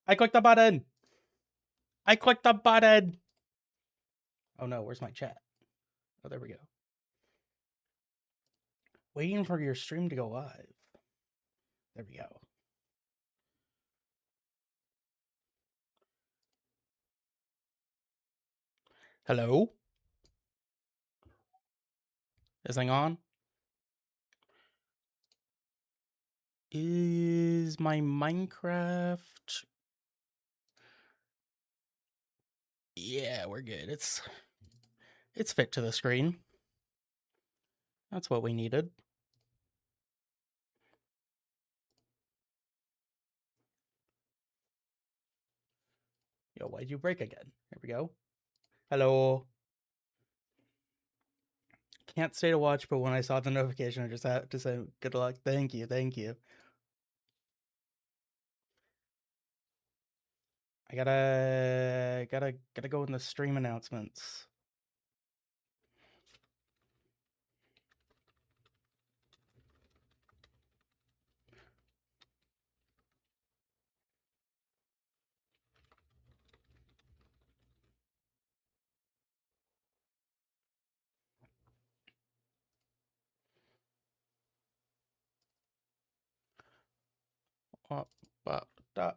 I clicked the button. I clicked the button. Oh no, where's my chat? Oh, there we go. Waiting for your stream to go live. There we go. Hello? Is this thing on? Is my Minecraft... Yeah, we're good. It's fit to the screen. That's what we needed. Yo, why'd you break again? There we go. Hello. Can't stay to watch, but when I saw the notification, I just had to say good luck. Thank you, thank you. I gotta go in the stream announcements. Da.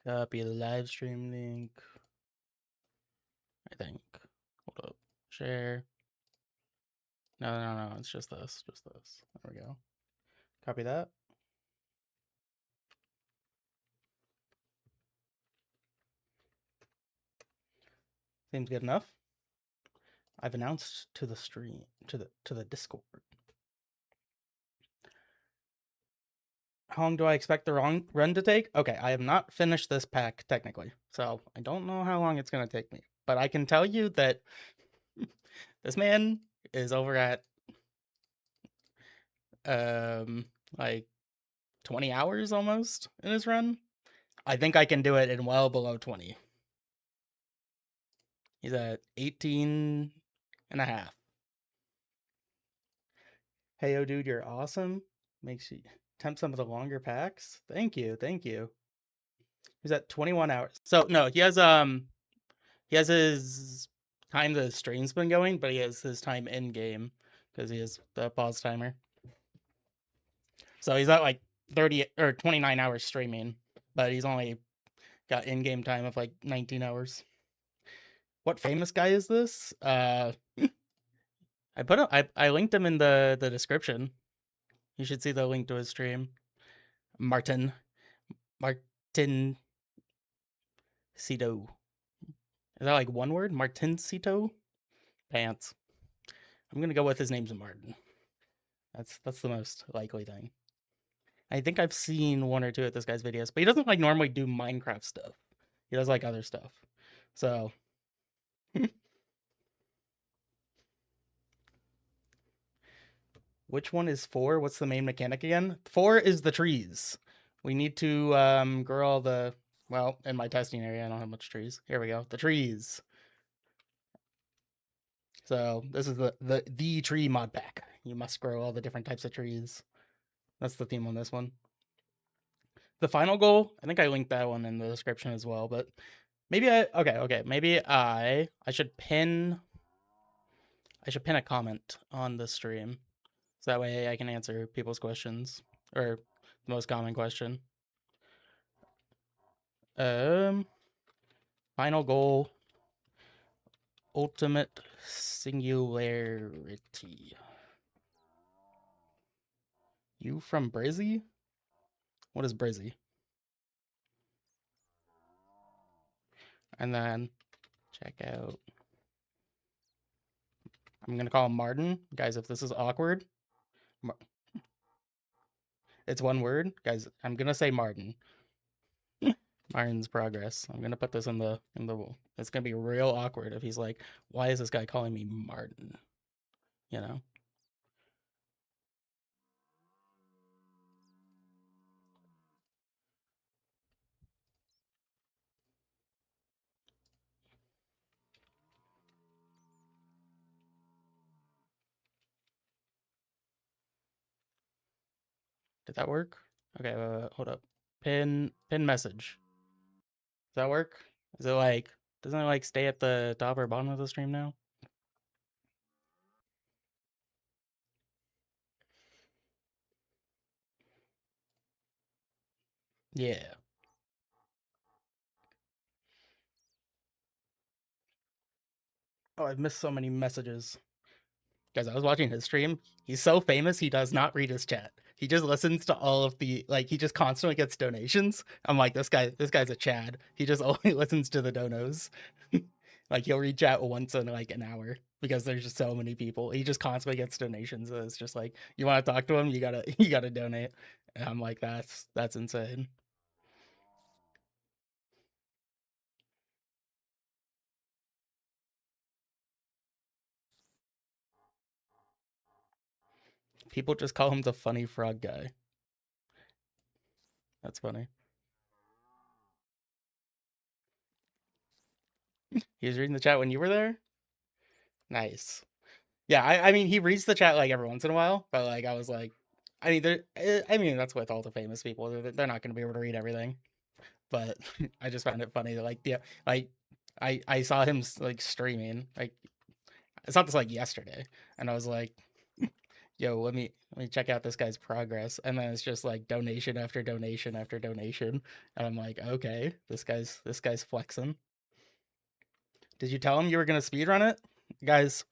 Copy the live stream link. I think. Hold up. Share. No. It's just this. Just this. There we go. Copy that. Seems good enough. I've announced to the stream, to the Discord. How long do I expect the run to take? Okay, I have not finished this pack technically, so I don't know how long it's gonna take me. But I can tell you that this man is over at like 20 hours almost in his run. I think I can do it in well below 20. He's at 18 and a half. Hey, yo, dude, you're awesome. Makes you attempt some of the longer packs. Thank you, thank you. He's at 21 hours. So no, he has his time the stream's been going, but he has his time in game because he has the pause timer. So he's at like 30 or 29 hours streaming, but he's only got in-game time of like 19 hours. What famous guy is this? I linked him in the description. You should see the link to his stream. Martin Cito. Is that like one word? Martin Cito? Pants. I'm gonna go with his name's Martin. That's the most likely thing. I think I've seen one or two of this guy's videos, but he doesn't like normally do Minecraft stuff. He does like other stuff. So which one is 4? What's the main mechanic again? 4 is the trees. We need to grow all the, well, in my testing area, I don't have much trees. Here we go. The trees. So this is the tree mod pack. You must grow all the different types of trees. That's the theme on this one. The final goal, I think I linked that one in the description as well, but maybe maybe I should pin a comment on the stream. So that way I can answer people's questions, or the most common question. Final goal, ultimate singularity. You from Brizzy? What is Brizzy? And then check out. I'm gonna call him Martin, guys. If this is awkward, it's one word, guys. I'm gonna say Martin. Martin's progress. I'm gonna put this in the. It's gonna be real awkward if he's like, "Why is this guy calling me Martin?" You know. Did that work? Okay, hold up. Pin message. Does that work? Is it like, doesn't it like stay at the top or bottom of the stream now? Yeah. Oh, I've missed so many messages. Guys, I was watching his stream. He's so famous, he does not read his chat. He just listens to all of the, like, he just constantly gets donations. I'm like, this guy's a Chad. He just only listens to the donos. Like, he'll read chat once in like an hour because there's just so many people. He just constantly gets donations. So it's just like, you want to talk to him, you gotta donate. And I'm like, that's insane. People just call him the funny frog guy. That's funny. He was reading the chat when you were there? Nice. Yeah, I mean, he reads the chat like every once in a while, but like I was like, I mean, I mean, that's with all the famous people. They're not going to be able to read everything. But I just found it funny that like, yeah, like I saw him like streaming. Like it's not this like yesterday, and I was like, yo, let me check out this guy's progress, and then it's just like donation after donation after donation, and I'm like, okay, this guy's flexing. Did you tell him you were gonna speedrun it, guys?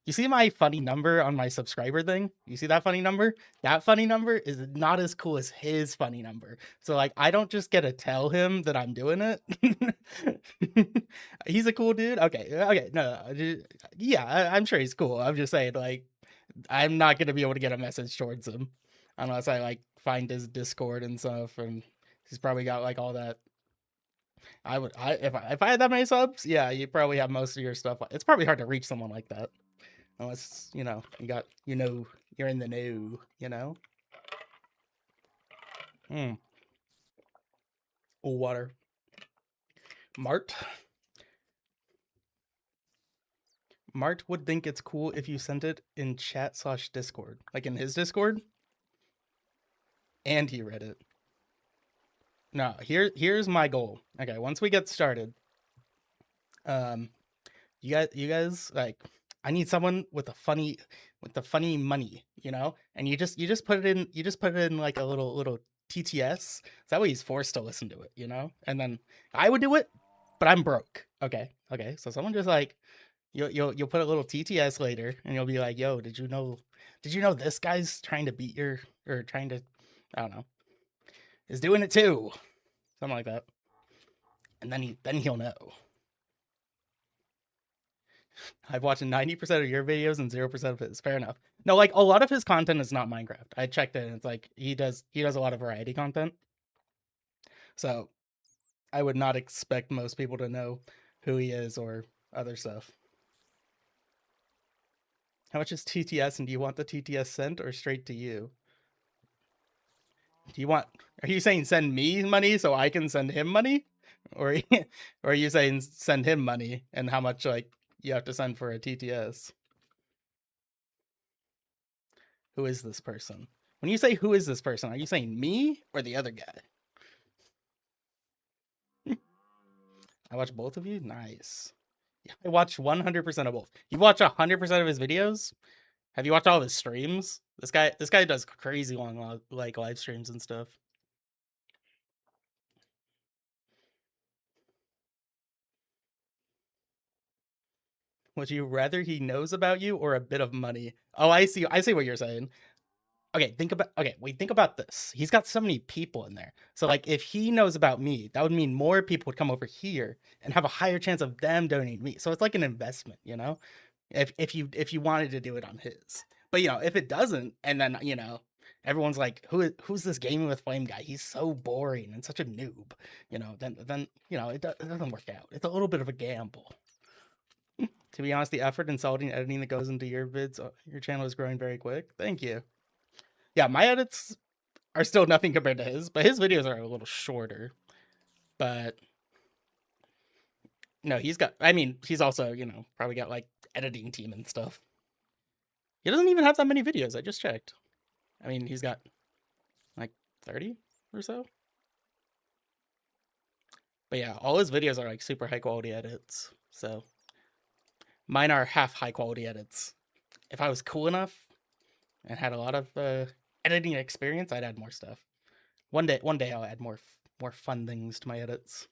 You see my funny number on my subscriber thing? You see that funny number? That funny number is not as cool as his funny number. So like I don't just get to tell him that I'm doing it. He's a cool dude. Okay. Okay. No. Yeah, I'm sure he's cool. I'm just saying like I'm not going to be able to get a message towards him unless I like find his Discord and stuff, and he's probably got like all that. If I had that many subs, yeah, you probably have most of your stuff. It's probably hard to reach someone like that. Unless, you're in the know, you know? Mm. Oh, water. Mart? Mart would think it's cool if you sent it in chat/Discord. Like in his Discord? And he read it. No, here's my goal. Okay, once we get started, um, you guys like I need someone with the funny money, and you just put it in like a little TTS. So that way he's forced to listen to it. And then I would do it, but I'm broke. Okay, so someone just like you'll put a little TTS later, and you'll be like, yo, did you know this guy's trying to beat your, or trying to, I don't know, is doing it too, something like that, and then he'll know. I've watched 90% of your videos and 0% of his. Fair enough. No, like a lot of his content is not Minecraft. I checked it and it's like he does a lot of variety content. So I would not expect most people to know who he is or other stuff. How much is TTS, and do you want the TTS sent or straight to you? Are you saying send me money so I can send him money? Or or are you saying send him money and how much like you have to send for a TTS? Who is this person? When you say who is this person, are you saying me or the other guy? I watch both of you? Nice. Yeah, I watch 100% of both. You watch 100% of his videos? Have you watched all of his streams? This guy does crazy long like live streams and stuff. Would you rather he knows about you or a bit of money? Oh, I see what you're saying. Think about this. He's got so many people in there. So like if he knows about me, that would mean more people would come over here and have a higher chance of them donating me. So it's like an investment. If you wanted to do it on his. But if it doesn't, and then everyone's like, who's this gaming with flame guy? He's so boring and such a noob. Then it doesn't work out. It's a little bit of a gamble. To be honest, the effort and salting editing that goes into your vids, your channel is growing very quick. Thank you. Yeah, my edits are still nothing compared to his, but his videos are a little shorter. But no, he's also, probably got like editing team and stuff. He doesn't even have that many videos. I just checked. I mean, he's got 30 or so. But yeah, all his videos are like super high quality edits. So mine are half high quality edits. If I was cool enough and had a lot of editing experience, I'd add more stuff. One day I'll add more fun things to my edits.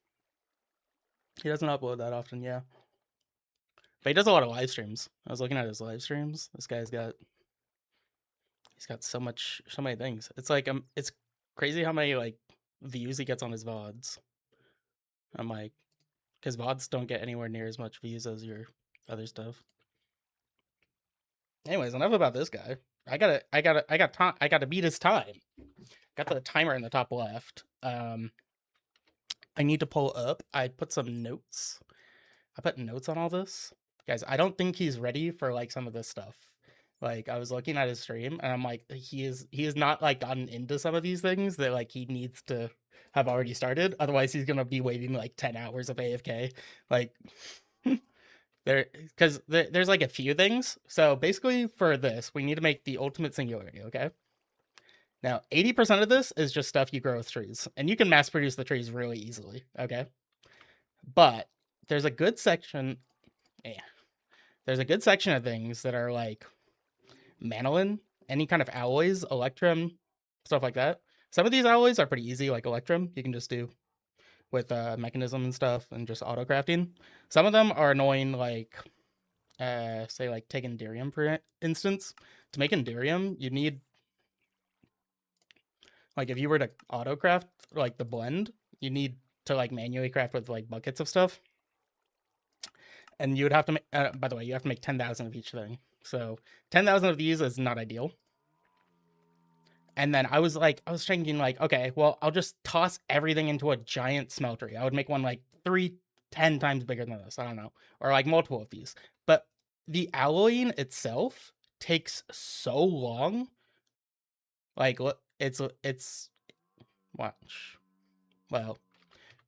He doesn't upload that often, yeah. But he does a lot of live streams. I was looking at his live streams. This guy's got so many things. It's like it's crazy how many like views he gets on his VODs. I'm like, because VODs don't get anywhere near as much views as your other stuff. Anyways, enough about this guy. I gotta beat his time. Got the timer in the top left. I need to pull up. I put some notes. I put notes on all this. Guys, I don't think he's ready for like some of this stuff. Like I was looking at his stream and I'm like, he is not like gotten into some of these things that like he needs to have already started. Otherwise he's gonna be waiting like 10 hours of AFK. Like there's like a few things. So basically for this, we need to make the ultimate singularity, okay? Now, 80% of this is just stuff you grow with trees, and you can mass produce the trees really easily, okay? But there's a good section, there's a good section of things that are like manolin, any kind of alloys, electrum, stuff like that. Some of these alloys are pretty easy, like electrum, you can just do with mechanism and stuff and just auto crafting. Some of them are annoying, like say like take Enderium for instance. To make Enderium, you need, like if you were to auto craft like the blend, you need to like manually craft with like buckets of stuff. And you would have to make, by the way, you have to make 10,000 of each thing. So 10,000 of these is not ideal. And then I was thinking like, okay, well, I'll just toss everything into a giant smeltery. I would make one like 10 times bigger than this. I don't know. Or like multiple of these. But the alloying itself takes so long. Like it's watch. Well,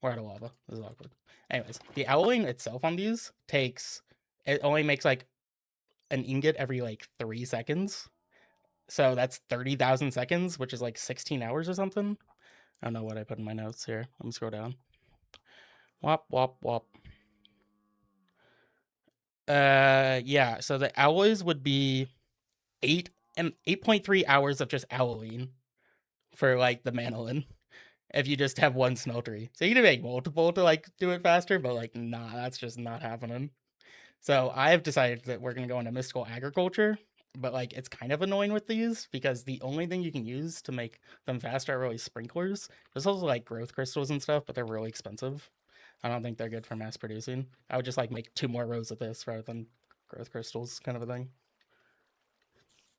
we're out of lava. This is awkward. Anyways, the alloying itself on these it only makes like an ingot every like 3 seconds. So that's 30,000 seconds, which is like 16 hours or something. I don't know what I put in my notes here. Let me scroll down. Wop, wop, wop. Yeah, so the alloys would be 8.3 hours of just alloying for like the manolin if you just have one smeltery. So you can make multiple to like do it faster, but like nah, that's just not happening. So I've decided that we're gonna go into mystical agriculture, but like it's kind of annoying with these because the only thing you can use to make them faster are really sprinklers. There's also like growth crystals and stuff, but they're really expensive. I don't think they're good for mass producing. I would just like make 2 more rows of this rather than growth crystals, kind of a thing.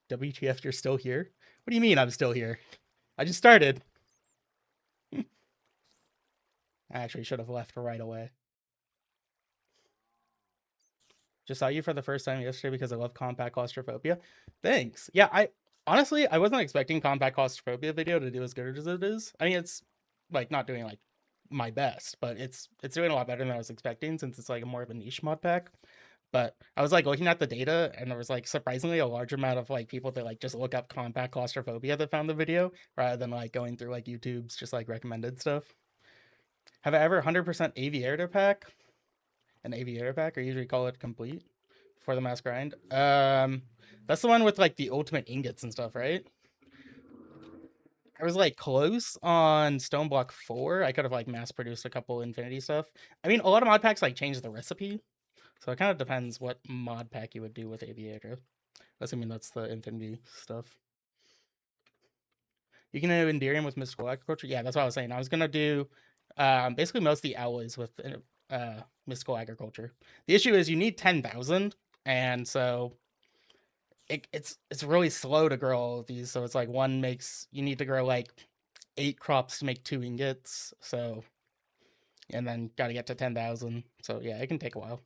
WTF, you're still here? What do you mean I'm still here? I just started. I actually should have left right away. Just saw you for the first time yesterday because I love compact claustrophobia. Thanks. Yeah, I honestly wasn't expecting compact claustrophobia video to do as good as it is. I mean, it's like not doing like my best, but it's doing a lot better than I was expecting since it's like more of a niche mod pack. But I was like looking at the data and there was like surprisingly a large amount of like people that like just look up compact claustrophobia that found the video rather than like going through like YouTube's just like recommended stuff. Have I ever 100% aviator pack? An aviator pack, or usually call it complete for the mass grind. That's the one with like the ultimate ingots and stuff, right? I was like close on Stone Block 4. I could have like mass produced a couple infinity stuff. I mean, a lot of mod packs like change the recipe, so it kind of depends what mod pack you would do with aviator. Assuming that's the infinity stuff. You can do Enderium with mystical agriculture. Yeah, that's what I was saying. I was gonna do basically most of the alloys with mystical agriculture. The issue is you need 10,000, and so it's really slow to grow all of these. So it's like you need to grow like 8 crops to make 2 ingots. So, and then got to get to 10,000. So yeah, it can take a while.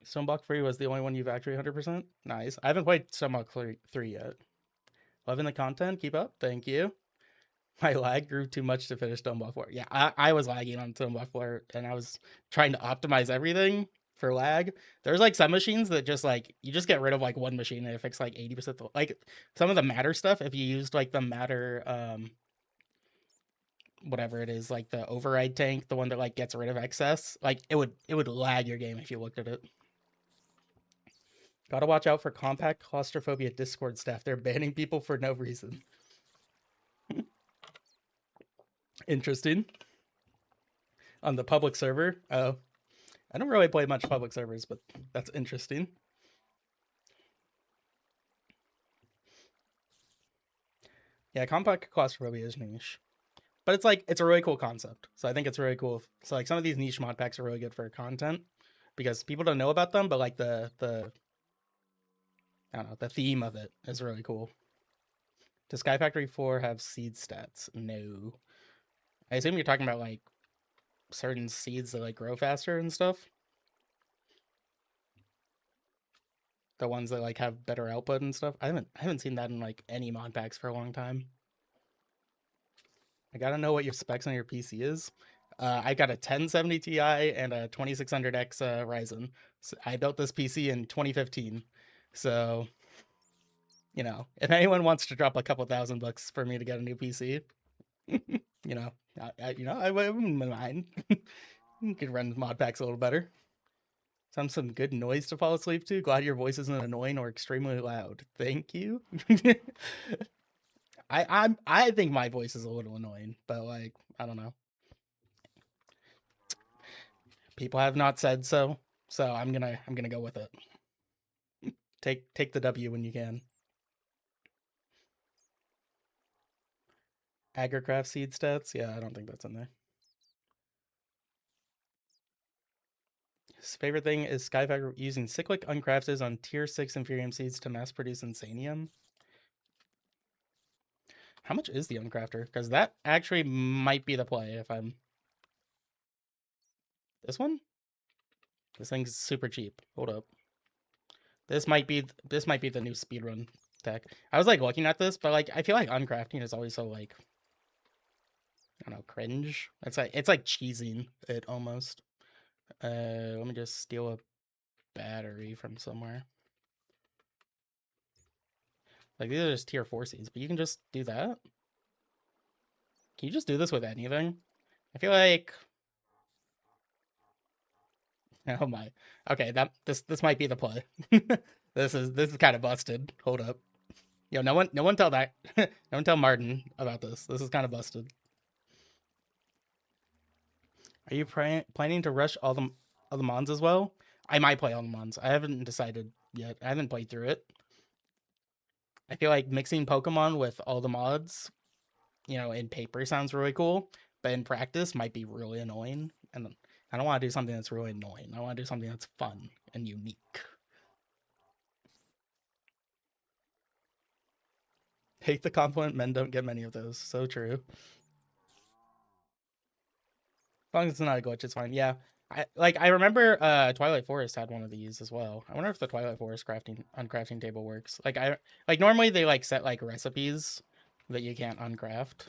Stoneblock 3 was the only one you've actually 100%. Nice. I haven't played Stoneblock 3 yet. Loving the content. Keep up. Thank you. My lag grew too much to finish Stoneblock 4. Yeah, I was lagging on Stoneblock 4, and I was trying to optimize everything. for lag. There's like some machines that just like you just get rid of like one machine and it fixes like 80% like some of the matter stuff. If you used like the matter whatever it is, like the override tank, the one that like gets rid of excess, like it would lag your game if you looked at it. Gotta watch out for compact claustrophobia Discord staff. They're banning people for no reason. Interesting. On the public server. Oh, I don't really play much public servers, but that's interesting. Yeah, compact claustrophobia is niche. But it's like, it's a really cool concept. So I think it's really cool. So like some of these niche mod packs are really good for content because people don't know about them, but like the I don't know, the theme of it is really cool. Does Sky Factory 4 have seed stats? No. I assume you're talking about like certain seeds that like grow faster and stuff. The ones that like have better output and stuff. I haven't seen that in like any mod packs for a long time. I gotta know what your specs on your PC is. I got a 1070 Ti and a 2600X Ryzen. So I built this PC in 2015. So, you know, if anyone wants to drop a couple $1,000 for me to get a new PC, you know, I wouldn't mind. You could run mod packs a little better. Some good noise to fall asleep to. Glad your voice isn't annoying or extremely loud. Thank you. I think my voice is a little annoying, but like I don't know. People have not said so, so I'm gonna go with it. Take the W when you can. Agricraft seed stats? Yeah, I don't think that's in there. His favorite thing is Sky Factory using cyclic uncrafted on tier 6 Inferium seeds to mass produce Insanium. How much is the uncrafter? Because that actually might be the play if I'm... This one? This thing's super cheap. Hold up. This might be the new speedrun tech. I was like looking at this, but like I feel like uncrafting is always so like I don't know, cringe. It's like cheesing it almost. Let me just steal a battery from somewhere. Like these are just tier 4 seeds, but you can just do that. Can you just do this with anything? I feel like oh my. Okay, this might be the play. This is kind of busted. Hold up. Yo, no one tell that no one tell Martin about this. This is kind of busted. Are you planning to rush all the mons as well? I might play all the mons. I haven't decided yet. I haven't played through it. I feel like mixing Pokemon with all the mods, you know, in paper sounds really cool, but in practice might be really annoying. And I don't want to do something that's really annoying. I want to do something that's fun and unique. Hate the compliment, men don't get many of those. So true. As long as it's not a glitch, it's fine. Yeah. I remember Twilight Forest had one of these as well. I wonder if the Twilight Forest uncrafting table works. Like normally they like set like recipes that you can't uncraft.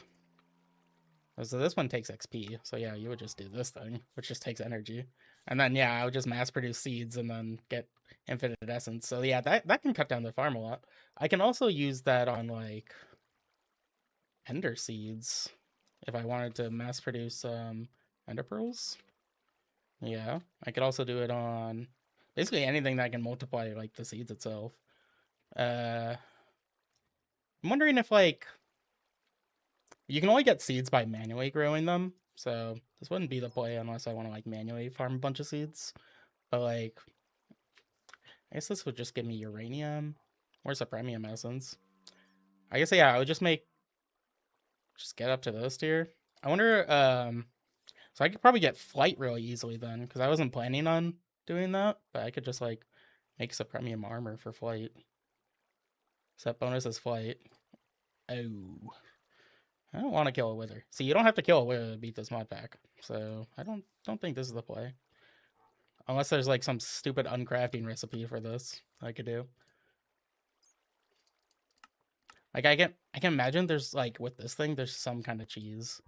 So this one takes XP. So yeah, you would just do this thing, which just takes energy. And then yeah, I would just mass produce seeds and then get infinite essence. So yeah, that can cut down the farm a lot. I can also use that on like ender seeds if I wanted to mass produce ender pearls. Yeah, I could also do it on basically anything that can multiply like the seeds itself. I'm wondering if like you can only get seeds by manually growing them, so this wouldn't be the play unless I want to like manually farm a bunch of seeds. But like, I guess this would just give me uranium. Where's the premium essence? I guess yeah, I would just get up to this tier. I wonder so I could probably get flight really easily then, because I wasn't planning on doing that, but I could just like make some premium armor for flight. Set bonus is flight. Oh. I don't want to kill a wither. See, you don't have to kill a wither to beat this mod pack. So I don't think this is the play. Unless there's like some stupid uncrafting recipe for this I could do. Like I can imagine there's like with this thing there's some kind of cheese.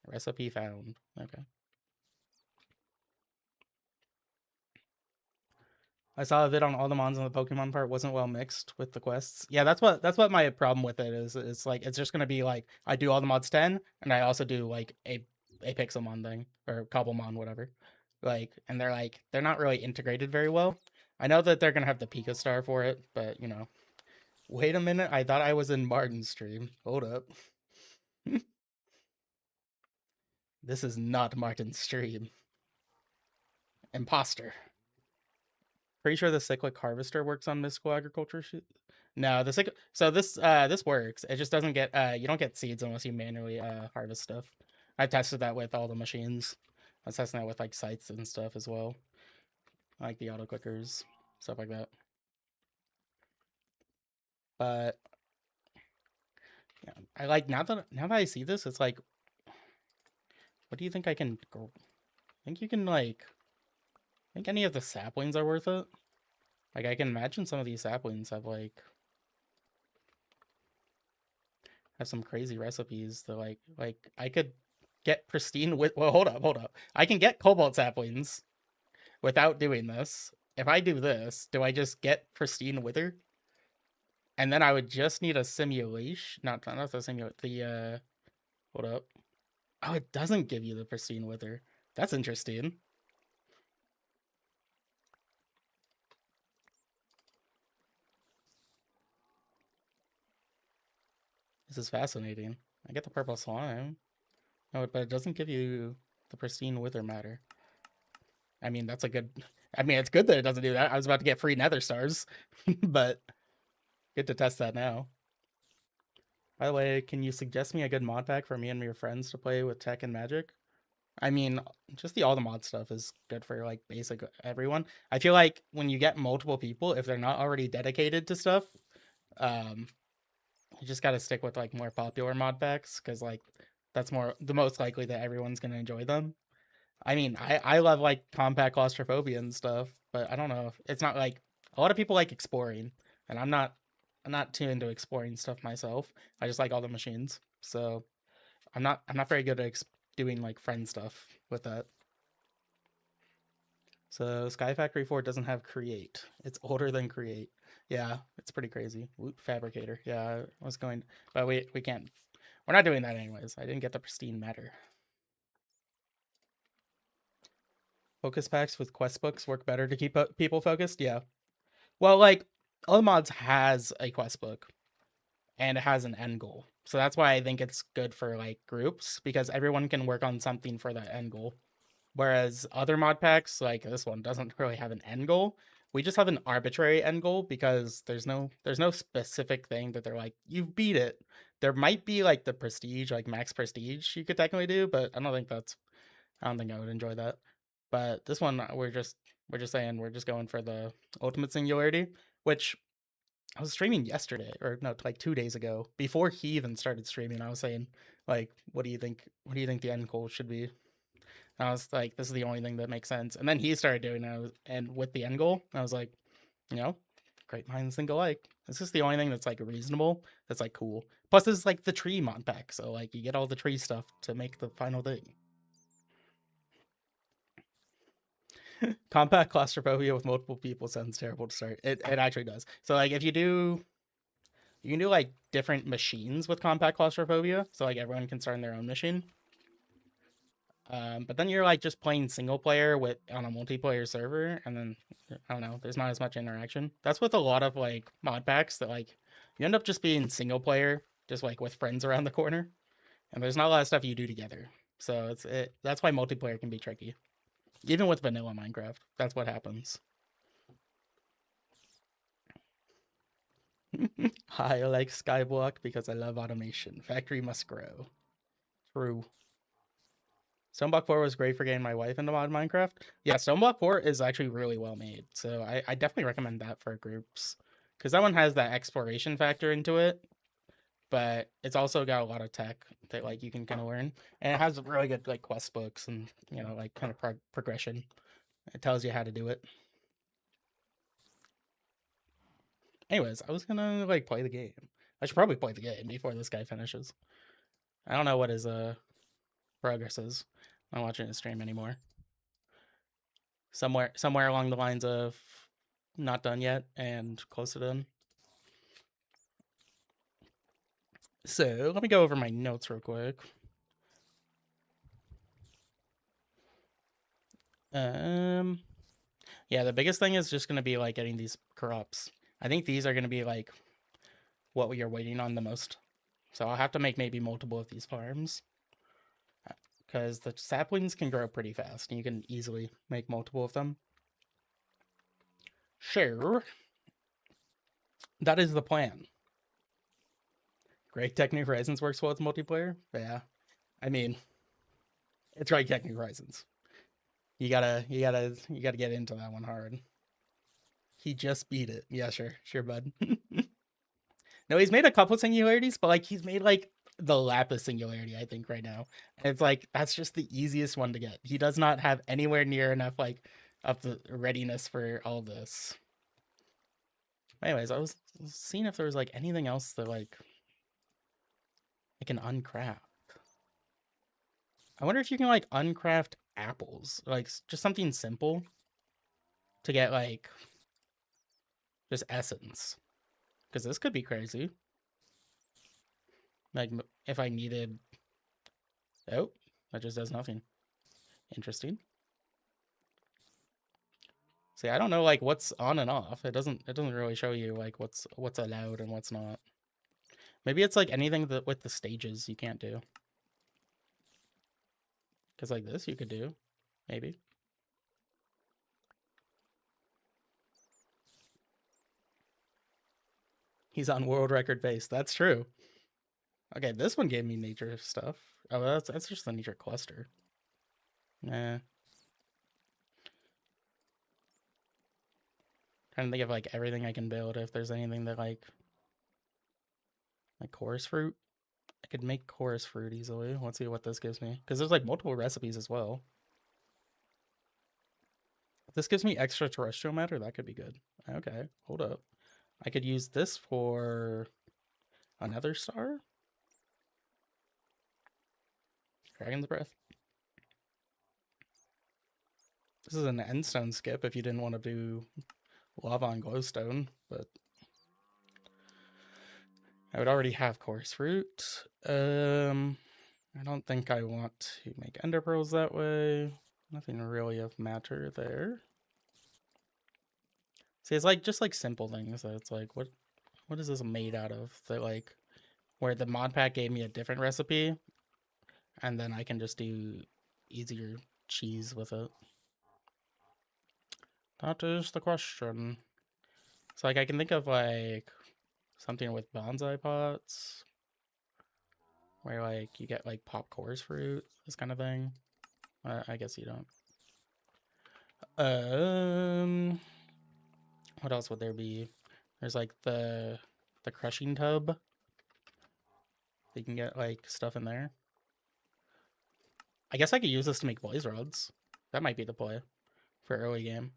Recipe found. Okay. I saw a vid on all the mons on the Pokemon part wasn't well mixed with the quests. Yeah, that's what my problem with it is. It's like it's just gonna be like I do all the mods 10 and I also do like a Pixelmon thing or Cobblemon, whatever. Like, and they're not really integrated very well. I know that they're gonna have the Pika Star for it, but you know. Wait a minute, I thought I was in Martin's stream. Hold up. This is not Martin's stream. Imposter. Pretty sure the cyclic harvester works on mystical agriculture. No, the so this works. It just doesn't get you don't get seeds unless you manually harvest stuff. I tested that with all the machines. I was testing that with like sites and stuff as well, like the auto clickers, stuff like that. But yeah, I like now that I see this, it's like, what do you think I can go? I think you can like, I think any of the saplings are worth it. Like I can imagine some of these saplings have some crazy recipes that like I could get pristine with well hold up. I can get cobalt saplings without doing this. If I do this, do I just get pristine wither? And then I would just need a simulation. Not the simulate the hold up. Oh, it doesn't give you the pristine wither. That's interesting. This is fascinating. I get the purple slime. No, but it doesn't give you the pristine wither matter. I mean, that's a good. I mean, it's good that it doesn't do that. I was about to get free nether stars, but good to test that now. By the way, can you suggest me a good mod pack for me and your friends to play with tech and magic? I mean, just the all the mod stuff is good for like basic everyone. I feel like when you get multiple people, if they're not already dedicated to stuff, um, you just got to stick with like more popular mod packs because like that's more the most likely that everyone's gonna enjoy them. I mean, I love like compact claustrophobia and stuff, but I don't know. It's not like a lot of people like exploring, and I'm not too into exploring stuff myself. I just like all the machines, so I'm not very good at doing like friend stuff with that. So Sky Factory 4 doesn't have create. It's older than create. Yeah, it's pretty crazy. Fabricator. Yeah, I was going, but we can't. We're not doing that anyways. I didn't get the pristine matter. Focus packs with quest books work better to keep people focused. Yeah. Well, like all mods has a quest book and it has an end goal. So that's why I think it's good for like groups because everyone can work on something for that end goal. Whereas other mod packs, like this one, doesn't really have an end goal. We just have an arbitrary end goal because there's no specific thing that they're like, you beat it. There might be like the prestige, like max prestige you could technically do, but I don't think I would enjoy that. But this one we're just saying we're just going for the ultimate singularity, which I was streaming yesterday, or no, like 2 days ago, before he even started streaming. I was saying, like, what do you think? What do you think the end goal should be? And I was like, this is the only thing that makes sense. And then he started doing it, and with the end goal, I was like, you know, great minds think alike. This is the only thing that's like reasonable. That's like cool. Plus, this is like the tree mod pack, so like you get all the tree stuff to make the final thing. Compact claustrophobia with multiple people sounds terrible to start. It actually does. So like if you can do like different machines with compact claustrophobia. So like everyone can start in their own machine. But then you're like just playing single player with on a multiplayer server, and then I don't know, there's not as much interaction. That's with a lot of like mod packs that like you end up just being single player, just like with friends around the corner, and there's not a lot of stuff you do together. So that's why multiplayer can be tricky. Even with vanilla Minecraft, that's what happens. I like Skyblock because I love automation. Factory must grow. True. Stoneblock 4 was great for getting my wife into mod Minecraft. Yeah, Stoneblock 4 is actually really well made. So I definitely recommend that for groups. Because that one has that exploration factor into it. But it's also got a lot of tech that like you can kind of learn. And it has really good like quest books and like kind of progression. It tells you how to do it. Anyways, I was gonna like play the game. I should probably play the game before this guy finishes. I don't know what his progress is. I'm not watching his stream anymore. Somewhere along the lines of not done yet and close to done. So let me go over my notes real quick. Yeah, the biggest thing is just going to be like getting these corrupts. I think these are going to be like what we are waiting on the most. So I'll have to make maybe multiple of these farms because the saplings can grow pretty fast and you can easily make multiple of them. Sure. That is the plan. Great Technique Horizons works well with multiplayer. Yeah. I mean, it's Great Technique Horizons. You gotta get into that one hard. He just beat it. Yeah, sure, bud. No, he's made a couple singularities, but like he's made like the Lapis singularity, I think, right now. And it's like that's just the easiest one to get. He does not have anywhere near enough like of the readiness for all this. Anyways, I was seeing if there was like anything else that like I can uncraft. I wonder if you can like uncraft apples, like just something simple to get like just essence, because this could be crazy. Like if I needed, oh, that just does nothing. Interesting. See, I don't know like what's on and off. It doesn't really show you like what's allowed and what's not. Maybe it's like anything that with the stages you can't do. Because like this you could do, maybe. He's on world record pace. That's true. Okay, this one gave me nature stuff. Oh, that's just the nature cluster. Nah. Trying to think of like everything I can build. If there's anything that like chorus fruit, I could make chorus fruit easily. Let's see what this gives me. Because there's like multiple recipes as well. If this gives me extraterrestrial matter, that could be good. Okay, hold up. I could use this for another star. Dragon's Breath. This is an endstone skip if you didn't want to do lava and glowstone, but I would already have chorus fruit. I don't think I want to make ender pearls that way. Nothing really of matter there. See, it's like just like simple things that it's like, what is this made out of? That like where the mod pack gave me a different recipe, and then I can just do easier cheese with it. That is the question. So like I can think of like something with bonsai pots, where like you get like pop chorus fruit, this kind of thing. I guess you don't. What else would there be? There's like the crushing tub. You can get like stuff in there. I guess I could use this to make blaze rods. That might be the play for early game,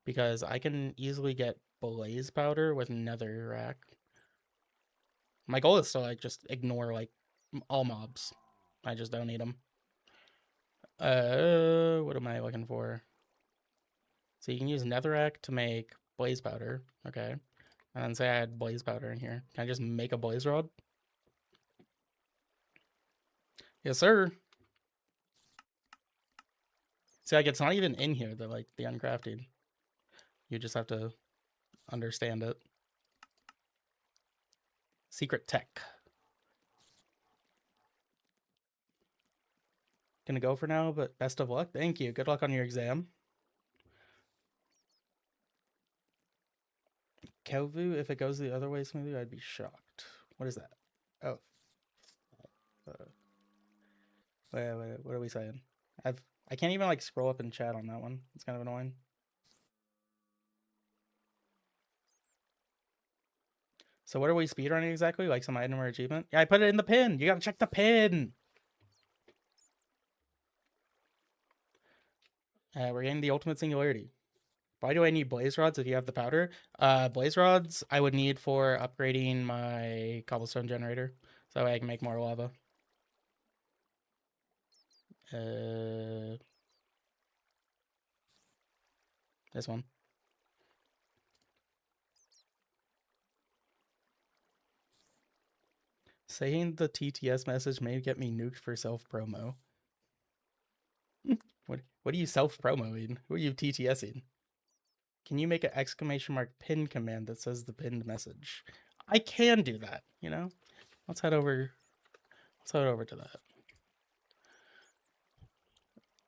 because I can easily get blaze powder with netherrack. My goal is to like just ignore like all mobs. I just don't need them. What am I looking for? So you can use netherrack to make blaze powder. Okay. And then say I had blaze powder in here. Can I just make a blaze rod? Yes, sir. See, like it's not even in here, the uncrafted. You just have to understand it. Secret tech. Gonna go for now, but best of luck. Thank you. Good luck on your exam. Kelvu, if it goes the other way smoothly, I'd be shocked. What is that? Oh. Wait, what are we saying? I can't even like scroll up and chat on that one. It's kind of annoying. So what are we speedrunning exactly? Like some item or achievement? Yeah, I put it in the pin. You gotta check the pin. We're getting the ultimate singularity. Why do I need blaze rods if you have the powder? Blaze rods I would need for upgrading my cobblestone generator, so I can make more lava. This one. Saying the TTS message may get me nuked for self-promo. What are you self-promoing? Who are you TTSing? Can you make an exclamation mark pin command that says the pinned message? I can do that, you know? Let's head over to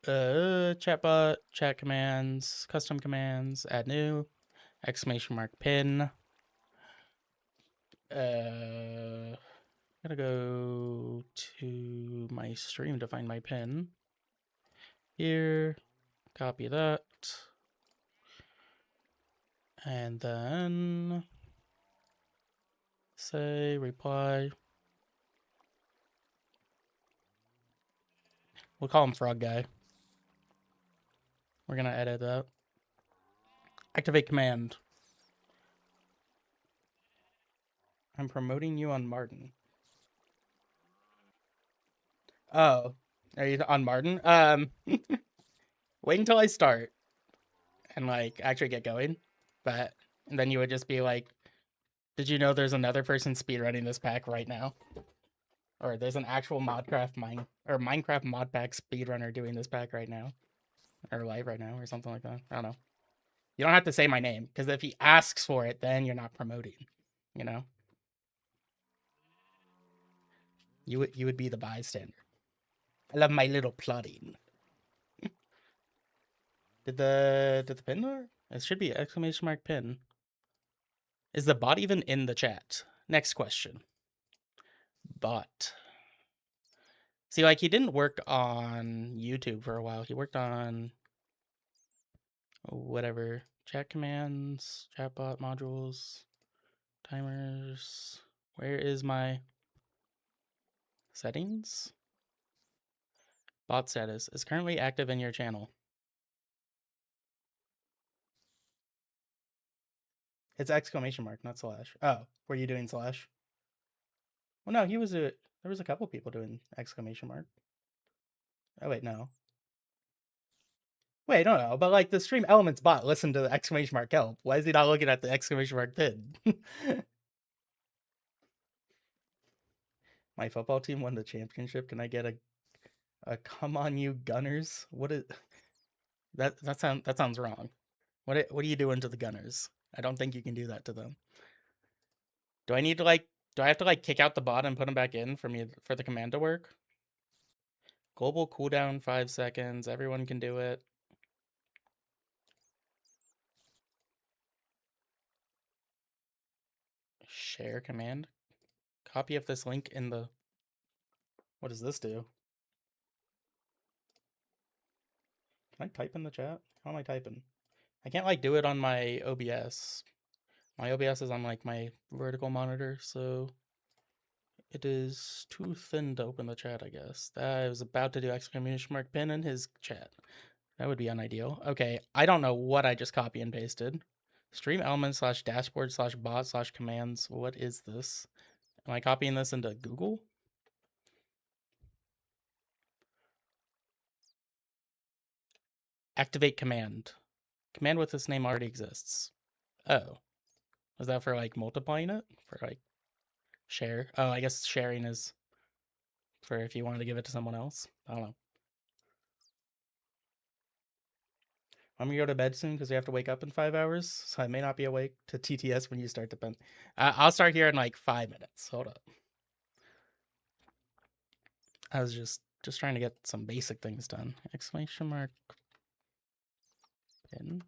that. Chatbot, chat commands, custom commands, add new, exclamation mark pin. Gotta go to my stream to find my pin. Here, copy that. And then say reply. We'll call him Frog Guy. We're gonna edit that. Activate command. I'm promoting you on Martin. Oh, are you on Martin? Wait until I start and like actually get going. But and then you would just be like, did you know there's another person speedrunning this pack right now? Or there's an actual Minecraft modpack speedrunner doing this pack right now. Or live right now or something like that. I don't know. You don't have to say my name, because if he asks for it, then you're not promoting. You know? You would be the bystander. I love my little plotting. Did the pin work? It should be exclamation mark pin. Is the bot even in the chat? Next question. Bot. See, like, he didn't work on YouTube for a while. He worked on whatever. Chat commands, chatbot modules, timers. Where is my settings? Bot status is currently active in your channel. It's exclamation mark, not slash. Oh, were you doing slash? Well, no, there was a couple people doing exclamation mark. Oh, wait, no. Wait, no, but like the stream elements bot listened to the exclamation mark help. Why is he not looking at the exclamation mark pin? My football team won the championship. Can I get a come on you Gunners? What is that sounds wrong. What are you doing to the Gunners? I don't think you can do that to them. Do I have to like kick out the bot and put him back in for the command to work? Global cooldown 5 seconds. Everyone can do it. Share command. Copy of this link in the... What does this do? Can I type in the chat? How am I typing? I can't like do it on my OBS. My OBS is on like my vertical monitor, so it is too thin to open the chat, I guess. I was about to do exclamation mark pin in his chat. That would be unideal. Okay, I don't know what I just copy and pasted. Stream elements / dashboard / bot / commands. What is this? Am I copying this into Google? Activate command. Command with this name already exists. Oh. Was that for like multiplying it? For like share? Oh, I guess sharing is for if you wanted to give it to someone else. I don't know. I'm gonna go to bed soon because we have to wake up in 5 hours, so I may not be awake to TTS when you start to pen. I'll start here in like 5 minutes. Hold up. I was just trying to get some basic things done. Exclamation mark pin.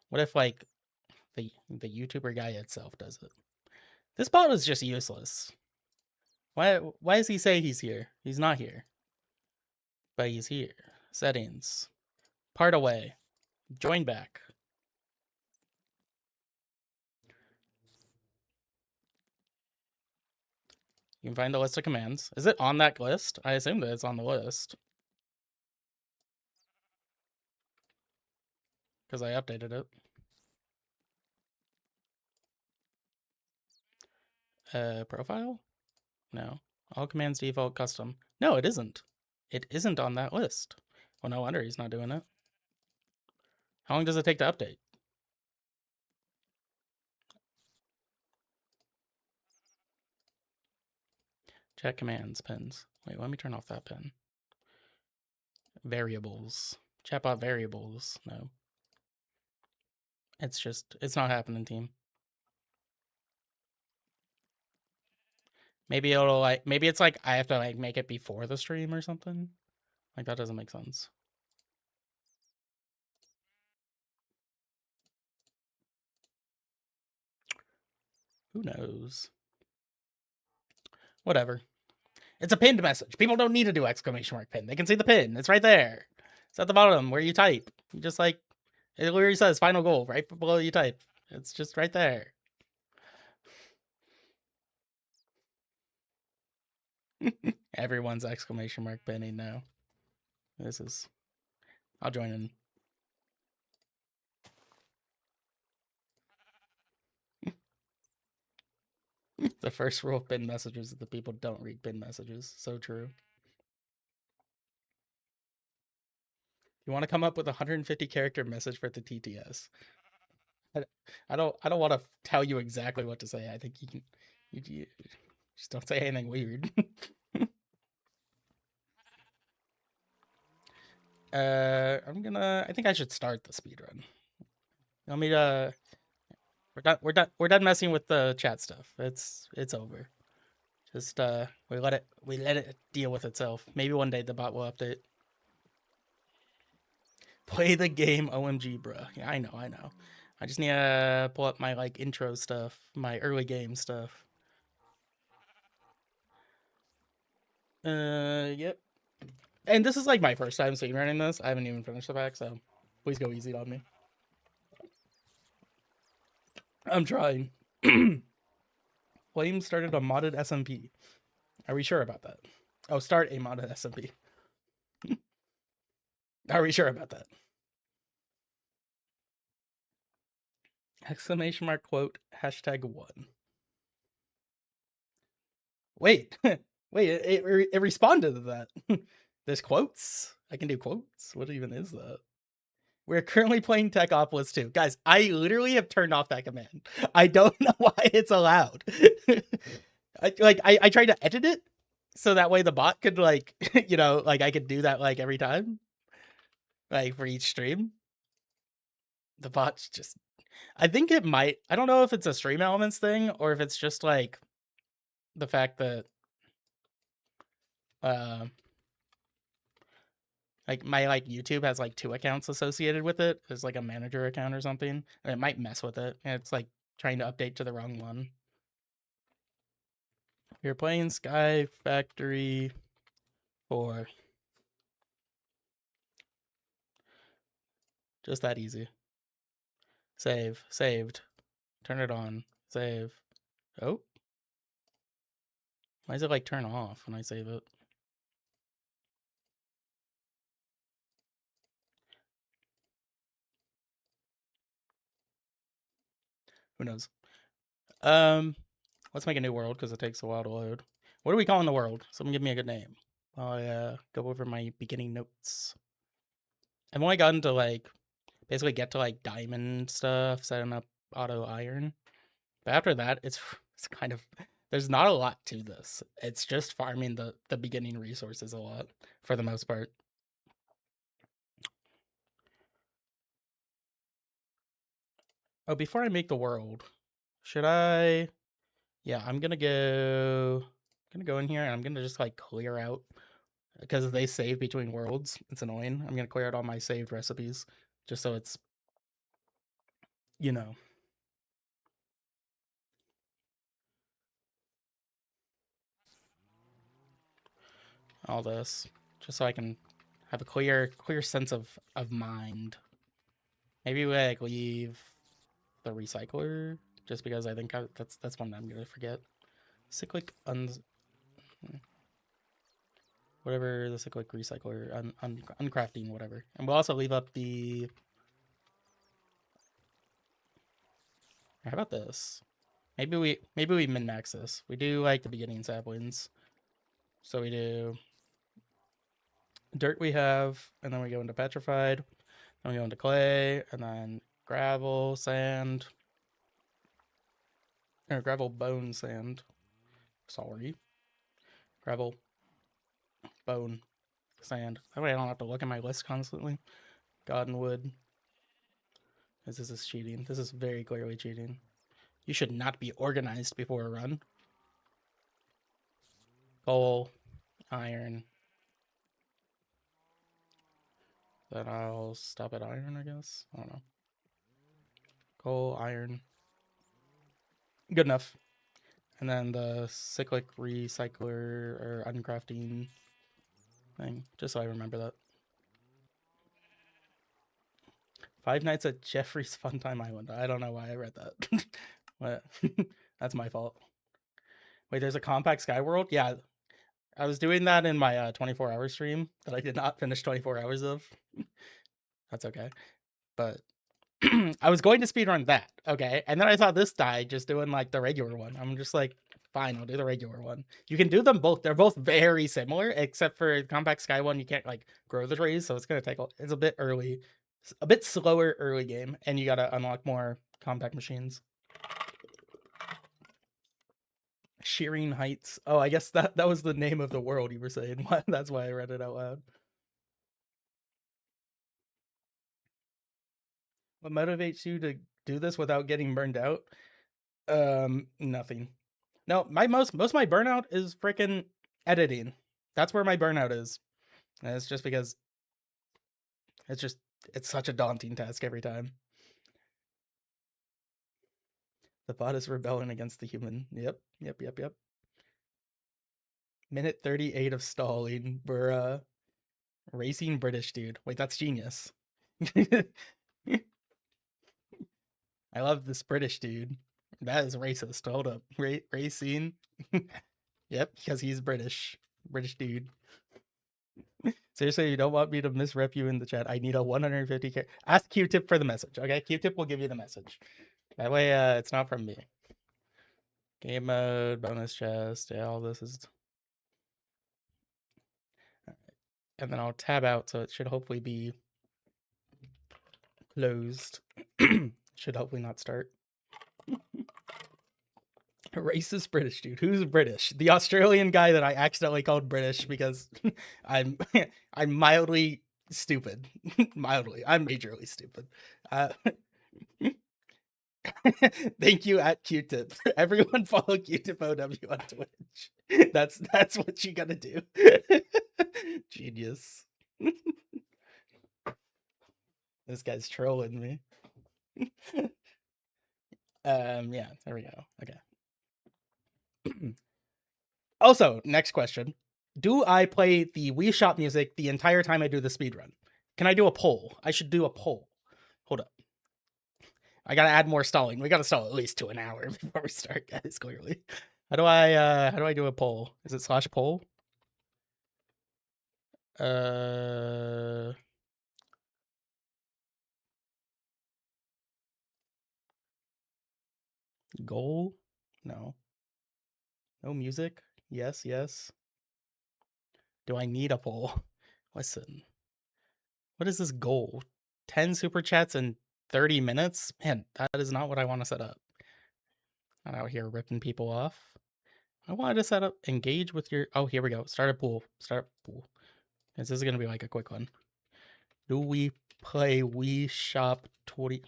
What if like the YouTuber guy itself does it? This bot is just useless. Why does he say he's here? He's not here. But he's here. Settings. Part away. Join back. You can find the list of commands. Is it on that list? I assume that it's on the list. Because I updated it. Profile? No. All commands default custom. No, it isn't. It isn't on that list. Well, no wonder he's not doing it. How long does it take to update? Check commands, pins. Wait, let me turn off that pin. Variables. Chatbot variables. No. It's not happening, team. Maybe it'll maybe it's like I have to make it before the stream or something. Like that doesn't make sense. Who knows? Whatever. It's a pinned message. People don't need to do exclamation mark pin. They can see the pin. It's right there. It's at the bottom where you type. You just it literally says final goal right below you type. It's just right there. Everyone's exclamation mark pinning now. I'll join in. The first rule of pin messages is that people don't read pin messages. So true. You want to come up with a 150 character message for the TTS. I don't want to tell you exactly what to say. I think you can you just don't say anything weird. I think I should start the speedrun. Want me to we're done messing with the chat stuff. It's over. Just we let it deal with itself. Maybe one day the bot will update. Play the game, OMG, bruh. Yeah, I know. I just need to pull up my intro stuff, my early game stuff. Yep. And this is my first time speedrunning this. I haven't even finished the pack, so please go easy on me. I'm trying. Flame started a modded SMP. Are we sure about that? Oh, start a modded SMP. Are we sure about that? Exclamation mark quote #1. Wait, wait, it responded to that. There's quotes. I can do quotes. What even is that? We're currently playing Techopolis 2. Guys, I literally have turned off that command. I don't know why it's allowed. I tried to edit it so that way the bot could I could do that every time. For each stream. The bot's just I think it might I don't know if it's a stream elements thing or if it's just the fact that my YouTube has 2 accounts associated with it. There's a manager account or something, and it might mess with it. And it's trying to update to the wrong one. You're playing Sky Factory 4. Just that easy. Save. Saved. Turn it on. Save. Oh. Why does it turn off when I save it? Who knows? Let's make a new world because it takes a while to load. What are we calling the world? Someone give me a good name. I'll go over my beginning notes. I've only gotten to basically get to diamond stuff, setting up auto iron. But after that, it's kind of there's not a lot to this. It's just farming the beginning resources a lot for the most part. Oh, before I make the world, should I? Yeah, I'm gonna go in here and I'm gonna just clear out because they save between worlds. It's annoying. I'm gonna clear out all my saved recipes just so it's all this just so I can have a clear sense of mind. Maybe we leave the recycler just because I think that's one I'm gonna forget. Cyclic whatever the cyclic recycler uncrafting whatever, and we'll also leave up the. How about this? Maybe we min-max this. We do the beginning saplings, so we do dirt we have, and then we go into petrified, then we go into clay, and then gravel, sand, or gravel bone sand. Sorry. Gravel, bone, sand. That way I don't have to look at my list constantly. Garden wood. This is cheating. This is very clearly cheating. You should not be organized before a run. Coal, iron. Then I'll stop at iron, I guess. I don't know. Coal, iron. Good enough. And then the cyclic recycler or uncrafting thing, just so I remember that. Five Nights at Jeffrey's Fun Time Island. I don't know why I read that. What? That's my fault. Wait, there's a compact sky world? Yeah, I was doing that in my 24-hour stream that I did not finish 24 hours of. That's okay. But I was going to speedrun that, okay? And then I saw this guy just doing like the regular one. I'm just like, fine, I'll do the regular one. You can do them both. They're both very similar, except for the compact sky one, you can't like grow the trees, so it's gonna take it's a bit early, a bit slower early game, and you gotta unlock more compact machines. Shearing Heights. Oh, I guess that was the name of the world you were saying. That's why I read it out loud. What motivates you to do this without getting burned out? Nothing. No, most of my burnout is freaking editing. That's where my burnout is. And it's just because it's such a daunting task every time. The bot is rebelling against the human. Yep. Minute 38 of stalling. We're racing British dude. Wait, that's genius. I love this British dude. That is racist. Hold up. Racing. Yep, because he's British. British dude. Seriously, you don't want me to misrep you in the chat. I need a 150k. Ask Q-Tip for the message, okay? Q-Tip will give you the message. That way, it's not from me. Game mode, bonus chest, yeah, all this is. And then I'll tab out, so it should hopefully be closed. Should hopefully not start. A racist British dude. Who's British? The Australian guy that I accidentally called British because I'm I'm mildly stupid. Mildly. I'm majorly stupid. Thank you at Q-Tip. Everyone follow Q-Tip OW on Twitch. That's what you gotta do. Genius. This guy's trolling me. Yeah, there we go. Okay. Also, next question. Do I play the Wii Shop music the entire time I do the speedrun? Can I do a poll? I should do a poll. Hold up. I gotta add more stalling. We gotta stall at least to an hour before we start, guys, clearly. How do I do a poll? Is it /poll? Goal? No. No music? Yes. Do I need a poll? Listen. What is this goal? 10 super chats in 30 minutes? Man, that is not what I want to set up. Not out here ripping people off. I wanted to set up engage with your. Oh, here we go. Start a pool. This is gonna be like a quick one. Do we play Wii Shop 20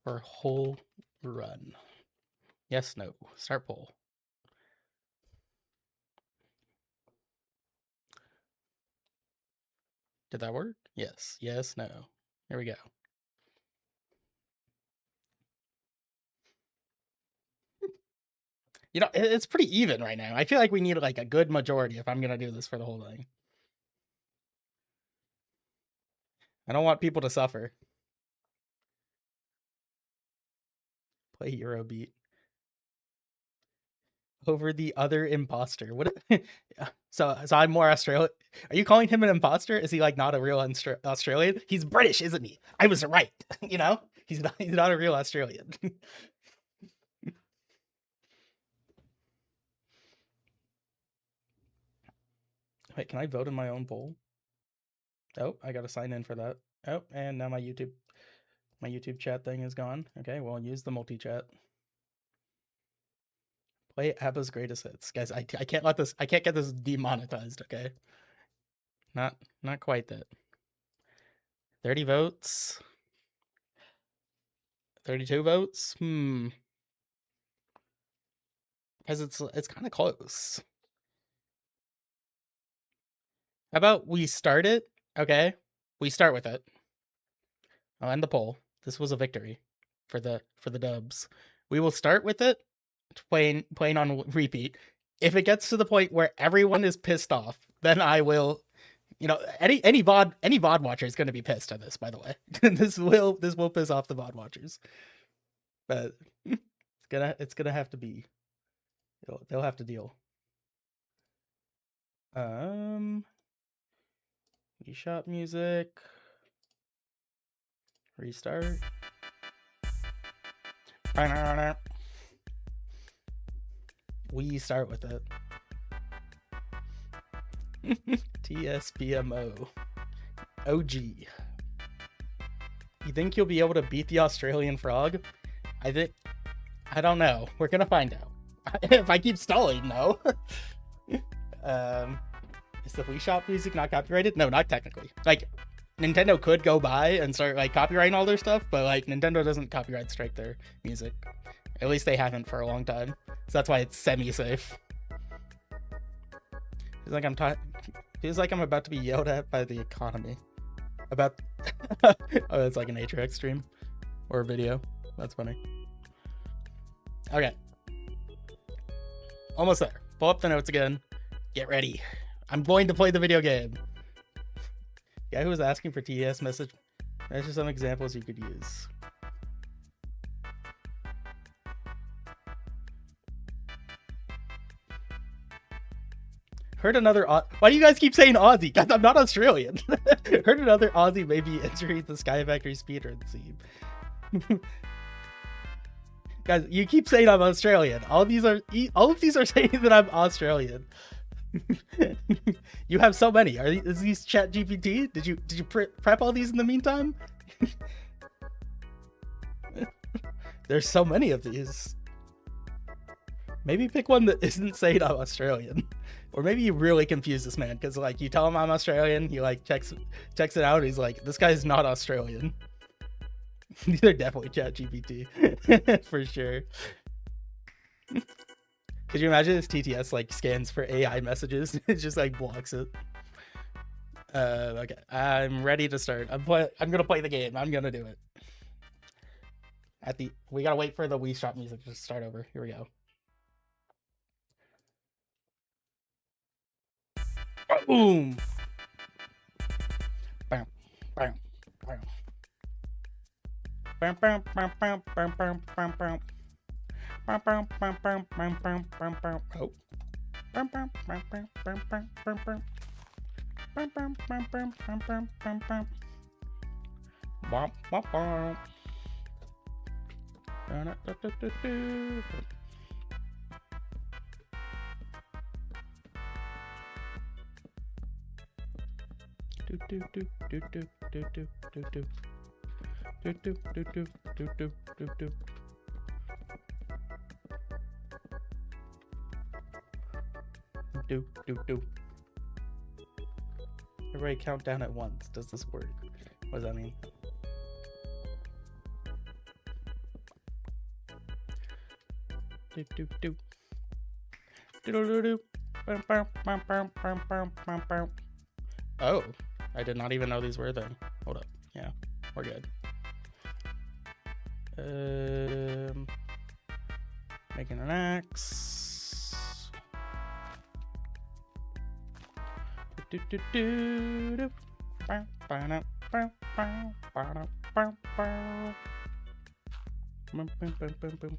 for whole run? Yes, no. Start poll. Did that work? Yes, no. Here we go. You know, it's pretty even right now. I feel like we need like a good majority if I'm gonna do this for the whole thing. I don't want people to suffer. Play Eurobeat over the other imposter. What? So I'm more Australian. Are you calling him an imposter? Is he like not a real Australian? He's British, isn't he? I was right. You know, he's not a real Australian. Wait, can I vote in my own poll? Oh, I gotta sign in for that. Oh, and now my YouTube chat thing is gone. Okay, well, use the multi-chat. Play ABBA's greatest hits. Guys, I can't let this, I can't get this demonetized, okay? Not quite that. 30 votes. 32 votes? Because it's kind of close. How about we start it? Okay. We start with it. I'll end the poll. This was a victory for the dubs. We will start with it, playing on repeat. If it gets to the point where everyone is pissed off, then I will, you know, any VOD watcher is going to be pissed at this, by the way. this will piss off the VOD watchers. But it's gonna have to be, they'll have to deal. eShop music. Restart. We start with it. TSPMO. OG. You think you'll be able to beat the Australian frog? I don't know. We're gonna find out. If I keep stalling, no. Is the Wii Shop music not copyrighted? No, not technically. Like, Nintendo could go by and start like copyrighting all their stuff, but like Nintendo doesn't copyright strike their music. At least they haven't for a long time. So that's why it's semi-safe. Feels like I'm about to be yelled at by the economy. About oh, it's like an Atrix stream or a video. That's funny. Okay. Almost there. Pull up the notes again. Get ready. I'm going to play the video game. Guy who was asking for TES message. There's just some examples you could use. Heard another. Why do you guys keep saying Aussie? Guys, I'm not Australian. Heard another Aussie may be entering the Sky Factory speedrun scene. Guys, you keep saying I'm Australian. All of these are saying that I'm Australian. You have so many. Is these Chat GPT? Did you prep all these in the meantime? There's so many of these. Maybe pick one that isn't saying I'm Australian. Or maybe you really confuse this man, because like you tell him I'm Australian, he like checks it out, and he's like, this guy's not Australian. These are definitely Chat GPT. For sure. Could you imagine if TTS like scans for AI messages? It just like blocks it. Okay, I'm ready to start. I'm gonna play the game. I'm gonna do it. We gotta wait for the Wii Shop music to start over. Here we go. Boom. Bam. Bam. Bam. Bam. Bam. Bam. Bam. Bam. Bam. Bam. Bam. Bam, bam, bam, bam, bam, bam, bam, bam. Oh. Bam, bam, bam, bam, bam, bam, bam, bam. Bam, bam, bam, bam, bam, bam, bam, bam. Bam, bam, bam. Do do do do do do do do do do do do do do do do do. Do. Everybody count down at once. Does this work? What does that mean? Do. Bam, bam, bam, bam, bam, bam, bam, bam. Oh, I did not even know these were a thing. Hold up. Yeah, we're good. Making an axe. Do. Bam, bam, bam, bam, bam, bam, bam. Boom, boom, boom, boom, boom.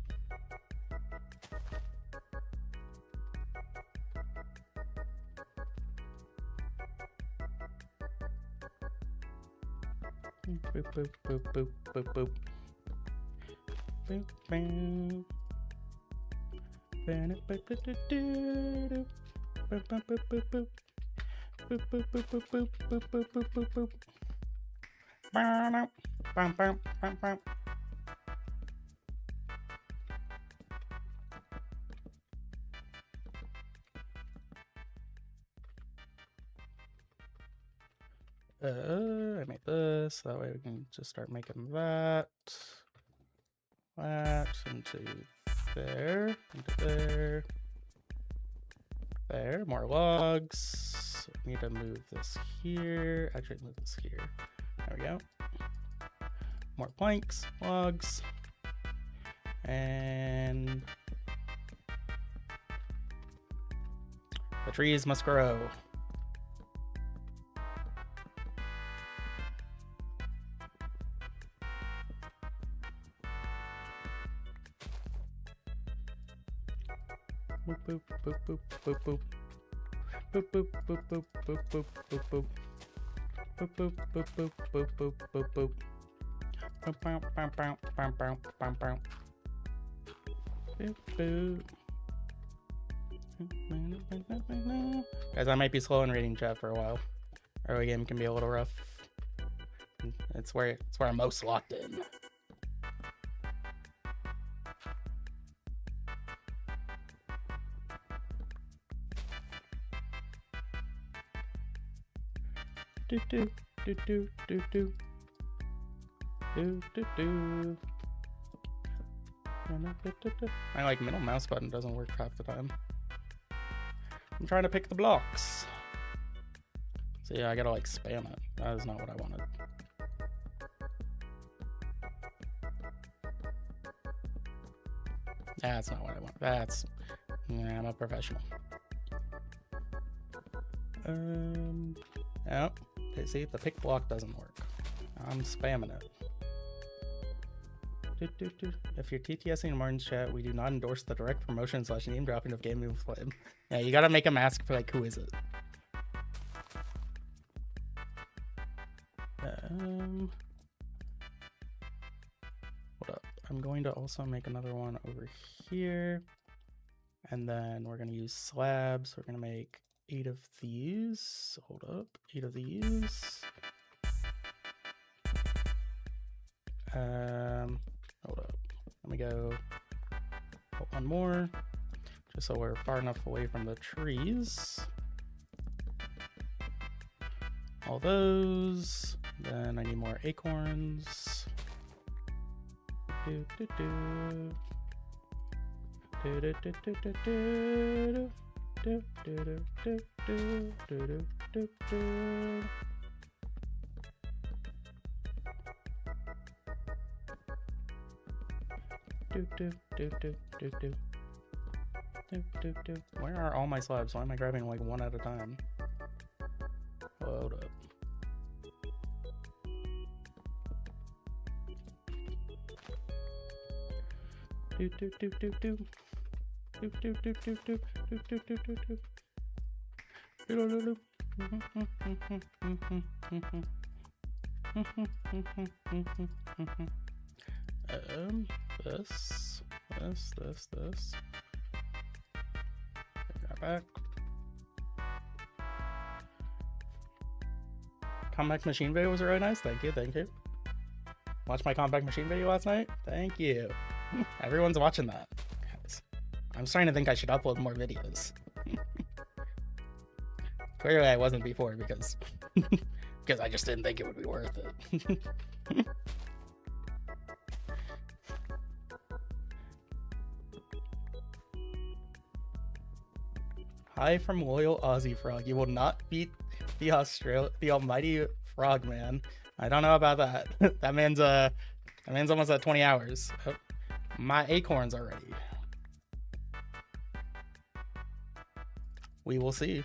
Boop, boop, boop, boop, boop, boop. Boop, bam. Boop, boop, boop, boop, boop. Boop, boop, boop, boop, boop. Boop, boop, boop, boop, boop, boop, boop, boop, boop, boop. Bam, bam, bam, bam, bam. I made this, that way we can just start making that into there, into there, there, more logs. I need to move this here, actually move this here. There we go. More planks, logs, and the trees must grow. Boop boop boop boop boop boop. Boop boop boop boop boop boop boop boop. Boop boop boop boop boop boop boop boop. Boop boop boop boop boop boop boop boop. Boop boop. Guys, I might be slow in reading chat for a while. Early game can be a little rough. It's where I'm most locked in. Do do do do do do do do do. My like middle mouse button doesn't work half the time. I'm trying to pick the blocks. So yeah, I gotta like spam it. That is not what I wanted. That's not what I want. That's yeah, I'm a professional. Oh, okay, see, the pick block doesn't work. I'm spamming it. If you're TTSing in Martin's chat, we do not endorse the direct promotion / name dropping of gaming with Flame. Yeah, you gotta make him ask for like, who is it? Hold up. I'm going to also make another one over here. And then we're gonna use slabs. We're gonna make 8 of these. Hold up, 8 of these. Hold up. Let me go put one more, just so we're far enough away from the trees. All those. Then I need more acorns. Do do do. Do do do do do do. Do do do do do do do do. Do do do do do do. Do do do. Where are all my slabs? Why am I grabbing like one at a time? Hold up. Do do do do do. Do do do do do do do do do do. Do do do. This. Take that back. Compact machine video was really nice. Thank you, thank you. Watched my compact machine video last night. Thank you. Everyone's watching that. I'm starting to think I should upload more videos. Clearly I wasn't before because because I just didn't think it would be worth it. Hi from loyal Aussie Frog. You will not beat the almighty Frogman. I don't know about that. that man's almost at 20 hours. Oh, my acorns are ready. We will see.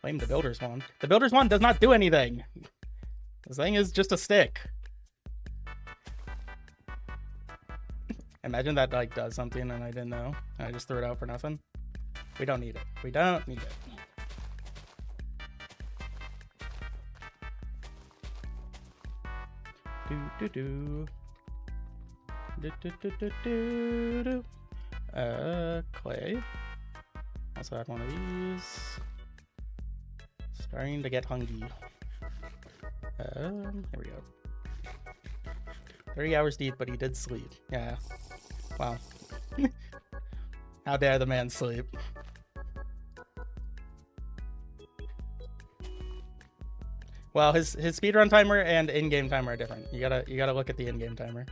Blame the Builder's Wand. The Builder's Wand does not do anything. This thing is just a stick. Imagine that like does something and I didn't know. And I just threw it out for nothing. We don't need it. We don't need it. Do do do. Do do do do do. Clay. Also add one of these. Starting to get hungry. Here we go. 30 hours deep, but he did sleep. Yeah. Wow. How dare the man sleep? Well, his speedrun timer and in-game timer are different. You gotta look at the in-game timer.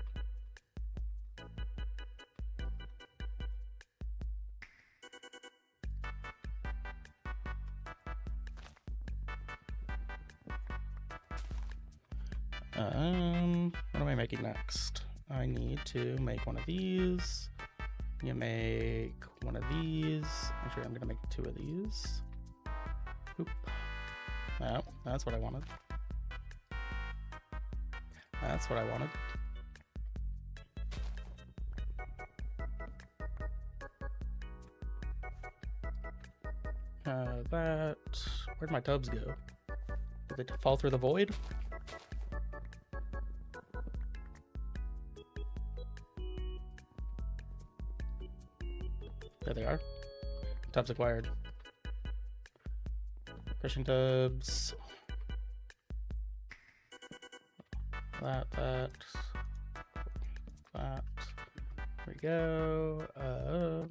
What am I making next? I need to make one of these. You make one of these. Actually, I'm gonna make 2 of these. Oop. Oh, that's what I wanted. That's what I wanted. Where'd my tubs go? Did they fall through the void? There they are. Tubs acquired. Crushing tubs. That. There we go. How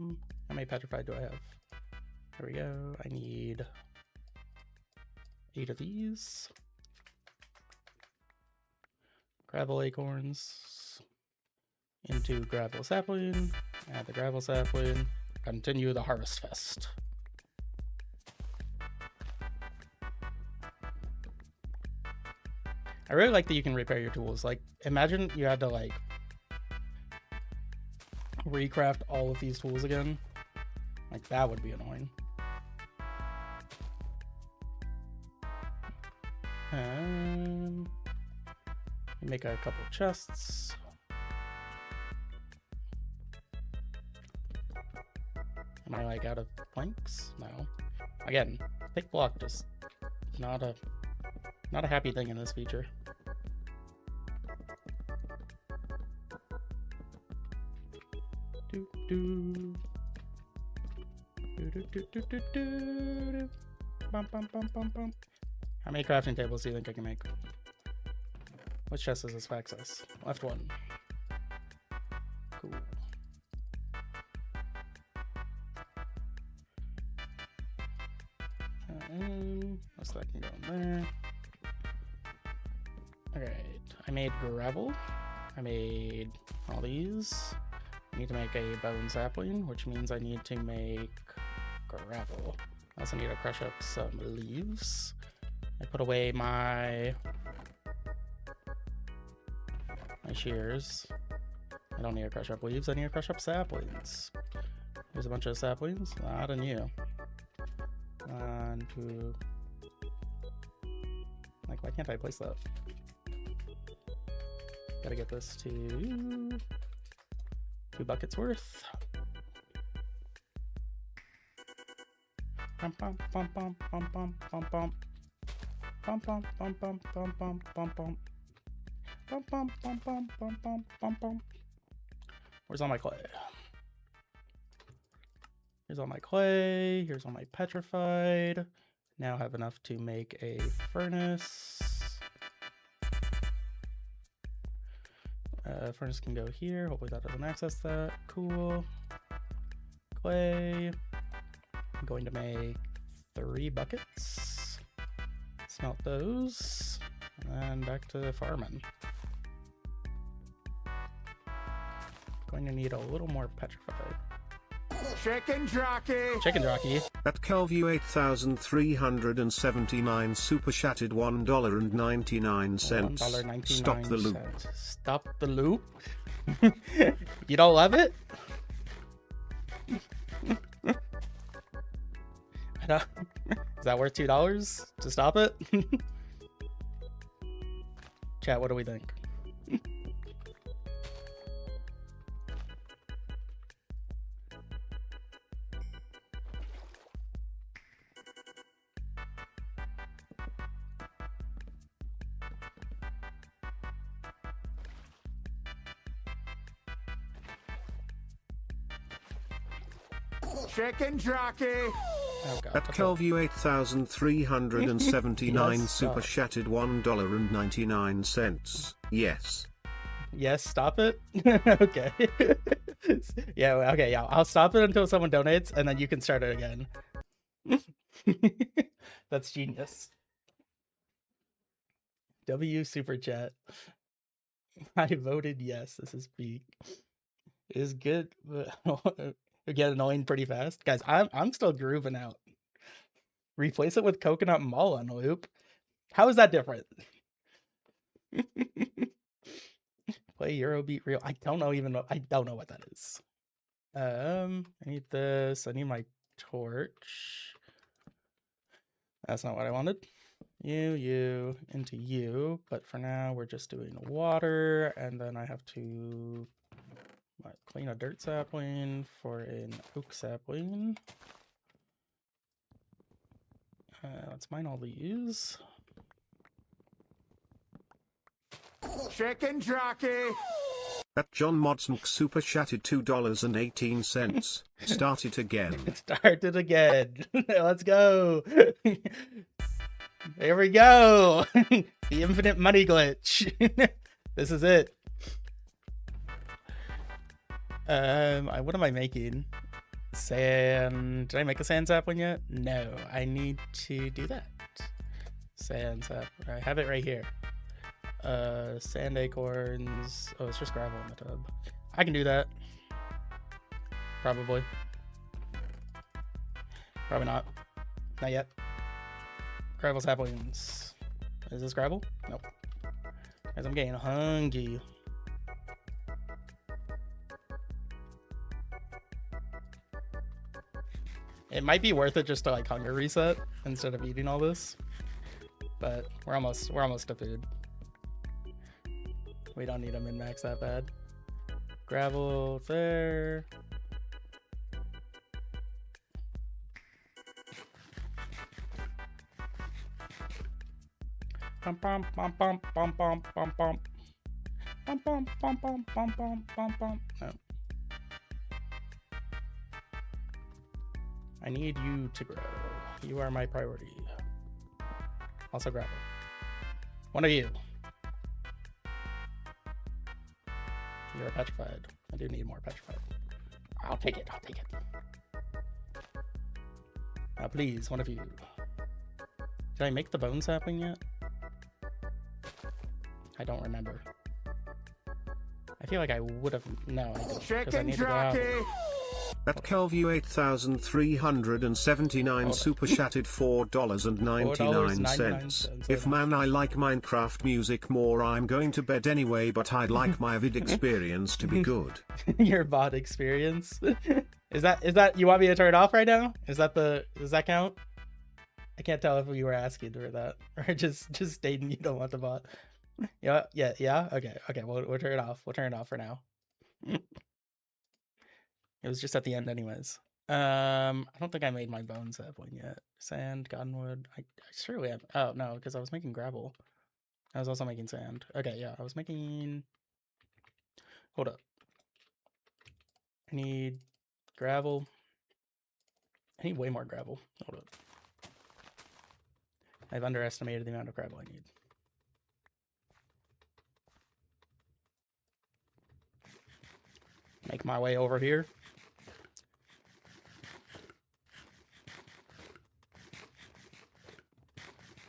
many petrified do I have? There we go. I need 8 of these. Gravel acorns into gravel sapling. Add the gravel sapling. Continue the harvest fest. I really like that you can repair your tools. Like, imagine you had to like recraft all of these tools again. Like, that would be annoying. Make a couple chests. Am I like out of planks? No. Again, pick block just not a happy thing in this feature. How many crafting tables do you think I can make? Which chest is this access? Left one. Cool. So that can go in there. Alright, I made gravel. I made all these. I need to make a bone sapling, which means I need to make gravel. I also need to crush up some leaves. I put away my shears. I don't need to crush up leaves, I need to crush up saplings. There's a bunch of saplings, not in you. 1, 2. Like, why can't I place that? Gotta get this to 2 buckets worth. Bum bum bum bum bum bum bum bum. Bum bum bum bum bum bum bum bum. Bum bum bum bum bum bum bum bum. Where's all my clay? Here's all my clay. Here's all my petrified. Now I have enough to make a furnace. Furnace can go here. Hopefully that doesn't access that. Cool. Clay. I'm going to make 3 buckets. Smelt those. And back to farming. Going to need a little more petrified. Chicken jockey! Chicken jockey. At Kelview 8379 super chatted $1.99. $1.99. Stop the loop. Stop the loop? You don't love it? Is that worth $2 to stop it? Chat, what do we think? Chicken jockey! Oh God, At Kelview 8379 super chatted $1.99. Yes. Yes, stop it. Okay. Yeah, okay, yeah. I'll stop it until someone donates, and then you can start it again. That's genius. W super chat. I voted yes. This is peak. It is good, but it get annoying pretty fast. Guys, I'm still grooving out. Replace it with coconut mall on loop. How is that different? Play Eurobeat real. I don't know even. I don't know what that is. I need this. I need my torch. That's not what I wanted. You, into you. But for now, we're just doing water. And then I have to clean a dirt sapling for an oak sapling. Let's mine all these. Chicken jockey. At John Modsnk super chatted $2.18. Start it again. Start it again. Let's go. There we go. The infinite money glitch. This is it. What am I making? Sand. Did I make a sand sapling yet? No, I need to do that. Sand sap. I have it right here. Sand acorns. Oh, it's just gravel in the tub. I can do that. Probably. Probably not. Not yet. Gravel saplings. Is this gravel? Nope. Guys, I'm getting hungry. It might be worth it just to like hunger reset instead of eating all this. But we're almost to food. We don't need a min-max that bad. Gravel there. Bum bum bum bum bum bum bum bum. Bum bum bum bum bum bum bum bum. No. I need you to grow. You are my priority. Also gravel. One of you. You're petrified. I do need more petrified. I'll take it. I'll take it. Now, please, one of you. Did I make the bone sapling yet? I don't remember. I feel like I would have. No, I didn't. Chicken jockey. At Kelview 8379 super chatted $4.99. If man I like Minecraft music more, I'm going to bed anyway, but I'd like my vid experience to be good. Your bot experience? Is that you want me to turn it off right now? Does that count? I can't tell if you were asking for that or just stating you don't want the bot. Yeah. Okay. We'll turn it off. We'll turn it off for now. It was just at the end anyways. I don't think I made my bone sapling yet. Sand, cottonwood. I surely have. Oh, no, because I was making gravel. I was also making sand. Okay, yeah, I was making... Hold up. I need gravel. I need way more gravel. Hold up. I've underestimated the amount of gravel I need. Make my way over here.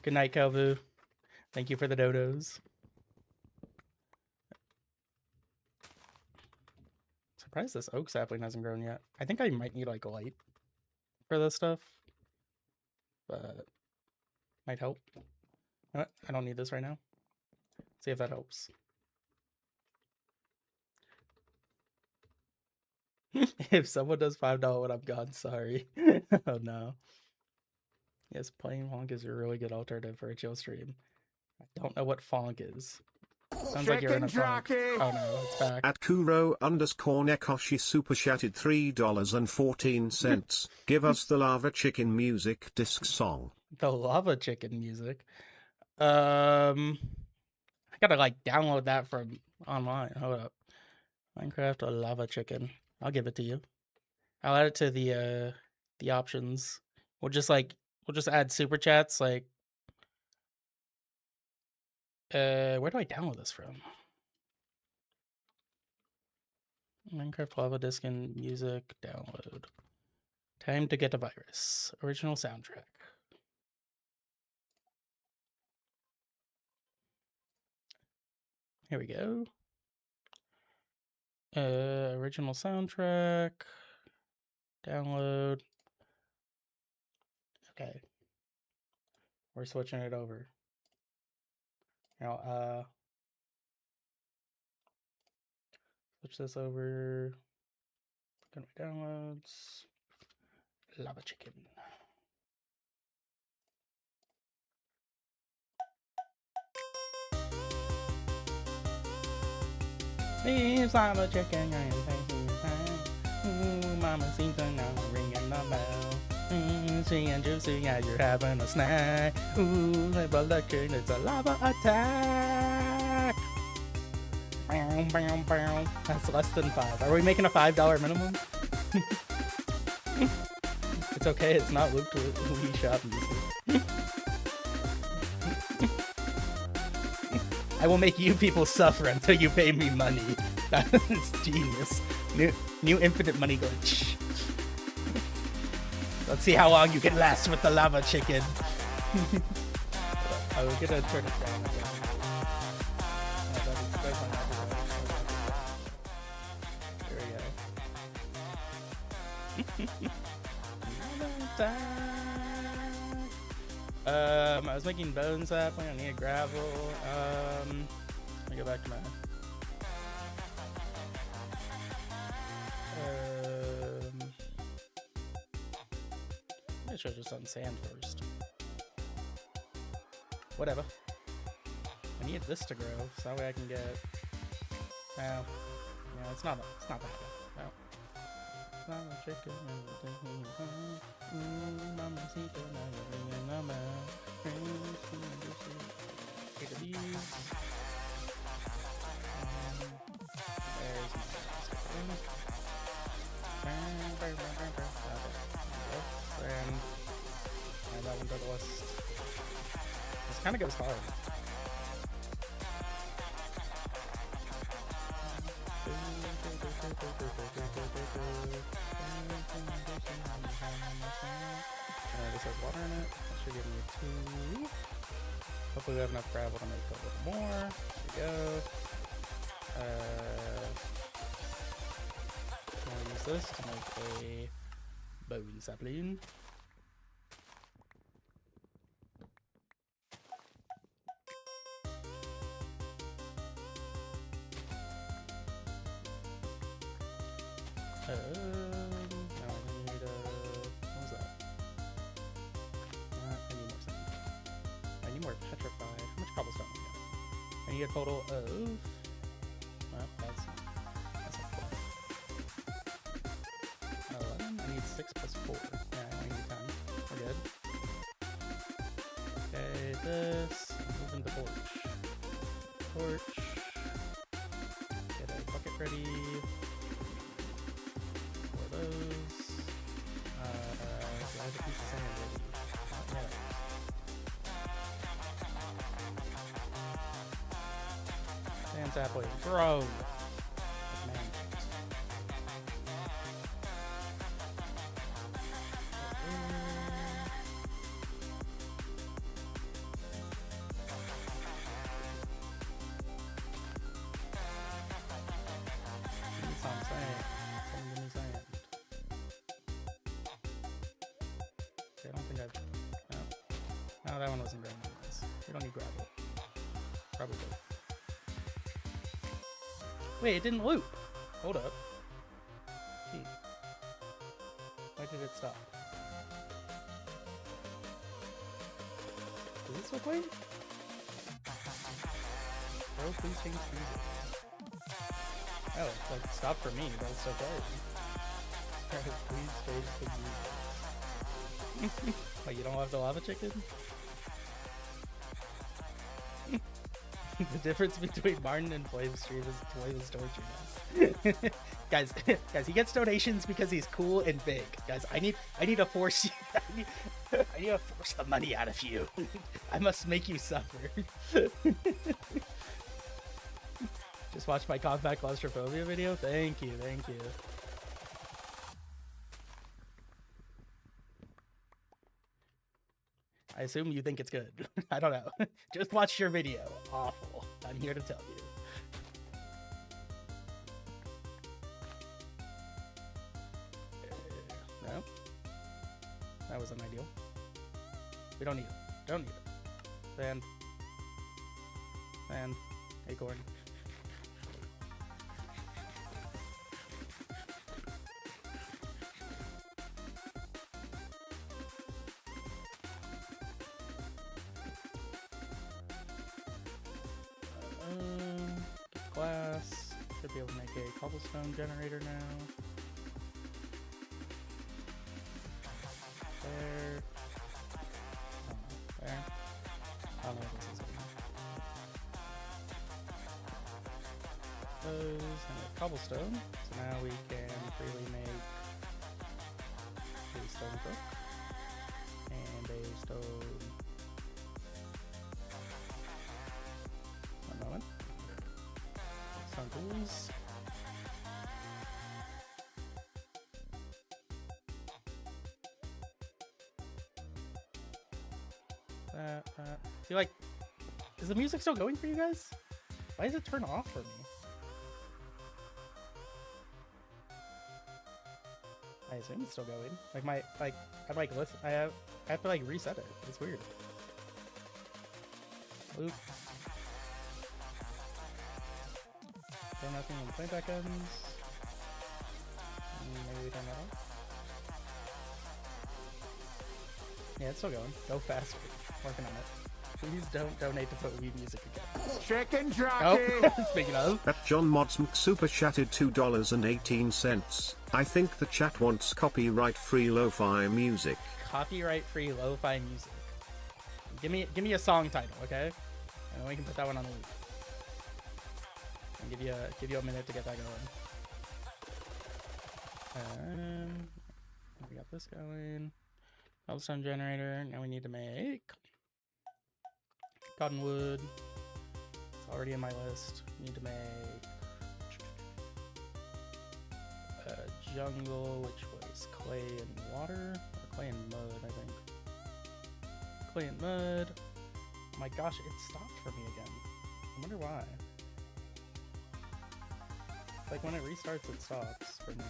Good night, Kelvu. Thank you for the dodos. Surprised this oak sapling hasn't grown yet. I think I might need like a light for this stuff, but might help. I don't need this right now. See if that helps. If someone does $5 when I'm gone, sorry. Oh no. Yes, playing Fonk is a really good alternative for a chill stream. I don't know what Fonk is. Sounds like you're in a Fonk. Oh no, it's back. At Kuro_Nekoshi super chatted $3.14. Give us the lava chicken music disc song. The lava chicken music. I gotta like download that from online. Hold up. Minecraft or lava chicken. I'll give it to you. I'll add it to the options. We'll just add super chats like where do I download this from? Minecraft lava disk and music download. Time to get a virus. Original soundtrack. Here we go. Original soundtrack. Download. Okay. We're switching it over. Now, switch this over. Go to my downloads. Lava chicken. It's lava chicken. I am facing time. Ooh, mama seems to know ringing the bell. She and juicy as you're having a snack. Ooh, lava chicken, it's a lava attack. Bow, bow, bow. That's less than 5. Are we making a $5 minimum? It's okay, it's not looped with Wii Shop music. I will make you people suffer until you pay me money. That is genius. New infinite money glitch. Let's see how long you can last with the lava chicken. I was gonna turn it down again. There we go. I was making bone sapling. I need gravel. Let me go back to my. I should have just done sand first. Whatever. I need this to grow, so that way I can get. No, it's not that bad. No. Mama chicken, mamacita, mama, take these. And that one to the list. This kind of goes hard. This has water in it. That should give me 2. Hopefully we have enough gravel to make a little more. There we go. I'm gonna use this to make a bone sapling. Now I need what was that? I need more sand. I need more petrified. How much cobblestone do I got? I need a total of. Well, that's a 11. I need 6 plus 4. Yeah, I only need 10. We're good. Okay, this. Move into torch. Get a bucket ready. I have a piece of sand ready. Not yet. Sand sapling, grow! Man. Need some sand. Give me sand. I don't think I've. No, that one wasn't very nice. We don't need gravel. Probably good. Wait, it didn't loop. Hold up. Gee. Why did it stop? Does this look right? Bro, please change music. Oh, it like stopped for me, but it's okay. Please change the music. Like, you don't have the lava chicken? The difference between Martin and Flame's stream is Flame's torturing us. guys, he gets donations because he's cool and big. Guys, I need to force you. I need to force the money out of you. I must make you suffer. Just watched my compact claustrophobia video. Thank you, thank you. I assume you think it's good. I don't know. Just watch your video. Awful. I'm here to tell you. No. That wasn't ideal. We don't need it. Don't need it. Sand. Acorn. Get glass. Should be able to make a cobblestone generator now. There. There. I don't know what this is. Those and a cobblestone. So now we can freely make a stone crook and a stone. One moment. Stone tools. See, like, is the music still going for you guys? Why does it turn off for me? I assume it's still going. Like I'm like listen. I have to like reset it. It's weird. Loop. Turn nothing on playback ends. Maybe we turn that off. Yeah, it's still going. Go faster. Working on it. Please don't donate to put Wii music again. Chicken jockey. Oh, speaking of. At John Modsmk super chatted $2.18. I think the chat wants copyright-free lo-fi music. Copyright-free lo-fi music. Give me a song title, okay? And then we can put that one on the loop. And give you a minute to get that going. We got this going. Cobblestone generator. Now we need to make cottonwood. It's already in my list. We need to make a jungle, which was clay and water, or clay and mud, I think. Clay and mud. Oh my gosh, it stopped for me again. I wonder why. Like when it restarts, it stops for me.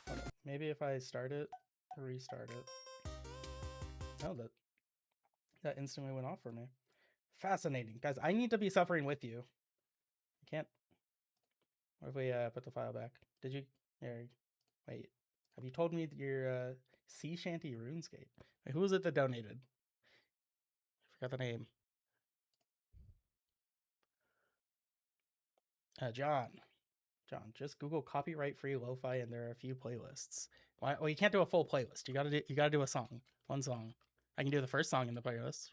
Hold on. Maybe if I start it, restart it. Oh, that instantly went off for me. Fascinating. Guys, I need to be suffering with you. I can't. What if we put the file back? Did you? Here, wait. Have you told me that your sea shanty RuneScape? Wait, who was it that donated? I forgot the name. John. John, just Google copyright-free lo-fi, and there are a few playlists. Well, you can't do a full playlist. You gotta do a song, one song. I can do the first song in the playlist.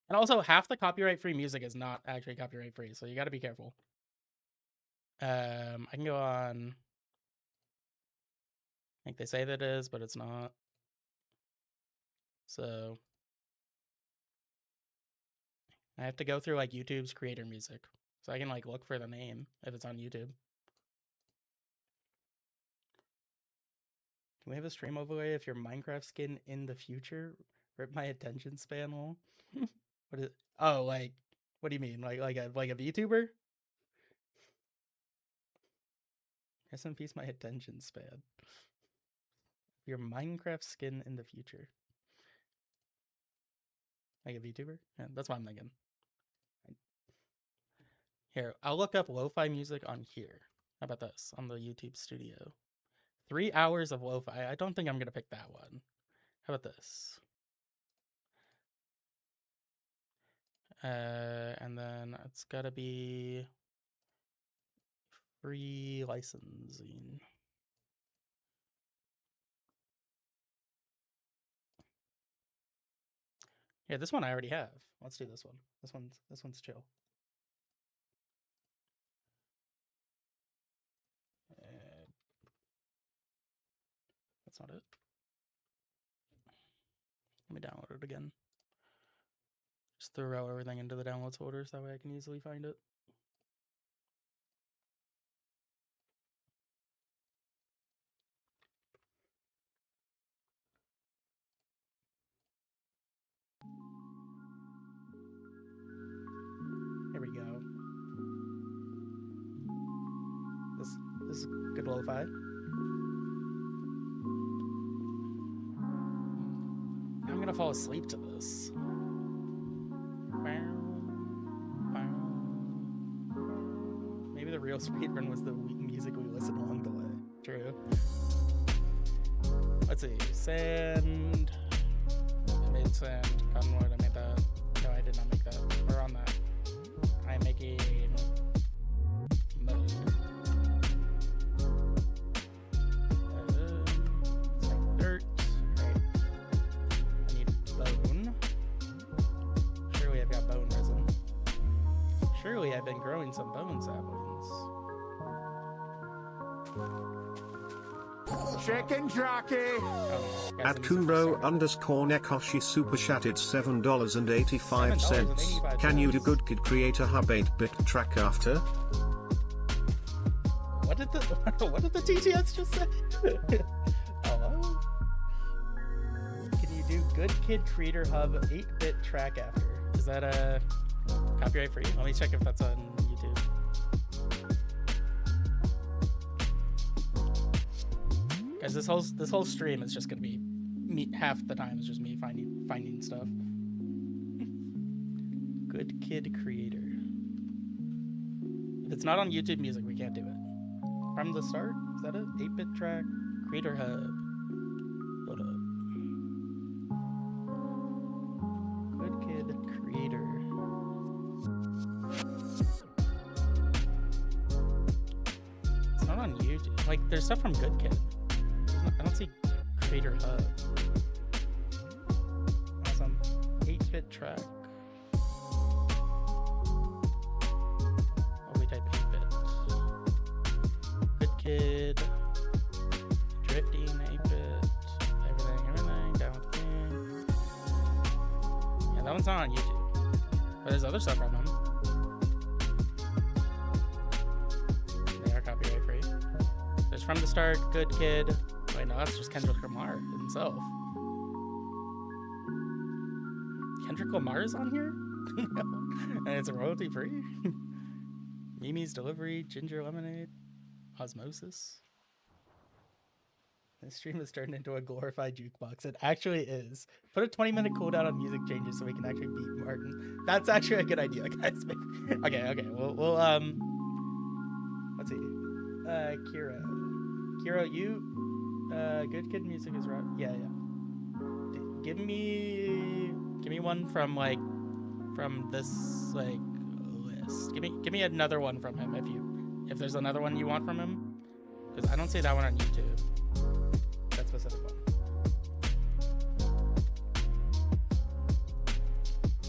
And also, half the copyright-free music is not actually copyright-free, so you got to be careful. I can go on. I think they say that it is, but it's not. So I have to go through like YouTube's creator music, so I can like look for the name if it's on YouTube. Can we have a stream overlay if your Minecraft skin in the future? Rip my attention span lol. What is? Oh, like, what do you mean? Like a VTuber? Rest in peace, my attention span. Your Minecraft skin in the future. Like a VTuber? Yeah, that's what I'm thinking. Here, I'll look up lo-fi music on here. How about this? On the YouTube studio. 3 hours of lo-fi. I don't think I'm going to pick that one. How about this? And then it's got to be free licensing. Yeah, this one I already have. Let's do this one. This one's chill. That's not it. Let me download it again. Just throw everything into the downloads folder so that way I can easily find it. This is good lo-fi. I'm gonna fall asleep to this. Maybe the real speedrun was the music we listened along the way. True. Let's see. Sand. I made sand. Cottonwood. I made that. No, I did not make that. We're on that. I'm making mode. Let's make dirt. Okay. I need bone. Surely I've got bone resin. Surely I've been growing some bone saplings. Chicken jockey. Oh, At Kuro_Nekoshi super chatted $7.85. Can you do Good Kid create a hub 8-bit track after? What did the TTS just say? Hello? Can you do Good Kid Creator Hub 8-bit track after? Is that a copyright free? Let me check if that's on YouTube. Guys, this whole stream is just gonna be me. Half the time is just me finding stuff. Good Kid Creator. If it's not on YouTube Music, we can't do it. From the start? Is that it? 8-bit track Creator Hub. Hold up. Good Kid Creator. It's not on YouTube. Like, there's stuff from Good Kid. I don't see Creator Hub. Awesome. 8-bit track. Oh, we type 8-bit. Good Kid. Drifting, 8-bit. Everything. Down with the game. Yeah, that one's not on YouTube. But there's other stuff from them. They are copyright free. There's From the Start, Good Kid. Wait, no, that's just Kendrick Lamar himself. Kendrick Lamar is on here? No. And it's royalty free? Mimi's Delivery, Ginger Lemonade, Osmosis. This stream is turned into a glorified jukebox. It actually is. Put a 20-minute cooldown on music changes so we can actually beat Martin. That's actually a good idea, guys. Okay. We'll let's see. Kira, you. Good Kid Music is right. Yeah. Give me one from this list. Give me another one from him if there's another one you want from him, because I don't see that one on YouTube. That specific one.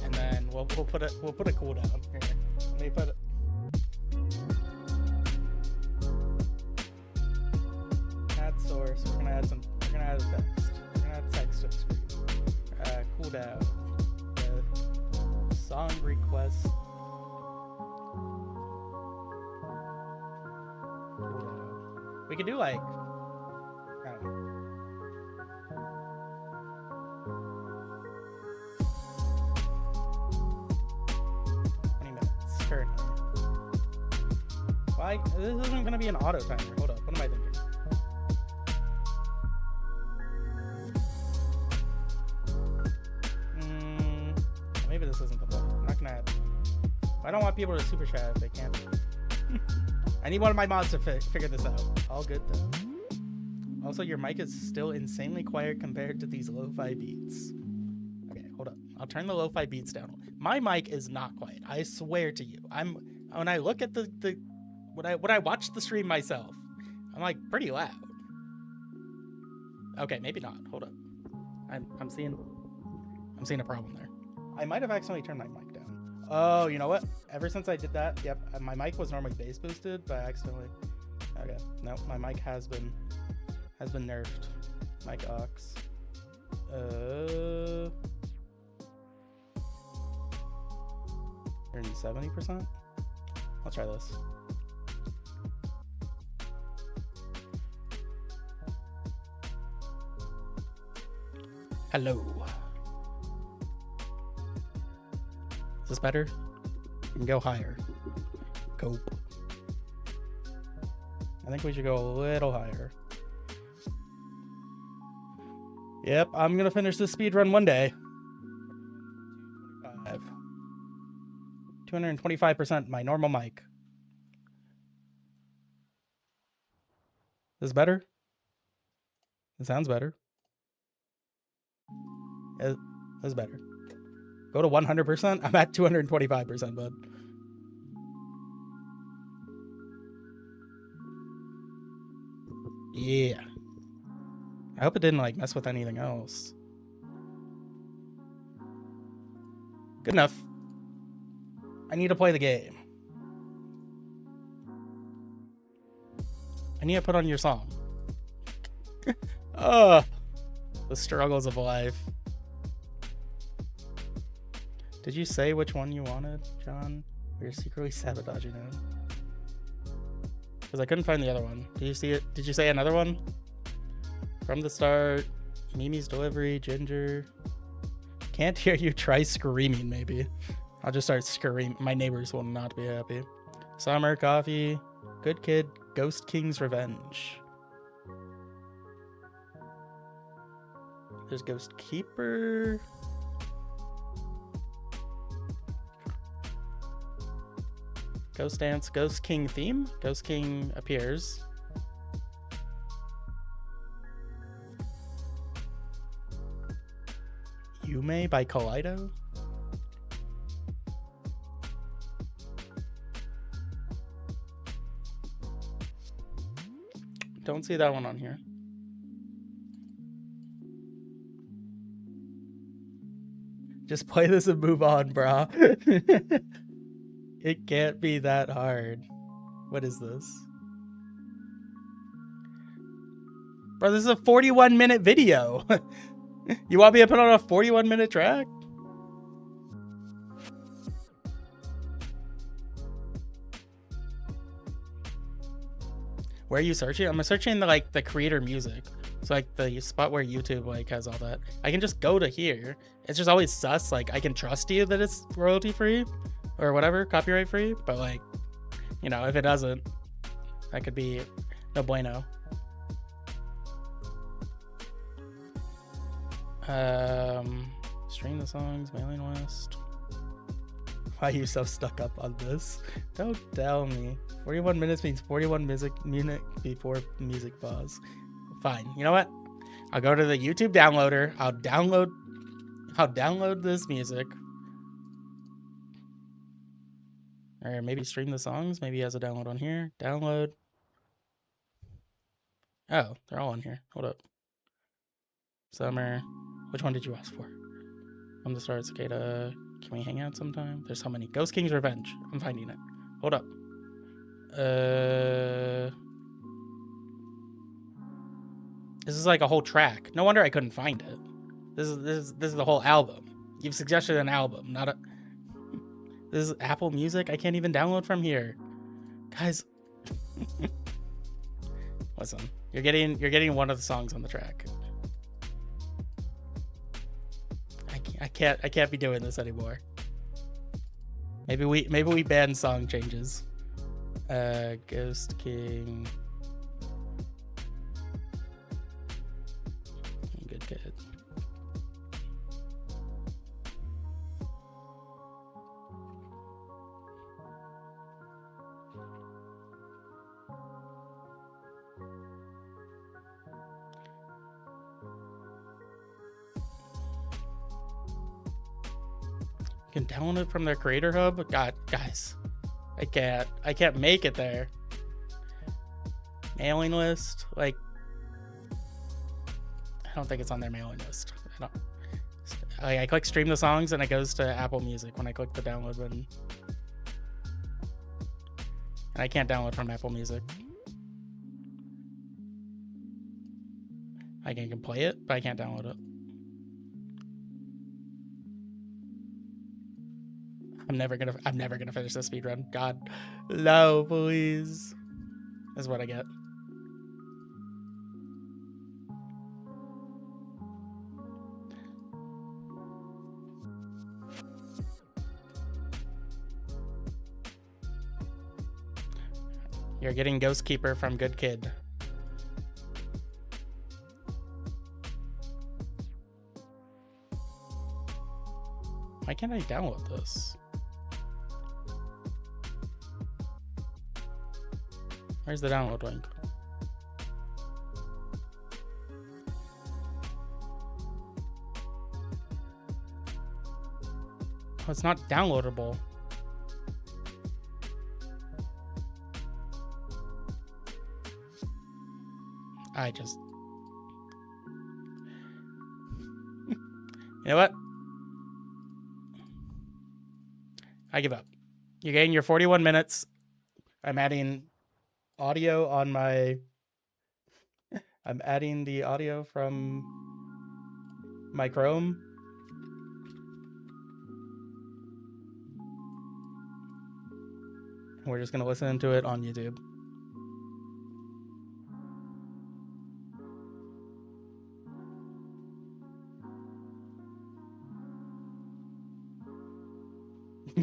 And then we'll put a cooldown here. Let me put it. Source. We're gonna add a text. We're gonna add text to the screen. Cooldown. Song request. Cooldown. We could do like, I don't know. Currently. Why? This isn't gonna be an auto timer. Hold up. What am I thinking? Maybe this isn't the point. I'm not gonna add. I don't want people to super chat if they can't. I need one of my mods to figure this out. All good though. Also, your mic is still insanely quiet compared to these lo-fi beats. Okay, hold up. I'll turn the lo-fi beats down. My mic is not quiet. I swear to you. When I look at when I watch the stream myself, I'm like pretty loud. Okay, maybe not. Hold up. I'm seeing a problem there. I might have accidentally turned my mic down. Oh, you know what? Ever since I did that, yep, my mic was normally bass boosted, but I accidentally. Okay, no, my mic has been nerfed. Mic aux. 70%. I'll try this. Hello. Is this better? You can go higher. Cope. I think we should go a little higher. Yep, I'm gonna finish this speed run one day. 225%, my normal mic. This better? It sounds better. It's better. Go to 100%. I'm at 225%, bud. Yeah. I hope it didn't like mess with anything else. Good enough. I need to play the game. I need to put on your song. Oh, the struggles of life. Did you say which one you wanted, John? Or you're secretly sabotaging it? Because I couldn't find the other one. Did you see it? Did you say another one? From the start, Mimi's delivery, Ginger. Can't hear you, try screaming, maybe. I'll just start screaming. My neighbors will not be happy. Summer, coffee, good kid, Ghost King's Revenge. There's Ghost Keeper. Ghost Dance, Ghost King theme. Ghost King appears. Yume by Kaleido. Don't see that one on here. Just play this and move on, brah. It can't be that hard. What is this? Bro, this is a 41-minute video. You want me to put on a 41-minute track? Where are you searching? I'm searching the creator music. So like the spot where YouTube like has all that. I can just go to here. It's just always sus. Like I can trust you that it's royalty free or whatever, copyright free. But like, you know, if it doesn't, that could be no bueno. Stream the songs, mailing list. Why are you so stuck up on this? Don't tell me. 41 minutes means 41 minute before music pause. Fine. You know what? I'll go to the YouTube downloader. I'll download this music. Or maybe stream the songs. Maybe he has a download on here. Download. Oh, they're all on here. Hold up. Summer. Which one did you ask for? From the start, Cicada. Can we hang out sometime? There's so many. Ghost King's Revenge. I'm finding it. Hold up. This is like a whole track. No wonder I couldn't find it. This is the whole album. You've suggested an album, not a. This is Apple Music. I can't even download from here, guys. Listen, you're getting one of the songs on the track. I can't be doing this anymore. Maybe we ban song changes. Ghost King. Good kid. You can download it from their creator hub. God, guys, I can't make it there. Mailing list, like, I don't think it's on their mailing list. I click stream the songs and it goes to Apple Music when I click the download button. And I can't download from Apple Music. I can play it, but I can't download it. I'm never gonna finish this speedrun. God, no, please. This is what I get. You're getting Ghost Keeper from Good Kid. Why can't I download this? Where's the download link? Oh, it's not downloadable. I just... You know what? I give up. You're getting your 41 minutes. I'm adding audio on my... I'm adding the audio from my Chrome. We're just going to listen to it on YouTube.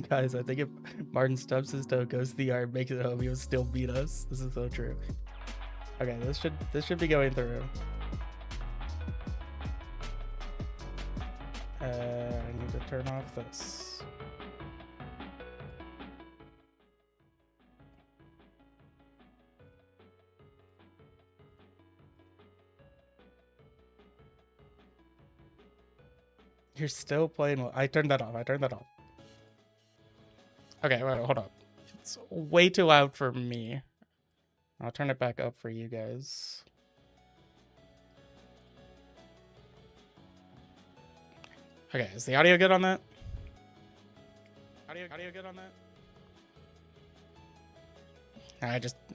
Guys, I think if Martin stubs his toe, goes to the yard, makes it home, he would still beat us. This is so true. Okay, this should be going through. I need to turn off this. You're still playing. I turned that off. I turned that off. Okay, wait, hold up. It's way too loud for me. I'll turn it back up for you guys. Okay, is the audio good on that? Audio good on that?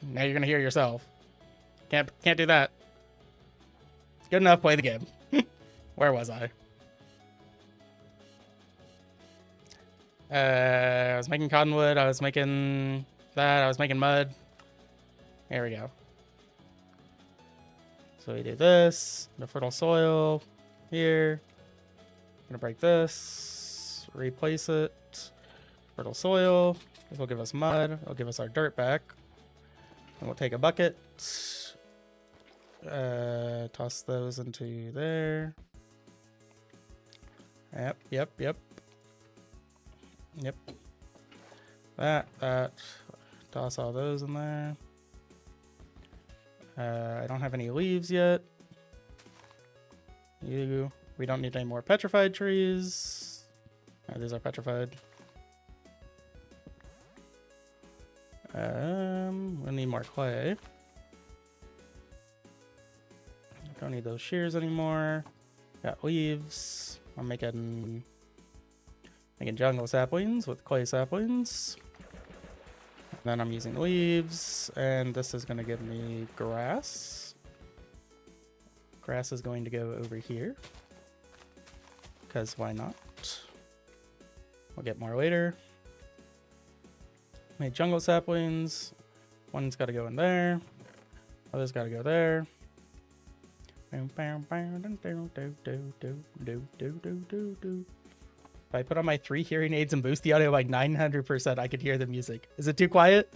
Now you're gonna hear yourself. Can't do that. Good enough, play the game. Where was I? I was making cottonwood, I was making that, I was making mud. There we go. So we do this, the fertile soil here. I'm gonna break this, replace it. Fertile soil, this will give us mud, it'll give us our dirt back. And we'll take a bucket, toss those into there. Yep. That. Toss all those in there. I don't have any leaves yet. We don't need any more petrified trees. These are petrified. We'll need more clay. Don't need those shears anymore. Got leaves. I'm making jungle saplings with clay saplings. And then I'm using leaves, and this is going to give me grass. Grass is going to go over here, because why not? We'll get more later. Made jungle saplings. One's got to go in there. Other's got to go there. If I put on my 3 hearing aids and boost the audio by 900%, I could hear the music. Is it too quiet?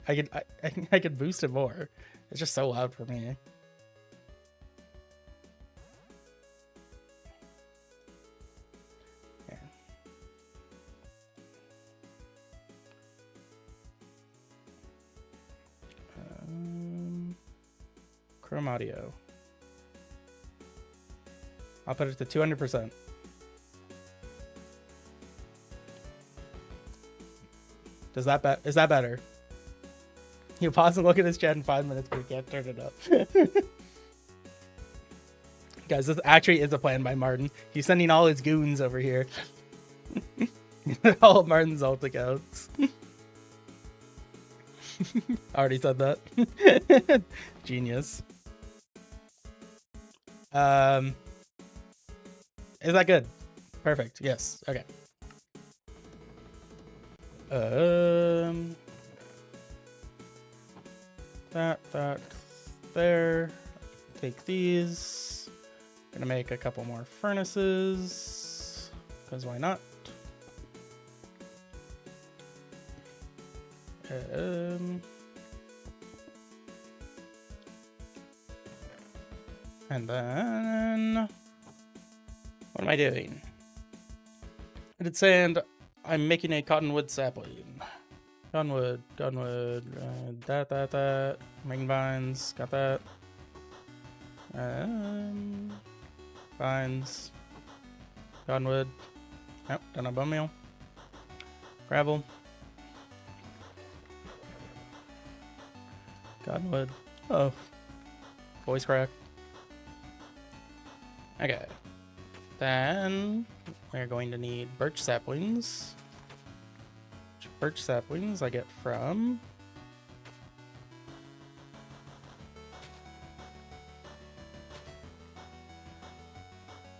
I could boost it more. It's just so loud for me. Yeah. Chrome audio. I'll put it to 200%. Is that better? You pause and look at this chat in 5 minutes, but you can't turn it up. Guys, this actually is a plan by Martin. He's sending all his goons over here. All of Martin's alt accounts. Already said that. Genius. Is that good? Perfect. Yes. Okay. That there. Take these. Gonna make a couple more furnaces, because why not? And then, what am I doing? I did sand. I'm making a cottonwood sapling. Cottonwood, that. Making vines, got that. Vines. Cottonwood. Nope, done a bone meal. Gravel. Cottonwood. Oh. Voice crack. Okay. Then we're going to need birch saplings. Birch saplings I get from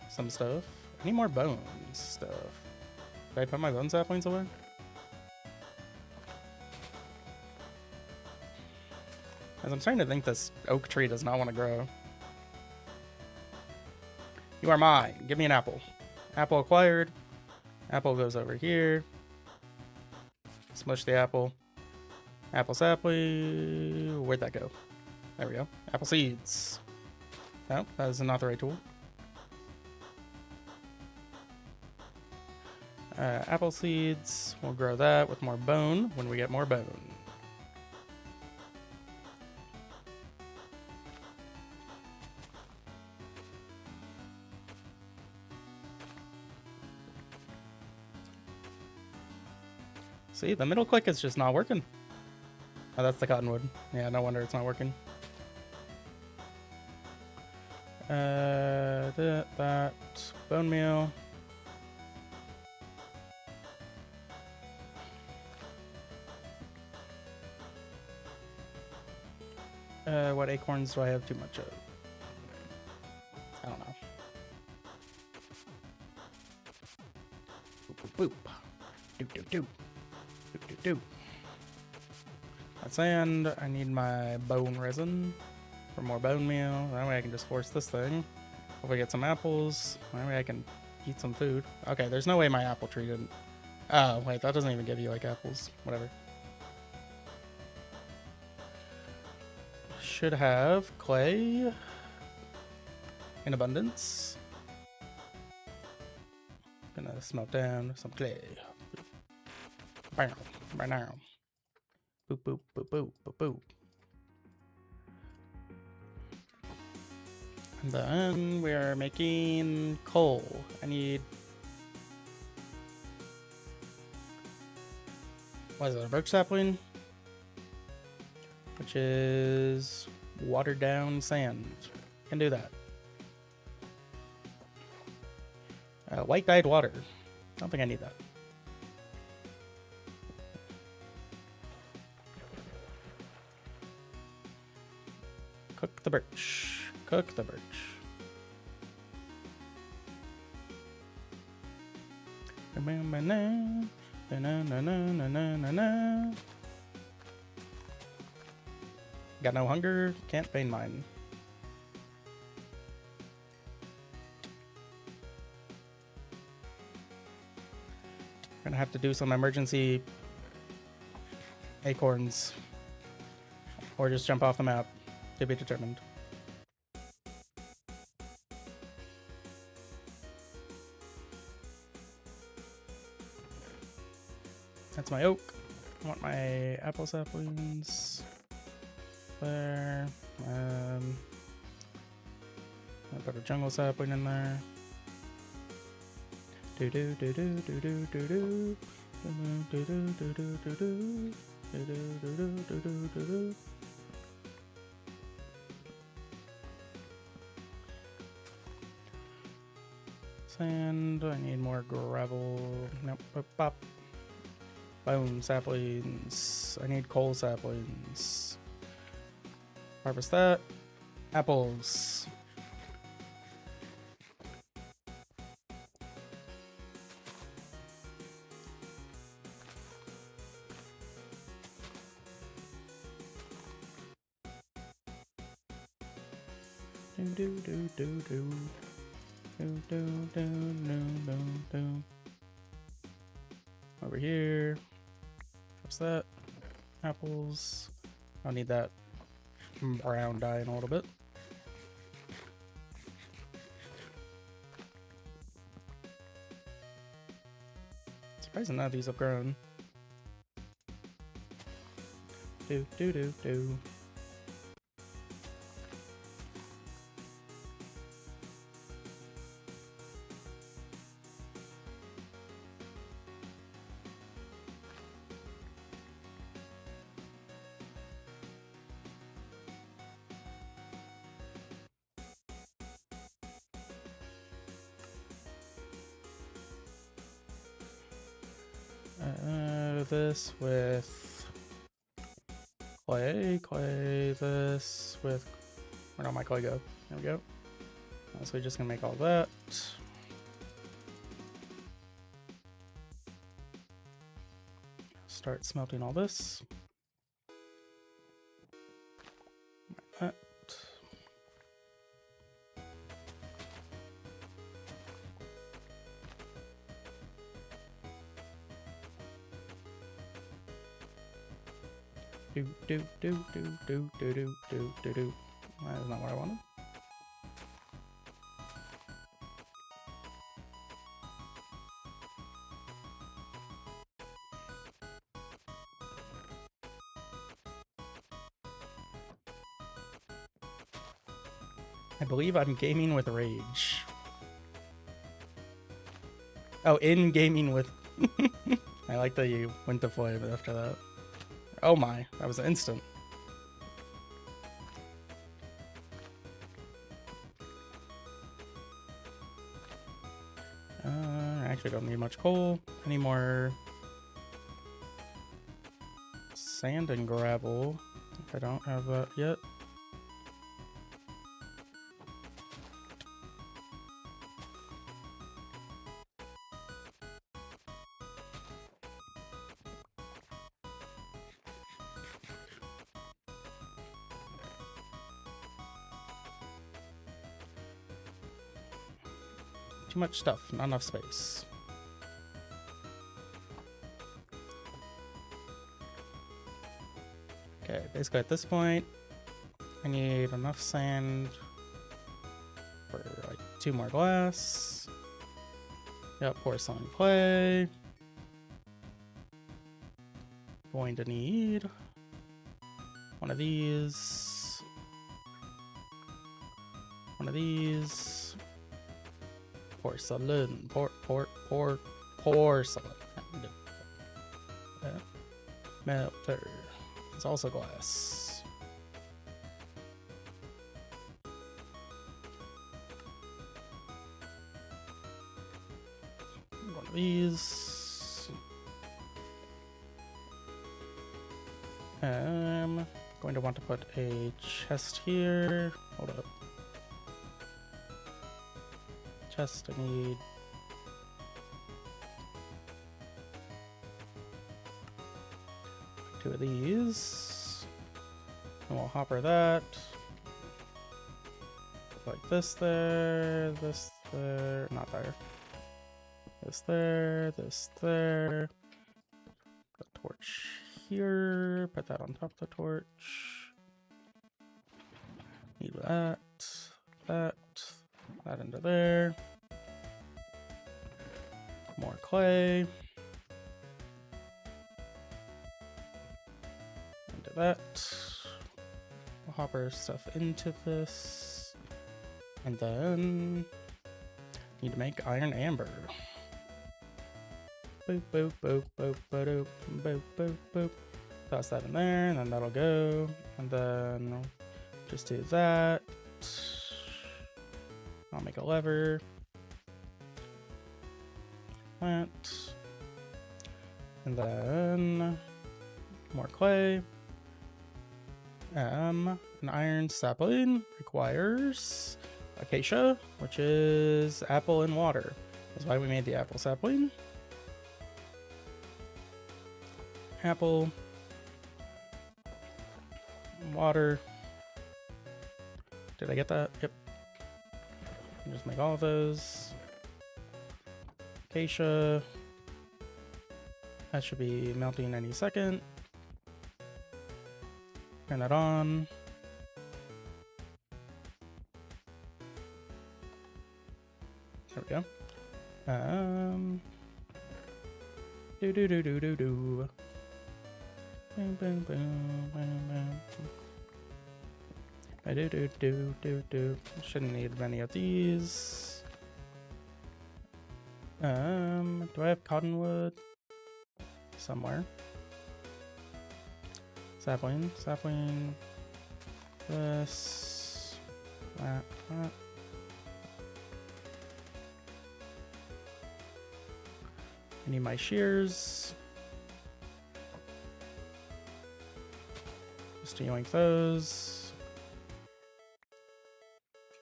some stuff. I need more bones stuff. Did I put my bone saplings away? As I'm starting to think this oak tree does not want to grow. You are mine. Give me an apple. Apple acquired. Apple goes over here. Smush the apple. Apple sapling. Where'd that go? There we go. Apple seeds. No, that is not the right tool. Apple seeds. We'll grow that with more bone when we get more bone. See, the middle click is just not working. Oh, that's the cottonwood. Yeah, no wonder it's not working. That bone meal. What acorns do I have too much of? I don't know. Boop, boop, boop. Doop, doop, doop. Doop, doop, doop. That's sand. I need my bone resin for more bone meal. That way I can just force this thing. Hopefully get some apples. That way I can eat some food. Okay, there's no way my apple tree didn't... Oh, wait, that doesn't even give you, like, apples. Whatever. Should have clay in abundance. Gonna smelt down some clay. Bam, right now. Boop, boop, boop, boop, boop, boop. And then we're making coal. I need... What is it, a birch sapling? Which is watered down sand. Can do that. White dyed water. I don't think I need that. Cook the birch. Cook the birch. Got no hunger, can't vein mine. Gonna have to do some emergency acorns. Or just jump off the map. To be determined. That's my oak. I want my apple saplings. There. I'll put a jungle sapling in there. Do do do do do do do do do do do do do do do do do do do. Sand. I need more gravel. Nope. Pop, pop. Bone saplings. I need coal saplings. Harvest that. Apples. Do do do do do. Do, do, do, do, do, do. Over here. What's that? Apples. I'll need that brown dye in a little bit. Surprising none of these have grown. Do do do do. This with clay, this with, where'd all my clay go? There we go. So we're just gonna make all that. Start smelting all this. That. Do do do do do do do do do do. That is not what I wanted. I believe I'm gaming with rage. Oh, in gaming with. I like that you went to flame after that. Oh my, that was instant. I actually don't need much coal anymore. Sand and gravel. If I don't have that yet. Too much stuff, not enough space. Okay, basically at this point, I need enough sand for like 2 more glass. Yep, porcelain clay. Going to need one of these. One of these. Porcelain, porcelain. Melter. It's also glass. One of these. Going to want to put a chest here. Hold up. Chest, I need 2 of these. And we'll hopper that. Like this there, this there, not there. This there, this there. The torch here, put that on top of the torch. Need that, that into there. More clay. Into that. We'll hopper stuff into this. And then need to make iron amber. Boop, boop, boop, boop, boop, boop, boop, boop. Toss that in there, and then that'll go. And then just do that. I'll make a lever. That. And then more clay. An iron sapling requires acacia, which is apple and water. That's why we made the apple sapling. Apple, water. Did I get that? Yep. Just make all of those. Acacia. That should be melting any second. Turn that on. There we go. Do do do do do do. Boom boom boom boom boom. Do do do do do. Shouldn't need many of these. Do I have cottonwood? Somewhere. Sapling, sapling. This. That. I need my shears. Just to yoink those.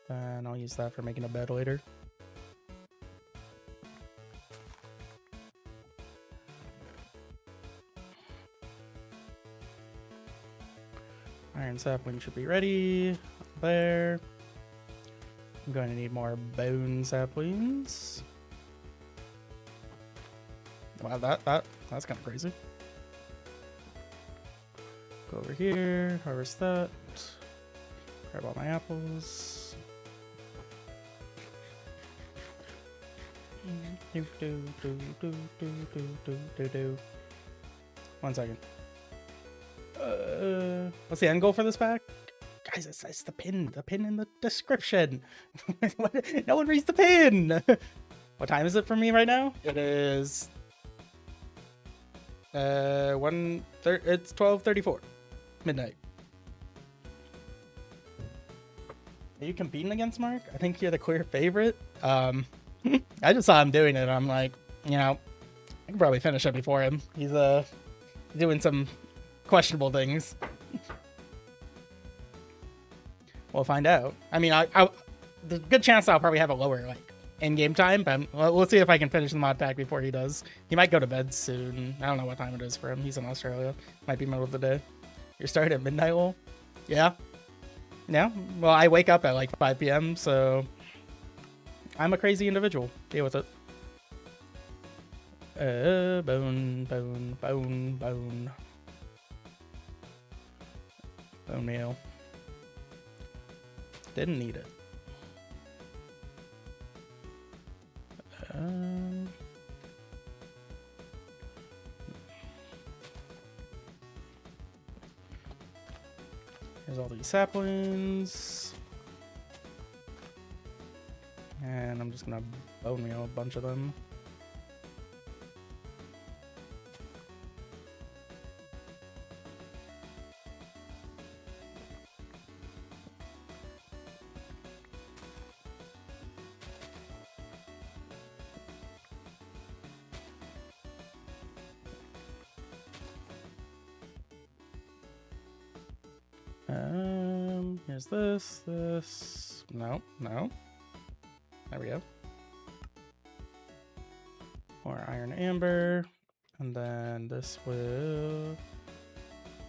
And I'll use that for making a bed later. Iron sapling should be ready. There. I'm going to need more bone saplings. Wow, that's kind of crazy. Go over here, harvest that. Grab all my apples. One second. What's the end goal for this pack? Guys, it's the pin in the description. No one reads the pin. What time is it for me right now? It is it's 12:34 midnight. Are you competing against Mark? I think you're the clear favorite. I just saw him doing it. I'm like, you know, I can probably finish it before him. He's doing some questionable things. We'll find out. I mean, there's a good chance I'll probably have a lower in-game time, but we'll see if I can finish the mod pack before he does. He might go to bed soon. I don't know what time it is for him. He's in Australia. Might be middle of the day. You're starting at midnight, Lowell? Yeah. Yeah. Well, I wake up at like 5 p.m., so I'm a crazy individual. Deal with it. Bone meal. Didn't need it. Here's all these saplings. And I'm just gonna bone meal a bunch of them. Here's this. No. There we go. More iron amber. And then this will...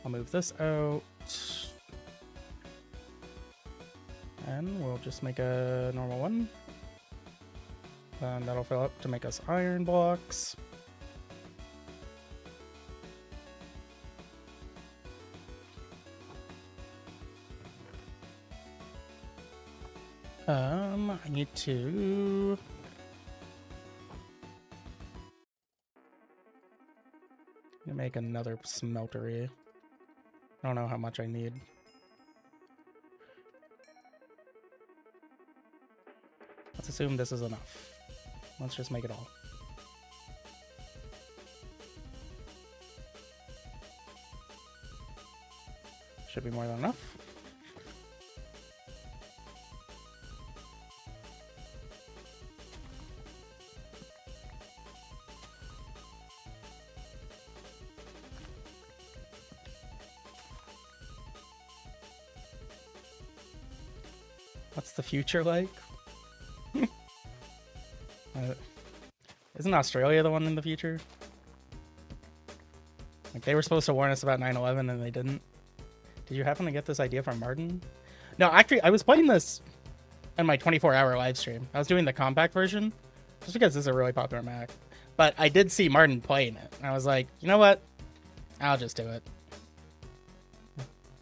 I'll move this out. And we'll just make a normal one. And that'll fill up to make us iron blocks. I need to make another smeltery. I don't know how much I need. Let's assume this is enough. Let's just make it all. Should be more than enough. What's the future like? Isn't Australia the one in the future? Like, they were supposed to warn us about 9/11 and they didn't. Did you happen to get this idea from Martin? No, actually, I was playing this in my 24-hour live stream. I was doing the compact version, just because this is a really popular Mac. But I did see Martin playing it, and I was like, you know what? I'll just do it.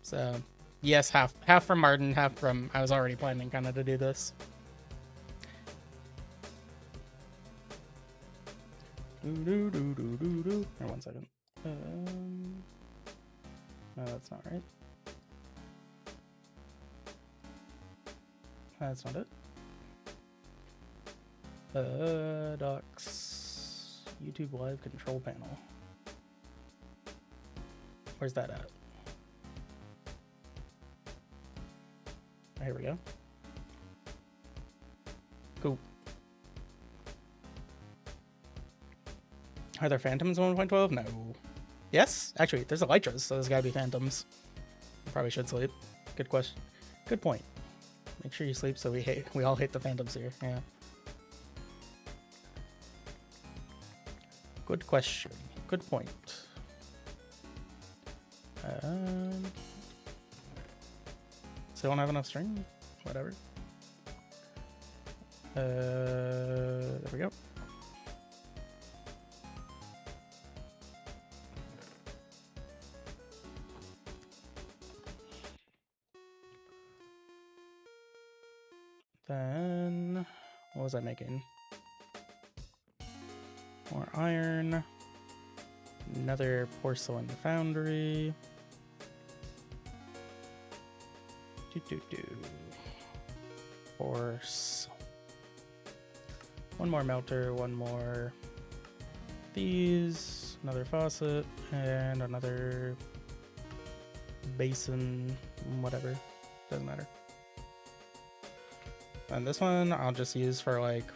So, yes, half from Martin, half from... I was already planning kind of to do this. Here, 1 second. No, that's not right. That's not it. Docs. YouTube Live control panel. Where's that at? Oh, here we go. Cool. Are there phantoms in 1.12? No. Yes? Actually, there's elytras, so there's gotta be phantoms. Probably should sleep. Good question. Good point. Make sure you sleep so we all hate the phantoms here. Yeah. Good question. Good point. Still don't have enough string? Whatever. There we go. Then, what was I making? More iron. Another porcelain foundry. Force. One more melter, one more these, another faucet, and another basin, whatever. Doesn't matter. And this one I'll just use for like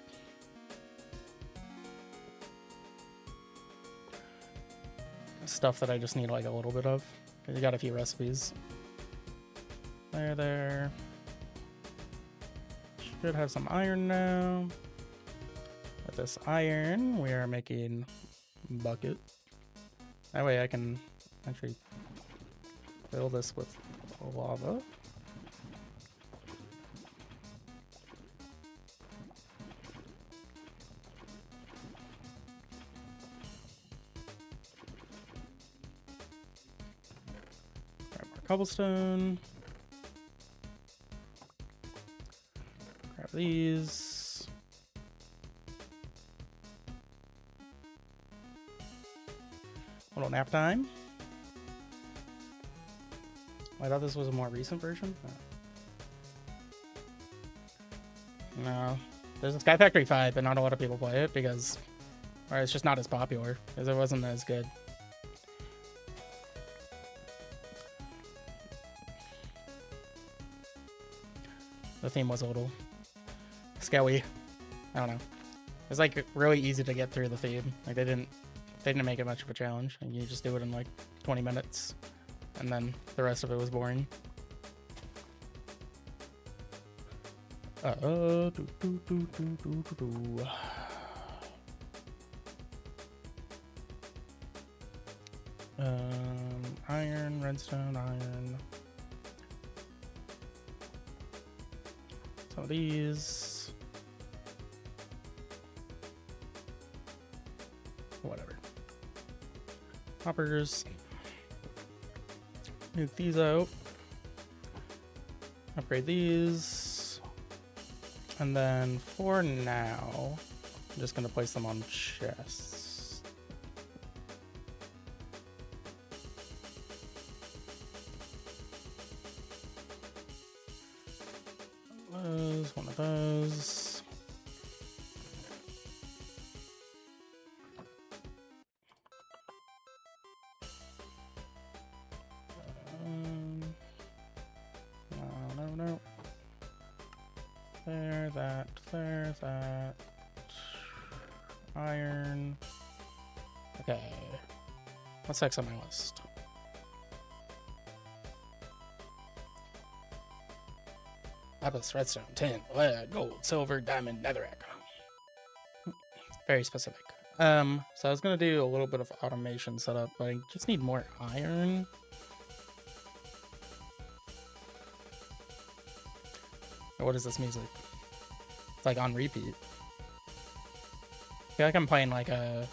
stuff that I just need like a little bit of. You got a few recipes. There. Should have some iron now. With this iron, we are making bucket. That way I can actually fill this with lava. Grab more cobblestone. Grab these. Little nap time. I thought this was a more recent version. No. There's a Sky Factory 5, but not a lot of people play it because, or it's just not as popular because it wasn't as good. The theme was a little scaly. I don't know. It's like really easy to get through the theme. Like they didn't make it much of a challenge. And you just do it in like 20 minutes. And then the rest of it was boring. Iron, redstone, iron. Some of these. Whatever. Hoppers. Nuke these out. Upgrade these. And then for now, I'm just going to place them on chests. One of those. No. There, that. Iron. Okay. What's next on my list? Lapis, redstone, tin, lead, gold, silver, diamond, netherrack. Very specific. So I was gonna do a little bit of automation setup, but I just need more iron. What is this music? It's like on repeat. I feel like I'm playing like an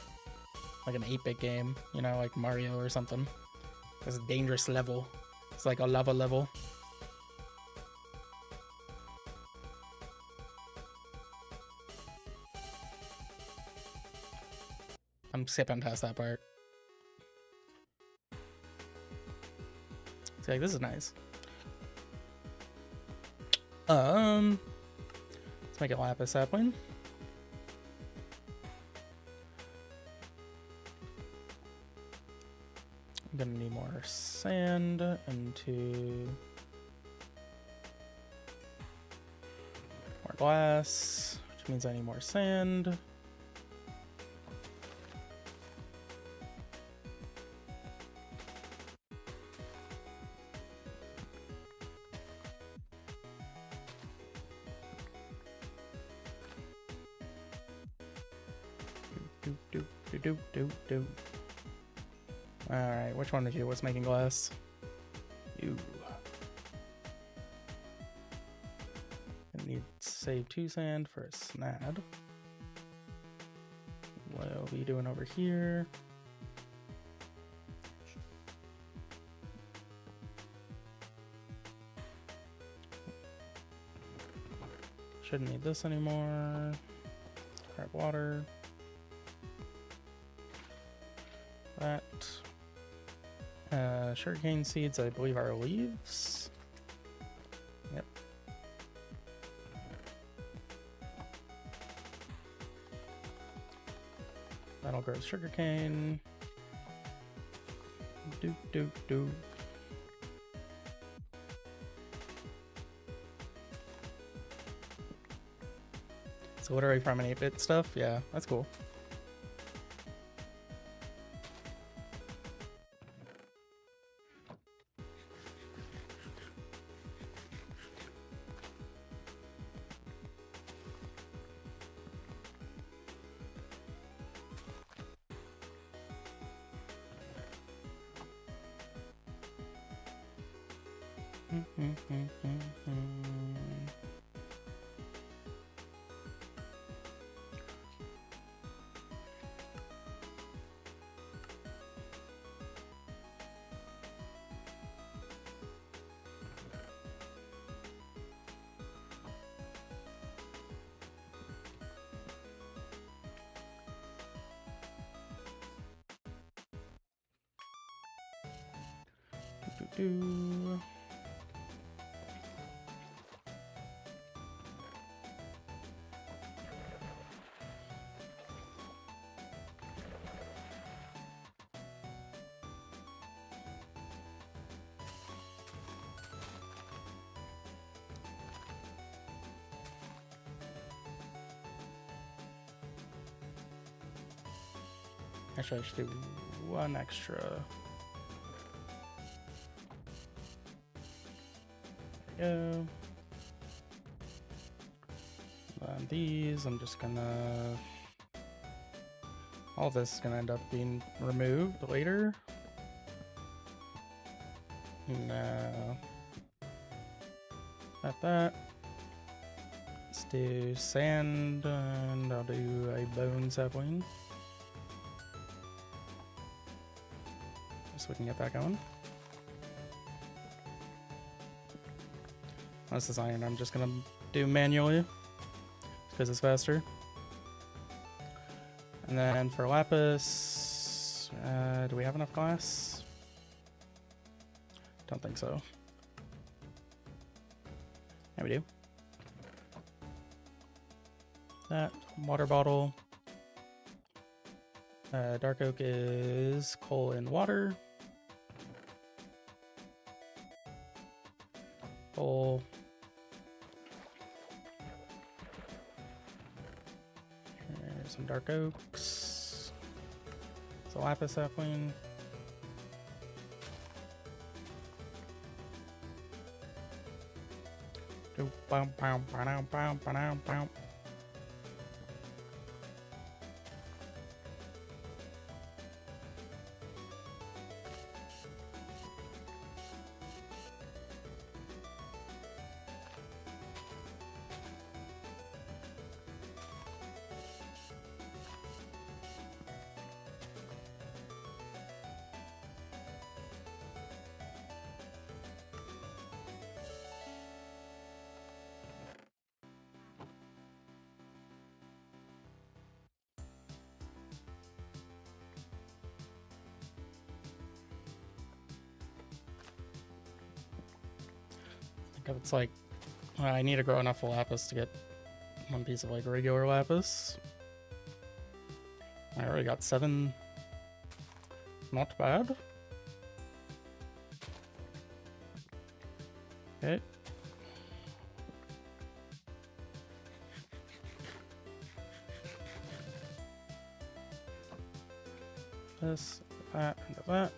8-bit game, you know, like Mario or something. It's a dangerous level. It's like a lava level. I'm skipping past that part. See, like, this is nice. Let's make it lapis sapling. I'm gonna need more sand into more glass, which means I need more sand. Do. Alright, which one is you? What's making glass? You. I need to save 2 sand for a snad. What are we doing over here? Shouldn't need this anymore. Grab water. That. Sugarcane seeds, I believe, are leaves. Yep. That'll grow sugarcane. Do. So literally from an 8-bit stuff? Yeah, that's cool. Do. Actually, I should do 1 extra. Go. And these, I'm just gonna. All this is gonna end up being removed later. No. Not that. Let's do sand, and I'll do a bone sapling. Just so we can get that going. This is iron, I'm just gonna do manually because it's faster. And then for lapis, do we have enough glass? Don't think so. Yeah, we do. That water bottle. Dark oak is coal and water. Coal. Some dark oaks. It's a lapis sapling. It's like I need to grow enough lapis to get one piece of like regular lapis. I already got 7. Not bad. Okay. This, that, and that.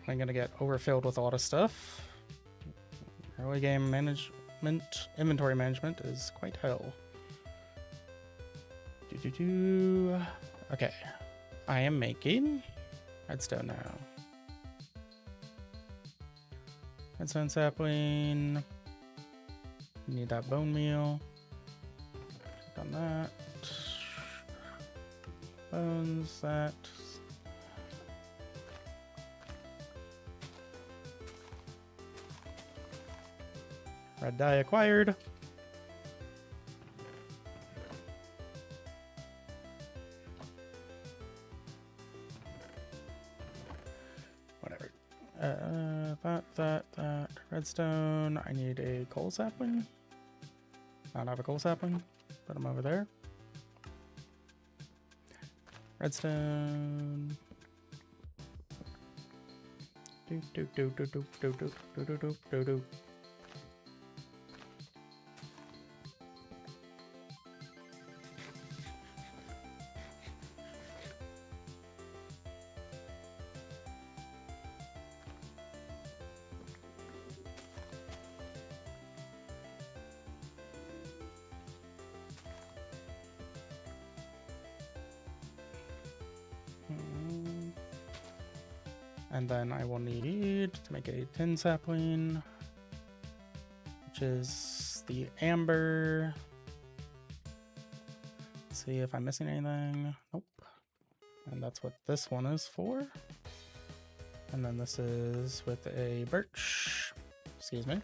I'm gonna get overfilled with a lot of stuff. Early game management, inventory management is quite hell. Okay, I am making redstone now. Redstone sapling. Need that bone meal. Click on that. Bones, that. Red dye acquired. Whatever. That. Redstone. I need a coal sapling. I don't have a coal sapling. Put them over there. Redstone. Do. And then I will need to make a tin sapling, which is the amber. Let's see if I'm missing anything. Nope. And that's what this one is for. And then this is with a birch. Excuse me.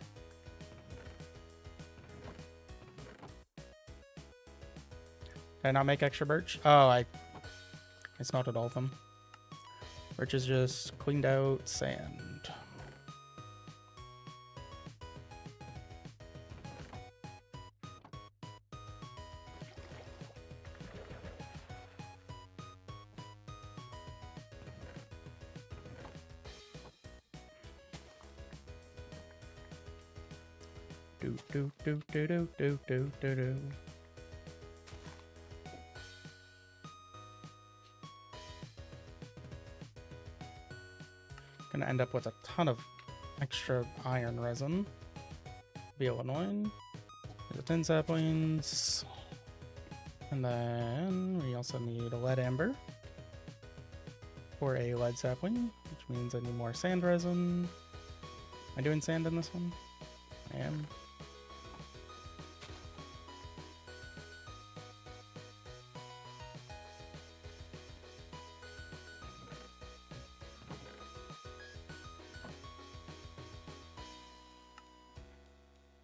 Did I not make extra birch? Oh, I smelted all of them. Birch is just cleaned out sand. Do. Gonna end up with a ton of extra iron resin. Be a little annoying. The tin saplings. And then we also need a lead amber for a lead sapling, which means I need more sand resin. Am I doing sand in this one? I am.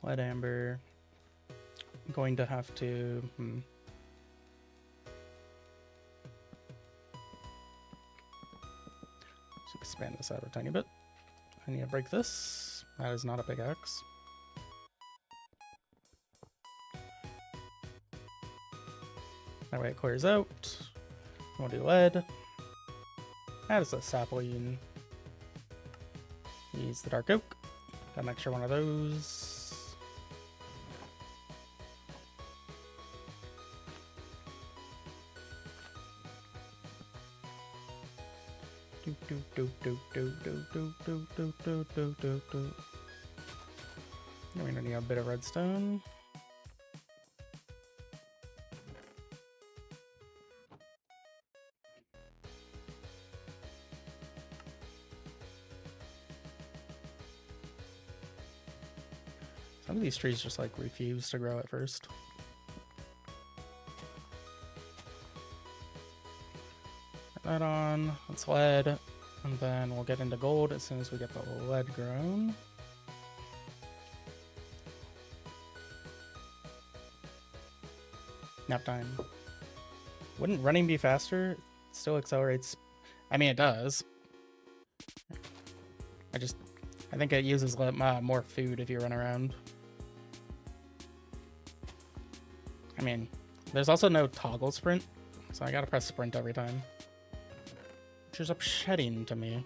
Lead amber. I'm going to have to just expand this out a tiny bit. I need to break this. That is not a pickaxe. That way it clears out. We'll do lead. That is a sapling. Use the dark oak. Got an extra one of those. We're gonna need a bit of redstone. Some of these trees just like refuse to grow at first. that on. That's lead. And then we'll get into gold as soon as we get the lead grown. Nap time. Wouldn't running be faster? It still accelerates. I mean, it does. I think it uses more food if you run around. I mean, there's also no toggle sprint, so I gotta press sprint every time. Which is upsetting to me.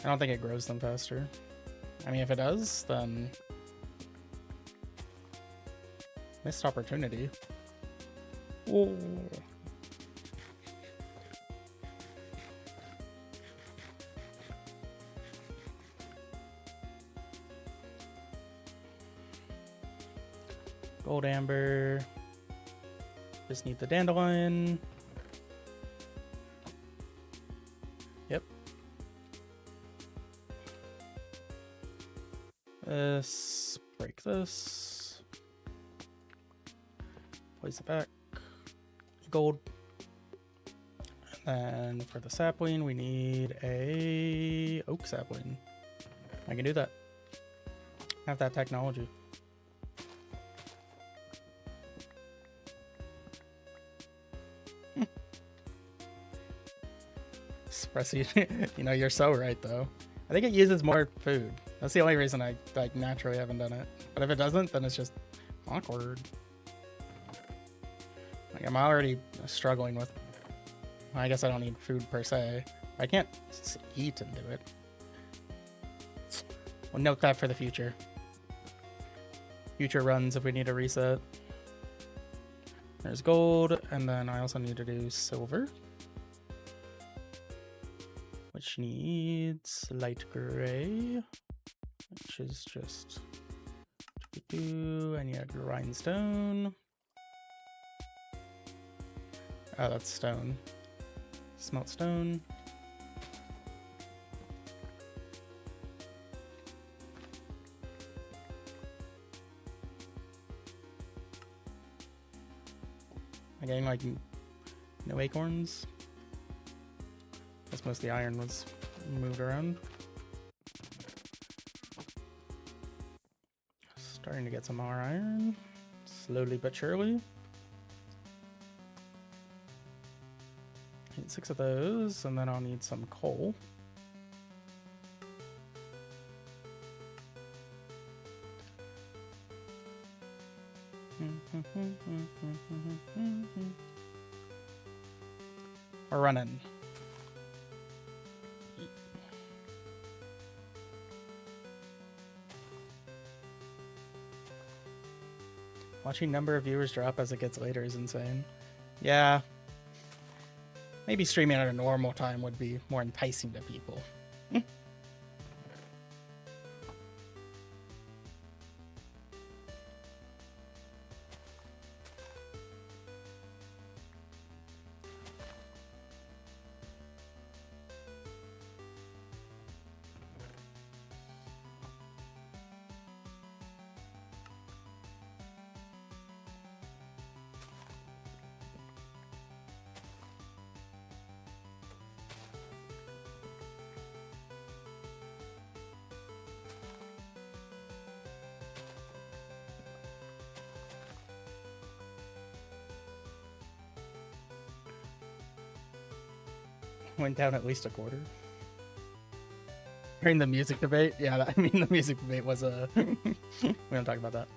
I don't think it grows them faster. I mean, if it does, then missed opportunity. Oh. Gold amber. Just need the dandelion. Yep. This. Break this. Place it back. Gold. And then for the sapling, we need a oak sapling. I can do that. Have that technology. You know, you're so right though. I think it uses more food. That's the only reason I like naturally haven't done it. But if it doesn't, then it's just awkward. Like I'm already struggling with. I guess I don't need food per se. I can't eat and do it. We'll note that for the future. Future runs if we need a reset. There's gold, and then I also need to do silver. Which needs light gray, which is just I need a grindstone. Oh, that's stone. Smelt stone. I'm getting like no acorns. Most of the iron was moved around. Starting to get some more iron, slowly but surely. Need 6 of those, and then I'll need some coal. We're running. Watching number of viewers drop as it gets later is insane. Yeah. Maybe streaming at a normal time would be more enticing to people. Went down at least a quarter. During the music debate? Yeah, I mean, the music debate was a... we don't talk about that.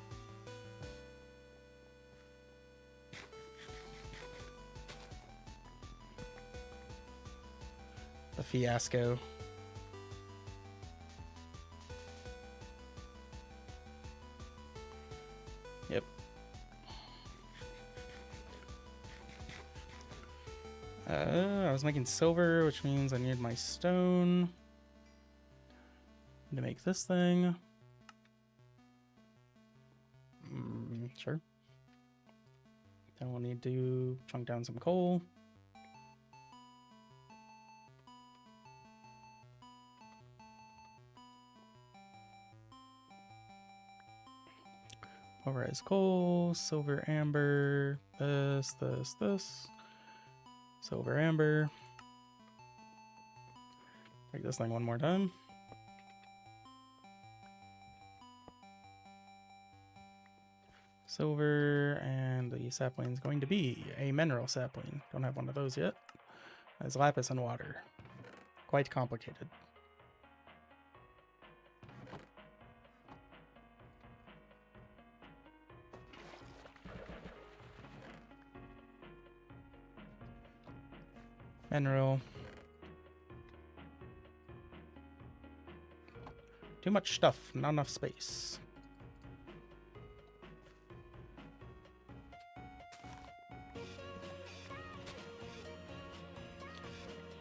The fiasco. Yep. I was making silver, which means I need my stone to make this thing. Sure. Then we'll need to chunk down some coal. Pulverized coal, silver, amber, this. Silver, amber. Break this thing one more time. Silver, and the sapling is going to be a mineral sapling. Don't have one of those yet. That's lapis and water. Quite complicated. Mineral. Too much stuff, not enough space.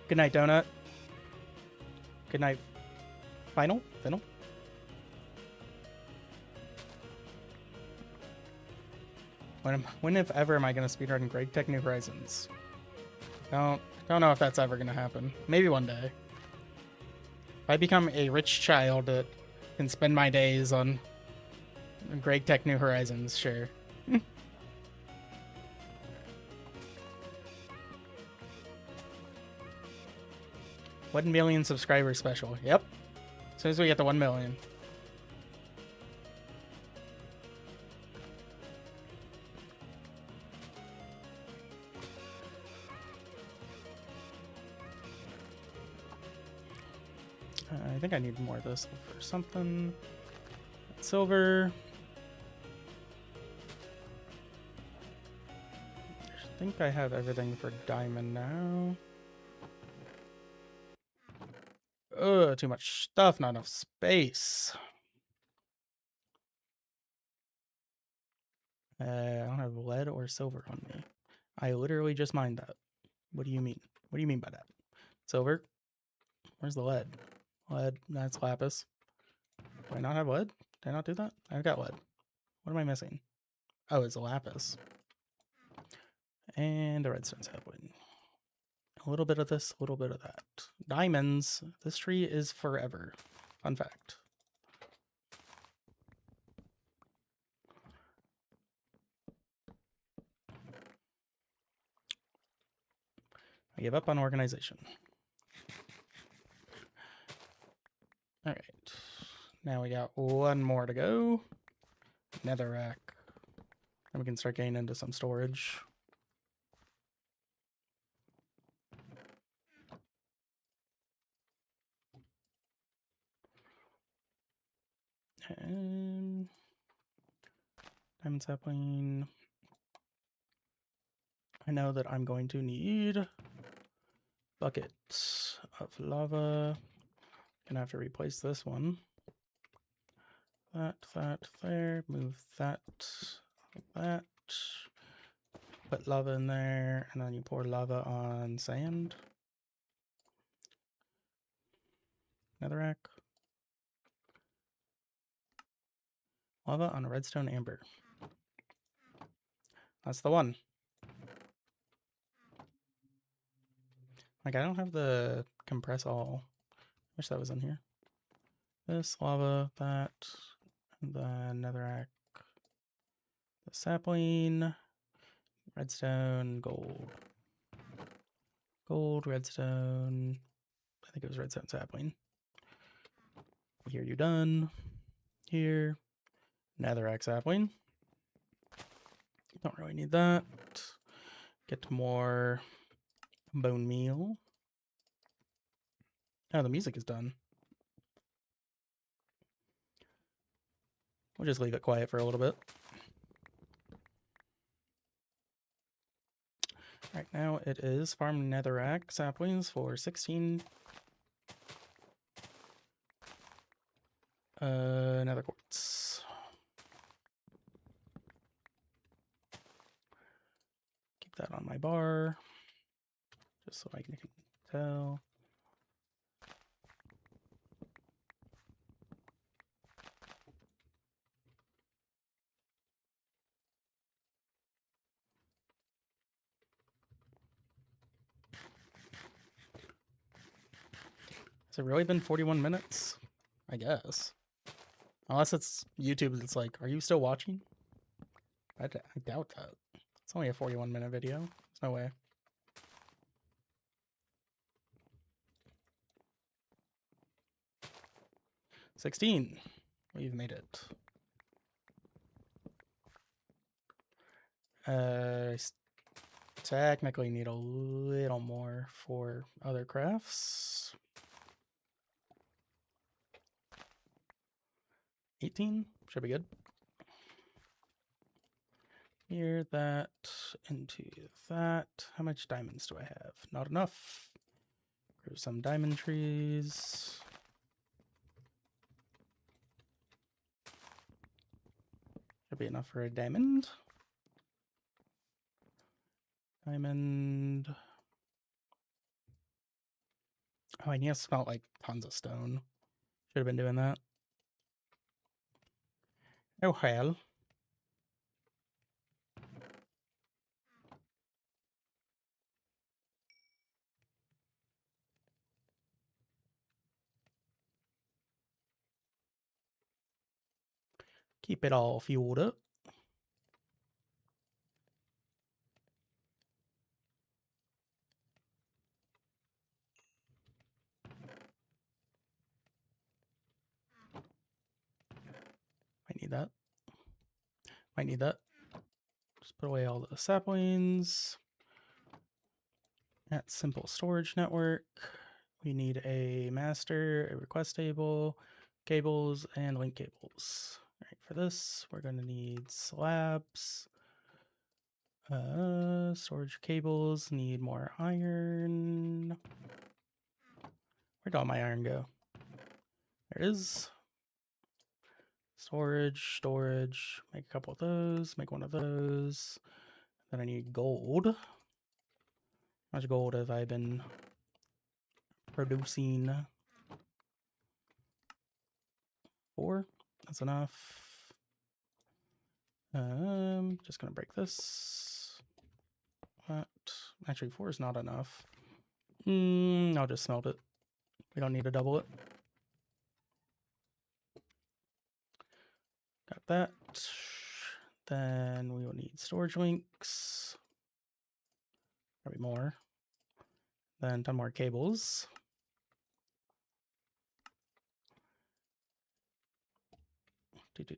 Good night, Donut. Good night, Final? When if ever am I going to speedrun Great Tech New Horizons? Don't know if that's ever going to happen. Maybe one day. If I become a rich child that can spend my days on Great Tech New Horizons, sure. 1 million subscribers special. Yep. As soon as we get to 1 million. I think I need more of this for something. Silver. I think I have everything for diamond now. Ugh, too much stuff, not enough space. I don't have lead or silver on me. I literally just mined that. What do you mean? What do you mean by that? Silver? Where's the lead? Lead, that's lapis. Do I not have lead? Did I not do that? I've got lead. What am I missing? Oh, it's a lapis. And a redstone sapling. A little bit of this, a little bit of that. Diamonds. This tree is forever. Fun fact. I give up on organization. All right. Now we got one more to go. Netherrack. And we can start getting into some storage. And diamond sapling. I know that I'm going to need buckets of lava. Gonna have to replace this one. That there. Move that. Put lava in there, and then you pour lava on sand. Netherrack. Lava on redstone amber. That's the one. Like, I don't have the compress all. Wish that was in here. This, lava, that, and then netherrack. The sapling, redstone, gold. Gold, redstone. I think it was redstone sapling. Here, you done. Here. Netherrack sapling. Don't really need that. Get more bone meal. Oh, the music is done. We'll just leave it quiet for a little bit. Right now it is farm netherrack saplings for 16 nether quartz. Keep that on my bar just so I can tell. Has it really been 41 minutes? I guess. Unless it's YouTube, it's like, are you still watching? I doubt that. It's only a 41-minute video. There's no way. $16. We've made it. Technically need a little more for other crafts. 18 should be good. Here, that, into that. How much diamonds do I have? Not enough. Grow some diamond trees. Should be enough for a diamond. Diamond. Oh, I need to smelt like tons of stone. Should have been doing that. Oh, hell. Keep it all fueled up. Might need that. Might need that. Just put away all the saplings. At simple storage network, we need a master, a request table, cables, and link cables. All right, for this, we're going to need slabs. Storage cables need more iron. Where'd all my iron go? There it is. Storage. Make a couple of those. Make one of those. Then I need gold. How much gold have I been producing? 4. That's enough. Just gonna break this. What? Actually, 4 is not enough. I'll just smelt it. We don't need to double it. Got that. Then we will need storage links. Probably more. Then 10 more cables. Don't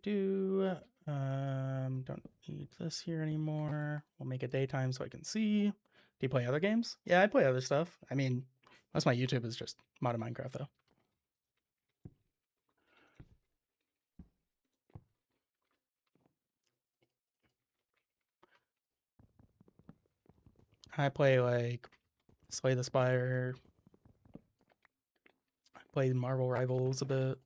need this here anymore. We'll make it daytime so I can see. Do you play other games? Yeah, I play other stuff. I mean, most of my YouTube is just modded Minecraft, though. I play like Slay the Spire. I played Marvel Rivals a bit.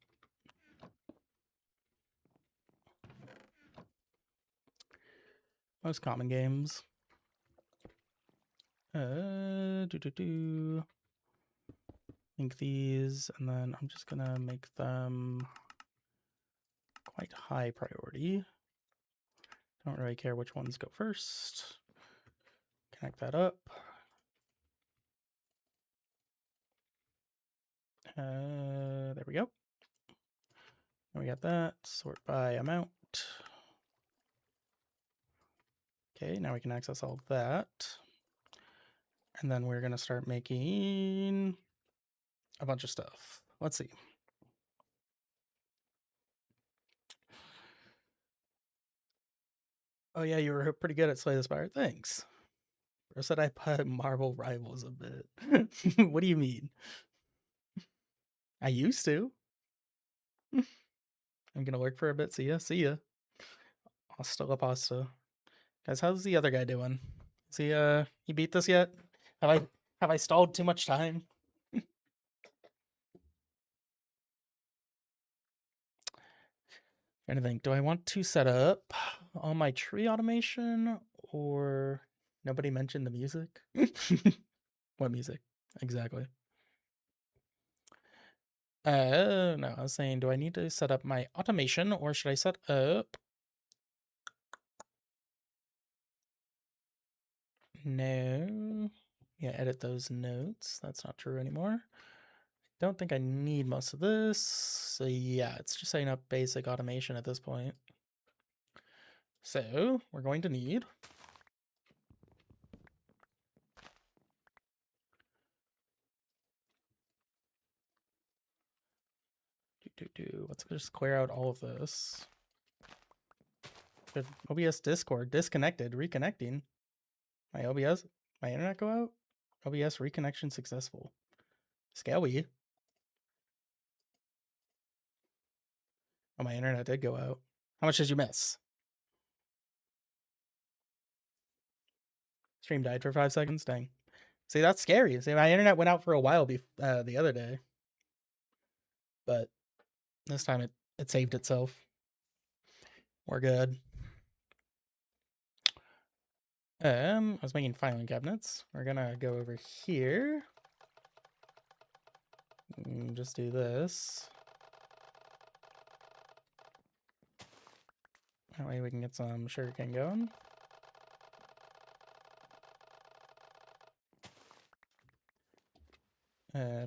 Most common games. Think these, and then I'm just gonna make them quite high priority. Don't really care which ones go first. Connect that up. There we go. And we got that. Sort by amount. Okay, now we can access all of that. And then we're going to start making a bunch of stuff. Let's see. Oh yeah, you were pretty good at Slay the Spire. Thanks. Or said I put Marvel Rivals a bit. What do you mean? I used to. I'm gonna work for a bit. See ya. Hasta la pasta. Guys, how's the other guy doing? Is he beat this yet? Have I stalled too much time? Trying to think, do I want to set up all my tree automation, or nobody mentioned the music? What music? Exactly. No, I was saying, do I need to set up my automation, or should I set up? No. Yeah, edit those notes. That's not true anymore. Don't think I need most of this. So yeah, it's just setting up basic automation at this point. So we're going to need let's just clear out all of this. Good. OBS Discord disconnected, reconnecting. My internet go out? OBS reconnection successful. Scally. Oh, my internet did go out. How much did you miss? Stream died for 5 seconds. Dang. See, that's scary. See, my internet went out for a while the other day, but this time it saved itself. We're good. I was making filing cabinets. We're gonna go over here. Just do this. That way we can get some sugarcane going.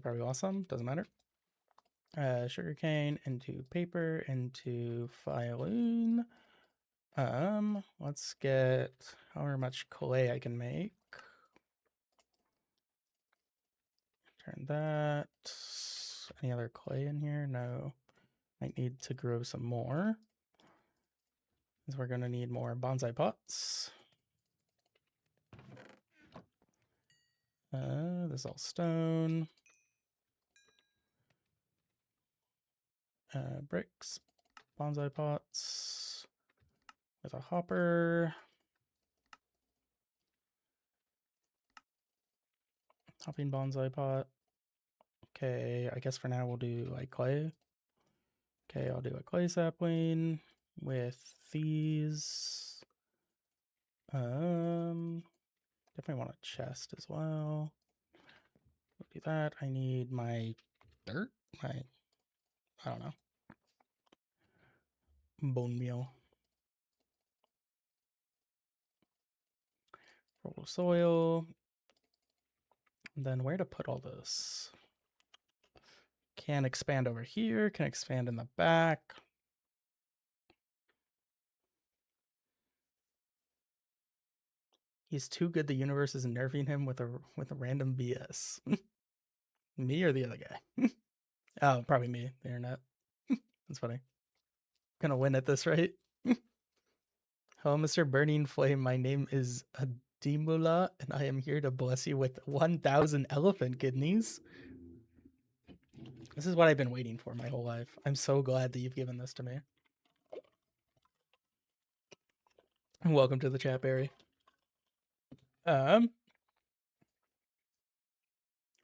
Probably lost some. Doesn't matter. Sugarcane into paper into filing. Let's get however much clay I can make. Turn that. Any other clay in here? No. Might need to grow some more. Because we're gonna need more bonsai pots. This is all stone. Bricks, bonsai pots with a hopper. Hopping bonsai pot. Okay, I guess for now we'll do like clay. Okay, I'll do a clay sapling with these. Definitely want a chest as well. We'll do that. I need my dirt. I don't know. Bone meal. Fertile soil. And then where to put all this? Can expand over here. Can expand in the back. He's too good. The universe is nerfing him with a random BS. Me or the other guy? Oh, probably me. The internet. That's funny. Gonna win at this, right? Hello, Mr. Burning Flame. My name is Adimula, and I am here to bless you with 1,000 elephant kidneys. This is what I've been waiting for my whole life. I'm so glad that you've given this to me. Welcome to the chat, Barry. Where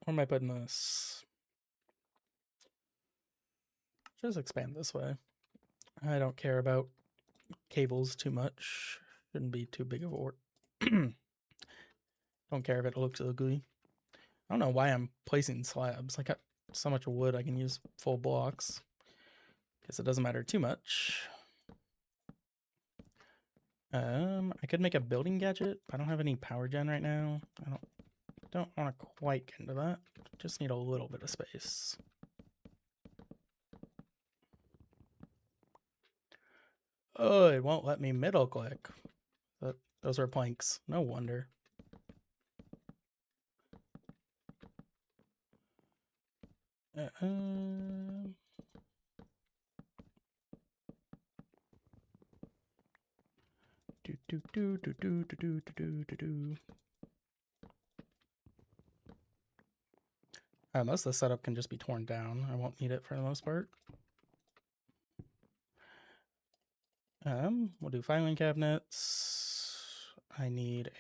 am I putting this? Just expand this way. I don't care about cables too much. Shouldn't be too big of a work. Don't care if it looks ugly. I don't know why I'm placing slabs. I got so much wood I can use full blocks. Guess it doesn't matter too much. I could make a building gadget, but I don't have any power gen right now. I don't want to quite get into that. Just need a little bit of space. Oh, it won't let me middle click. But those are planks. No wonder. Most of the setup can just be torn down. I won't need it for the most part. We'll do filing cabinets. I need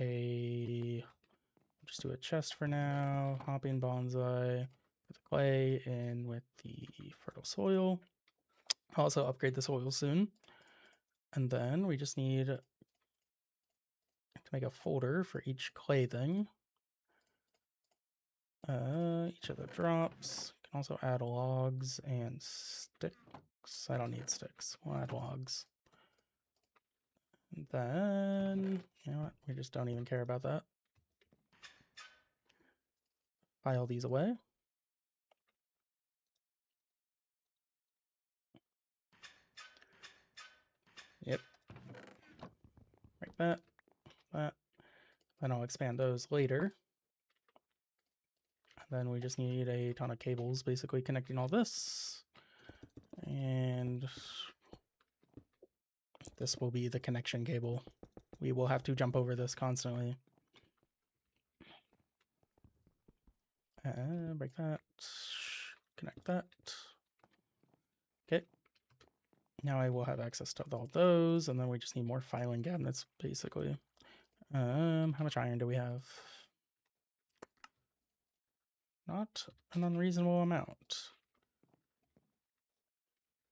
just do a chest for now. Hopping bonsai with the clay and with the fertile soil. I'll also upgrade the soil soon. And then we just need to make a folder for each clay thing. Each of the drops. Can also add logs and sticks. I don't need sticks. We'll add logs. And then, you know what? We just don't even care about that. File these away. Yep. that, that. Then I'll expand those later. And then we just need a ton of cables basically connecting all this. And this will be the connection cable. We will have to jump over this constantly. Break that. Connect that. Okay. Now I will have access to all those, and then we just need more filing cabinets, basically. How much iron do we have? Not an unreasonable amount.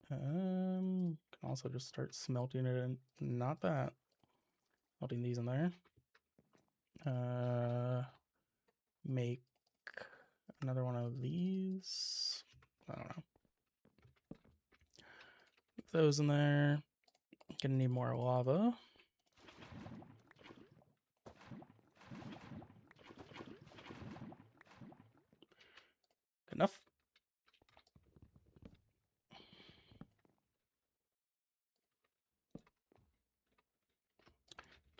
Can also just start smelting it in. Not that. Melting these in there. Make another one of these. I don't know. Put those in there. Gonna need more lava. Enough.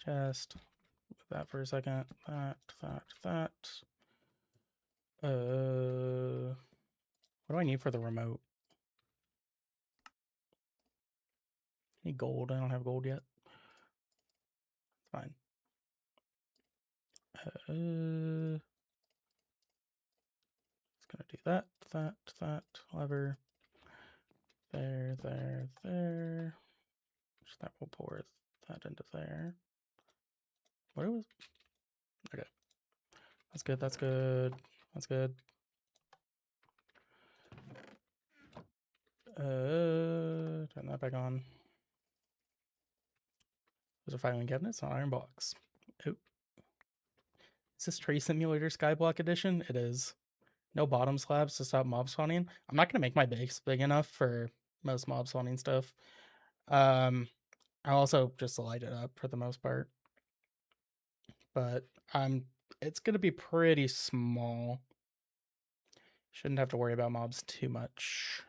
Just put that for a second. That. What do I need for the remote? I need gold. I don't have gold yet. Fine. Just gonna do that. Lever. There. That will pour that into there. What was? Okay. That's good. Turn that back on. Those are filing cabinets, not iron blocks. Oh. Is this Tree Simulator Skyblock Edition? It is. No bottom slabs to stop mob spawning. I'm not gonna make my base big enough for most mob spawning stuff. I'll also just light it up for the most part. But it's gonna be pretty small. Shouldn't have to worry about mobs too much.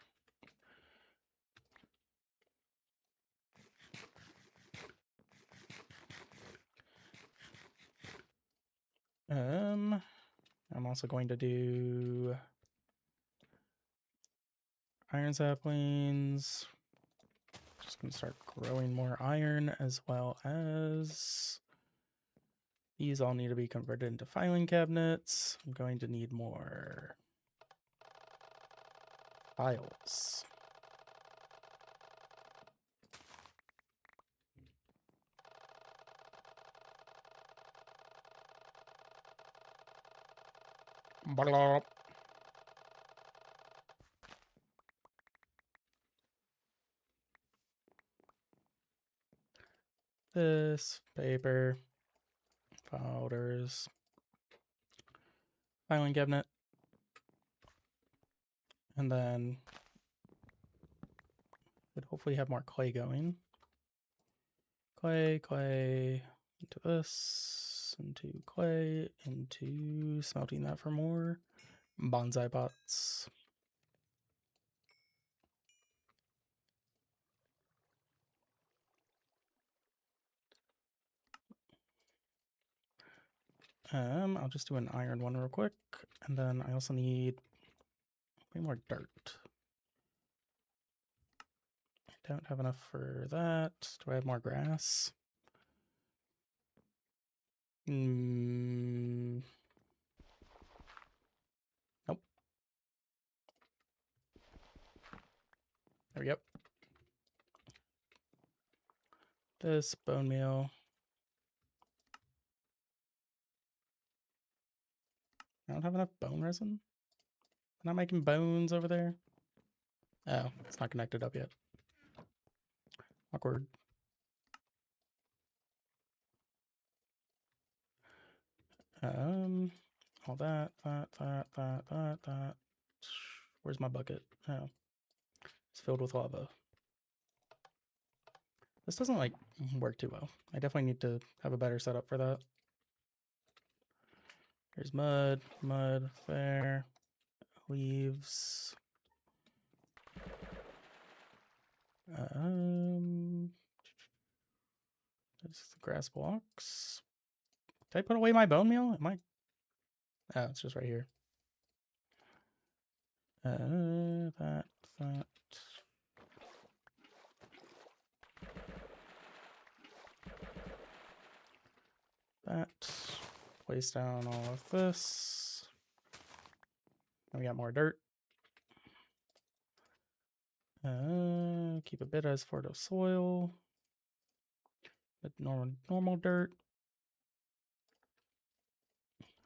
I'm also going to do iron saplings. Just gonna start growing more iron, as well as these all need to be converted into filing cabinets. I'm going to need more files. Blah. This paper, folders, filing cabinet, and then would hopefully have more clay going. Clay into this, into clay, into smelting that for more bonsai pots. I'll just do an iron one real quick, and then I also need way more dirt. I don't have enough for that. Do I have more grass? Nope. There we go. This bone meal. I don't have enough bone resin. I'm not making bones over there. Oh, it's not connected up yet. Awkward. All that. Where's my bucket? Oh, it's filled with lava. This doesn't like work too well. I definitely need to have a better setup for that. There's mud there. Leaves. There's the grass blocks. Did I put away my bone meal? Am I? Oh, it's just right here. That. That. Place down all of this. And we got more dirt. Keep a bit as for the soil. But normal dirt.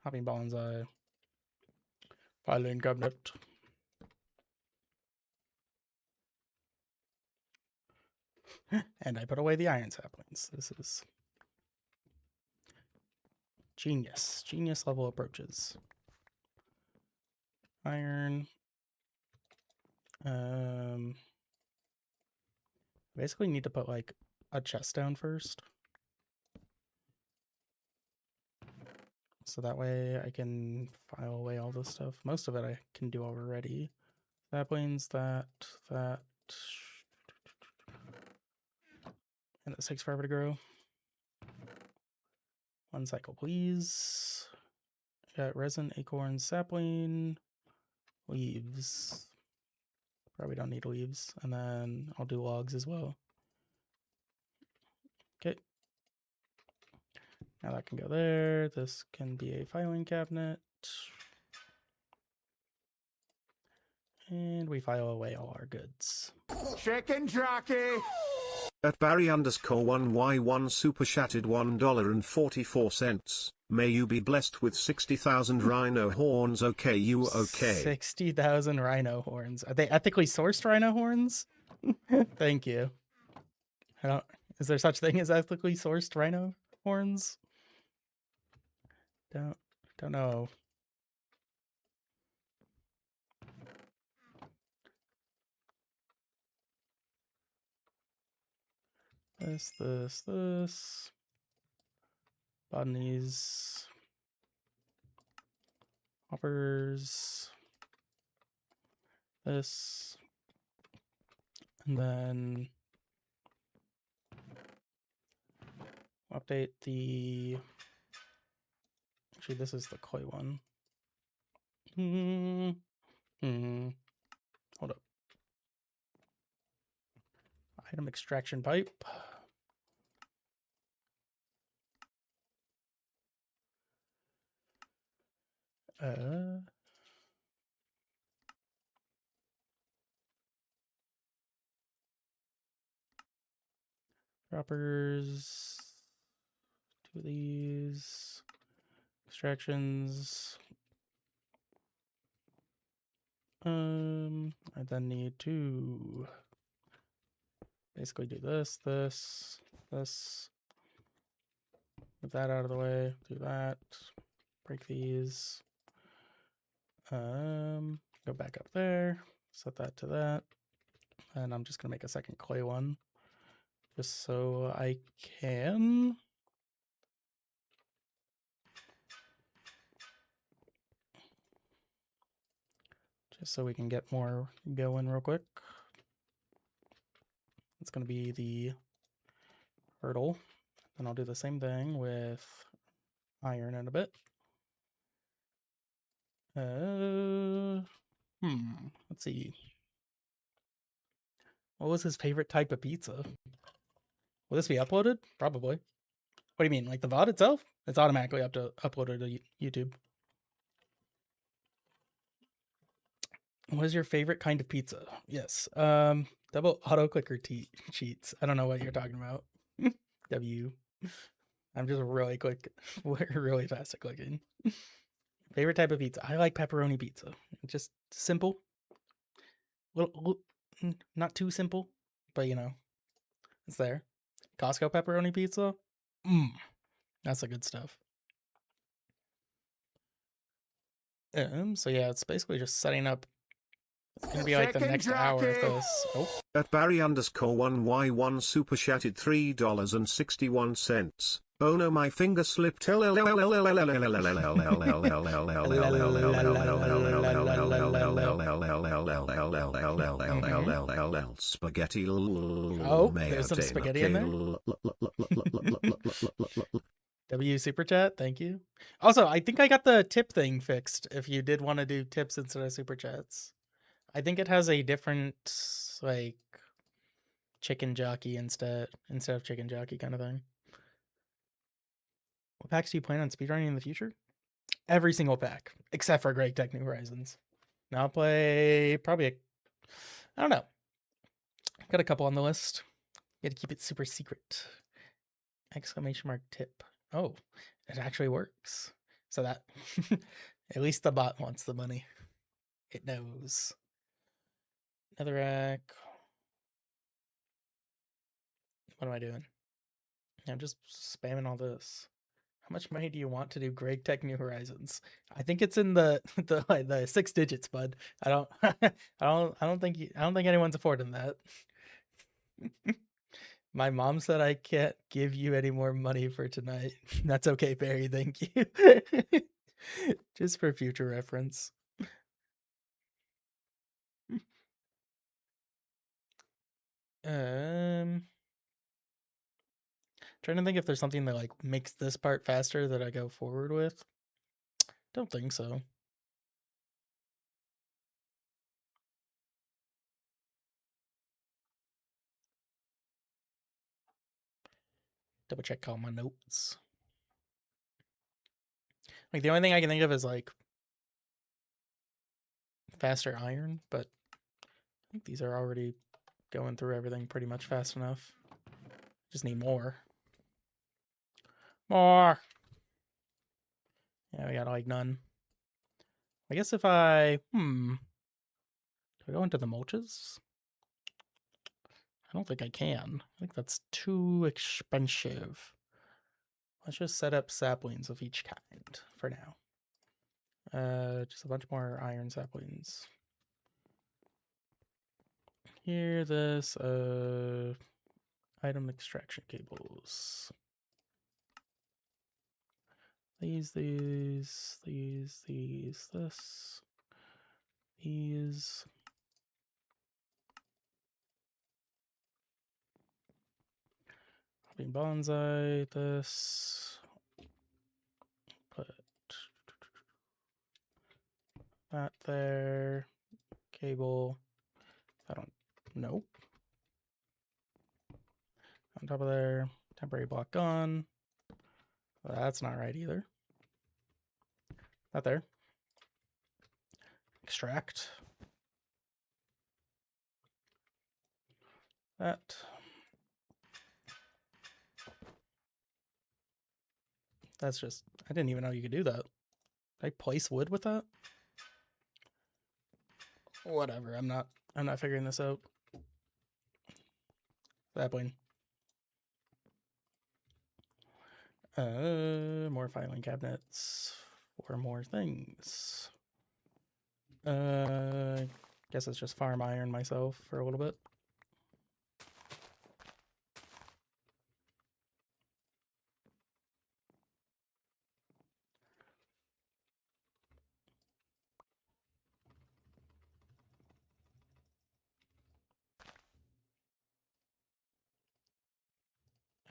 Hopping bonsai. Filing cabinet. And I put away the iron saplings. This is genius. Genius level approaches. Iron. Basically need to put like a chest down first. So that way I can file away all this stuff. Most of it I can do already. Saplings, that. And this takes forever to grow. 1 cycle, please. Got resin, acorn, sapling, leaves. Probably don't need leaves. And then I'll do logs as well. Okay. Now that can go there. This can be a filing cabinet. And we file away all our goods. Chicken jockey. At Barry_1Y1 super chatted $1.44. May you be blessed with 60,000 rhino horns. Okay, you okay? 60,000 rhino horns. Are they ethically sourced rhino horns? Thank you. Is there such thing as ethically sourced rhino horns? Don't know. This. Botanies. Hoppers. This. And then update the... Actually, this is the clay one. Hold up. Item extraction pipe. Droppers. 2 of these. Extractions. I then need to basically do this. Move that out of the way. Do that. Break these. Go back up there. Set that to that. And I'm just gonna make a second clay one, just so I can. Just so we can get more going real quick. It's going to be the hurdle. And I'll do the same thing with iron in a bit. Let's see. What was his favorite type of pizza? Will this be uploaded? Probably. What do you mean? Like the VOD itself? It's automatically uploaded to YouTube. What is your favorite kind of pizza? Yes. Double auto clicker cheats. I don't know what you're talking about. W. I'm just really quick, really fast at clicking. Favorite type of pizza? I like pepperoni pizza. Just simple. Little, not too simple, but you know, it's there. Costco pepperoni pizza. That's the good stuff. So yeah, it's basically just setting up. It's gonna be like the next hour of this. Oh. At Barry_1Y1 super chatted $3.61. Oh no, my finger slipped. Spaghetti. Oh, there's some spaghetti in there. W super chat, thank you. Also, I think I got the tip thing fixed. If you did want to do tips instead of super chats, I think it has a different like chicken jockey instead of chicken jockey kind of thing. What packs do you plan on speedrunning in the future? Every single pack except for Great Tech New Horizons. Now I'll play probably I don't know. Got a couple on the list. Got to keep it super secret. Exclamation mark tip. Oh, it actually works. So that at least the bot wants the money. It knows. Another rack. What am I doing? I'm just spamming all this. How much money do you want to do Great Tech New Horizons? I think it's in the the 6 digits, bud. I don't I don't think anyone's affording that. My mom said I can't give you any more money for tonight. That's okay, Barry. Thank you. Just for future reference. Trying to think if there's something that like makes this part faster that I go forward with. Don't think so. Double check all my notes. Like the only thing I can think of is like faster iron, but I think these are already going through everything pretty much fast enough. Just need more. More. Yeah, we got like none. I guess if I do I go into the mulches? I don't think I can. I think that's too expensive. Let's just set up saplings of each kind for now. Just a bunch more iron saplings. Here, this, item extraction cables. These, this. These. Hopping bonsai, this. Put that there. Cable. I don't know. On top of there. Temporary block gone. Well, that's not right either. Not there. Extract. That. That's just, I didn't even know you could do that. Did I place wood with that? Whatever, I'm not figuring this out. Sapling. More filing cabinets for more things. Guess it's just farm iron myself for a little bit.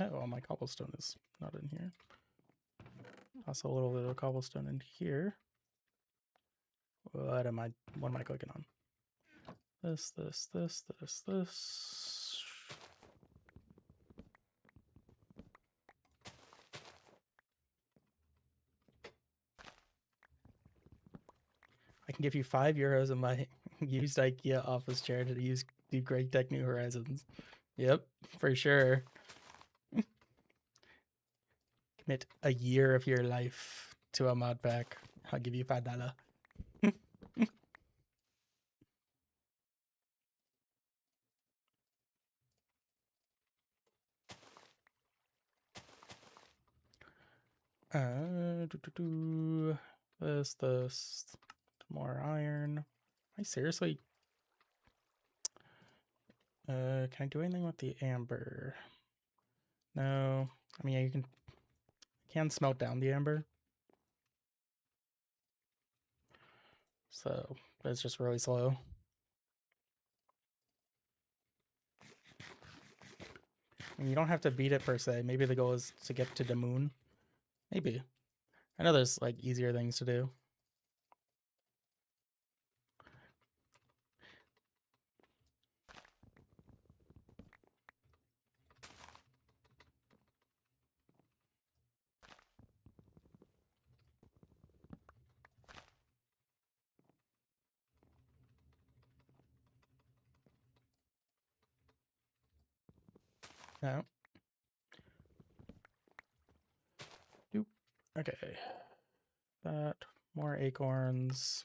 Oh, my cobblestone is not in here. Also a little bit of cobblestone in here. What am I clicking on? This. I can give you €5 in my used IKEA office chair to do Great Tech New Horizons. Yep, for sure. Commit a year of your life to a mod pack. I'll give you $5. This. More iron. I seriously. Can I do anything with the amber? No. I mean, yeah, you can can smelt down the amber. So it's just really slow. And you don't have to beat it per se. Maybe the goal is to get to the moon. Maybe. I know there's like easier things to do. No. Doop. Okay. That. More acorns.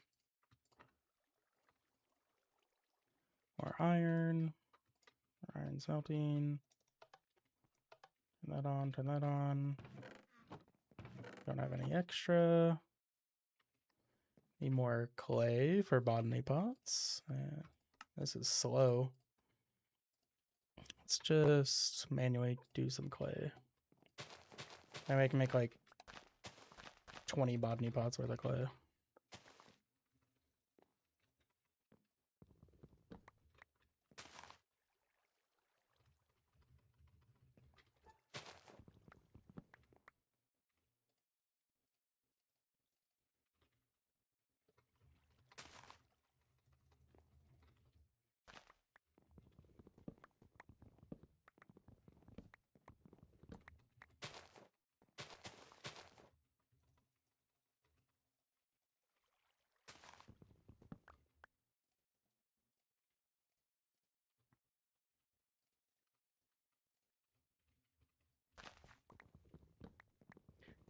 More iron. Iron smelting. Turn that on, turn that on. Don't have any extra. Need more clay for botany pots. This is slow. Let's just manually do some clay. Maybe I can make like 20 botany pots worth of clay.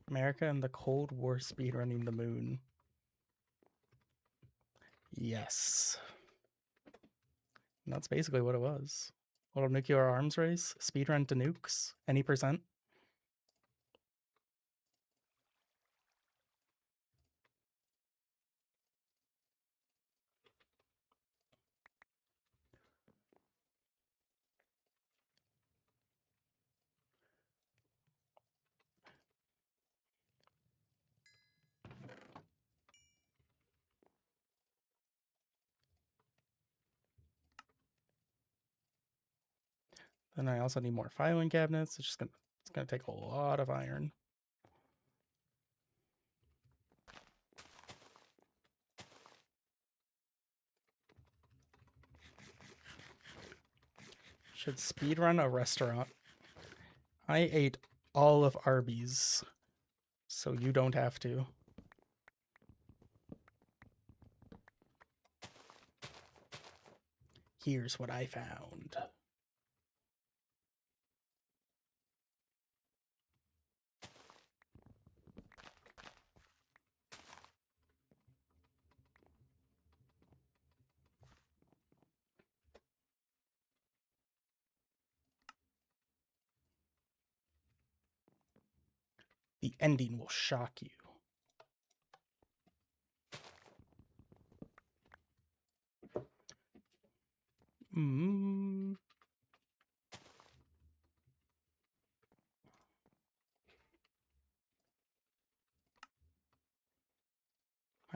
America and the Cold War speedrunning the moon. Yes. And that's basically what it was. Little nuclear arms race, speedrun to nukes, any percent. Then I also need more filing cabinets. It's gonna take a lot of iron. Should speedrun a restaurant. I ate all of Arby's, so you don't have to. Here's what I found. The ending will shock you.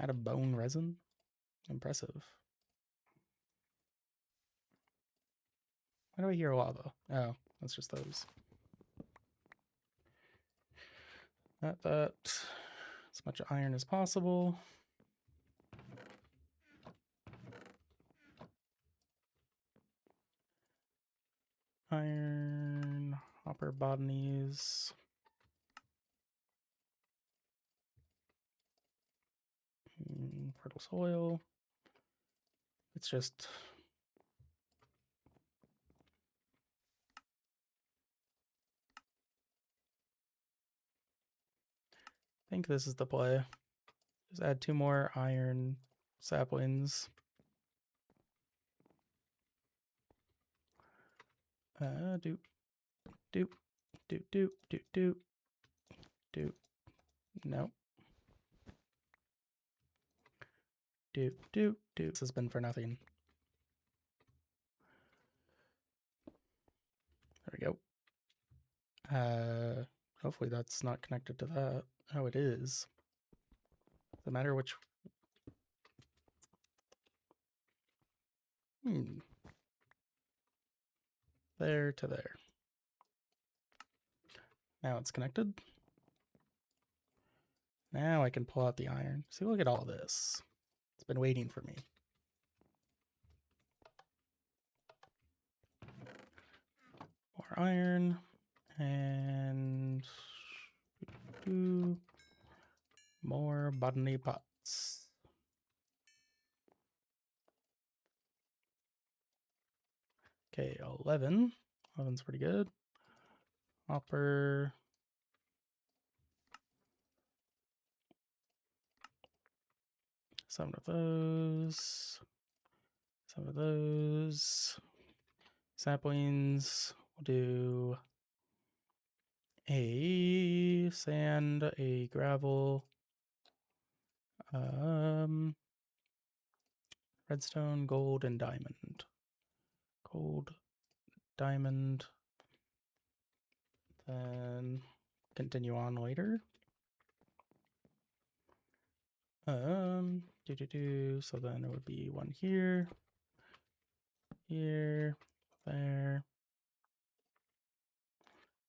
Out of bone resin? Impressive. Why do I hear lava? Oh, that's just those. That. As much iron as possible. Iron, hopper botanies. Fertile soil. It's just I think this is the play. Just add 2 more iron saplings. Doop, doop, doop, doop, doop, doop, doop. No. Doop, doop, doop. This has been for nothing. There we go. Hopefully that's not connected to that. Oh, it is. No matter which. There to there. Now it's connected. Now I can pull out the iron. See, look at all this. It's been waiting for me. More iron. And more botany pots. Okay, 11. 11's pretty good. Hopper. Some of those. Some of those. Saplings. We'll do a sand, a gravel, redstone, gold, and diamond. Gold, diamond. Then continue on later. So then it would be one here, here, there.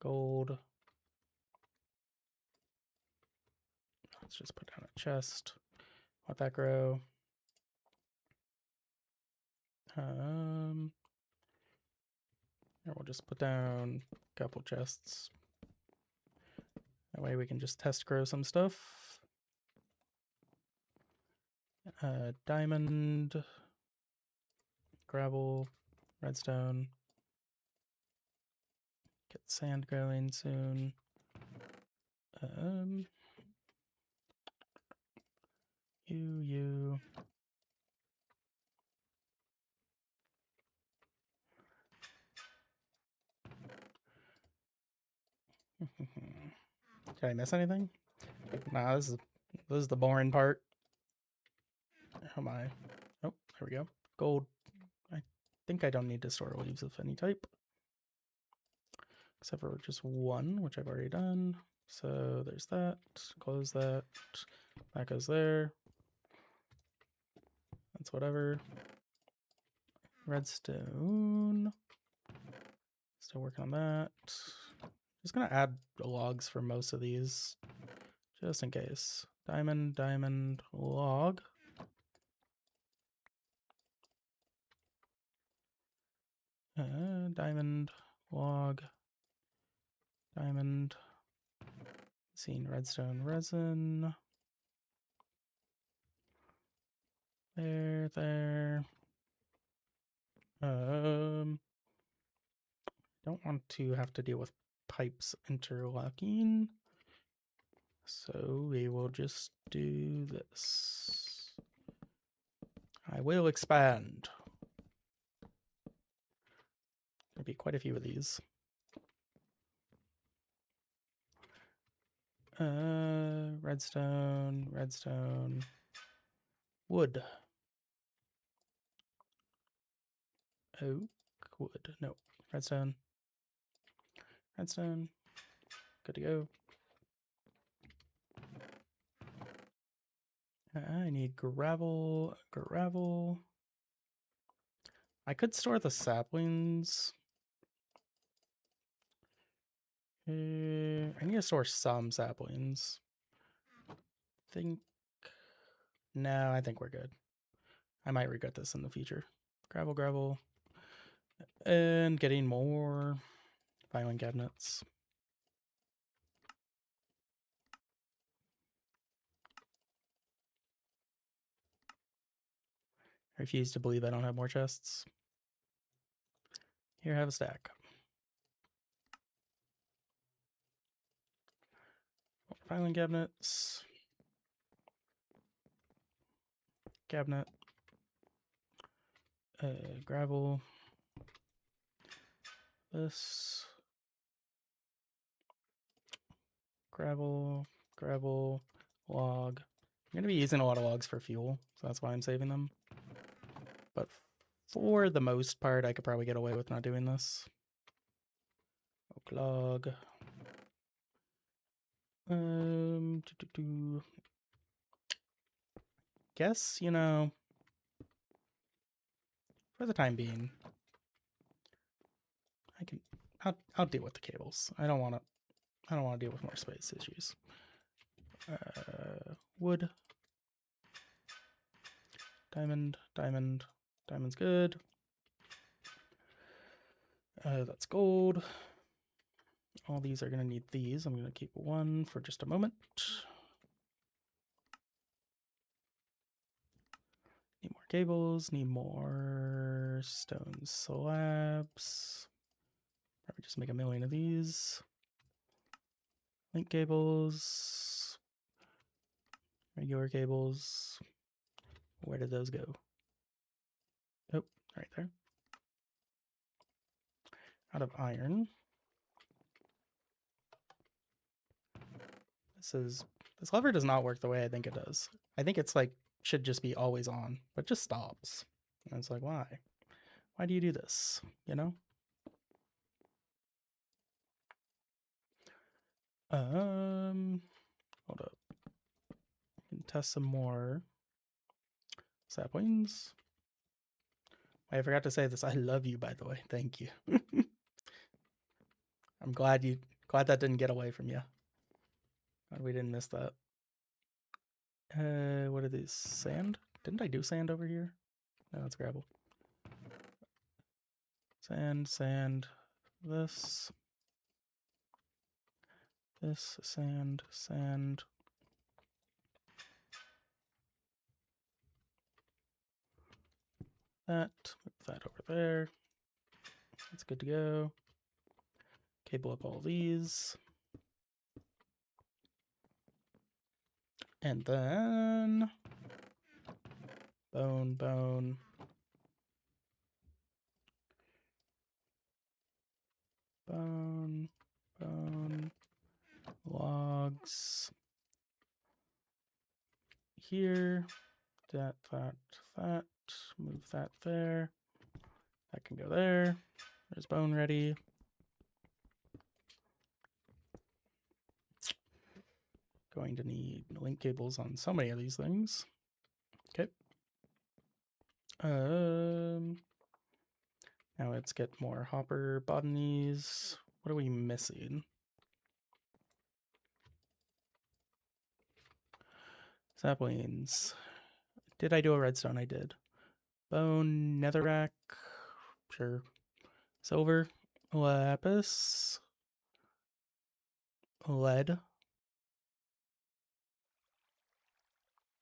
Gold. Let's just put down a chest. Let that grow. Here we'll just put down a couple chests. That way we can just test grow some stuff. Diamond, gravel, redstone. Get sand growing soon. You. Did I miss anything? Nah, this is the boring part. How am I? Oh, there we go. Gold. I think I don't need to store leaves of any type. Except for just one, which I've already done. So there's that. Close that. That goes there. That's whatever. Redstone. Still working on that. Just gonna add logs for most of these, just in case. Diamond, diamond, log. Diamond, log, diamond. Scene redstone resin. There. Don't want to have to deal with pipes interlocking. So we will just do this. I will expand. There'll be quite a few of these. Redstone, redstone, wood. Oak wood. No, redstone. Redstone. Good to go. I need gravel. Gravel. I could store the saplings. I need to store some saplings. No, I think we're good. I might regret this in the future. Gravel, gravel. And getting more filing cabinets. I refuse to believe I don't have more chests. Here, have a stack. Filing cabinets. Cabinet. Gravel. This. Gravel. Gravel. Log. I'm going to be using a lot of logs for fuel, so that's why I'm saving them. But for the most part, I could probably get away with not doing this. Oak log. Guess, you know, for the time being, I'll deal with the cables. I don't want to deal with more space issues. Wood, diamond, diamond's good. That's gold. All these are gonna need these. I'm gonna keep one for just a moment. Need more cables, need more stone slabs. Probably just make a million of these. Link cables. Regular cables. Where did those go? Oh, right there. Out of iron. This lever does not work the way I think it does. I think it's like, should just be always on, but just stops. And it's like, why? Why do you do this? You know? Hold up. I can test some more saplings. I forgot to say this. I love you, by the way. Thank you. I'm glad that didn't get away from you. Glad we didn't miss that. What are these? Sand? Didn't I do sand over here? No, it's gravel. Sand, this, sand. Move that over there. That's good to go. Cable up all these. And then bone. Logs. Here. That. Move that there. That can go there. There's bone ready. Going to need link cables on so many of these things. Okay. Now let's get more hopper botanies. What are we missing? Saplings. Did I do a redstone? I did. Bone, netherrack. Sure. Silver. Lapis. Lead.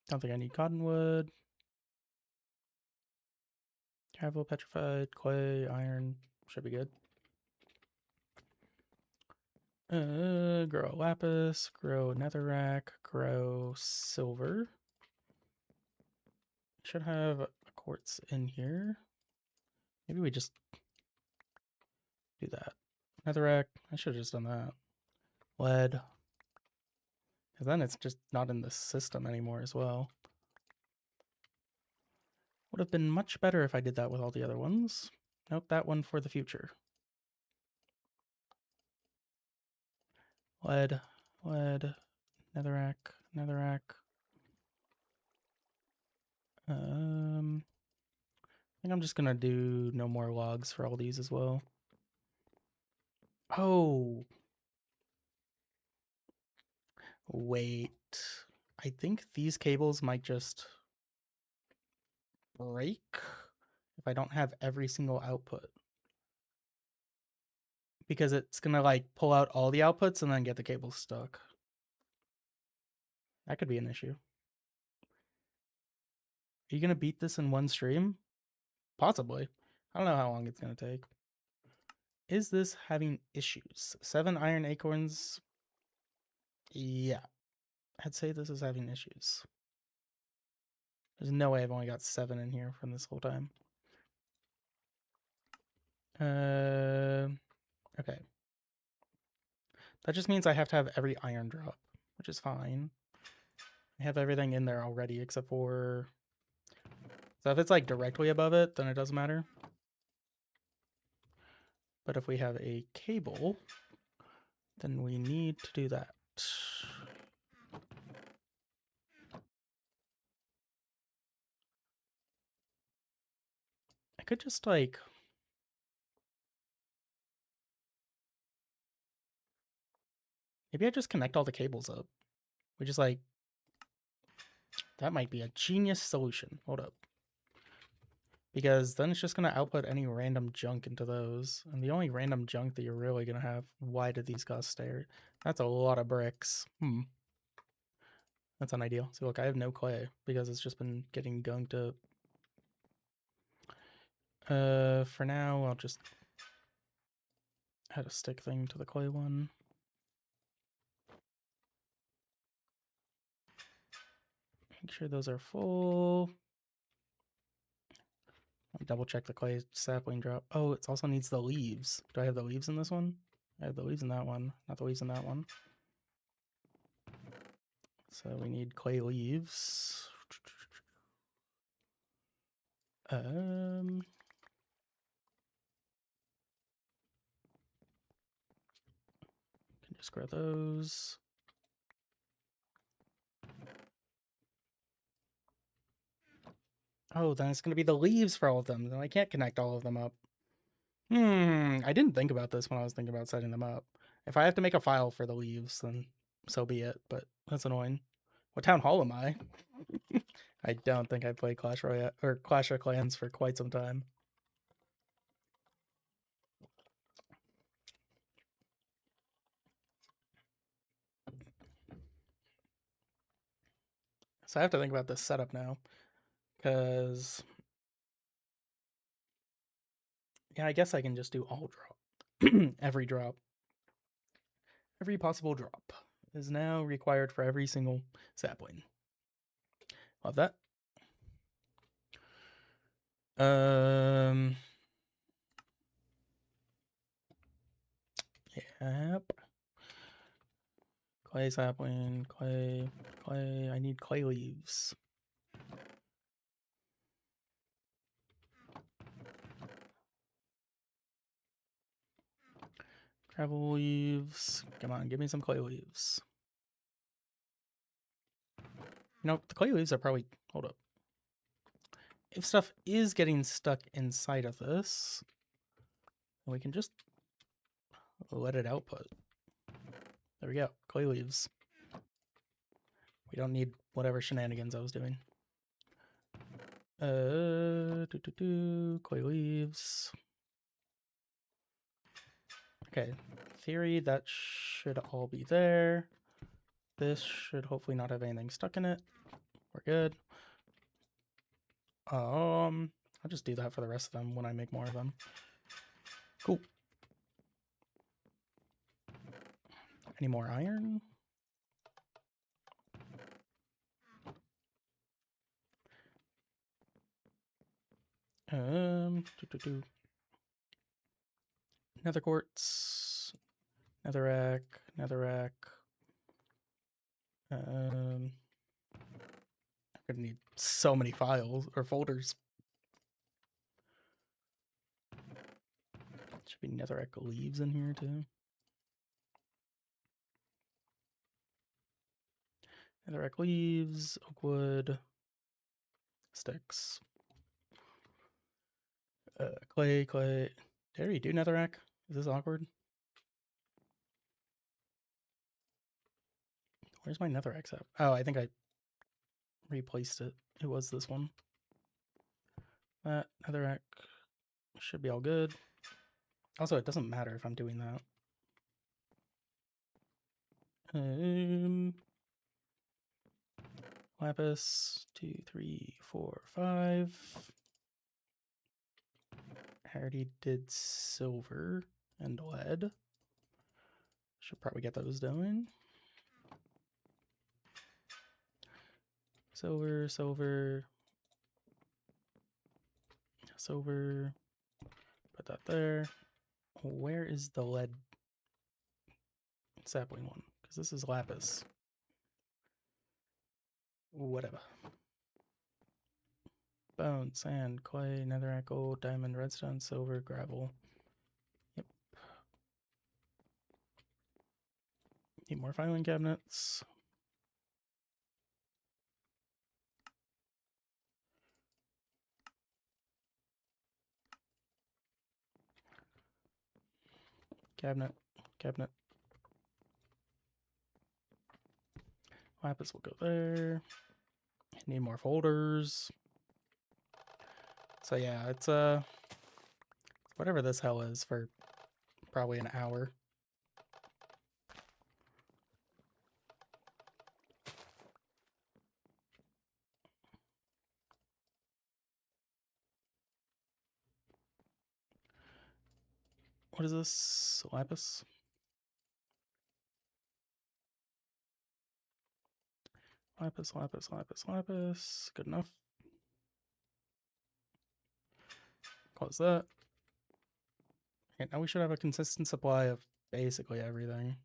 Don't think I need cottonwood. Gravel, petrified, clay, iron. Should be good. Grow lapis, grow netherrack, grow silver. Should have a quartz in here. Maybe we just do that. Netherrack, I should have just done that. Lead. Because then it's just not in the system anymore as well. Would have been much better if I did that with all the other ones. Nope, that one for the future. Lead, netherrack. I think I'm just gonna do no more logs for all these as well. Oh. Wait. I think these cables might just break if I don't have every single output. Because it's gonna like pull out all the outputs and then get the cables stuck. That could be an issue. Are you gonna beat this in one stream? Possibly. I don't know how long it's gonna take. Is this having issues? 7 iron acorns. Yeah. I'd say this is having issues. There's no way I've only got 7 in here from this whole time. Okay. That just means I have to have every iron drop, which is fine. I have everything in there already except for... So if it's like directly above it, then it doesn't matter. But if we have a cable, then we need to do that. I could just like... Maybe I just connect all the cables up. Which is like... That might be a genius solution. Hold up. Because then it's just going to output any random junk into those. And the only random junk that you're really going to have... Why did these costs stay? That's a lot of bricks. That's unideal. So look, I have no clay because it's just been getting gunked up. For now, I'll just add a stick thing to the clay one. Make sure those are full. I'll double check the clay sapling drop. Oh, it also needs the leaves. Do I have the leaves in this one? I have the leaves in that one, not the leaves in that one. So we need clay leaves. Can just grow those. Oh, then it's going to be the leaves for all of them. Then I can't connect all of them up. I didn't think about this when I was thinking about setting them up. If I have to make a file for the leaves, then so be it, but that's annoying. What town hall am I? I don't think I played Clash Royale or Clash of Clans for quite some time. So I have to think about this setup now, because yeah, I guess I can just do all drop. Every drop. Every possible drop is now required for every single sapling. Love that. Yep. Clay sapling, clay. I need clay leaves. Gravel leaves. Come on, give me some clay leaves. You know, the clay leaves are probably... Hold up. If stuff is getting stuck inside of this, we can just let it output. There we go. Clay leaves. We don't need whatever shenanigans I was doing. Clay leaves. Okay. Theory, that should all be there. This should hopefully not have anything stuck in it. We're good. I'll just do that for the rest of them when I make more of them. Cool. Any more iron? Nether quartz, netherrack, netherrack. I'm gonna need so many files or folders. Should be netherrack leaves in here too. Netherrack leaves, oak wood, sticks. Clay. Did I already do netherrack? Is this awkward? Where's my netherrack at? Oh, I think I replaced it. It was this one. That netherrack should be all good. Also, it doesn't matter if I'm doing that. Lapis, 2, 3, 4, 5. I already did silver and lead. Should probably get those done. Silver, silver, silver. Put that there. Where is the lead sapling one? Because this is lapis. Whatever. Bone, sand, clay, netherrack, gold, diamond, redstone, silver, gravel. Yep. Need more filing cabinets. Cabinet, cabinet. Lapis will go there. Need more folders. So yeah, it's whatever this hell is for probably an hour. What is this? Lapis? Lapis, lapis, lapis, lapis. Good enough. Close that. Okay, now we should have a consistent supply of basically everything.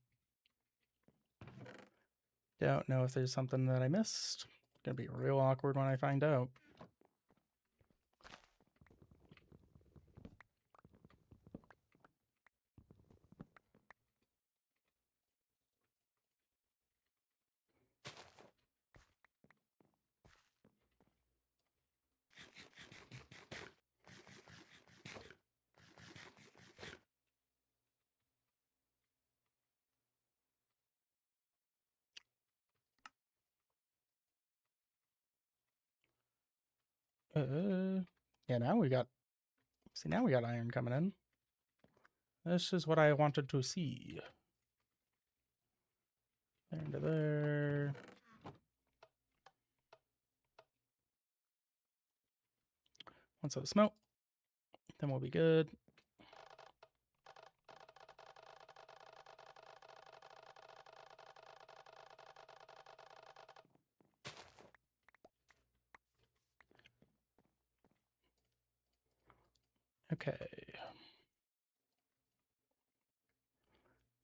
Don't know if there's something that I missed. Gonna be real awkward when I find out. Yeah, now we got, see, now we got iron coming in. This is what I wanted to see. There into there. Once those smelt, then we'll be good. Okay.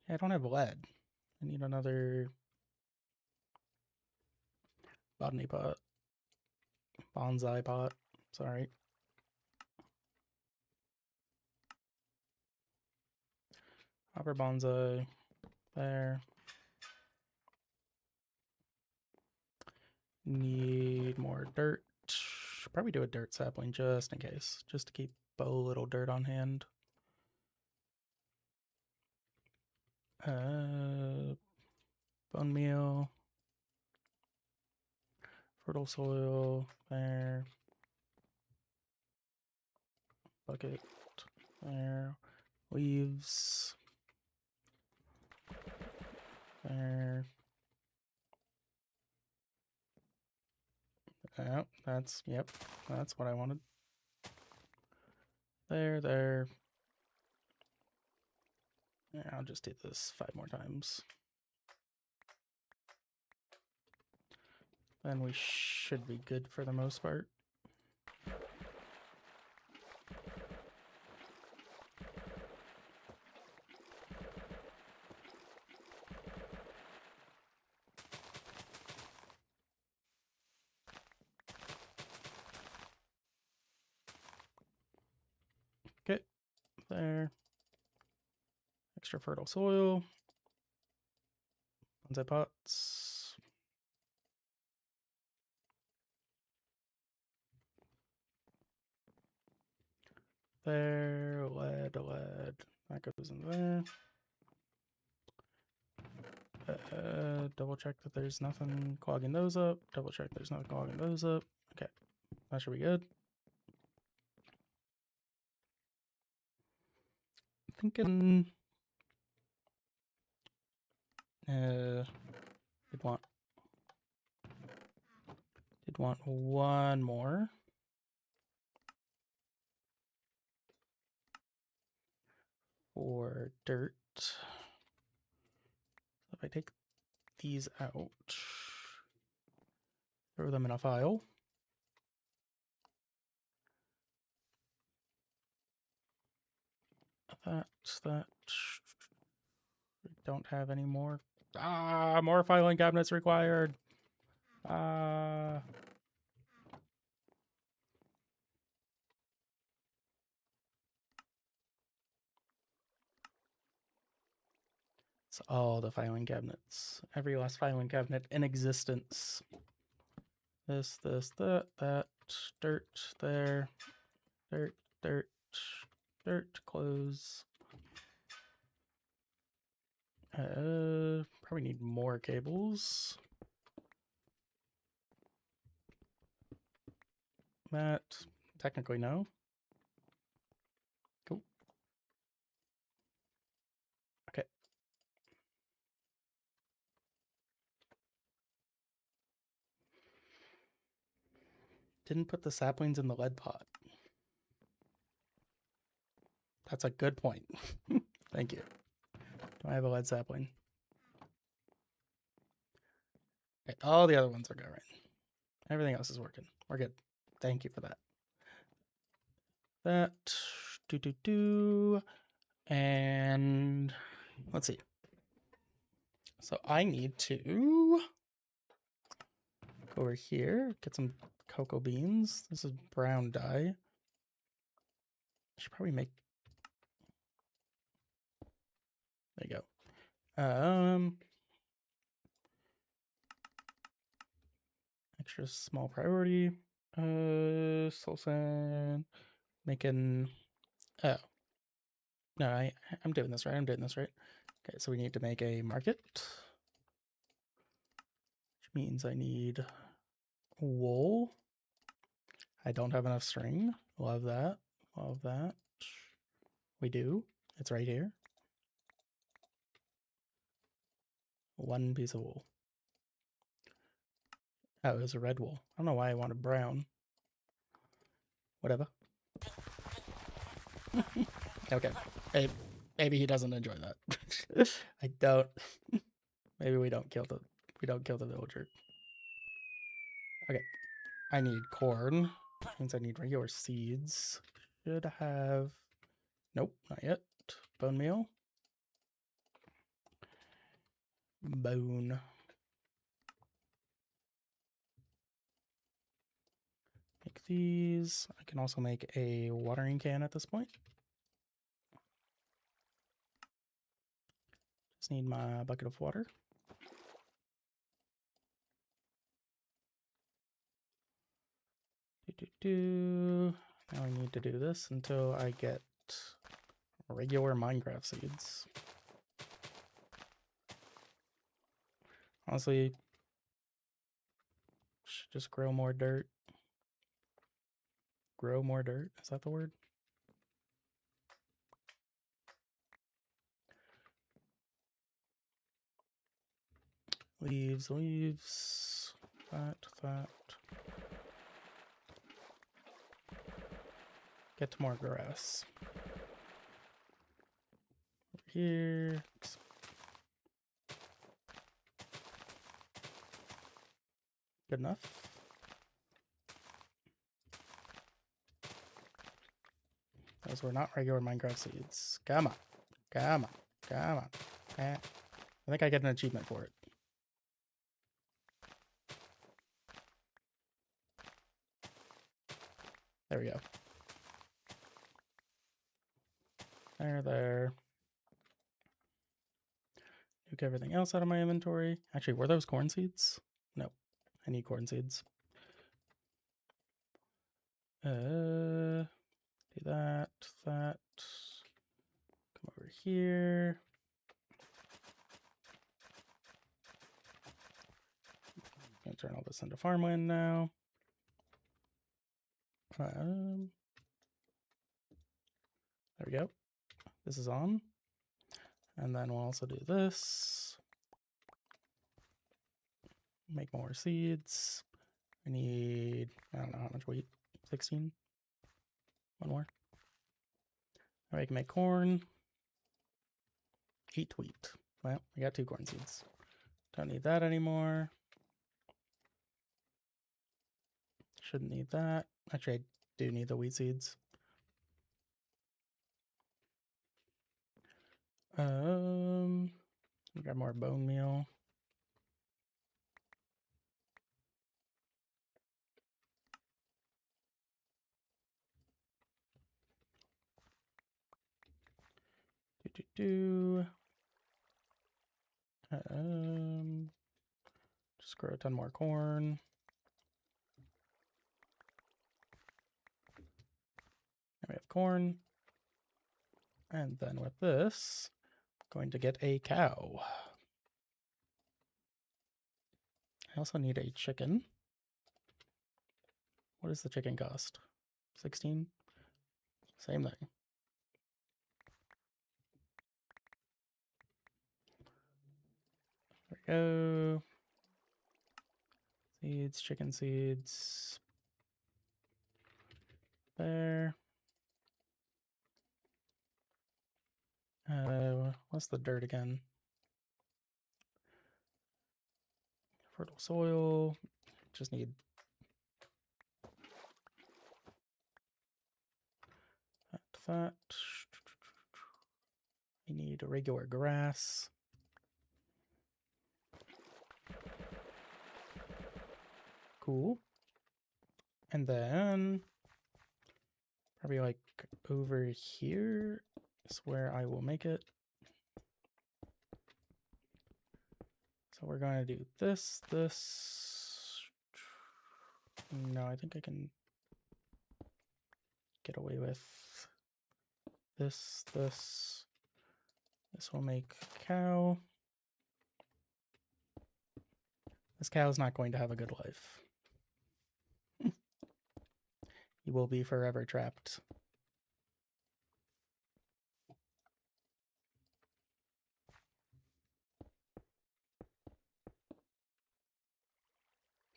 I don't have lead. I need another botany pot. Bonsai pot. Sorry. Copper bonsai. There. Need more dirt. Should probably do a dirt sapling just in case. Just to keep a little dirt on hand. Bone meal. Fertile soil. There. Bucket. There. Leaves. There. Oh, that's, yep, that's what I wanted. There, there. Yeah, I'll just do this 5 more times. Then we should be good for the most part. Okay, there. Extra fertile soil. Bonsai pots. There, lead, lead. That goes in there. Double check that there's nothing clogging those up. Double check there's nothing clogging those up. Okay, that should be good. Thinking did want one more for dirt. So if I take these out, throw them in a file. That we don't have any more. More filing cabinets required. It's all the filing cabinets. Every last filing cabinet in existence. This, that, dirt there, dirt, close. Probably need more cables. That, technically no. Cool. Okay. Didn't put the saplings in the lead pot. That's a good point. Thank you. Do I have a lead sapling? Okay, all the other ones are going right. Everything else is working. We're good. Thank you for that. And let's see. So I need to go over here, get some cocoa beans. This is brown dye. I should probably make. There you go. Extra small priority. Soul sand. Making. Oh. No, I'm doing this right. Okay, so we need to make a market. Which means I need wool. I don't have enough string. Love that. Love that. We do. It's right here. One piece of wool. Oh, it was a red wool. I don't know why I wanted brown. Whatever. Okay. Maybe he doesn't enjoy that. I don't. Maybe we don't kill the villager. Okay. I need corn. Means I need regular seeds. Should have. Nope, not yet. Bone meal. Bone. Make these. I can also make a watering can at this point. Just need my bucket of water. Now I need to do this until I get regular Minecraft seeds. Honestly, should just grow more dirt. Grow more dirt? Is that the word? Leaves. That. Get more grass. Over here. Good enough. Those were not regular Minecraft seeds. Come on. I think I get an achievement for it. There we go. There. Nuke everything else out of my inventory. Actually, were those corn seeds? No. I need corn seeds. Do that. Come over here. Gonna turn all this into farmland now. There we go. This is on. And then we'll also do this. Make more seeds. I need, I don't know how much wheat. 16. One more. Now I can make corn. 8 wheat. Well, we got 2 corn seeds. Don't need that anymore. Shouldn't need that. Actually, I do need the wheat seeds. We got more bone meal. Just grow a ton more corn. Now we have corn. And then with this, I'm going to get a cow. I also need a chicken. What does the chicken cost? 16? Same thing. There we go. Seeds, chicken seeds. There. What's the dirt again? Fertile soil. Just need that. We need regular grass. Cool. And then probably like over here is where I will make it. So we're going to do this. No, I think I can get away with this. This will make cow. This cow's not going to have a good life. He will be forever trapped.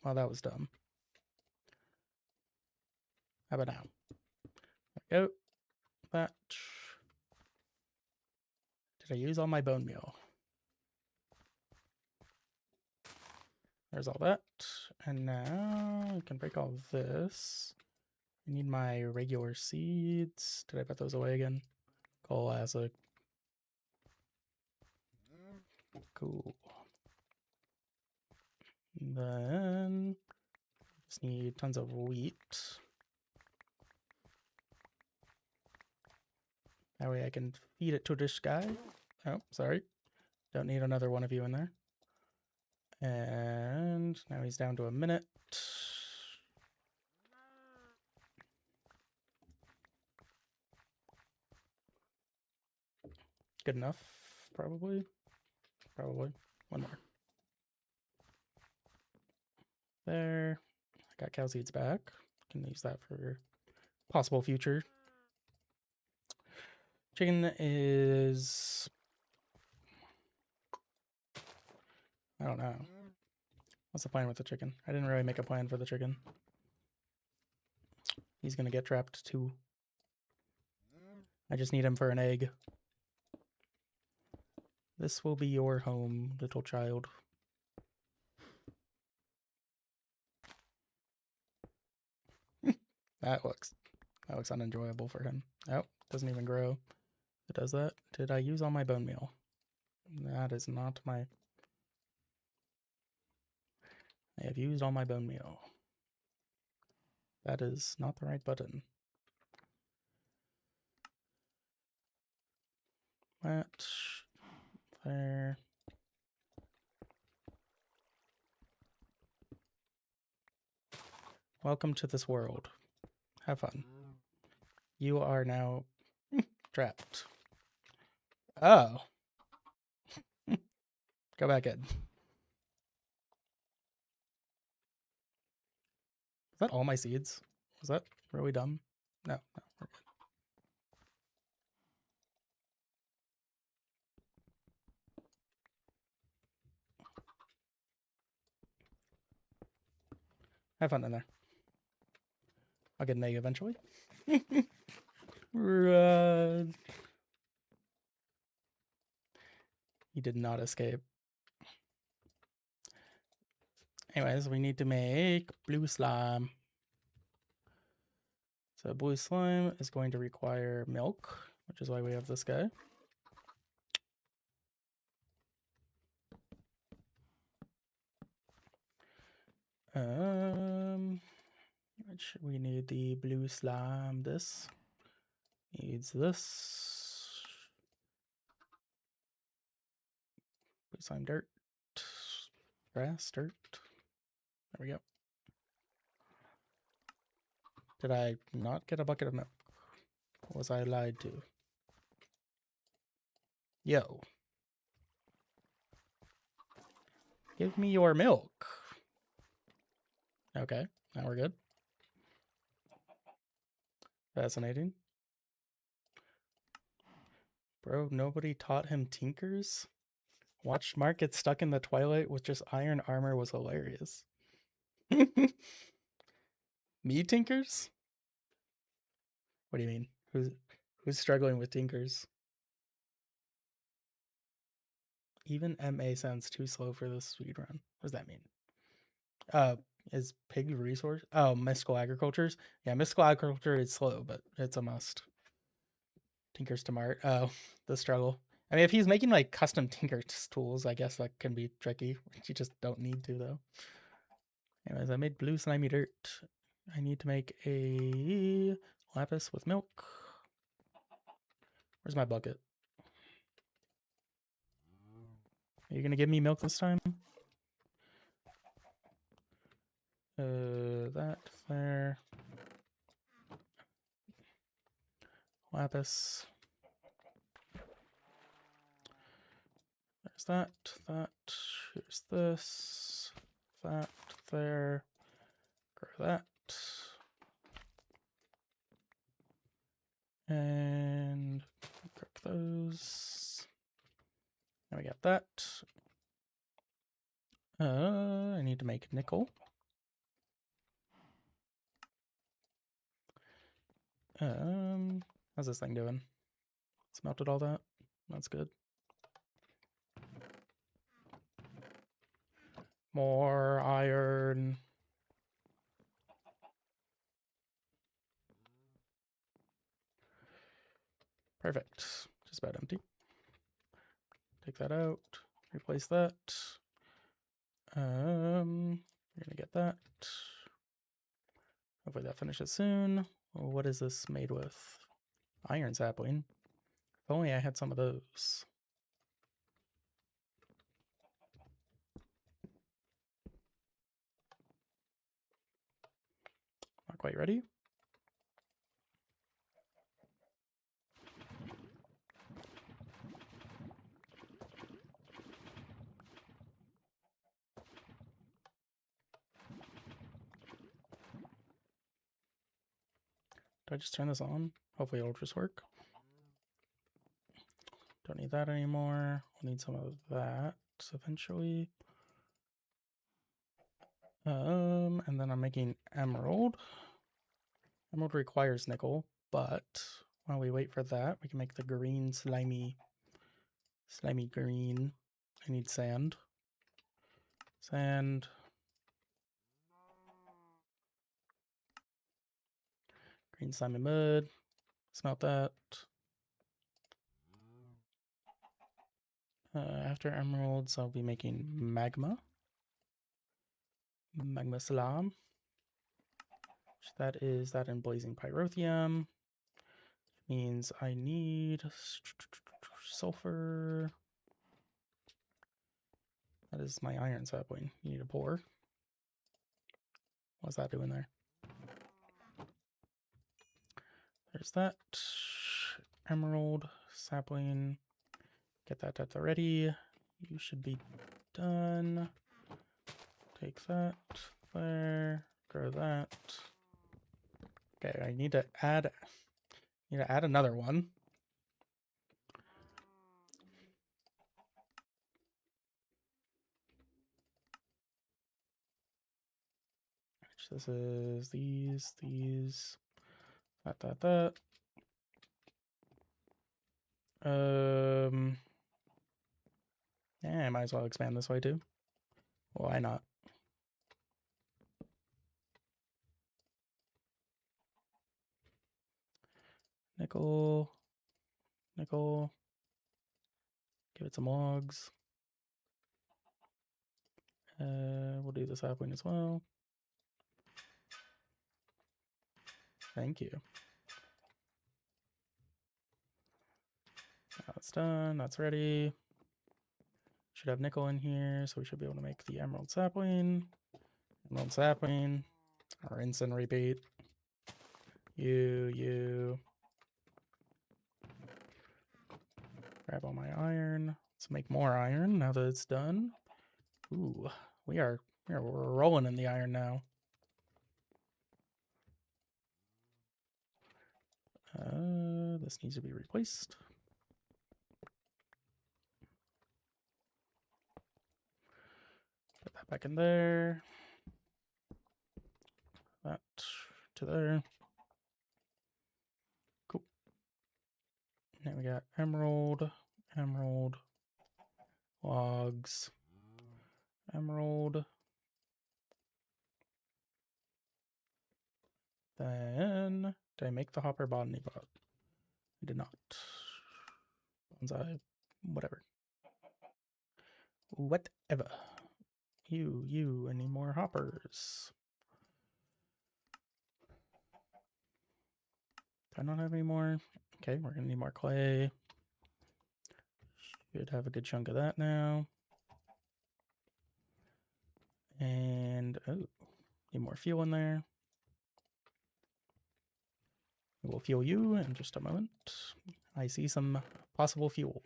Well, that was dumb. How about now? There we go. That. Did I use all my bone meal? There's all that. And now I can break all this. I need my regular seeds. Did I put those away again? Coal acid. Cool. And then just need tons of wheat. That way I can feed it to this guy. Oh, sorry. Don't need another one of you in there. And now he's down to a minute. Good enough, probably. Probably. One more. There. I got cow seeds back. Can use that for possible future. Chicken is... I don't know. What's the plan with the chicken? I didn't really make a plan for the chicken. He's gonna get trapped too. I just need him for an egg. This will be your home, little child. That looks unenjoyable for him. Oh, doesn't even grow. It does that. Did I use all my bone meal? That is not my... I have used all my bone meal. That is not the right button. That. There. Welcome to this world. Have fun. You are now trapped. Oh. Go back in. Is that all my seeds? Was that really dumb? No, we're good. Have fun in there. I'll get an egg eventually. Run. He did not escape. Anyways, we need to make blue slime. So blue slime is going to require milk, which is why we have this guy. Which we need the blue slime. This needs this. Blue slime, dirt, grass, dirt. There we go. Did I not get a bucket of milk? Was I lied to? Yo. Give me your milk. Okay, now we're good. Fascinating. Bro, nobody taught him tinkers? Watched Mark get stuck in the twilight with just iron armor was hilarious. Me tinkers? What do you mean? Who's struggling with tinkers? Even MA sounds too slow for this speedrun. What does that mean? Is pig resource? Oh, mystical agricultures. Yeah, mystical agriculture is slow, but it's a must. Tinkers to Mart. Oh, the struggle. I mean, if he's making like custom tinker tools, I guess that can be tricky. You just don't need to though. Anyways, I made blue slimy dirt. I need to make a lapis with milk. Where's my bucket? Are you gonna give me milk this time? That there. Lapis. There's that. Here's this. That there. Grow that. And cook those. Now we got that. I need to make nickel. How's this thing doing? It's melted all that. That's good. More iron. Perfect. Just about empty. Take that out. Replace that. We're gonna get that. Hopefully that finishes soon. Well, what is this made with? Iron sapling. If only I had some of those. Not quite ready. Do I just turn this on? Hopefully it'll just work. Don't need that anymore. We'll need some of that eventually. And then I'm making emerald. Emerald requires nickel, but while we wait for that, we can make the green slimy green. I need sand. Sand. Green slimy mud. Smelt that. After emeralds, I'll be making magma. Magma salam. That is that in blazing pyrotheum. Means I need sulfur. That is my iron sapling. You need a pour. What's that doing there? There's that. Emerald sapling. Get that depth already. You should be done. Take that there. Grow that. Okay, I need to add another one. This is these, that. Yeah, I might as well expand this way too. Why not? Nickel. Give it some logs. We'll do the sapling as well. Thank you. That's done. That's ready. Should have nickel in here, so we should be able to make the emerald sapling. Emerald sapling. Our instant repeat. You. Grab all my iron. Let's make more iron now that it's done. Ooh, we're rolling in the iron now. This needs to be replaced. Put that back in there. That to there. Cool. Now we got emerald, logs, emerald. Then, did I make the hopper botany pot? I did not. Bonsai, whatever. Whatever. You, any more hoppers? Do I not have any more? Okay, we're gonna need more clay. Should have a good chunk of that now. And, oh, need more fuel in there. We'll fuel you in just a moment. I see some possible fuel.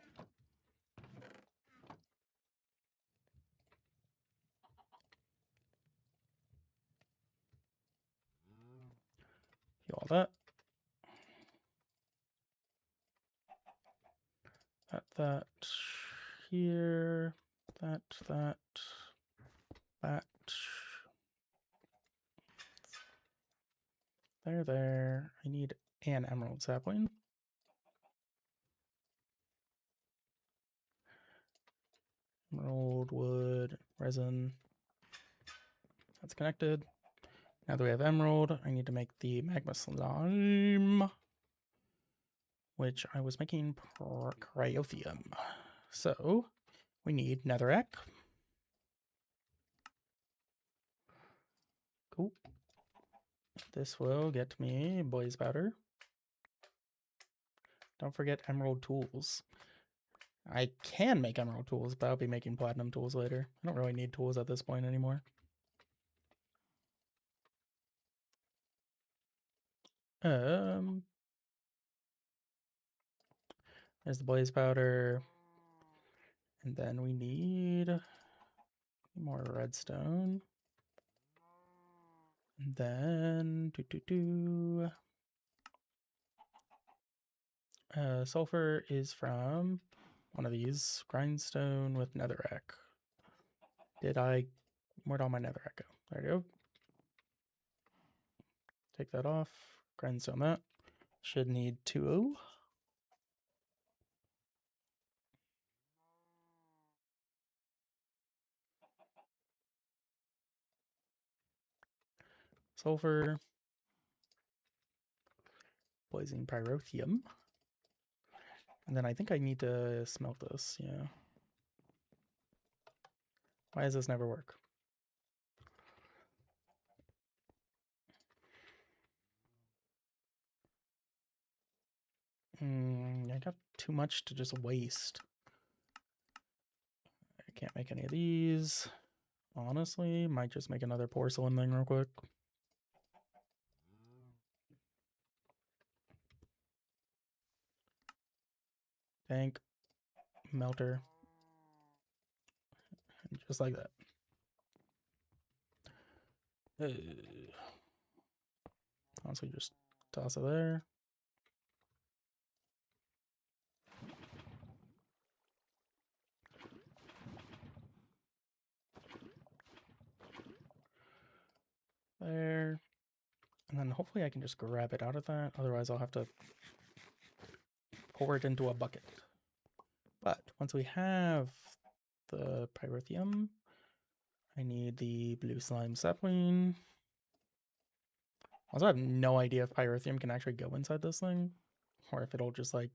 Fuel all that. That. Here. That. There. I need an emerald sapling. Emerald, wood, resin. That's connected. Now that we have emerald, I need to make the magma slime, which I was making cryothium. So we need netherrack. Cool. This will get me blaze powder. Don't forget emerald tools. I can make emerald tools, but I'll be making platinum tools later. I don't really need tools at this point anymore. There's the blaze powder. And then we need more redstone. And then sulfur is from one of these, grindstone with netherrack. Where'd all my netherrack go? There you go. Take that off, grindstone that. Should need 2. Sulfur. Blazing pyrotheum. And then I think I need to smelt this, yeah. Why does this never work? I got too much to just waste. I can't make any of these. Honestly, might just make another porcelain thing real quick. Tank, melter, and just like that. Honestly, just toss it there. There. And then hopefully I can just grab it out of that. Otherwise, I'll have to pour it into a bucket. But once we have the pyrotheum, I need the blue slime sapling. Also, I have no idea if pyrotheum can actually go inside this thing, or if it'll just like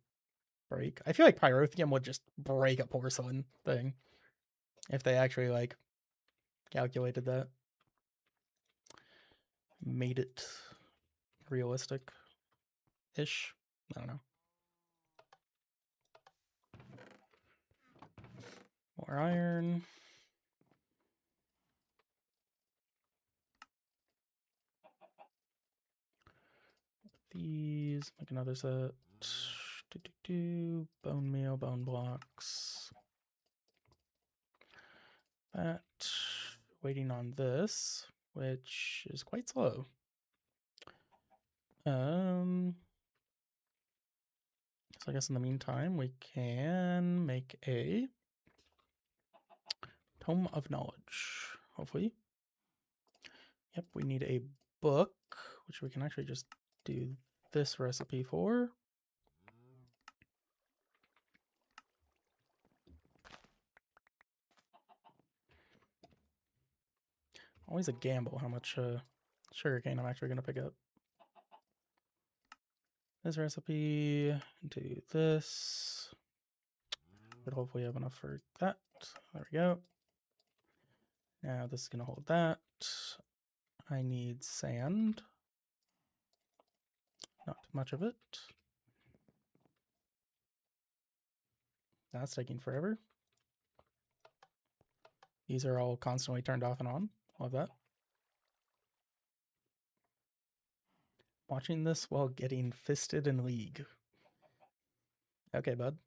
break. I feel like pyrotheum would just break a porcelain thing if they actually like calculated that, made it realistic-ish. I don't know. More iron. These, make another set. Bone meal, bone blocks. That. Waiting on this, which is quite slow. So I guess in the meantime, we can make a Tome of Knowledge, hopefully. Yep, we need a book, which we can actually just do this recipe for. Always a gamble how much sugarcane I'm actually going to pick up. This recipe, do this. But hopefully I have enough for that. There we go. Now this is going to hold that. I need sand. Not much of it. That's taking forever. These are all constantly turned off and on. Love that. Watching this while getting fisted in League. Okay, bud.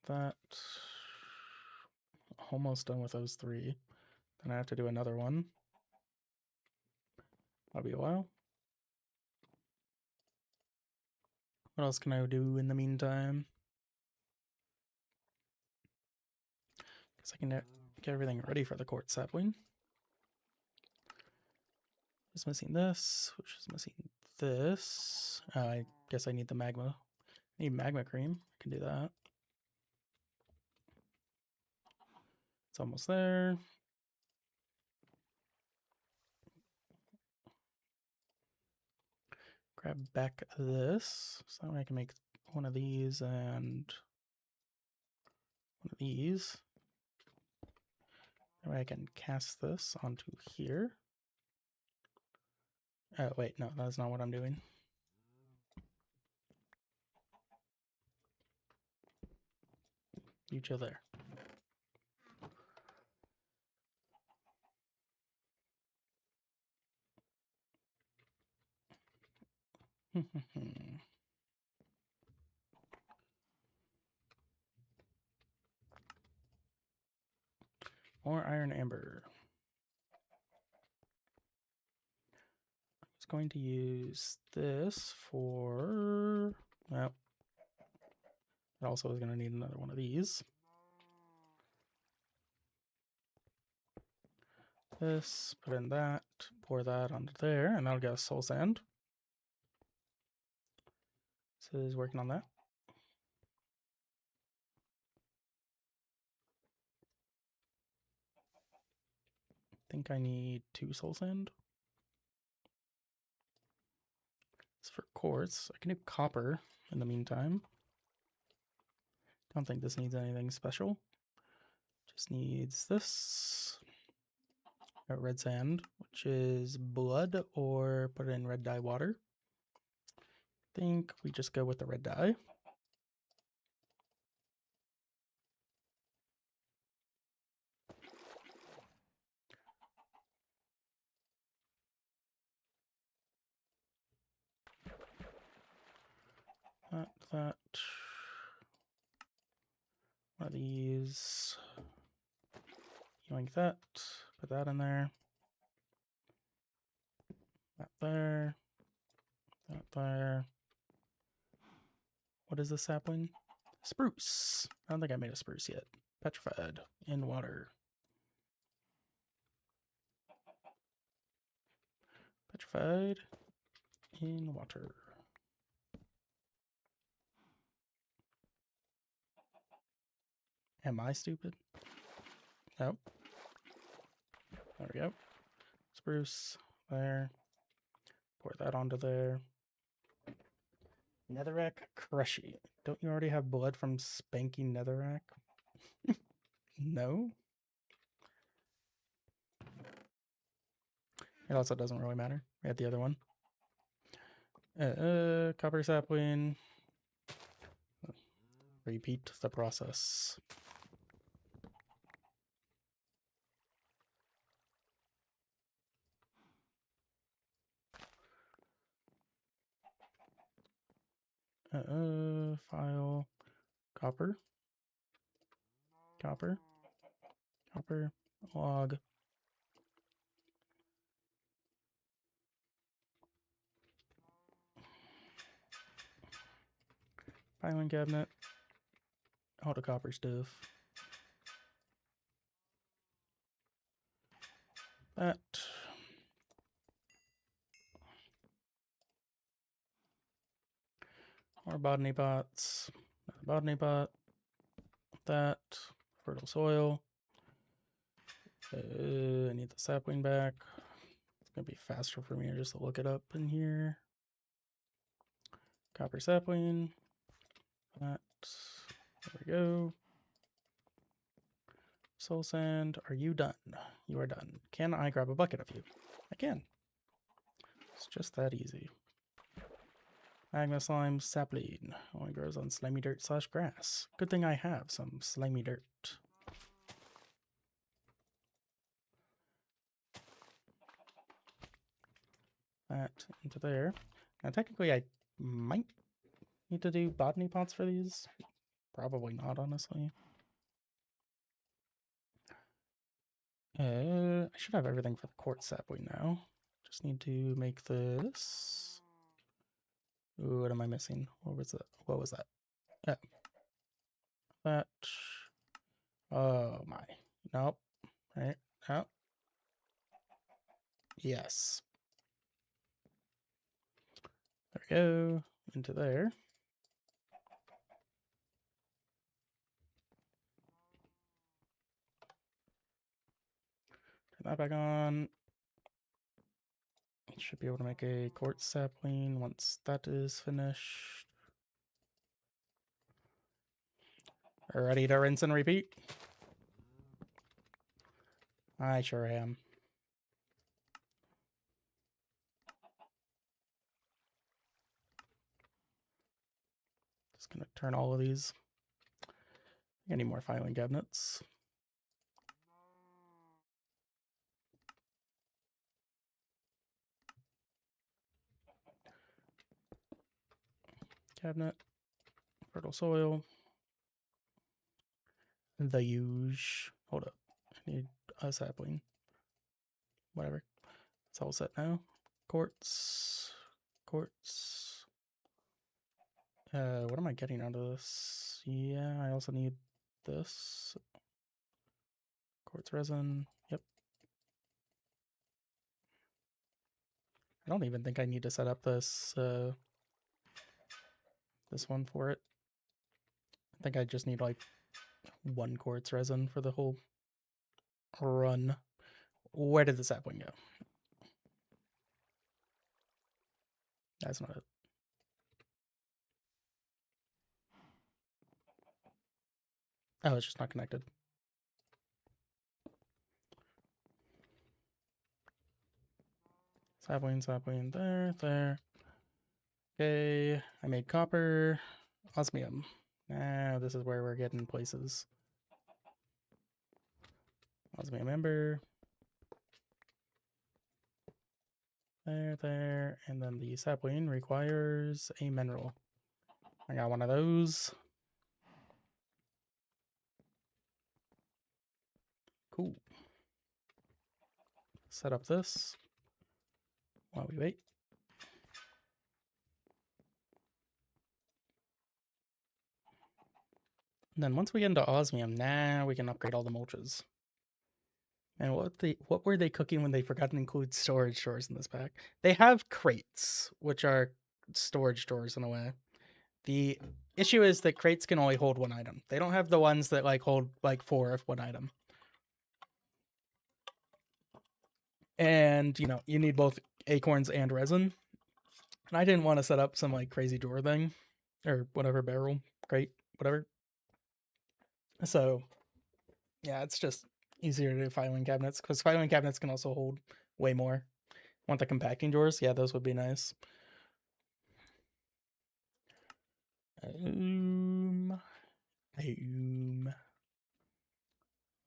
That. Almost done with those three. Then I have to do another one. That'll be a while. What else can I do in the meantime? Guess I can get everything ready for the quartz sapling. Just missing this, which is missing this. I guess I need the magma. I need magma cream. I can do that. It's almost there. Grab back this, so I can make one of these and one of these. That way I can cast this onto here. Oh, wait, no, that's not what I'm doing. You chill there. More iron amber. I was going to use this for... Well, I also was going to need another one of these. This, put in that, pour that onto there, and that'll get us soul sand. So is working on that. I think I need 2 soul sand. It's for quartz. I can do copper in the meantime. Don't think this needs anything special. Just needs this. Red sand, which is blood, or put it in red dye water. I think we just go with the red dye. That. One of these. Yoink that. Put that in there. That there. That there. What is this sapling? Spruce. I don't think I made a spruce yet. Petrified in water. Petrified in water. Am I stupid? Nope. There we go. Spruce there. Pour that onto there. Netherrack Crushy. Don't you already have blood from spanking Netherrack? No? It also doesn't really matter. We had the other one. Copper sapling. Repeat the process. File, copper, log. Filing cabinet, all the copper stuff. That. More botany pots. Botany pot. That. Fertile soil. I need the sapling back. It's gonna be faster for me just to look it up in here. Copper sapling. That. There we go. Soul sand. Are you done? You are done. Can I grab a bucket of you? I can. It's just that easy. Magma slime sapling. Only grows on slimy dirt / grass. Good thing I have some slimy dirt. That into there. Now technically I might need to do botany pots for these. Probably not, honestly. I should have everything for the quartz sapling now. Just need to make this. Ooh, what am I missing? What was that? What was that? Yeah. That. Oh my. Nope. Right. Nope. Yes. There we go. Into there. Turn that back on. Should be able to make a quartz sapling once that is finished. Ready to rinse and repeat? I sure am. Just gonna turn all of these. I need more filing cabinets. Cabinet, fertile soil, the huge. Hold up, I need a sapling. Whatever, it's all set now. Quartz. What am I getting out of this? Yeah, I also need this. Quartz resin. Yep. I don't even think I need to set up this this one for it. I think I just need like 1 quartz resin for the whole run. Where did the sapling go? That's not it. Oh, it's just not connected. Sapling, there. Okay, I made copper, osmium. Now this is where we're getting places. Osmium ember. There, and then the sapling requires a mineral. I got one of those. Cool. Set up this while we wait. And then once we get into osmium, now we can upgrade all the mulches. And what were they cooking when they forgot to include storage drawers in this pack? They have crates, which are storage drawers in a way. The issue is that crates can only hold 1 item. They don't have the ones that like hold like 4 of 1 item. And you know, you need both acorns and resin. And I didn't want to set up some like crazy drawer thing or whatever, barrel, crate, whatever. So yeah, it's just easier to do filing cabinets because filing cabinets can also hold way more. Want the compacting drawers? Yeah, those would be nice.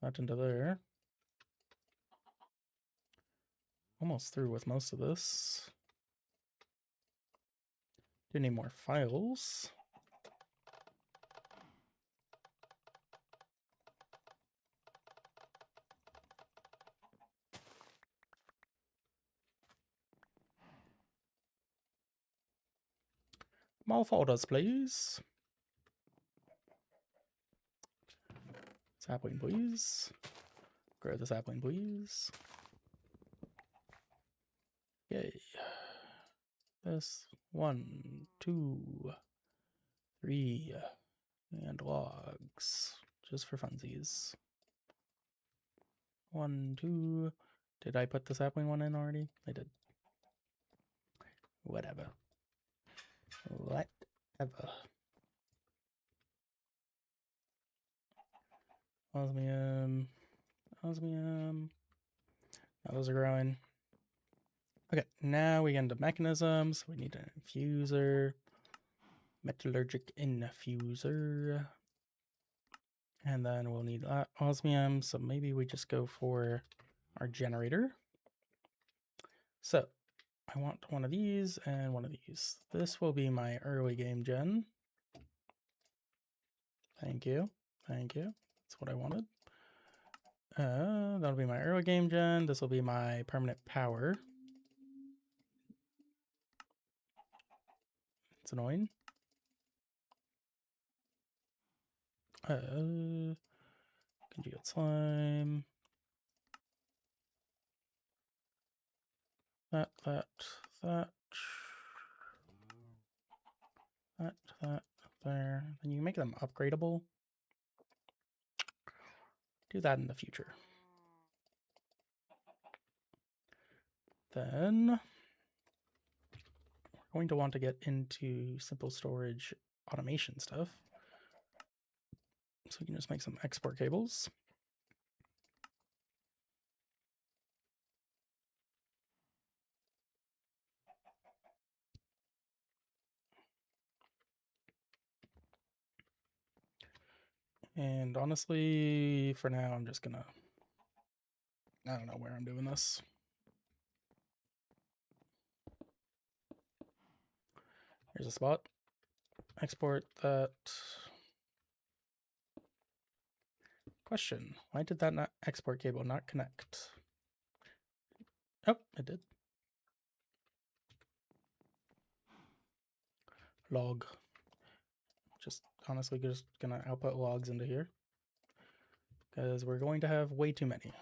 Not into there. Almost through with most of this. Do need more files. More folders, please. Sapling, please. Grow the sapling, please. Yay. This 1, 2, 3, and logs, just for funsies. 1, 2. Did I put the sapling one in already? I did. Whatever. Osmium. Osmium. Now those are growing. Okay, now we get into mechanisms. We need an infuser. Metallurgic infuser. And then we'll need osmium, so maybe we just go for our generator. So I want one of these and one of these. This will be my early game gen. Thank you. Thank you. That's what I wanted. That'll be my early game gen. This will be my permanent power. It's annoying. Conjugate slime. That. There. Then you make them upgradable. Do that in the future. Then we're going to want to get into simple storage automation stuff. So we can just make some export cables. And honestly, for now, I'm just gonna, I don't know where I'm doing this. Here's a spot. Export that. Question, why did that not export cable not connect? Oh, it did. Log. Just honestly just gonna output logs into here, because we're going to have way too many.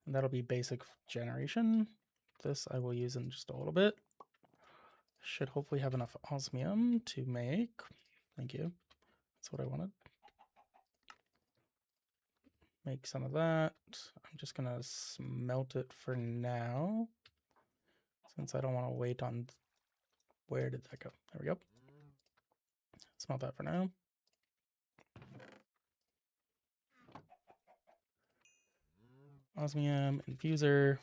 And that'll be basic generation. This I will use in just a little bit. Should hopefully have enough osmium to make. Thank you. That's what I wanted. Make some of that. I'm just gonna smelt it for now, since I don't want to wait on. Where did that go? There we go. Smelt that for now. Osmium infuser.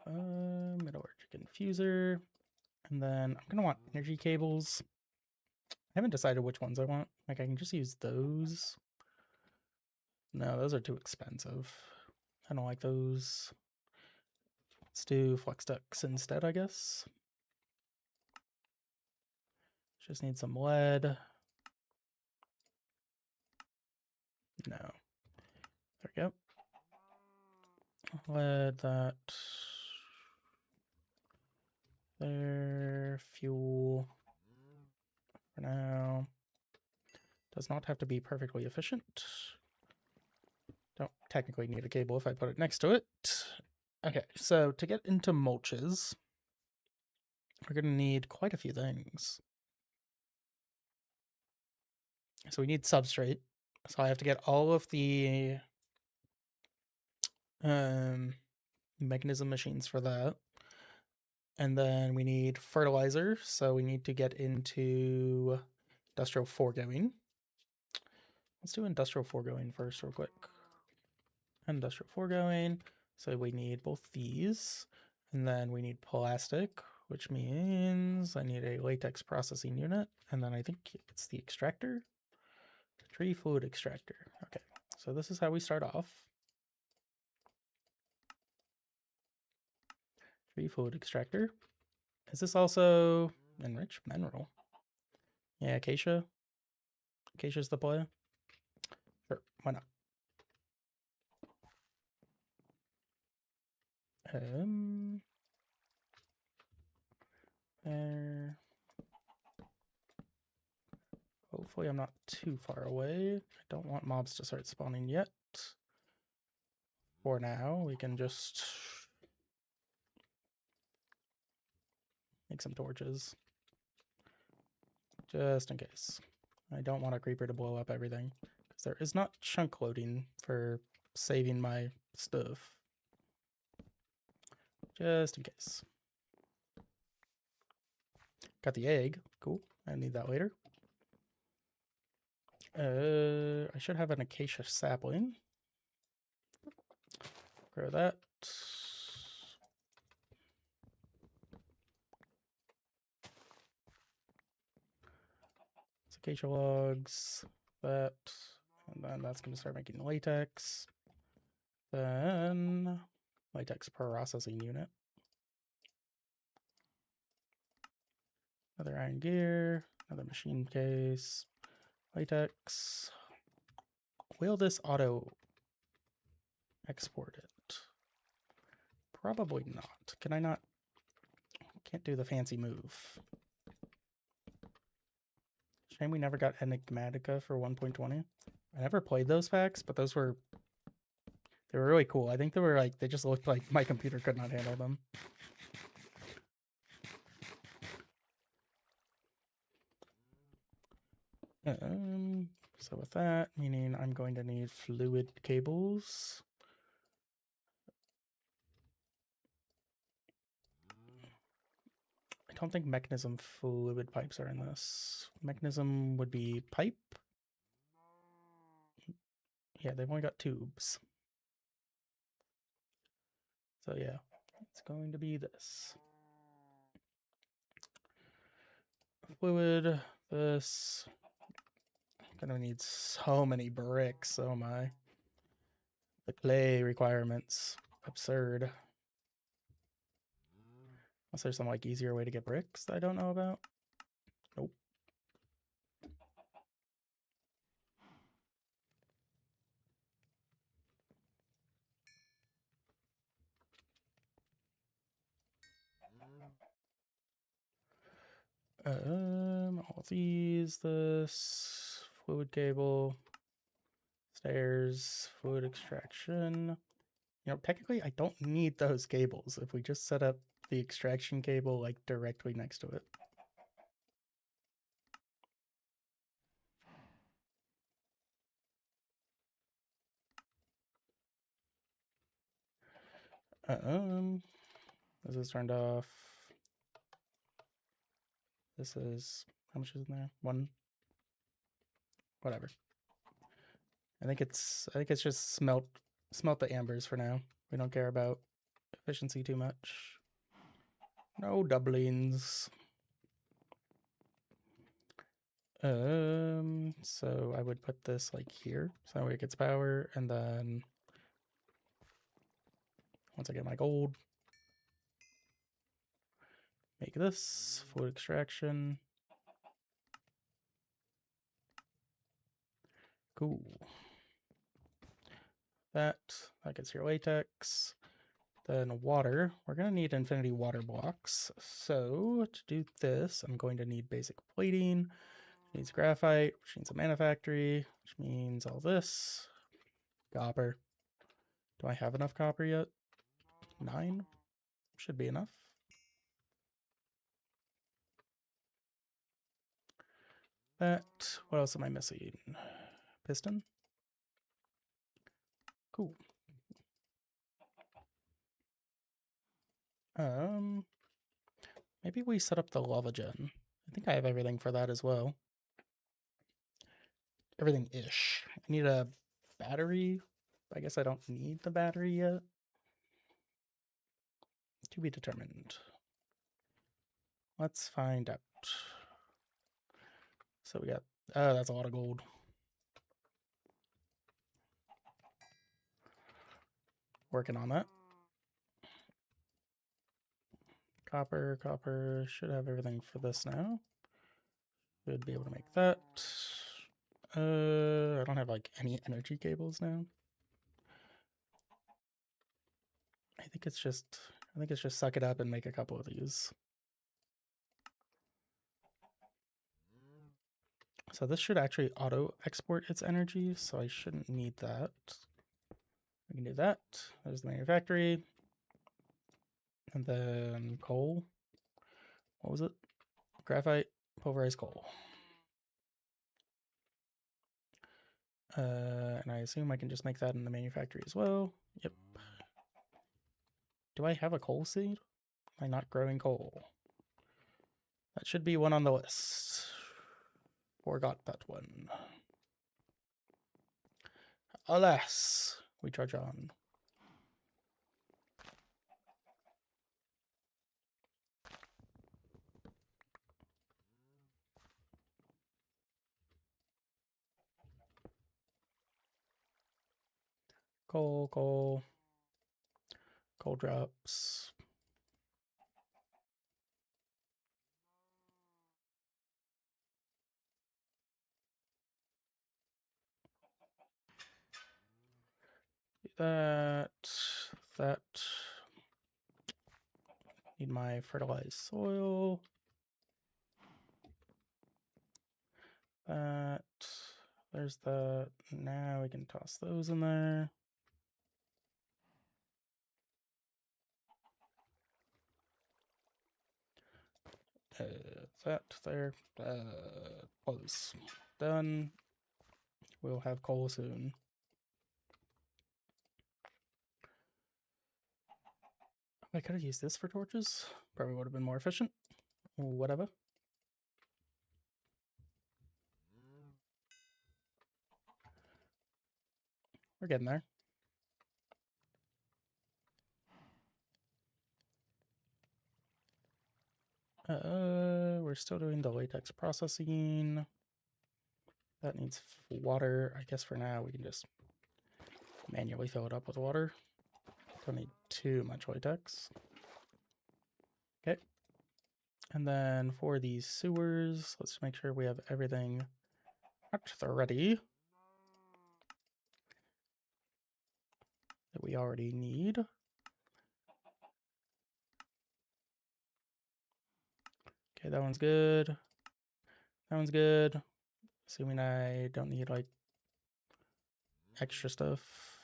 Metallurgic infuser. And then I'm gonna want energy cables. I haven't decided which ones I want. Like I can just use those. No, those are too expensive. I don't like those. Let's do flex ducts instead, I guess. Just need some lead. No. There we go. Lead that. There. Fuel. For now. Does not have to be perfectly efficient. Don't technically need a cable if I put it next to it. Okay, so to get into mulches, we're going to need quite a few things. So we need substrate. So I have to get all of the mechanism machines for that. And then we need fertilizer, so we need to get into industrial foregoing. Let's do industrial foregoing first real quick. Industrial foregoing, so we need both these, and then we need plastic, which means I need a latex processing unit, and then I think it's the extractor, tree fluid extractor. Okay, so this is how we start off. Tree fluid extractor. Is this also enriched mineral? Yeah, acacia. Acacia's the play. Sure, why not? There. Hopefully I'm not too far away. I don't want mobs to start spawning yet. For now, we can just make some torches. Just in case. I don't want a creeper to blow up everything, because there is not chunk loading for saving my stuff. Just in case. Got the egg. Cool. I need that later. I should have an acacia sapling. Grow that. Acacia logs, that, and then that's going to start making latex. Then latex processing unit. Another iron gear, another machine case, latex. Will this auto export it? Probably not. Can I not? Can't do the fancy move. Shame we never got Enigmatica for 1.20. I never played those packs, but those were, they were really cool. I think they were like, they just looked like my computer could not handle them. So with that, meaning I'm going to need fluid cables. I don't think mechanism fluid pipes are in this. Mechanism would be pipe. Yeah, they've only got tubes. So yeah, it's going to be this. Fluid, this. Gonna need so many bricks, oh my. The clay requirements, absurd. Unless there's some like easier way to get bricks that I don't know about. Nope. All these, this, fluid cable, stairs, fluid extraction. You know, technically I don't need those cables if we just set up the extraction cable like directly next to it. This is turned off. This is, how much is in there? One. Whatever. I think it's just smelt the ambers for now. We don't care about efficiency too much. No doublings. So I would put this like here, so that way it gets power, and then once I get my gold, make this fluid extraction. Cool. That gets your latex. Then water. We're going to need infinity water blocks. So to do this, I'm going to need basic plating. Which needs graphite, which needs a mana factory, which means all this. Copper. Do I have enough copper yet? 9? Should be enough. That. What else am I missing? Piston. Cool. Maybe we set up the lava gen. I think I have everything for that as well. Everything-ish. I need a battery. I guess I don't need the battery yet. To be determined. Let's find out. So we got, oh, that's a lot of gold. Working on that. Copper, should have everything for this now. Should be able to make that. I don't have like any energy cables now. I think it's just suck it up and make a couple of these. So this should actually auto export its energy, so I shouldn't need that. We can do that. There's the manufactory. And then coal. What was it? Graphite, pulverized coal. And I assume I can just make that in the manufactory as well. Yep. Do I have a coal seed? Am I not growing coal? That should be one on the list. Forgot that one. Alas, we charge on. Coal drops. That. Need my fertilized soil. That. There's the. Now we can toss those in there. That there. Was done. We'll have coal soon. I could have used this for torches. Probably would have been more efficient. Whatever. We're getting there. We're still doing the latex processing. That needs water. I guess for now we can just manually fill it up with water. Don't need too much latex. Okay. And then for these sewers, let's make sure we have everything at the ready that we already need. Okay, that one's good. That one's good. Assuming I don't need like extra stuff.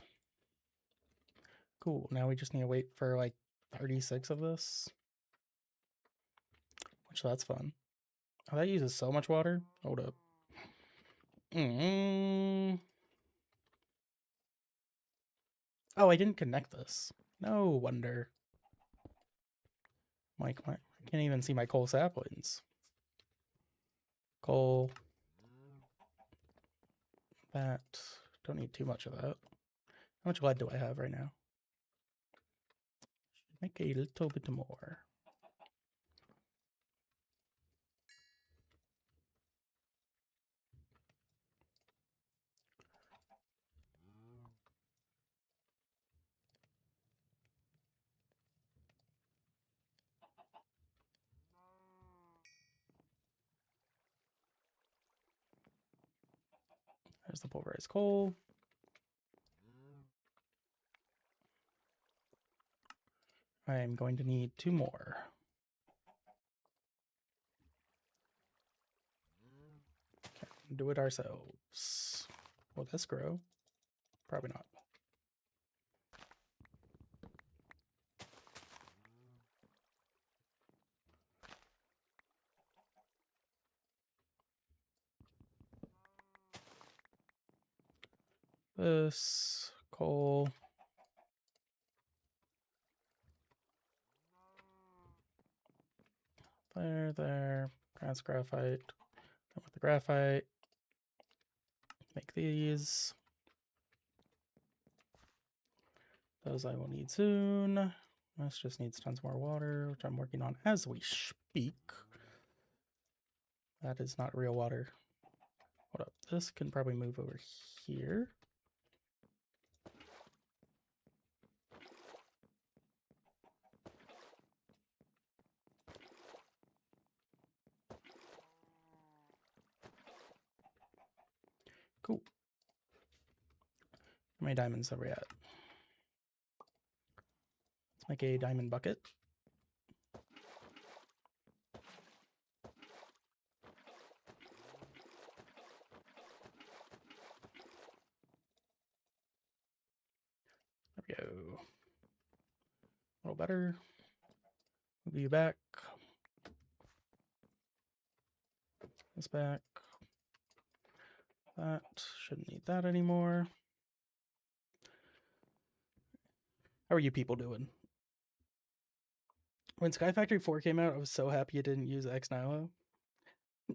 Cool. Now we just need to wait for like 36 of this. Which that's fun. Oh, that uses so much water. Hold up. Oh, I didn't connect this. No wonder. Like, I can't even see my coal saplings. Coal. That. Don't need too much of that. How much lead do I have right now? Should make a little bit more. There's the pulverized coal. I am going to need 2 more. Okay, do it ourselves. Will this grow? Probably not. This coal. there. Grass graphite. Done with the graphite. Make these. Those I will need soon. This just needs tons more water, which I'm working on as we speak. That is not real water. Hold up. This can probably move over here. Cool. How many diamonds are we at? Let's make a diamond bucket. There we go. A little better. Move you back. This back. That shouldn't need that anymore. How are you people doing? When Sky Factory 4 came out, I was so happy it didn't use Ex Nihilo.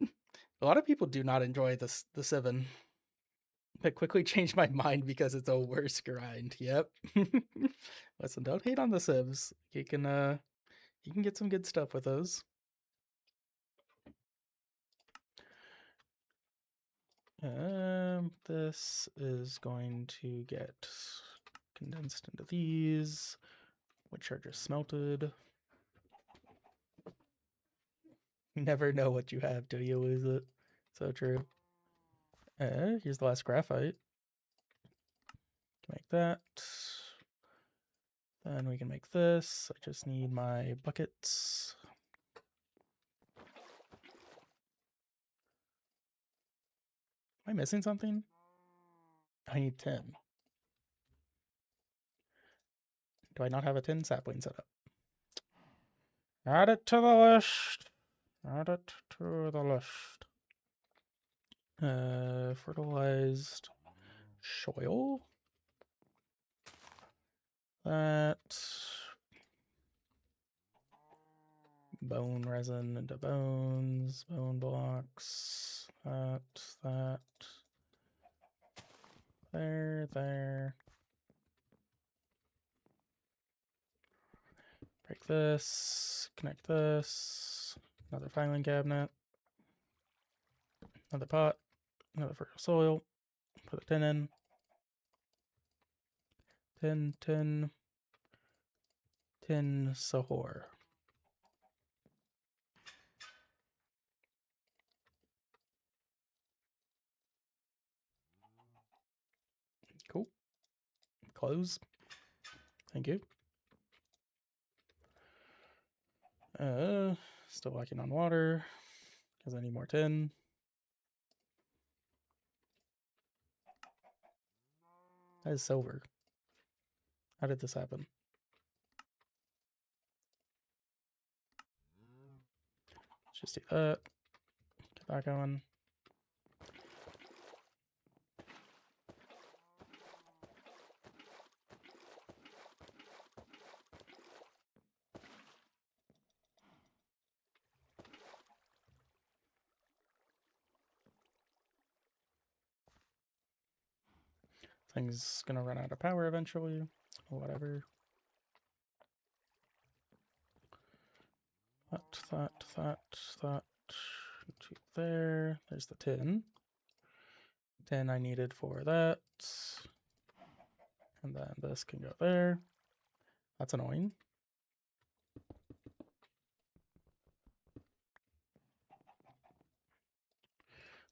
A lot of people do not enjoy the 7. I quickly changed my mind because it's a worse grind. Yep. Listen, don't hate on the Civs. You can get some good stuff with those. This is going to get condensed into these, which are just smelted. You never know what you have till you lose it. So true. Here's the last graphite. Can make that. Then we can make this. I just need my buckets. Am I missing something? I need 10. Do I not have a 10 sapling set up? Add it to the list. Add it to the list. Fertilized soil. That. Bone resin into bones. Bone blocks. That. There. Break this. Connect this. Another filing cabinet. Another pot. Another fertile soil. Put the tin in. Tin, Sahor. Cool. Close. Thank you. Still lacking on water because I need more tin. That is silver. How did this happen? Let's just do that. Get that going. Thing's gonna run out of power eventually. Whatever. That. To there. There's the tin. Tin I needed for that. And then this can go there. That's annoying.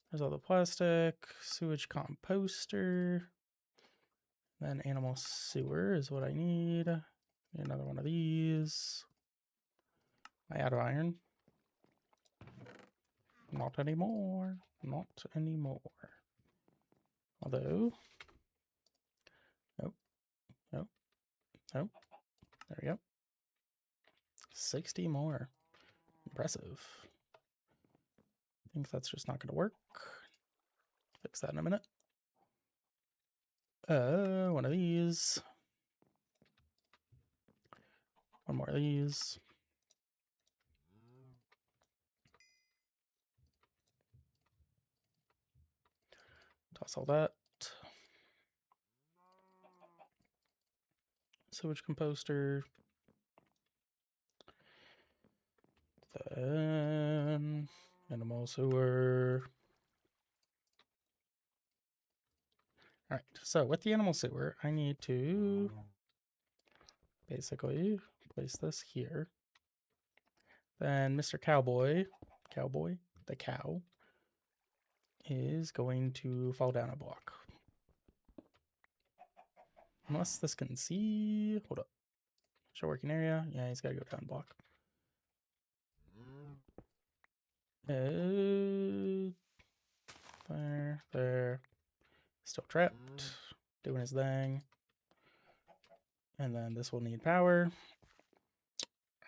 There's all the plastic. Sewage composter. Then animal sewer is what I need. Need another one of these. Am I out of iron? Not anymore. Not anymore. Although, nope. There we go. 60 more. Impressive. I think that's just not going to work. Fix that in a minute. One of these. One more of these. Toss all that. Sewage composter. Then animal sewer. All right, so with the animal sewer, I need to basically place this here. Then Mr. Cowboy, the cow, is going to fall down a block. Unless this can see, hold up. Show working area. Yeah, he's got to go down a block. There. Still trapped. Doing his thing. And then this will need power.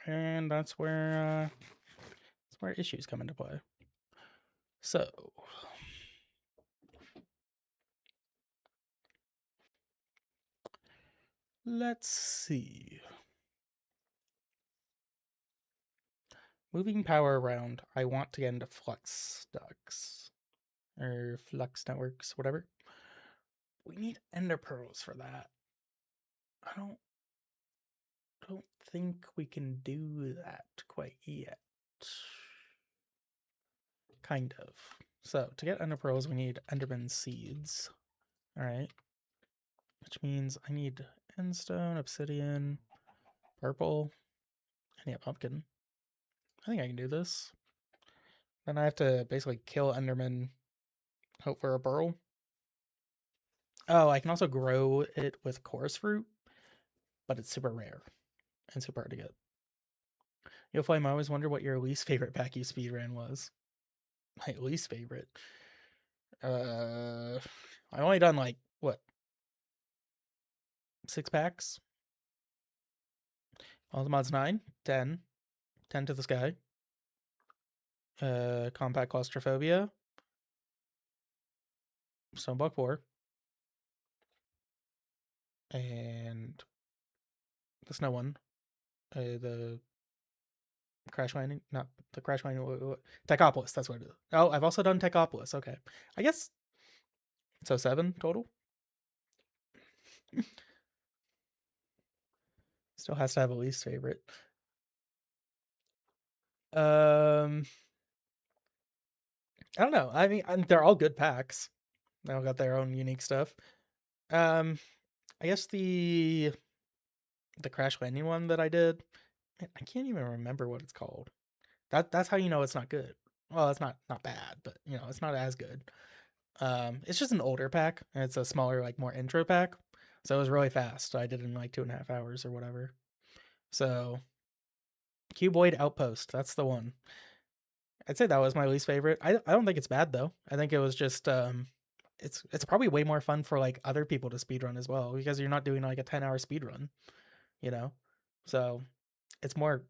And that's where issues come into play. So let's see. Moving power around, I want to get into flux ducts or flux networks, whatever. We need ender pearls for that. I don't think we can do that quite yet. Kind of. So to get ender pearls, we need enderman seeds. All right. Which means I need endstone, obsidian, purple, and yeah, pumpkin. I think I can do this. Then I have to basically kill enderman, hope for a pearl. Oh, I can also grow it with chorus fruit, but it's super rare and super hard to get. Yo, Flame, I always wonder what your least favorite pack you speedran was. My least favorite. I've only done like what? 6 packs? All the mods 9, 10. 10 to the sky. Compact claustrophobia. Stoneblock 4. And the snow one. The crash landing, not the crash landing, Techopolis, that's what it is. Oh, I've also done Techopolis, okay. I guess, so 7 total? Still has to have a least favorite. I don't know. I mean, they're all good packs. They all got their own unique stuff. I guess the crash landing one that I did, I can't even remember what it's called. That's how you know it's not good. Well, it's not bad, but you know, it's not as good. It's just an older pack, and it's a smaller, like more intro pack. So it was really fast. I did it in like 2.5 hours or whatever. So Cuboid Outpost, that's the one. I'd say that was my least favorite. I don't think it's bad though. I think it was just it's probably way more fun for like other people to speedrun as well, because you're not doing like a 10-hour speedrun, you know? So it's more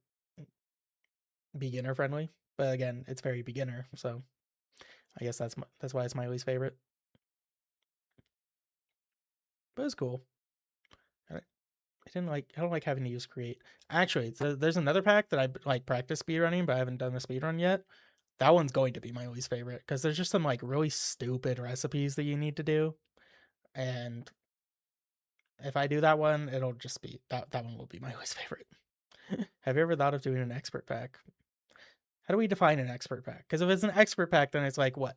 beginner friendly. But again, it's very beginner, so I guess that's why it's my least favorite. But it's cool. I don't like having to use create. Actually, there's another pack that I like practice speedrunning, but I haven't done a speedrun yet. That one's going to be my least favorite because there's just some like really stupid recipes that you need to do, and if I do that one, it'll just be that one will be my least favorite. Have you ever thought of doing an expert pack? How do we define an expert pack? Because if it's an expert pack, then it's like what?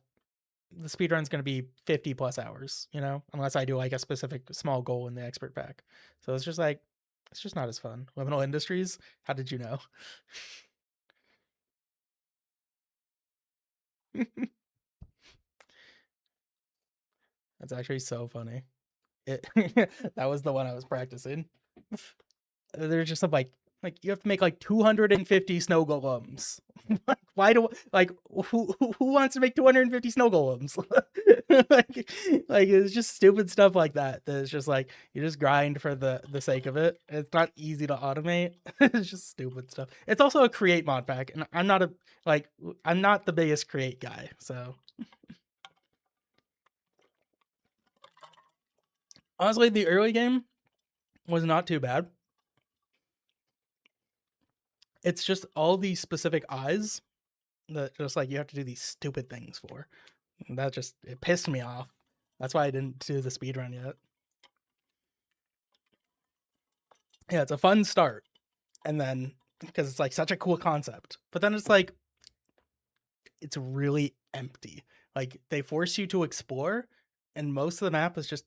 The speedrun's going to be 50 plus hours, you know, unless I do like a specific small goal in the expert pack. So it's just like, it's just not as fun. Liminal Industries, how did you know? That's actually so funny. That was the one I was practicing. There's just some like you have to make like 250 snow golems. Why do who wants to make 250 snow golems? like it's just stupid stuff like that. That's just like you just grind for the sake of it. It's not easy to automate. It's just stupid stuff. It's also a create mod pack, and I'm not the biggest create guy, so honestly, the early game was not too bad. It's just all these specific eyes that just like you have to do these stupid things for. And that just it pissed me off. That's why I didn't do the speed run yet. Yeah, it's a fun start. And then, because it's like such a cool concept. But then it's like, it's really empty. Like, they force you to explore, and most of the map is just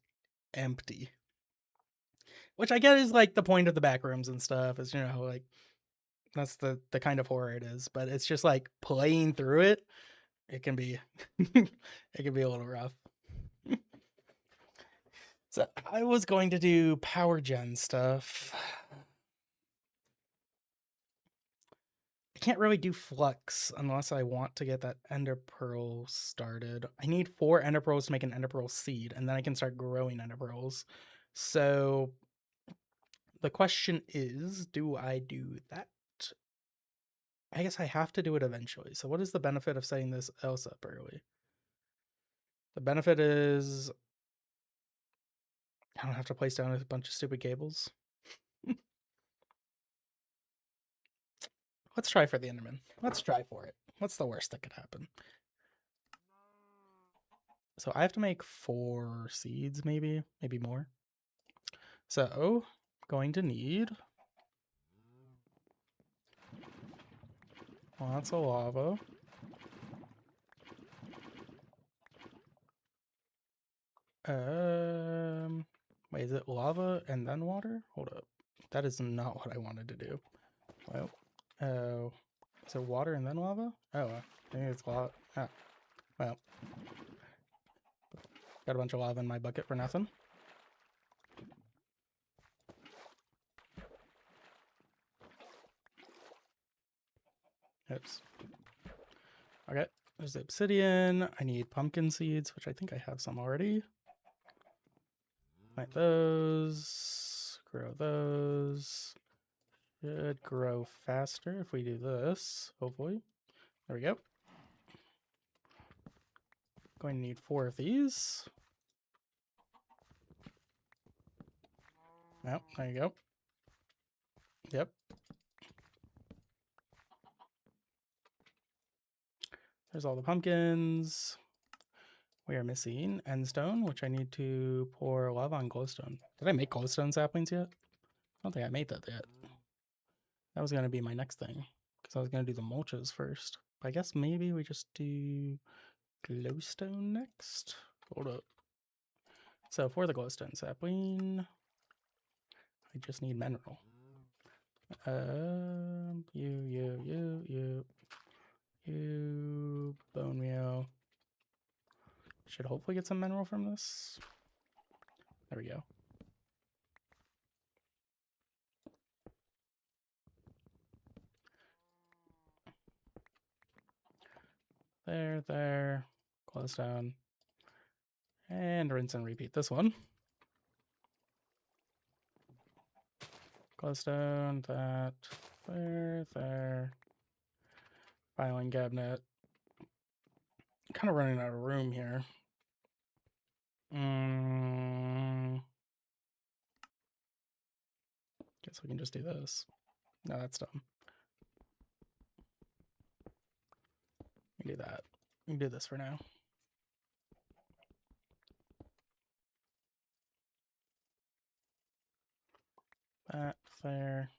empty. Which I get is like the point of the back rooms and stuff, is, you know, like, that's the kind of horror it is. But it's just like playing through it, it can be, it can be a little rough. So I was going to do power gen stuff. I can't really do flux unless I want to get that ender pearl started. I need 4 ender pearls to make an ender pearl seed, and then I can start growing ender pearls. So the question is, do I do that? I guess I have to do it eventually. So what is the benefit of setting this else up early? The benefit is I don't have to place down a bunch of stupid cables. Let's try for the Enderman. Let's try for it. What's the worst that could happen? So I have to make 4 seeds, maybe more. So going to need lots of lava. Wait, is it lava and then water? Hold up. That is not what I wanted to do. Well, oh, is it water and then lava? Oh, I think it's lava. Ah, well, got a bunch of lava in my bucket for nothing. Oops. Okay, there's the obsidian. I need pumpkin seeds, which I think I have some already. Plant those. Grow those. Should grow faster if we do this, hopefully. There we go. Going to need 4 of these. Yep, there you go. Yep. There's all the pumpkins. We are missing endstone, which I need to pour lava on glowstone. Did I make glowstone saplings yet? I don't think I made that yet. That was going to be my next thing, because I was going to do the mulches first. But I guess maybe we just do glowstone next. Hold up. So for the glowstone sapling, I just need mineral. You, bone meal. Should hopefully get some mineral from this. There we go. There. Close down. And rinse and repeat this one. Close down that. There. Filing cabinet. Kind of running out of room here. Guess we can just do this. No, that's dumb. We can do that. We can do this for now. That there.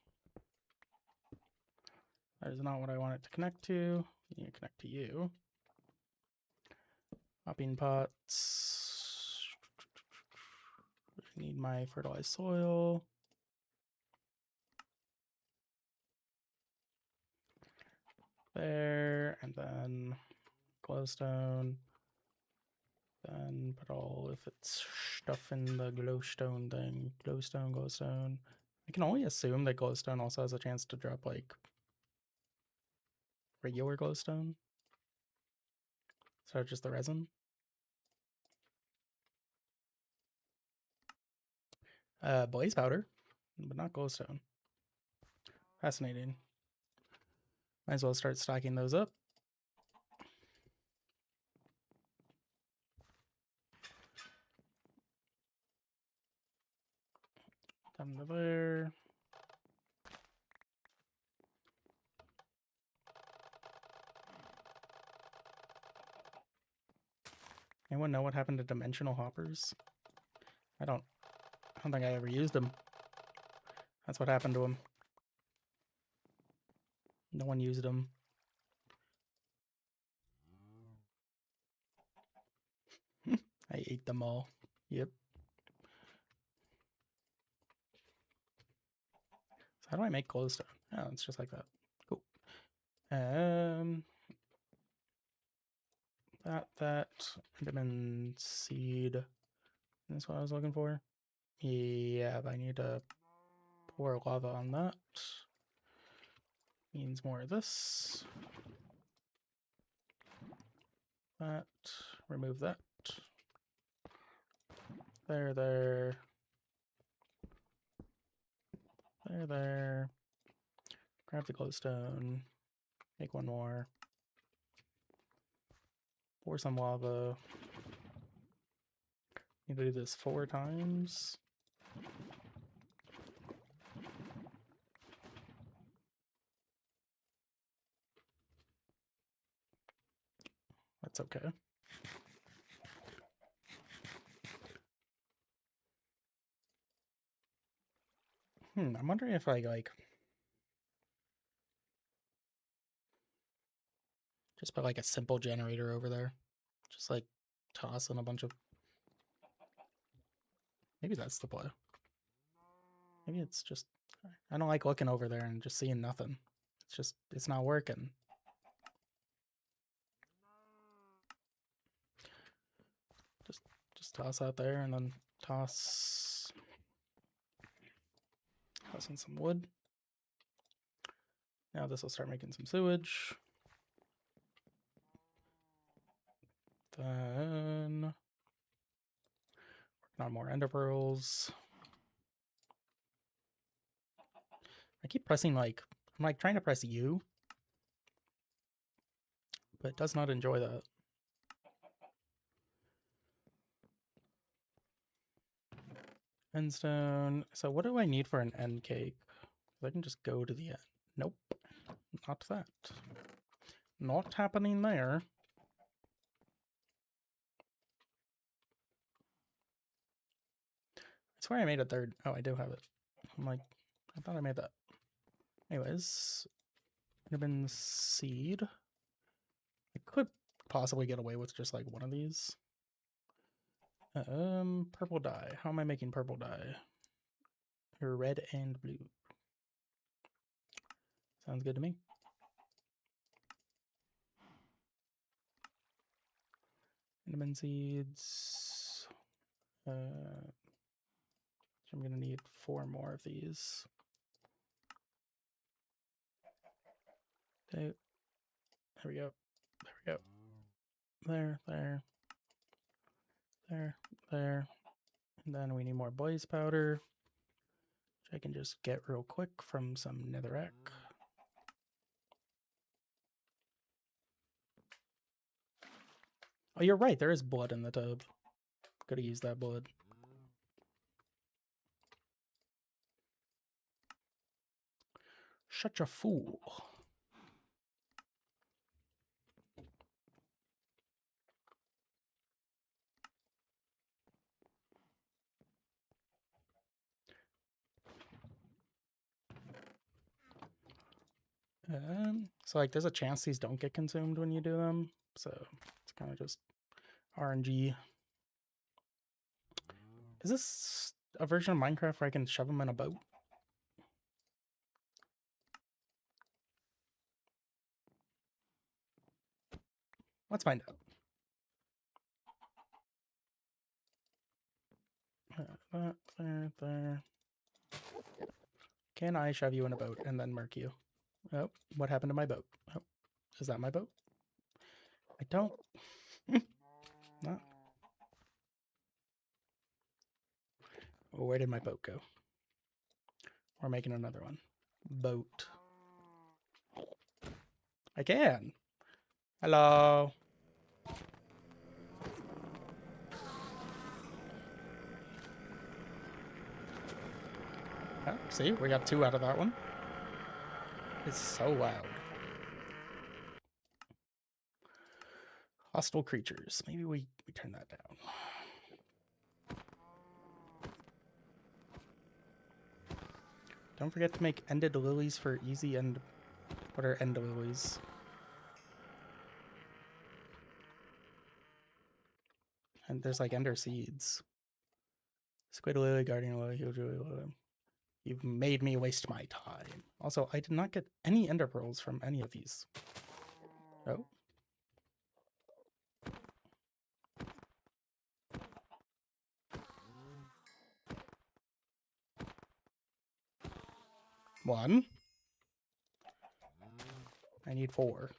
That is not what I want it to connect to. You need to connect to you. Hopping pots. I need my fertilized soil. There, and then glowstone. Then put all of its stuff in the glowstone thing. Glowstone. I can only assume that glowstone also has a chance to drop like regular glowstone. So just the resin. Blaze powder, but not glowstone. Fascinating. Might as well start stocking those up. Down to there. Anyone know what happened to dimensional hoppers? I don't think I ever used them. That's what happened to them. No one used them. I ate them all. Yep. So how do I make glowstone? Oh, it's just like that. Cool. That vitamin seed. That's what I was looking for. Yeah, but I need to pour lava on that. Means more of this. That. Remove that. There. There. Grab the glowstone. Make one more. Pour some lava. Need to do this 4 times. That's okay. I'm wondering if I like just put like a simple generator over there. Just like toss in a bunch of. Maybe that's the play. Maybe it's just I don't like looking over there and just seeing nothing. It's not working. Just toss out there and then toss in some wood. Now this will start making some sewage. Then working on more ender pearls. I keep pressing I'm like trying to press U, but it does not enjoy that. Endstone. So what do I need for an end cake? I can just go to the end. Nope, not that. Not happening there. I swear I made a third. Oh, I do have it. I'm like, I thought I made that. Anyways, ribbon seed. I could possibly get away with just like one of these. Purple dye. How am I making purple dye? Red and blue. Sounds good to me. Cinnamon seeds. I'm gonna need 4 more of these. Okay. There we go. There. And then we need more blaze powder, which I can just get real quick from some netherrack. Oh, you're right. There is blood in the tub. Could have used that blood. Such a fool. So like there's a chance these don't get consumed when you do them. So it's kind of just RNG. Is this a version of Minecraft where I can shove them in a boat? Let's find out. There. Can I shove you in a boat and then murk you? Oh, what happened to my boat? Oh, is that my boat? I don't. No. Oh, where did my boat go? We're making another one. Boat. I can. Hello. Oh, see, we got 2 out of that one. It's so loud. Hostile creatures. Maybe we turn that down. Don't forget to make ended lilies for easy end. What are end lilies? And there's like ender seeds. Squid lily, guardian lily, huge lily. You've made me waste my time. Also, I did not get any ender pearls from any of these. Oh. One. I need 4.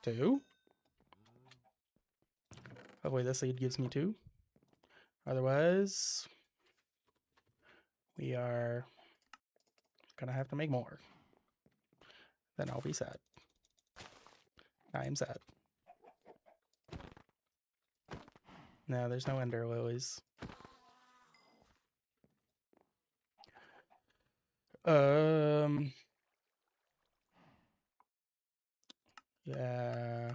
2. Hopefully this seed gives me 2. Otherwise, we are gonna have to make more. Then I'll be sad. I am sad. No, there's no ender lilies. Yeah.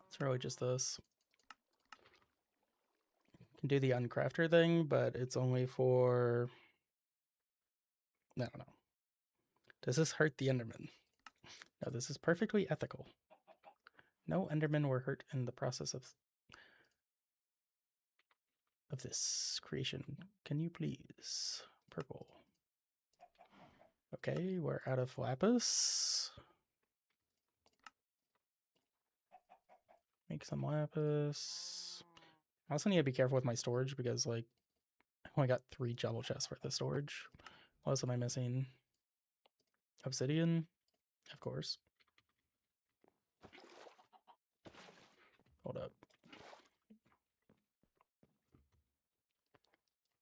It's really just this. Can do the uncrafter thing, but it's only for... No. Does this hurt the Enderman? No, this is perfectly ethical. No Endermen were hurt in the process of this creation. Can you please? Purple. Okay, we're out of lapis. Make some lapis. I also need to be careful with my storage because, like, I only got 3 jewel chests worth of storage. What else am I missing? Obsidian, of course. Hold up.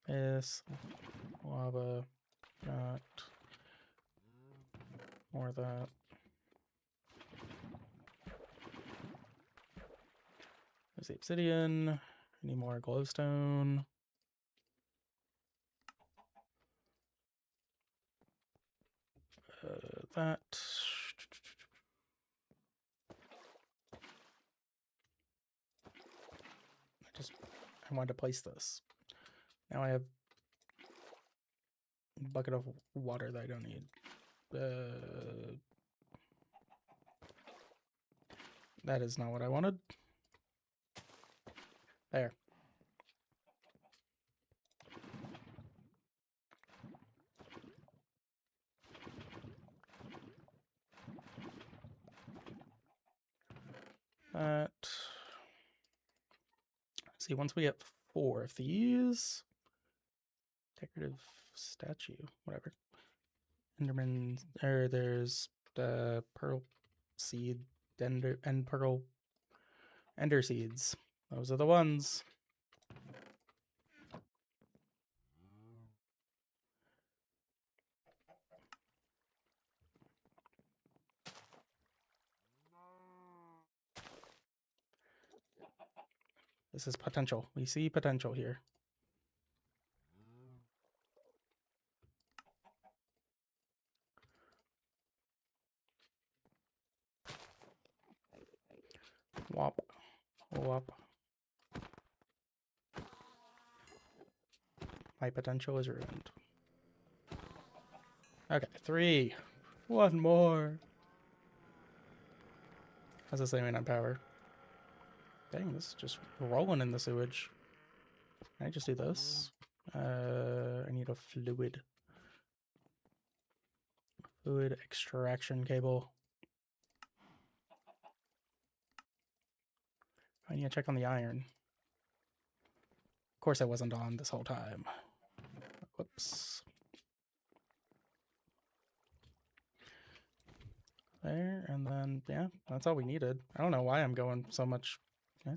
This lava, that, more of that. There's the obsidian. I need more glowstone. That. I wanted to place this. Now I have a bucket of water that I don't need. That is not what I wanted. There. That. See, once we get 4 of these, decorative statue, whatever. Enderman, there's the pearl seed, and pearl ender seeds. Those are the ones. This is potential. We see potential here. Wop. Wop. My potential is ruined. Okay, 3. 1 more. How's this aiming on power? Dang, this is just rolling in the sewage. Can I just do this? I need a fluid. Fluid extraction cable. I need to check on the iron. Of course I wasn't on this whole time. Whoops. There, and then, yeah, that's all we needed. I don't know why I'm going so much. Yeah,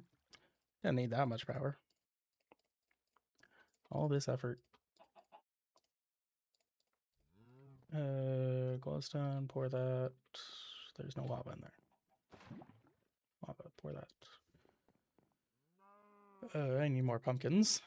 didn't need that much power. All this effort. Glowstone, pour that. There's no lava in there. Lava, pour that. I need more pumpkins.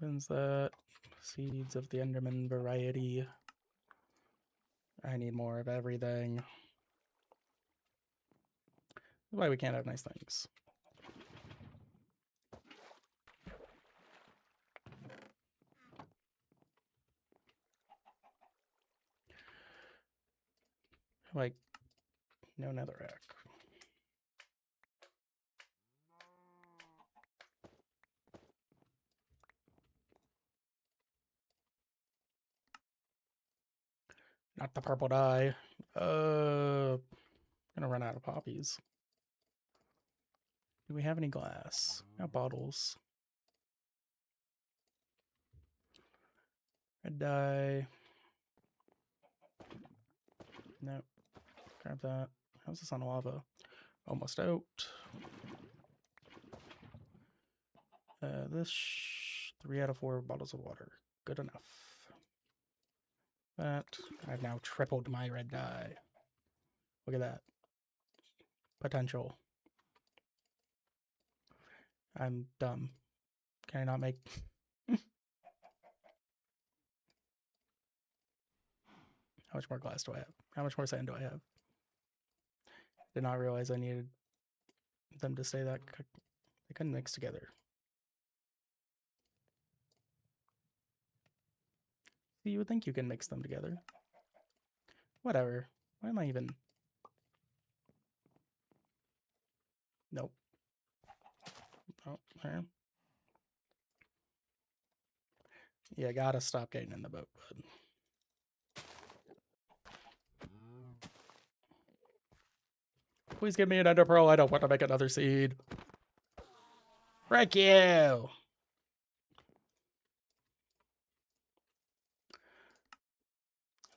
Opens that. Seeds of the Enderman variety. I need more of everything. That's why we can't have nice things. Like, no netherrack. Not the purple dye. Gonna run out of poppies. Do we have any glass? No bottles. Red dye. Nope. Grab that. How's this on lava? Almost out. This 3 out of 4 bottles of water. Good enough. That. I've now tripled my red dye. Look at that. Potential. I'm dumb. Can I not make... How much more glass do I have? How much more sand do I have? Did not realize I needed them to stay that... They couldn't mix together. See, you would think you can mix them together. Whatever. Why am I even... Nope. Oh, there. Yeah, gotta stop getting in the boat, bud. Please give me an ender pearl. I don't want to make another seed. Frick you!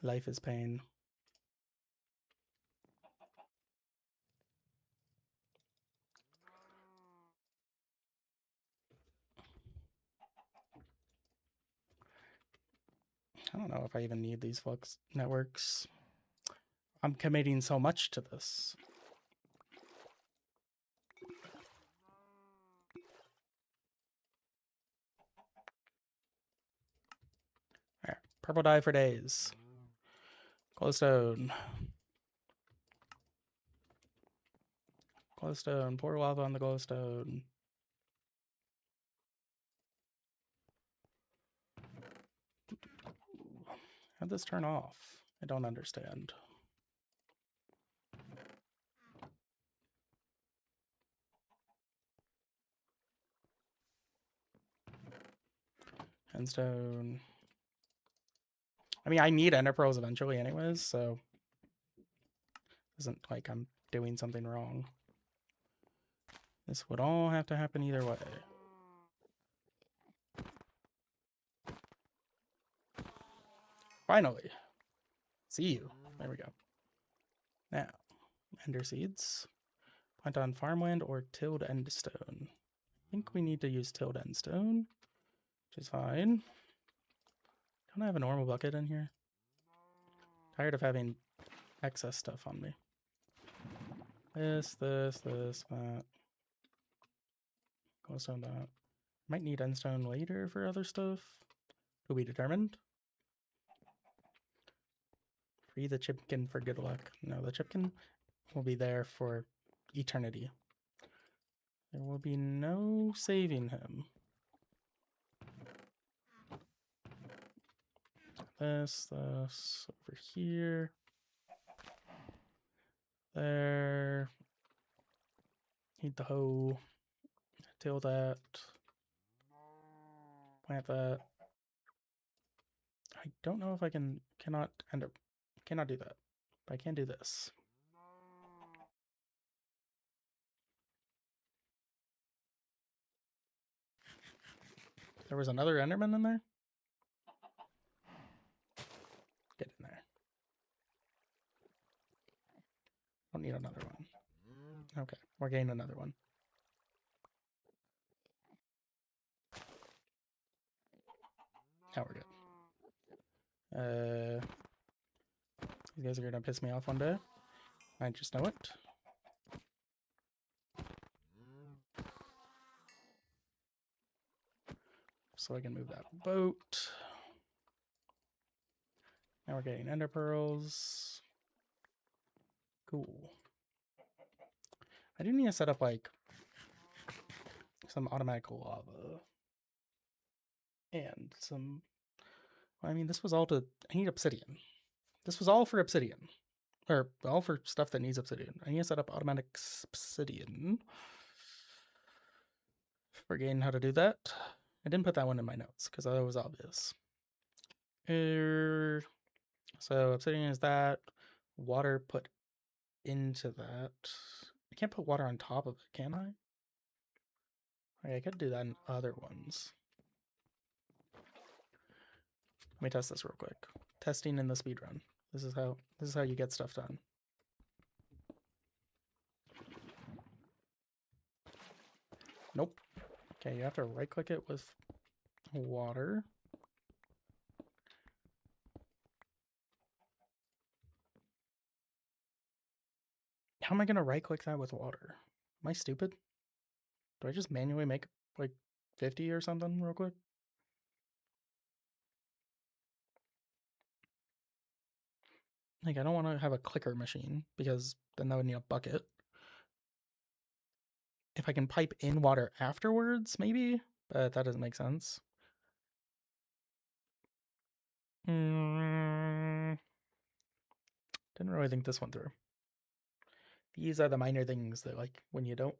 Life is pain. I don't know if I even need these flux networks. I'm committing so much to this. Alright, purple dye for days. Glowstone. Glowstone. Pour lava on the glowstone. How'd this turn off? I don't understand. Endstone. I mean, I need ender pearls eventually anyways, so it isn't like I'm doing something wrong. This would all have to happen either way. Finally. See you. There we go. Now, ender seeds. Plant on farmland or tilled endstone. I think we need to use tilled endstone, which is fine. Don't I have a normal bucket in here? Tired of having excess stuff on me. This, that. Glowstone, that. Might need endstone later for other stuff. To be determined. Free the chipkin for good luck. No, the chipkin will be there for eternity. There will be no saving him. This over here. There. Need the hoe. Till that. Plant that. I don't know if I cannot do that. But I can do this. There was another Enderman in there? Get in there. Don't need another one. Okay, we're getting another one. Now we're good. You guys are gonna piss me off one day. I just know it. so I can move that boat. Now we're getting ender pearls. Cool. I do need to set up like some automatic lava. And some, I mean, this was all to, I need obsidian. This was all for obsidian. Or all for stuff that needs obsidian. I need to set up automatic obsidian. Forgetting how to do that. I didn't put that one in my notes because that was obvious. So obsidian is that. Water put into that. I can't put water on top of it, can I? Okay, I could do that in other ones. Let me test this real quick. Testing in the speedrun. This is how you get stuff done. Nope. Okay, you have to right click it with water. How am I gonna right click that with water? Am I stupid? Do I just manually make like 50 or something real quick? Like, I don't want to have a clicker machine because then that would need a bucket. If I can pipe in water afterwards, maybe, but that doesn't make sense. Didn't really think this one through. These are the minor things that, like, when you don't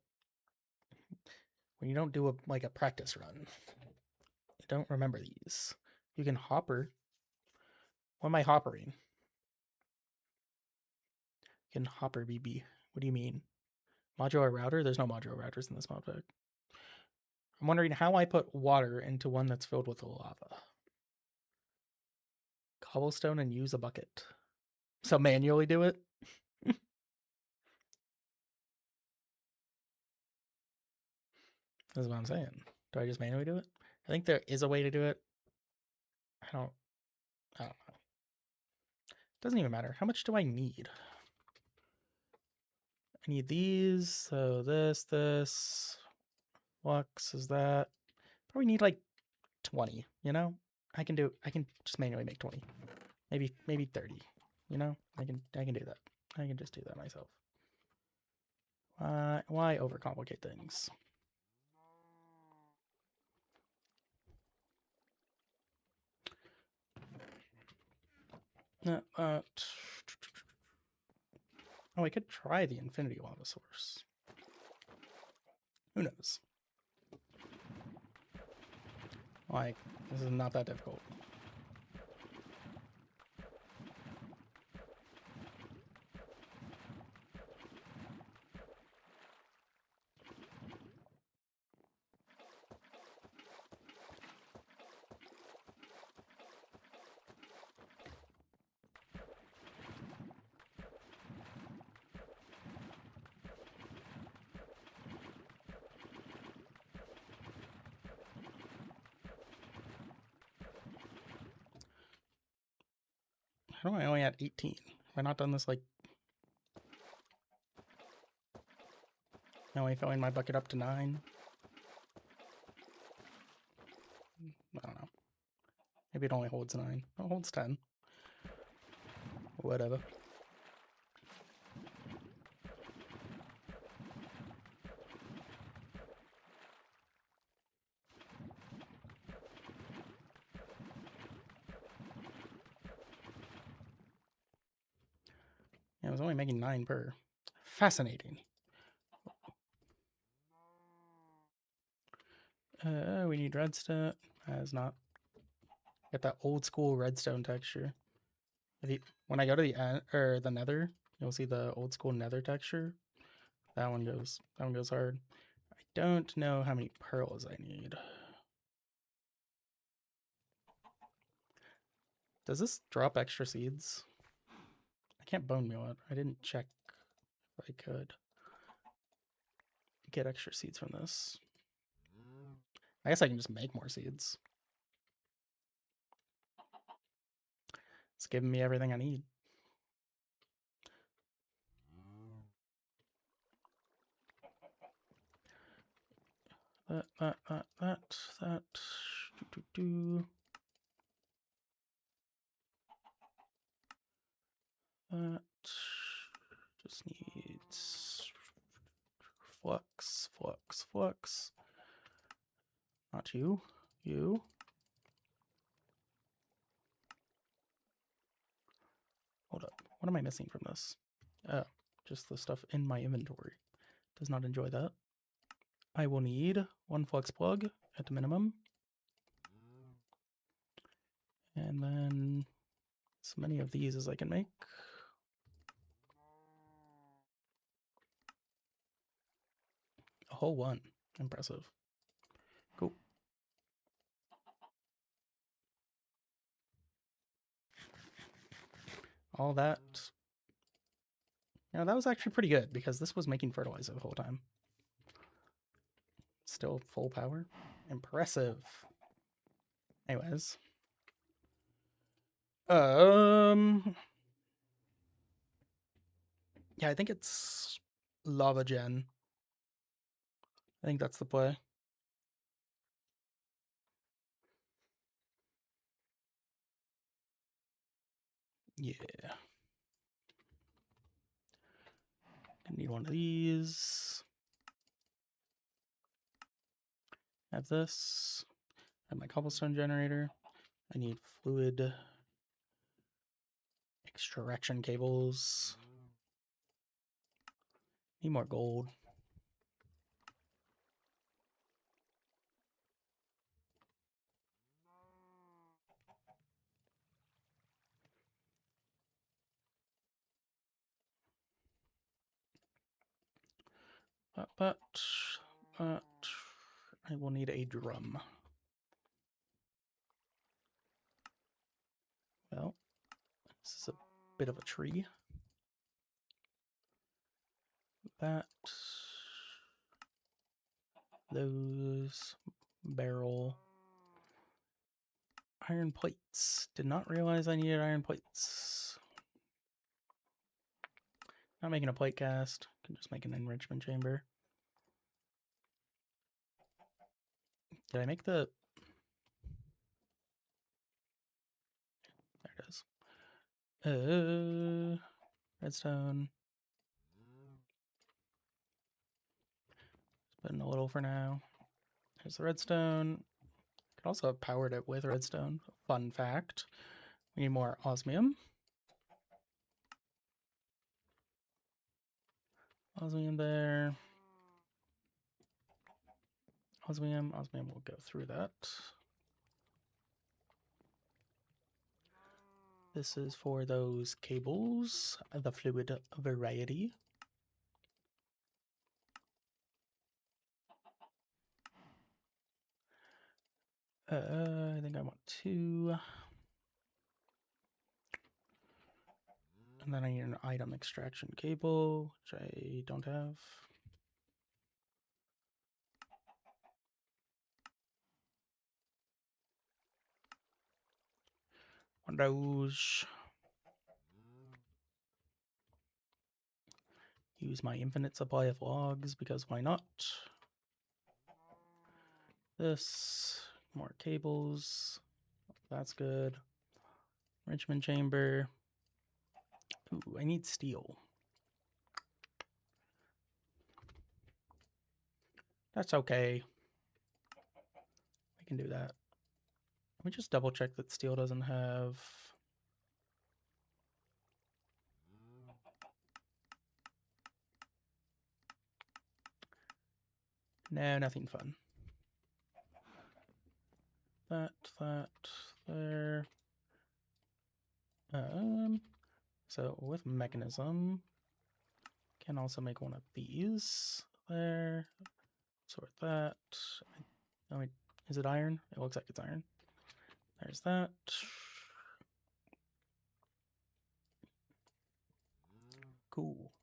do like a practice run, you don't remember these. You can hopper. What am I hoppering? You can hopper BB. What do you mean? Modular router? There's no modular routers in this mod pack. I'm wondering how I put water into one that's filled with lava. Cobblestone and use a bucket. So manually do it? That's what I'm saying. Do I just manually do it? I think there is a way to do it. I don't know. Doesn't even matter. How much do I need? I need these. So this. Flux is that. Probably need like 20, you know? I can just manually make 20. Maybe 30. You know? I can do that. I can just do that myself. Why overcomplicate things? Oh, I could try the infinity lava source. Who knows? Like, this is not that difficult. How do I only at 18? Have I not done this like... Am I filling my bucket up to 9? I don't know. Maybe it only holds 9. Oh, it holds 10. Whatever. Yeah, I was only making 9 per. Fascinating. We need redstone. As not. Get that old school redstone texture. When I go to the end or the nether, you'll see the old school nether texture. That one goes hard. I don't know how many pearls I need. Does this drop extra seeds? I can't bone meal it. I didn't check if I could get extra seeds from this. I guess I can just make more seeds. It's giving me everything I need. That. That just needs flux, flux, flux. Not you, you. Hold up. What am I missing from this? Oh, just the stuff in my inventory. Does not enjoy that. I will need one flux plug at the minimum. And then as many of these as I can make. A whole one. Impressive. Cool. All that. Now that was actually pretty good because this was making fertilizer the whole time. Still full power. Impressive. Anyways. Yeah, I think it's Lava Gen. I think that's the play. Yeah. I need one of these. Have this. Have my cobblestone generator. I need fluid extraction cables. Need more gold. But I will need a drum. Well, this is a bit of a tree. That, those, barrel, iron plates. Did not realize I needed iron plates. Not making a plate cast. Can just make an enrichment chamber. Did I make the... There it is. Redstone. Just put in a little for now. There's the redstone. Could also have powered it with redstone. Fun fact. We need more osmium. Osmium there. Osmium. Osmium will go through that. This is for those cables, the fluid variety. I think I want 2. And then I need an item extraction cable, which I don't have. One of those. Use my infinite supply of logs because why not? This, more cables. That's good. Enrichment chamber. Ooh, I need steel. That's okay. I can do that. Let me just double check that steel doesn't have... No, nothing fun. That, there. So with mechanism, can also make one of these there. Sort that. Oh, wait, is it iron? It looks like it's iron. There's that. Cool.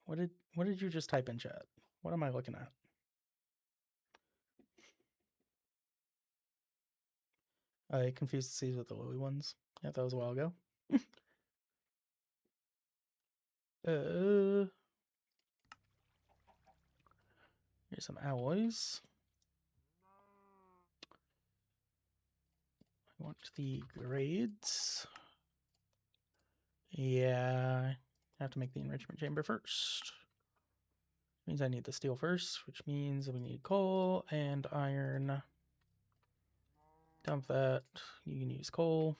What did you just type in chat? What am I looking at? I confused the seeds with the lily ones. Yeah, that was a while ago. Here's some alloys. want the grades. Yeah, I have to make the enrichment chamber first. Means I need the steel first, which means we need coal and iron. Dump that. You can use coal.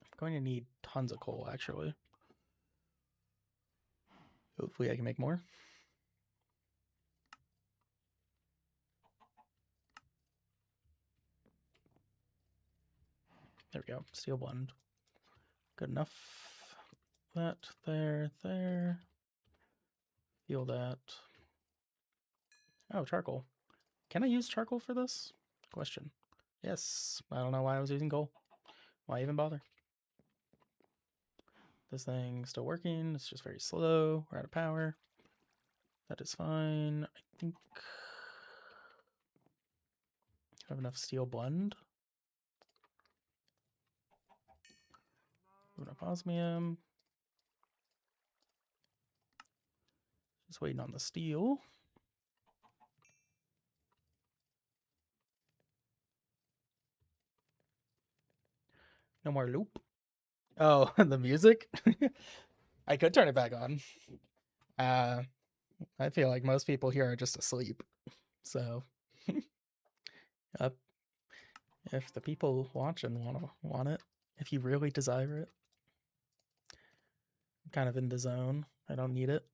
I'm going to need tons of coal, actually. Hopefully I can make more. There we go. Steel blend. Good enough. That, there. Feel that. Oh, charcoal. Can I use charcoal for this? Question. Yes. I don't know why I was using coal. Why even bother? This thing's still working. It's just very slow. We're out of power. That is fine. I think I have enough steel blend. Enough osmium. Just waiting on the steel. No more loop. Oh, the music? I could turn it back on. I feel like most people here are just asleep. So, if the people watching want it, if you really desire it, I'm kind of in the zone. I don't need it.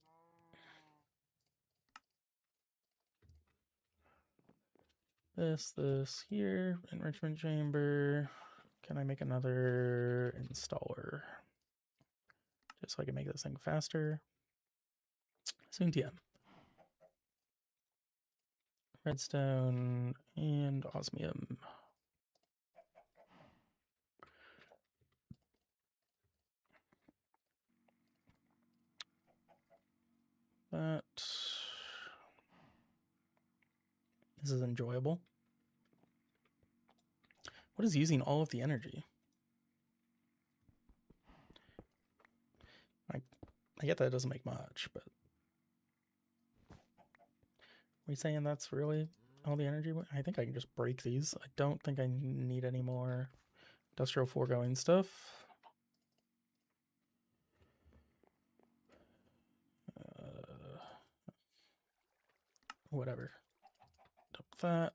This here, enrichment chamber. Can I make another installer? Just so I can make this thing faster. Soon TM. Redstone and osmium. That. This is enjoyable. What is using all of the energy? I get that it doesn't make much, but are we saying that's really all the energy? I think I can just break these. I don't think I need any more industrial foregoing stuff. Whatever. Dump that.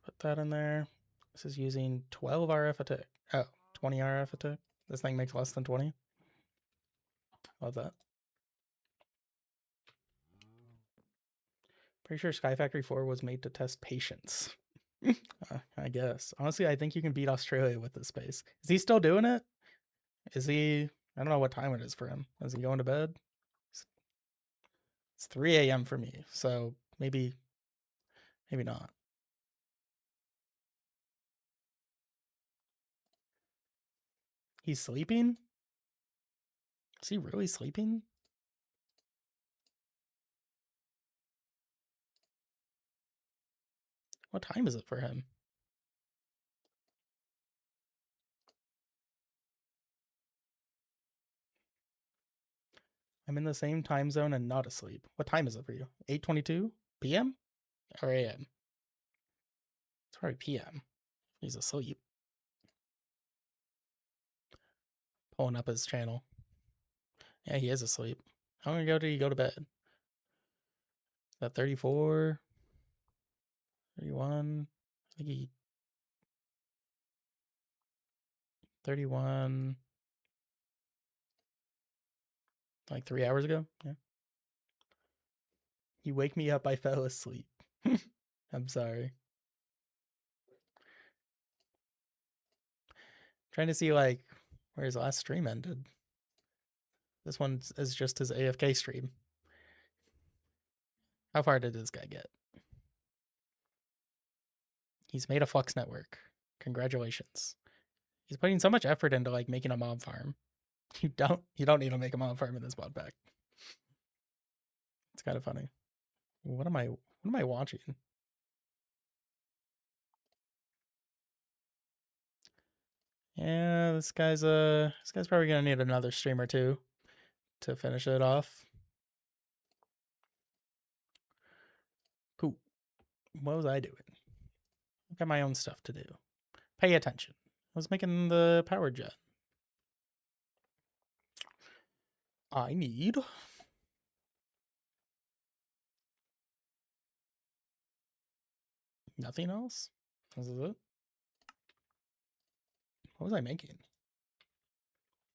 Put that in there. This is using 12 RF a tick. Oh, 20 RF a tick. This thing makes less than 20. Love that. Pretty sure Sky Factory 4 was made to test patience. I guess. Honestly, I think you can beat Australia with this space. Is he still doing it? Is he... I don't know what time it is for him. Is he going to bed? It's 3 a.m. for me, so maybe not. He's sleeping? Is he really sleeping? What time is it for him? I'm in the same time zone and not asleep. What time is it for you? 8:22 p.m. or a.m.? It's probably p.m. He's asleep. Pulling up his channel. Yeah, he is asleep. How long ago did he go to bed? Is that 34? 31? I think he... 31... like 3 hours ago? Yeah. You wake me up, I fell asleep. I'm sorry. Trying to see like where his last stream ended. This one is just his AFK stream. How far did this guy get? He's made a Flux network. Congratulations. He's putting so much effort into like making a mob farm. You don't need to make a mob farm in this mod pack. It's kind of funny. What am I watching? Yeah, this guy's probably gonna need another stream or two to finish it off. Cool. What was I doing? I got my own stuff to do. Pay attention. was making the power jet. I need nothing else. This is it. What was I making?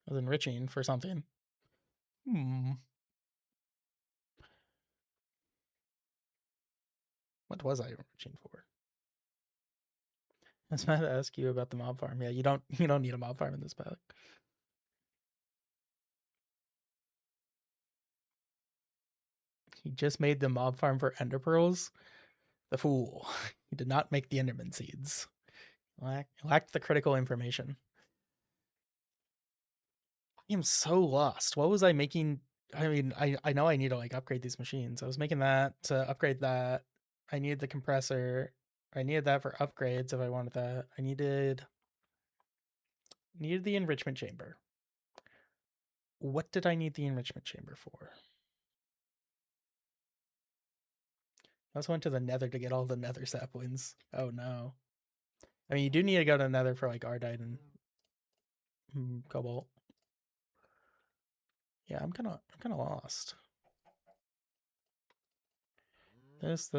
I was enriching for something. What was I enriching for? I was about to ask you about the mob farm. Yeah, you don't need a mob farm in this pack. He just made the mob farm for ender pearls. The fool. He did not make the enderman seeds. Lacked the critical information. I am so lost. What was I making? I mean, I know I need to like upgrade these machines. I was making that to upgrade that. I needed the compressor. I needed that for upgrades if I wanted that. I needed the enrichment chamber. What did I need the enrichment chamber for? I also went to the nether to get all the nether saplings. Oh no. I mean, you do need to go to the nether for like ardite and cobalt. Yeah, I'm kind of lost. This.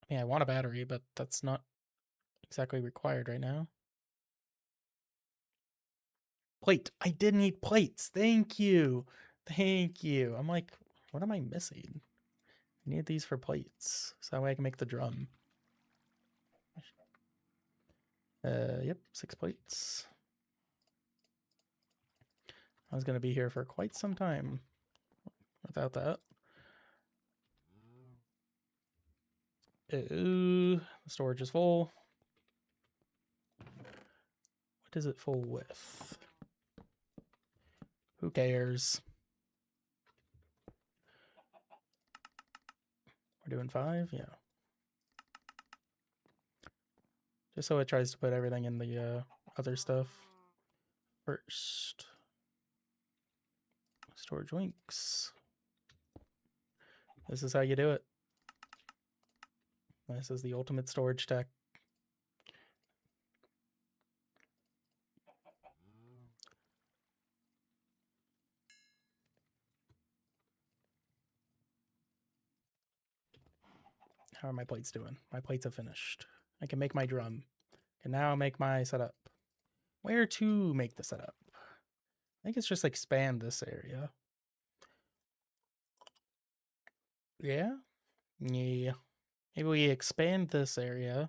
I mean, I want a battery, but that's not exactly required right now. Plate. I did need plates. Thank you. Thank you. I'm like, what am I missing? I need these for plates. So that way I can make the drum. Yep, 6 plates. I was going to be here for quite some time without that. The storage is full. What is it full with? Who cares? We're doing 5? Yeah. Just so it tries to put everything in the other stuff first. Storage links. This is how you do it. This is the ultimate storage tech. How are my plates doing? My plates have finished. I can make my drum. I can now make my setup. Where to make the setup? I think it's just expand this area. Yeah? Yeah. Maybe we expand this area.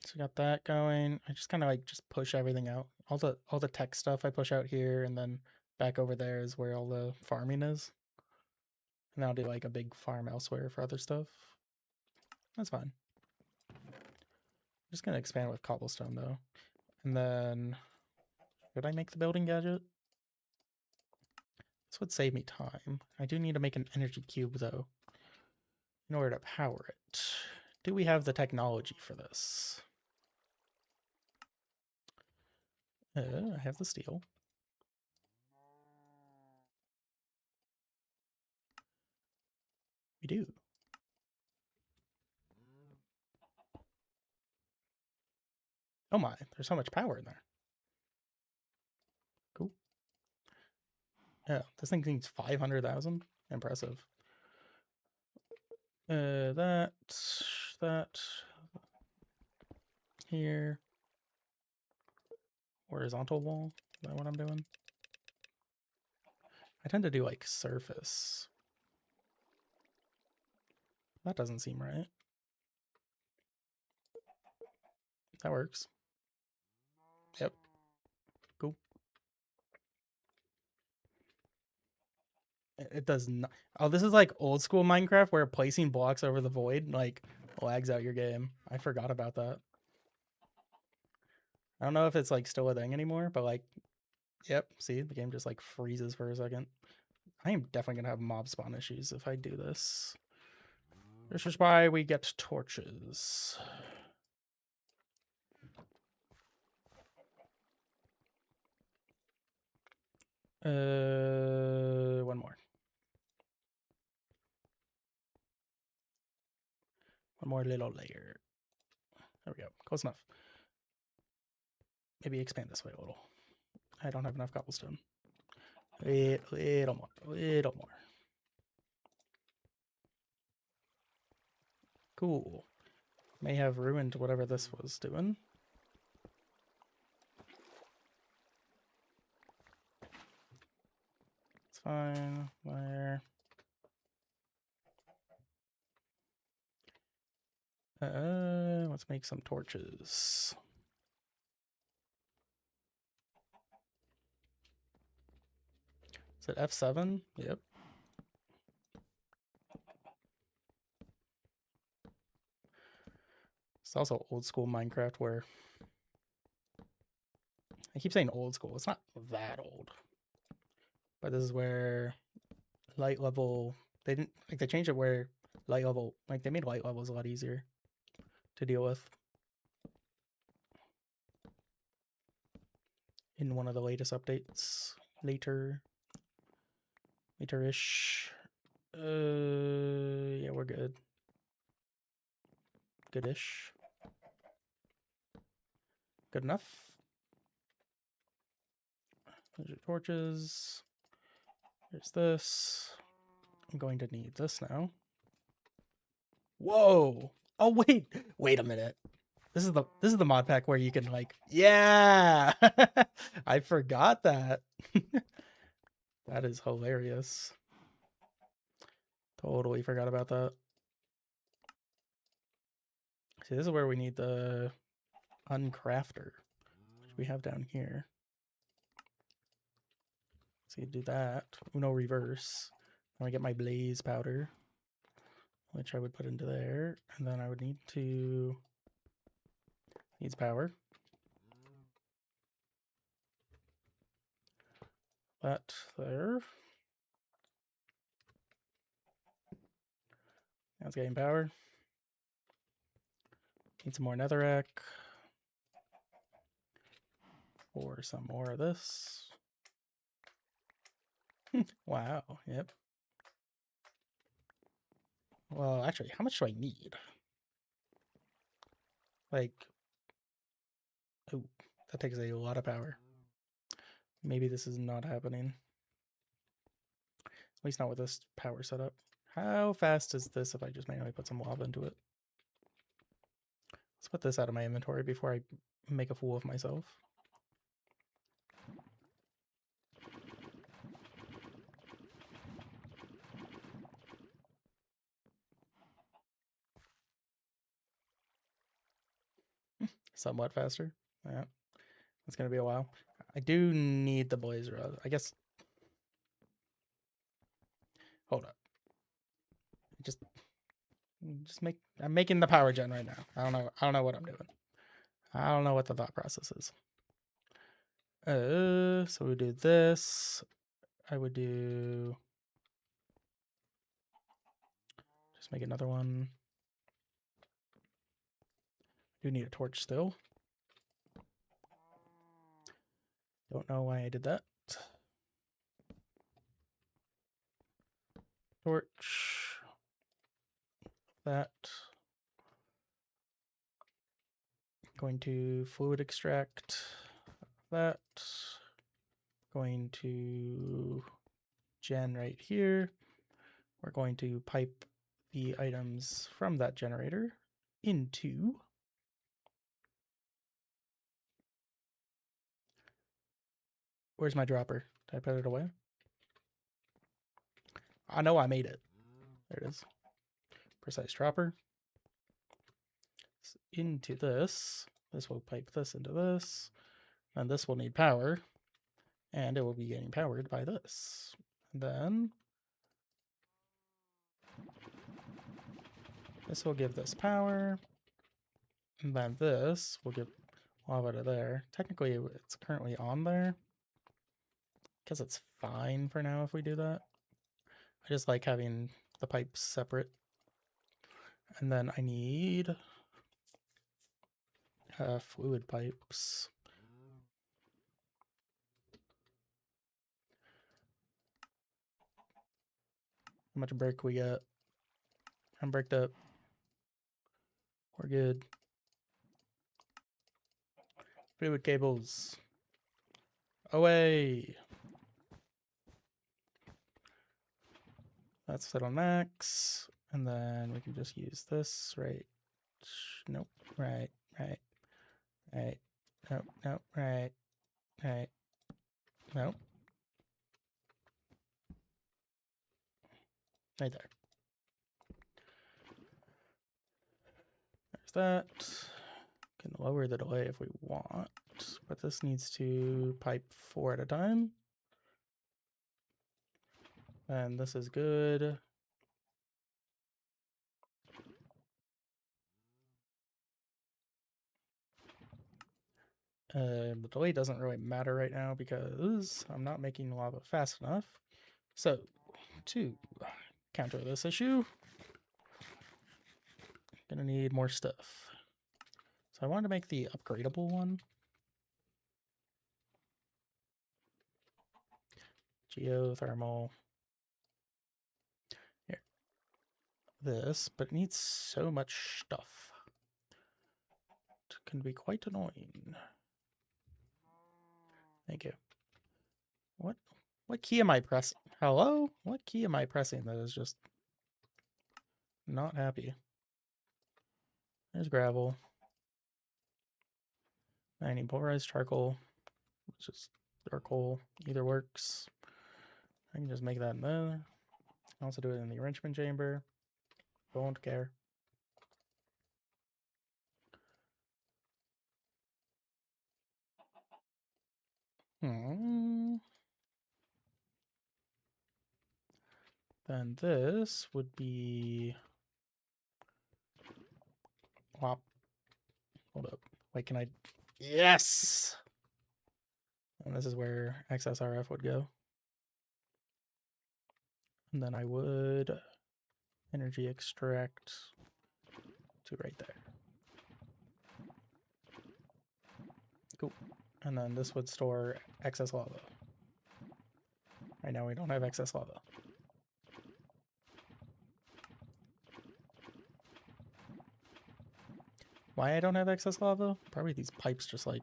So we got that going. I just kind of like just push everything out. All the tech stuff I push out here, and then back over there is where all the farming is. And I'll do like a big farm elsewhere for other stuff. That's fine. I'm just gonna expand with cobblestone though. And then should I make the building gadget? This would save me time. I do need to make an energy cube though, in order to power it. Do we have the technology for this? I have the steel. We do. Oh my, there's so much power in there. Cool. Yeah, this thing needs 500,000. Impressive. That here. Horizontal wall. Is that what I'm doing? I tend to do like surface. That doesn't seem right. That works. Yep. Cool. It does not. Oh, this is like old school Minecraft where placing blocks over the void like lags out your game. I forgot about that. I don't know if it's like still a thing anymore, but like, yep. See, the game just like freezes for a second. I am definitely gonna have mob spawn issues if I do this. This is why we get torches. One more. One more little layer. There we go. Close enough. Maybe expand this way a little. I don't have enough cobblestone. Little more. Little more. Cool. May have ruined whatever this was doing. It's fine. There. Let's make some torches. Is it F7? Yep. It's also old school Minecraft where I keep saying old school. It's not that old. But this is where light level, they didn't, like they changed it where light level, like they made light levels a lot easier to deal with in one of the latest updates. Later-ish. Yeah, we're good. Goodish. Good enough. There's your torches. There's this. I'm going to need this now. Whoa! Oh wait a minute. This is the mod pack where you can like, yeah. I forgot that. That is hilarious. Totally forgot about that. See, this is where we need the uncrafter, which we have down here. So you do that. Uno reverse. Then I get my blaze powder, which I would put into there, and then I would need to needs power. That there. Now it's getting power. Need some more netherrack. Or some more of this. Wow, yep. Well, actually, how much do I need? Like, oh, that takes a lot of power. Maybe this is not happening. At least not with this power setup. How fast is this if I just manually put some lava into it? Let's put this out of my inventory before I make a fool of myself. Somewhat faster. Yeah, it's gonna be a while. I do need the blaze rod. I guess. Hold up. Just make. I'm making the power gen right now. I don't know what I'm doing. I don't know what the thought process is. So we do this. I would do. Just make another one. Do need a torch still. Don't know why I did that. Torch. That. Going to fluid extract that. Going to gen right here. We're going to pipe the items from that generator into where's my dropper? Did I put it away? I know I made it. There it is. Precise dropper. Into this. This will pipe this into this. And this will need power. And it will be getting powered by this. And then this will give this power. And then this will give lava to there. Technically, it's currently on there. Because it's fine for now if we do that. I just like having the pipes separate. And then I need fluid pipes. How much brick we got? I'm bricked up. We're good. Fluid cables. Away. That's set on max. And then we can just use this, right? Nope. Right. Right. Right. Nope. Nope. Right. Right. Nope. Right there. There's that. Can lower the delay if we want, but this needs to pipe 4 at a time. And this is good. The delay doesn't really matter right now because I'm not making lava fast enough. So, to counter this issue, I'm gonna need more stuff. So I wanted to make the upgradable one. Geothermal. Here. This, but it needs so much stuff. It can be quite annoying. Thank you. What key am I pressing? Hello? What key am I pressing that is just not happy? There's gravel. I need pulverized charcoal, which is charcoal. Either works. I can just make that in there. Also do it in the enrichment chamber. Don't care. Then this would be... Wop. Hold up. Wait, can I... Yes! And this is where XSRF would go. And then I would energy extract to right there. Cool. And then this would store excess lava. Right now we don't have excess lava. Why I don't have excess lava? Probably these pipes just like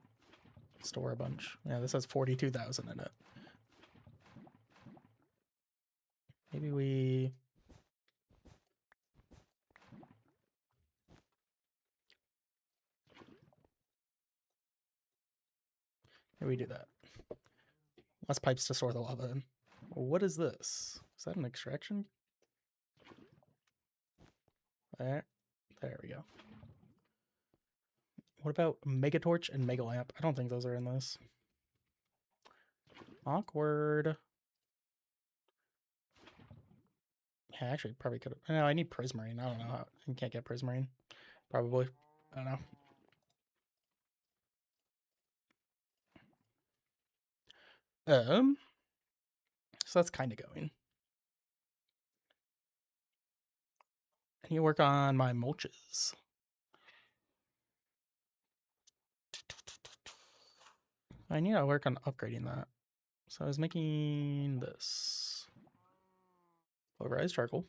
store a bunch. Yeah, this has 42,000 in it. Maybe we... Maybe we do that. Less pipes to store the lava in. What is this? Is that an extraction? There. There we go. What about Megatorch and Megalamp? I don't think those are in this. Awkward. Yeah, actually, probably could have. No, I need Prismarine. I don't know how. I can't get Prismarine. Probably. I don't know. So that's kind of going. I need to work on my mulches. I need to work on upgrading that. So I was making this pulverized charcoal.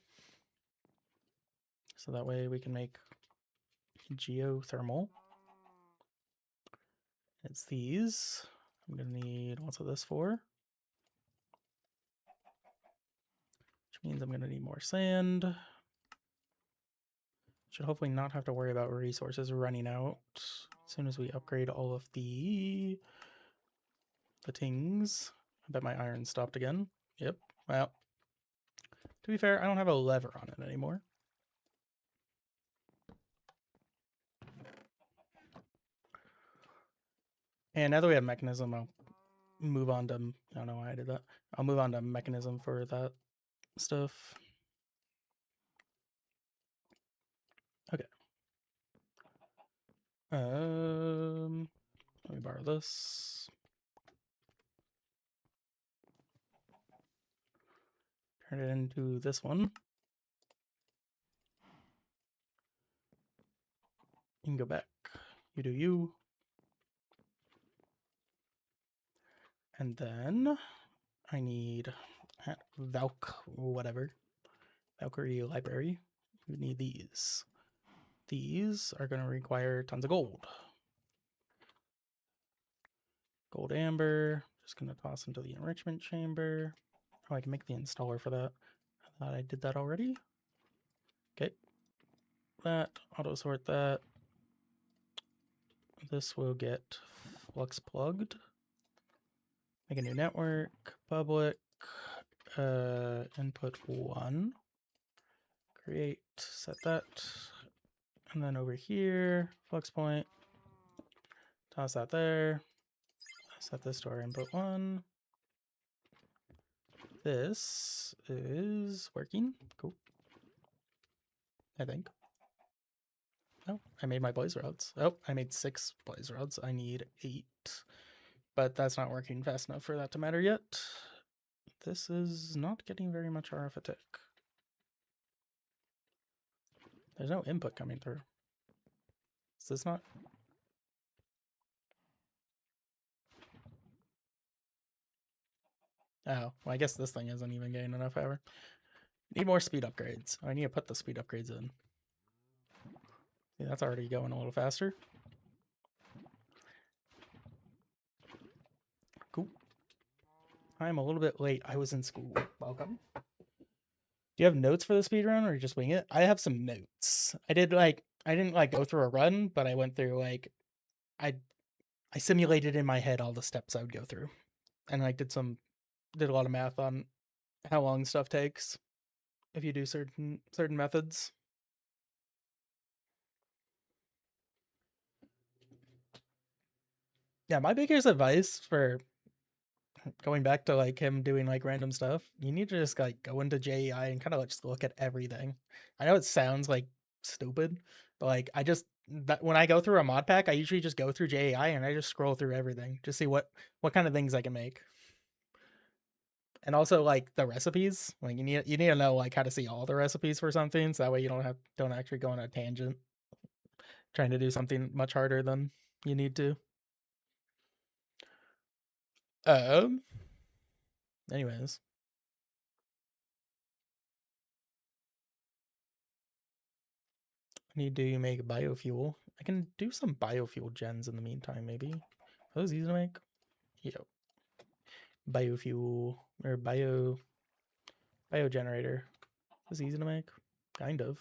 So that way we can make geothermal. It's these. I'm going to need lots of this for. Which means I'm going to need more sand. Should hopefully not have to worry about resources running out as soon as we upgrade all of the things. I bet my iron stopped again. Yep. Well, to be fair, I don't have a lever on it anymore. And now that we have mechanism, I'll move on to... I don't know why I did that. I'll move on to mechanism for that stuff. Okay. Let me borrow this. Turn it into this one. You can go back. You do you. And then I need Valk, whatever. Valkyrie library. We need these. these are going to require tons of gold. Gold amber, just going to toss into the enrichment chamber. Oh, I can make the installer for that. I thought I did that already. Okay. That, auto sort that. This will get flux plugged. Make a new network, public, input 1. Create, set that. And then over here, flux point, toss that there. Set this to our input 1. This is working. Cool. I think. Oh, I made my blaze rods. Oh, I made 6 blaze rods. I need 8. But that's not working fast enough for that to matter yet. This is not getting very much RF a tick. There's no input coming through. Is this not? Oh, well, I guess this thing isn't even getting enough power. Need more speed upgrades. I need to put the speed upgrades in. See, that's already going a little faster. Cool. I'm a little bit late. I was in school. Welcome. Do you have notes for the speedrun or just wing it? I have some notes. I didn't go through a run, but I went through I simulated in my head all the steps I would go through. And did a lot of math on how long stuff takes if you do certain methods. Yeah, my biggest advice for going back to him doing random stuff, you need to just go into JEI and kind of just look at everything. I know it sounds stupid, but when I go through a mod pack, I usually just go through JEI and I just scroll through everything to see what kind of things I can make. And also the recipes, you need to know how to see all the recipes for something, so that way you don't actually go on a tangent trying to do something much harder than you need to. Anyways. I need to make biofuel. I can do some biofuel gens in the meantime, maybe. Are those easy to make? Yep. Biofuel or biogenerator. Is this easy to make? Kind of.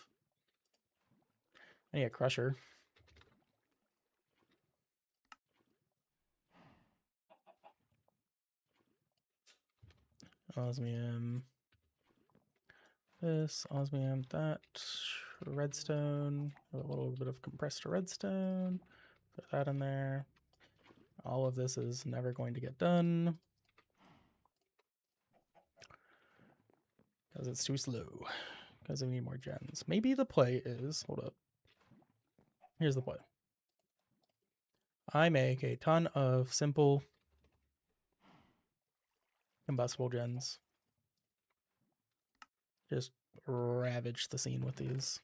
I need a crusher. Osmium. This, osmium, that. Redstone. A little bit of compressed redstone. Put that in there. All of this is never going to get done. Because it's too slow. Because we need more gens. Maybe the play is... Hold up. Here's the play. I make a ton of simple combustible gens. Just ravage the scene with these.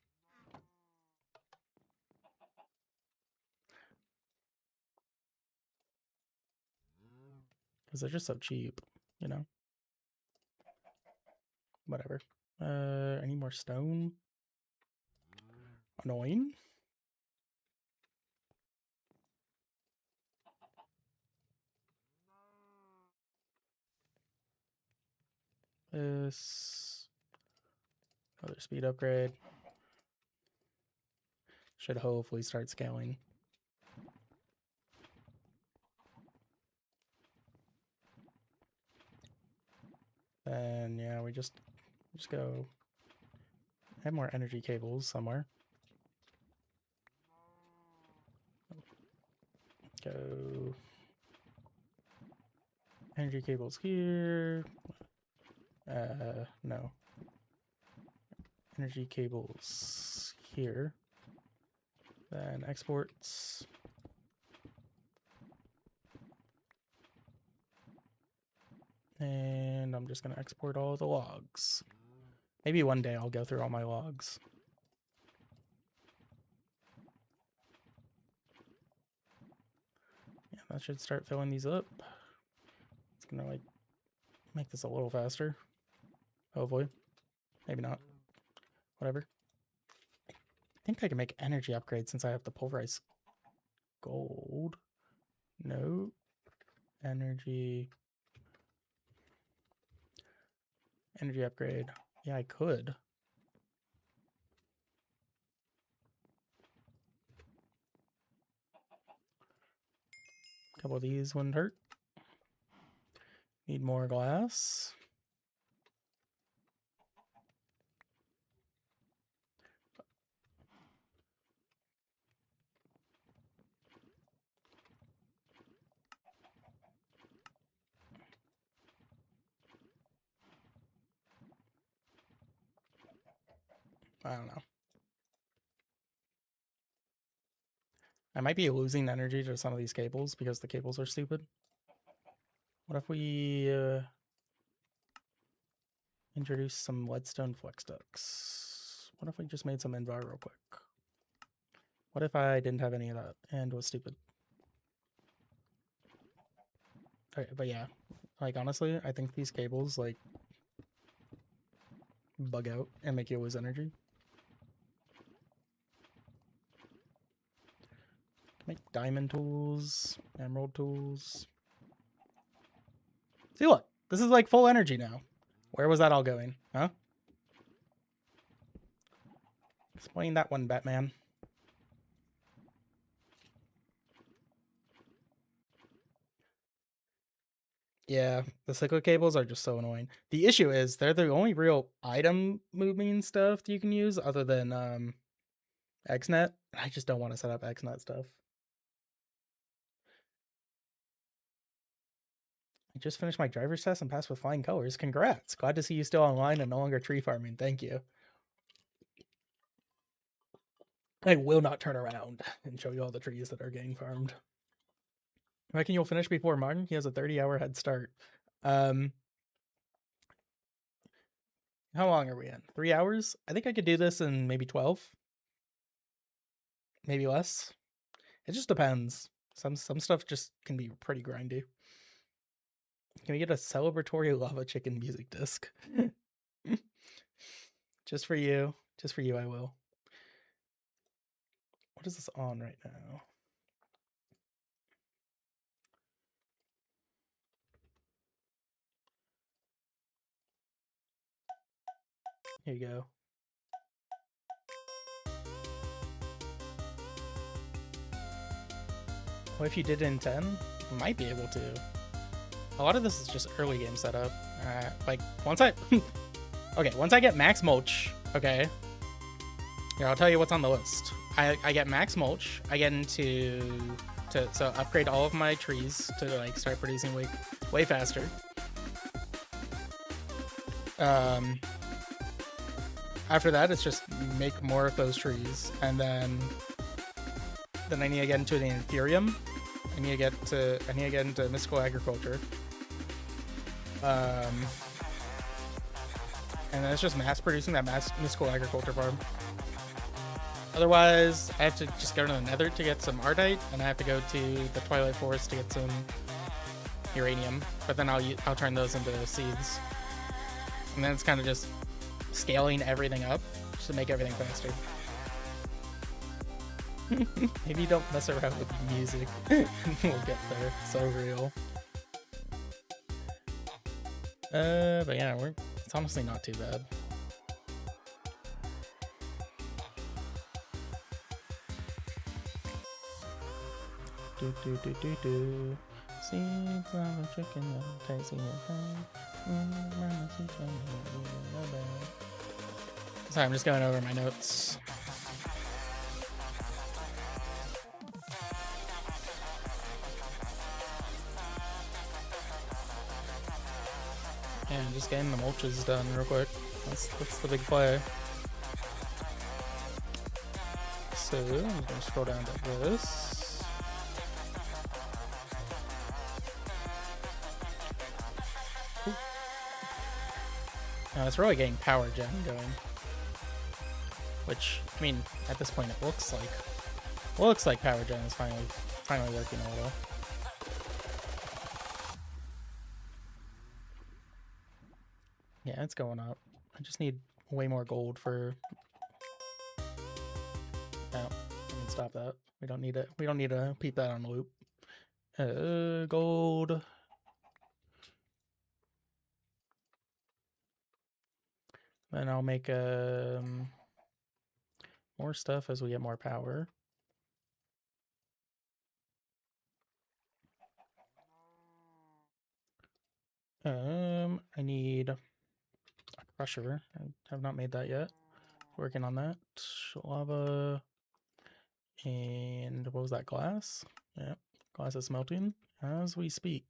Because they're just so cheap, you know? Whatever. I need more stone. Annoying. This. Another speed upgrade. Should hopefully start scaling. Then yeah, we just go. I have more energy cables somewhere. Go. Energy cables here. No. Energy cables here. Then exports. And I'm just going to export all the logs. Maybe one day I'll go through all my logs. Yeah, that should start filling these up. It's going to make this a little faster. Hopefully. Maybe not. Whatever. think I can make energy upgrades since I have the pulverized gold. No. Energy upgrade. Yeah, I could. A couple of these wouldn't hurt. Need more glass. I don't know. I might be losing energy to some of these cables because the cables are stupid. What if we introduce some leadstone flex ducts? What if we just made some envir real quick? What if I didn't have any of that and was stupid? Okay, but yeah, like honestly, I think these cables like bug out and make you lose energy. Make diamond tools, emerald tools. See, look, this is like full energy now. Where was that all going? Huh? Explain that one, Batman. Yeah, the cyclic cables are just so annoying. The issue is they're the only real item moving stuff that you can use other than XNet. I just don't want to set up XNet stuff. I just finished my driver's test and passed with flying colors. Congrats. Glad to see you still online and no longer tree farming. Thank you. I will not turn around and show you all the trees that are getting farmed. I reckon you'll finish before Martin. He has a 30-hour head start. How long are we in? 3 hours? I think I could do this in maybe 12. Maybe less. It just depends. Some stuff just can be pretty grindy. Can we get a celebratory lava chicken music disc? Just for you. Just for you, I will. What is this on right now? Here you go. What if you did it in 10? You might be able to. A lot of this is just early game setup. Like, once I... okay, once I get max mulch, okay? Here, I'll tell you what's on the list. I get max mulch. I get so upgrade all of my trees to, like, start producing way faster. After that, it's just make more of those trees, and then I need to get into the Ethereum. I need to get into mystical agriculture. And then it's just mass producing that mystical agriculture farm. Otherwise, I have to just go to the Nether to get some Ardite, and I have to go to the Twilight Forest to get some uranium. But then I'll turn those into seeds. And then it's kind of just scaling everything up just to make everything faster. Maybe don't mess around with the music. We'll get there. So real. But yeah, it's honestly not too bad. Do. Seeds of a chicken, tasting your Sorry, I'm just going over my notes. And just getting the mulches done real quick. That's the big play. So I'm gonna scroll down to this. Now it's really getting power gen going. Which, I mean, at this point it looks like power gen is finally working a little. Yeah, it's going up. I just need way more gold for stop that. We don't need it. We don't need to keep that on loop. Gold. Then I'll make more stuff as we get more power. I need a crusher. I have not made that yet. Working on that. Lava. And what was that, glass? Yep, glass is melting as we speak.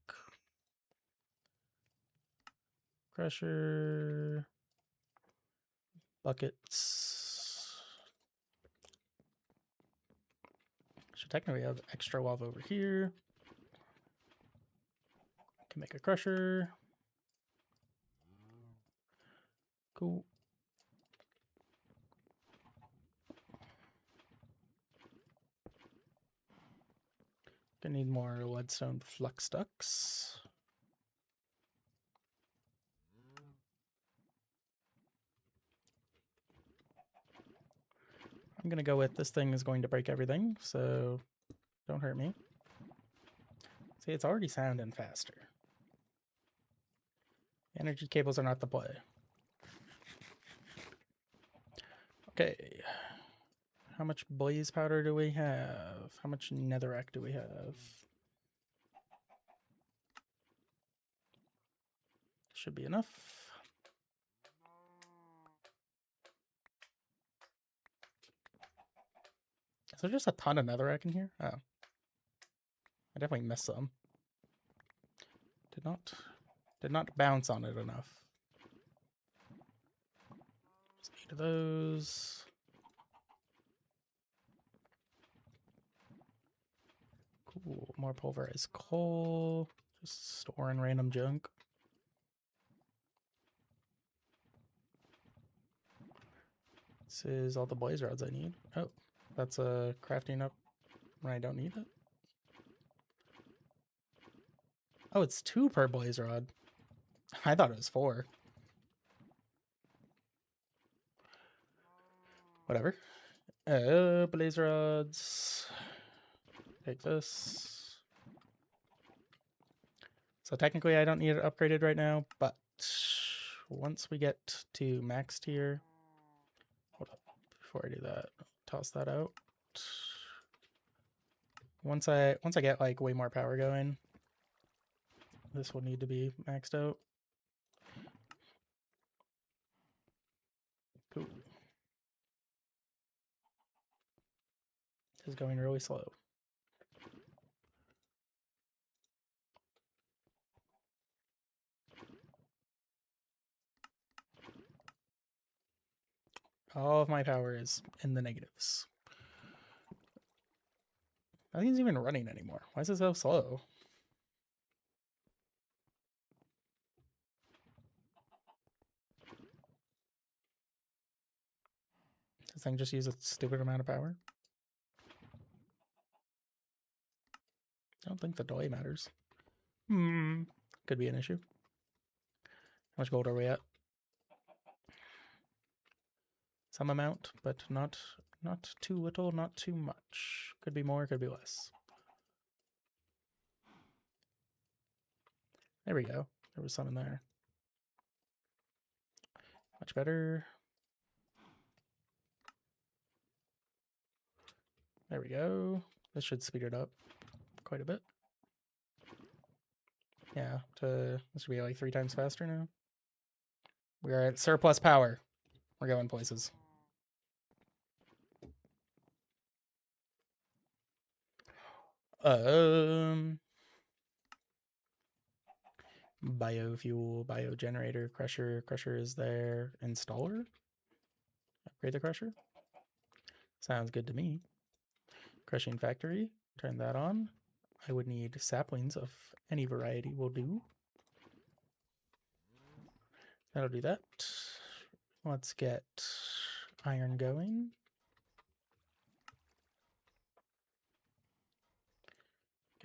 Crusher. Buckets. Should technically have extra lava over here. Can make a crusher. Cool. Gonna need more leadstone flux ducts. I'm gonna go with this thing is going to break everything, so don't hurt me. See, it's already sounding faster. Energy cables are not the play. Okay. How much blaze powder do we have? How much netherrack do we have? Should be enough. Is there just a ton of netherrack in here? Oh. I definitely missed some. Did not bounce on it enough. Just 8 of those. Cool. More pulverized coal. Just storing random junk. This is all the blaze rods I need. Oh, that's a crafting up when I don't need it. Oh, it's 2 per blaze rod. I thought it was 4. Whatever. Blaze rods. Take this. So technically I don't need it upgraded right now, but once we get to max tier, hold up, before I do that, toss that out. Once I get like way more power going, this will need to be maxed out. Cool. This is going really slow. All of my power is in the negatives. Nothing's even running anymore. Why is it so slow? Does this thing just use a stupid amount of power? I don't think the delay matters. Could be an issue. How much gold are we at? Some amount, but not too little, not too much. Could be more, could be less. There we go. There was some in there. Much better. There we go. This should speed it up quite a bit. Yeah, this should be like 3 times faster now. We are at surplus power. We're going places. Biofuel, biogenerator, crusher is there. Installer? Upgrade the crusher? Sounds good to me. Crushing factory, turn that on. I would need saplings of any variety will do. That'll do that. Let's get iron going.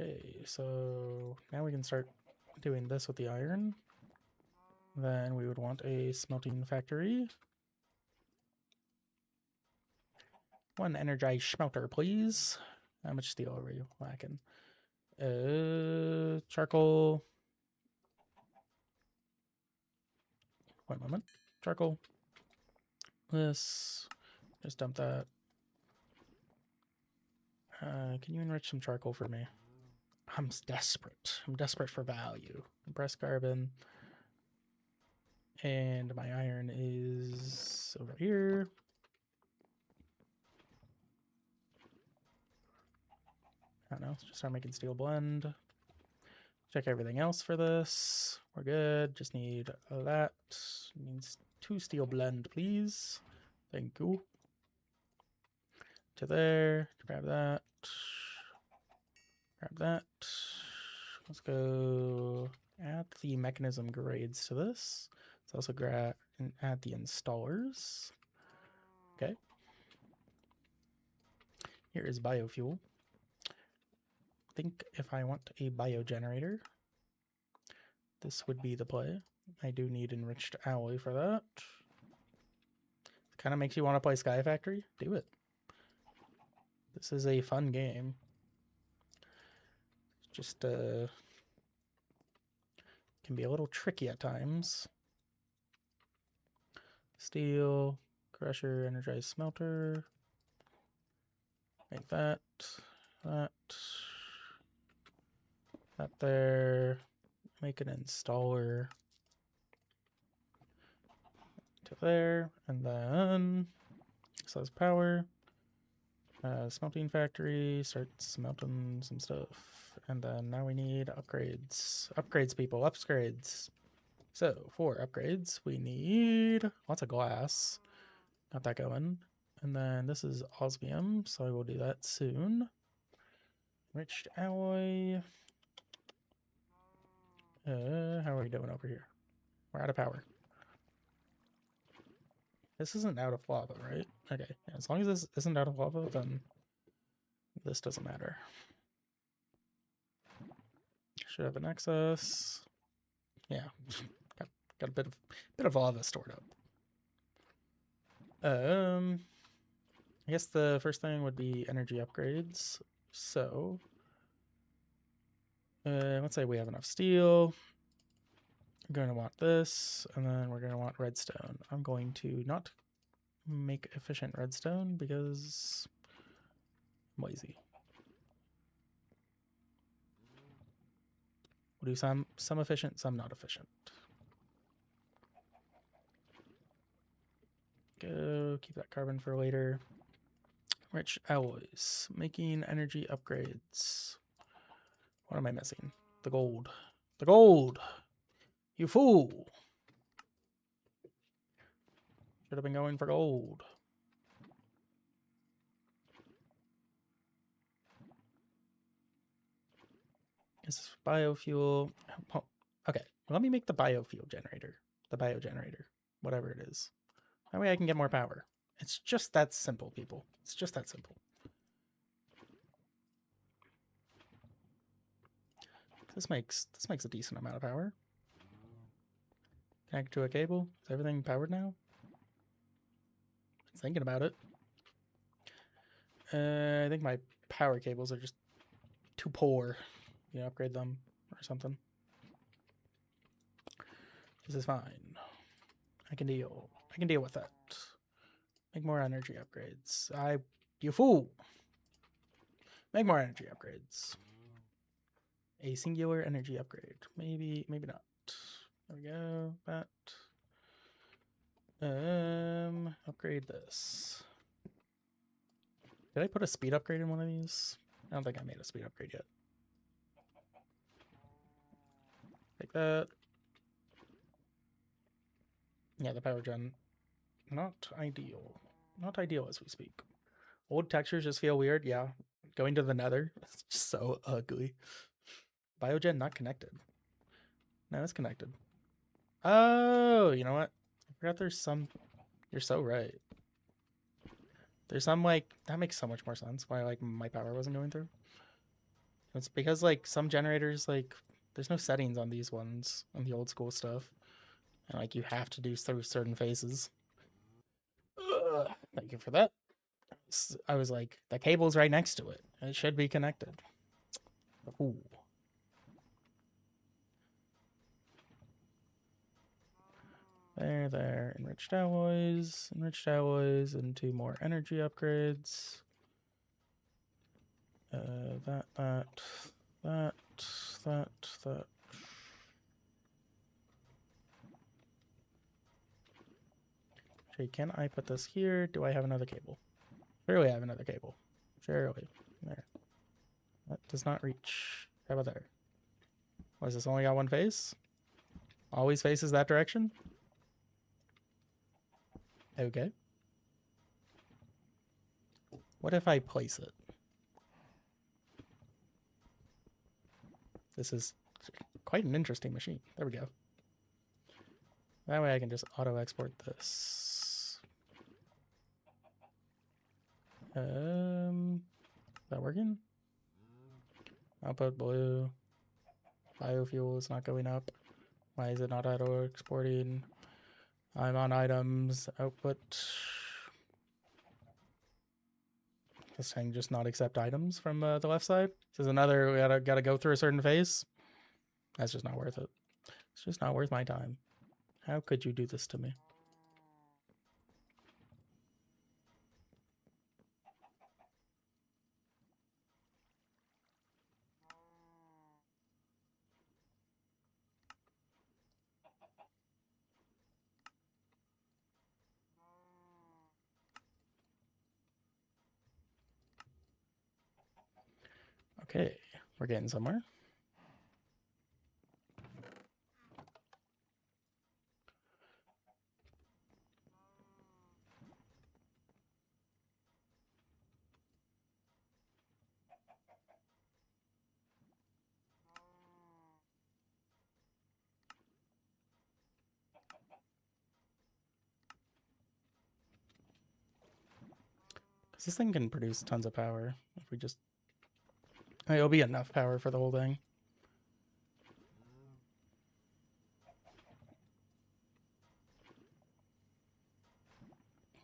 Okay, so now we can start doing this with the iron. Then we would want a smelting factory. One energized smelter, please. How much steel are we lacking? Charcoal. One moment. Charcoal. This. Just dump that. Can you enrich some charcoal for me? I'm desperate. I'm desperate for value. Compressed carbon. And my iron is over here. I don't know. Let's just start making steel blend. Check everything else for this. We're good. Just need that. Needs 2 steel blend, please. Thank you. To there. Grab that. Grab that. Let's go add the mechanism grades to this. Let's also add the installers. Okay. Here is biofuel. I think if I want a biogenerator, this would be the play. I do need enriched alloy for that. Kind of makes you want to play Sky Factory. Do it. This is a fun game. Just can be a little tricky at times. Steel, crusher, energized smelter. Make that, that there. Make an installer to there, and then so that's power. Smelting factory, start smelting some stuff, and then now we need upgrades. Upgrades, people, upgrades. So for upgrades, we need lots of glass. Got that going. And then this is osmium, so I will do that soon. Enriched alloy. How are we doing over here? We're out of power. This isn't out of lava, right? Okay, yeah, as long as this isn't out of lava, then this doesn't matter. Should have an excess. Yeah, got a bit of lava stored up. I guess the first thing would be energy upgrades. So, let's say we have enough steel. We're going to want this, and then we're going to want redstone. I'm going to not make efficient redstone because I'm lazy. We'll do some efficient, some not efficient. Go, keep that carbon for later. Rich alloys, making energy upgrades. What am I missing? The gold. The gold! You fool! Should have been going for gold. This is biofuel. Oh, okay, let me make the biofuel generator. The biogenerator. Whatever it is. That way I can get more power. It's just that simple, people. It's just that simple. This makes a decent amount of power. Connect to a cable. Is everything powered now? I'm thinking about it. I think my power cables are just too poor. You know, upgrade them or something. This is fine. I can deal with that. Make more energy upgrades. You fool! Make more energy upgrades. A singular energy upgrade. Maybe not. There we go. That. Upgrade this. Did I put a speed upgrade in one of these? I don't think I made a speed upgrade yet. Like that. Yeah, the power gen. Not ideal. Not ideal as we speak. Old textures just feel weird. Yeah. Going to the nether. It's just so ugly. Biogen not connected. No, it's connected. Oh, you know what? I forgot there's some... You're so right. There's some, like... That makes so much more sense why, like, my power wasn't going through. It's because, like, some generators, like... There's no settings on these ones, on the old school stuff. And, like, you have to do through certain phases. Ugh, thank you for that. I was like, the cable's right next to it. It should be connected. Ooh. There. Enriched alloys, and 2 more energy upgrades. That. Okay, can I put this here? Do I have another cable? Surely I have another cable. Surely. There. That does not reach. How about there? Was this only got one face? Always faces that direction? Okay. What if I place it? This is quite an interesting machine. There we go. That way I can just auto-export this. Is that working? Output blue. Biofuel is not going up. Why is it not auto-exporting? I'm on items. Output. This thing just not accept items from the left side. This is another, we gotta go through a certain phase. That's just not worth it. It's just not worth my time. How could you do this to me? Okay, we're getting somewhere. Because this thing can produce tons of power if we just... It'll be enough power for the whole thing.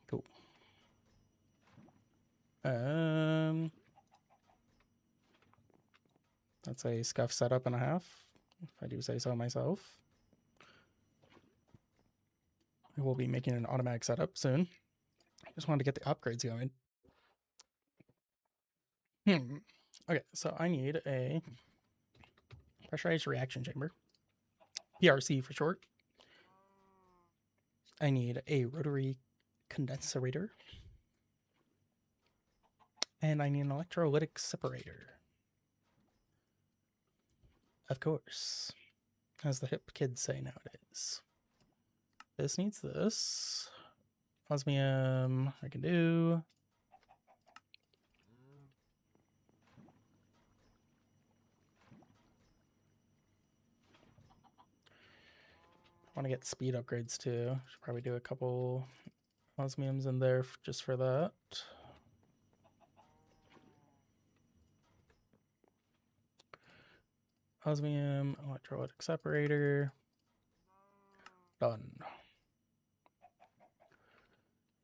Cool. That's a scuff setup and a half, if I do say so myself. We will be making an automatic setup soon. I just wanted to get the upgrades going. Okay, so I need a pressurized reaction chamber, PRC for short. I need a rotary condenserator, and I need an electrolytic separator. Of course, as the hip kids say nowadays. This needs this. Osmium, I can do. I want to get speed upgrades too. Should probably do a couple osmiums in there just for that. Osmium, electrolytic separator. Done.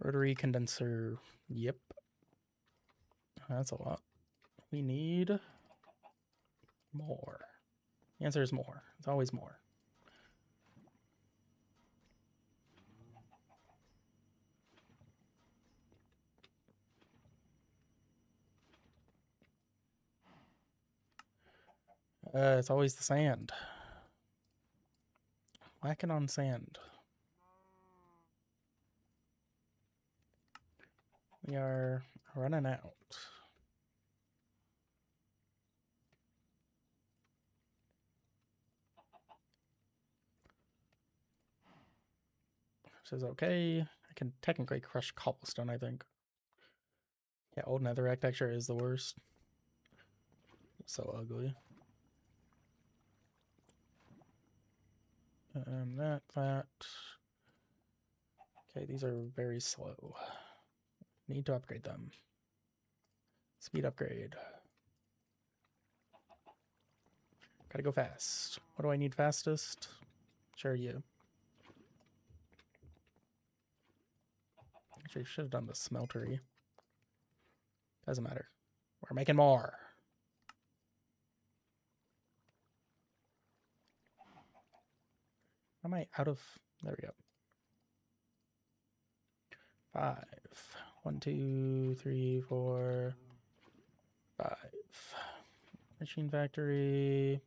Rotary condenser. Yep. That's a lot. We need more. The answer is more. It's always more. It's always the sand. Whacking on sand. We are running out. This is okay. I can technically crush cobblestone, I think. Yeah, old nether architecture is the worst. So ugly. That. Okay, these are very slow. Need to upgrade them. Speed upgrade. Gotta go fast. What do I need fastest? Sure, you. Actually, should have done the smeltery. Doesn't matter. We're making more. Am I out of... There we go. 5. 1, 2, 3, 4, 5. Machine factory.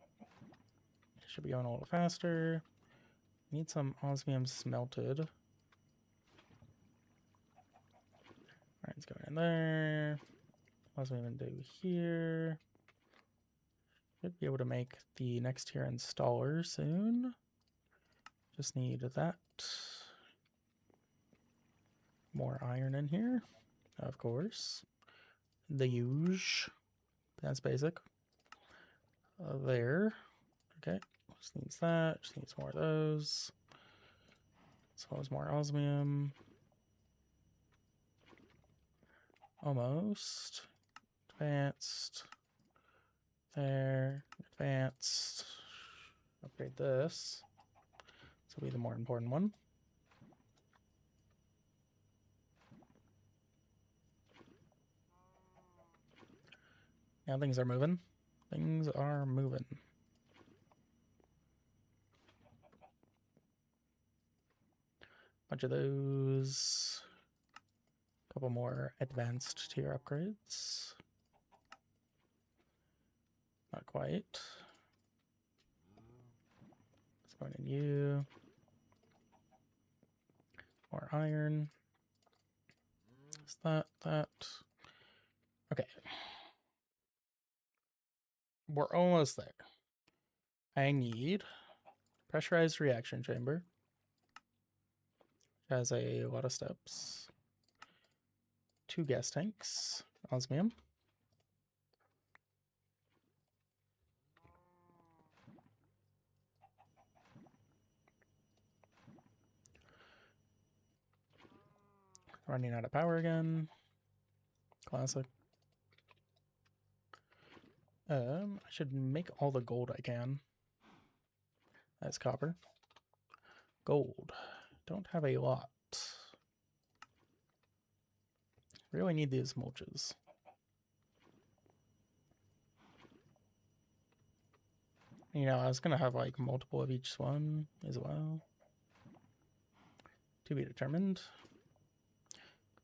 Should be going a little faster. Need some osmium smelted. Alright, it's going in there. Osmium into here. Should be able to make the next tier installer soon. Just need that. More iron in here, of course. The huge. That's basic. There. Okay. Just needs that. Just needs more of those. As well as more osmium. Almost. Advanced. There. Advanced. Upgrade this. This will be the more important one. Now things are moving. Things are moving. Bunch of those. Couple more advanced tier upgrades. Not quite. It's going in you. More iron. Is that? Okay. We're almost there. I need pressurized reaction chamber. Has a lot of steps. 2 gas tanks. Osmium. Running out of power again. Classic. I should make all the gold I can. That's copper. Gold. Don't have a lot. Really need these mulches. You know, I was gonna have like multiple of each one as well. To be determined.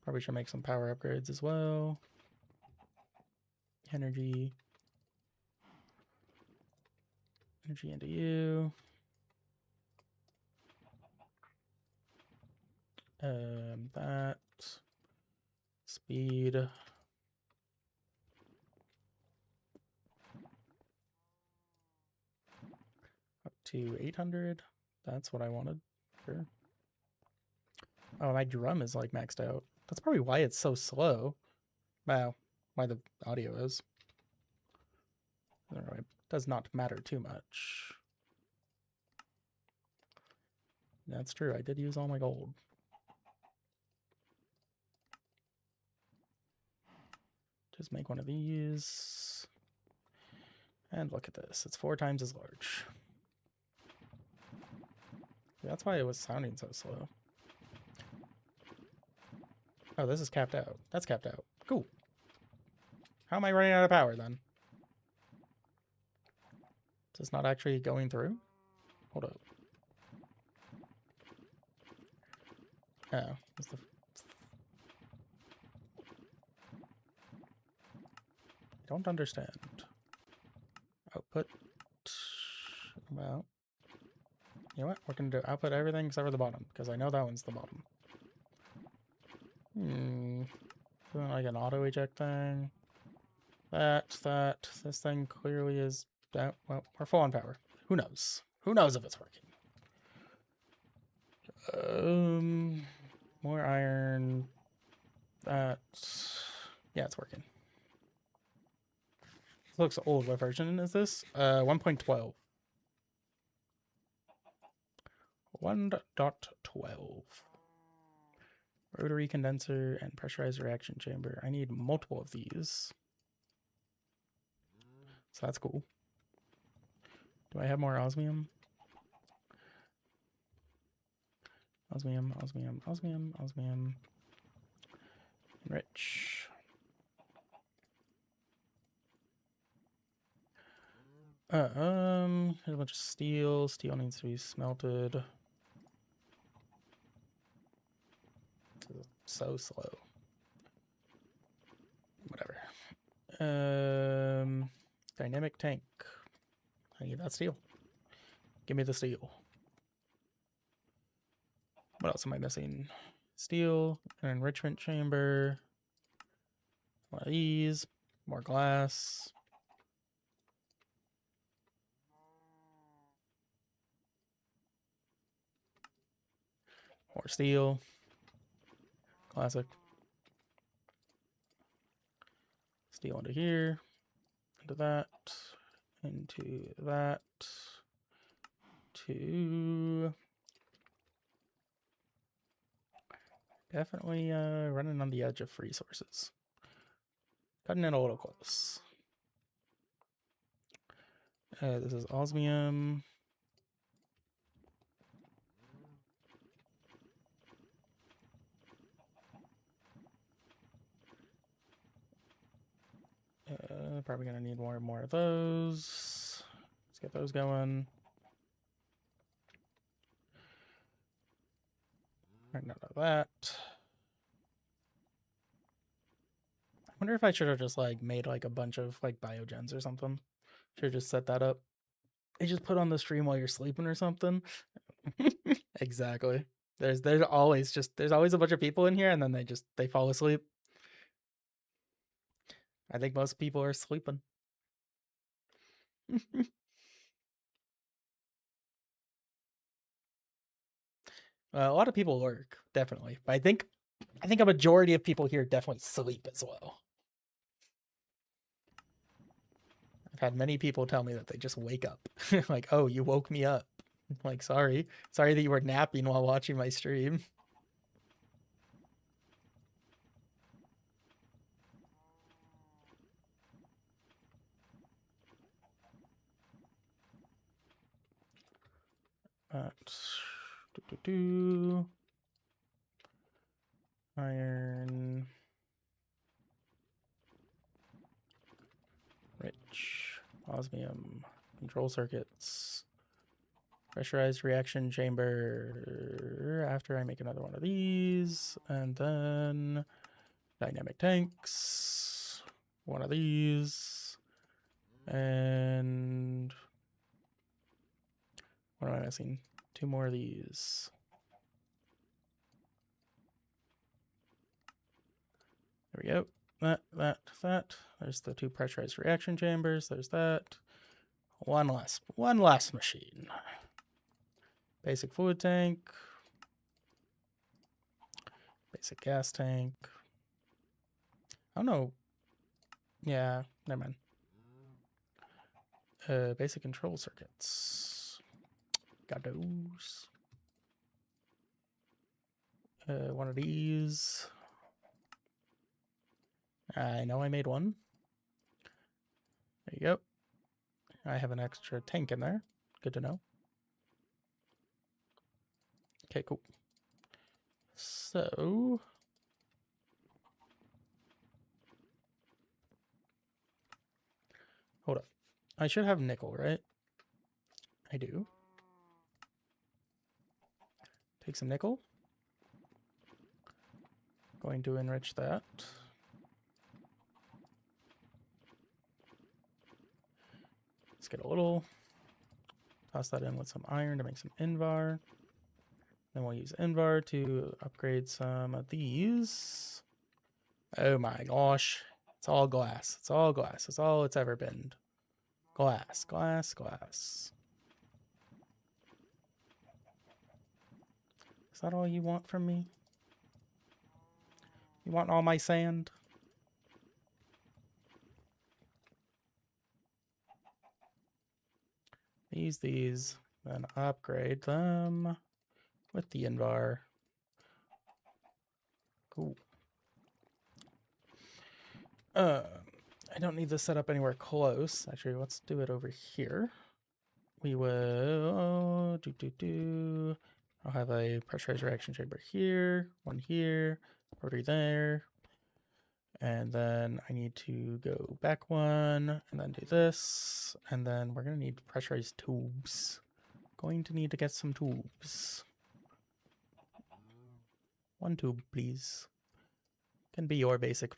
Probably should make some power upgrades as well. Energy. Energy into you. That. Speed. Up to 800. That's what I wanted. Sure. Oh, my drum is like maxed out. That's probably why it's so slow. Wow. Why the audio is. I don't know, it does not matter too much. That's true. I did use all my gold. Just make one of these. And look at this. It's 4 times as large. That's why it was sounding so slow. Oh, this is capped out. That's capped out. Cool. How am I running out of power then? Is this not actually going through? Hold up. Oh, it's the... I don't understand. Output. Well, you know what? We're going to do output everything except for the bottom, because I know that one's the bottom. Doing like an auto eject thing. This thing clearly is that. Well, we're full on power. Who knows? Who knows if it's working? More iron. Yeah, it's working. This looks old. What version is this? 1.12. 1.12. Rotary condenser and pressurized reaction chamber. I need multiple of these. So that's cool. Do I have more osmium? Osmium, osmium, osmium, osmium. Enrich. Here's a bunch of steel. Steel needs to be smelted. So slow. Whatever. Dynamic tank. I need that steel. Give me the steel. What else am I missing? Steel, an enrichment chamber. One of these. More glass. More steel. Classic. Steel into here. Into that. Into that. To... Definitely running on the edge of resources. Cutting it a little close. This is osmium. Probably gonna need more and more of those. Let's get those going. Right, none of that. I wonder if I should have just like made like a bunch of like biogens or something. Should have just set that up. You just put on the stream while you're sleeping or something. Exactly. There's always a bunch of people in here and then they fall asleep. I think most people are sleeping. A lot of people work, definitely. But I think a majority of people here definitely sleep as well. I've had many people tell me that they just wake up. Like, oh, you woke me up. Like, sorry that you were napping while watching my stream. Iron. Rich. Osmium. Control circuits. Pressurized reaction chamber. After I make another one of these. And then dynamic tanks. One of these. And what am I missing? 2 more of these. There we go. That. There's the 2 pressurized reaction chambers. There's that. One less machine. Basic fluid tank. Basic gas tank. I don't know. Yeah, never mind. Basic control circuits. Got those. One of these. I know I made one. There you go. I have an extra tank in there. Good to know. Okay, cool. So... hold up. I should have nickel, right? I do. Take some nickel. Going to enrich that. Let's get a little. Toss that in with some iron to make some invar. Then we'll use invar to upgrade some of these. Oh my gosh. It's all glass. It's all glass. It's all it's ever been. Glass, glass, glass. Is that all you want from me? You want all my sand? These, then upgrade them with the invar. Cool. I don't need this set up anywhere close. Actually, let's do it over here. We will I'll have a pressurized reaction chamber here, one here, rotary there, And then I need to go back one and then do this. And then we're going to need pressurized tubes. Going to need to get some tubes. One tube, please. Can be your basic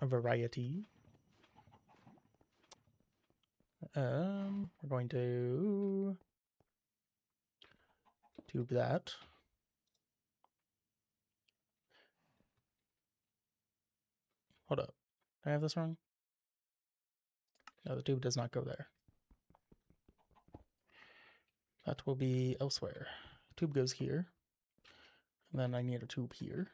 variety. We're going to tube that. Hold up. Did I have this wrong? No, the tube does not go there. That will be elsewhere. Tube goes here. And then I need a tube here.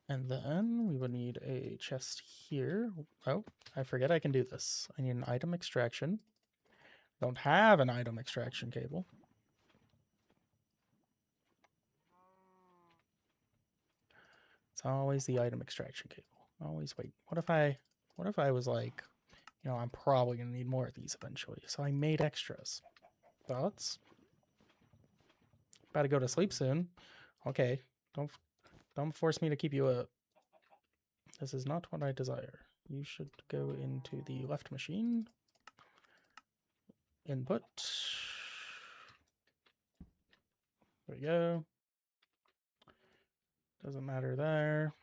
And then we would need a chest here. Oh, I forget I can do this. I need an item extraction. Don't have an item extraction cable. It's always the item extraction cable. Always wait. What if I was like, you know, I'm probably gonna need more of these eventually. So I made extras. Thoughts? About to go to sleep soon. Okay. Don't force me to keep you up. This is not what I desire. You should go into the left machine. Input. There we go. Doesn't matter there.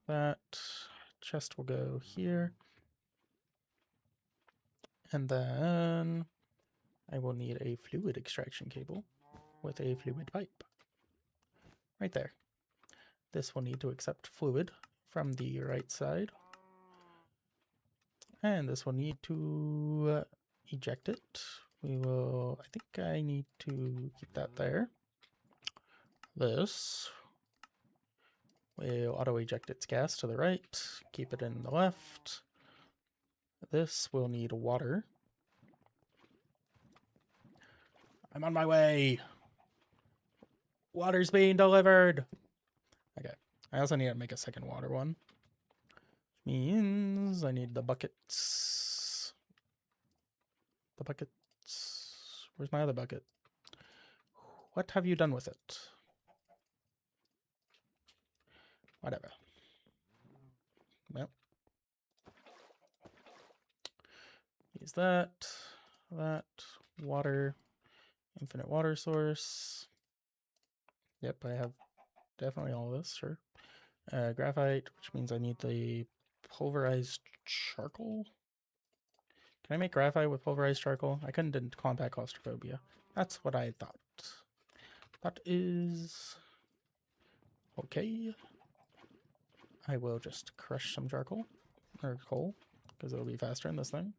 That chest will go here. And then I will need a fluid extraction cable with a fluid pipe. Right there. This will need to accept fluid from the right side. And this will need to eject it. We will, I think I need to keep that there. This will auto eject its gas to the right, keep it in the left. This will need water. I'm on my way. Water's being delivered. Okay. I also need to make a second water one. Which means I need the buckets. The buckets. Where's my other bucket? What have you done with it? Whatever. Well. Use that. That. Water. Infinite water source. Yep, I have definitely all of this, sure. Graphite, which means I need the pulverized charcoal. Can I make graphite with pulverized charcoal? I couldn't do combat claustrophobia. That's what I thought. That is okay. I will just crush some charcoal or coal because it'll be faster in this thing.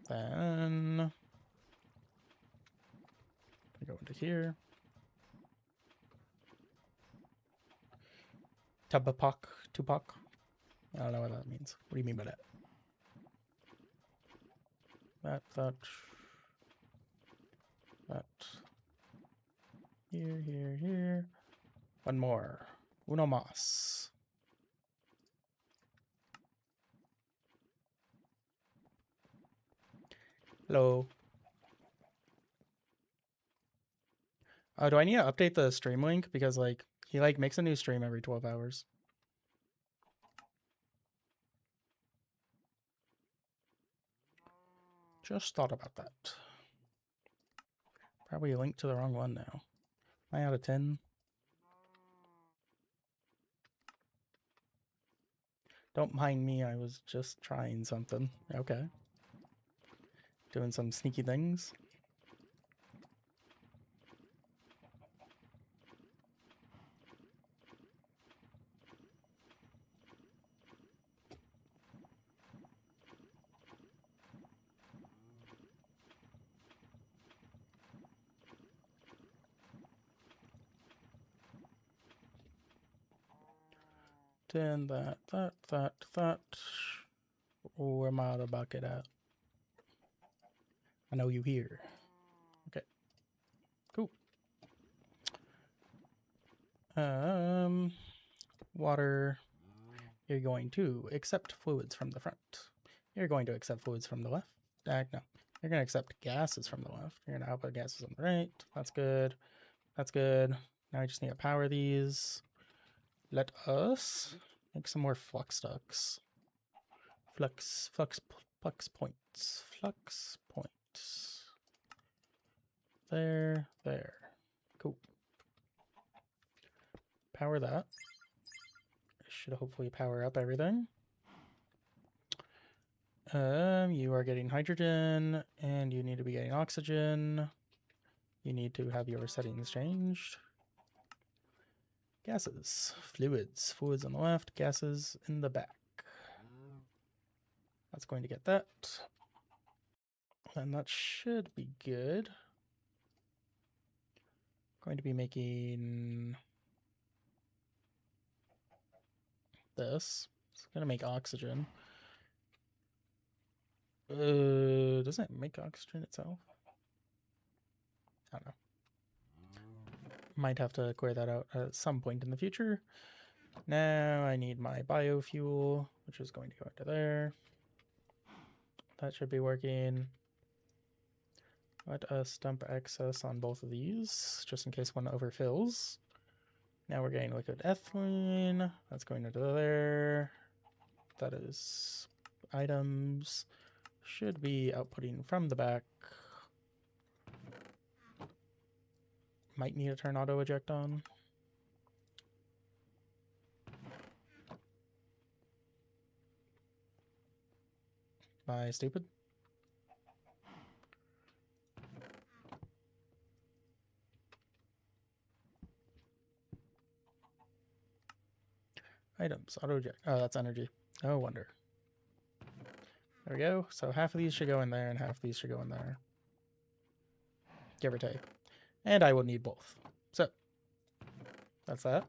Then I go into here. Tupac. I don't know what that means. What do you mean by that? That. Here. One more. Uno más. Hello. Do I need to update the stream link? Because, like, he, like, makes a new stream every 12 hours. Just thought about that. Probably linked to the wrong one now. Am I out of 10? Don't mind me, I was just trying something. Okay. Doing some sneaky things. Then that. Where my other bucket at? I know you here. Okay. Cool. Water. You're going to accept fluids from the front. You're going to accept fluids from the left. No. You're going to accept gases from the left. You're going to output gases on the right. That's good. That's good. Now I just need to power these. Let us Make some more flux ducts. Flux points. Flux points. There. Cool. Power that. Should hopefully power up everything. You are getting hydrogen, and you need to be getting oxygen. You need to have your settings changed. Gases, fluids on the left, gases in the back. That's going to get that. And that should be good. Going to be making this. It's going to make oxygen. Doesn't it make oxygen itself? I don't know. Might have to clear that out at some point in the future. Now I need my biofuel, which is going to go into there. That should be working. Let us dump excess on both of these, just in case one overfills. Now we're getting liquid ethylene. That's going into there. That is items. Should be outputting from the back. Might need to turn auto eject on. Am I stupid? Items, auto eject. Oh, that's energy. No wonder. There we go. So half of these should go in there and half of these should go in there. Give or take. And I will need both. So that's that.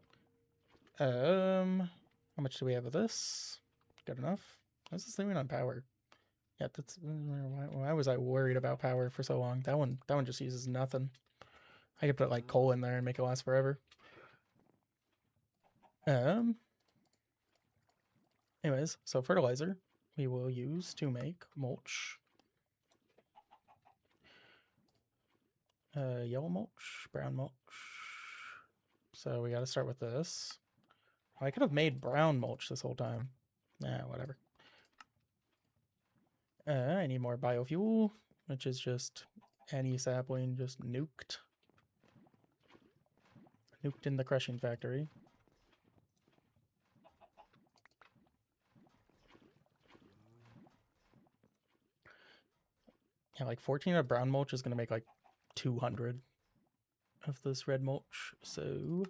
How much do we have of this? Good enough. How's this leaving on power? Yeah, that's why was I worried about power for so long? That one just uses nothing. I could put like coal in there and make it last forever. Anyways, so fertilizer we will use to make mulch. Yellow mulch, brown mulch. So we got to start with this. I could have made brown mulch this whole time. Nah, whatever. I need more biofuel, which is just any sapling just nuked. Nuked in the crushing factory. Yeah, like 14 of brown mulch is going to make like 200 of this red mulch, so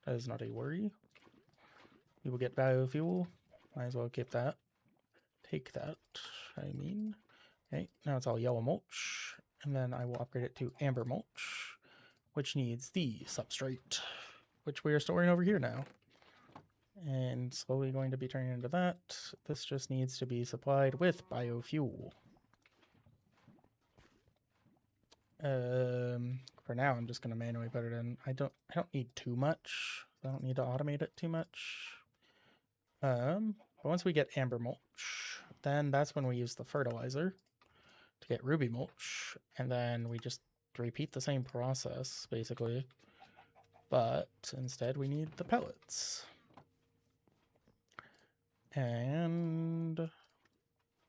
that is not a worry. We will get biofuel. Might as well keep that. Take that, I mean. Okay, now it's all yellow mulch, and then I will upgrade it to amber mulch, which needs the substrate, which we are storing over here now. And slowly going to be turning into that. This just needs to be supplied with biofuel. For now, I'm just going to manually put it in. I don't need too much. I don't need to automate it too much. But once we get amber mulch, then that's when we use the fertilizer to get ruby mulch, and then we just repeat the same process basically, but instead we need the pellets. And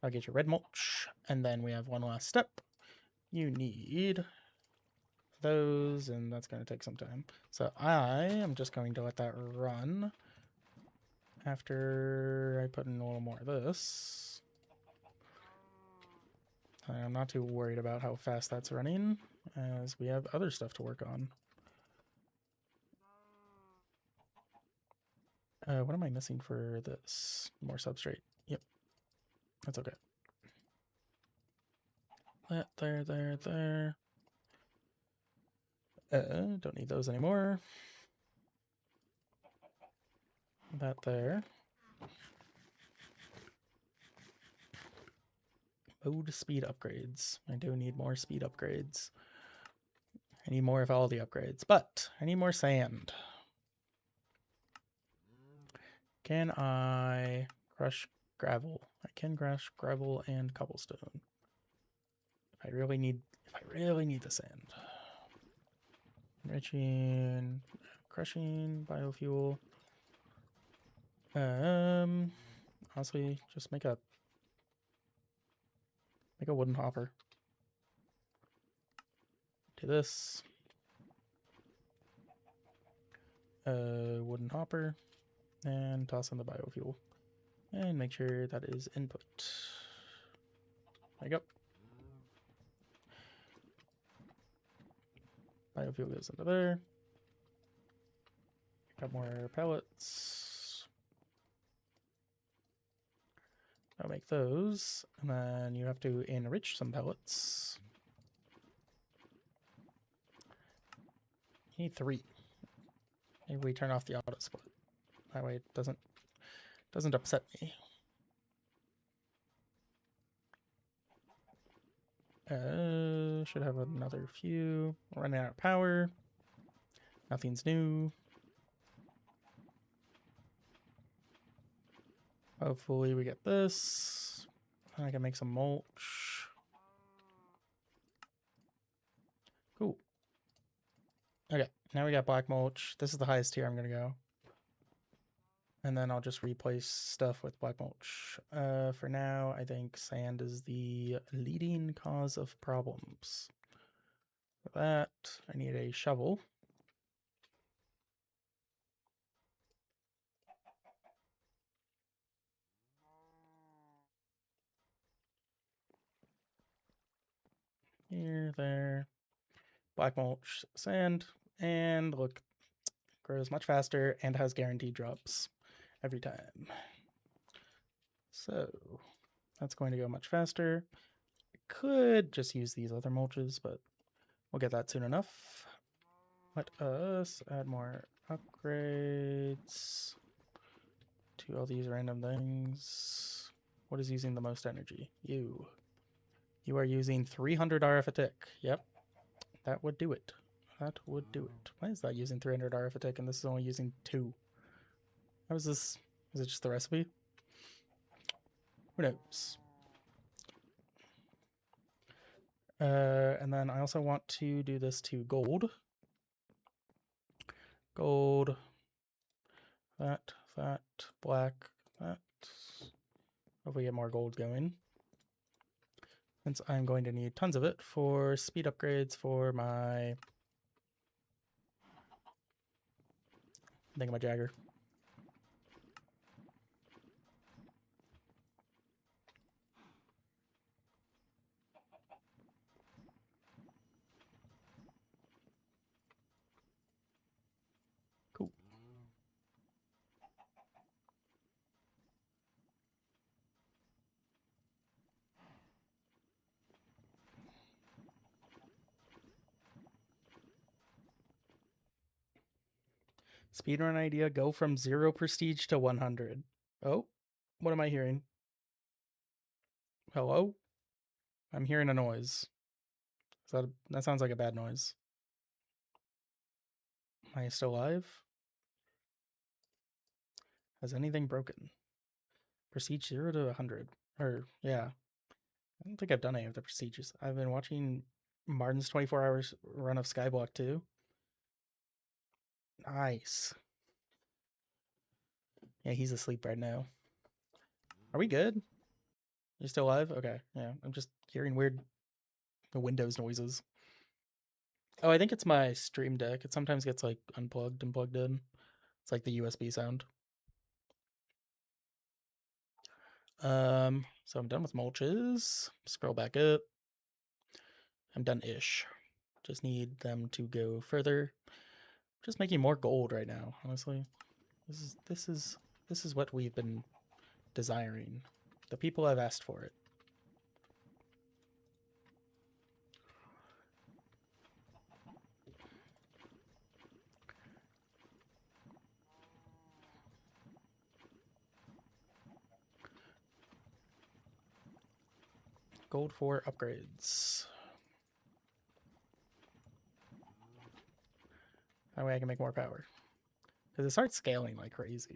I'll get your red mulch, and then we have one last step. You need those, and that's going to take some time. So I am just going to let that run after I put in a little more of this. I'm not too worried about how fast that's running, as we have other stuff to work on. What am I missing for this? More substrate. Yep. That's okay. That there. Don't need those anymore. That there. Mode speed upgrades. I do need more speed upgrades. I need more of all the upgrades, but I need more sand. Can I crush gravel? I can crush gravel and cobblestone. If I really need the sand. Enriching, crushing, biofuel. Honestly, just make a wooden hopper. Do this. Wooden hopper, and toss in the biofuel, and make sure that is input. There you go. Biofuel goes into there. Got more pellets. I'll make those, and then you have to enrich some pellets. You need 3. Maybe we turn off the auto split. That way it doesn't upset me. Should have another few. We're running out of power. Nothing's new. Hopefully we get this. I can make some mulch. Cool. Okay, now we got black mulch. This is the highest tier I'm gonna go. And then I'll just replace stuff with black mulch. For now, I think sand is the leading cause of problems. For that, I need a shovel. Here, there. Black mulch, sand, and look, grows much faster and has guaranteed drops every time. So that's going to go much faster. I could just use these other mulches, but we'll get that soon enough. Let us add more upgrades to all these random things. What is using the most energy? You. You are using 300 RF a tick. Yep, that would do it. That would do it. Why is that using 300 RF a tick and this is only using 2? How is this? Is it just the recipe? Who knows? And then I also want to do this to gold. Gold. That, black, that. Hopefully get more gold going. Since I'm going to need tons of it for speed upgrades for my thingamajagger. Cool. Speedrun idea, go from 0 prestige to 100. Oh, what am I hearing? Hello? I'm hearing a noise. That sounds like a bad noise. Am I still alive? Has anything broken? Prestige 0 to 100. Or, yeah. I don't think I've done any of the prestiges. I've been watching Martin's 24 hours run of Skyblock 2. Nice. Yeah, he's asleep right now. Are we good? You still alive? Okay, yeah. I'm just hearing weird Windows noises. Oh, I think it's my stream deck. It sometimes gets like unplugged and plugged in. It's like the USB sound. So I'm done with mulches. Scroll back up. I'm done-ish. Just need them to go further. Just making more gold right now, honestly. This is what we've been desiring. The people have asked for it. Gold for upgrades. That way I can make more power. Because it starts scaling like crazy.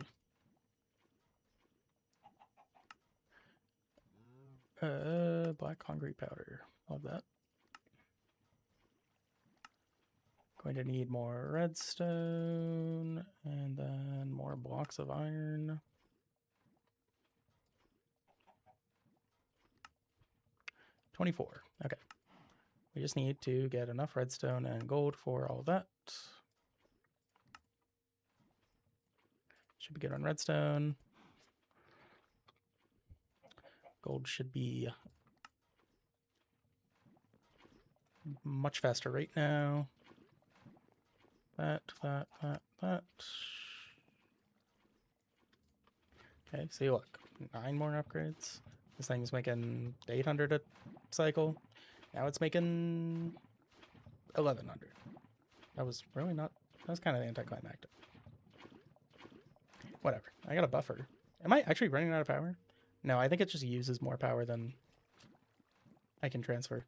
Black concrete powder. Love that. Going to need more redstone and then more blocks of iron. 24. Okay. We just need to get enough redstone and gold for all that. Should be good on redstone. Gold should be much faster right now. That. Okay, see, look, 9 more upgrades. This thing's making 800 a cycle. Now it's making 1100. That was really not, that was kind of anticlimactic. Whatever, I got a buffer. Am I actually running out of power? No, I think it just uses more power than I can transfer.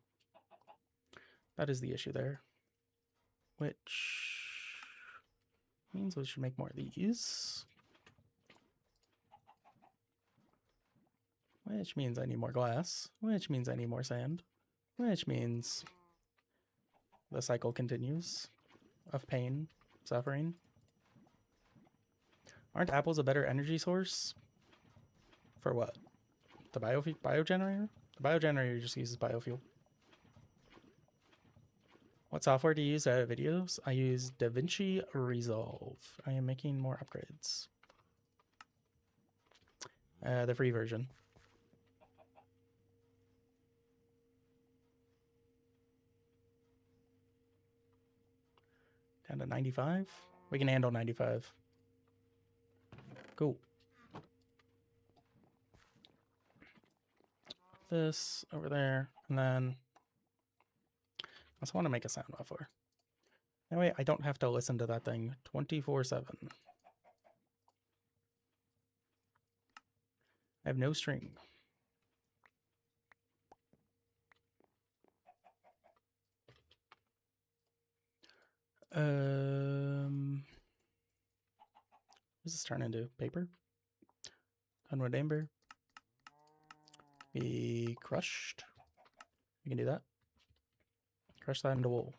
That is the issue there. Which means we should make more of these. Which means I need more glass. Which means I need more sand. Which means the cycle continues of pain, suffering. Aren't apples a better energy source? For what? The biogenerator? The biogenerator just uses biofuel. What software do you use to edit videos? I use DaVinci Resolve. I am making more upgrades. The free version. Down to 95. We can handle 95. Cool. This over there, and then I also want to make a sound muffler. That way I don't have to listen to that thing 24/7. I have no string. What does this turn into? Paper? Conwood amber? Be crushed. We can do that. Crush that into wool.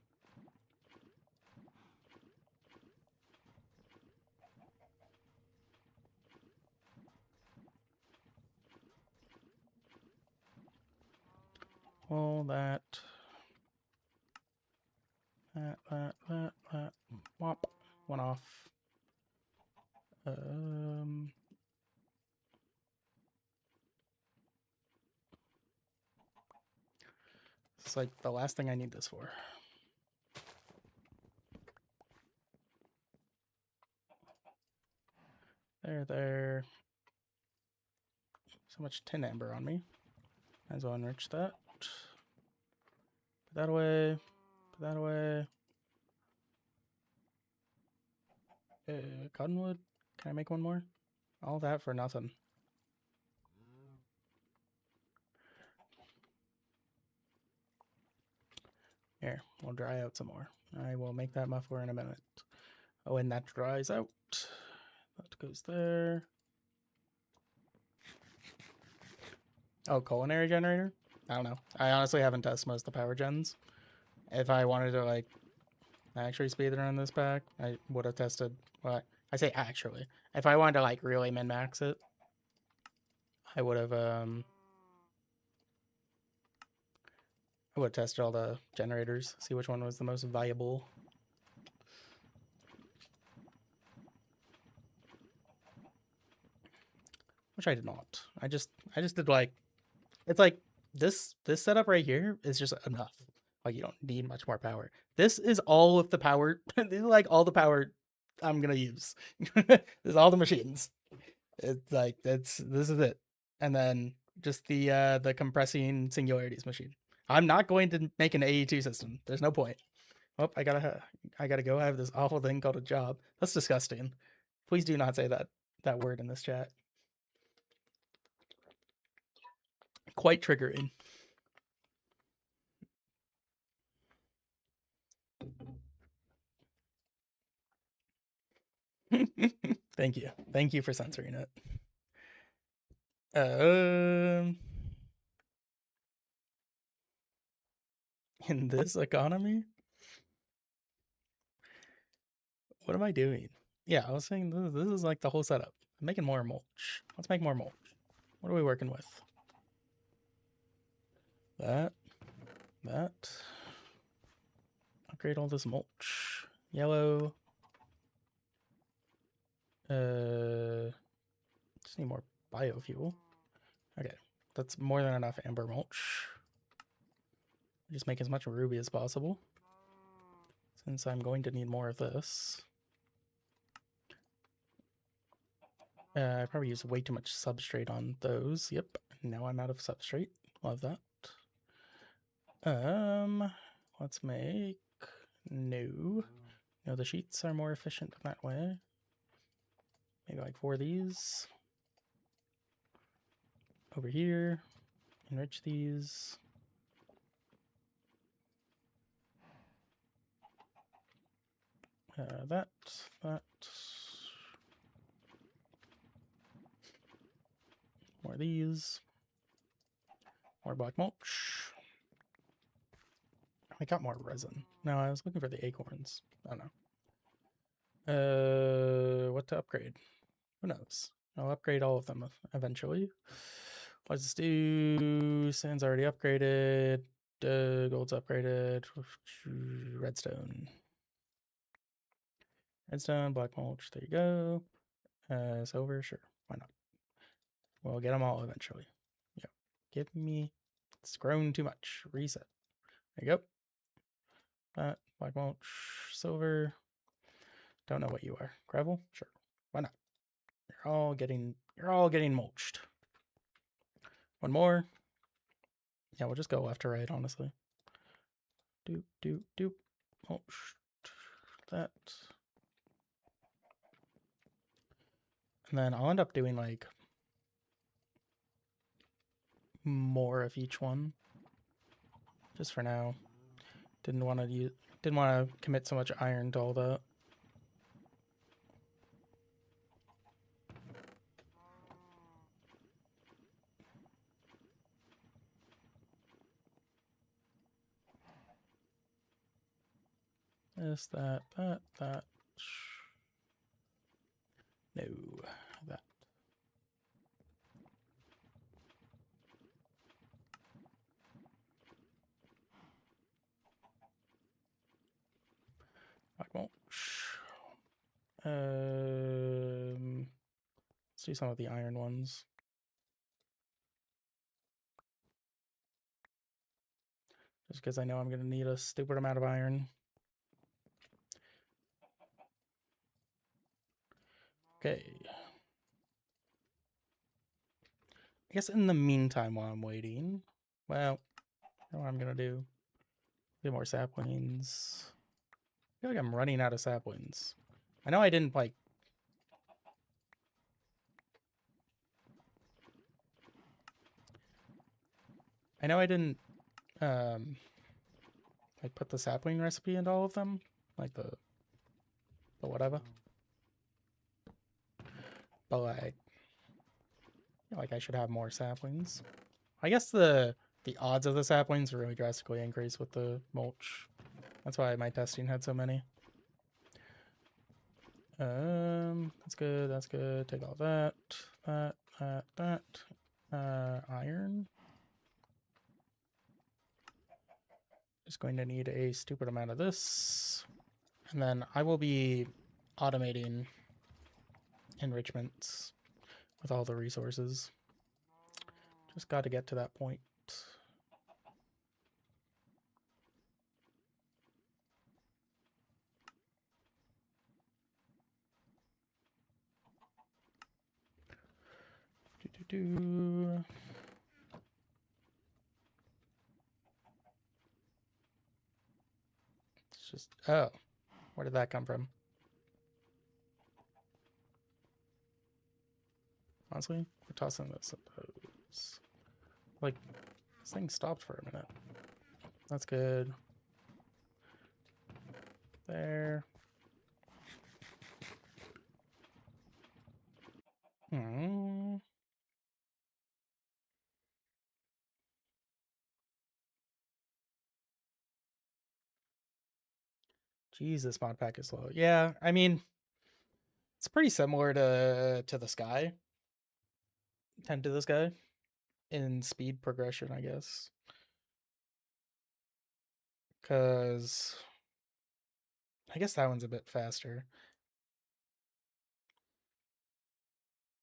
All that. That. Whop. One off. It's like the last thing I need this for. There. So much tin amber on me. Might as well enrich that. Put that away. Put that away. Cottonwood. Can I make one more? All that for nothing. Here, we'll dry out some more. I will make that muffler in a minute. Oh, and that dries out. That goes there. Oh, culinary generator? I don't know. I honestly haven't tested most of the power gens. If I wanted to, like, actually speedrun this pack, I would have tested, well, I say actually. If I wanted to, like, really min-max it, I would have, tested all the generators, see which one was the most viable. Which I did not. I just did, like, it's like this setup right here is just enough. Like, you don't need much more power. This is all of the power. This is like all the power I'm gonna use. This is all the machines. It's like this is it. And then just the compressing singularities machine. I'm not going to make an AE2 system. There's no point. Oh, I gotta go. I have this awful thing called a job. That's disgusting. Please do not say that word in this chat. Quite triggering. Thank you. Thank you for censoring it. In this economy? What am I doing? Yeah, I was saying this is like the whole setup. I'm making more mulch. Let's make more mulch. What are we working with? That. that. Upgrade all this mulch. Yellow. Just need more biofuel. Okay, that's more than enough amber mulch. Just make as much ruby as possible, since I'm going to need more of this. I probably used way too much substrate on those. Yep, now I'm out of substrate. Love that. Let's make no. No, the sheets are more efficient that way. Maybe like 4 of these. Over here, enrich these. That. More of these. More black mulch. I got more resin. No, I was looking for the acorns. I don't know. What to upgrade? Who knows? I'll upgrade all of them eventually. What does this do? Sand's already upgraded. Gold's upgraded. Redstone. Redstone, black mulch. There you go. Silver, sure. Why not? We'll get them all eventually. Yep. Give me. It's grown too much. Reset. There you go. That black mulch, silver. Don't know what you are. Gravel? Sure. Why not? You're all getting mulched. One more. Yeah, we'll just go left to right, honestly. Doop, doop, doop. Mulched. That. And then I'll end up doing like more of each one. Just for now. Didn't want to commit so much iron to all that. This, that. No, that. Black mulch. Let's do some of the iron ones. Just because I know I'm going to need a stupid amount of iron. Okay. I guess in the meantime, while I'm waiting, well, you know what I'm going to do? Get more saplings. I feel like I'm running out of saplings. I know I didn't, like... I know I didn't, like, put the sapling recipe into all of them. Like, the whatever. But, like... I feel like I should have more saplings. I guess the odds of the saplings really drastically increase with the mulch. That's why my testing had so many. That's good, that's good. Take all that. Iron. Just going to need a stupid amount of this. And then I will be automating enrichments with all the resources. Just got to get to that point. It's just, oh, where did that come from? Honestly, we're tossing this at those. Like, this thing stopped for a minute. That's good. There. Jesus, modpack is slow. Yeah, I mean, it's pretty similar to the Sky. 10 to the Sky in speed progression, I guess. Because I guess that one's a bit faster.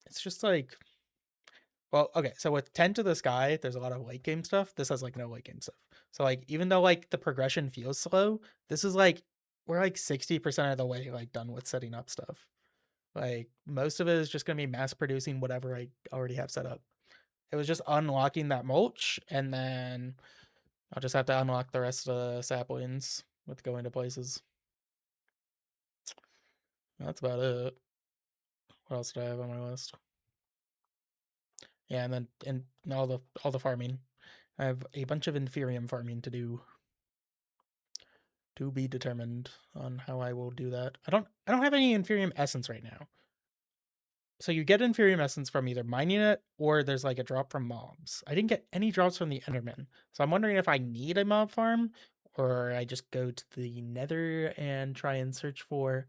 It's just like, well, okay, so with 10 to the sky, there's a lot of late game stuff. This has like no late game stuff. So like even though like the progression feels slow, this is like we're like 60% of the way like done with setting up stuff. Like most of it is just gonna be mass producing whatever I already have set up. It was just unlocking that mulch, and then I'll just have to unlock the rest of the saplings with going to places. That's about it. What else did I have on my list? Yeah, and then and all the farming. I have a bunch of inferium farming to do. To be determined on how I will do that. I don't have any inferium essence right now. So you get inferium essence from either mining it or there's like a drop from mobs. I didn't get any drops from the Enderman. So I'm wondering if I need a mob farm or I just go to the Nether and try and search for.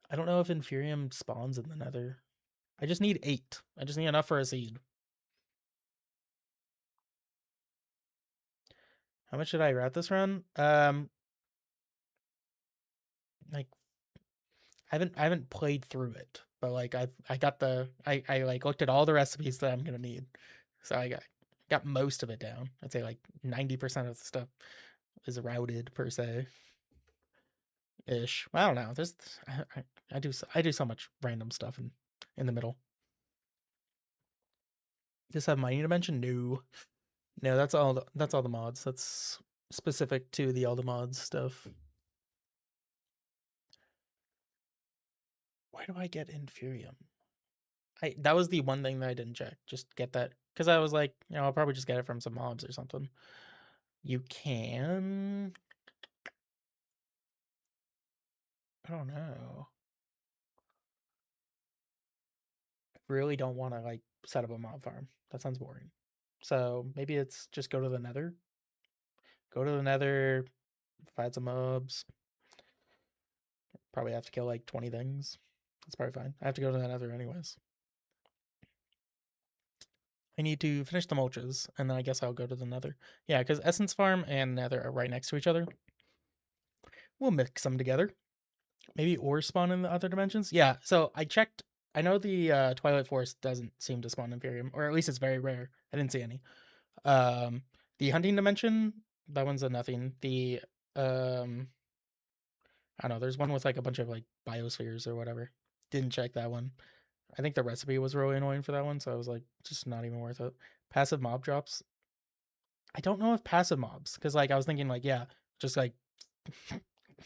I don't know if inferium spawns in the Nether. I just need 8. I just need enough for a seed. How much did I route this run? Like I haven't played through it, but like I got the I like looked at all the recipes that I'm gonna need, so I got most of it down. I'd say like 90% of the stuff is routed per se, ish. I don't know. There's I do so much random stuff in the middle. Just have mining dimension? No, no. That's all the mods. That's specific to the all the mods stuff. Why do I get inferium? That was the one thing that I didn't check. Just get that because I was like, you know, I'll probably just get it from some mobs or something. You can. I don't know. I really don't want to like set up a mob farm. That sounds boring. So maybe it's just go to the Nether. Go to the Nether, fight some mobs. Probably have to kill like 20 things. That's probably fine. I have to go to the Nether anyways. I need to finish the mulches, and then I guess I'll go to the Nether. Yeah, because Essence Farm and Nether are right next to each other. We'll mix them together. Maybe ores spawn in the other dimensions? Yeah, so I checked. I know the Twilight Forest doesn't seem to spawn Inferium, or at least it's very rare. I didn't see any. Um, the hunting dimension, that one's a nothing. The I don't know. There's one with like a bunch of like biospheres or whatever. Didn't check that one. I think the recipe was really annoying for that one, so I was like, just not even worth it. Passive mob drops. I don't know if passive mobs, because like I was thinking like, yeah, just like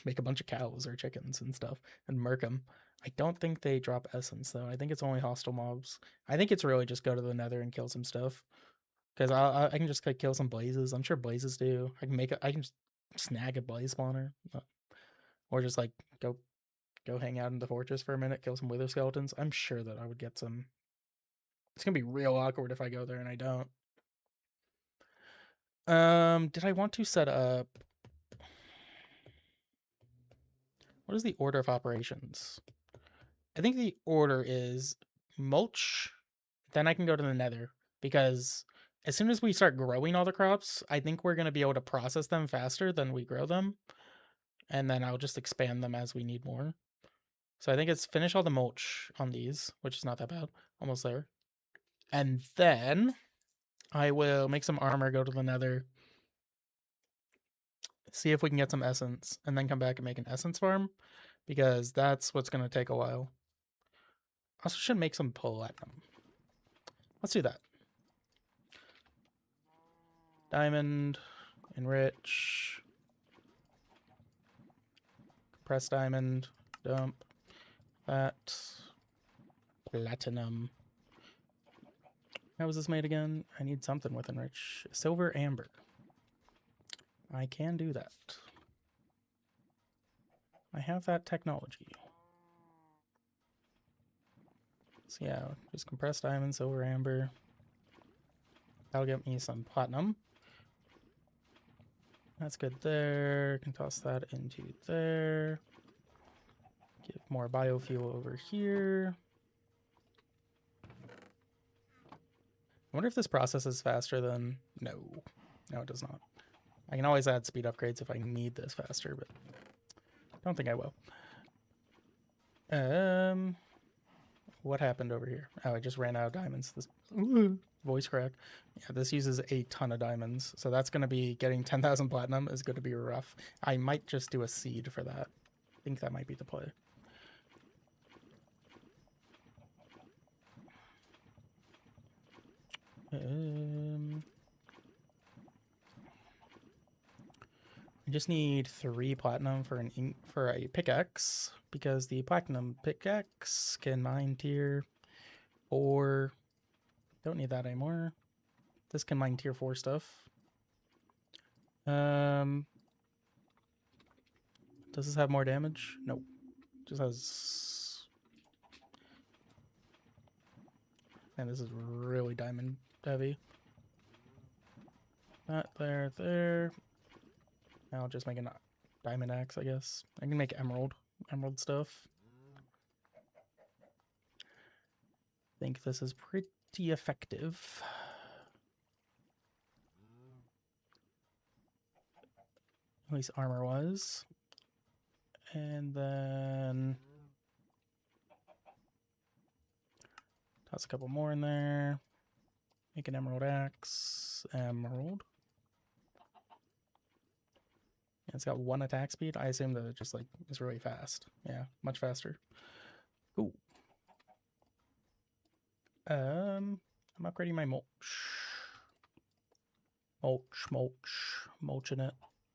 make a bunch of cows or chickens and stuff and murk them. I don't think they drop essence though. I think it's only hostile mobs. I think it's really just go to the Nether and kill some stuff. Because I can just like kill some blazes. I'm sure blazes do. I can just snag a blaze spawner, or just like go hang out in the fortress for a minute, kill some wither skeletons. I'm sure that I would get some. It's gonna be real awkward if I go there and I don't. Did I want to set up? What is the order of operations? I think the order is mulch, then I can go to the Nether, because as soon as we start growing all the crops, I think we're going to be able to process them faster than we grow them, and then I'll just expand them as we need more. So I think it's finish all the mulch on these, which is not that bad. Almost there. And then I will make some armor, go to the Nether, see if we can get some essence, and then come back and make an essence farm, because that's what's going to take a while. Also should make some platinum. Let's do that. Diamond, enrich, compress diamond, dump, that, platinum. How was this made again? I need something with enrich. Silver amber. I can do that. I have that technology. So yeah, just compressed diamond, silver amber. That'll get me some platinum. That's good there. Can toss that into there. Give more biofuel over here. I wonder if this process is faster than... No. No, it does not. I can always add speed upgrades if I need this faster, but I don't think I will. What happened over here? Oh, I just ran out of diamonds. This voice crack. Yeah, this uses a ton of diamonds, so that's going to be getting 10,000 platinum is going to be rough. I might just do a seed for that. I think that might be the play. I just need 3 platinum for a pickaxe, because the platinum pickaxe can mine tier 4. Don't need that anymore. This can mine tier 4 stuff. Does this have more damage? Nope. Just has... Man, this is really diamond heavy. That there. I'll just make a diamond axe, I guess. I can make emerald stuff. I think this is pretty effective. At least armor-wise. And then toss a couple more in there. Make an emerald axe. Emerald. And it's got 1 attack speed. I assume that it just like is really fast. Yeah, much faster. Cool. I'm upgrading my mulch. Mulching it.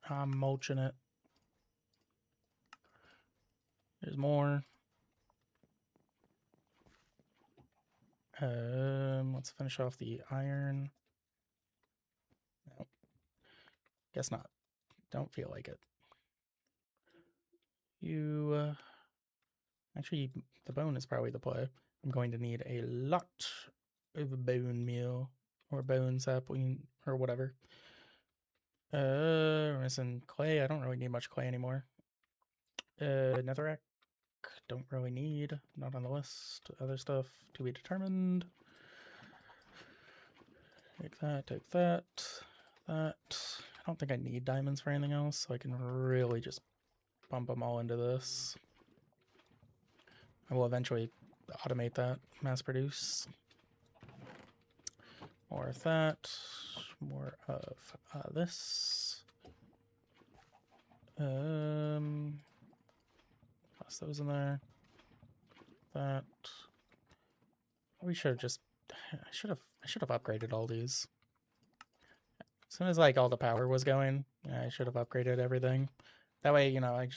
I'm mulching it. There's more. Let's finish off the iron. No. Guess not. Don't feel like it. Actually, the bone is probably the play. I'm going to need a lot of bone meal or bone sapling or whatever. We're missing clay. I don't really need much clay anymore. Netherrack. Don't really need. Not on the list. Other stuff to be determined. Take that, take that, that. I don't think I need diamonds for anything else, so I can really just pump them all into this. I will eventually automate that, mass produce. More of that, more of this. Toss those in there. That. We should have just. I should have upgraded all these. As soon as like all the power was going, I should have upgraded everything. That way, you know, I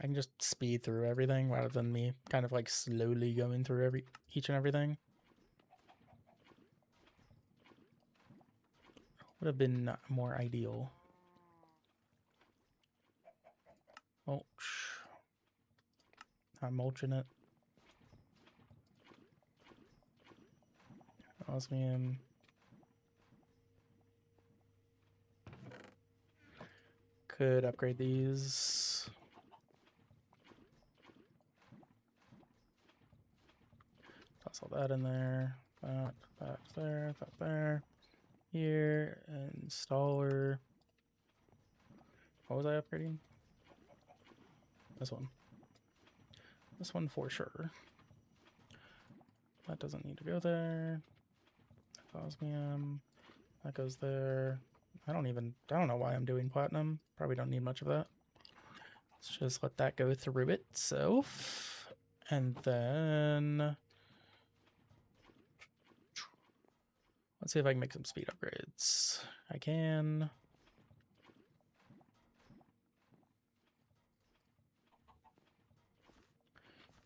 can just speed through everything rather than me kind of like slowly going through each and everything. Would have been more ideal. Mulch. I'm mulching it. Osmium. Could upgrade these. Toss all that in there. That there, that there. Here, installer. What was I upgrading? This one. This one for sure. That doesn't need to go there. Osmium. That goes there. I don't know why I'm doing platinum. Probably don't need much of that. Let's just let that go through itself. And then let's see if I can make some speed upgrades. I can.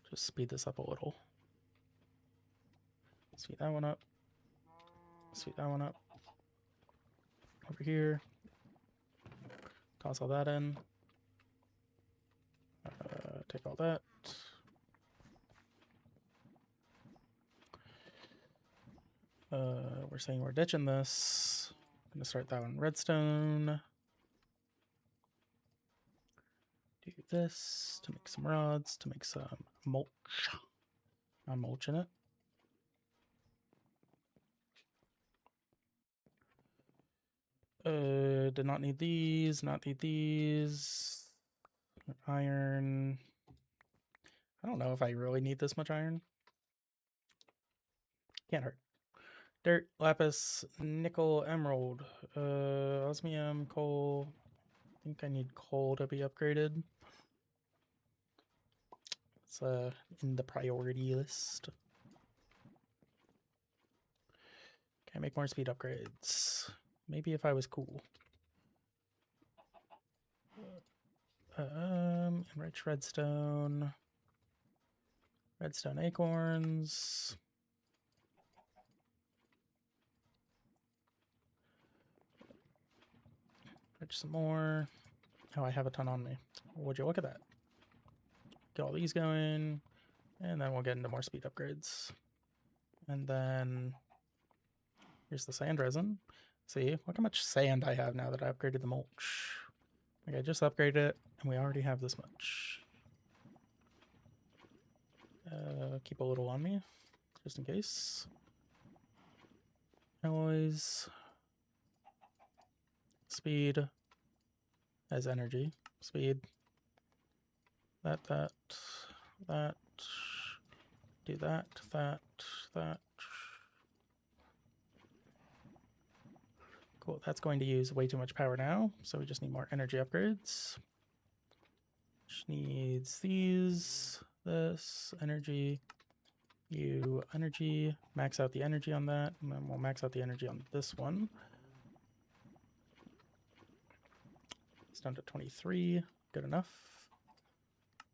Just speed this up a little. Speed that one up. Speed that one up. Over here. Toss all that in. Take all that. We're saying we're ditching this. I'm gonna start that one redstone. Do this to make some rods, to make some mulch. I'm mulching it. Did not need these, not need these. Iron. I don't know if I really need this much iron. Can't hurt. Dirt, lapis, nickel, emerald, osmium, coal. I think I need coal to be upgraded. It's in the priority list. Can I make more speed upgrades? Maybe if I was cool. Enrich redstone. Redstone acorns. Enrich some more. Oh, I have a ton on me. Would you look at that? Get all these going. And then we'll get into more speed upgrades. And then here's the sand resin. See, look how much sand I have now that I upgraded the mulch. Like I just upgraded it, and we already have this much. Keep a little on me, just in case. Alloys. Speed. As energy. Speed. That. Do that. Cool, that's going to use way too much power now, so we just need more energy upgrades. Which needs these, this, energy, energy, max out the energy on that, and then we'll max out the energy on this one. It's down to 23, good enough.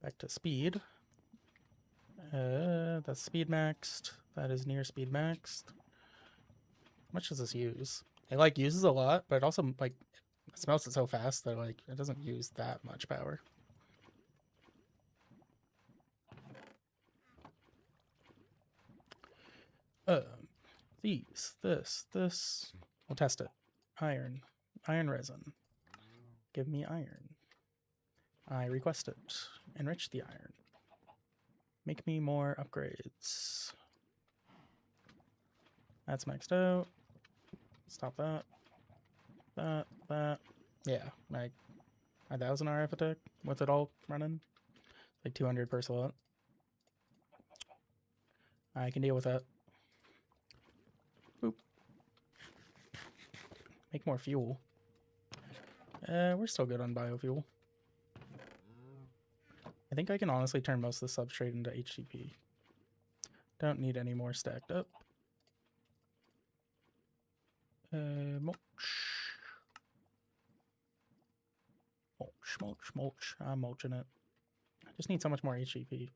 Back to speed. That's speed maxed, that is near speed maxed. How much does this use? It like uses a lot, but it also like it smelts it so fast that like it doesn't use that much power. This. We'll test it. Iron resin. Give me iron. I request it. Enrich the iron. Make me more upgrades. That's maxed out. Stop that. That. Yeah, like 1,000 RF attack with it all running. Like 200 per slot. I can deal with that. Boop. Make more fuel. We're still good on biofuel. I think I can honestly turn most of the substrate into HTP. Don't need any more stacked up. Mulch. Mulch. I'm mulching it. I just need so much more HTP.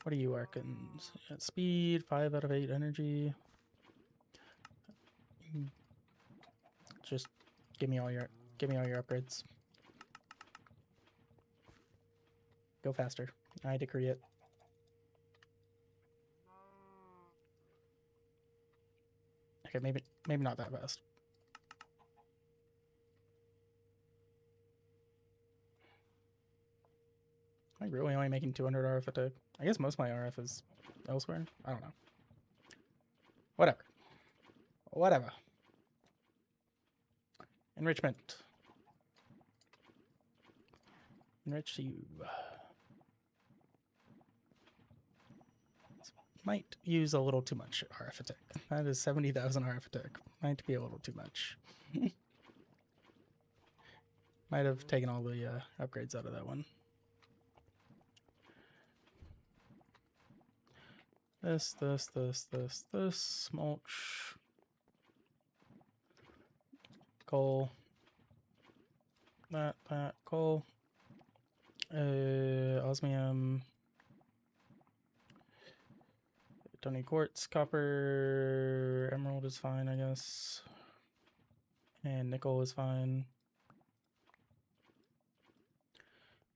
What are you working? Speed, 5 out of 8 energy. Just give me all your upgrades. Go faster. I decree it. Okay, maybe not that fast. Am I really only making 200 RF attack? I guess most of my RF is elsewhere. I don't know. Whatever. Enrichment. Enrich you. Might use a little too much RF attack. That is 70,000 RF attack. Might be a little too much. Might have taken all the upgrades out of that one. This, mulch. Coal. That, coal. Osmium. Don't need quartz, copper, emerald is fine, I guess. And nickel is fine.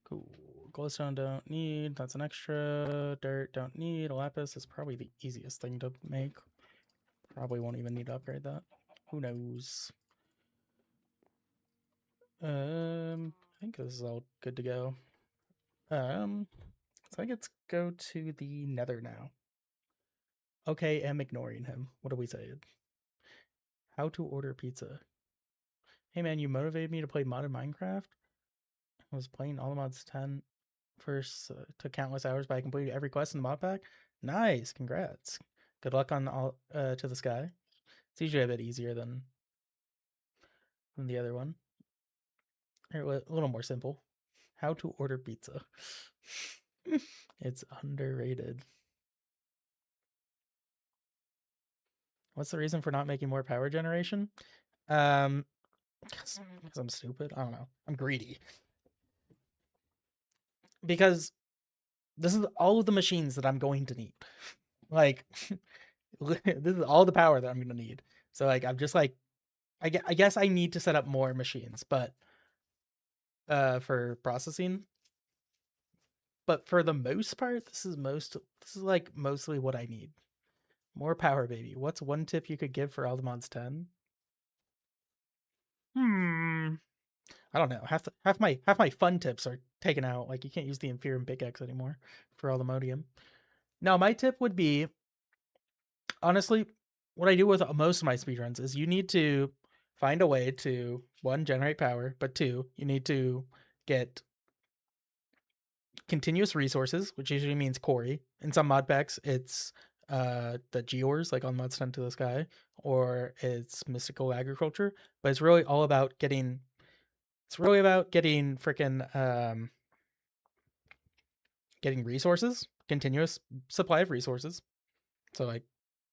Cool. Glowstone don't need, that's an extra. Dirt don't need. Lapis is probably the easiest thing to make. Probably won't even need to upgrade that. Who knows? I think this is all good to go. So I get to go to the Nether now. Okay, I'm ignoring him. What are we saying? How to order pizza. Hey man, you motivated me to play modded Minecraft. I was playing all the mods 10 first, took countless hours, but I completed every quest in the mod pack. Nice, congrats. Good luck on all to the sky. It's usually a bit easier than the other one. Or a little more simple. How to order pizza. It's underrated. What's the reason for not making more power generation? Because I'm stupid. I don't know. I'm greedy. Because this is all of the machines that I'm going to need. Like, this is all the power that I'm going to need. So, like, I'm just like, I guess I need to set up more machines, but for processing. But for the most part, this is like mostly what I need. More power, baby. What's one tip you could give for Aldemon's 10? I don't know. Half my fun tips are taken out. Like you can't use the Inferium pickaxe anymore for Aldemodium. Now, my tip would be honestly, what I do with most of my speedruns is you need to find a way to one, generate power, but two, you need to get continuous resources, which usually means quarry. In some mod packs, it's the geors, like on Mods 10 to the Sky, or it's mystical agriculture. But it's really all about getting. It's really about getting freaking getting resources, continuous supply of resources. So like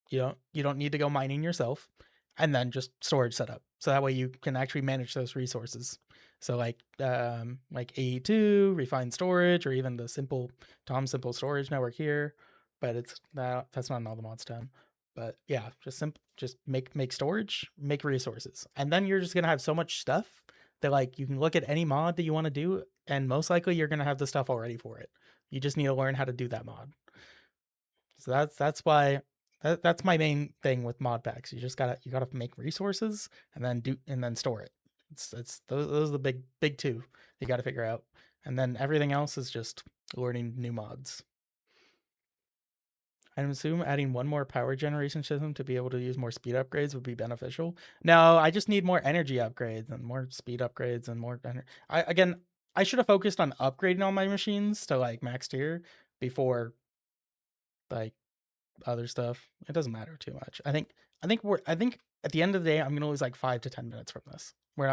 you don't need to go mining yourself, and then just storage setup. So that way you can actually manage those resources. So like AE2, refined storage, or even the simple storage network here. But that's not in all the mods 10. But yeah, just make storage, make resources. And then you're just gonna have so much stuff that like you can look at any mod that you want to do, and most likely you're gonna have the stuff already for it. You just need to learn how to do that mod. So that's why that's my main thing with mod packs. You gotta make resources and then store it. It's those are the big two you got to figure out, and then everything else is just learning new mods. I assume adding one more power generation system to be able to use more speed upgrades would be beneficial. No, I just need more energy upgrades and more speed upgrades and more. I should have focused on upgrading all my machines to like max tier before like other stuff. It doesn't matter too much. I think at the end of the day, I'm gonna lose like 5 to 10 minutes from this. We're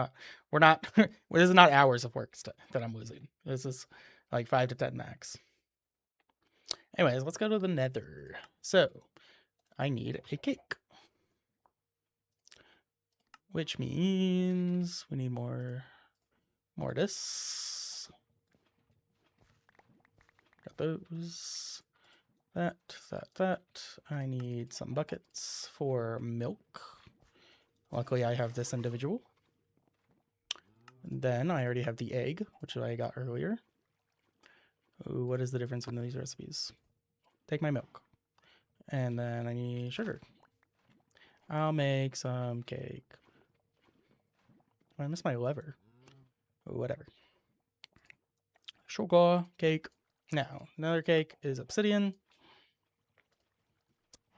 not this is not hours of work that I'm losing. This is like 5 to 10 max. Anyways, let's go to the nether. So I need a cake, which means we need more of this. Got those. That. I need some buckets for milk. Luckily, I have this individual. And then I already have the egg, which I got earlier. Ooh, what is the difference in these recipes? Take my milk. And then I need sugar. I'll make some cake. I miss my lever. Ooh, whatever. Sugar, cake. Now, another cake is obsidian.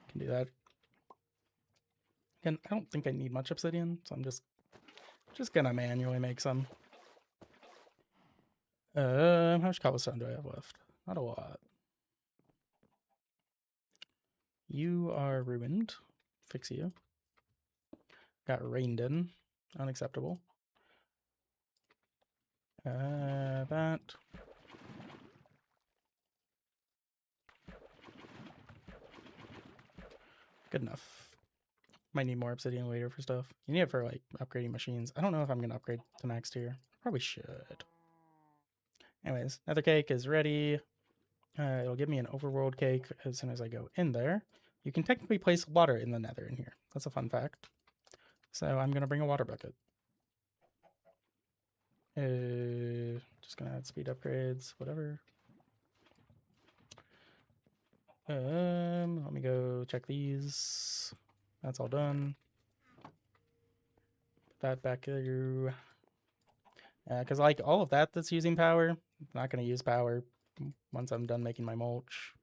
Can do that. Again, I don't think I need much obsidian, so I'm just gonna manually make some. How much cobblestone do I have left? Not a lot. You are ruined. Fix you. Got rained in. Unacceptable. That. Good enough. Might need more obsidian later for stuff. You need it for like upgrading machines. I don't know if I'm gonna upgrade to max tier. Probably should. Anyways, nether cake is ready. It'll give me an overworld cake as soon as I go in there. You can technically place water in the nether in here. That's a fun fact. So I'm gonna bring a water bucket. Just gonna add speed upgrades, whatever. Let me go check these. That's all done. Put that back there. Because like all of that's using power. I'm not gonna use power once I'm done making my mulch.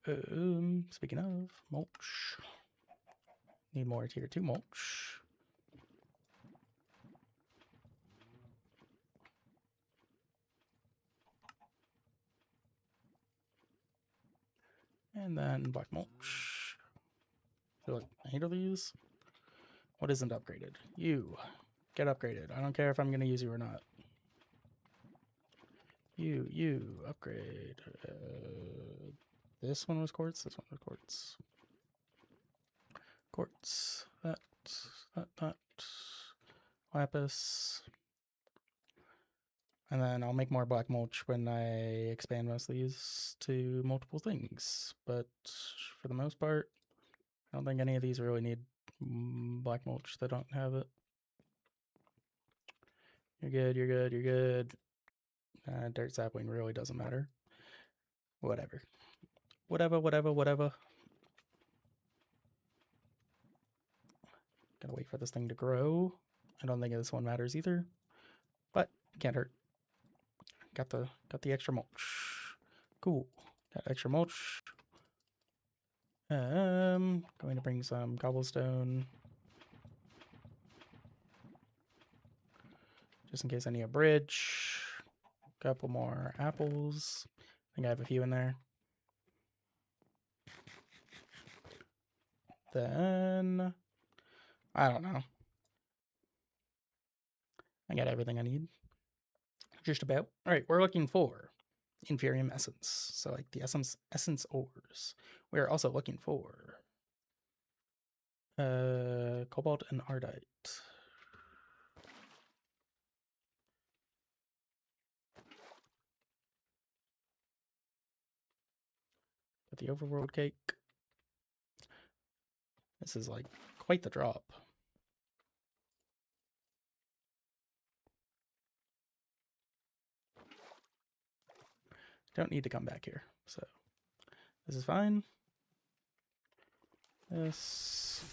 Speaking of mulch, need more tier 2 mulch. And then black mulch. I feel like I hate all these. What isn't upgraded? You. Get upgraded. I don't care if I'm going to use you or not. You. Upgrade. This one was quartz. This one was quartz. Quartz. That. Lapis. And then I'll make more black mulch when I expand most of these to multiple things. But for the most part, I don't think any of these really need black mulch. They don't have it. You're good, you're good, you're good. Dirt sapling really doesn't matter. Whatever. Whatever. Gotta wait for this thing to grow. I don't think this one matters either. But can't hurt. Got the extra mulch. Cool. Got extra mulch. Going to bring some cobblestone. Just in case I need a bridge. Couple more apples. I think I have a few in there. Then I don't know. I got everything I need. Just about. All right, we're looking for inferium essence. So like the essence ores. We're also looking for cobalt and ardite. Got the overworld cake. This is like quite the drop. Don't need to come back here, so this is fine. This.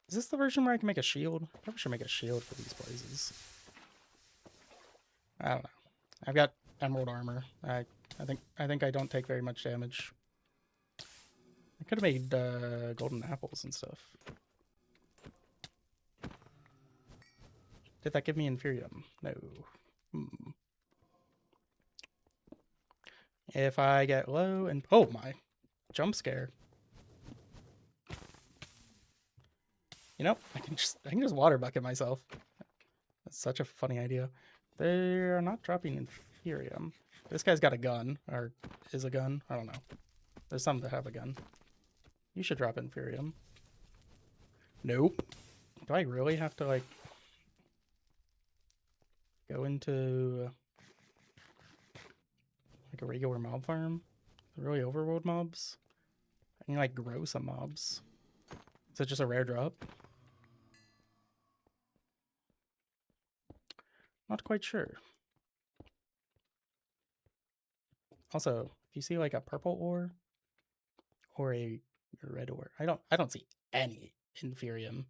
Is this the version where I can make a shield? I probably should make a shield for these places. I don't know. I've got emerald armor. I think I don't take very much damage. I could have made golden apples and stuff. Did that give me inferium? No. If I get low and oh my, jump scare. You know, I can just water bucket myself. That's such a funny idea. They're not dropping inferium. This guy's got a gun, or is a gun. I don't know. There's some that have a gun. You should drop inferium. Nope. Do I really have to like go into like a regular mob farm? Really overworld mobs? I can like grow some mobs. Is it just a rare drop? Not quite sure. Also, if you see like a purple ore or a red ore, I don't see any inferium.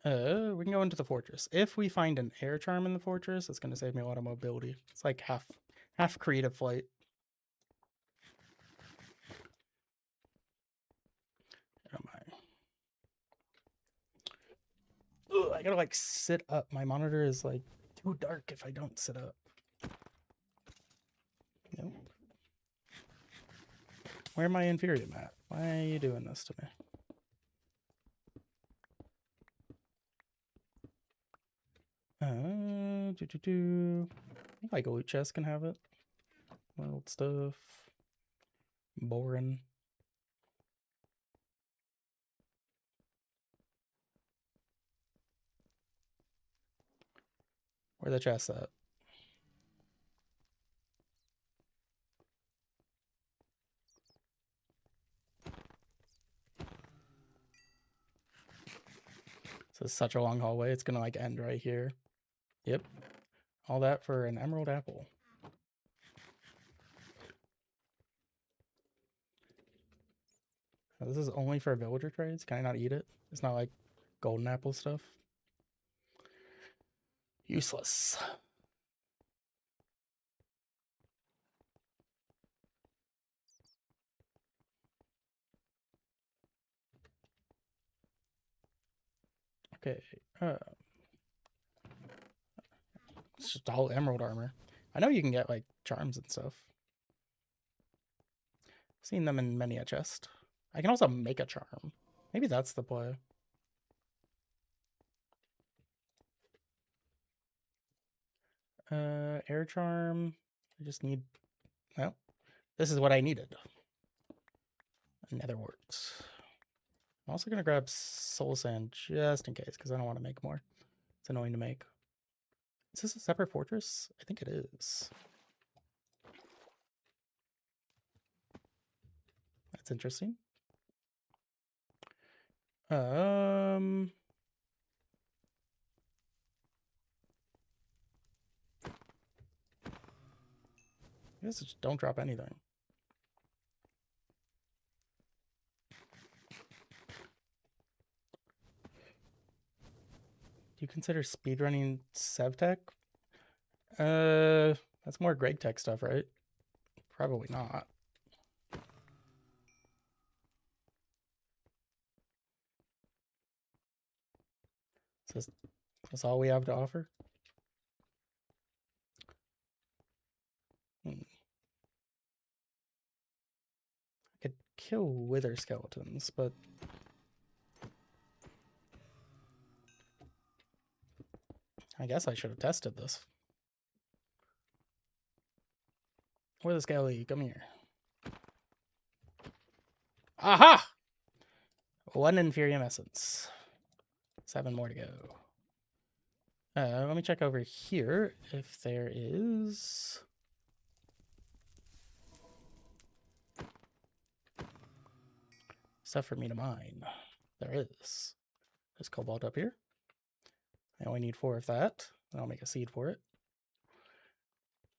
We can go into the fortress. If we find an air charm in the fortress, it's going to save me a lot of mobility. It's like half creative flight. Where am I? Ugh, I gotta like sit up. My monitor is like too dark if I don't sit up. Nope. Where am I inferium at? Why are you doing this to me? I think like a loot chest can have it. Old stuff. Boring. Where the chest at? So it's such a long hallway. It's gonna like end right here. Yep. All that for an emerald apple. This is only for villager trades. Can I not eat it? It's not like golden apple stuff. Useless. Okay. It's just all emerald armor. I know you can get like charms and stuff. Seen them in many a chest. I can also make a charm. Maybe that's the play. Air charm. I just need. Well, this is what I needed. Nether warts. I'm also gonna grab soul sand just in case, because I don't want to make more. It's annoying to make. Is this a separate fortress? I think it is. That's interesting. I guess just don't drop anything. Do you consider speedrunning SevTech? That's more Greg Tech stuff, right? Probably not. That's all we have to offer? I could kill wither skeletons, but I guess I should have tested this. Wither skelly, come here. Aha! 1 Inferium Essence. 7 more to go. Let me check over here if there is... stuff for me to mine. There is. There's cobalt up here. I only need 4 of that. And I'll make a seed for it.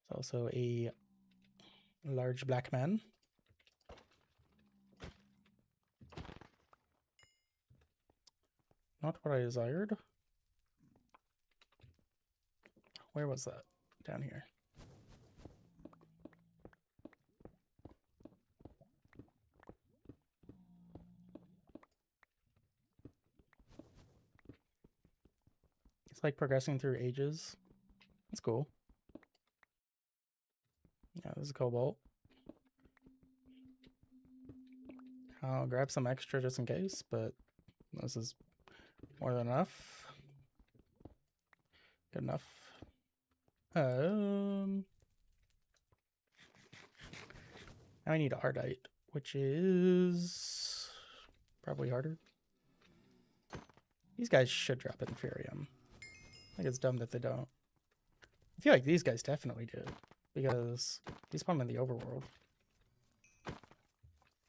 There's also a large black man. Not what I desired. Where was that? Down here. It's like progressing through ages. That's cool. Yeah, this is cobalt. I'll grab some extra just in case, but this is more than enough. Good enough. Now I need ardite, which is probably harder. These guys should drop Inferium. I think it's dumb that they don't. I feel like these guys definitely do, because they spawn in the overworld.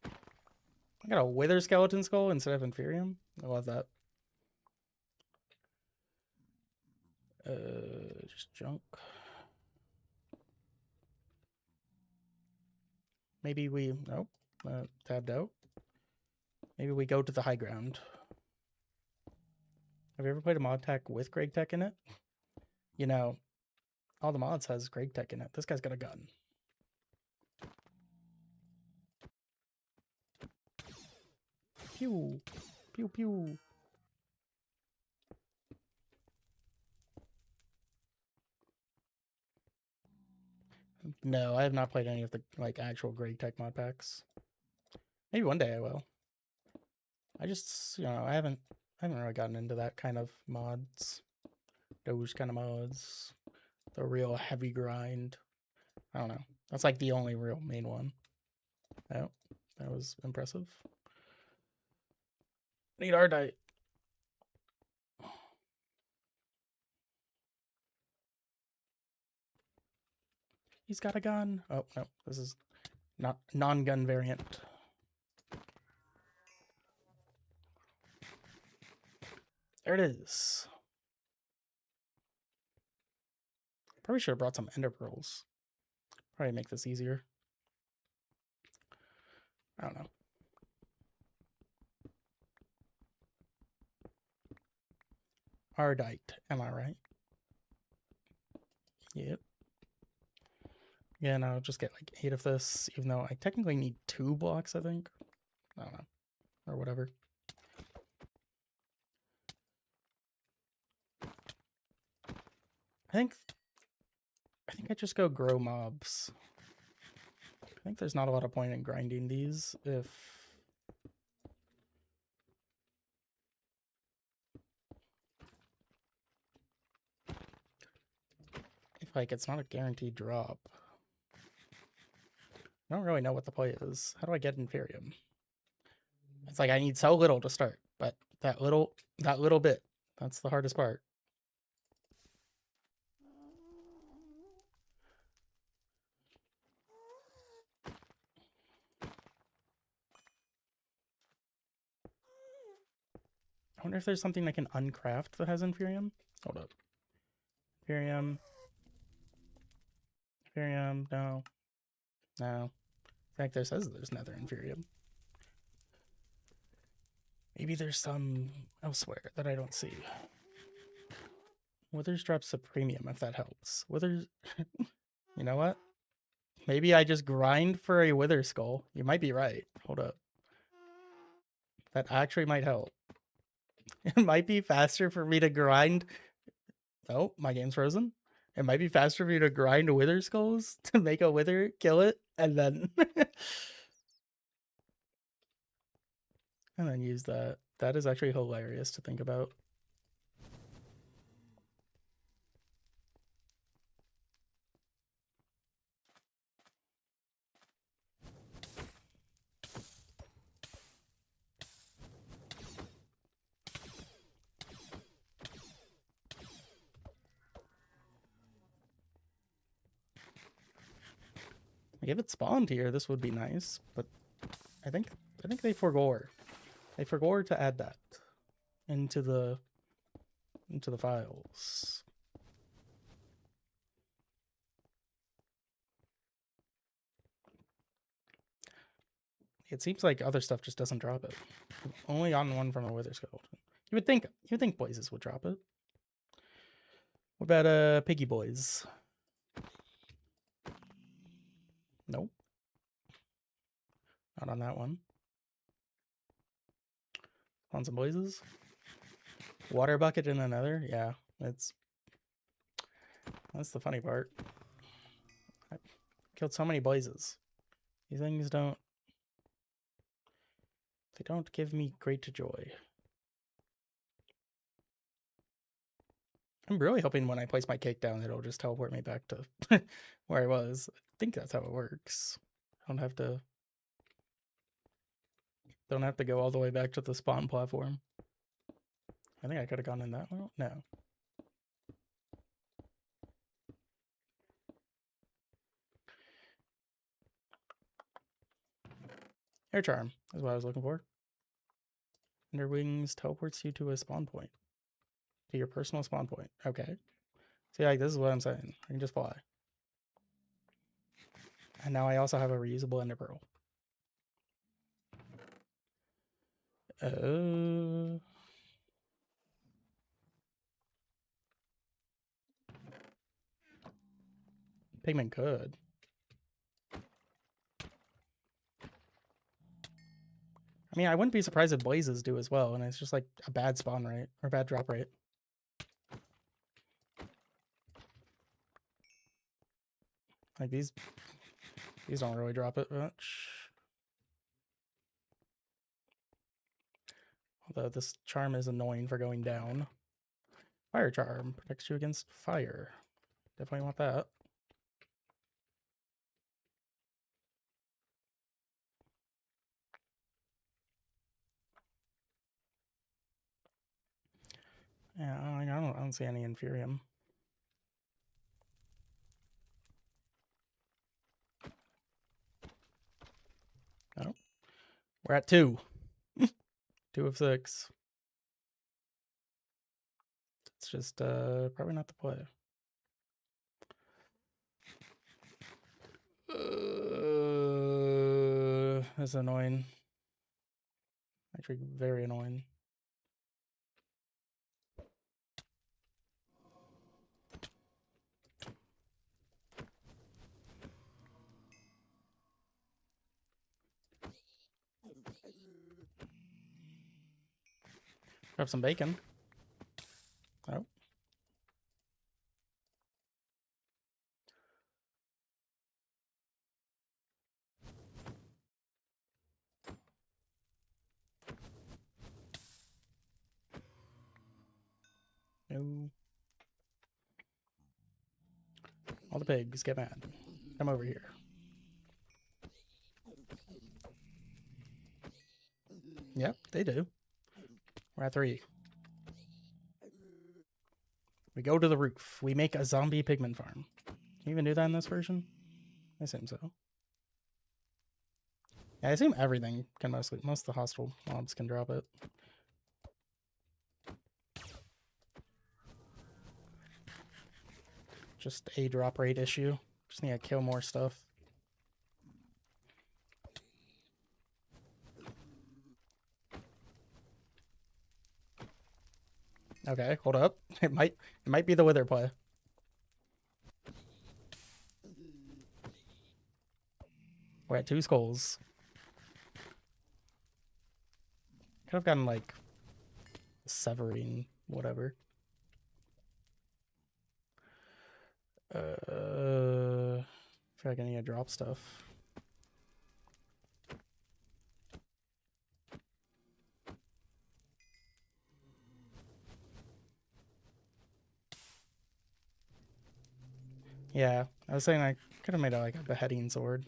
I got a wither skeleton skull instead of Inferium. I love that. Just junk. Maybe we... Nope. Tabbed out. Maybe we go to the high ground. Have you ever played a mod pack with Greg Tech in it? You know, all the mods has Greg Tech in it. This guy's got a gun. Pew! Pew pew! No, I have not played any of the like actual Greg Tech mod packs. Maybe one day I will. I just, I haven't really gotten into that kind of mods. Those kind of mods. The real heavy grind. I don't know. That's like the only real main one. Oh, that was impressive. Need ardite. He's got a gun. Oh, no. This is not non-gun variant. There it is. Probably should have brought some ender pearls. Probably make this easier. I don't know. Ardite, am I right? Yep. Yeah, and I'll just get like 8 of this, even though I technically need 2 blocks, I think. I don't know. Or whatever. I think I just go grow mobs. I think there's not a lot of point in grinding these if like it's not a guaranteed drop. I don't really know what the play is. How do I get Inferium? It's like I need so little to start, but that little bit, that's the hardest part. I wonder if there's something I can uncraft that has Inferium. Hold up. Inferium. Inferium, no. No. In fact, there says there's Nether Inferium. Maybe there's some elsewhere that I don't see. Withers drops a premium if that helps. Withers, you know what? Maybe I just grind for a Wither Skull. You might be right. Hold up. That actually might help. It might be faster for me to grind. Oh, my game's frozen. It might be faster for you to grind Wither Skulls to make a Wither, kill it, and then and then use that. That is actually hilarious to think about. Like if it spawned here, this would be nice, but I think they forgore. They forgore to add that into the files. It seems like other stuff just doesn't drop it. Only on one from a Wither Skull. You would think Blazes would drop it. What about Piggy Boys? Nope. Not on that one. On some Blazes. Water bucket in another? Yeah, that's the funny part. I killed so many Blazes. These things don't give me great joy. I'm really hoping when I place my cake down, it'll just teleport me back to where I was. I think that's how it works. I don't have to go all the way back to the spawn platform. I think I could have gone in that one. No. Air Charm is what I was looking for. Under Wings teleports you to a spawn point. To your personal spawn point. Okay. See, like, this is what I'm saying. I can just fly. And now I also have a reusable Ender Pearl. Pigment could. I mean, I wouldn't be surprised if Blazes do as well, and it's just like a bad spawn rate or bad drop rate. Like these don't really drop it much. Although this charm is annoying for going down. Fire charm protects you against fire. Definitely want that. Yeah, I don't see any Inferium. Oh, we're at 2. 2 of 6. It's just probably not the play. That's annoying. Actually, very annoying. Grab some bacon. Oh. No. All the pigs get mad. Come over here. Yep, they do. We're at 3. We go to the roof. We make a zombie pigman farm. Can you even do that in this version? I assume so. Yeah, I assume everything can most of the hostile mobs can drop it. Just a drop rate issue. Just need to kill more stuff. Okay, hold up. It might be the wither play. We're at 2 skulls. Could have gotten like severing, whatever. I feel like I need to drop stuff. Yeah, I was saying I could have made like a beheading sword.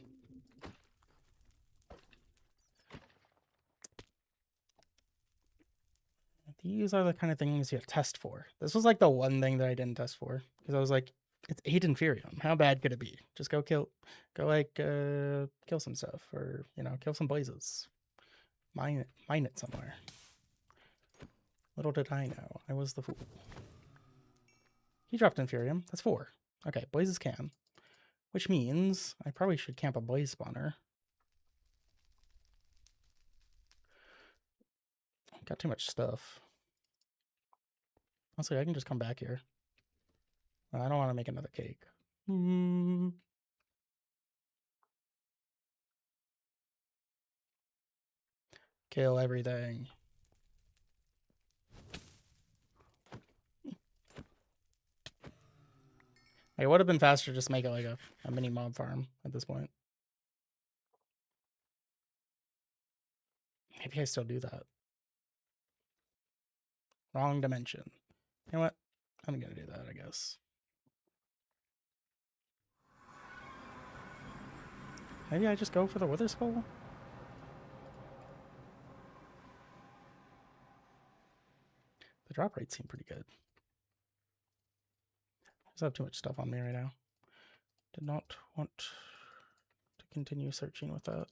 These are the kind of things you test for. This was like the one thing that I didn't test for because I was like, it's 8 Inferium. How bad could it be? Just go kill some stuff, or kill some blazes. Mine it somewhere. Little did I know, I was the fool. He dropped Inferium. That's 4. Okay, blazes can, which means I probably should camp a blaze spawner. Got too much stuff. Honestly, I can just come back here. I don't want to make another cake. Kill everything. It would have been faster just make it like a mini mob farm at this point. Maybe I still do that. Wrong dimension. You know what? I'm gonna do that, I guess. Maybe I just go for the Wither Skull? The drop rates seem pretty good. I just have too much stuff on me right now. Did not want to continue searching with that.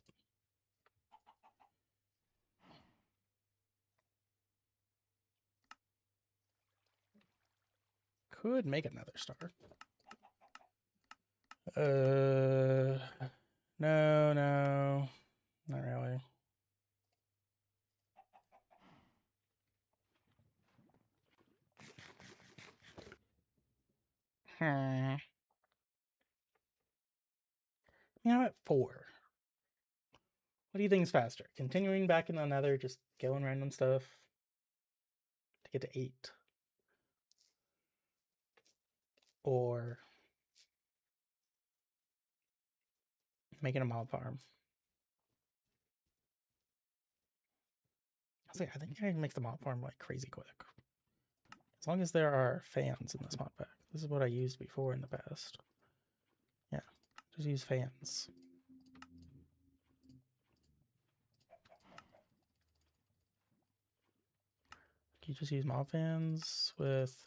Could make another star. No, not really. Yeah, I'm at 4. What do you think is faster? Continuing back in the Nether, just killing random stuff to get to 8, or making a mob farm? I think I can make the mob farm like crazy quick. As long as there are fans in this mod pack. This is what I used before in the past. Yeah, just use fans. You just use mob fans with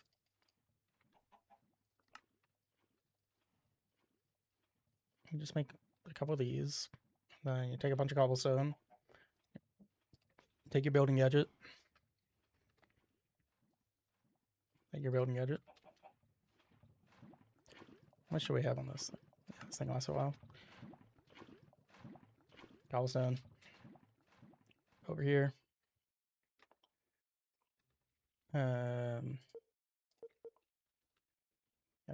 you just make a couple of these. Then you take a bunch of cobblestone. Take your building gadget. Take your building gadget. What should we have on this thing? Yeah, this thing lasts a while. Cobblestone. Over here. I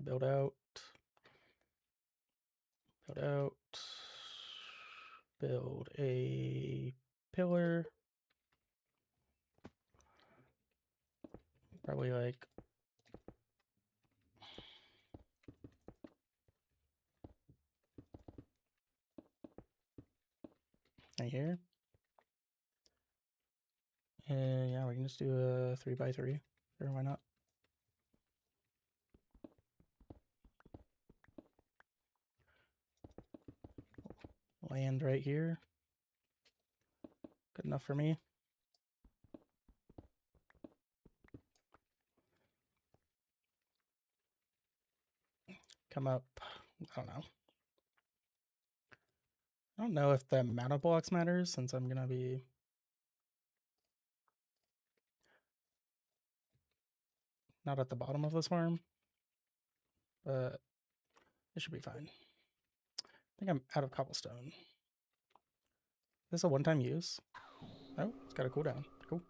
build out. Build out. Build a pillar. Probably like right here. Yeah, we can just do a 3x3. Sure, why not? Land right here. Good enough for me. Come up. I don't know. I don't know if the amount of blocks matters since I'm gonna be not at the bottom of this farm, but it should be fine. I think I'm out of cobblestone. Is this a one-time use? Oh, it's got a cooldown. Cool.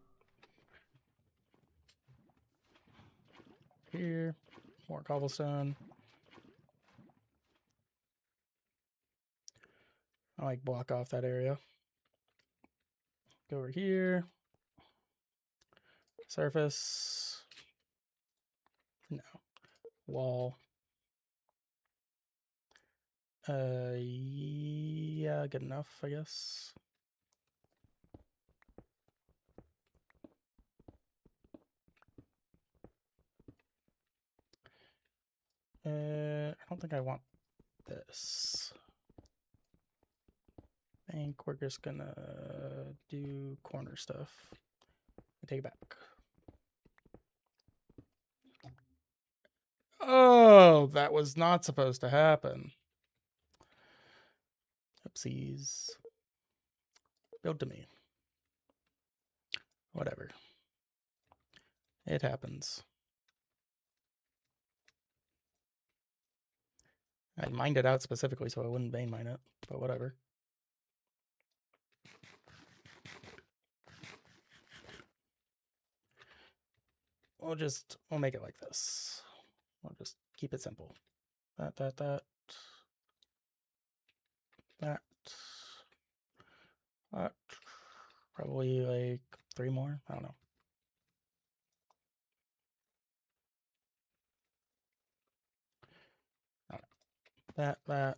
Here, more cobblestone. I like block off that area. Go over here. Surface. No. Wall. Yeah, good enough, I guess. I don't think I want this. I think we're just gonna do corner stuff. Take it back. Oh, that was not supposed to happen. Oopsies. Build to me. Whatever. It happens. I mined it out specifically so I wouldn't vein mine it, but whatever. We'll make it like this. We'll just keep it simple. That. Probably like 3 more. I don't know. That.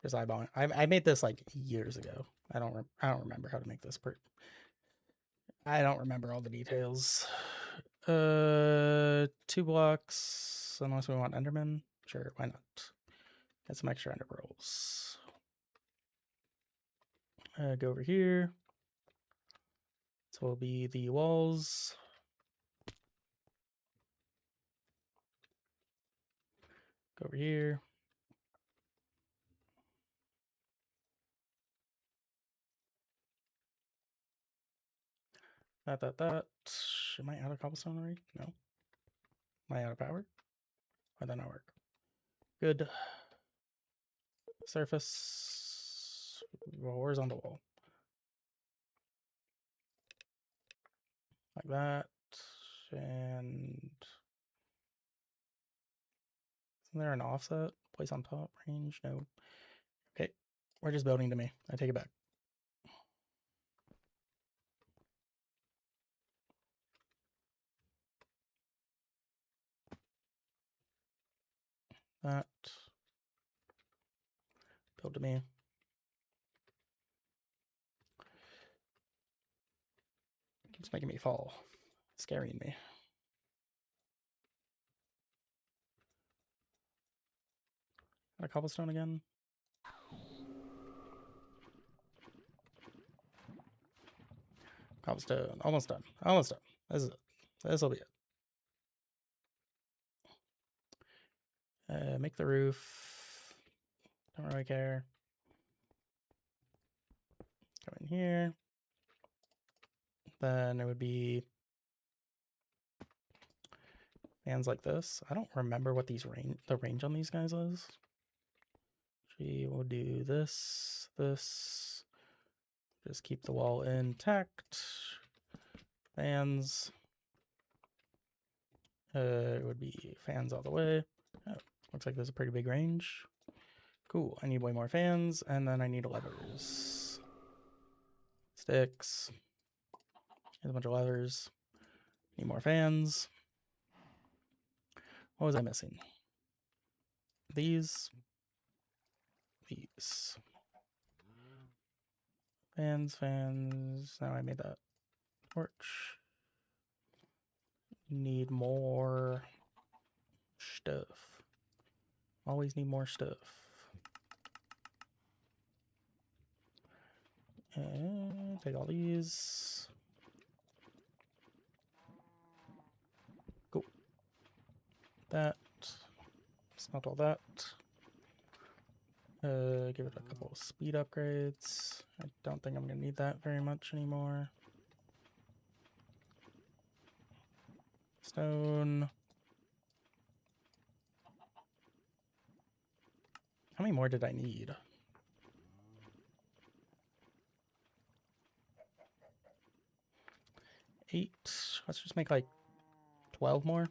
Just eyeballing. I made this like years ago. I don't remember how to make this. I don't remember all the details. 2 blocks, unless we want Enderman. Sure, why not? Get some extra Ender pearls. Go over here. So will be the walls. Go over here. That. Am I out of cobblestone already? No. Am I out of power? Why'd that not work? Good. Surface. Horizontal wall. Like that. And isn't there an offset? Place on top, range? No. Okay. We're just building to me. I take it back. That. Build to me. Keeps making me fall. Scaring me. Got a cobblestone again. Cobblestone. Almost done. Almost done. This is it. This will be it. Make the roof. Don't really care. Go in here. Then it would be fans like this. I don't remember what the range on these guys is. We will do this. Just keep the wall intact. Fans. It would be fans all the way. Oh, looks like there's a pretty big range. Cool. I need way more fans, and then I need levers. Sticks. Here's a bunch of levers. Need more fans. What was I missing? These. Fans. Now I made that torch. Need more stuff. Always need more stuff. And take all these. Cool. That. Smelt all that. Give it a couple of speed upgrades. I don't think I'm gonna need that very much anymore. Stone. How many more did I need? 8. Let's just make like 12 more.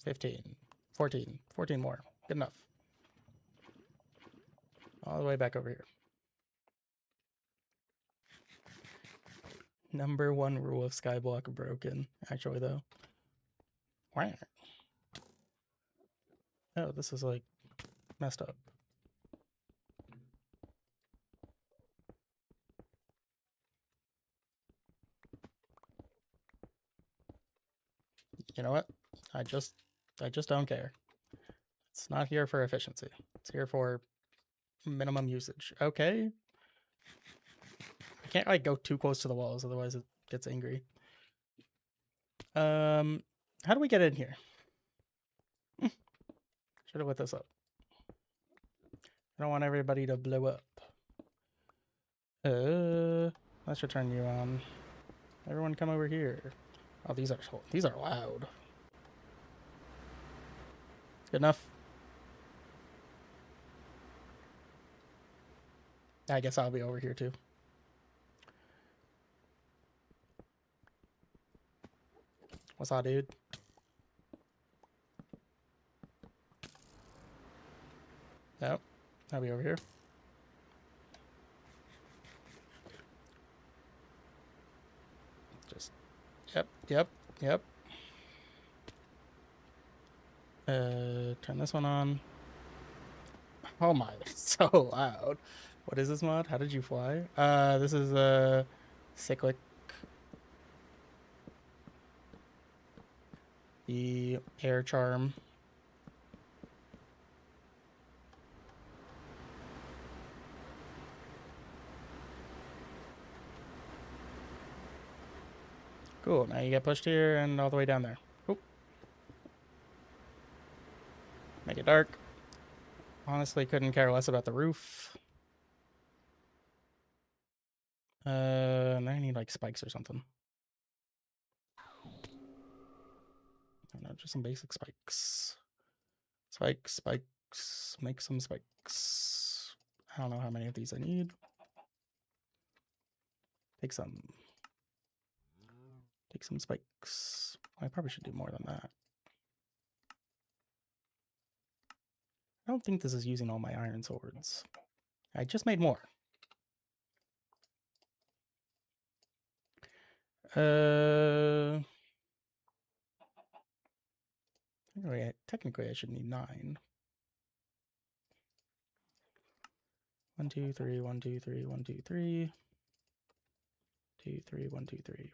15. 14. 14 more. Good enough. All the way back over here. Number 1 rule of Skyblock broken, actually, though. Wow. Oh, this is like messed up. You know what? I just don't care. It's not here for efficiency. It's here for minimum usage. Okay. I can't like go too close to the walls, otherwise it gets angry. How do we get in here? Should have lit this up. I don't want everybody to blow up. Let's return you on. Everyone come over here. Oh, these are loud. Good enough. I guess I'll be over here too. What's up, dude? Yep, I'll be over here. Just, yep. Turn this one on. Oh my, it's so loud. What is this mod? How did you fly? This is a cyclic. The air charm. Cool, now you get pushed here and all the way down there. Cool. Make it dark. Honestly, couldn't care less about the roof. And I need like spikes or something. I don't know, just some basic spikes. Spikes. Make some spikes. I don't know how many of these I need. Take some spikes. I probably should do more than that. I don't think this is using all my iron swords. I just made more. Technically I should need 9. 1, 2, 3, 1, 2, 3, 1, 2, 3. 2, 3, 1, 2, 3.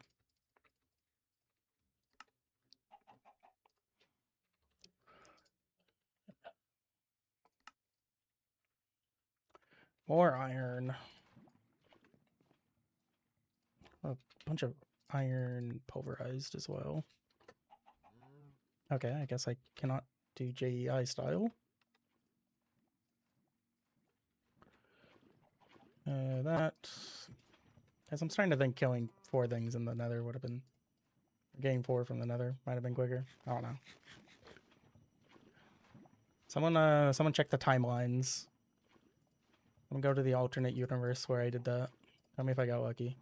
More iron. A bunch of iron pulverized as well. Okay, I guess I cannot do JEI style. That. As I'm starting to think killing 4 things in the nether would have been... Getting 4 from the nether might have been quicker. I don't know. Someone check the timelines. I'm gonna go to the alternate universe where I did that. Tell me if I got lucky.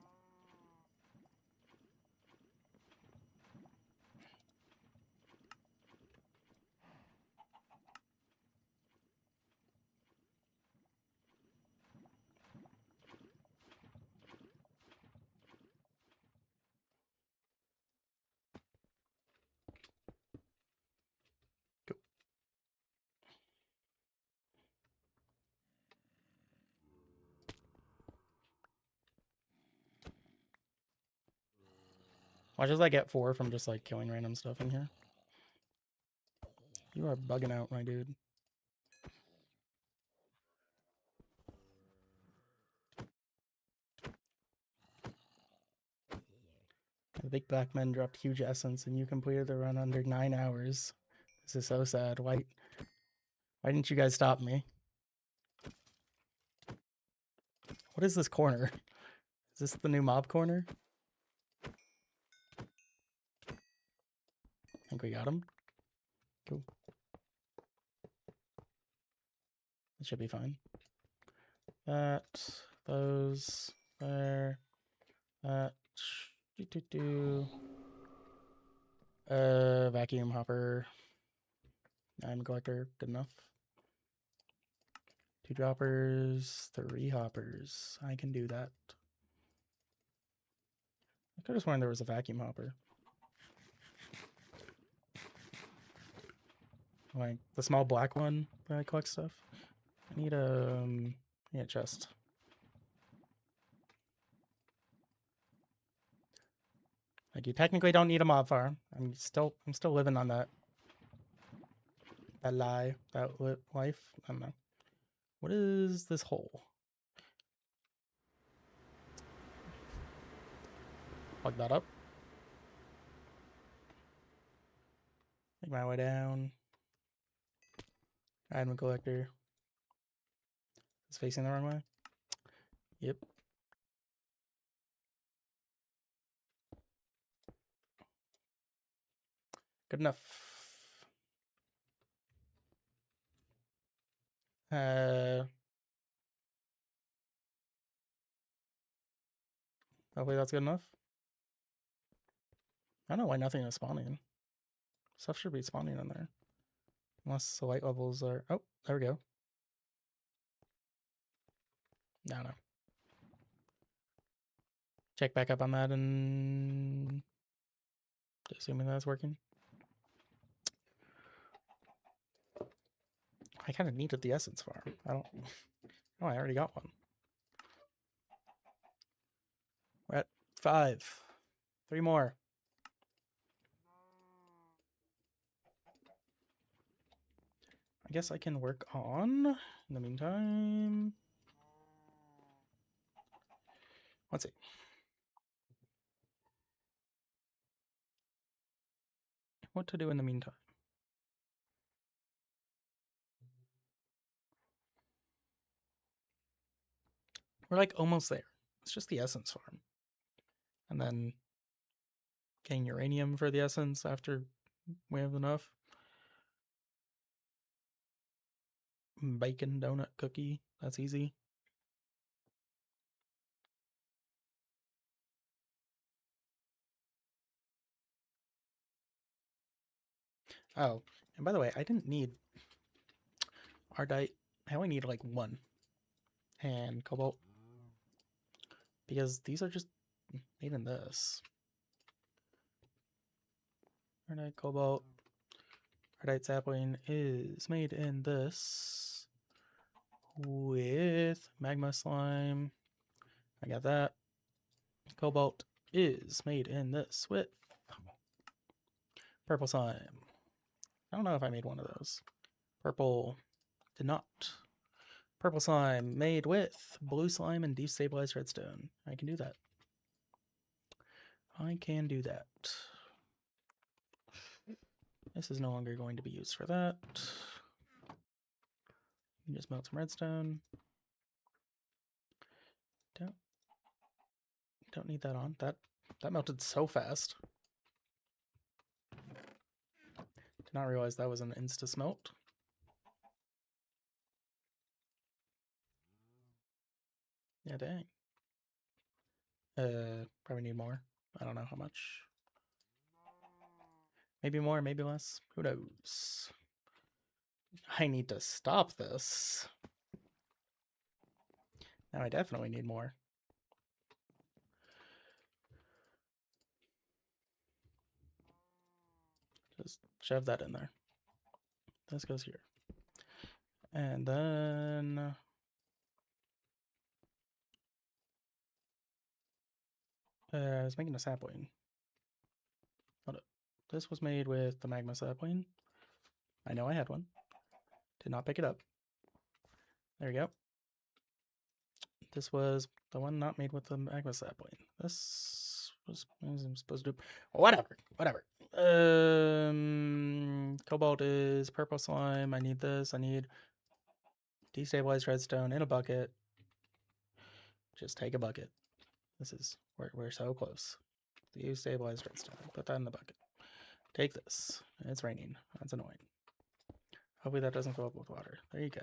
Watch as I get 4 from just like killing random stuff in here. You are bugging out, my dude. The big black men dropped huge essence and you completed the run under 9 hours. This is so sad. Why didn't you guys stop me? What is this corner? Is this the new mob corner? I think we got him. Cool. It should be fine. That, those, there, that, vacuum hopper, item collector, good enough. 2 droppers, 3 hoppers. I can do that. I could have sworn there was a vacuum hopper. Like the small black one where I collect stuff. I need a chest. Like you technically don't need a mob farm. I'm still living on that lie, that life. I don't know. What is this hole? Plug that up. Make my way down. Item collector. It's facing the wrong way. Yep. Good enough. Hopefully that's good enough. I don't know why nothing is spawning. Stuff should be spawning in there. Unless the light levels are... Oh, there we go. I don't know. Check back up on that and... assuming that's working. I kind of needed the essence farm. I don't... Oh, I already got one. We're at 5. 3 more. I guess I can work on, in the meantime... Let's see. What to do in the meantime? We're like almost there. It's just the essence farm. And then getting uranium for the essence after we have enough. Bacon donut cookie. That's easy. Oh, and by the way, I didn't need Ardite. I only need like 1. And cobalt. Because these are just made in this. Ardite cobalt. Ardite sapling is made in this. With magma slime. I got that. Cobalt is made in this with purple slime. I don't know if I made one of those. Purple did not. Purple slime made with blue slime and destabilized redstone. I can do that. I can do that. This is no longer going to be used for that. You just melt some redstone. Don't need that on. That melted so fast. Did not realize that was an insta smelt. Yeah, dang. Probably need more. I don't know how much. Maybe more, maybe less. Who knows? I need to stop this. Now I definitely need more. Just shove that in there. This goes here. And then... I was making a sapling. This was made with the magma sapling. I know I had one. Did not pick it up. There we go. This was the one not made with the magma sapling. This was I'm supposed to do. Whatever. Cobalt is purple slime. I need this. I need destabilized redstone in a bucket. Just take a bucket. This is we're so close. Destabilized redstone. Put that in the bucket. Take this. It's raining. That's annoying. Hopefully that doesn't fill up with water. There you go.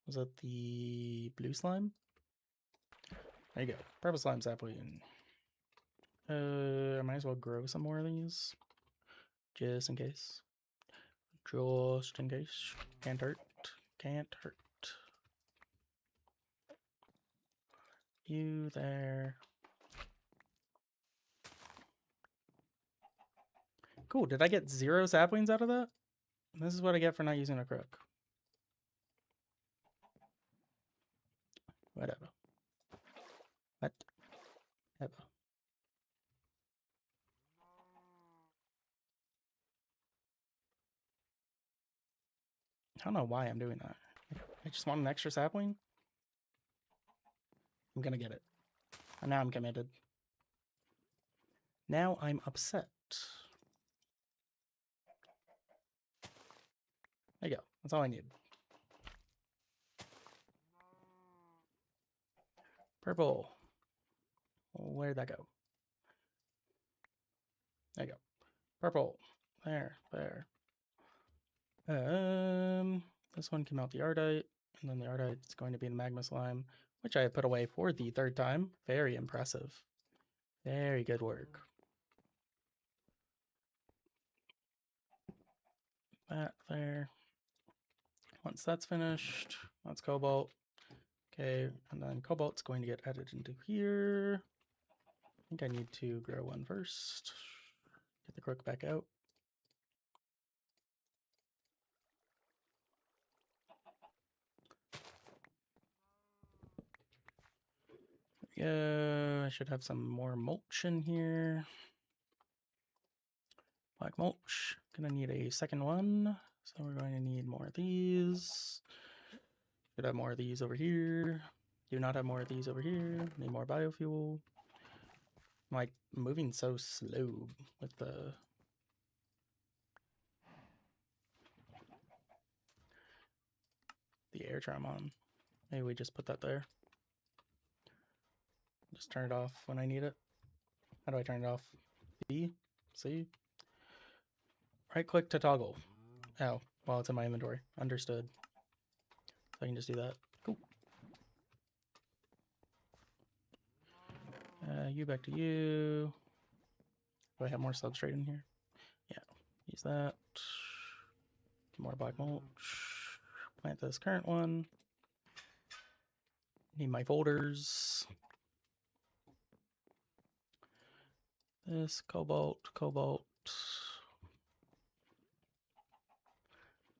Was that the blue slime? There you go. Purple slime sapling. I might as well grow some more of these. Just in case. Just in case. Can't hurt. Can't hurt. You there. Cool. Did I get 0 saplings out of that? This is what I get for not using a crook. Whatever. Whatever. I don't know why I'm doing that. I just want an extra sapling. I'm gonna get it. And now I'm committed. Now I'm upset. There you go. That's all I need. Purple. Where'd that go? There you go. Purple. There. This one came out the Ardite, and then the Ardite is going to be the magma slime, which I have put away for the 3rd time. Very impressive. Very good work. That there. Once that's finished, that's cobalt. Okay, and then cobalt's going to get added into here. I think I need to grow one first. Get the crook back out. Yeah, I should have some more mulch in here. Black mulch. Gonna need a second one. So we're going to need more of these. Should have more of these over here. Do not have more of these over here. Need more biofuel. I'm like moving so slow with the air tram on. Maybe we just put that there. Just turn it off when I need it. How do I turn it off? B? C? Right click to toggle. Oh, well, it's in my inventory. Understood. So I can just do that. Cool. You back to you. Do I have more substrate in here? Yeah. Use that. More black mulch. Plant this current one. Need my folders. This cobalt.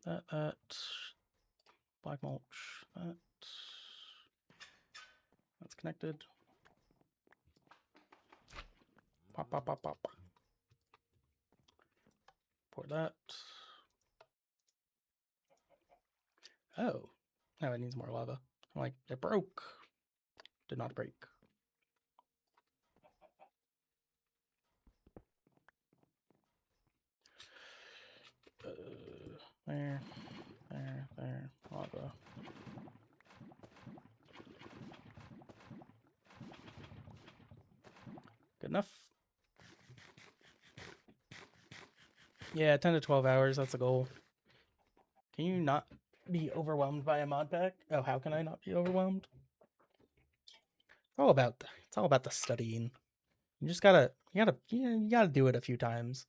That. Black mulch. That's connected. Pop. Pour that. Oh. Now it needs more lava. I'm like, it broke. Did not break. There. Lava. Good enough. Yeah, 10 to 12 hours, that's the goal. Can you not be overwhelmed by a mod pack? Oh, how can I not be overwhelmed? It's all about the studying. You just gotta do it a few times.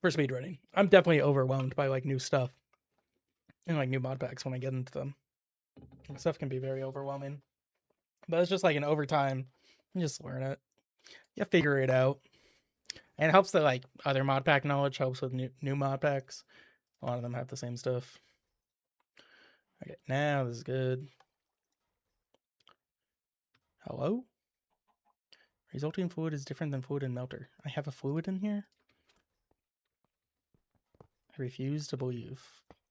For speedrunning, I'm definitely overwhelmed by like new stuff and like new mod packs when I get into them. Stuff can be very overwhelming, but it's just like an over time, you just learn it, you figure it out, and it helps that like other mod pack knowledge helps with new mod packs. A lot of them have the same stuff. Okay, now this is good. Hello? Resulting fluid is different than fluid in melter. I have a fluid in here? I refuse to believe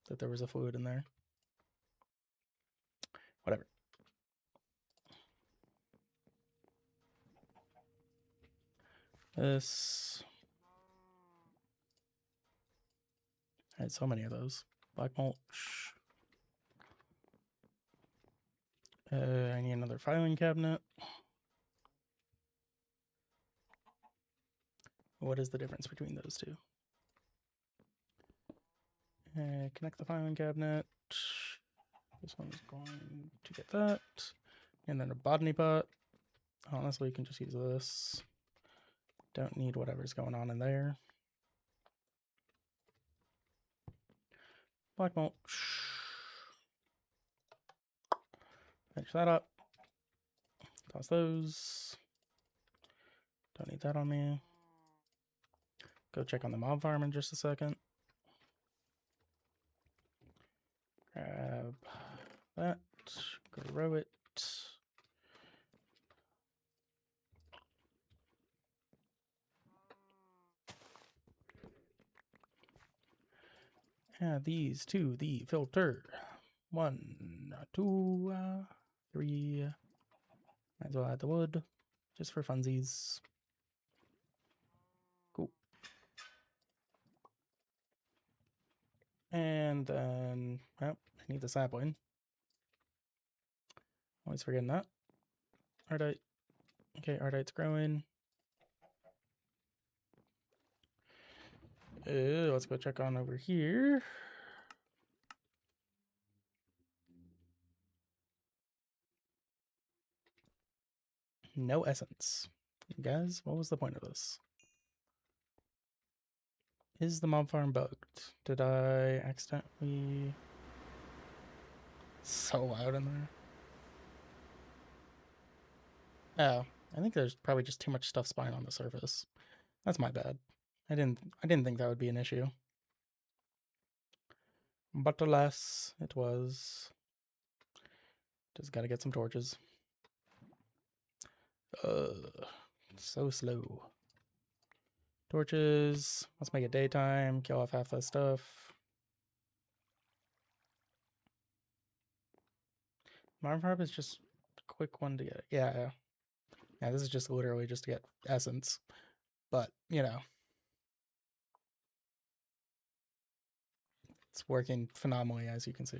that there was a fluid in there. Whatever. This. I had so many of those. Black mulch. I need another filing cabinet. What is the difference between those two? Connect the filing cabinet. This one's going to get that. And then a botany pot. Honestly, you can just use this. Don't need whatever's going on in there. Black mulch. Finish that up. Toss those. Don't need that on me. Go check on the mob farm in just a second. Grab that. Grow it. Add these to the filter. 1, 2, 3. Might as well add the wood, just for funsies. Cool. And then, well, I need the sapling. Always forgetting that. Ardite. Okay, Ardite's growing. Let's go check on over here. No essence. Guys, what was the point of this? Is the mob farm bugged? Did I accidentally... So loud in there. Oh, I think there's probably just too much stuff spawning on the surface. That's my bad. I didn't think that would be an issue. But alas, it was. Just gotta get some torches. So slow. Torches. Let's make it daytime. Kill off half that stuff. Marv Harp is just a quick one to get. Yeah. Yeah, this is just literally just to get essence. But, you know. It's working phenomenally, as you can see.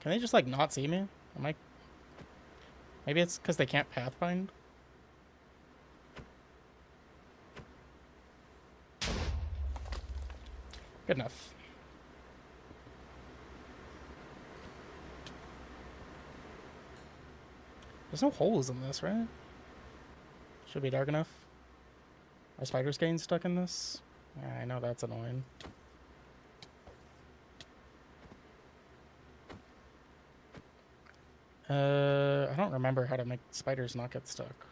Can they just, like, not see me? Am I... Maybe it's because they can't pathfind? Good enough. There's no holes in this, right? Should be dark enough. Are spiders getting stuck in this? Yeah, I know that's annoying. I don't remember how to make spiders not get stuck.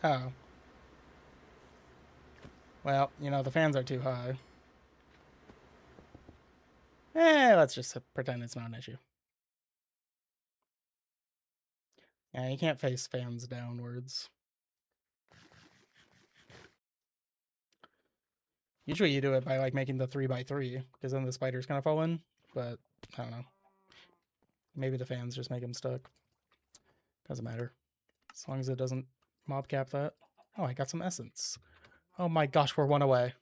Oh. Well, you know, the fans are too high. Let's just pretend it's not an issue. Yeah, you can't face fans downwards. Usually you do it by, like, making the 3x3, because then the spiders kind of fall in, but I don't know. Maybe the fans just make them stuck. Doesn't matter. As long as it doesn't mob cap that. Oh, I got some essence. Oh my gosh, we're one away.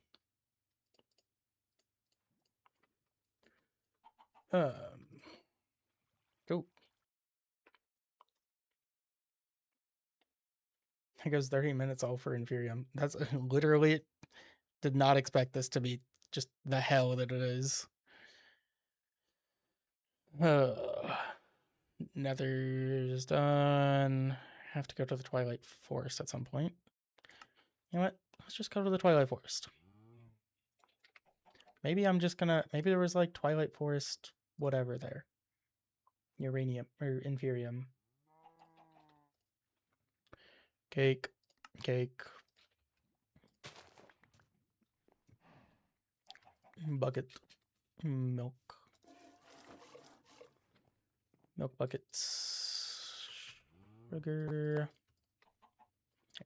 Cool. It goes 30 minutes all for Inferium. That's literally, did not expect this to be just the hell that it is. Nether's done. Have to go to the Twilight Forest at some point. You know what? Let's just go to the Twilight Forest. Maybe I'm just gonna... Maybe there was, like, Twilight Forest whatever there. Uranium or Inferium. cake, cake, bucket, milk, milk buckets, sugar,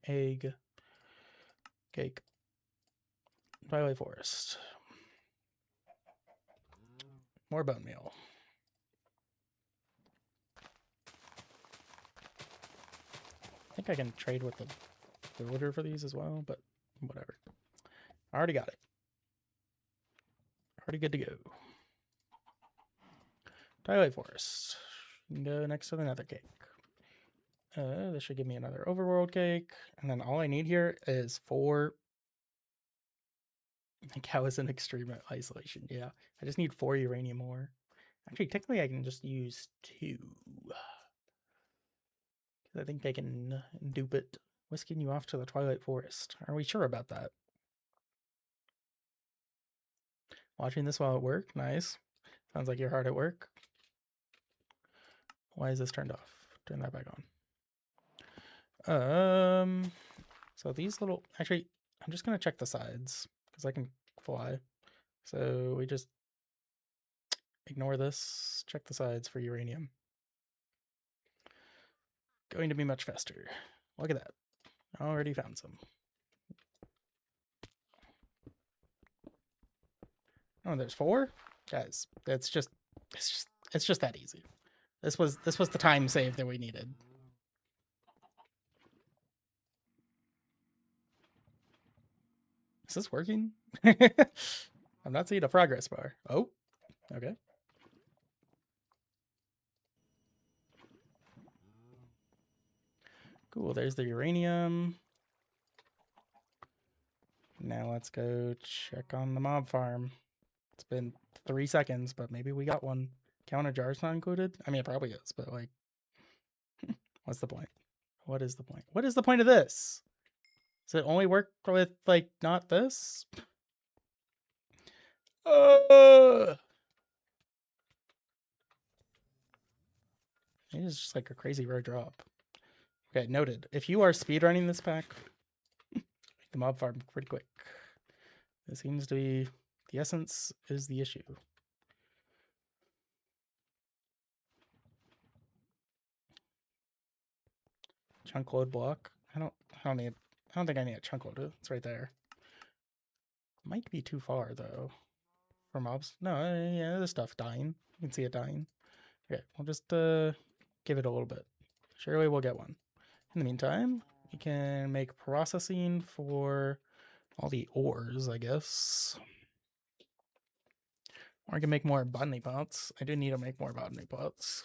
egg, cake, twilight forest, more bone meal. I think I can trade with the builder for these as well, but whatever. I already got it. Already good to go. Twilight Forest. You can go next to the nether cake. This should give me another overworld cake. And then all I need here is 4. Like, how is an extreme isolation? Yeah, I just need 4 uranium ore. Actually, technically, I can just use 2. I think I can dupe it. Whisking you off to the Twilight Forest. Are we sure about that? Watching this while at work. Nice. Sounds like you're hard at work. Why is this turned off? Turn that back on. So these little... Actually, I'm just going to check the sides. Because I can fly. So we just ignore this. Check the sides for uranium. Going to be much faster. Look at that. Already found some. Oh, there's 4? Guys, it's just that easy. This was the time save that we needed. Is this working? I'm not seeing a progress bar. Oh, okay. Cool, there's the uranium. Now let's go check on the mob farm. It's been 3 seconds, but maybe we got one. Counter jars not included? I mean, it probably is, but like, what's the point? What is the point? What is the point of this? Does it only work with, like, not this? It is just like a crazy rare drop. Okay, noted. If you are speedrunning this pack, make the mob farm pretty quick. It seems to be the essence is the issue. Chunk load block. I don't think I need a chunk load. It's right there. Might be too far though. For mobs. No, yeah, there's stuff dying. You can see it dying. Okay, we'll just give it a little bit. Surely we'll get one. In the meantime, we can make processing for all the ores, I guess. Or I can make more botany pots. I do need to make more botany pots.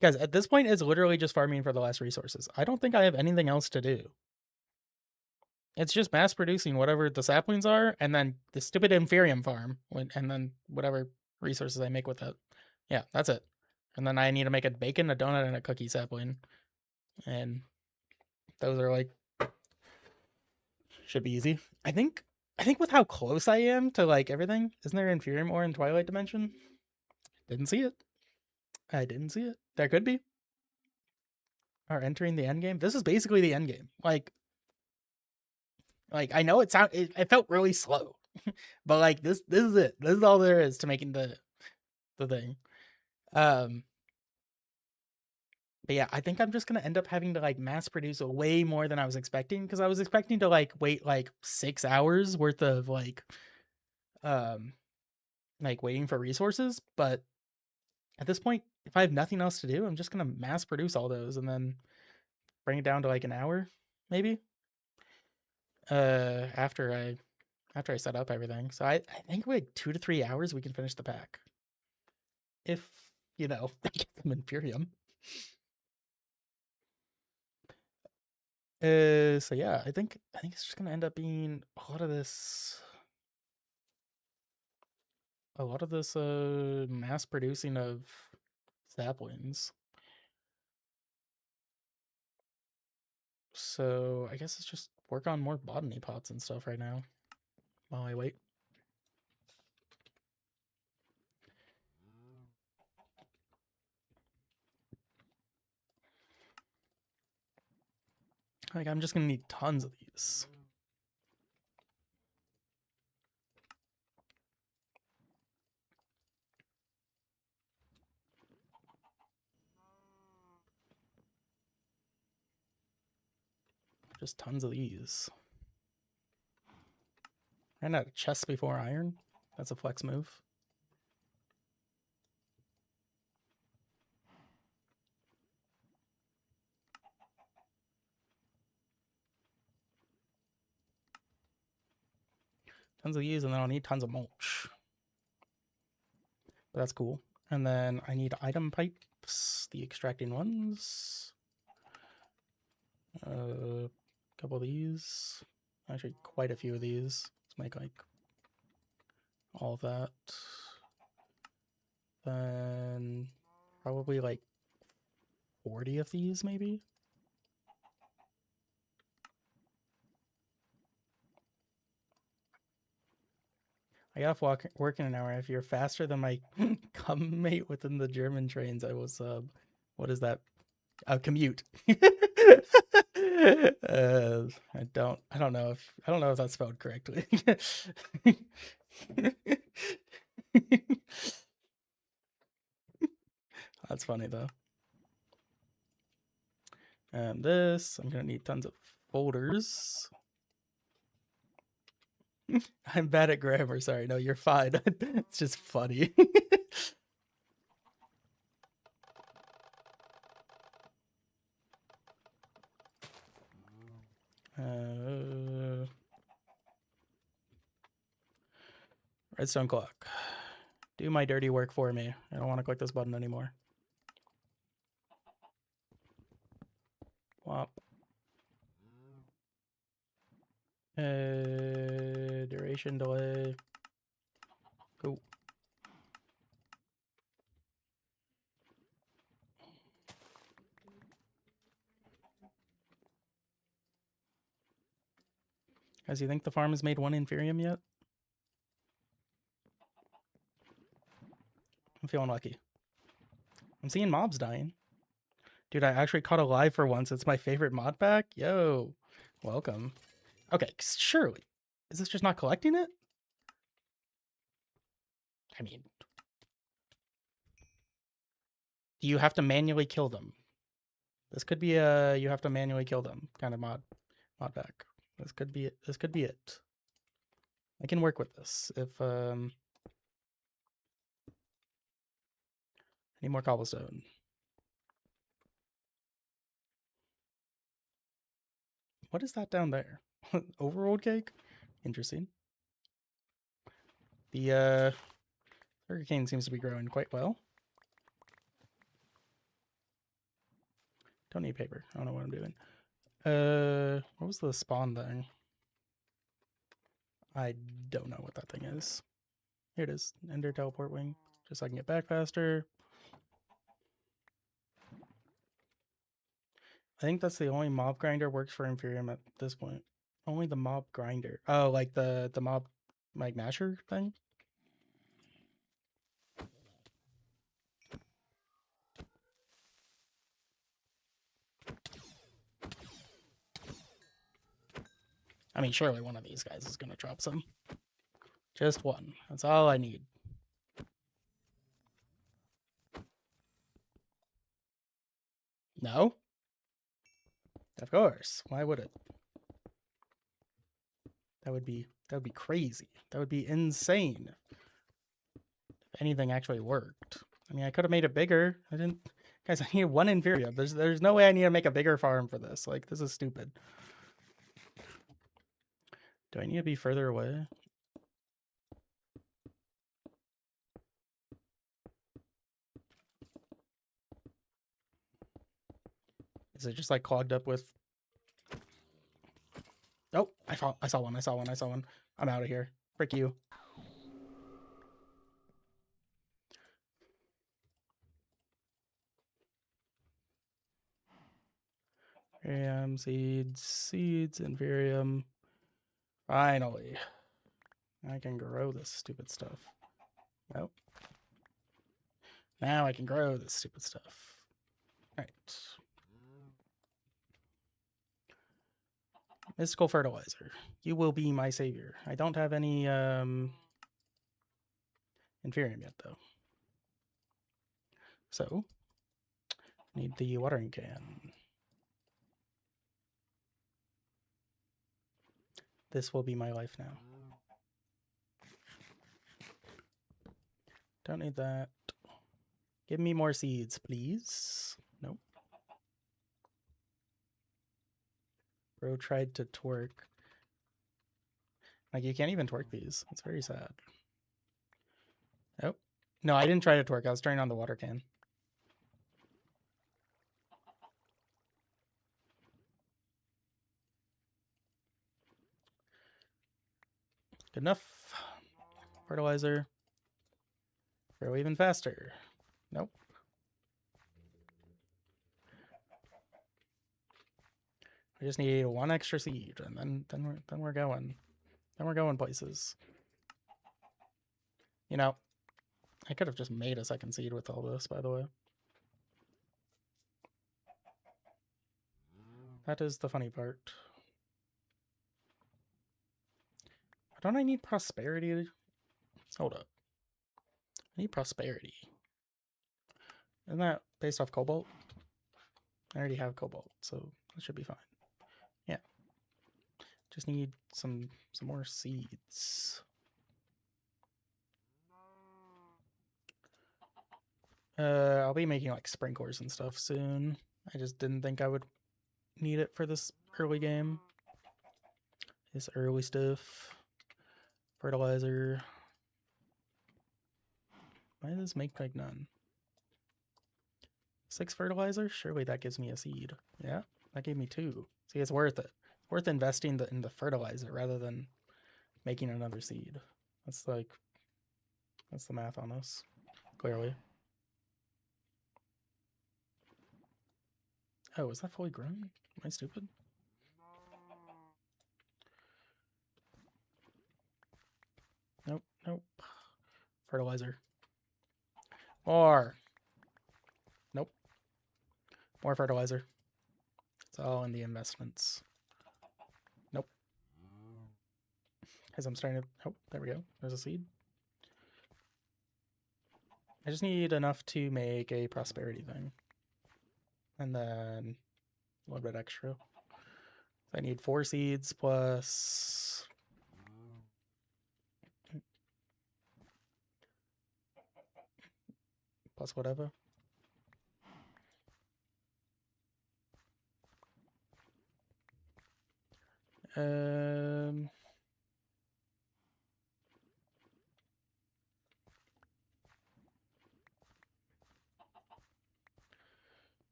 Guys, at this point, it's literally just farming for the last resources. I don't think I have anything else to do. It's just mass producing whatever the saplings are, and then the stupid inferium farm, and then whatever resources I make with it. Yeah, that's it. And then I need to make a bacon, a donut, and a cookie sapling. And those are like, should be easy. I think with how close I am to like everything, isn't there inferium ore in Twilight Dimension? Didn't see it. I didn't see it. There could be. Are entering the end game. This is basically the end game. Like I know it felt really slow, but like this is it. This is all there is to making the thing. But yeah, I think I'm just gonna end up having to like mass produce way more than I was expecting, because I was expecting to like wait like 6 hours worth of like waiting for resources. But at this point, if I have nothing else to do, I'm just gonna mass produce all those and then bring it down to like an hour, maybe. After I set up everything. So I think like 2 to 3 hours we can finish the pack. If, you know, they get them Imperium. So yeah, I think it's just gonna end up being a lot of this mass producing of saplings. So I guess it's just work on more botany pots and stuff right now while I wait. Like, I'm just gonna need tons of these. Just tons of these. Ran out of chests before iron. That's a flex move. Tons of these, and then I'll need tons of mulch. But that's cool. And then I need item pipes, the extracting ones. A couple of these. Actually, quite a few of these. Let's make like all of that. Then probably like 40 of these, maybe. I got off work in an hour. If you're faster than my mate within the German trains, I will sub. What is that? Commute. I don't know if that's spelled correctly. That's funny though. And this, I'm gonna need tons of folders. I'm bad at grammar, sorry. No, you're fine. It's just funny. Redstone clock. Do my dirty work for me. I don't want to click this button anymore. Wop. Duration delay. Cool. Guys, you think the farm has made one inferium yet? I'm feeling lucky. I'm seeing mobs dying. Dude, I actually caught a live for once. It's my favorite mod pack. Yo, welcome. Okay, surely. Is this just not collecting it? I mean, do you have to manually kill them? This could be a you have to manually kill them kind of mod pack. This could be it. This could be it. I can work with this if I need more cobblestone. What is that down there? Overrolled cake? Interesting. The sugarcane seems to be growing quite well. Don't need paper. I don't know what I'm doing. What was the spawn thing? I don't know what that thing is. Here it is. Ender teleport wing. Just so I can get back faster. I think that's the only mob grinder works for Inferium at this point. Only the mob grinder. Oh, like the mob like masher thing? I mean, surely one of these guys is going to drop some. Just one. That's all I need. No? Of course. Why would it? That would be crazy. That would be insane. If anything actually worked. I mean, I could have made it bigger. I didn't. Guys, I need one Inferium. There's no way I need to make a bigger farm for this. Like, this is stupid. Do I need to be further away? Is it just like clogged up with? Oh, I saw one. I'm out of here. Frick you. Seeds, Inferium. Finally. I can grow this stupid stuff. Nope. Now I can grow this stupid stuff. All right. Mystical fertilizer. You will be my savior. I don't have any Inferium yet though. So need the watering can. This will be my life now. Don't need that. Give me more seeds, please. Nope. Bro tried to twerk. Like, you can't even twerk these. It's very sad. Oh. No, I didn't try to twerk. I was turning on the water can. Good enough. Fertilizer. Grow even faster. Nope. I just need one extra seed, and then we're going. Then we're going places. You know, I could have just made a second seed with all this, by the way. That is the funny part. Don't I need prosperity? Hold up. I need prosperity. Isn't that based off cobalt? I already have cobalt, so that should be fine. Yeah. Just need some more seeds. I'll be making like sprinklers and stuff soon. I just didn't think I would need it for this early game. This early stuff. Fertilizer. Why does this make like none? 6 fertilizer? Surely that gives me a seed. Yeah, that gave me 2. See, it's worth it. It's worth investing in the fertilizer rather than making another seed. That's the math on this, clearly. Oh, is that fully grown? Am I stupid? Nope, nope. Fertilizer. More. Nope. More fertilizer. It's all in the investments. Nope. As I'm starting to... Oh, there we go. There's a seed. I just need enough to make a prosperity thing. And then a little bit extra. I need 4 seeds plus... plus whatever.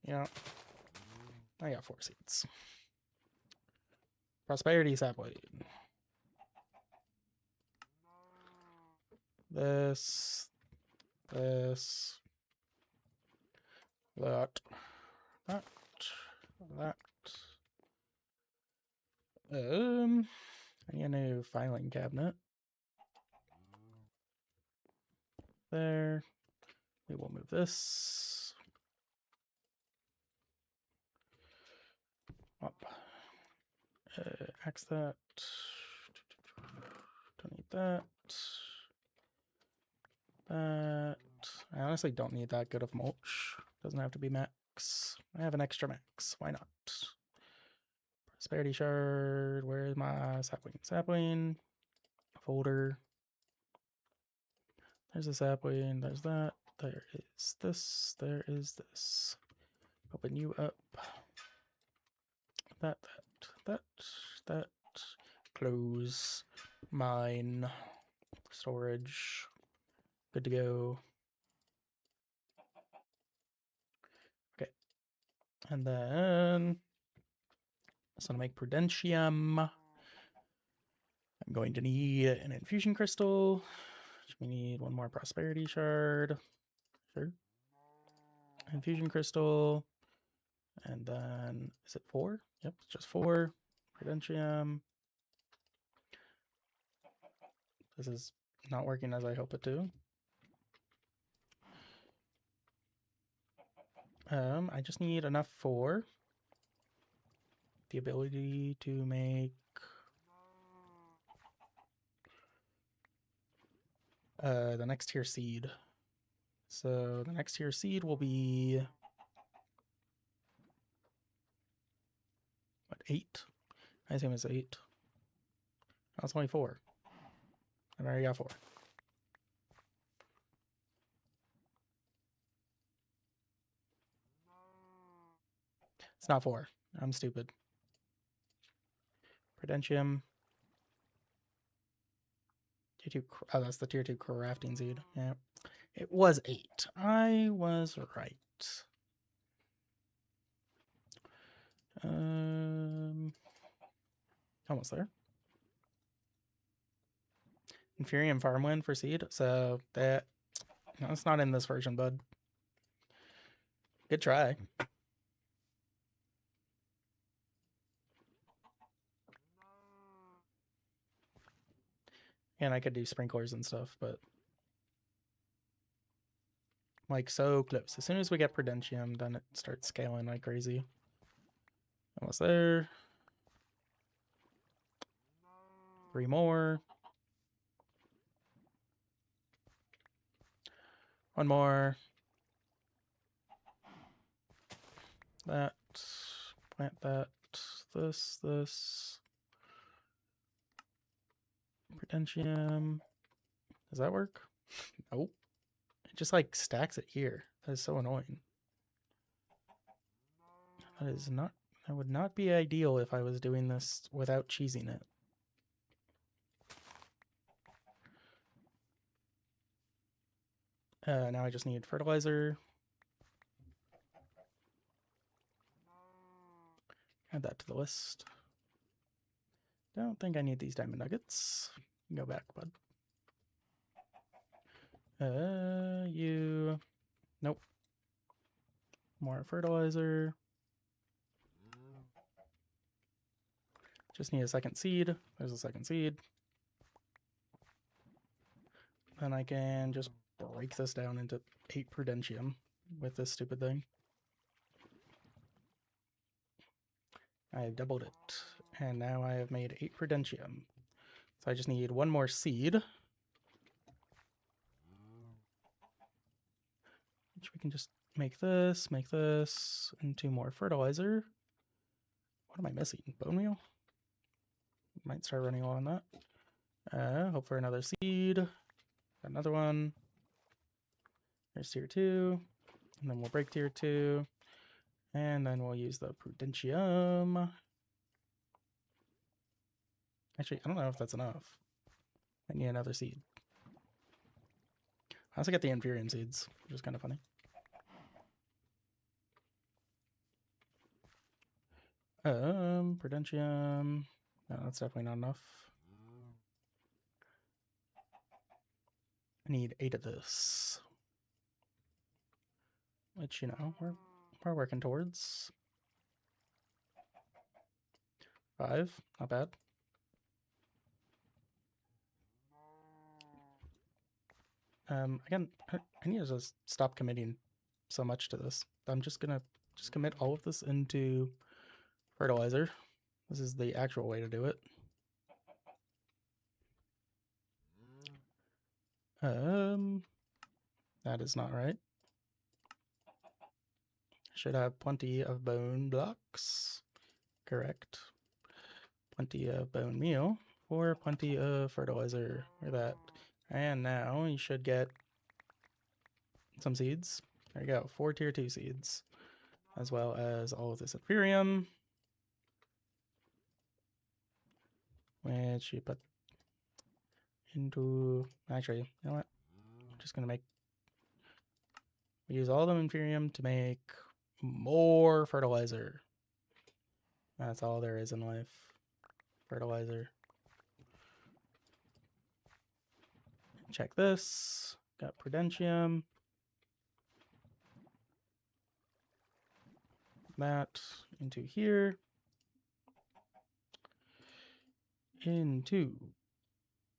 Yeah, I got 4 seeds. Prosperity sapwood. This, that, that. I need a new filing cabinet. There. We will move this up. Axe that. Don't need that. That. I honestly don't need that good of mulch. Doesn't have to be max. I have an extra max. Why not? Prosperity shard. Where is my sapling? Sapling. Folder. There's a sapling. There's that. There is this. There is this. Open you up. That. Close. Mine. Storage. Good to go. Okay. And then so to make Prudentium, I'm going to need an infusion crystal. We need 1 more prosperity shard. Sure. Infusion crystal. And then is it 4? Yep, it's just 4. Prudentium. This is not working as I hope it to. I just need enough for the ability to make the next tier seed. So the next tier seed will be what, 8? I assume it's 8. Oh, it's only 4. I've already got 4. It's not 4. I'm stupid. Prudentium. Tier 2. Oh, that's the tier 2 crafting seed. Yeah. It was 8. I was right. Almost there. Inferium Farmland for seed. So that, no, it's not in this version, bud. Good try. And I could do sprinklers and stuff, but like so close. As soon as we get Prudentium, then it starts scaling like crazy. Almost there. 3 more. 1 more. That. Plant that. This. Prudentium. Does that work? Nope. It just like stacks it here. That is so annoying. That is not. That would not be ideal if I was doing this without cheesing it. Now I just need fertilizer. Add that to the list. Don't think I need these diamond nuggets. Go back, bud. You. Nope. More fertilizer. Just need a second seed. There's a second seed. Then I can just break this down into 8 Prudentium with this stupid thing. I have doubled it. And now I have made 8 Prudentium. So I just need 1 more seed. Which we can just make this, and 2 more fertilizer. What am I missing? Bone meal? Might start running low on that. Hope for another seed. Got another one. There's tier 2. And then we'll break tier 2. And then we'll use the Prudentium. Actually, I don't know if that's enough. I need another seed. I also get the Inferium seeds, which is kind of funny. Prudentium. No, that's definitely not enough. I need 8 of this. Which, you know, we're working towards. 5, not bad. Again, I need to just stop committing so much to this. I'm just gonna commit all of this into fertilizer. This is the actual way to do it. That is not right. Should have plenty of bone blocks. Correct. Plenty of bone meal for plenty of fertilizer. Look at that. And now you should get some seeds. There you go. 4 tier 2 seeds. As well as all of this Inferium. Which you put into... Actually, you know what? I'm just going to use all the Inferium to make more fertilizer. That's all there is in life. Fertilizer. Check this. Got Prudentium. That into here. Into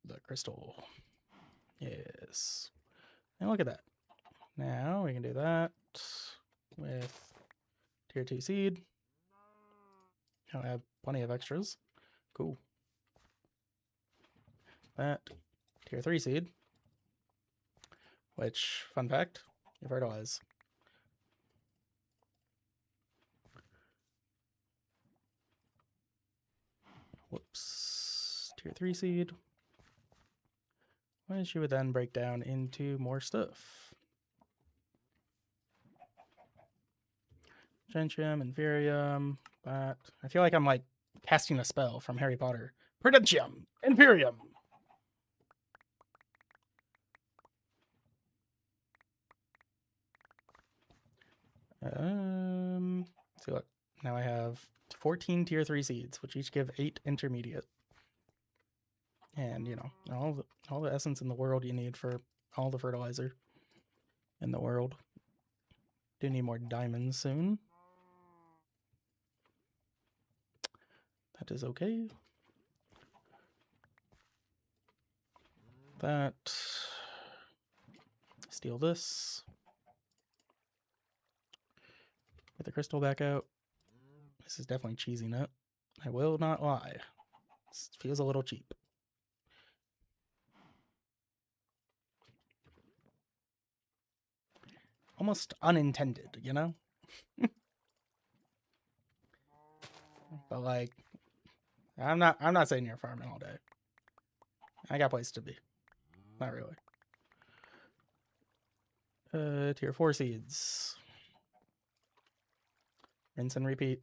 the crystal. Yes. And look at that. Now we can do that with tier 2 seed. I have plenty of extras. Cool. That tier 3 seed, which, fun fact, you fertilize. Whoops. Tier 3 seed, which you would then break down into more stuff. Gentium, Inferium, that. I feel like I'm like casting a spell from Harry Potter. Prudentium, Imperium. So look, now I have 14 tier 3 seeds, which each give 8 intermediate. And, you know, all the essence in the world you need for all the fertilizer in the world. Do need more diamonds soon. That is okay. That. Steal this. Get the crystal back out. This is definitely cheesy nut. I will not lie. This feels a little cheap. Almost unintended, you know? But like, I'm not sitting here farming all day. I got place to be. Not really. Tier 4 seeds. Rinse and repeat.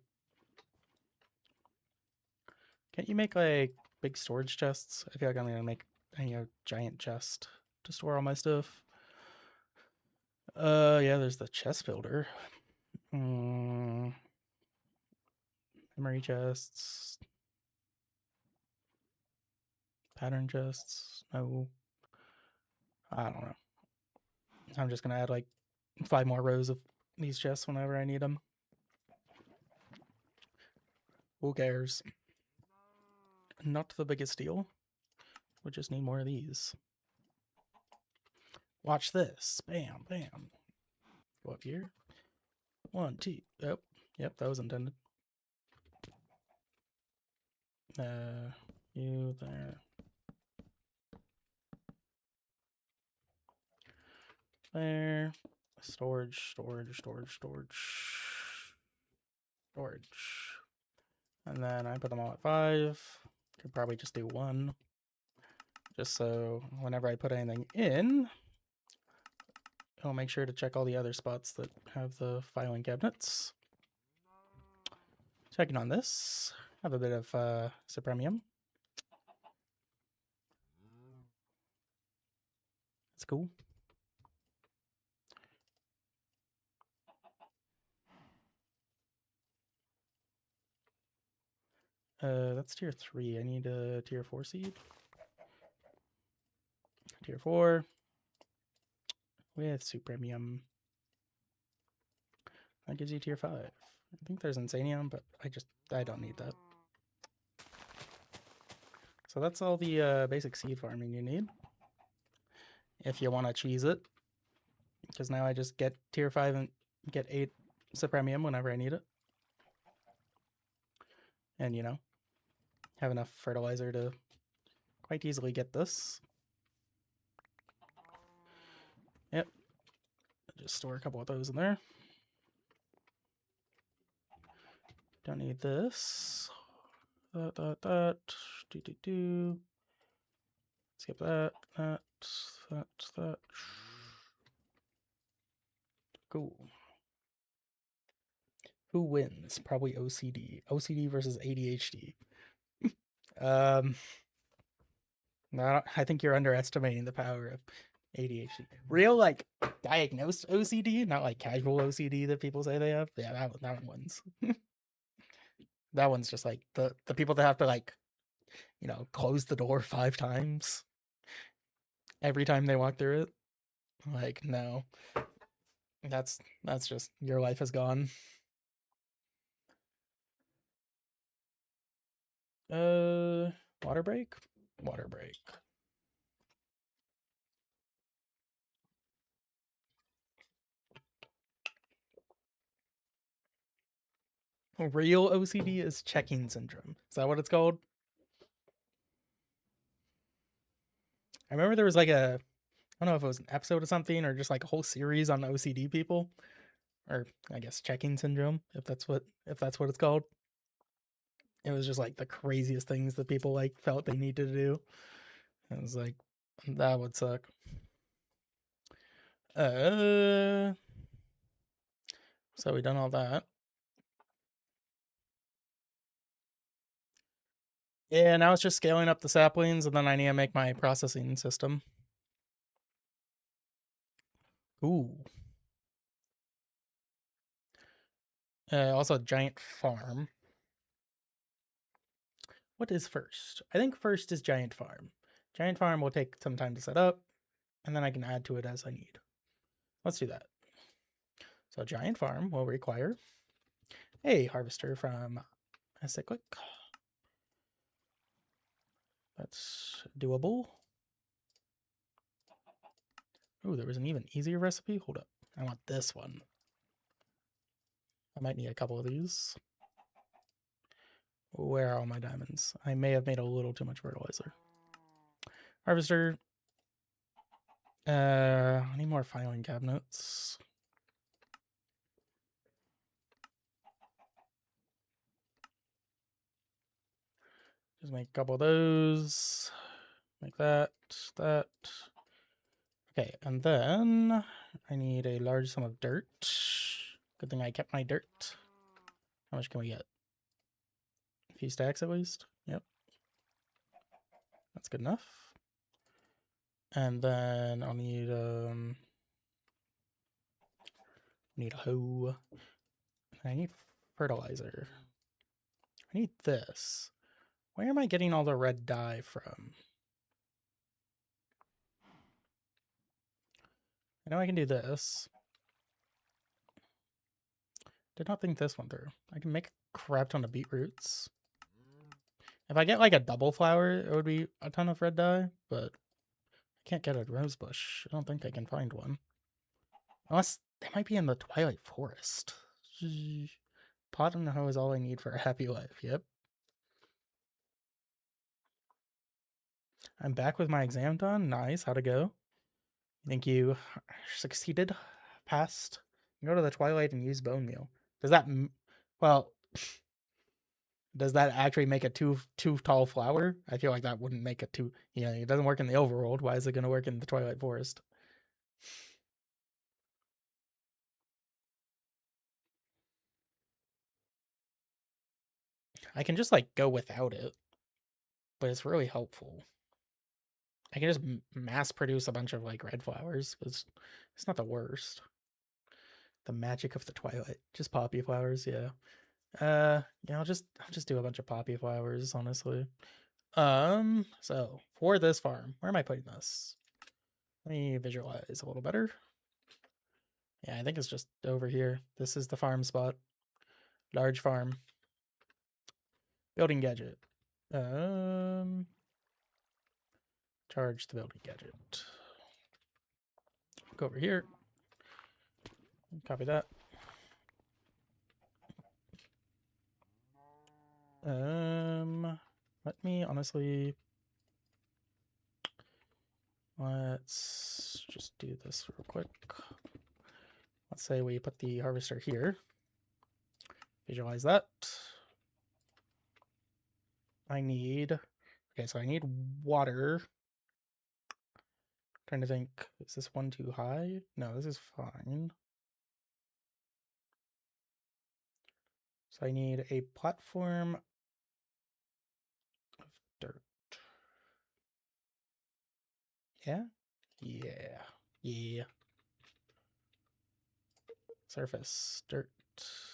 Can't you make like big storage chests? I feel like I'm gonna make a giant chest to store all my stuff. Yeah, there's the chest builder. Memory chests. Pattern chests. No. I don't know. I'm just gonna add like 5 more rows of these chests whenever I need them. Who cares? Not the biggest deal. We just need more of these. Watch this. Bam, bam. Go up here. 1, 2. Oh, yep, that was intended. You there. There. Storage, storage, storage, storage. Storage. And then I put them all at 5. Could probably just do 1. Just so whenever I put anything in, I'll make sure to check all the other spots that have the filing cabinets. Checking on this. Have a bit of Supremium. It's cool. That's tier 3. I need a tier 4 seed. Tier 4 with Supremium. That gives you tier 5. I think there's Insanium, but I don't need that. So that's all the basic seed farming you need. If you want to cheese it. Because now I just get tier 5 and get 8 Supremium whenever I need it. And, you know, have enough fertilizer to quite easily get this. Yep. Just store a couple of those in there. Don't need this. That. Do. Skip that. That. Cool. Who wins? Probably OCD. OCD versus ADHD. No, I think you're underestimating the power of ADHD. Real, like, diagnosed OCD, not like casual OCD that people say they have. Yeah, that one wins. That one's just like the people that have to, like, you know, close the door 5 times every time they walk through it. Like, no. That's just your life is gone. Water break? Water break. Real OCD is checking syndrome. Is that what it's called? I remember there was like I don't know if it was an episode or something or just like a whole series on OCD people, or I guess checking syndrome, if that's what it's called. It was just like the craziest things that people like felt they needed to do. It was like, that would suck. So we done all that. Yeah, now it's just scaling up the saplings, and then I need to make my processing system. Ooh. Also a giant farm. What is first? I think first is giant farm. Giant farm will take some time to set up, and then I can add to it as I need. Let's do that. So giant farm will require a harvester from a cyclic. That's doable. Oh, there was an even easier recipe. Hold up. I want this one. I might need a couple of these. Where are all my diamonds? I may have made a little too much fertilizer. Harvester. I need more filing cabinets. Just make a couple of those. Make that. Okay, and then I need a large sum of dirt. Good thing I kept my dirt. How much can we get? A few stacks at least. Yep. That's good enough. And then I'll need a hoe. And I need fertilizer. I need this. Where am I getting all the red dye from? I know I can do this. Did not think this one through. I can make a crap ton of beetroots. If I get like a double flower, it would be a ton of red dye, but I can't get a rose bush. I don't think I can find one. Unless they might be in the Twilight Forest. Pot and hoe is all I need for a happy life. Yep. I'm back with my exam done. Nice. How'd it go? Thank you. Succeeded. Passed. Go to the Twilight and use bone meal. Does that... Well... Does that actually make a too tall flower? I feel like that wouldn't make it too... You know, it doesn't work in the overworld. Why is it going to work in the Twilight Forest? I can just, like, go without it. But it's really helpful. I can just mass produce a bunch of, like, red flowers. It's not the worst. The magic of the Twilight. Just poppy flowers, yeah. Yeah, I'll just do a bunch of poppy flowers, honestly. So for this farm, where am I putting this? Let me visualize a little better. Yeah, I think it's just over here. This is the farm spot. Large farm. Building gadget. Charge the building gadget. Go over here. Copy that. Let me honestly... Let's just do this real quick. Let's say we put the harvester here. Visualize that. I need... Okay, so I need water. Trying to think, is this one too high? No, this is fine. So I need a platform of dirt. Yeah? Yeah. Surface, dirt,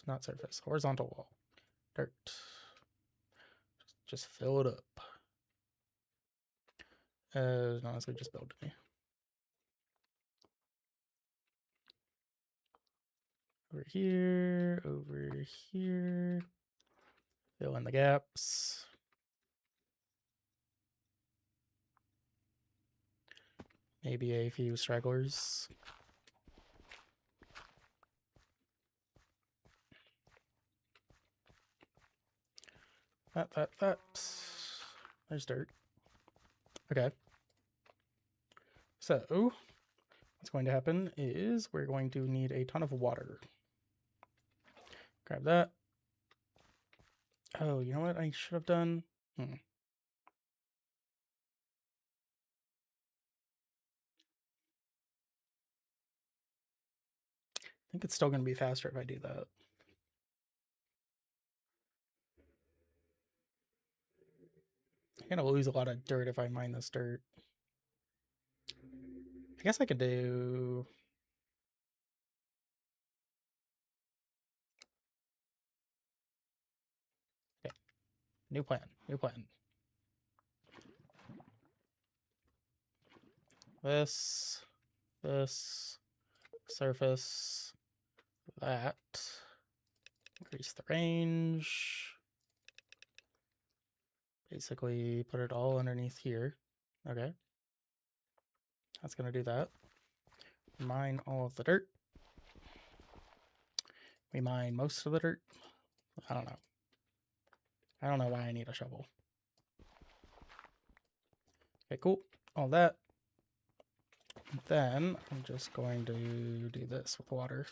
not surface, horizontal wall, dirt. Just fill it up. Honestly, just build me. Over here, fill in the gaps. Maybe a few stragglers. That. There's dirt. Okay. So, what's going to happen is we're going to need a ton of water. Grab that. Oh, you know what I should have done? I think it's still going to be faster if I do that. I'm going to lose a lot of dirt if I mine this dirt. I guess I could do... Okay. New plan. This, surface, that. Increase the range. Basically, put it all underneath here. Okay. That's going to do that. Mine all of the dirt. We mine most of the dirt. I don't know. I don't know why I need a shovel. Okay, cool. All that. Then I'm just going to do this with water.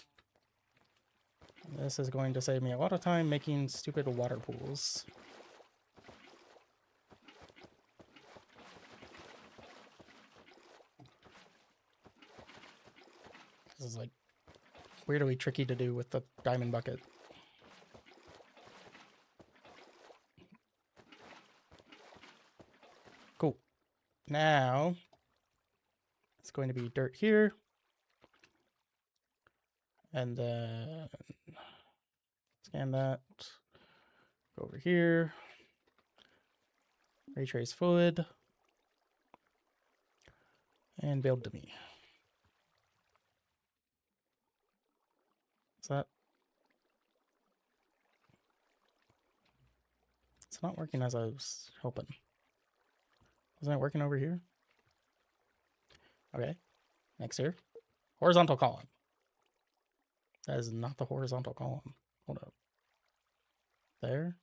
This is going to save me a lot of time making stupid water pools. This is like weirdly tricky to do with the diamond bucket. Cool. Now it's going to be dirt here. And then scan that. Go over here. Ray trace fluid. And build to me. Is that? It's not working as I was hoping. Isn't it working over here? Okay. Next here. Horizontal column. That is not the horizontal column. Hold up. There.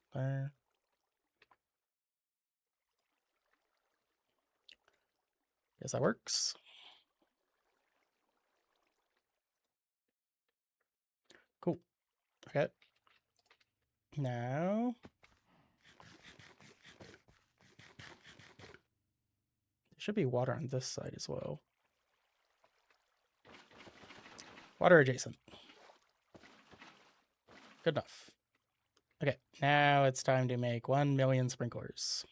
Guess that works. Cool. Okay. Now there should be water on this side as well. Water adjacent. Good enough. Okay, now it's time to make 1 million sprinklers.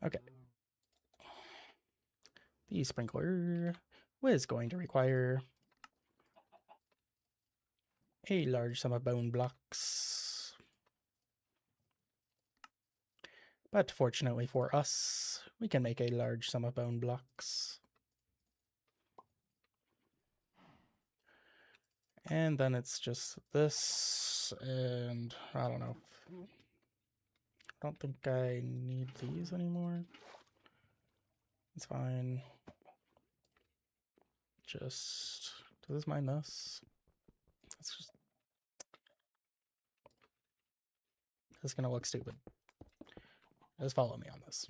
Okay. The sprinkler is going to require a large sum of bone blocks. But fortunately for us, we can make a large sum of bone blocks. And then it's just this, and I don't know. I don't think I need these anymore. It's fine. Just, does this mine this? It's just, this is gonna look stupid. Just follow me on this.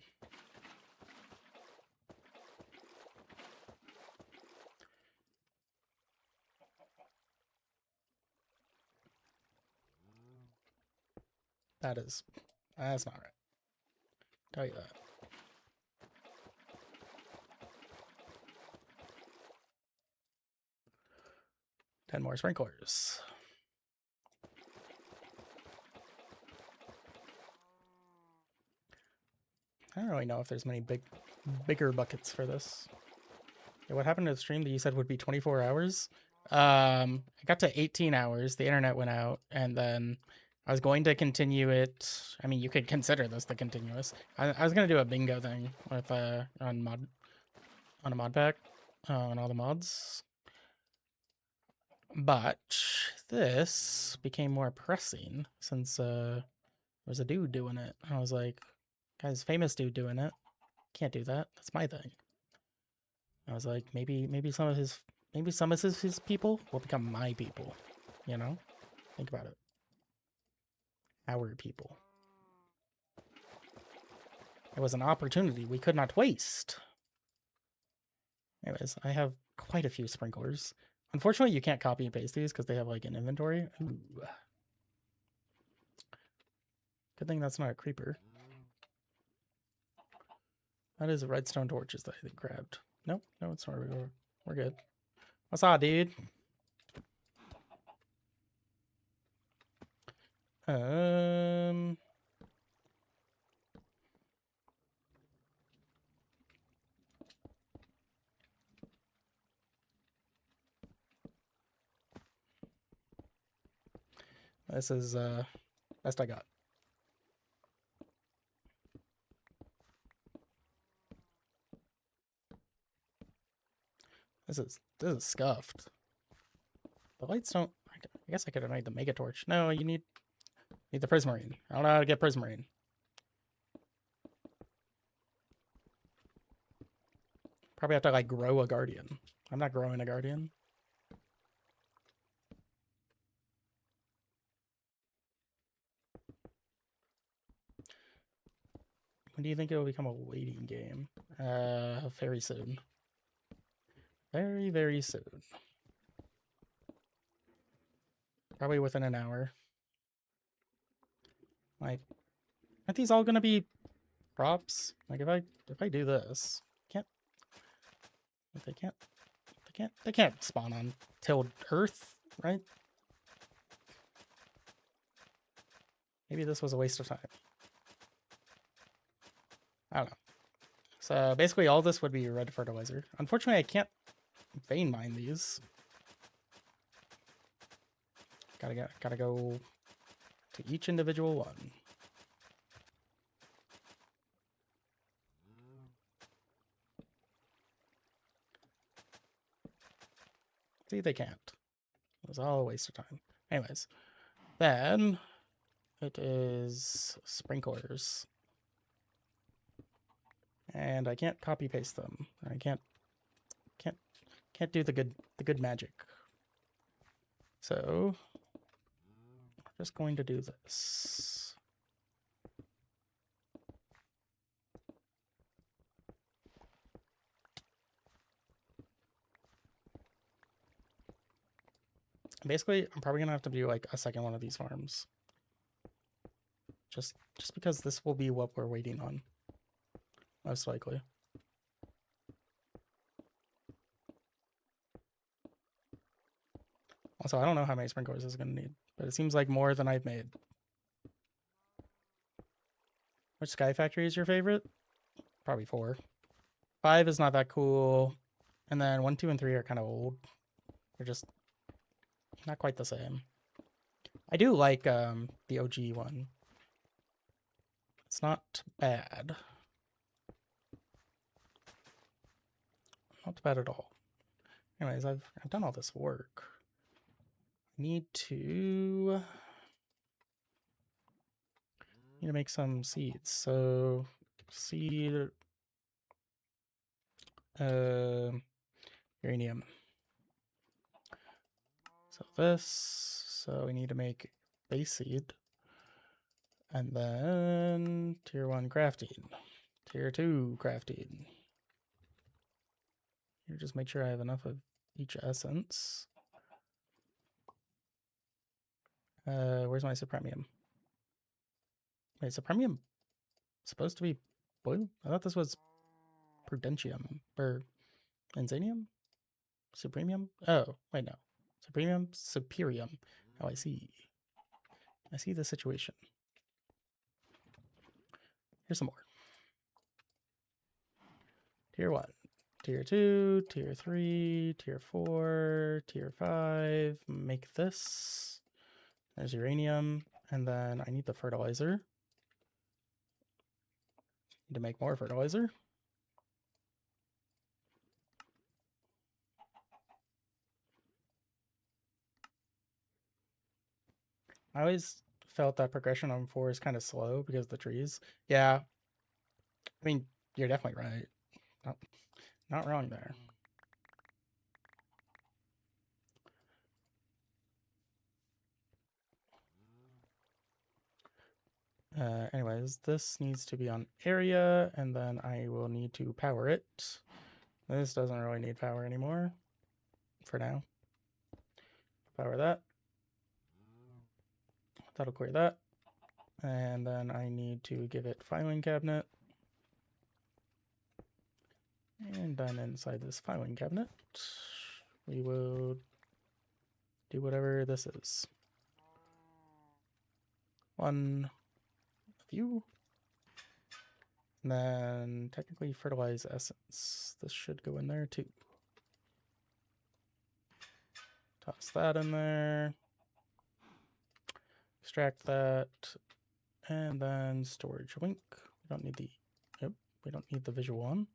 That's not right. Tell you that. Ten more sprinklers. I don't really know if there's many bigger buckets for this. Yeah, what happened to the stream that you said would be 24 hours? I got to 18 hours. The internet went out, and then I was going to continue it. I mean, you could consider this the continuous. I was gonna do a bingo thing with on a mod pack on all the mods, but this became more pressing since there was a dude doing it. I was like, guy's famous dude doing it. Can't do that. That's my thing. I was like, maybe some of his people will become my people, you know? Think about it. Our people. It was an opportunity we could not waste. Anyways, I have quite a few sprinklers. Unfortunately, you can't copy and paste these because they have like an inventory. Ooh. Good thing that's not a creeper. That is a redstone torches that I grabbed. Nope, no, it's not. We're good. What's up, dude? This is best I got. This is scuffed. The lights don't. I guess I could have made the mega torch. No, you need the prismarine. I don't know how to get prismarine. Probably have to like grow a guardian. I'm not growing a guardian. When do you think it will become a waiting game? Very soon. Very, very soon. Probably within an hour. Like, aren't these all gonna be props? Like if I do this, they can't spawn on tilled earth, right? Maybe this was a waste of time. I don't know. So basically all this would be red fertilizer. Unfortunately, I can't vein mine these. Gotta go to each individual one. See, they can't. It was all a waste of time. Anyways, then it is sprinklers. And I can't copy paste them. I can't do the good magic. So I'm just going to do this. Basically, I'm probably gonna have to do like a second one of these farms. Just because this will be what we're waiting on. Most likely. Also, I don't know how many sprinklers this is going to need, but it seems like more than I've made. Which Sky Factory is your favorite? Probably 4. 5 is not that cool. And then 1, 2, and 3 are kind of old. They're just not quite the same. I do like the OG one. It's not bad. Not bad at all. Anyways, I've done all this work. Need to make some seeds. So seed uranium. So this. So we need to make base seed. And then tier 1 crafting. Tier 2 crafting. Here, just make sure I have enough of each essence. Where's my supremium? Wait, supremium supposed to be blue? I thought this was prudentium or insanium? Supremium? Oh, wait, no. Supremium, superium. Oh, I see. I see the situation. Here's some more. Tier 1, Tier 2, Tier 3, Tier 4, Tier 5. Make this. There's uranium. And then I need the fertilizer. Need to make more fertilizer. I always felt that progression on 4 is kind of slow because of the trees. Yeah. I mean, you're definitely right. Not wrong there. Anyways, this needs to be on area, and then I will need to power it. This doesn't really need power anymore for now. Power that. That'll clear that. And then I need to give it filing cabinet. And then inside this filing cabinet, we will do whatever this is. One view. And then technically fertilize essence. This should go in there too. Toss that in there. Extract that. And then storage link. We don't need the, yep, we don't need the visual one.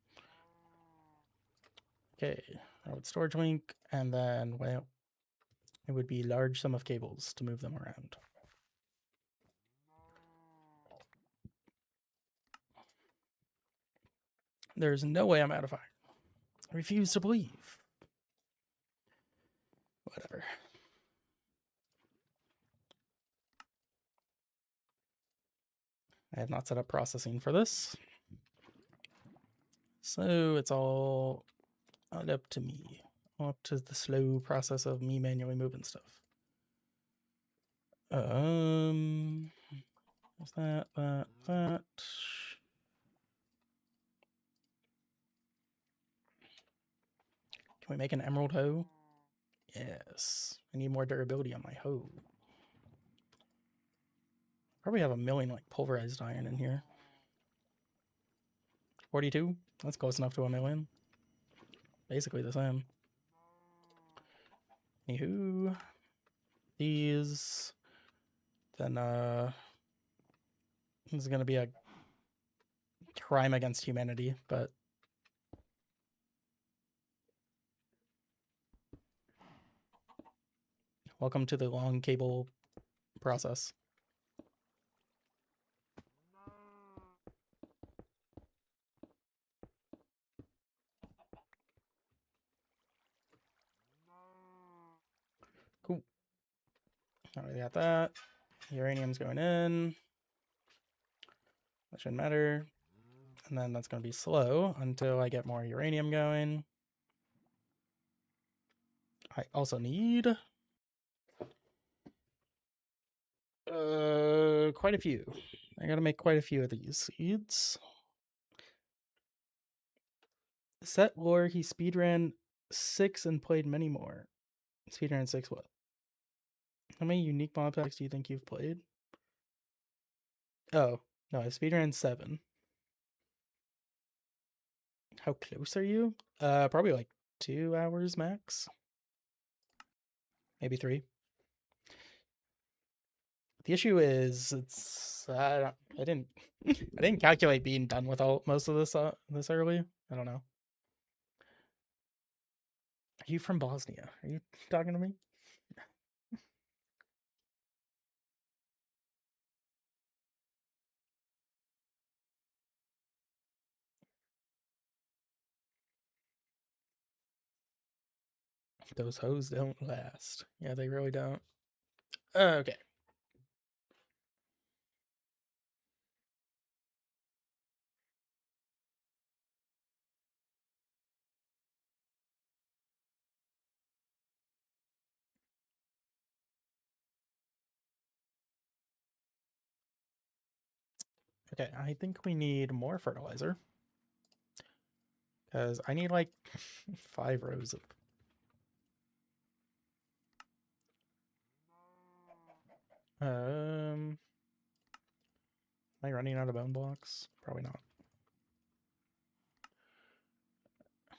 Okay, I would storage link, and then, well, it would be large sum of cables to move them around. There's no way I'm out of iron. I refuse to believe. Whatever. I have not set up processing for this. So it's all up to me. Up to the slow process of me manually moving stuff. What's that? That. Can we make an emerald hoe? Yes. I need more durability on my hoe. Probably have a million like pulverized iron in here. 42? That's close enough to a million. Basically the same. Anywho. These. Then this is gonna be a crime against humanity, but welcome to the long cable process. Cool. Already got that. Uranium's going in. That shouldn't matter. And then that's going to be slow until I get more uranium going. I also need quite a few. I got to make quite a few of these seeds. Set lore, he speedran 6 and played many more. Speedrun 6 what? How many unique mod packs do you think you've played? Oh, no, I speedran 7. How close are you? Probably like 2 hours max. Maybe 3. The issue is it's I didn't I didn't calculate being done with most of this this early. I don't know. Are you from Bosnia? Are you talking to me? Those hoes don't last. Yeah, they really don't. Okay. Okay, I think we need more fertilizer. Because I need like 5 rows of... Am I running out of bone blocks? Probably not.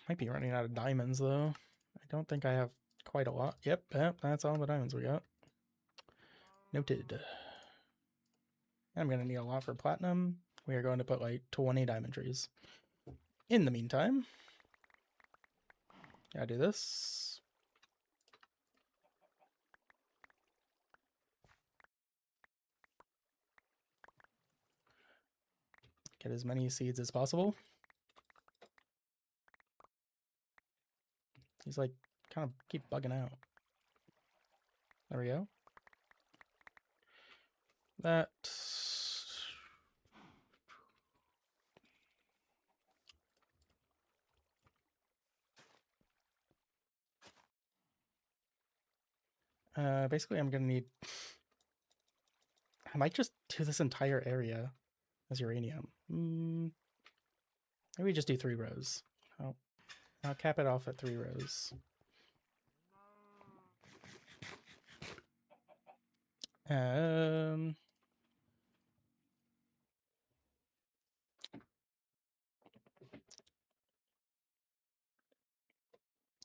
Might be running out of diamonds though. I don't think I have quite a lot. Yep, that's all the diamonds we got. Noted. I'm going to need a lot for platinum. We are going to put like 20 diamond trees. In the meantime, I do this. Get as many seeds as possible. He's like kind of keep bugging out. There we go. That. Basically, I'm gonna need. I might just do this entire area as uranium. Maybe just do 3 rows. I'll cap it off at 3 rows.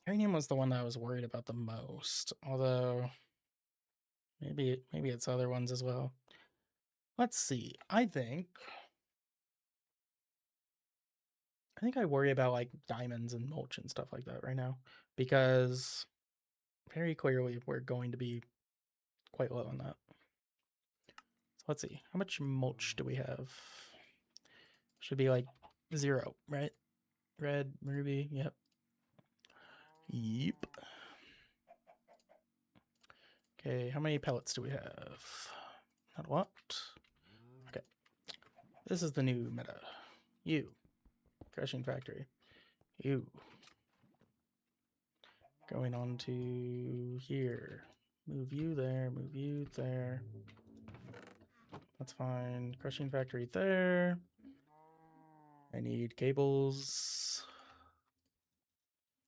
Uranium was the one that I was worried about the most, although maybe it's other ones as well. Let's see. I think I worry about like diamonds and mulch and stuff like that right now because very clearly we're going to be quite low on that. So let's see. How much mulch do we have? Should be like 0, right? Red, ruby, yep. Yep. Okay, how many pellets do we have? Not a lot. Okay. This is the new meta. You. Crushing factory. You. Going on to here. Move you there, move you there. That's fine. Crushing factory there. I need cables.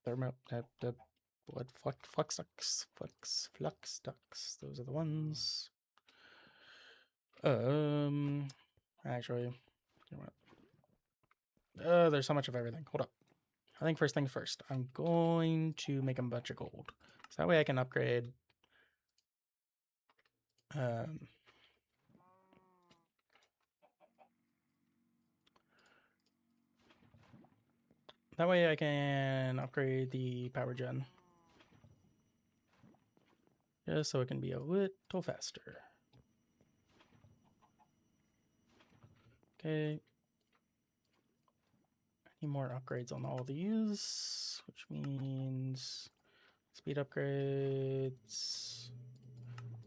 Thermo, what, flux ducts, flux ducts. Those are the ones. Actually, you know what? There's so much of everything. Hold up. I think first things first. I'm going to make a bunch of gold, so that way I can upgrade. That way I can upgrade the power gen. Just so it can be a little faster. Okay. I need more upgrades on all these, which means speed upgrades.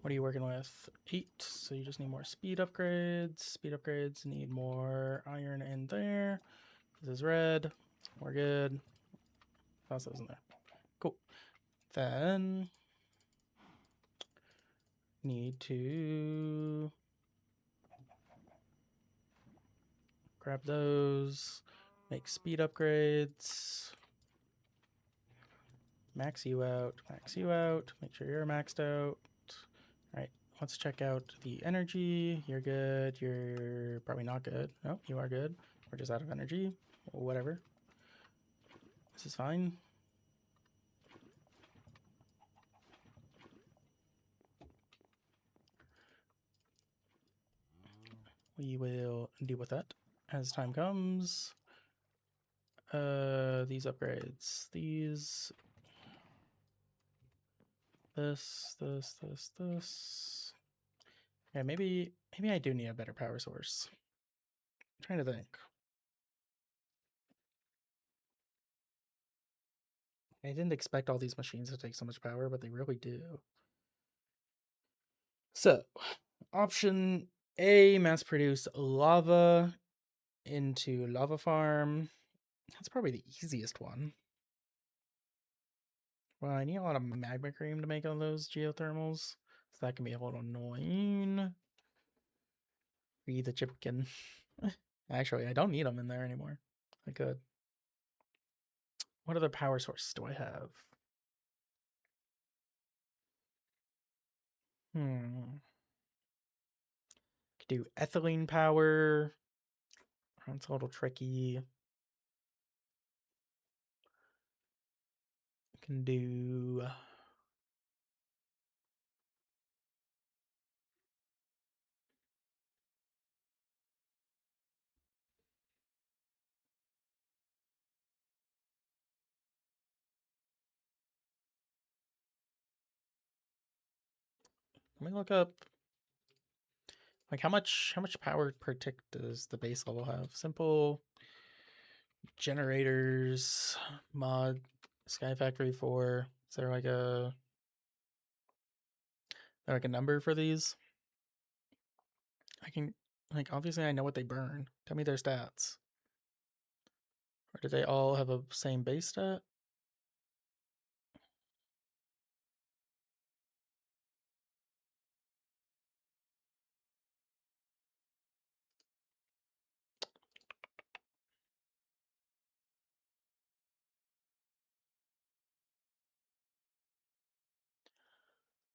What are you working with? 8, so you just need more speed upgrades. Speed upgrades need more iron in there. This is red. We're good. Toss those in there. Cool. Then need to grab those, make speed upgrades, max you out, make sure you're maxed out. All right, let's check out the energy. You're good. You're probably not good. No, you are good. We're just out of energy. Whatever. This is fine. We will deal with that as time comes. These upgrades. These. This. Yeah, maybe I do need a better power source. I'm trying to think. I didn't expect all these machines to take so much power, but they really do. So, option A, mass produce lava into lava farm. That's probably the easiest one. Well, I need a lot of magma cream to make all those geothermals, so that can be a little annoying. Read the chipkin. Actually, I don't need them in there anymore. I could. What other power sources do I have? Could do ethylene power. That's a little tricky. Can do. Let me look up. Like how much power per tick does the base level have? Simple generators mod Sky Factory 4. Is there like a number for these? I can like obviously I know what they burn. Tell me their stats. Or do they all have a same base stat?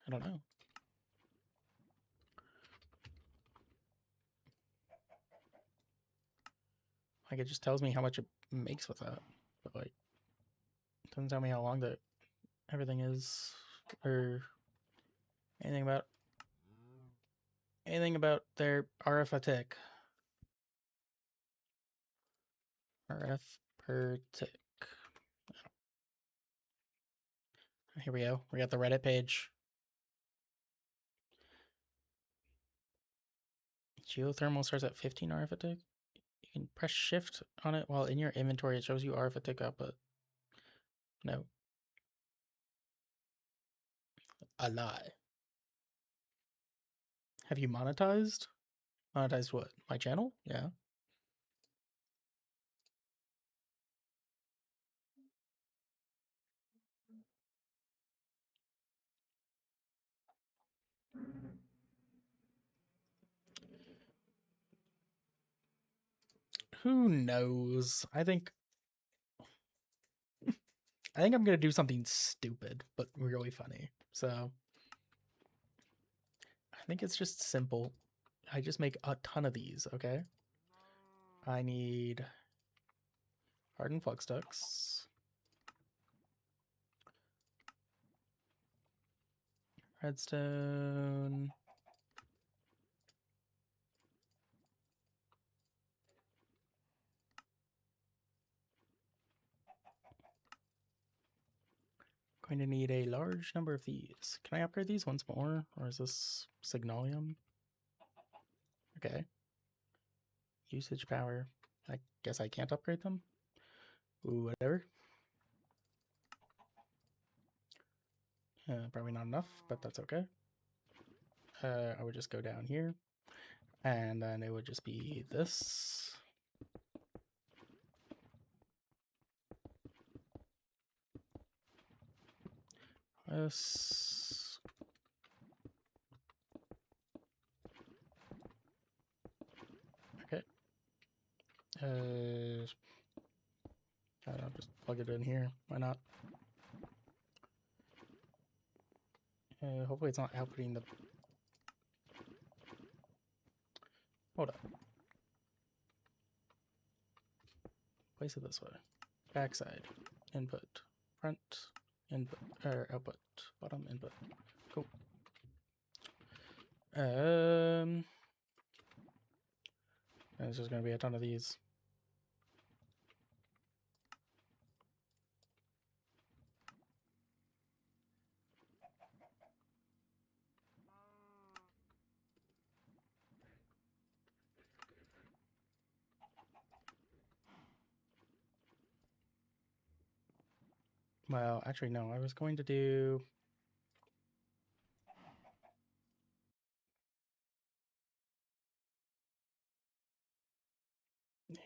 I don't know. Like, it just tells me how much it makes with that. But, like, it doesn't tell me how long that everything is, or anything about their RF a tick. RF per tick. Here we go. We got the Reddit page. Geothermal starts at 15 RF a tick. You can press shift on it while in your inventory. It shows you RF a tick output. No. A lie. Have you monetized? Monetized what? My channel? Yeah. Who knows? I think I'm gonna do something stupid but really funny. So I think it's just simple. I just make a ton of these, okay? I need hardened flux ducts, redstone, going to need a large number of these. Can I upgrade these once more, or is this Signalium? Okay. Usage power. I guess I can't upgrade them. Ooh, whatever. Probably not enough, but that's okay. I would just go down here, and then it would just be this. This. Okay. I'll just plug it in here. Why not? Hopefully it's not outputting the... Hold up. Place it this way. Backside. Input. Front. Input. Output. Bottom. Input. Cool. There's just going to be a ton of these. Well, actually, no. I was going to do...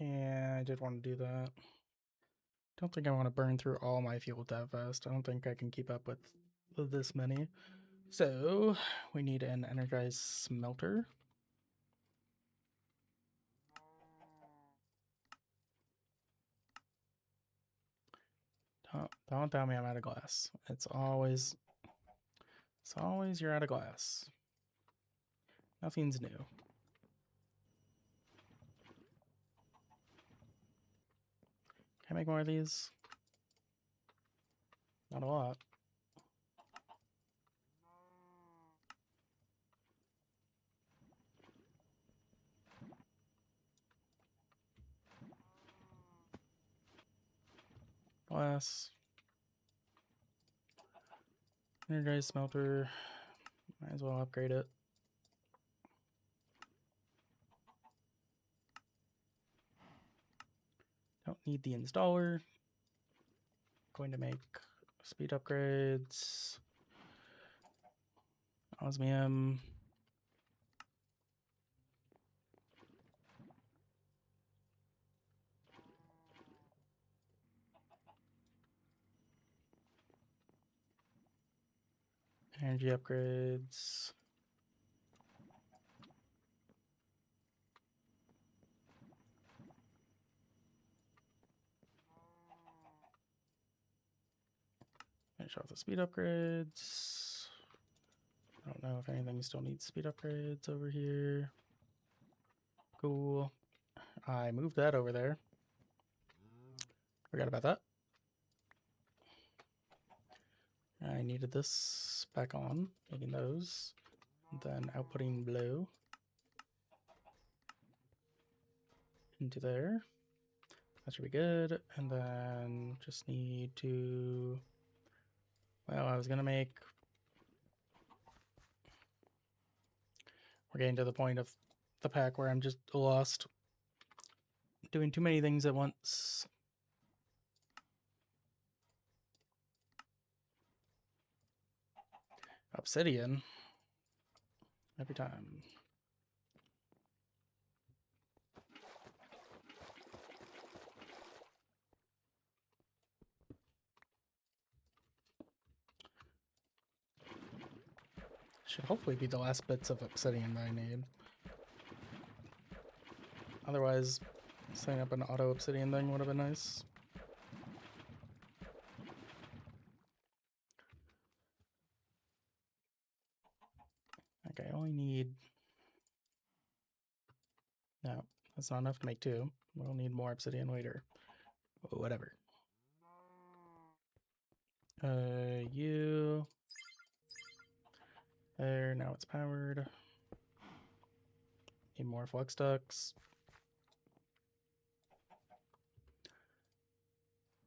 Yeah, I did want to do that. Don't think I want to burn through all my fuel that fast. I don't think I can keep up with this many. So, we need an energized smelter. Don't tell me I'm out of glass. It's always you're out of glass. Nothing's new. Can I make more of these? Not a lot. Glass. Energized smelter. Might as well upgrade it. Don't need the installer. Going to make speed upgrades. Osmium. Energy upgrades. Finish off the speed upgrades. don't know if anything still needs speed upgrades over here. Cool. I moved that over there. Forgot about that. I needed this back on, making those. Then outputting blue into there. That should be good. And then just need to, well, I was gonna make, we're getting to the point of the pack where I'm just lost doing too many things at once. Obsidian every time. Should hopefully be the last bits of obsidian that I need. Otherwise, setting up an auto obsidian thing would have been nice. Okay, I only need... No, that's not enough to make two. We'll need more obsidian later. Whatever. You... There, now it's powered. Need more flux ducts.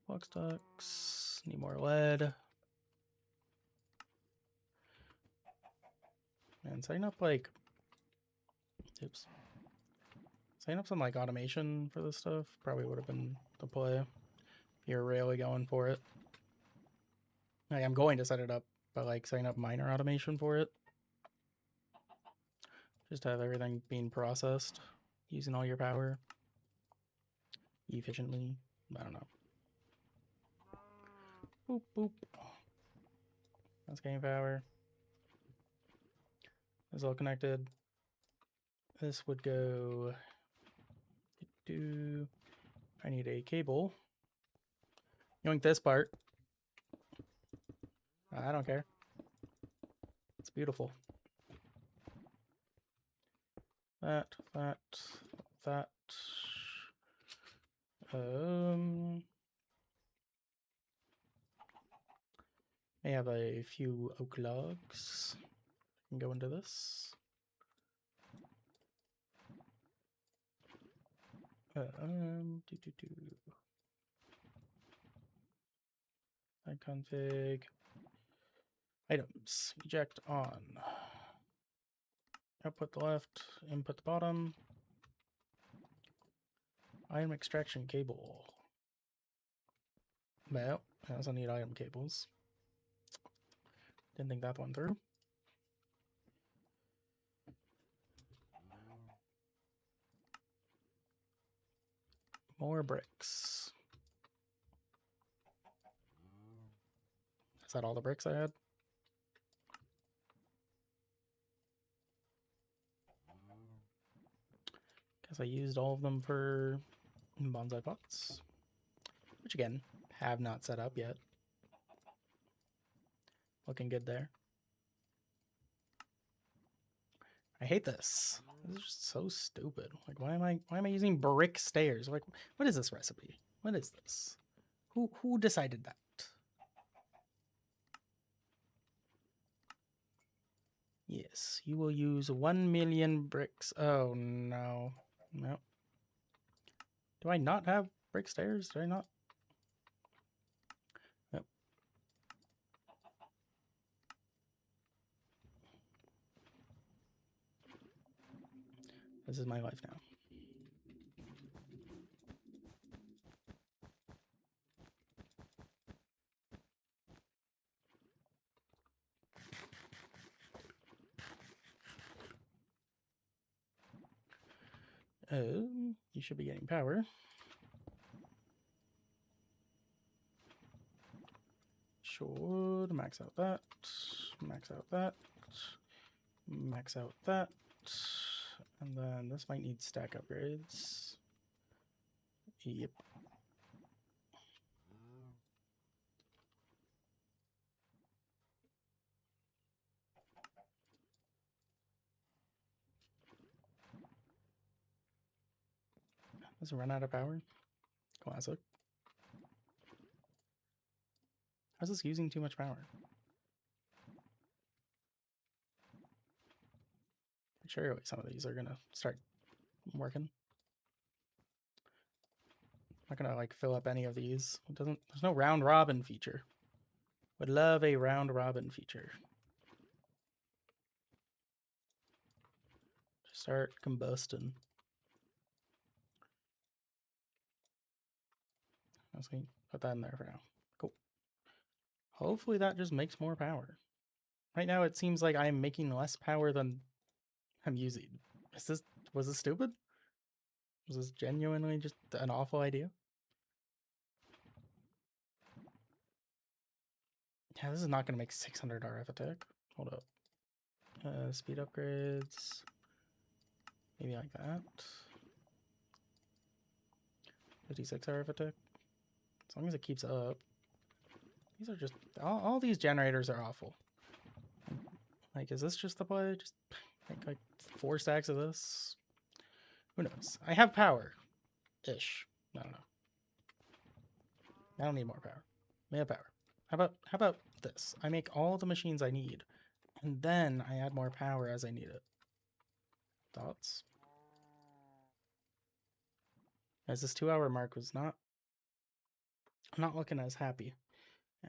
Flux ducts. Need more lead. And setting up like... Oops. Setting up some like automation for this stuff probably would have been the play. You're really going for it. Like, I'm going to set it up, but like setting up minor automation for it. Just to have everything being processed using all your power efficiently. I don't know. Boop, boop. That's getting power. It's all connected. This would go... I need a cable. Yoink this part. I don't care. It's beautiful. That. I have a few oak logs. I can go into this. Config. Items. Eject on. Output the left. Input the bottom. Item extraction cable. Well, I also need item cables. Didn't think that one through. More bricks. Is that all the bricks I had? Guess I used all of them for bonsai pots. Which again, have not set up yet. Looking good there. I hate this. This is just so stupid. Like, why am I using brick stairs? Like, what is this recipe? What is this? Who decided that? Yes, you will use 1 million bricks. Oh no. No. Do I not have brick stairs? Do I not? Nope. This is my life now. You should be getting power. Should max out that, max out that, max out that, and then this might need stack upgrades. Yep. Does it run out of power? Classic. How's this using too much power? Surely some of these are gonna start working. I'm not gonna like fill up any of these. It doesn't. There's no round robin feature. Would love a round robin feature. Just start combusting. Let's put that in there for now. Cool. Hopefully that just makes more power. Right now it seems like I'm making less power than I'm using. Was this stupid? Was this genuinely just an awful idea? Yeah, this is not gonna make 600 RF attack. Hold up. Speed upgrades. Maybe like that. 56 RF attack. As long as it keeps up. These are just all these generators are awful. Like, is this just the play? Just make like 4 stacks of this? Who knows? I have power. Ish. I don't know. I don't need more power. I have power. How about this? I make all the machines I need, and then I add more power as I need it. Thoughts? As this 2-hour mark was not, I'm not looking as happy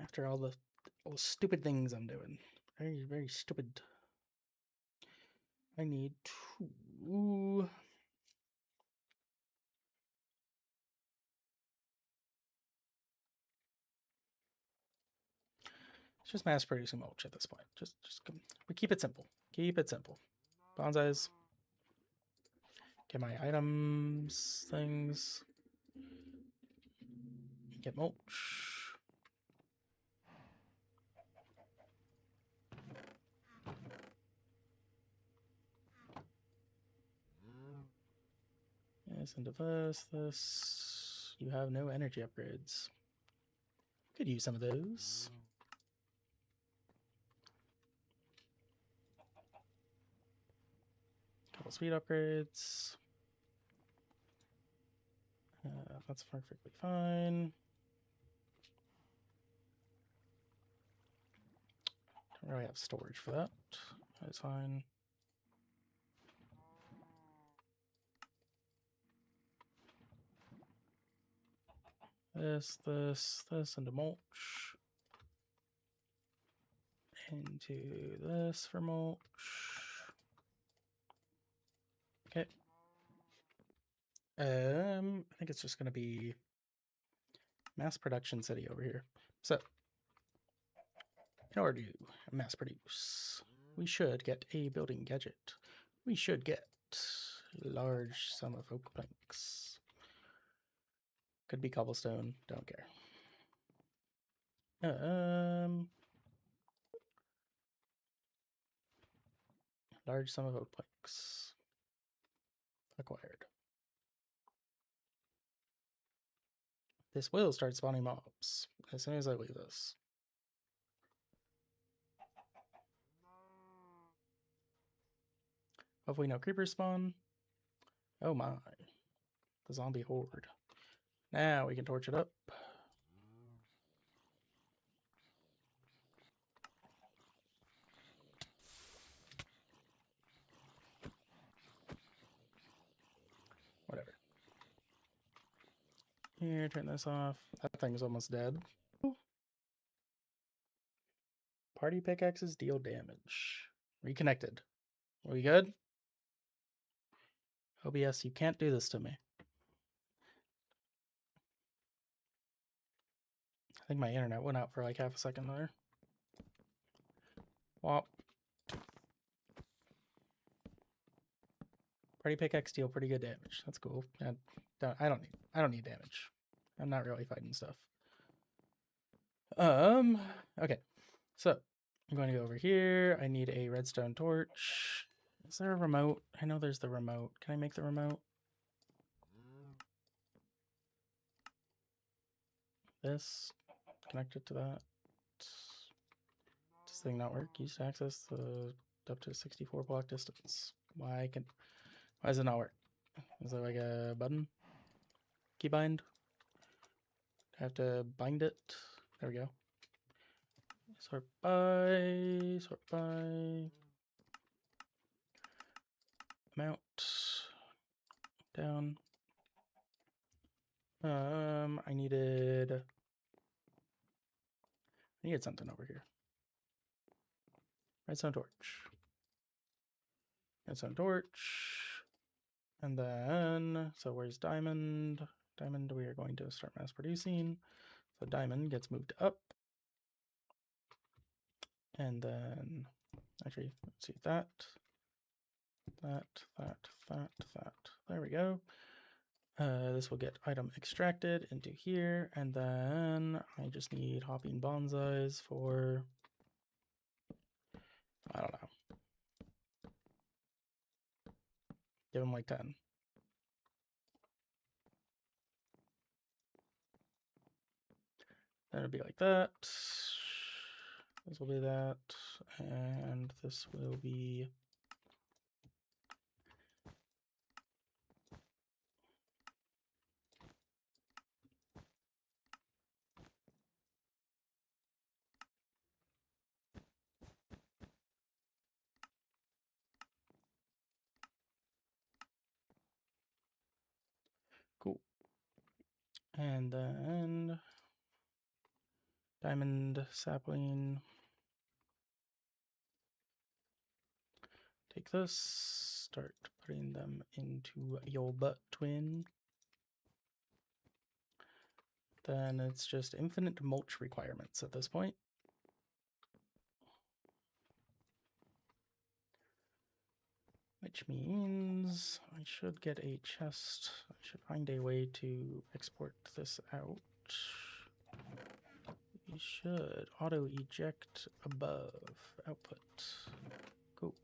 after all the stupid things I'm doing. Very, very stupid. I need to... It's just mass producing mulch at this point. We keep it simple. Keep it simple. Bonsais. Get my items, things. Get mulch. Yes, into this. You have no energy upgrades. Could use some of those. Couple speed upgrades. That's perfectly fine. Don't really have storage for that. That's fine. This into mulch. Into this for mulch. Okay. I think it's just gonna be mass production city over here. So in order to mass produce, we should get a building gadget. We should get large sum of oak planks. Could be cobblestone, don't care. Large sum of oak planks. Acquired. This will start spawning mobs as soon as I leave this. Hopefully no creepers spawn. Oh my. The zombie horde. Now we can torch it up. Whatever. Here, turn this off. That thing's almost dead. Party pickaxes deal damage. Reconnected. Are we good? OBS, you can't do this to me. I think my internet went out for like half a second there. Wop. Party pickaxe deal pretty good damage. That's cool. I don't need damage. I'm not really fighting stuff. Okay. So I'm going to go over here. I need a redstone torch. Is there a remote? I know there's the remote. Can I make the remote? This. Connect it to that. Does this thing not work? Use to access the up to 64 block distance. Why does it not work? Is there like a button? keybind. I have to bind it. There we go. Sort by amount down. I needed something over here. Redstone torch. Redstone torch. And then, so where's diamond? Diamond we are going to start mass producing. So diamond gets moved up. And then, actually, let's see that. There we go. This will get item extracted into here. And then I just need hopping bonsais for, I don't know. Give them like 10. Then it'll be like that. This will be that. And this will be cool. And then diamond sapling. Take this, start putting them into your butt twin. Then it's just infinite mulch requirements at this point. Which means I should get a chest. I should find a way to export this out. We should auto eject above output. Cool.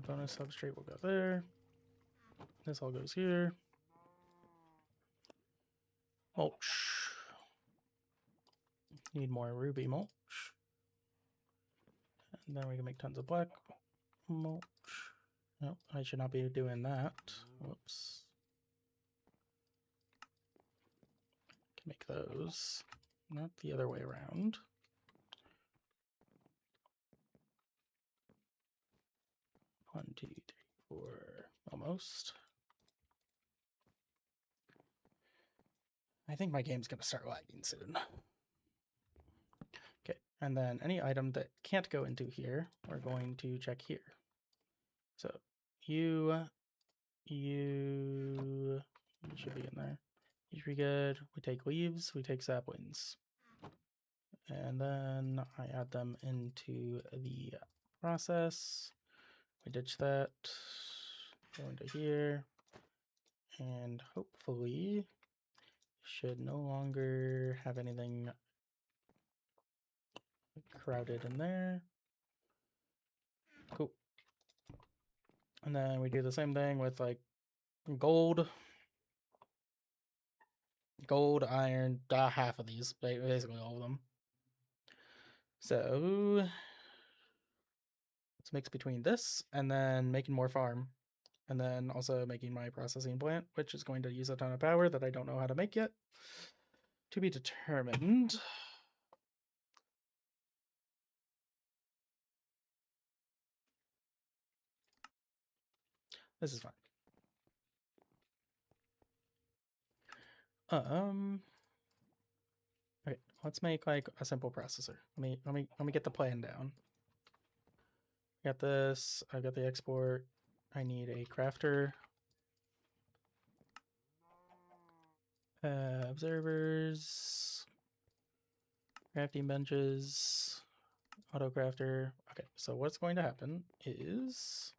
Bonus substrate will go there. This all goes here. Mulch. Need more ruby mulch. And then we can make tons of black mulch. No, I should not be doing that. Whoops. Can make those, not the other way around. One, two, three, four, almost. I think my game's gonna start lagging soon. Okay, and then any item that can't go into here, we're going to check here. So you should be in there. You should be good. We take leaves, we take saplings. And then I add them into the process. We ditch that, go into here, and hopefully should no longer have anything crowded in there. Cool. And then we do the same thing with like gold, iron, half of these, basically all of them. So let's mix between this and then making more farm. And then also making my processing plant, which is going to use a ton of power that I don't know how to make yet. To be determined. This is fine. Okay, let's make like a simple processor. Let me get the plan down. Got this. I got the export. I need a crafter. Observers. Crafting benches. Auto crafter. Okay, so what's going to happen is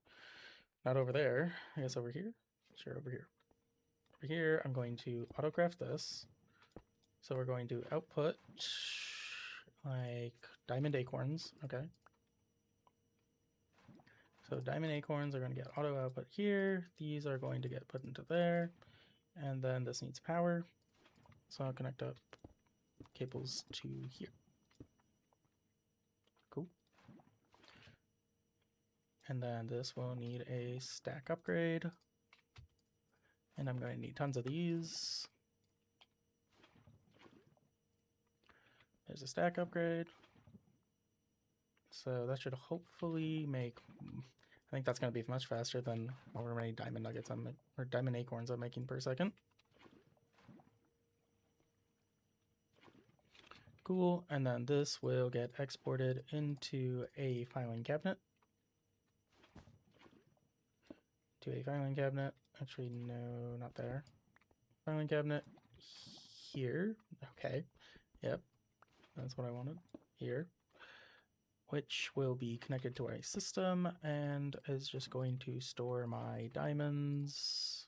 not over there. I guess over here. Sure, over here. Over here, I'm going to auto craft this. So we're going to output like diamond acorns. Okay. So diamond acorns are going to get auto output here. These are going to get put into there. And then this needs power. So I'll connect up cables to here. Cool. And then this will need a stack upgrade. And I'm going to need tons of these. There's a stack upgrade. So that should hopefully make... I think that's going to be much faster than however many diamond nuggets or diamond acorns I'm making per second. Cool. And then this will get exported into a filing cabinet. Actually, no, not there. Filing cabinet here. Okay. Yep. That's what I wanted. Here. Which will be connected to our system and is just going to store my diamonds.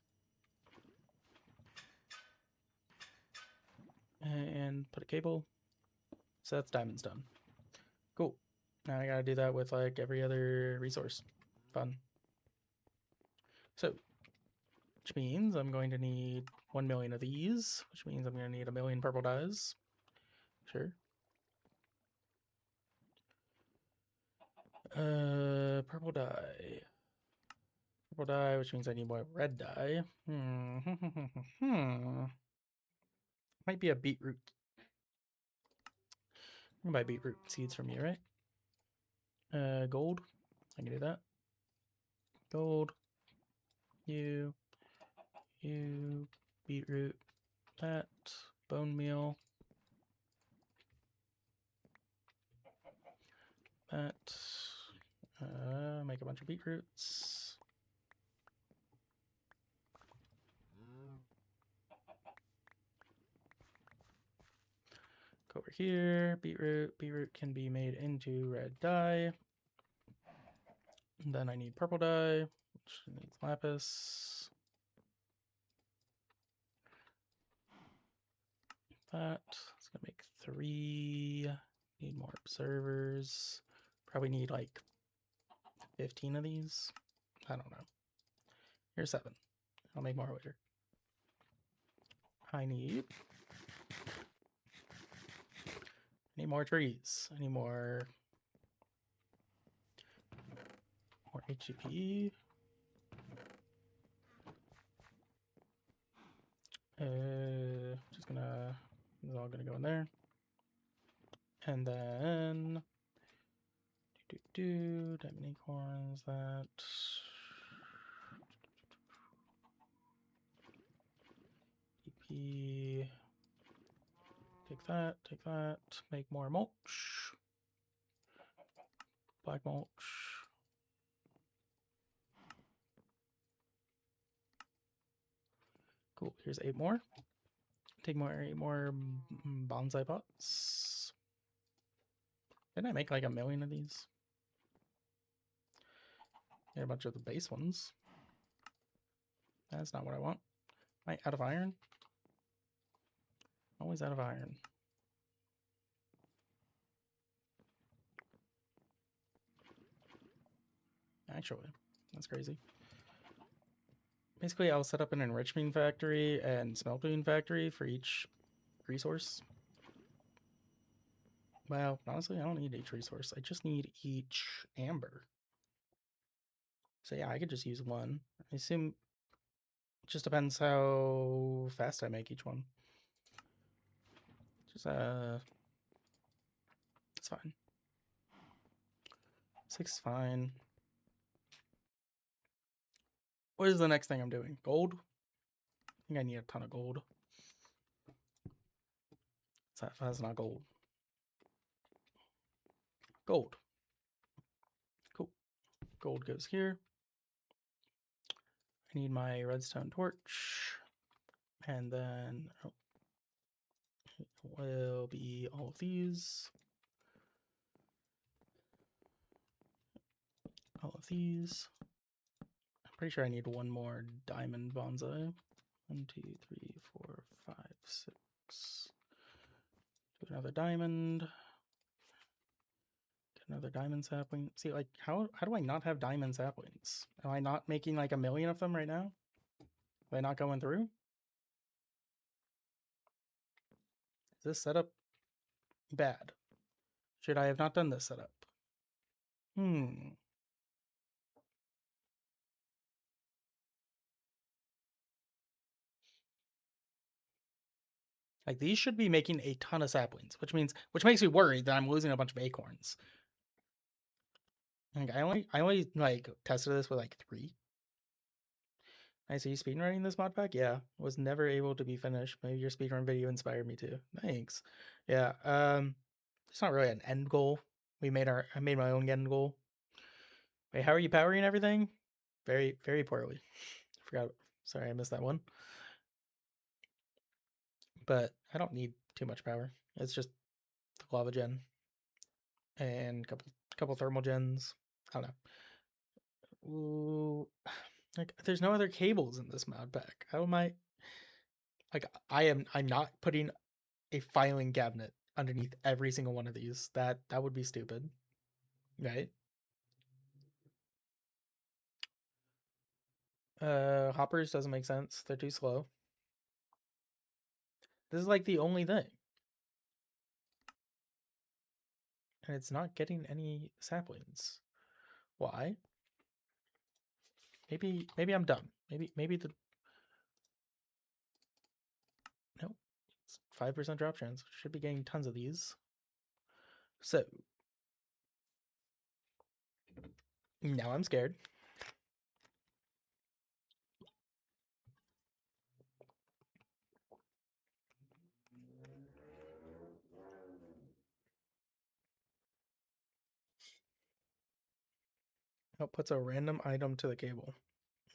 And put a cable. So that's diamonds done. Cool. Now I gotta do that with like every other resource. Fun. So, which means I'm going to need 1 million of these, which means I'm going to need 1 million purple dyes. Sure. Purple dye. Purple dye, which means I need more red dye. Might be a beetroot. I can buy beetroot seeds from you, right? Gold. I can do that. Gold. You. Beetroot. That. Bone meal. That. Make a bunch of beetroots. Go over here. Beetroot. Beetroot can be made into red dye. And then I need purple dye, which needs lapis. That. It's gonna make 3. Need more observers. Probably need like 15 of these. I don't know. Here's 7. I'll make more later. I need more trees. I need more HTP. Just gonna, this is all gonna go in there. And then diamond acorns, that. DP. Take that, make more mulch. Black mulch. Cool, here's 8 more. Take 8 more bonsai pots. Didn't I make like 1 million of these? Get a bunch of the base ones. That's not what I want. Am I out of iron? Always out of iron. Actually, that's crazy. Basically, I'll set up an enrichment factory and smelting factory for each resource. Well, honestly, I don't need each resource. I just need each amber. So yeah, I could just use one. I assume it just depends how fast I make each one. Just, it's fine. 6 is fine. What is the next thing I'm doing? Gold? I think I need a ton of gold. That's not gold. Gold. Cool. Gold goes here. I need my redstone torch. And then it will be all of these. All of these. I'm pretty sure I need 1 more diamond bonsai. 1, 2, 3, 4, 5, 6. Do another diamond. Get another diamond sapling. See, like, how do I not have diamond saplings? Am I not making like 1 million of them right now? Am I not going through? Is this setup bad? Should I have not done this setup? Like these should be making a ton of saplings, which makes me worried that I'm losing a bunch of acorns. Like I only like tested this with like 3. I see you speedrunning this mod pack? Yeah. Was never able to be finished. Maybe your speedrun video inspired me to. Thanks. Yeah. It's not really an end goal. I made my own end goal. Wait, how are you powering everything? Very, very poorly. Forgot. Sorry, I missed that one. But I don't need too much power. It's just the lava gen and couple thermal gens. I don't know. Ooh, like there's no other cables in this mod pack. How am I? Like I'm not putting a filing cabinet underneath every single one of these. That would be stupid, right? Hoppers doesn't make sense. They're too slow. This is like the only thing. And it's not getting any saplings. Why? Maybe I'm dumb. Maybe the no. It's 5% drop chance. Should be getting tons of these. So now I'm scared. It puts a random item to the cable,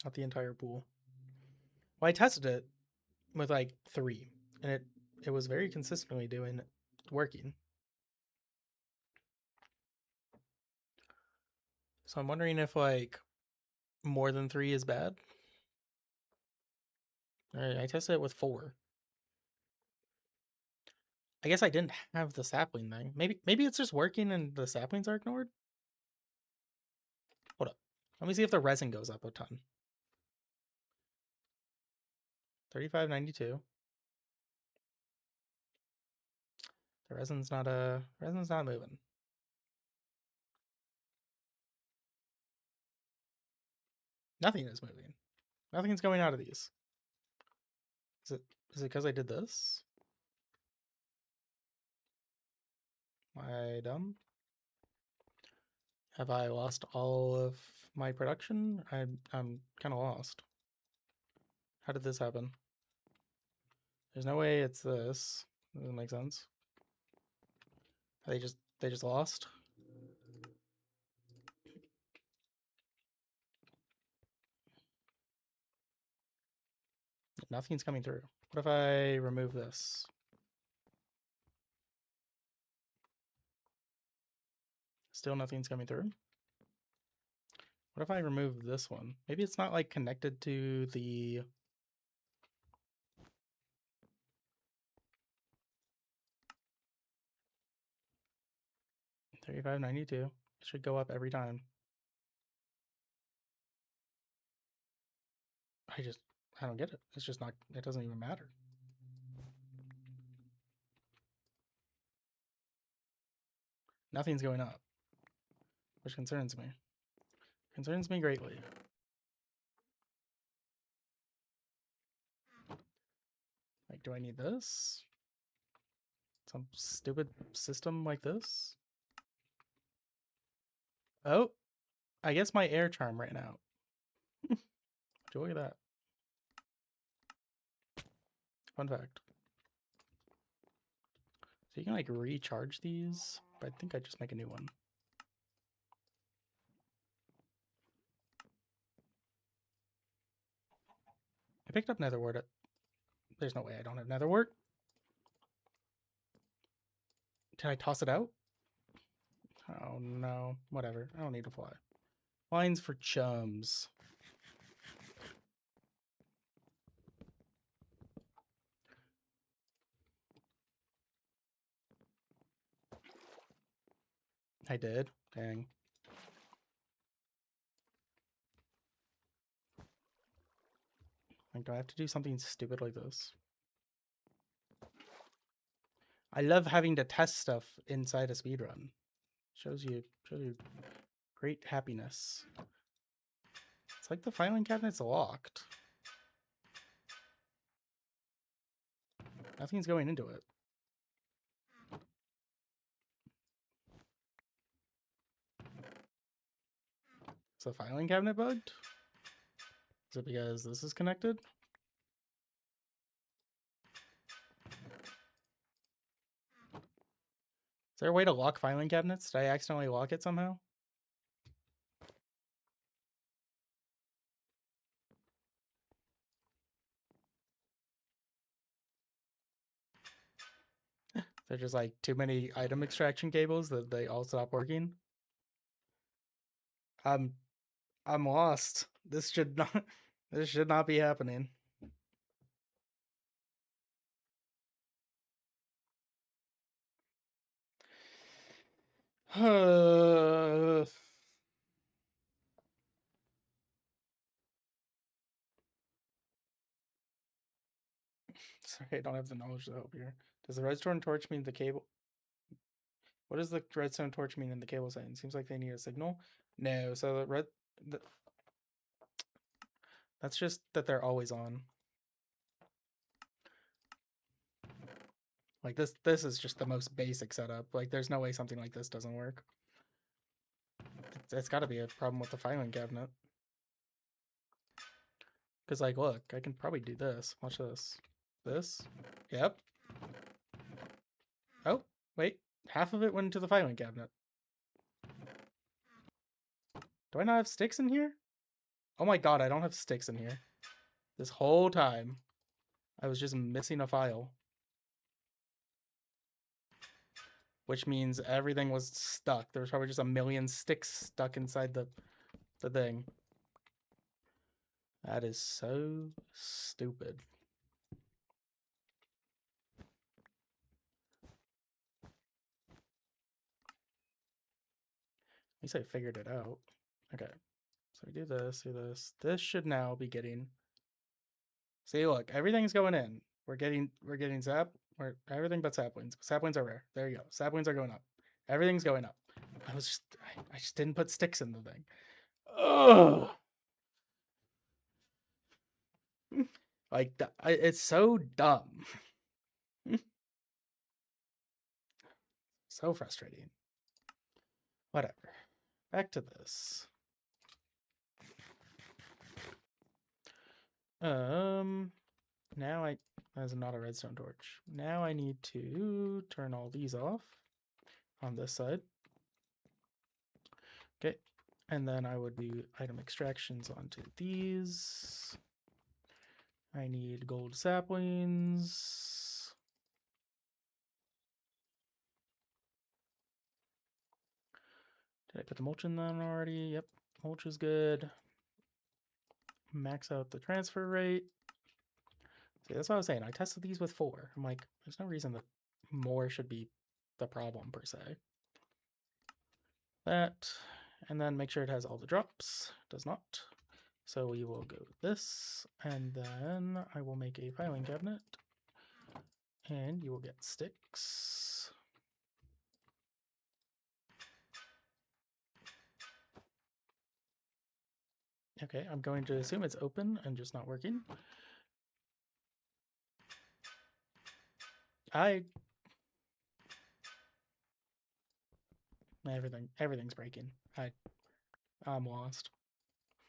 not the entire pool. Well, I tested it with like 3, and it was very consistently working. So I'm wondering if like more than 3 is bad. All right, I tested it with 4. I guess I didn't have the sapling thing. Maybe it's just working and the saplings are ignored. Hold up. Let me see if the resin goes up a ton. 35.92. The resin's not moving. Nothing is moving. Nothing's going out of these. Is it because I did this? Am I dumb? Have I lost all of my production? I'm kind of lost. How did this happen? There's no way it's this. Doesn't make sense. They just lost. Nothing's coming through. What if I remove this? Still nothing's coming through. What if I remove this one? Maybe it's not like connected to the... $35.92. It should go up every time. I don't get it. It's just not, it doesn't even matter. Nothing's going up, which concerns me. Concerns me greatly. Like, do I need this? Some stupid system like this? Oh, I guess my air charm ran out. Look at that. Fun fact. So you can like recharge these, but I think I just make a new one. I picked up netherwort. There's no way I don't have netherwort. Did I toss it out? Oh no, whatever. I don't need to fly. Lines for chums. I did. Dang. Like, do I have to do something stupid like this? I love having to test stuff inside a speedrun. Shows you great happiness. It's like the filing cabinet's locked. Nothing's going into it. Is the filing cabinet bugged? Is it because this is connected? Is there a way to lock filing cabinets? Did I accidentally lock it somehow? There's just like too many item extraction cables that they all stop working. I'm lost. This should not be happening. Sorry, I don't have the knowledge to help here. Does the redstone torch mean the cable? What does the redstone torch mean in the cable setting? Seems like they need a signal. No, so that's just that they're always on. Like this is just the most basic setup. Like there's no way something like this doesn't work. It's got to be a problem with the filing cabinet. Because like, look, I can probably do this. Watch this. This. Yep. Oh, wait. Half of it went into the filing cabinet. Do I not have sticks in here? Oh my god, I don't have sticks in here. This whole time, I was just missing a file. Which means everything was stuck. There was probably just a million sticks stuck inside the thing. That is so stupid. At least I figured it out. Okay. So we do this, do this. This should now be getting. See, look, everything's going in. We're getting everything but saplings. Saplings are rare. There you go. Saplings are going up. Everything's going up. I just didn't put sticks in the thing. Ugh. Like it's so dumb. So frustrating. Whatever. Back to this. Now that's not a redstone torch. Now I need to turn all these off on this side. Okay. And then I would do item extractions onto these. I need gold saplings. Did I put the mulch in then already? Yep. Mulch is good. Max out the transfer rate. See, that's what I was saying. I tested these with 4. I'm like, there's no reason that more should be the problem per se. That, and then make sure it has all the drops. Does not. So we will go this, and then I will make a filing cabinet, and you will get sticks. Okay, I'm going to assume it's open and just not working. Everything's breaking. I'm lost.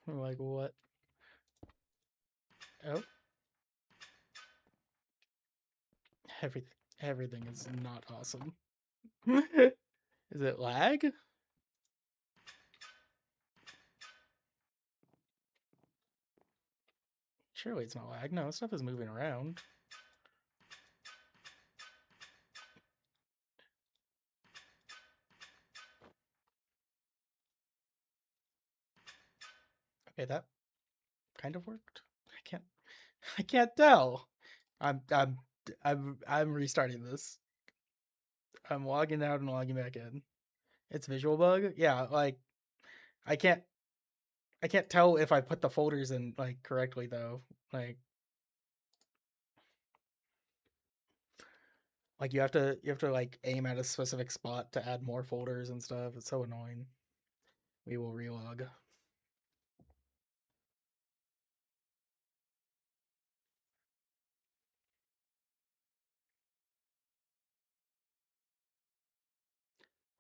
I'm like, what? Oh. Everything is not awesome. Is it lag? Surely it's not lag. No, stuff is moving around. Okay, that kind of worked. I can't tell. I'm restarting this. I'm logging out and logging back in. It's visual bug. Yeah, like I can't tell if I put the folders in like correctly though. Like you have to like aim at a specific spot to add more folders and stuff. It's so annoying. We will relog.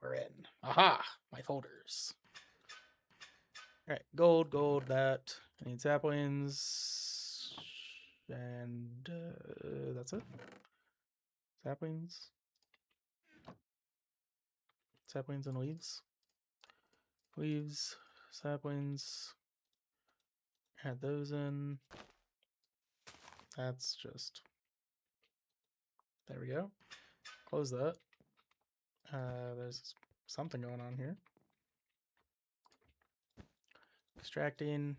We're in. Aha! My folders. All right, gold, that. I need saplings. And that's it. Saplings. Saplings and leaves. Leaves, saplings. Add those in. That's just... There we go. Close that. There's something going on here. Extracting.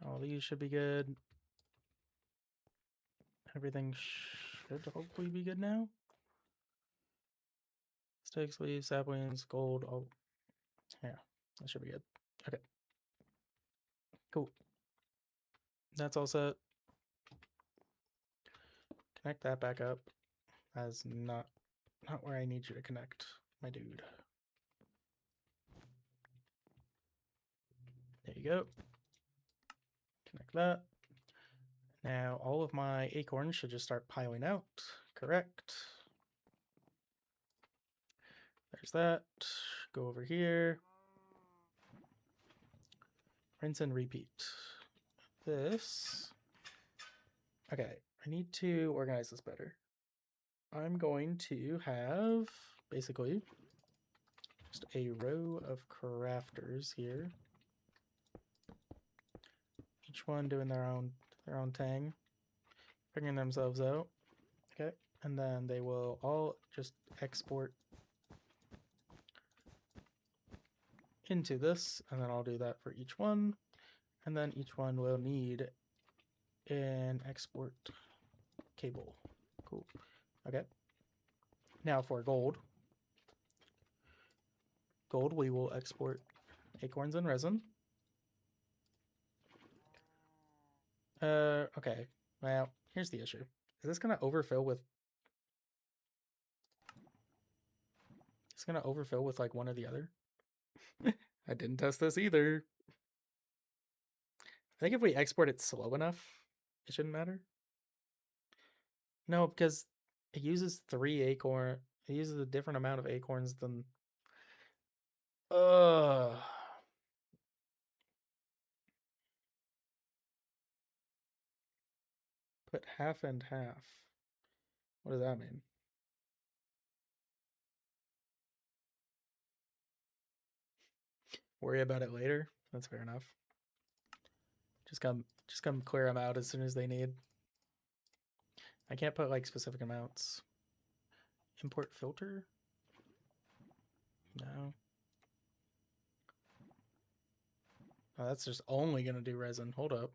All these should be good. Everything should hopefully be good now. Sticks, leaves, saplings, gold. Oh, yeah, that should be good. Okay, cool. That's all set. Connect that back up. That's not where I need you to connect, my dude. There you go. Connect that. Now all of my acorns should just start piling out. Correct. There's that. Go over here. Rinse and repeat. This. Okay, I need to organize this better. I'm going to have basically just a row of crafters here. Each one doing their own thing, figuring themselves out. Okay, and then they will all just export into this, and then I'll do that for each one, and then each one will need an export cable. Cool. Okay. Now for gold, we will export acorns and resin. Okay. Well, here's the issue. Is this gonna overfill with? It's gonna overfill with like one or the other. I didn't test this either. I think if we export it slow enough, it shouldn't matter. No, because it uses 3 acorn. It uses a different amount of acorns than. Put half and half. What does that mean? Worry about it later. That's fair enough. Just come clear them out as soon as they need. I can't put like specific amounts. Import filter? No. Oh, that's just only gonna do resin. Hold up.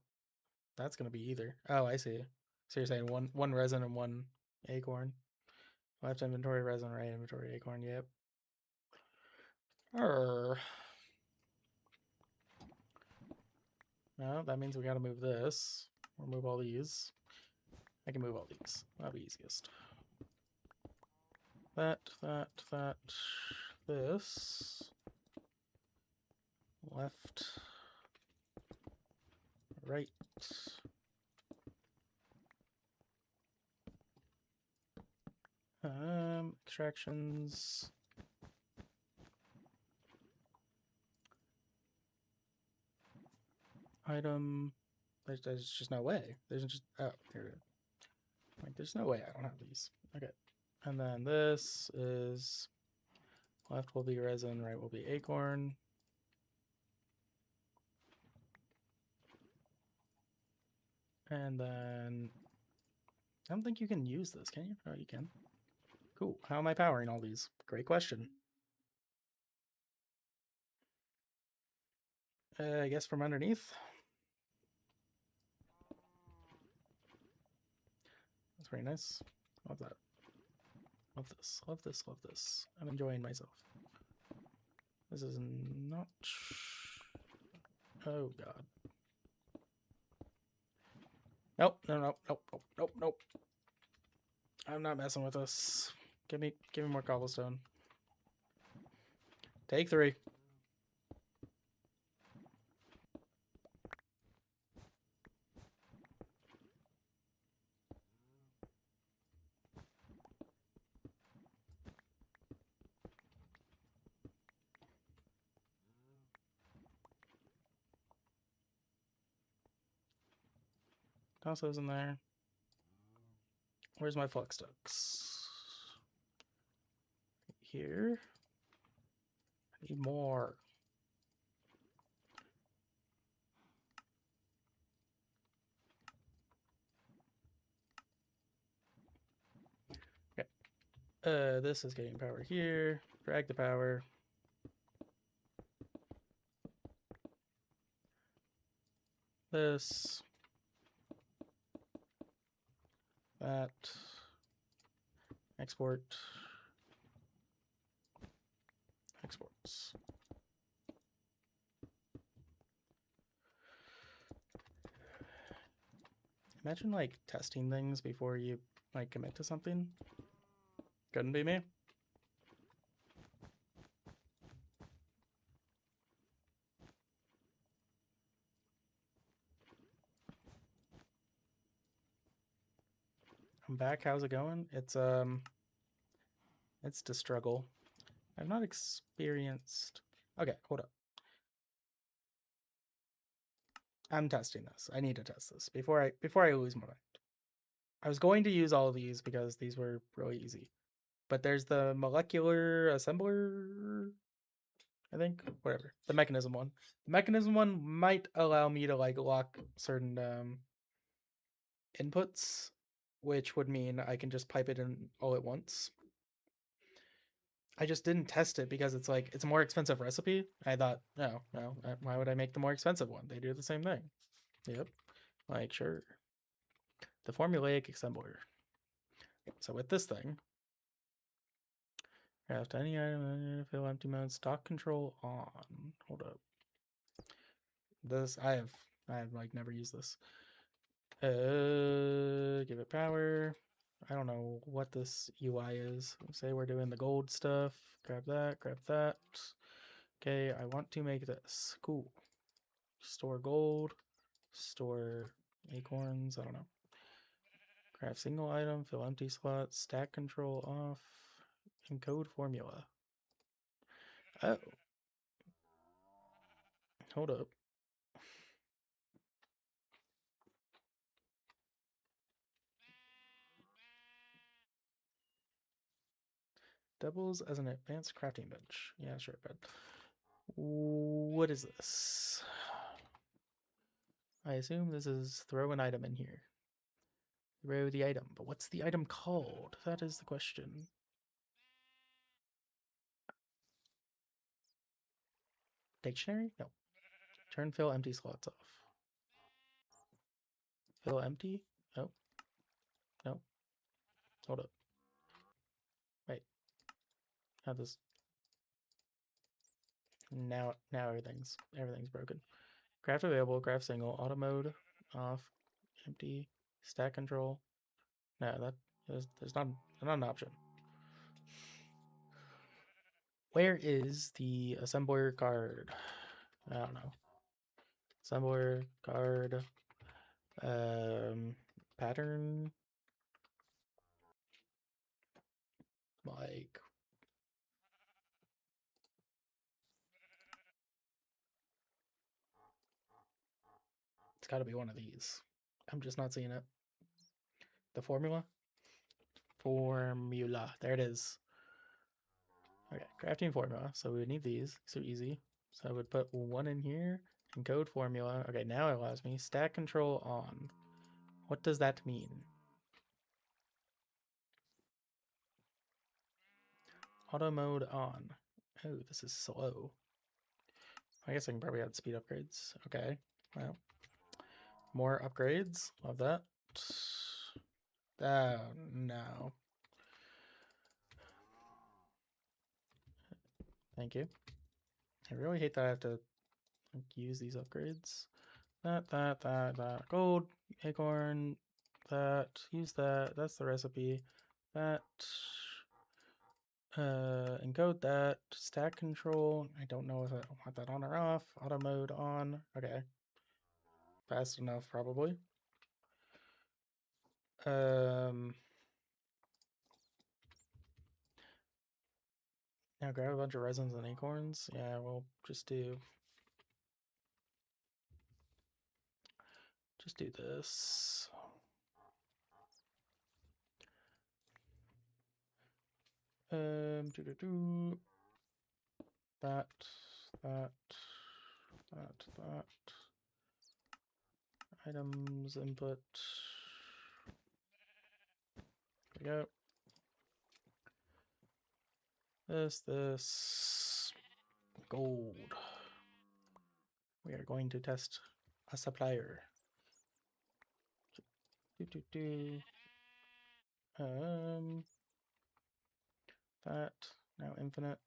That's gonna be either. Oh, I see. So you're saying one resin and one acorn. Left inventory resin, right inventory acorn. Yep. No, that means we gotta move this. Or move all these. I can move all these. That'll be easiest. That. This. Left. Right. Extractions. Item. There's just no way. There's just, oh, here it is. Like, there's no way I don't have these. Okay. And then this is left will be resin, right will be acorn. And then I don't think you can use this, can you? Oh, you can. Cool. How am I powering all these? Great question. I guess from underneath. That's very nice. Love that. Love this. Love this. Love this. I'm enjoying myself. This is not... Oh, God. Nope. Nope. I'm not messing with this. Give me more cobblestone. Take 3. Toss those in there. Where's my flux ducts? Here. I need more. Okay. This is getting power here. Drag the power. This. That. Export. Exports. Imagine like testing things before you like commit to something. Couldn't be me. I'm back. How's it going? It's to struggle. I've not experienced. Okay, hold up. I'm testing this. I need to test this before I lose my mind. I was going to use all of these because these were really easy. But there's the molecular assembler, I think, whatever. The mechanism one. The mechanism one might allow me to like lock certain inputs, which would mean I can just pipe it in all at once. I just didn't test it because it's like it's a more expensive recipe. I thought, no, why would I make the more expensive one? They do the same thing. Yep. Like, sure. The formulaic assembler. So with this thing, craft any item, fill empty mode, stock control on. Hold up. This I have like never used this. Give it power. I don't know what this UI is. Say we're doing the gold stuff. Grab that, grab that. Okay, I want to make this. Cool. Store gold. Store acorns. I don't know. Craft single item. Fill empty slots. Stack control off. Encode formula. Oh. Hold up. Doubles as an advanced crafting bench. Yeah, sure, but what is this? I assume this is throw an item in here. Throw the item, but what's the item called? That is the question. Dictionary? No. Turn fill empty slots off. Fill empty? Oh. No. Hold up. Wait. How this? Now everything's broken. Craft available, craft single, auto mode, off, empty, stack control. No, that there's not an option. Where is the assembler card? I don't know. Assembler card, pattern, like it's got to be one of these. I'm just not seeing it. The formula. There it is. Okay, crafting formula. So we would need these. So easy. So I would put one in here. Encode formula. Okay, now it allows me. Stack control on. What does that mean? Auto mode on. Oh, this is slow. I guess I can probably add speed upgrades. Okay, well. More upgrades. Love that. No. Thank you. I really hate that I have to like, use these upgrades. That. Gold, acorn, that. Use that. That's the recipe. That. Encode that. Stack control. I don't know if I want that on or off. Auto mode on. Okay. Fast enough, probably. Now grab a bunch of resins and acorns. Yeah, we'll just do this. That. Items, input. There we go. This. Gold. We are going to test a supplier. That, now infinite.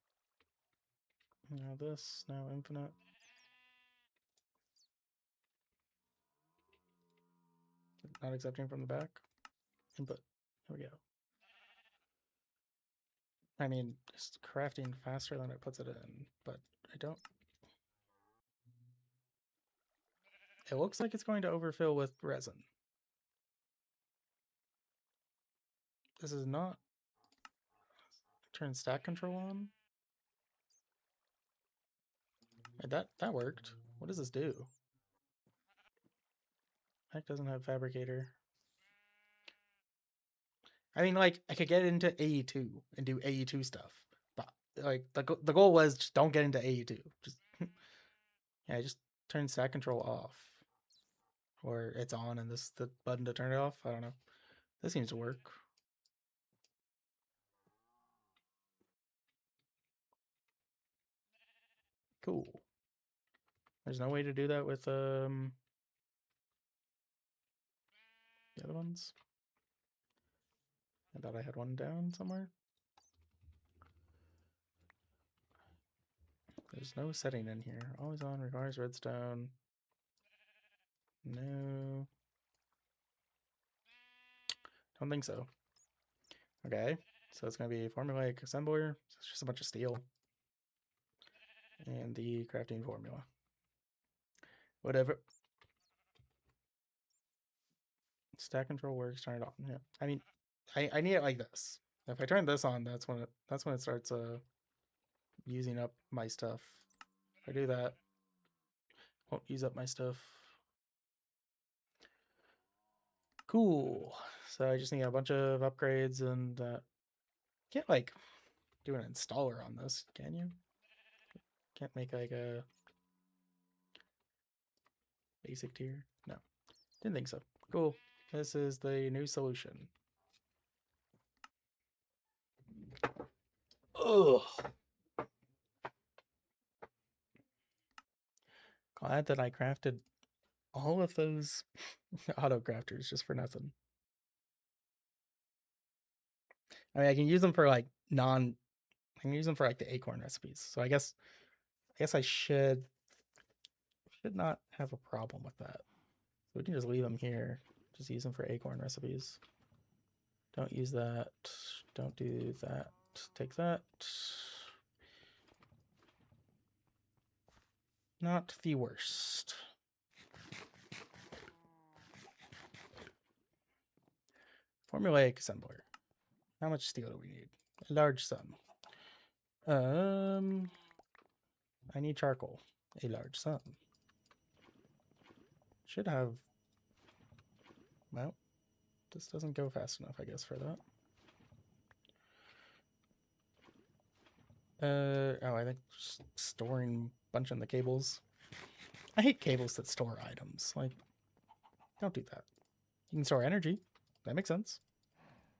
Now this, now infinite. Not accepting from the back. Input. There we go. I mean, just crafting faster than it puts it in, but I don't. It looks like it's going to overfill with resin. This is not. Turn stack control on. That worked. What does this do? Heck doesn't have fabricator. I mean, like, I could get into AE2 and do AE2 stuff, but like the goal was just don't get into AE2. Just yeah, just turn stack control off, or it's on and this the button to turn it off. I don't know. This seems to work. Cool. There's no way to do that with the other ones. I thought I had one down somewhere. There's no setting in here. Always on, requires redstone. No. Don't think so. Okay, so it's going to be formulaic assembler. It's just a bunch of steel. And the crafting formula. Whatever. Stack control works, turn it on. Yeah. I mean, I need it like this. If I turn this on, that's when it starts using up my stuff. If I do that, won't use up my stuff. Cool. So I just need a bunch of upgrades and can't like do an installer on this, can you? Can't make like a basic tier? No, didn't think so. Cool. This is the new solution. Ugh. Glad that I crafted all of those auto crafters just for nothing. I mean, I can use them for like I can use them for like the acorn recipes. So I guess I should not have a problem with that. So we can just leave them here. Just use them for acorn recipes. Don't use that. Don't do that. Take that. Not the worst. Formulaic assembler. How much steel do we need? A large sum. I need charcoal. A large sum. Should have. Well, this doesn't go fast enough, I guess, for that. Oh, I think just storing a bunch in the cables. I hate cables that store items. Like, don't do that. You can store energy. That makes sense.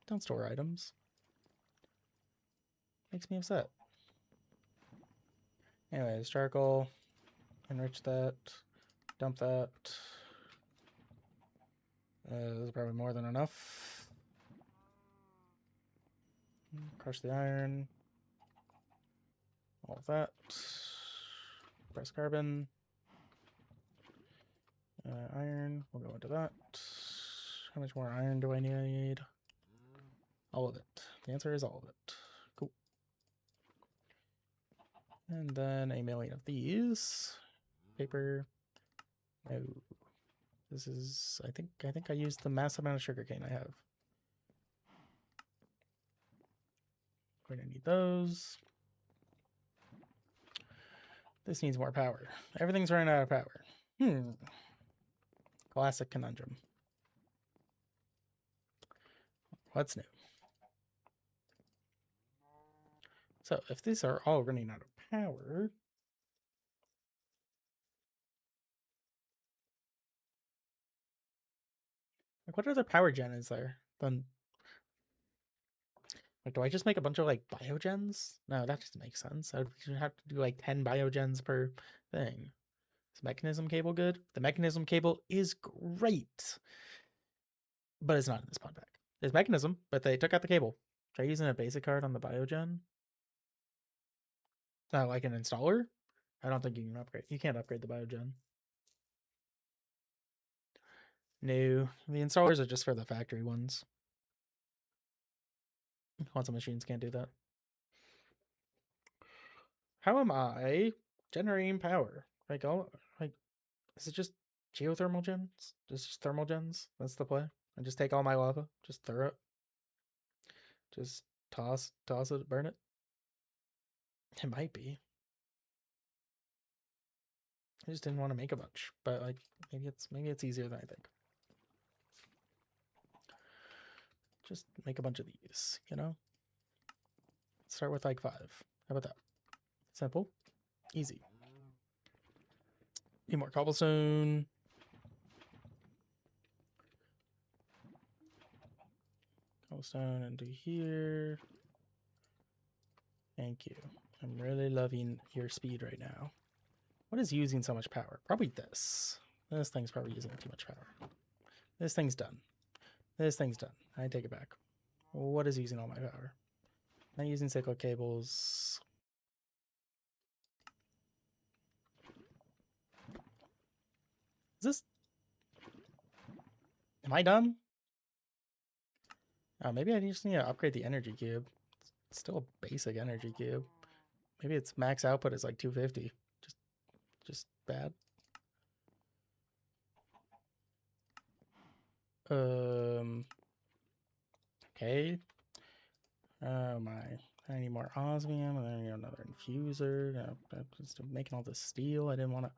Don't store items. Makes me upset. Anyways, charcoal. Enrich that. Dump that. This is probably more than enough. Crush the iron. All of that. Press carbon. Iron. We'll go into that. How much more iron do I need? All of it. The answer is all of it. Cool. And then a million of these. Paper. No. This is, I think I used the mass amount of sugarcane I have. Going to need those. This needs more power. Everything's running out of power. Classic conundrum. What's new? So if these are all running out of power, like what other power gen is there? Then, like, do I just make a bunch of like biogens? No, that doesn't make sense. I would have to do like 10 biogens per thing. Is mechanism cable good? The mechanism cable is great, but it's not in this mod pack. There's mechanism, but they took out the cable. Try using a basic card on the biogen. Like an installer? I don't think you can upgrade. You can't upgrade the biogen. No, the installers are just for the factory ones. Quantum machines can't do that. How am I generating power? Like is it just geothermal gens? Just thermal gens? That's the play. I just take all my lava, just throw it, just toss it, burn it. It might be. I just didn't want to make a bunch, but like maybe it's easier than I think. Just make a bunch of these, you know? Start with like 5. How about that? Simple. Easy. Need more cobblestone. Cobblestone into here. Thank you. I'm really loving your speed right now. What is using so much power? Probably this. This thing's probably using too much power. This thing's done. This thing's done. I take it back. What is using all my power? Not using cyclic cables. Is this... Am I dumb? Oh, maybe I just need to upgrade the energy cube. It's still a basic energy cube. Maybe its max output is like 250. Just bad. Okay. Oh my. I need more osmium, and then I need another infuser. No, just making all this steel. I didn't want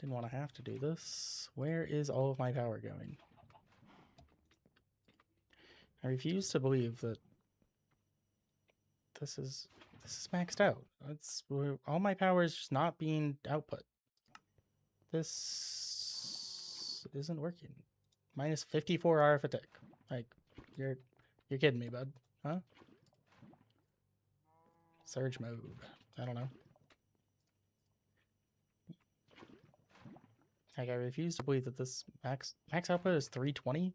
to have to do this. Where is all of my power going? I refuse to believe that this is maxed out. All my power is just not being output. This isn't working. Minus 54 arithmetic. Like, you're kidding me, bud. Huh? Surge mode. I don't know. Like, I refuse to believe that this max output is 320.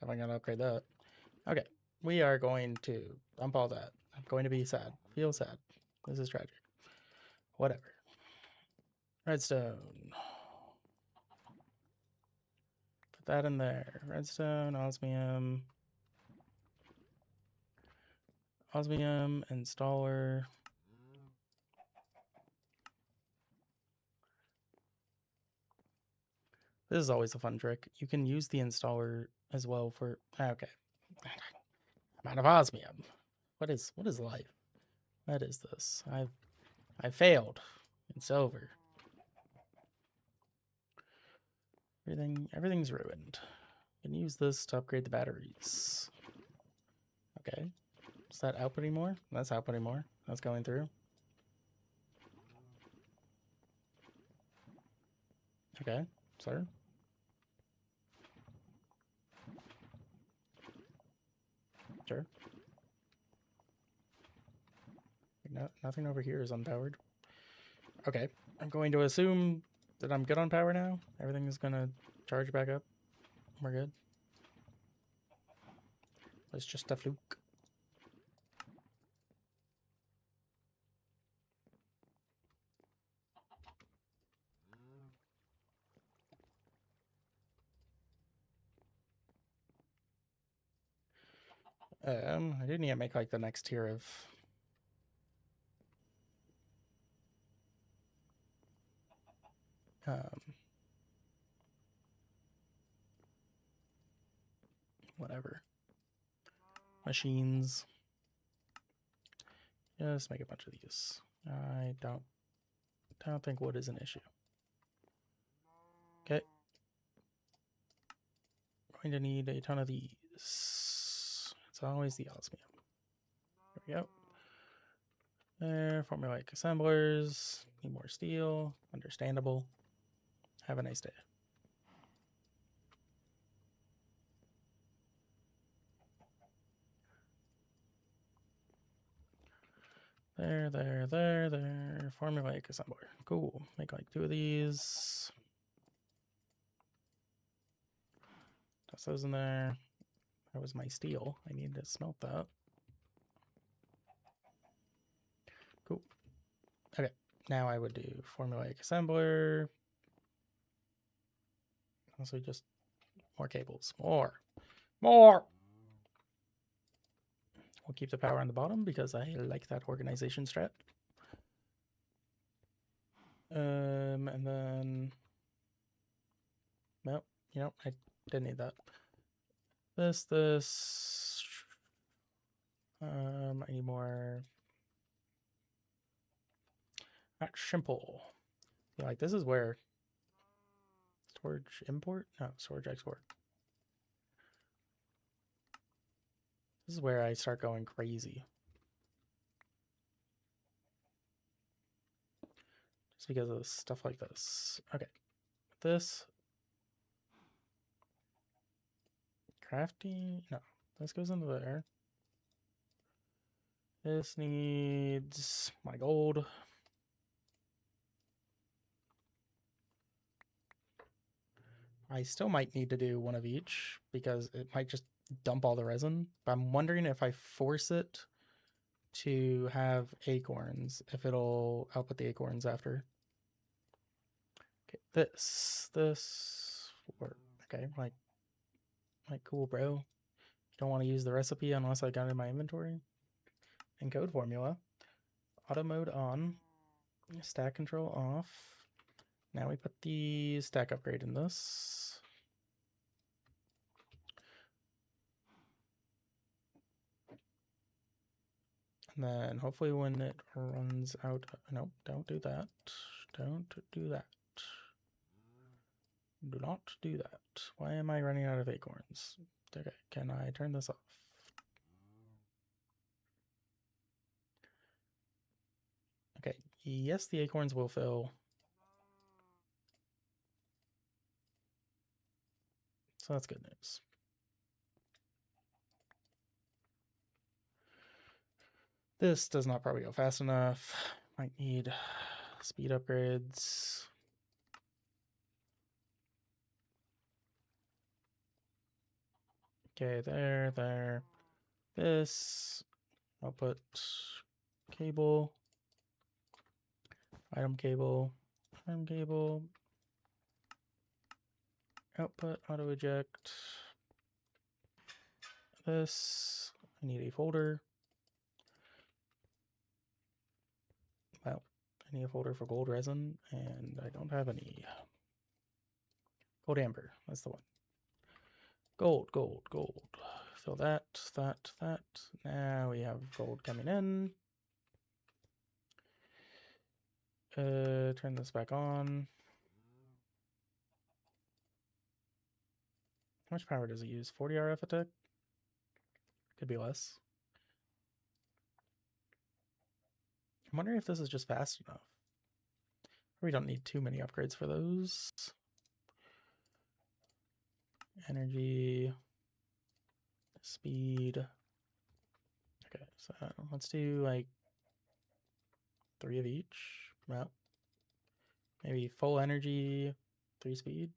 Am I gonna upgrade that? Okay, we are going to dump all that. I'm going to be sad. Feel sad. This is tragic. Whatever. Redstone. Put that in there. Redstone, osmium. Osmium, installer. This is always a fun trick. You can use the installer as well for... Okay. I'm out of osmium. What is life? What is this? I failed. It's over. Everything's ruined. You can use this to upgrade the batteries. Okay. Is that outputting more? That's outputting more. That's going through. Okay, sir. Sure. No, nothing over here is unpowered. Okay, I'm going to assume that I'm good on power now. Everything is gonna charge back up. We're good. It's just a fluke. I do need to make like the next tier of whatever machines. Just make a bunch of these. I don't think wood is an issue. Okay. Going to need a ton of these. It's always the osmium. There we go. There, formulaic assemblers. Need more steel. Understandable. Have a nice day. There. Formulaic assembler. Cool. Make like 2 of these. Toss those in there. That was my steel. I need to smelt that. Cool. Okay. Now I would do formulaic assembler. Also just more cables. More. We'll keep the power on the bottom because I like that organization strat. And then, well, I didn't need that. This. I need more. Not simple. Yeah, like this is where storage import? No, storage export. This is where I start going crazy. Just because of stuff like this. Okay. This. Crafting. No. This goes into there. This needs my gold. I still might need to do one of each because it might just dump all the resin. But I'm wondering if I force it to have acorns, if it'll output the acorns after. Okay, this work. Okay, like cool, bro. Don't want to use the recipe unless I got it in my inventory. Encode formula. Auto mode on. Stack control off. Now we put the stack upgrade in this. And then hopefully when it runs out, no, don't do that. Don't do that. Do not do that. Why am I running out of acorns? Okay, can I turn this off? Okay, yes, the acorns will fill. So that's good news. This does not probably go fast enough. Might need speed upgrades. Okay, there. This, I'll put cable, item cable, output, auto eject. This, I need a folder. Well, I need a folder for gold resin, and I don't have any. Gold amber, that's the one. Gold. Fill that. Now we have gold coming in. Turn this back on. How much power does it use? 40 RF a tick? Could be less. I'm wondering if this is just fast enough. We don't need too many upgrades for those. Energy. Speed. Okay, so let's do like 3 of each. Well, maybe full energy, 3 speed.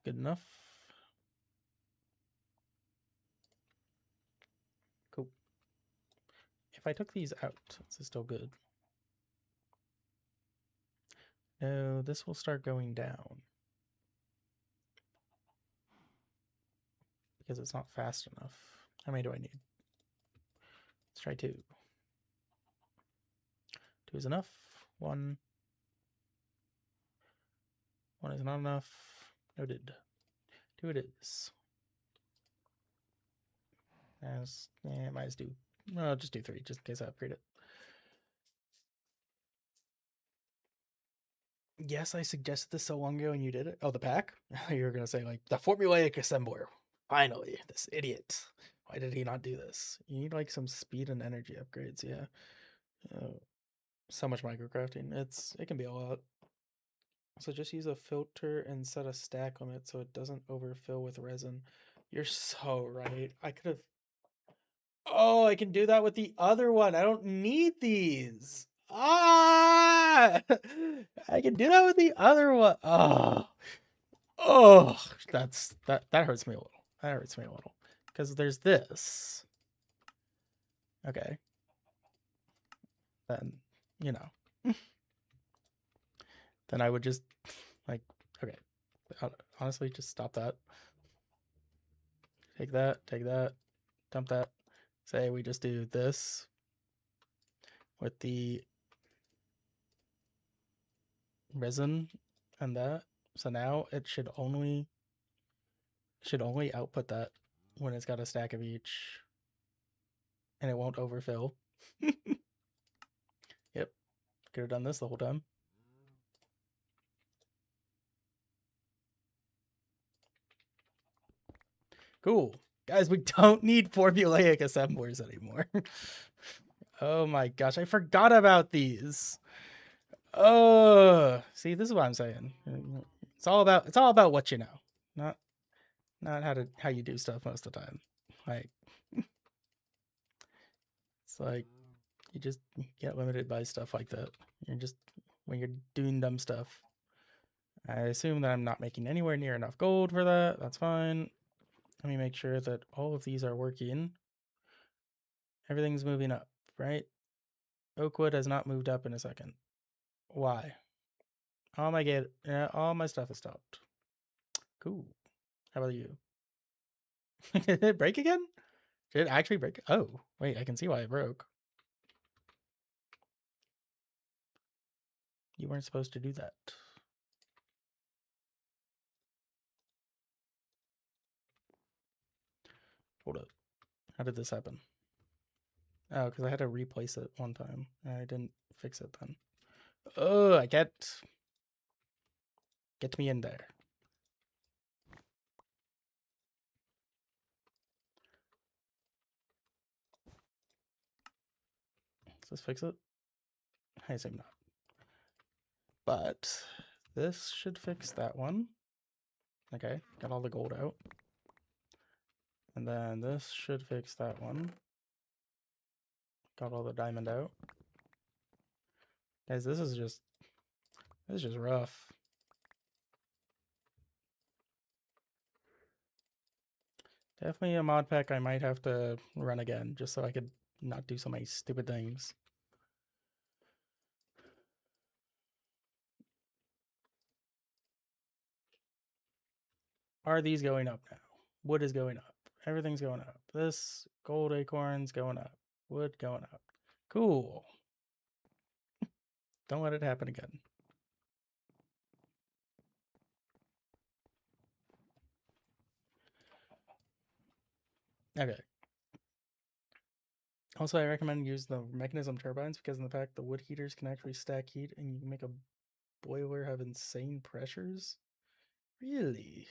Good enough. Cool. If I took these out, this is still good. No, this will start going down. Because it's not fast enough. How many do I need? Let's try 2. 2 is enough. 1. 1 is not enough. Noted. 2 it is. Might as do. I'll just do 3, just in case I upgrade it. Yes, I suggested this so long ago and you did it. Oh, the pack? You were going to say, like, the formulaic assembler. Finally, this idiot. Why did he not do this? You need, like, some speed and energy upgrades, yeah. So much microcrafting. It can be a lot. So just use a filter and set a stack limit so it doesn't overfill with resin. You're so right. I could have. Oh, I can do that with the other one. I don't need these. Ah, I can do that with the other one. Oh, that hurts me a little. That hurts me a little because there's this. Okay, then you know, then I would just like okay. Honestly, just stop that. Take that, dump that. Say we just do this with the resin and that. So now it should only output that when it's got a stack of each and it won't overfill. Yep. Could have done this the whole time. Cool. Guys, we don't need formulaic assemblers anymore. Oh my gosh, I forgot about these. Oh, see, this is what I'm saying. It's all about what you know, not how you do stuff most of the time. Like it's like you just get limited by stuff like that. You're just when you're doing dumb stuff. I assume that I'm not making anywhere near enough gold for that. That's fine. Let me make sure that all of these are working. Everything's moving up, right? Oakwood has not moved up in a second. Why? All my stuff is stopped. Cool. How about you? Did it break again? Did it actually break? Oh, wait, I can see why it broke. You weren't supposed to do that. Hold up. How did this happen? Oh, because I had to replace it one time. And I didn't fix it then. Oh, I get me in there. Does this fix it? I assume not. But this should fix that one. Okay, got all the gold out. And then this should fix that one. Got all the diamond out. Guys, this is just rough. Definitely a mod pack I might have to run again, just so I could not do so many stupid things. Are these going up now? Wood is going up. Everything's going up. This gold acorn's going up. Wood going up. Cool. Don't let it happen again. Okay. Also, I recommend use the mechanism turbines because in the pack, the wood heaters can actually stack heat and you can make a boiler have insane pressures. Really?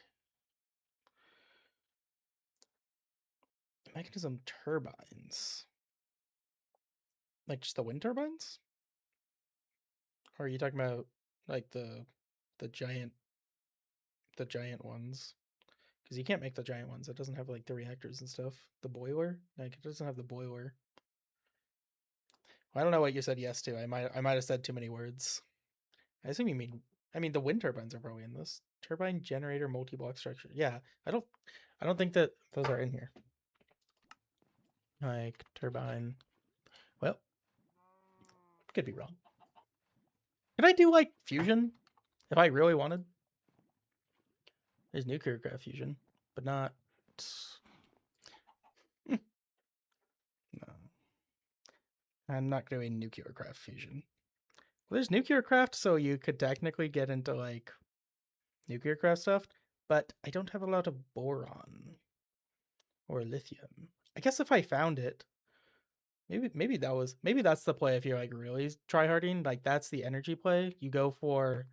Mechanism turbines? Like just the wind turbines? Or are you talking about like the giant ones? Because you can't make the giant ones. It doesn't have like the reactors and stuff. The boiler? Like it doesn't have the boiler. Well, I don't know what you said yes to. I might have said too many words. I assume you mean the wind turbines are probably in this. Turbine generator multi-block structure. Yeah, I don't think that those are in here. Like turbine. Well, could be wrong. Could I do like fusion if I really wanted? There's nuclear craft fusion, but not. No, I'm not doing nuclear craft fusion. Well, there's nuclear craft, so you could technically get into like nuclear craft stuff, but I don't have a lot of boron or lithium. I guess if I found it, maybe that's the play if you're like really tryharding. Like that's the energy play. You go for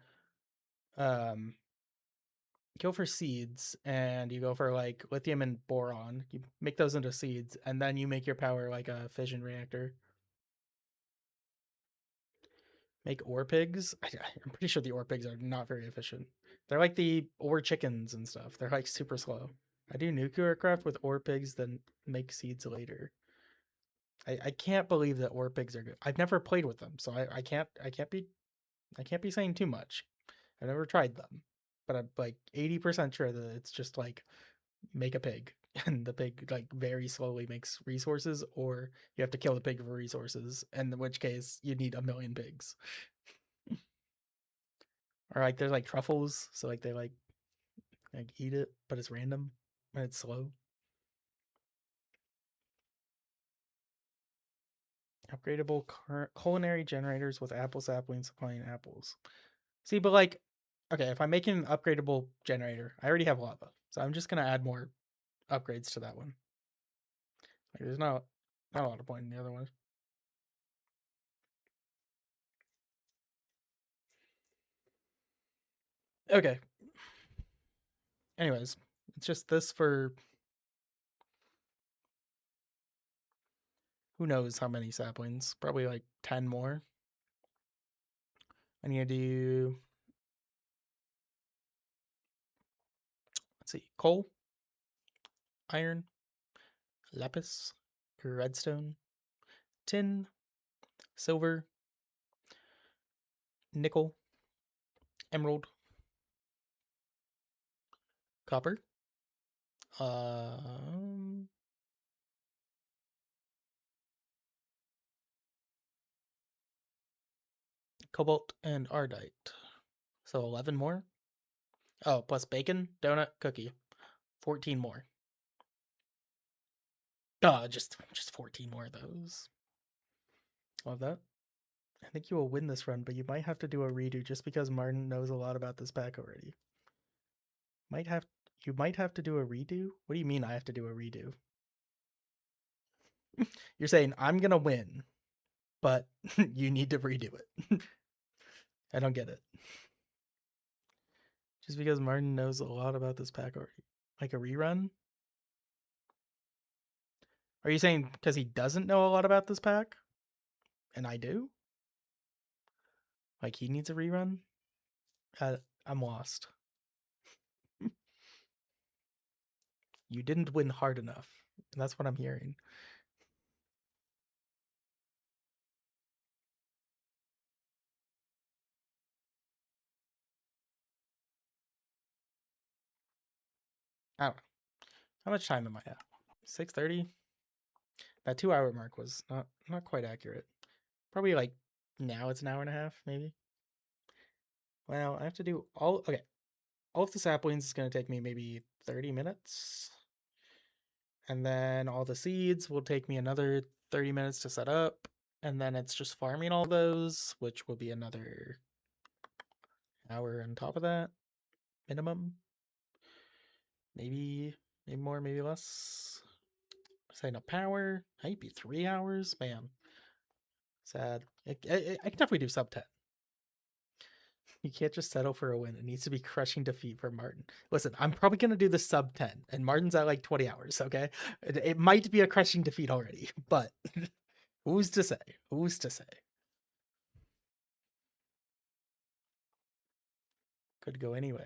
seeds and you go for like lithium and boron. You make those into seeds and then you make your power like a fission reactor. Make ore pigs. I'm pretty sure the ore pigs are not very efficient. They're like the ore chickens and stuff. They're like super slow. I do nuclear craft with ore pigs, then make seeds later. I can't believe that ore pigs are good. I've never played with them, so I can't be saying too much. I've never tried them, but I'm like 80% sure that it's just like make a pig, and the pig like very slowly makes resources, or you have to kill the pig for resources, and in which case you need a million pigs. Or like there's like truffles, so like they like eat it, but it's random and it's slow. Upgradable culinary generators with apple saplings supplying apples. See, but like, okay, if I'm making an upgradable generator, I already have lava, so I'm just gonna add more upgrades to that one. Like, there's not a lot of point in the other one. Okay. Anyways, it's just this for who knows how many saplings. Probably like 10 more. I need to do, let's see, coal, iron, lapis, redstone, tin, silver, nickel, emerald, copper, cobalt, and ardite. So 11 more. Oh, plus bacon, donut, cookie. 14 more. Just 14 more of those. Love that. I think you will win this run, but you might have to do a redo just because Martin knows a lot about this pack already. You might have to do a redo? What do you mean I have to do a redo? You're saying I'm gonna win, but you need to redo it. I don't get it. Just because Martin knows a lot about this pack already. Like a rerun? Are you saying because he doesn't know a lot about this pack? And I do? Like he needs a rerun? I'm lost. You didn't win hard enough. And that's what I'm hearing. I don't know. How much time am I at? 6:30? That 2 hour mark was not quite accurate. Probably like now it's an hour and a half, maybe. Well, I have to do all of the saplings is going to take me maybe 30 minutes. And then all the seeds will take me another 30 minutes to set up. And then it's just farming all those, which will be another hour on top of that, minimum. Maybe more, maybe less. Setting up power. Might be 3 hours. Man, sad. I can definitely do sub 10. You can't just settle for a win. It needs to be crushing defeat for Martin. Listen, I'm probably going to do the sub 10, and Martin's at like 20 hours, okay? It might be a crushing defeat already, but who's to say? Who's to say? Could go anyway.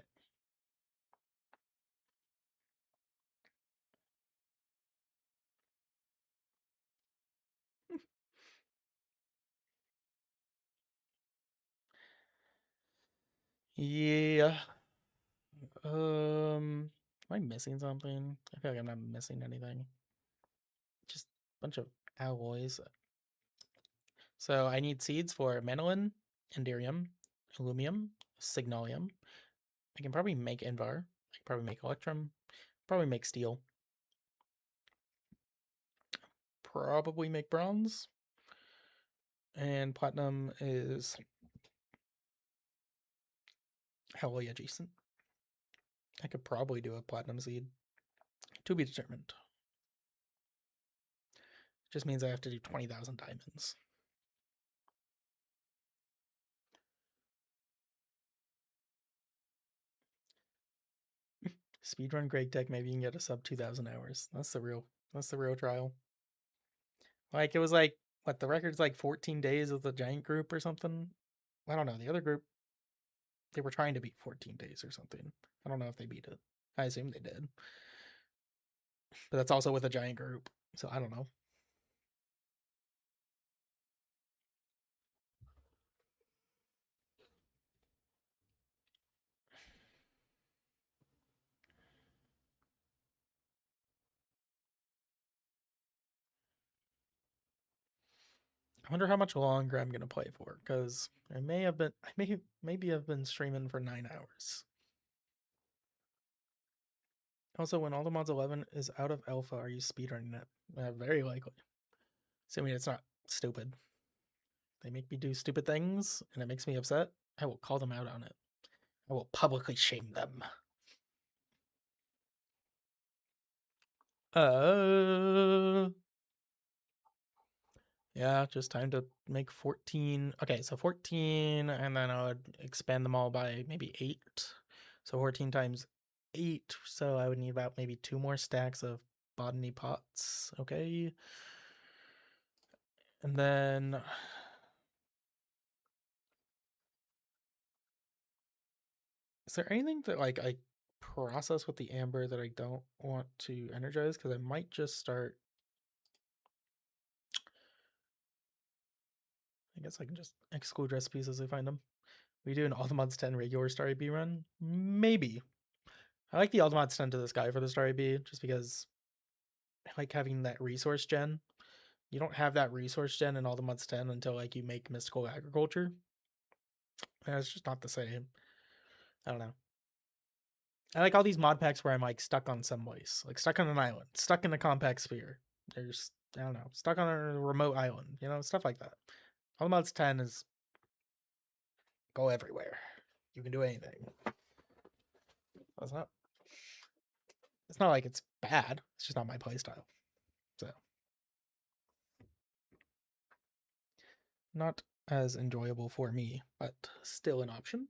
Yeah. Am I missing something? I feel like I'm not missing anything. Just a bunch of alloys. So I need seeds for manolin, enderium, aluminum, signolium. I can probably make invar. I can probably make electrum. Probably make steel. Probably make bronze. And platinum is alloy adjacent. I could probably do a platinum seed. To be determined. Just means I have to do 20,000 diamonds. Speedrun Greg Tech, maybe you can get a sub 2,000 hours. That's the real trial. Like it was like what the record's like 14 days with the giant group or something. I don't know. The other group, they were trying to beat 14 days or something. I don't know if they beat it. I assume they did. But that's also with a giant group. So I don't know. I wonder how much longer I'm gonna play for, because I maybe have been streaming for 9 hours. Also, when All Mods 11 is out of alpha, are you speedrunning it? Very likely. Assuming it's not stupid. They make me do stupid things, and it makes me upset. I will call them out on it. I will publicly shame them. Yeah, just time to make 14. Okay, so 14, and then I would expand them all by maybe 8. So 14 times 8, so I would need about maybe 2 more stacks of botany pots. Okay. And then is there anything that like I process with the amber that I don't want to energize? Because I might just start. I guess I can just exclude recipes as I find them. We do an All the Mods 10 regular Starry B run? Maybe. I like the All the Mods 10 to this guy for the Starry B, just because I like having that resource gen. You don't have that resource gen in All the Mods 10 until like you make Mystical Agriculture. And it's just not the same. I don't know. I like all these mod packs where I'm like stuck on some place, like stuck on an island, stuck in a compact sphere. There's, I don't know, stuck on a remote island, you know, stuff like that. All the Mods 10 is go everywhere. You can do anything. It's not. It's not like it's bad. It's just not my playstyle. So not as enjoyable for me, but still an option.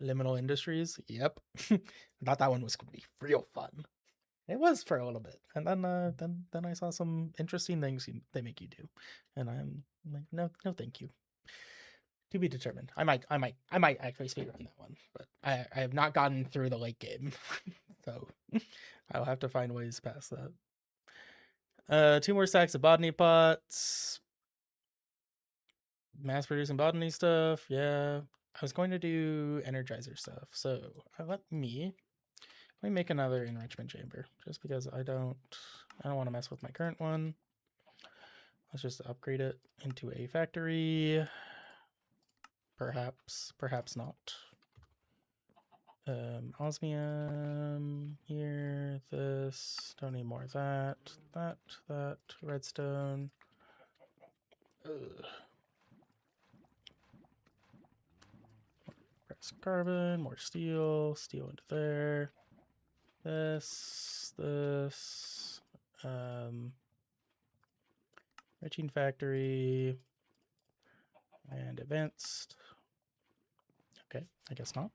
Liminal Industries, yep. I thought that one was gonna be real fun. It was for a little bit, and then I saw some interesting things they make you do, and I'm like, no, thank you. To be determined. I might actually speedrun that one, but I have not gotten through the late game, so I'll have to find ways past that. 2 more stacks of botany pots. Mass producing botany stuff, yeah. I was going to do energizer stuff, so let me make another enrichment chamber, just because I don't want to mess with my current one. Let's just upgrade it into a factory. Perhaps not. Osmium here, this, don't need more of that, redstone. Ugh. Press carbon, more steel into there. This, enriching factory, and advanced. Okay, I guess not.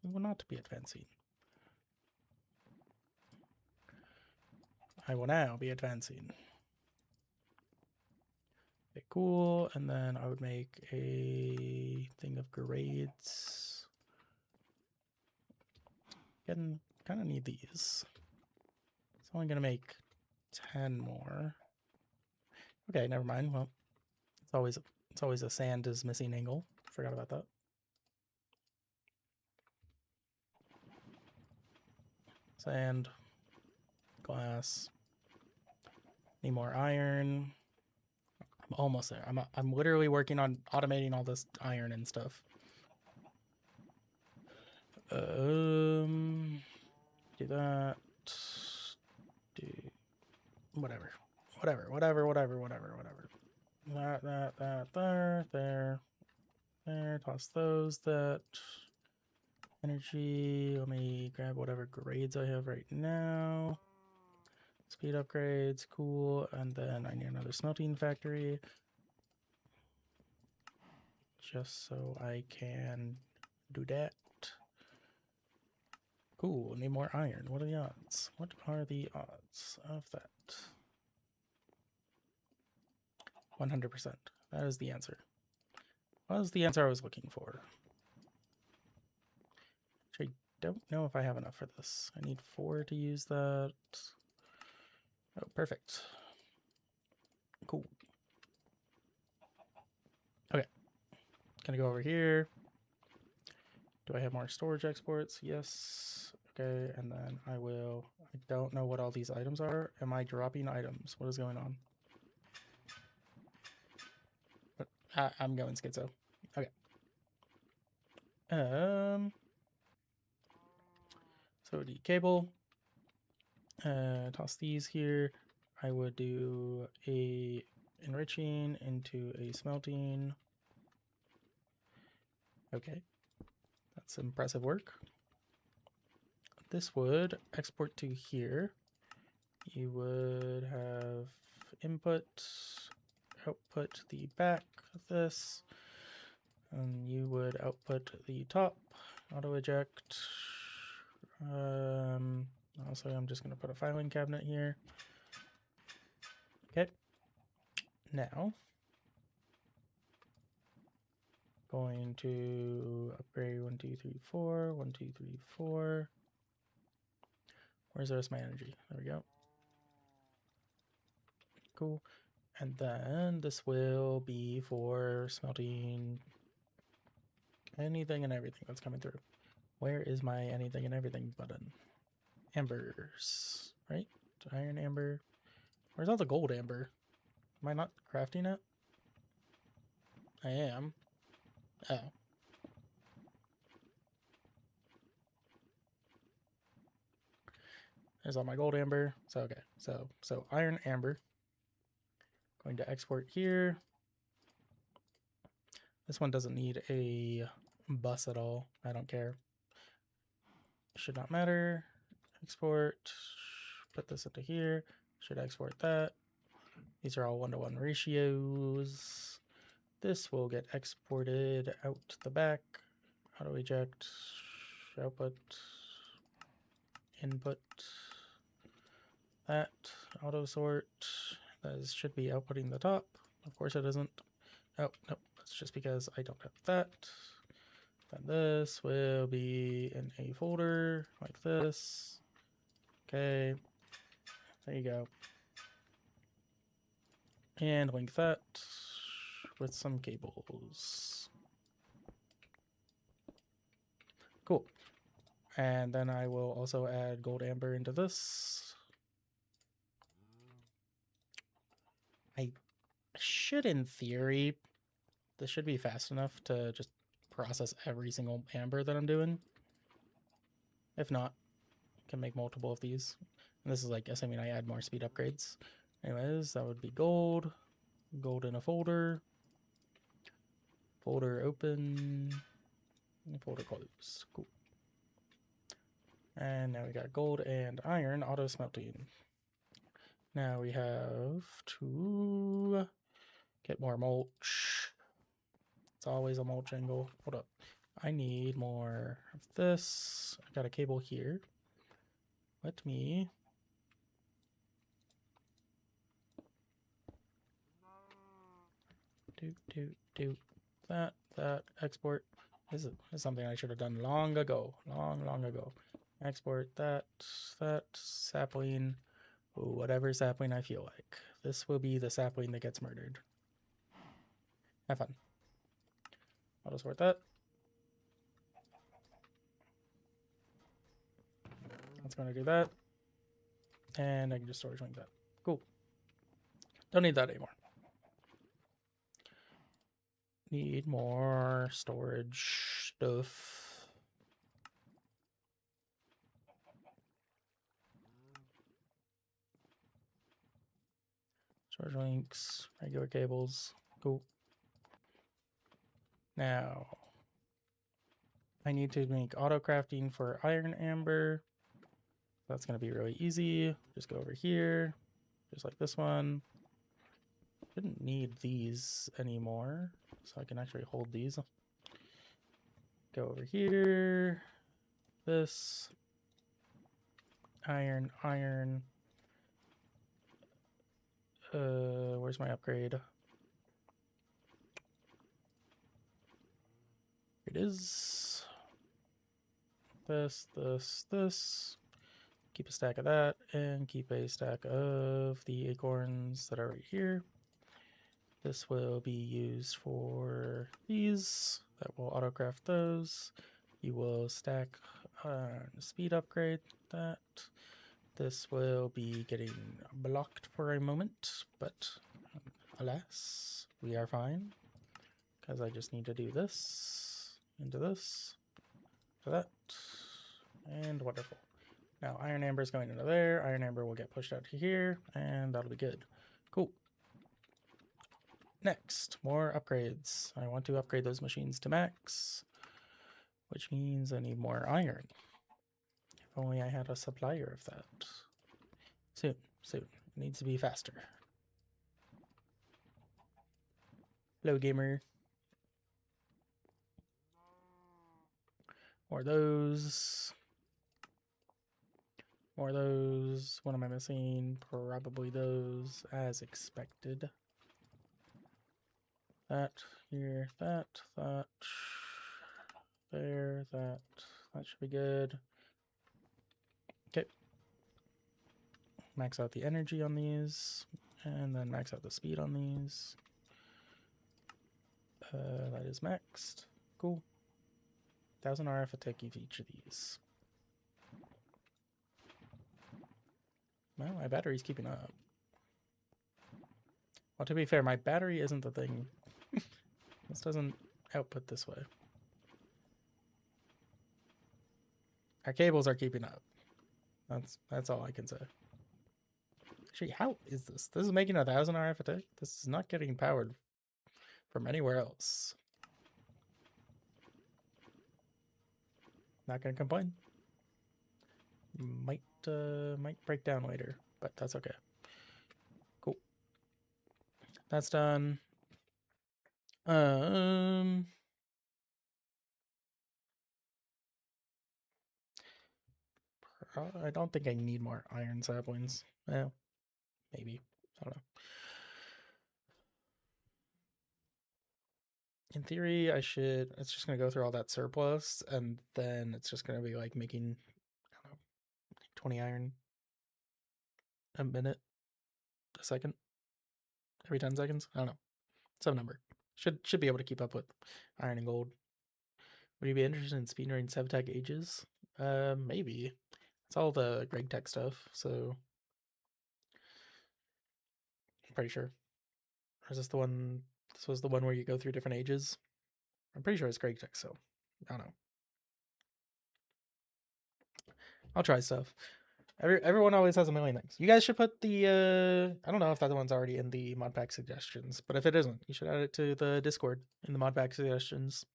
We will not be advancing. I will now be advancing. Okay, cool. And then I would make a thing of grades. Kind of need these. It's only gonna make 10 more. Okay, never mind. Well, it's always a sand is missing angle. Forgot about that. Sand, glass. Need more iron. I'm almost there. I'm literally working on automating all this iron and stuff. Do that. Do whatever. That, there. Toss those. That. Energy. Let me grab whatever grades I have right now. Speed upgrades. Cool. And then I need another smelting factory. Just so I can do that. Cool, need more iron. What are the odds? What are the odds of that? 100%. That is the answer. was the answer I was looking for. Which I don't know if I have enough for this. I need 4 to use that. Oh, perfect. Cool. Okay. Gonna go over here. Do I have more storage exports? Yes. Okay, and then I don't know what all these items are. Am I dropping items? What is going on? I'm going schizo. Okay. So the cable. Toss these here. I would do a enriching into a smelting. Okay. That's impressive work. This would export to here. You would have input, output the back of this, and you would output the top, auto eject. Also, I'm just going to put a filing cabinet here. Okay. Now, going to upgrade 1, 2, 3, 4, 1, 2, 3, 4. Where's the rest of my energy? There we go. Cool. And then this will be for smelting anything and everything that's coming through. Where is my anything and everything button? Ambers, right? Iron amber. Where's all the gold amber? Am I not crafting it? I am. Oh. There's all my gold amber. So, okay. So iron amber. Going to export here. This one doesn't need a bus at all. I don't care. Should not matter. Export. Put this into here. Should export that. These are all 1-to-1 ratios. This will get exported out the back. Auto eject. Output. Input. That. Auto sort. That should be outputting the top. Of course it isn't. Oh, nope. That's just because I don't have that. Then this will be in a folder like this. Okay. There you go. And link that with some cables. Cool. And then I will also add gold amber into this. I should, in theory, this should be fast enough to just process every single amber that I'm doing. If not, I can make multiple of these. And this is like assuming I add more speed upgrades. Anyways, that would be gold. Gold in a folder. Folder open. Folder close. Cool. And now we got gold and iron auto smelting. Now we have to get more mulch. It's always a mulch angle. Hold up. I need more of this. I got a cable here. Let me do that export. This is something I should have done long ago. Long ago. Export that sapling. Whatever sapling I feel like. This will be the sapling that gets murdered. Have fun. I'll just sort that. That's going to do that. And I can just storage link that. Cool. Don't need that anymore. Need more storage stuff. Storage links, regular cables. Cool. Now, I need to make auto crafting for iron amber. That's going to be really easy. Just go over here, just like this one. Didn't need these anymore, so I can actually hold these. Go over here. This. Iron. Where's my upgrade? is. This. Keep a stack of that, and keep a stack of the acorns that are right here. This will be used for these. That will autocraft those. You will stack speed upgrade that. This will be getting blocked for a moment, but alas, we are fine. Because I just need to do this, into this, to that, and wonderful. Now iron amber is going into there. Iron amber will get pushed out to here, and that'll be good. Cool. Next, more upgrades. I want to upgrade those machines to max, which means I need more iron. If only I had a supplier of that. Soon. It needs to be faster. Hello, gamer. More of those. More of those. What am I missing? Probably those, as expected. That here, that, there, that should be good. Okay. Max out the energy on these, and then max out the speed on these. That is maxed. Cool. 1000 RF a tick each of these. Well, my battery's keeping up. Well, to be fair, my battery isn't the thing. This doesn't output this way. Our cables are keeping up. That's all I can say. Actually, how is this? This is making 1000 RF a tick? This is not getting powered from anywhere else. Not gonna complain. Might break down later, but that's okay. Cool. That's done. I don't think I need more iron saplings. Well, maybe. I don't know. In theory, I should. It's just gonna go through all that surplus, and then it's just gonna be like making, I don't know, 20 iron a minute, a second, every 10 seconds. I don't know. Some number. Should be able to keep up with iron and gold. Would you be interested in speedrunning Sevtech Ages? Maybe. It's all the Greg Tech stuff, so I'm pretty sure. Or is this the one? This was the one where you go through different ages. I'm pretty sure it's Greg Tech, so I don't know. I'll try stuff. Everyone always has a million things. You guys should put the I don't know if that one's already in the modpack suggestions, but if it isn't, you should add it to the Discord in the modpack suggestions.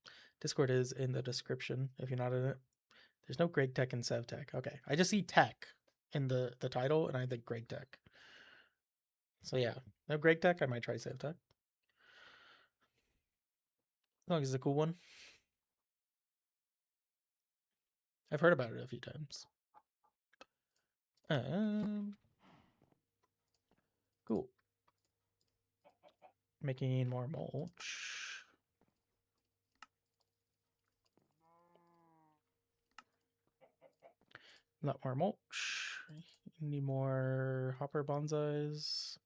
Discord is in the description if you're not in it. There's no Greg Tech and Sev Tech. Okay, I just see Tech in the title, and I think Greg Tech. So yeah, no Greg Tech. I might try Sev Tech. As long as it's a cool one. I've heard about it a few times. Cool. Making more mulch. A lot more mulch. Need more hopper bonsais.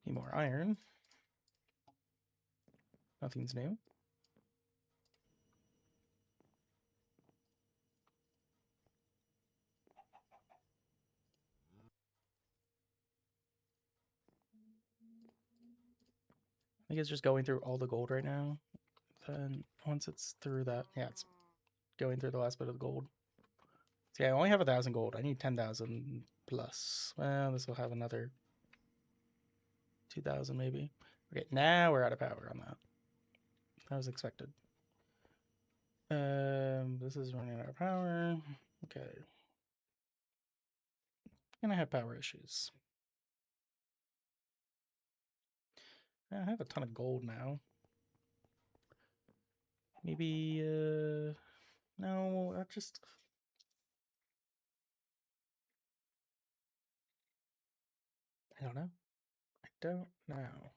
Need more iron. Nothing's new. I think it's just going through all the gold right now. Then once it's through that, yeah, it's going through the last bit of the gold. See, I only have 1,000 gold. I need 10,000 plus. Well, this will have another 2,000 maybe. Okay, now we're out of power on that. That was expected. This is running out of power. Okay. And I have power issues. I have a ton of gold now. Maybe, no, I just... I don't know. I don't know.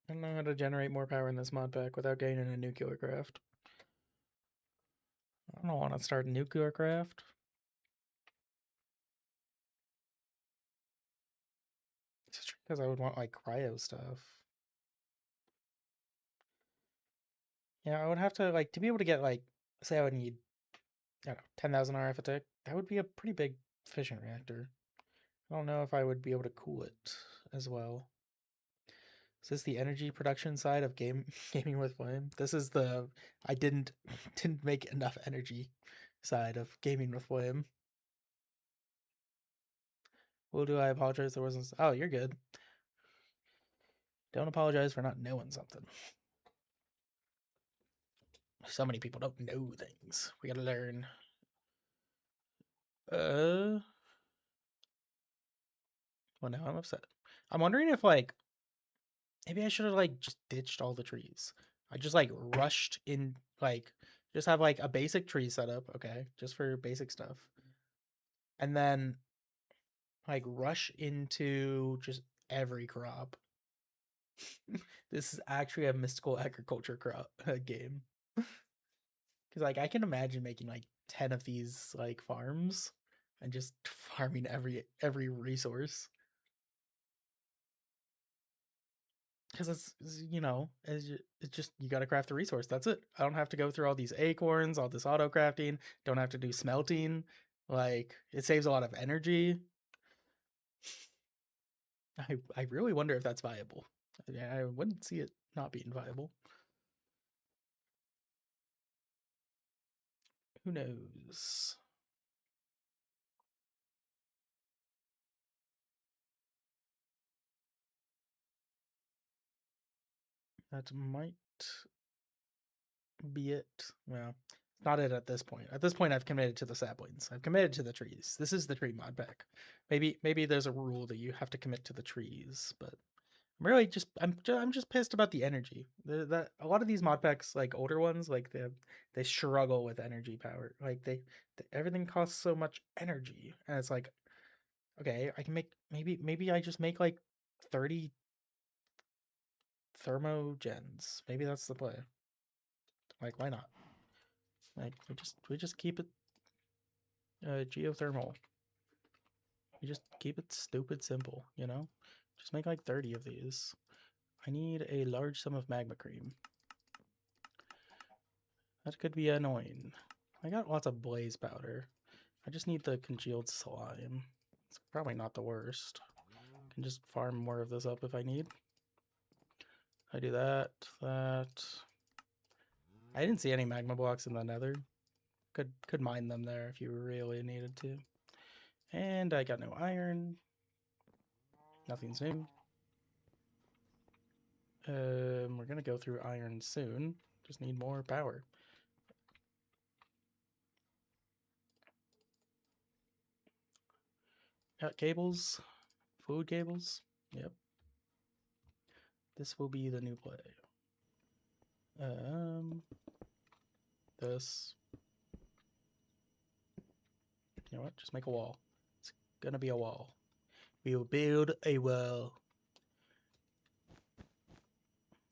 I don't know how to generate more power in this mod pack without gaining a nuclear craft. I don't want to start a nuclear craft. Just because I would want like cryo stuff. Yeah, I would have to like to be able to get like say I would need I don't know 10,000 RF attack. That would be a pretty big fission reactor. I don't know if I would be able to cool it as well. Is this the energy production side of gaming with flame? This is the I didn't make enough energy side of gaming with flame. Well, do I apologize? There wasn't. Oh, you're good. Don't apologize for not knowing something. So many people don't know things. We gotta learn. Well, now I'm upset. I'm wondering if like maybe I should have like just ditched all the trees. I just like rushed in like just have like a basic tree setup, okay, just for basic stuff, and then like rush into just every crop. This is actually a mystical agriculture crop game. Because like I can imagine making like 10 of these like farms and just farming every resource. Because it's just you got to craft the resource. That's it. I don't have to go through all these acorns, all this auto crafting. Don't have to do smelting. Like it saves a lot of energy. I really wonder if that's viable. I wouldn't see it not being viable. Who knows? That might be it. Well, not it at this point. At this point, I've committed to the saplings. I've committed to the trees. This is the tree mod pack. Maybe there's a rule that you have to commit to the trees, but I'm really just I'm just pissed about the energy. That a lot of these mod packs, like older ones, like they struggle with energy power. Like everything costs so much energy, and it's like, okay, I can make maybe I just make like 30 thermogens. Maybe that's the play. Like, why not? Like, we just keep it geothermal. We just keep it stupid simple, you know? Just make like 30 of these. I need a large sum of magma cream. That could be annoying. I got lots of blaze powder. I just need the congealed slime. It's probably not the worst. Can just farm more of this up if I need. I do that. I didn't see any magma blocks in the nether. Could mine them there if you really needed to. And I got no iron. Nothing's new. We're gonna go through iron soon. Just need more power. Got cables, food cables. Yep. This will be the new play. This. You know what? Just make a wall. It's gonna be a wall. We will build a wall.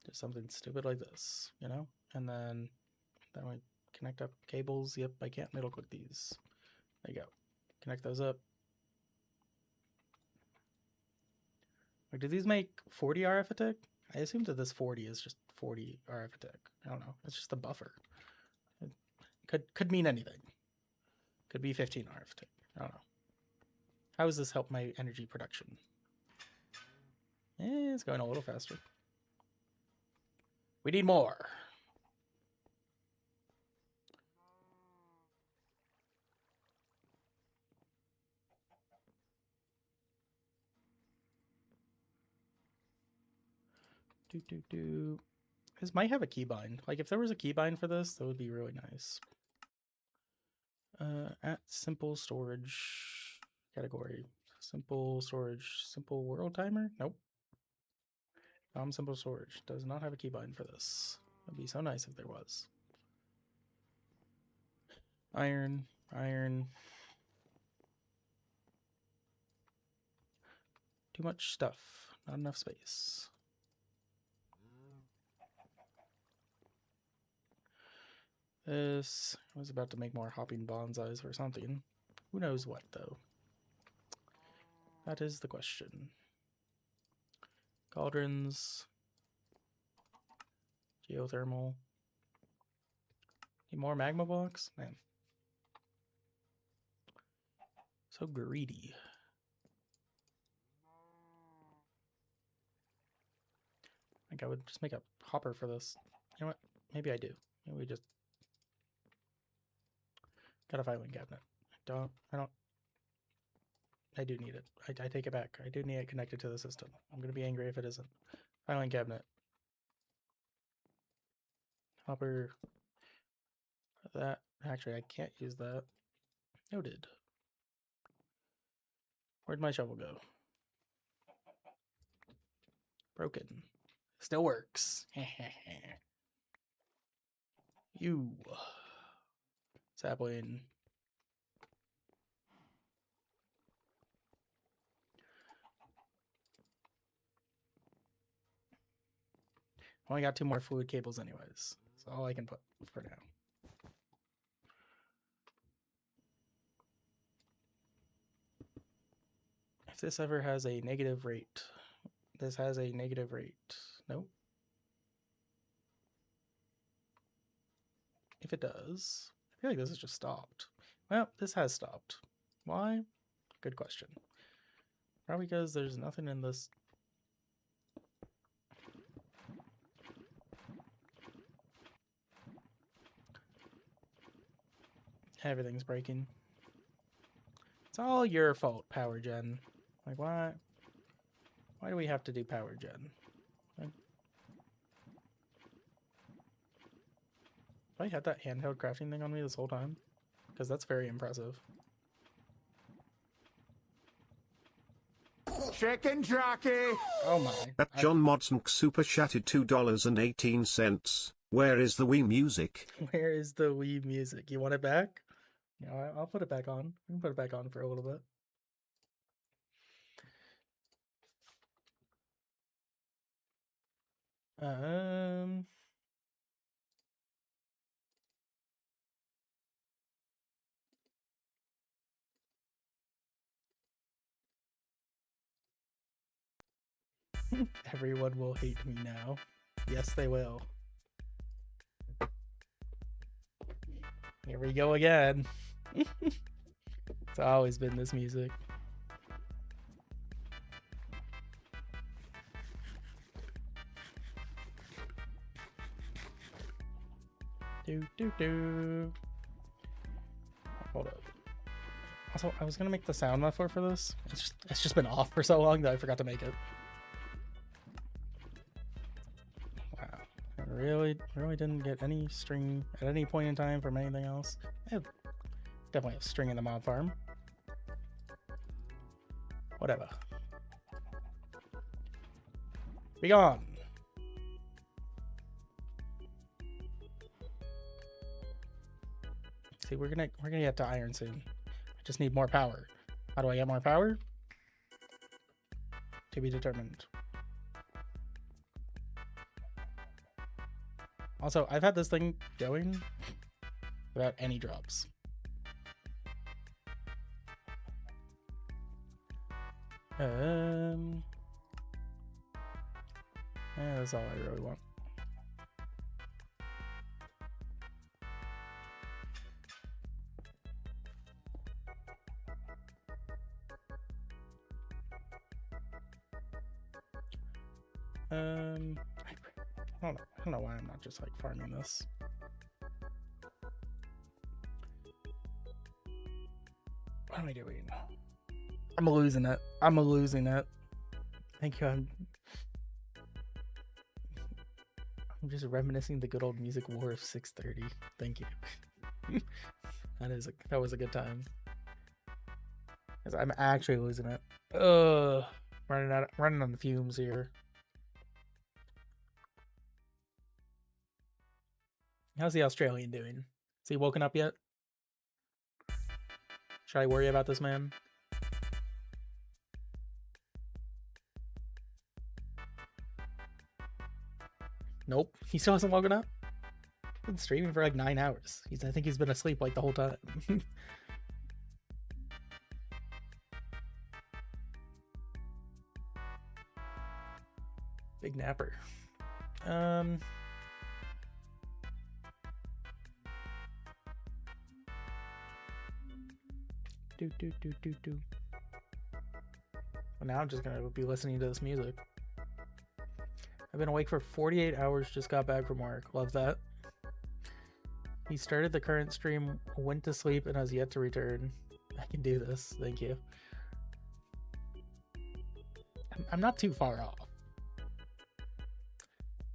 Just something stupid like this, you know? And then we connect up cables. Yep, I can't middle click these. There you go. Connect those up. Like, do these make 40 RF attack? I assume that this 40 is just 40 RF attack. I don't know. It's just a buffer. It could mean anything. Could be 15 RF attack. I don't know. How does this help my energy production? It's going a little faster. We need more. This might have a keybind. Like, if there was a keybind for this, that would be really nice. At simple storage category. Simple storage. Simple world timer? Nope. Simple storage. Does not have a keybind for this. It'd be so nice if there was. Iron. Too much stuff. Not enough space. This I was about to make more hopping bonsais or something. Who knows what, though? That is the question. Cauldrons. Geothermal. Need more magma blocks? Man. So greedy. I think I would just make a hopper for this. You know what? Maybe I do. Maybe we just got a filing cabinet. I do need it. I take it back. I do need it connected to the system. I'm gonna be angry if it isn't. Filing cabinet. Hopper. That. Actually, I can't use that. Noted. Where'd my shovel go? Broken. Still works. You. Sapling. I only got 2 more fluid cables anyways. That's all I can put for now. If this ever has a negative rate. This has a negative rate. Nope. If it does, I feel like this has just stopped. Well, this has stopped. Why? Good question. Probably because there's nothing in this. Everything's breaking. It's all your fault, power gen. Like, why? Why do we have to do power gen? Like, have I had that handheld crafting thing on me this whole time? Because that's very impressive. Chicken jockey! Oh my. At John Modsmk super chatted $2.18. Where is the Wii music? Where is the Wii music? You want it back? Yeah, I'll put it back on. We can put it back on for a little bit. Everyone will hate me now. Yes, they will. Here we go again. It's always been this music. Do. Hold up. Also, I was gonna make the sound muffler for this. It's just been off for so long that I forgot to make it. Wow, I really didn't get any string at any point in time from anything else. I have definitely a string in the mob farm. Whatever. Be gone. See, we're gonna get to iron soon. I just need more power. How do I get more power? To be determined. Also, I've had this thing going without any drops. Yeah, that's all I really want. I don't know why I'm not just like farming this. What am I doing? I'm losing it. I'm losing it. Thank you. I'm just reminiscing the good old music war of 6:30. Thank you. That was a good time. 'Cause I'm actually losing it. Running on the fumes here. How's the Australian doing? Is he woken up yet? Should I worry about this man? Nope. He still hasn't woken up. Been streaming for like 9 hours. I think he's been asleep like the whole time. Big napper. Well, now I'm just gonna be listening to this music. I've been awake for 48 hours, just got back from work. Love that. He started the current stream, went to sleep, and has yet to return. I can do this. Thank you. I'm not too far off.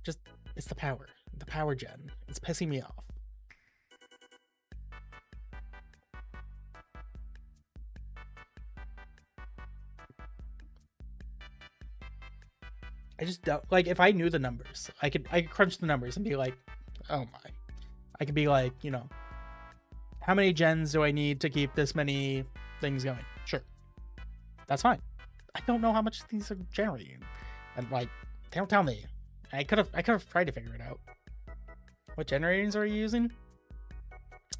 Just, it's the power. The power gen. It's pissing me off. I just don't, like, if I knew the numbers, I could crunch the numbers and be like, oh my. I could be like, you know, how many gens do I need to keep this many things going? Sure. That's fine. I don't know how much these are generating. And like, they don't tell me. I could have tried to figure it out. What generators are you using?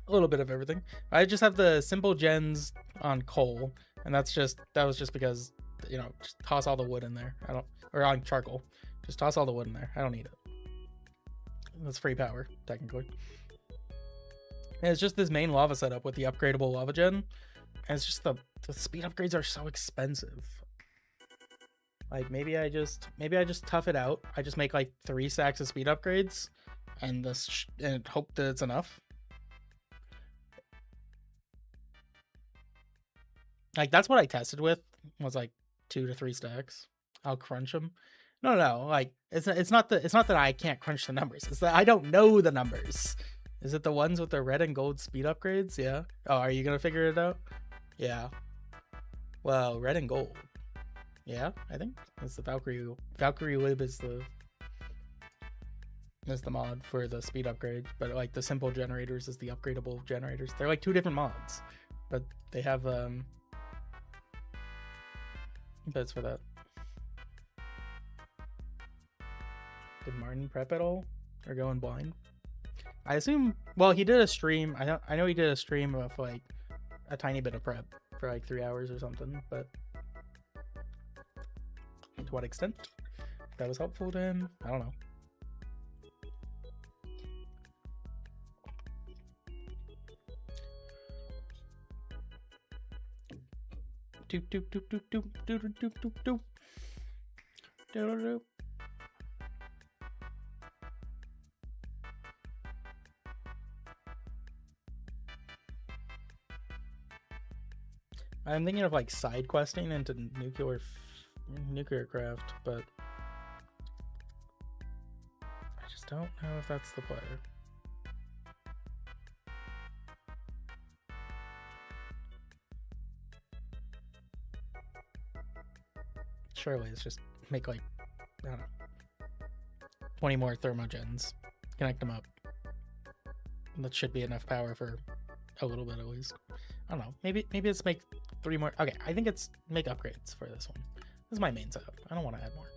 A little bit of everything. I just have the simple gens on coal, and that was just because, you know, just toss all the wood in there. Or on charcoal. Just toss all the wood in there. I don't need it. That's free power, technically. And it's just this main lava setup with the upgradable lava gen. And it's just the speed upgrades are so expensive. Like maybe I just tough it out. I just make like 3 stacks of speed upgrades and and hope that it's enough. Like that's what I tested with, was like 2 to 3 stacks. I'll crunch them. No, like it's not that I can't crunch the numbers. It's that I don't know the numbers. Is it the ones with the red and gold speed upgrades? Yeah. Oh, are you gonna figure it out? Yeah. Well, red and gold. Yeah, I think it's the Valkyrie Lib is the mod for the speed upgrade, but like the simple generators is the upgradable generators. They're like 2 different mods, but they have bits for that. Did Martin prep at all or go in blind? I assume, well, he did a stream. I know he did a stream of like a tiny bit of prep for like 3 hours or something, but to what extent that was helpful to him, I don't know. I'm thinking of like side questing into nuclear craft, but I just don't know if that's the play. Surely it's just make like, I don't know, 20 more thermogens, connect them up. That should be enough power for a little bit at least. I don't know, maybe it's make 3 more. Okay, I think it's make upgrades for this one. This is my main setup. I don't want to add more.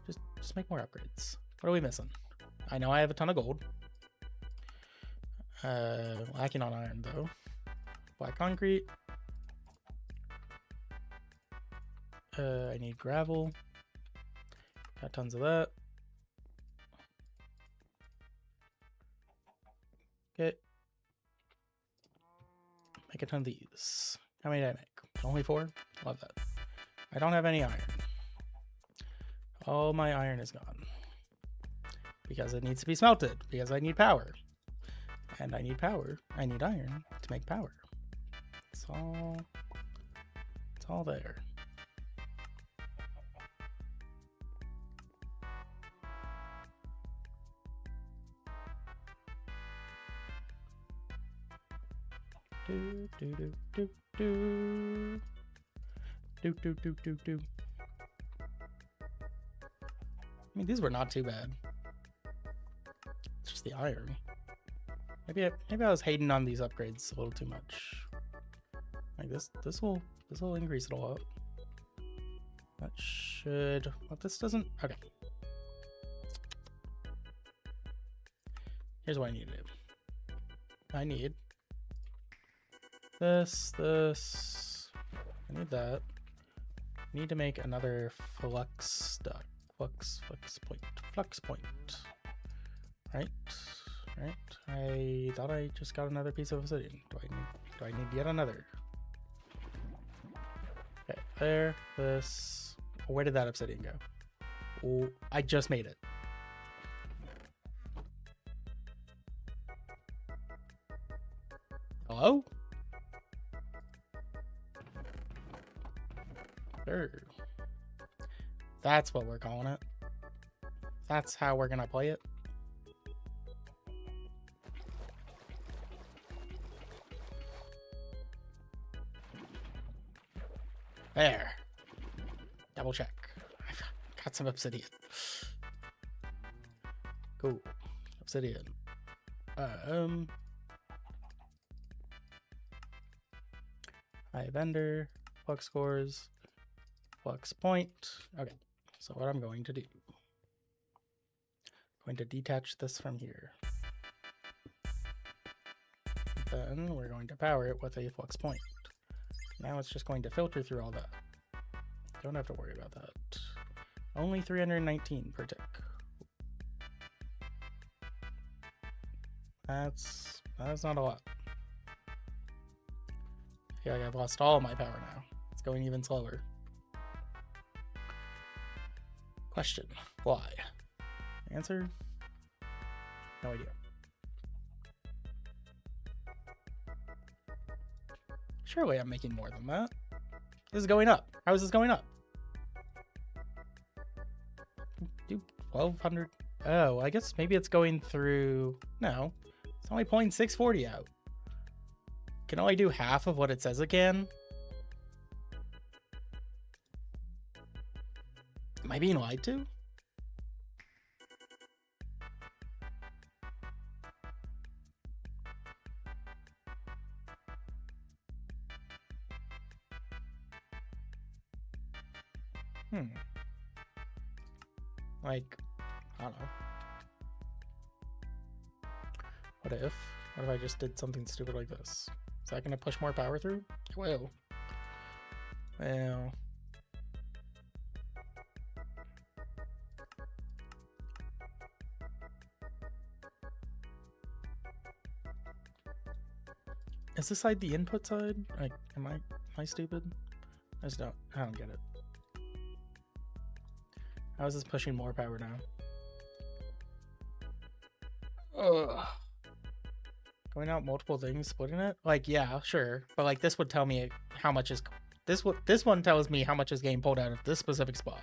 Just make more upgrades. What are we missing? I know I have a ton of gold. Lacking on iron though. Black concrete. I need gravel. Got tons of that. Okay. Make a ton of these. How many did I make? Only 4? Love that. I don't have any iron. All my iron is gone. Because it needs to be smelted. Because I need power. And I need power. I need iron to make power. It's all there. I mean, these were not too bad. It's just the iron. Maybe I was hating on these upgrades a little too much. Like this will increase it a lot. That should. But this doesn't. Okay. Here's what I need to do. I need this. I need that. I need to make another flux duct. Flux point. Right. I thought I just got another piece of obsidian. Do I need yet another? Okay, there. This. Where did that obsidian go? Oh, I just made it. Hello? Sure. That's what we're calling it. That's how we're gonna play it. There. Double check. I've got some obsidian. Cool. Obsidian. High vendor, flux cores, flux point. Okay, so what I'm going to do, I'm going to detach this from here. Then we're going to power it with a flux point. Now it's just going to filter through all that. Don't have to worry about that. Only 319 per tick. That's not a lot. I feel like I've lost all my power now. It's going even slower. Question: why? Answer: no idea. Surely I'm making more than that. This is going up. How is this going up? Do 1200. Oh, I guess maybe it's going through. No, it's only pulling 640 out. Can only do half of what it says it can. Am I being lied to? Like, I don't know. What if I just did something stupid like this? Is that going to push more power through? It will. Well. Is this side the input side? Like, am I stupid? I don't get it. How is this pushing more power now? Ugh. Going out multiple things, splitting it? Like, yeah, sure. But like this would tell me how much is this one tells me how much is getting pulled out of this specific spot.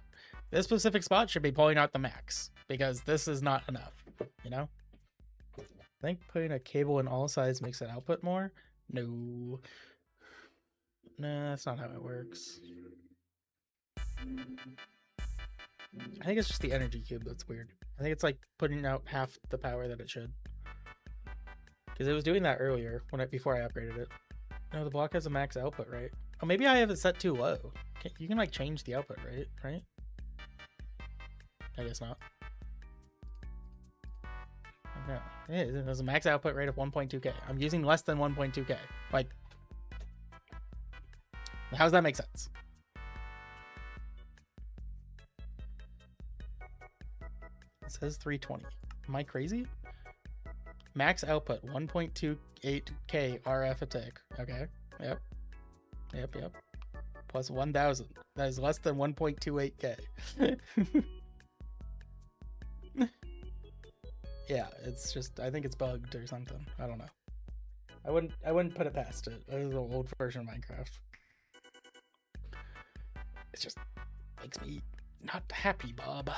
This specific spot should be pulling out the max because this is not enough, you know? I think putting a cable in all sides makes it output more. No. Nah, that's not how it works. I think it's just the energy cube that's weird. I think it's like putting out half the power that it should. Because it was doing that earlier before I upgraded it. No, the block has a max output, right? Oh, maybe I have it set too low. You can like change the output, right? I guess not. No, it has a max output rate of 1.2k. I'm using less than 1.2k. Like, how does that make sense? It says 320. Am I crazy? Max output 1.28k RF a tick. Okay. Yep. Plus 1000. That is less than 1.28k. Yeah, it's just, I think it's bugged or something. I don't know. I wouldn't put it past it. This is an old version of Minecraft. It just makes me not happy, Bob.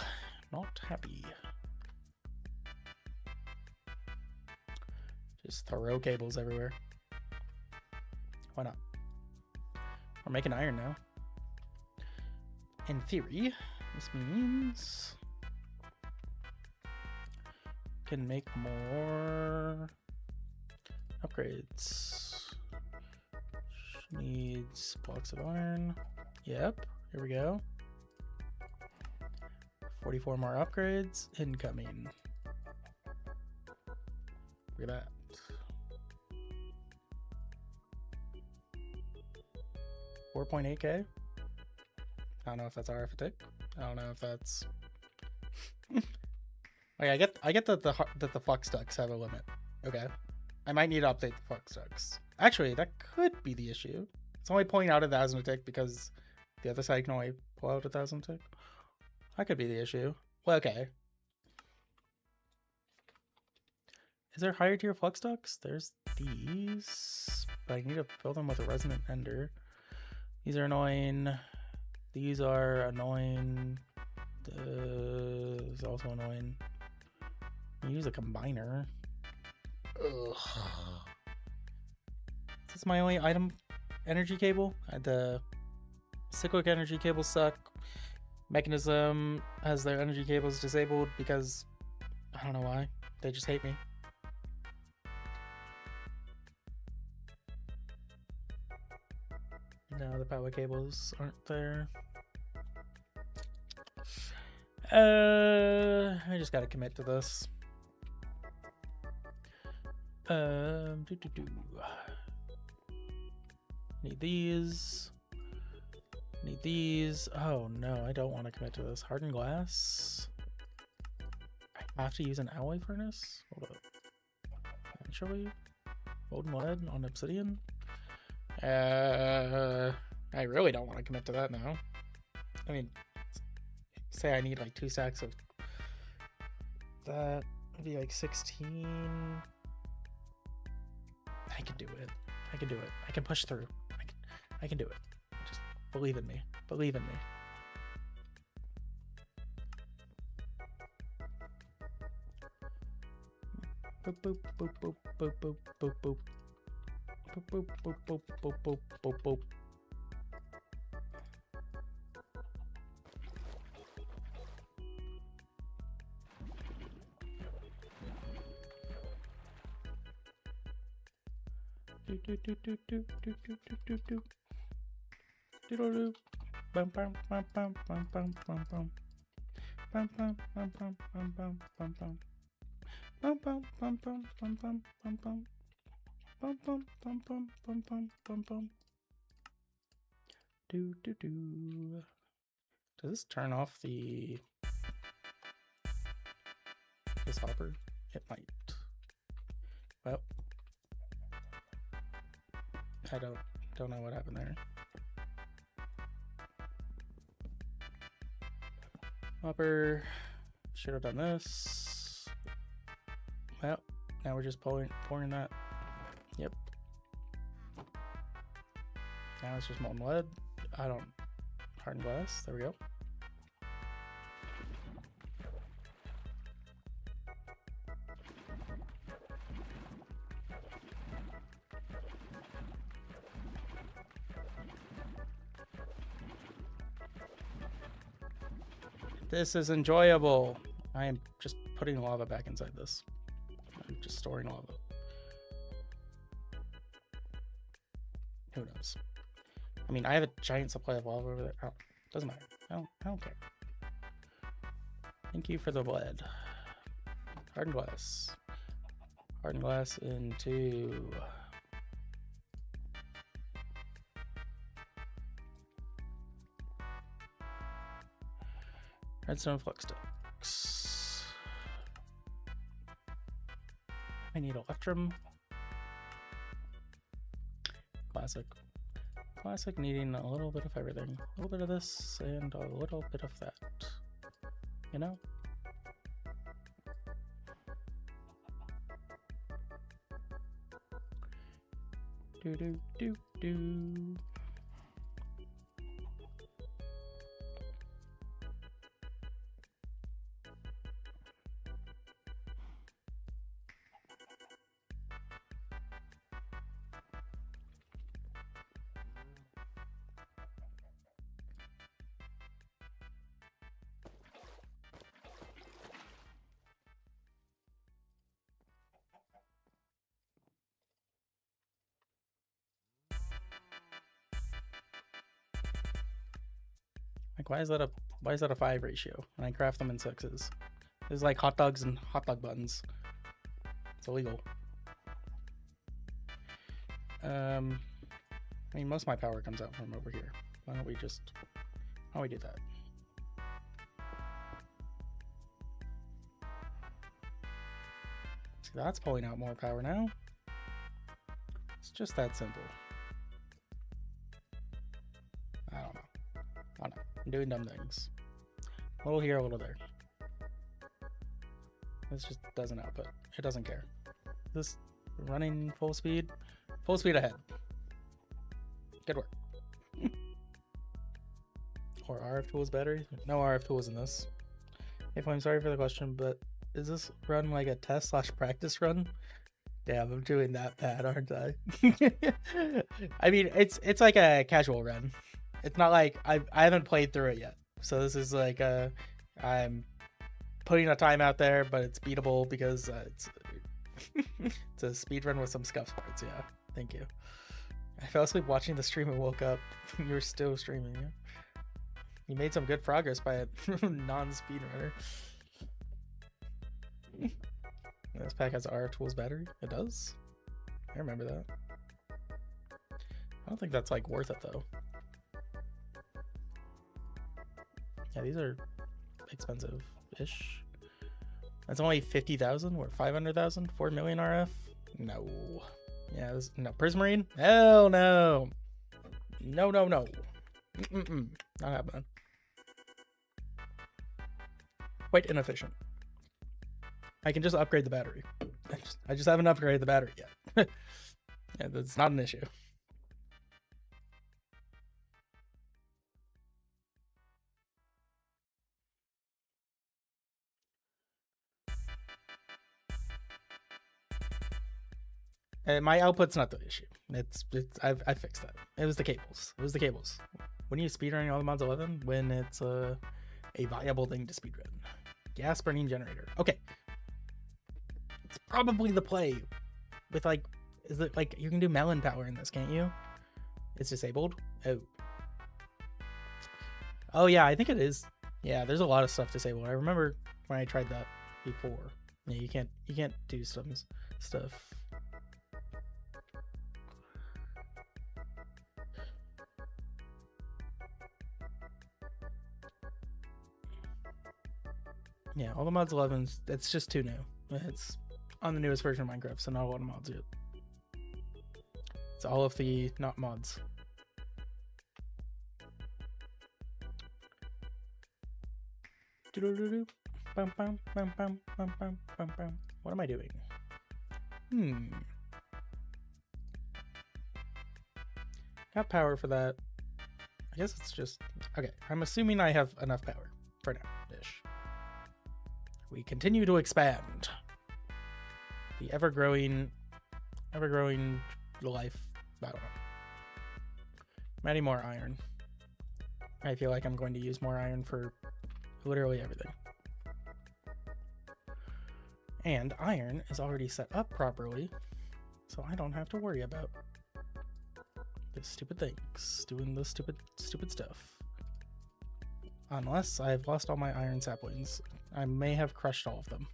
Not happy. Just throw cables everywhere. Why not? We're making iron now. In theory, this means can make more upgrades. Needs blocks of iron. Yep, here we go. 44 more upgrades incoming. Look at that. $4.8K. I don't know if that's arithmetic. I don't know if that's. Okay, I get that the flux ducts have a limit. Okay, I might need to update the flux ducts. Actually, that could be the issue. It's only pulling out 1,000 a tick because the other side can only pull out 1,000 a tick. That could be the issue. Well, okay. Is there higher tier flux ducts? There's these, but I need to fill them with a resonant ender. These are annoying. These are annoying. This is also annoying. Use a combiner. Ugh. Is this my only item energy cable? The cyclic energy cables suck. Mechanism has their energy cables disabled because I don't know why. They just hate me. No, the power cables aren't there. I just gotta commit to this. Need these. Need these. Oh no, I don't want to commit to this. Hardened glass. I have to use an alloy furnace? Hold up. Actually, golden lead on obsidian. I really don't want to commit to that now. I mean, say I need like 2 stacks of that. Would be like 16. I can do it. I can do it. I can push through. I can do it. Just believe in me. Believe in me. Boop boop boop boop boop boop boop boop. Boop boop boop boop boop boop boop boop. Do do do do do do do do do do. Doodle doo. Bum bum bum bum bum bum bum bum. Bum bum bum bum bum bum bum bum. Bum bum bum bum bum bum bum bum. Bum bum bum bum bum bum bum bum. Do do do. Does this turn off this hopper? It might. Well, I don't know what happened there. Hopper, should have done this. Well, now we're just pouring that. Yep. Now it's just molten lead. Hardened glass. There we go. This is enjoyable. I am just putting lava back inside this. I'm just storing lava. Who knows? I mean, I have a giant supply of lava over there. Oh, doesn't matter. I don't care. Thank you for the lead. Hardened glass. Hardened glass into... redstone flux ducts. I need electrum. Classic. Classic needing a little bit of everything. A little bit of this and a little bit of that. You know? Do do do do. Like, why is that a 5 ratio? And I craft them in 6s. It's like hot dogs and hot dog buns. It's illegal. I mean, most of my power comes out from over here. Why don't we do that? See, that's pulling out more power now. It's just that simple. I don't know. I'm doing dumb things. A little here, a little there. This just doesn't output. It doesn't care. This running full speed ahead. Good work. Or RF tools battery? No RF tools in this. If I'm sorry for the question, but is this run like a test / practice run? Damn, I'm doing that bad, aren't I? I mean, it's like a casual run. It's not like I haven't played through it yet. So this is like I'm putting a time out there, but it's beatable because it's a speed run with some scuff parts. Yeah, thank you. I fell asleep watching the stream and woke up. You're still streaming, yeah? You made some good progress by a non-speedrunner. This pack has RF tools battery. It does? I remember that. I don't think that's like worth it though. Yeah, these are expensive-ish. That's only 50,000 or 500,000? 4 million RF? No. Yeah, no. Prismarine? Hell no. No. Not happening. Quite inefficient. I can just upgrade the battery. I just haven't upgraded the battery yet. Yeah, that's not an issue. My output's not the issue. I fixed that. It was the cables. When you speedrunning all the mods 11, when it's a viable thing to speedrun. Gas burning generator. Okay. It's probably the play with like, is it like you can do melon power in this, can't you? It's disabled. Oh yeah, I think it is. Yeah, there's a lot of stuff disabled. I remember when I tried that before. Yeah, you can't do some stuff. Yeah, all the mods 11s, it's just too new. It's on the newest version of Minecraft, so not a lot of mods yet. It's all of the not mods. What am I doing? Got power for that. I guess it's just... Okay, I'm assuming I have enough power for now-ish. We continue to expand. The ever-growing life. I don't know. I'm adding more iron. I feel like I'm going to use more iron for literally everything. And iron is already set up properly, so I don't have to worry about the stupid things, doing the stupid stuff. Unless I've lost all my iron saplings. I may have crushed all of them.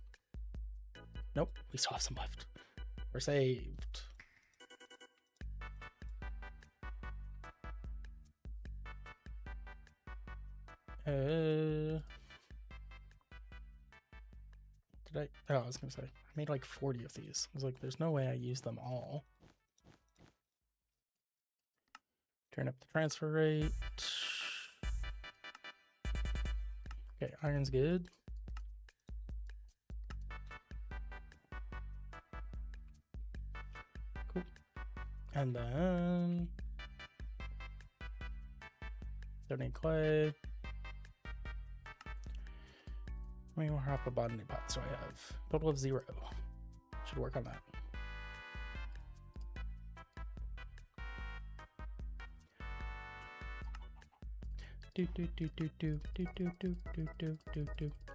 Nope, we still have some left. We're saved. I was gonna say, I made like 40 of these. I was like, there's no way I used them all. Turn up the transfer rate. Okay, iron's good. Cool. And then donate clay. How many more hopper botany pots do I have? Total of 0. Should work on that.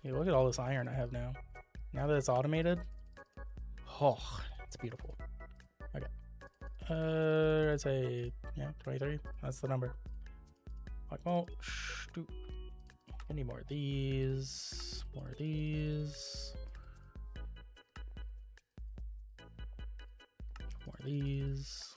Yeah, look at all this iron I have now. Now that it's automated, oh, it's beautiful. Okay. I'd say, yeah, 23. That's the number. Like, oh, I need more of these. More of these. More of these.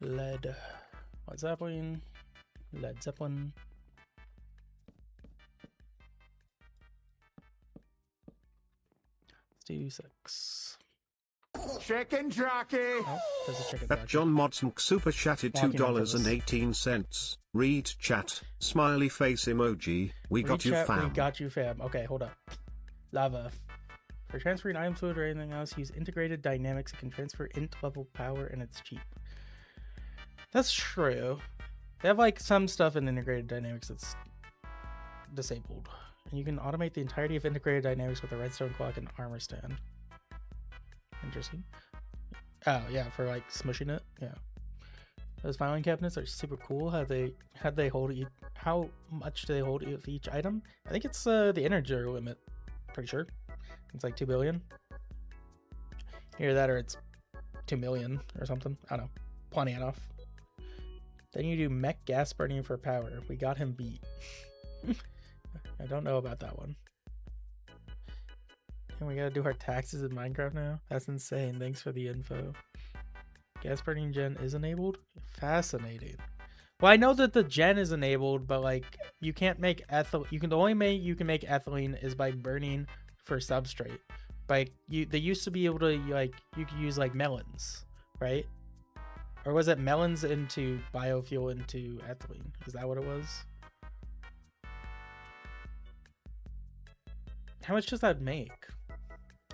Led Zeppelin. Led Zeppelin. Let's do 6. Chicken jockey. Oh, there's a chicken That jockey. John Modsmk super chatted Walking in for this. $2.18. Read chat. Smiley face emoji. We got you, Chat, fam. We got you, fam. Okay, hold up. Lava. For transferring item fluid or anything else, use integrated dynamics. It can transfer int level power and it's cheap. That's true. They have like some stuff in integrated dynamics that's disabled. And you can automate the entirety of integrated dynamics with a redstone clock and armor stand. Interesting. Oh yeah, for like smushing it. Yeah. Those filing cabinets are super cool. How they hold how much do they hold of each item? I think it's the integer limit. Pretty sure. It's like 2 billion. Either that or it's 2 million or something. I don't know. Plenty enough. Then you do mech gas burning for power. We got him beat. I don't know about that one. And we gotta do our taxes in Minecraft now? That's insane. Thanks for the info. Gas burning gen is enabled? Fascinating. Well, I know that the gen is enabled, but like you can't make ethylene. The only way you can make ethylene is by burning for substrate. Like they used to be able to like you could use like melons, right? Or was it melons into biofuel into ethylene? Is that what it was? How much does that make?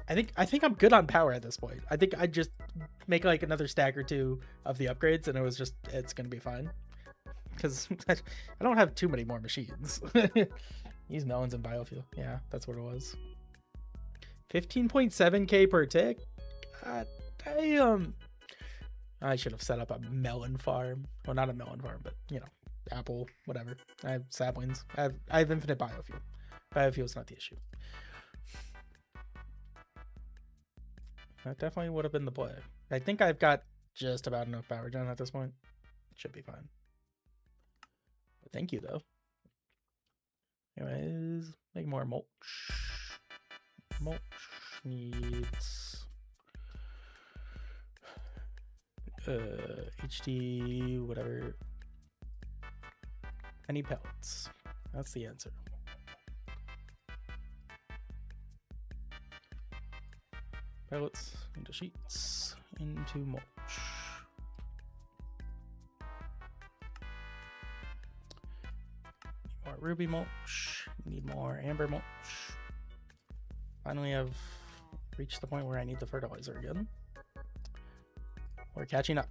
I think I'm good on power at this point. I think I just make like another stack or two of the upgrades and it's gonna be fine. Because I don't have too many more machines. Use melons and biofuel. Yeah, that's what it was. 15.7k per tick? God damn. I should have set up a melon farm. Well, not a melon farm, but you know, apple, whatever. I have saplings. I have infinite biofuel. Biofuel's not the issue. That definitely would have been the play. I think I've got just about enough power gen at this point. Should be fine. But thank you though. Anyways, make more mulch. Mulch needs HD whatever. I need pellets. That's the answer. Pellets into sheets into mulch. Need more ruby mulch. Need more amber mulch. Finally, I've reached the point where I need the fertilizer again. We're catching up.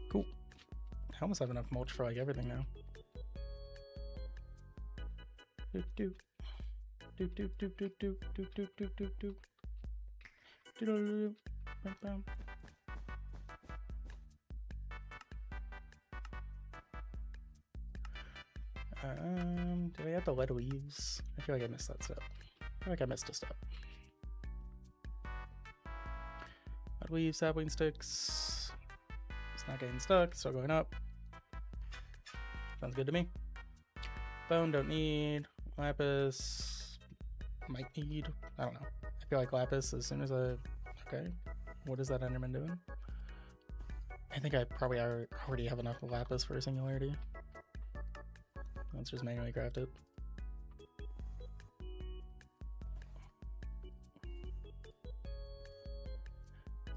Cool. I almost have enough mulch for like everything now. Do do do do do do do do do do do do do do. Do I have the lead leaves? I feel like I missed that step. I feel like I missed a step. Lead leaves, sapling sticks. It's not getting stuck, still going up. Sounds good to me. Bone, don't need. Lapis, might need. I don't know. I feel like lapis as soon as I. Okay. What is that Enderman doing? I think I probably already have enough lapis for a singularity. Let's just manually craft it.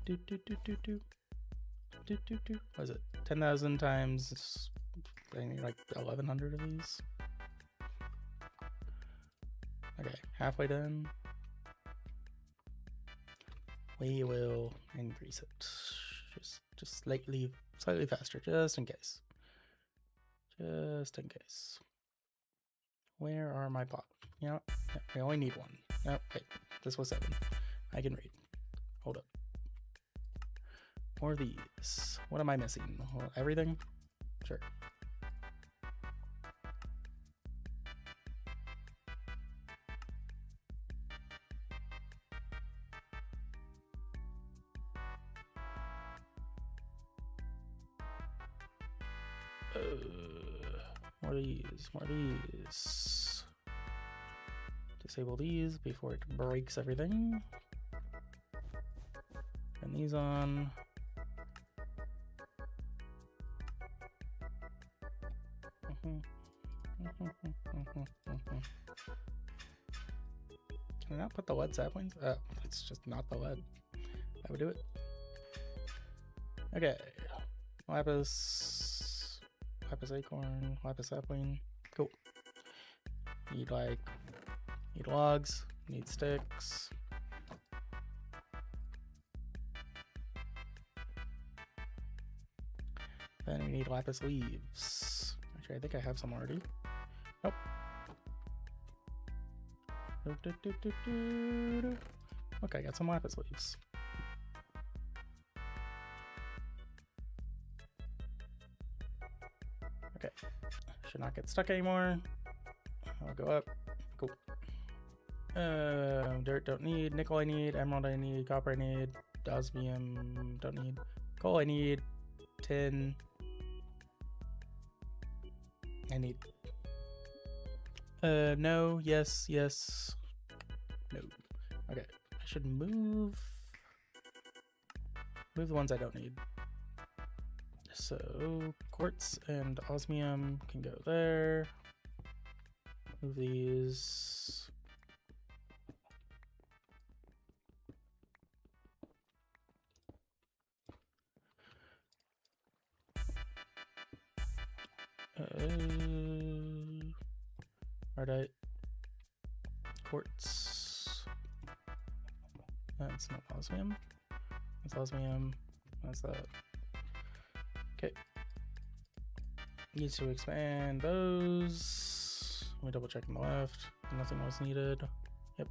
Do do do do do. Do do do. What is it? 10,000 times. I need like 1,100 of these. Okay, halfway done. We will increase it. Just slightly faster, just in case. Just in case. Where are my pot? You know, we only need one. Oh, wait, this was 7. I can read. Hold up. More of these. What am I missing? Well, everything? Sure. More of these. More of these. Disable these before it breaks everything. Turn these on. Can I not put the lead saplings? That's just not the lead. That would do it. Okay. Lapis acorn, lapis sapling. Cool. Need logs, need sticks. Then we need lapis leaves. Actually, I think I have some already. Nope. Okay, I got some lapis leaves. Okay, should not get stuck anymore. I'll go up. Cool. Dirt don't need. Nickel I need. Emerald I need. Copper I need. Osmium don't need. Coal I need. Tin I need. No, yes, yes, no. Okay, I should move the ones I don't need. So quartz and osmium can go there. Move these. Ardite, quartz. That's not osmium. That's osmium. That's that. Okay. Needs to expand those. Let me double check on the left. Nothing else needed. Yep.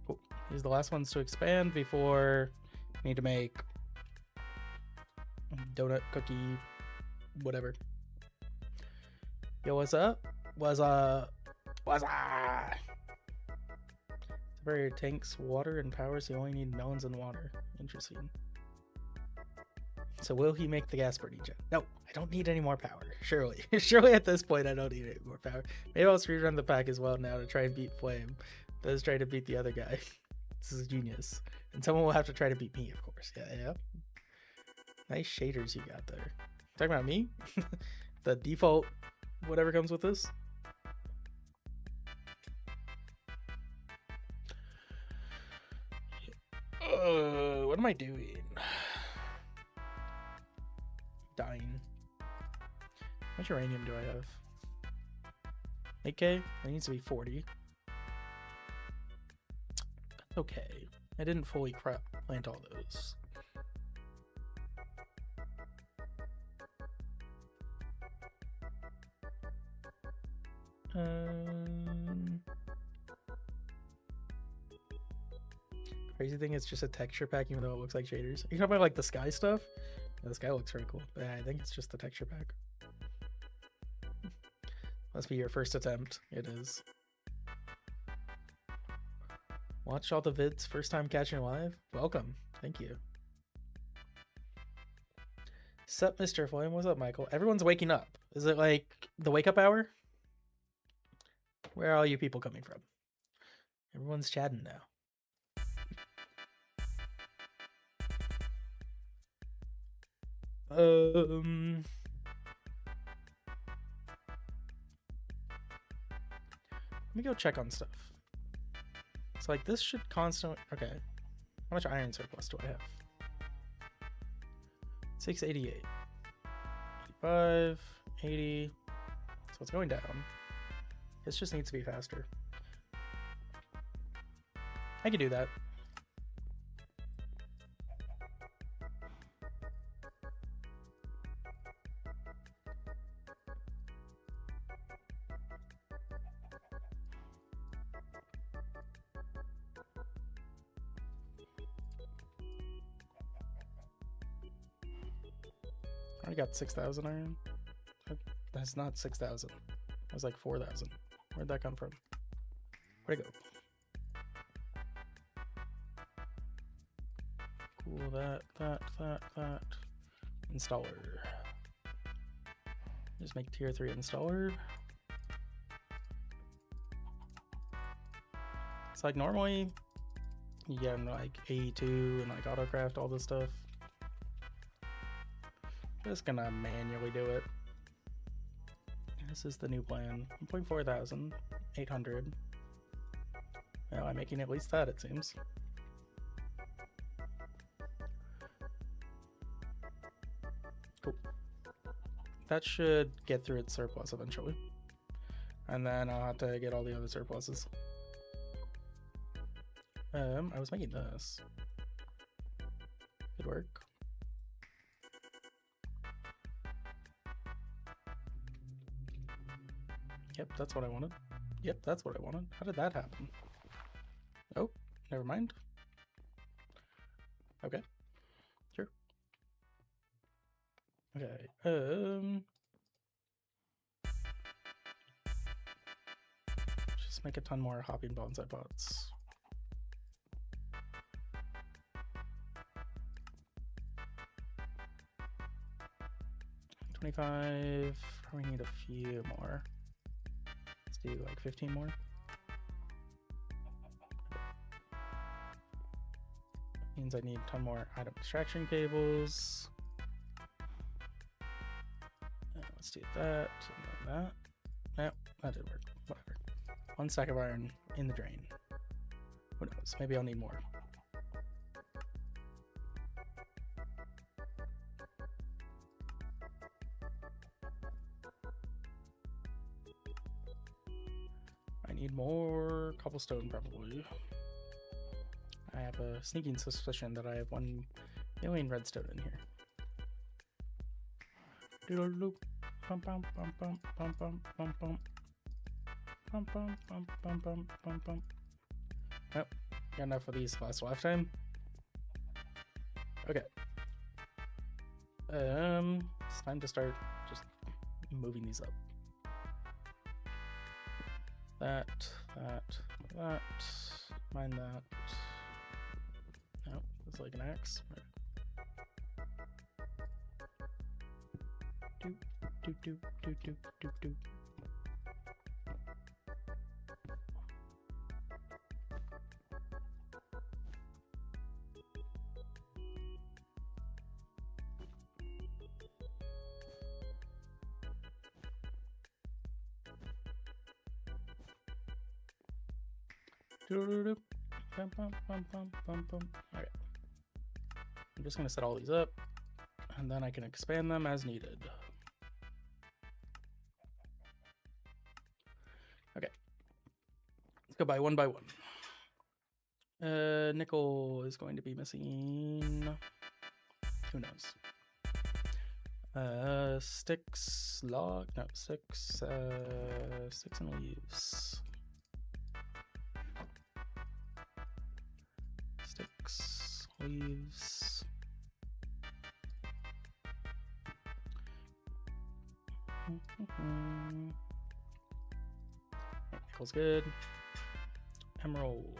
Cool. These are the last ones to expand before I need to make donut, cookie, whatever. Yo, what's up? What's up? Separator tanks water and power, so you only need melons and water. Interesting. So will he make the gas burning jet? No, I don't need any more power. Surely. Surely at this point I don't need any more power. Maybe I'll speedrun the pack as well now to try and beat Flame. Let's try to beat the other guy. This is genius. And someone will have to try to beat me, of course. Yeah. Nice shaders you got there. Talking about me? The default whatever comes with this? What am I doing? Dying. How much uranium do I have? 8k? That needs to be 40. That's okay. I didn't fully plant all those. Crazy thing is just a texture pack, even though it looks like shaders. Are you talking about like the sky stuff? Yeah, the sky looks very cool. But yeah, I think it's just the texture pack. Must be your first attempt. It is. Watch all the vids, first time catching live. Welcome. Thank you. Sup, Mr. Flame? What's up, Michael? Everyone's waking up. Is it like the wake up hour? Where are all you people coming from? Everyone's chatting now. Let me go check on stuff. So like this should constantly, okay. How much iron surplus do I have? 688. 85, 80. So it's going down. This just needs to be faster. I can do that. I got 6,000 iron. That's not 6,000. That was like 4,000. Where'd that come from? Where'd it go? Cool, that. Installer. Just make tier 3 installer. It's like normally you get like AE2 and like autocraft, all this stuff. Just gonna manually do it. This is the new plan. 1.4 thousand, 800. Well, I'm making at least that, it seems. Cool. That should get through its surplus eventually. And then I'll have to get all the other surpluses. I was making this. Good work. Yep, that's what I wanted. Yep, that's what I wanted. How did that happen? Oh, never mind. Okay. Sure. Okay. Just make a ton more hopping bonsai pots. $25. Probably need a few more. Let's do like 15 more. Means I need a ton more item extraction cables. Let's do that and then that. Nope, that didn't work. Whatever. 1 stack of iron in the drain. Who knows? Maybe I'll need more. I need more cobblestone probably. I have a sneaking suspicion that I have 1 million redstone in here. Doodle loop. Bum bum bum bum bum bum bum bum. Bum bum bum bum bum bum bum. Nope. Got enough of these last lifetime. Okay. It's time to start just moving these up. That. Mine that. Nope, that's like an axe. Do do do do do do do. Bum, bum, bum, bum, bum, bum. Okay. I'm just gonna set all these up, and then I can expand them as needed. Okay. Let's go by one. Nickel is going to be missing. Who knows? Sticks, log, no, sticks and leaves. Sticks, leaves. Nickel's good. Emerald.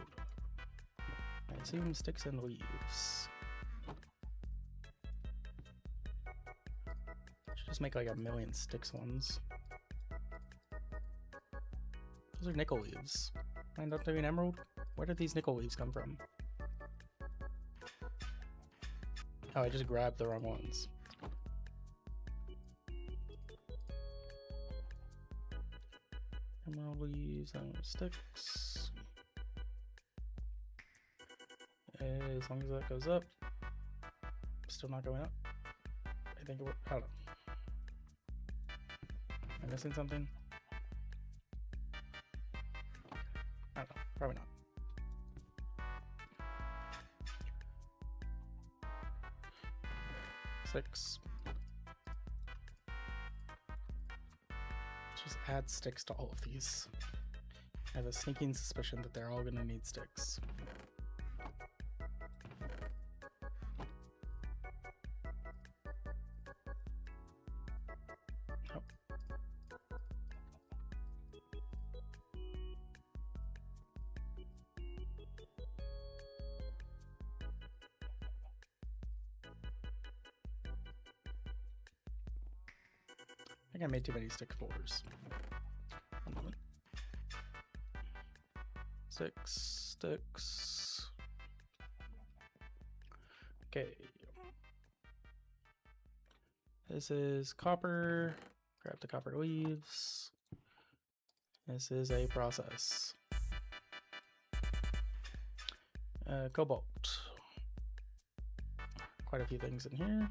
I assume sticks and leaves. Should just make like 1,000,000 sticks ones. Those are nickel leaves. Find out to be an emerald? Where did these nickel leaves come from? Oh, I just grabbed the wrong ones. Emerald leaves and sticks. As long as that goes up. Still not going up. I think it would. I don't know. Am I missing something? I don't know. Probably not. Six. Just add sticks to all of these. I have a sneaking suspicion that they're all going to need sticks. Oh. I think I made too many stick fours. 1 moment. Sticks. Okay. This is copper. Grab the copper leaves. This is a process. Cobalt. Quite a few things in here.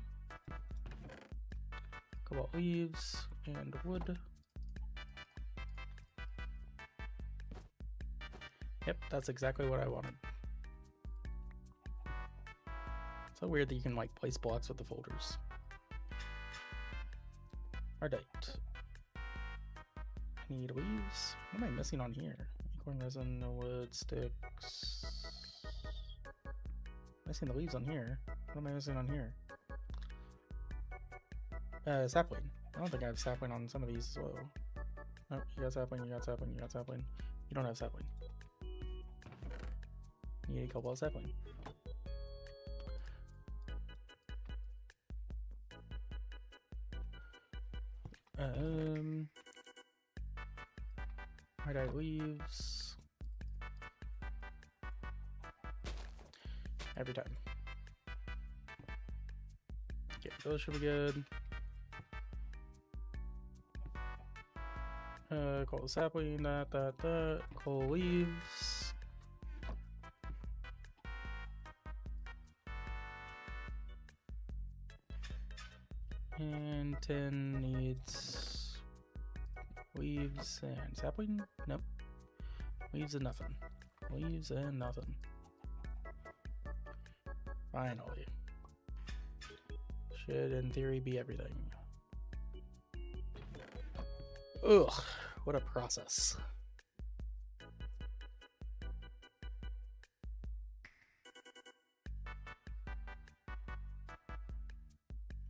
Cobalt leaves and wood. Yep, that's exactly what I wanted. So weird that you can like place blocks with the folders. Ardite. I need leaves. What am I missing on here? Acorn resin, no wood, sticks. Missing the leaves on here. What am I missing on here? Sapling. I don't think I have sapling on some of these as well. Nope, you got sapling, you got sapling, you got sapling. You don't have sapling. You need a cobalt sapling. Hydrite leaves. Every time. Okay, those should be good. Coal sapling, that. Coal leaves. And tin needs leaves and sapling? Nope. Leaves and nothing. Leaves and nothing. Finally. Should in theory be everything. Ugh, what a process.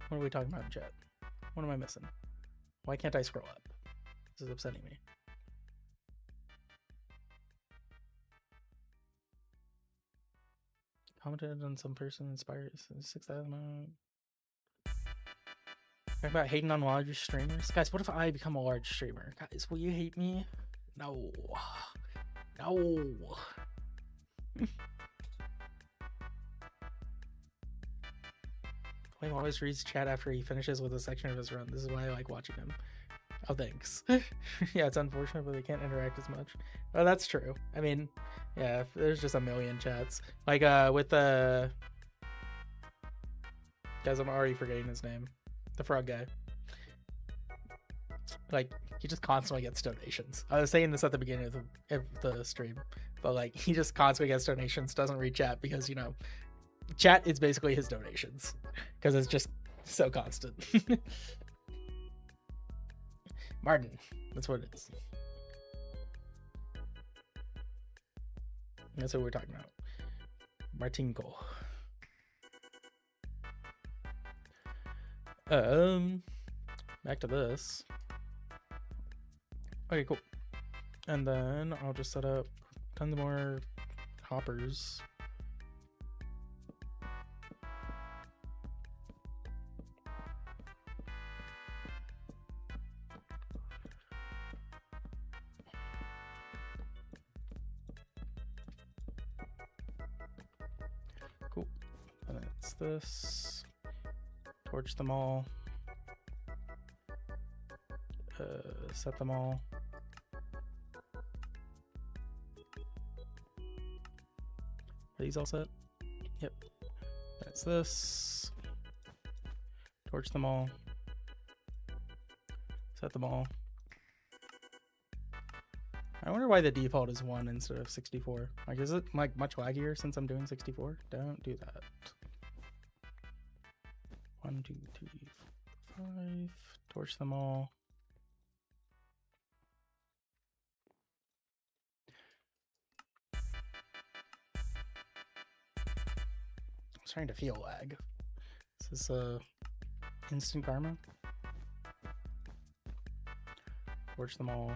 What are we talking about in chat? What am I missing? Why can't I scroll up? This is upsetting me. Commented on some person inspires 6,000. Talk about hating on large streamers. Guys, what if I become a large streamer? Guys, will you hate me? No. No. Flame always reads chat after he finishes with a section of his run. This is why I like watching him. Oh, thanks. Yeah, it's unfortunate, but they can't interact as much. Oh, that's true. I mean, yeah, there's just a million chats. Like, with the... Guys, I'm already forgetting his name. The frog guy. Like, he just constantly gets donations. I was saying this at the beginning of the stream, but, like, he just constantly gets donations, doesn't read chat because, you know, chat is basically his donations because it's just so constant. Martin, that's what it is. That's what we're talking about. Martinko. Back to this. Okay, cool. And then I'll just set up tons more hoppers. Cool. And it's this. Torch them all. Set them all. Are these all set? Yep. That's this. Torch them all. Set them all. I wonder why the default is 1 instead of 64. Like, is it like much laggier since I'm doing 64? Don't do that. 1, 2, 3, 4, 5. Torch them all. I'm starting to feel lag. Is this instant karma? Torch them all.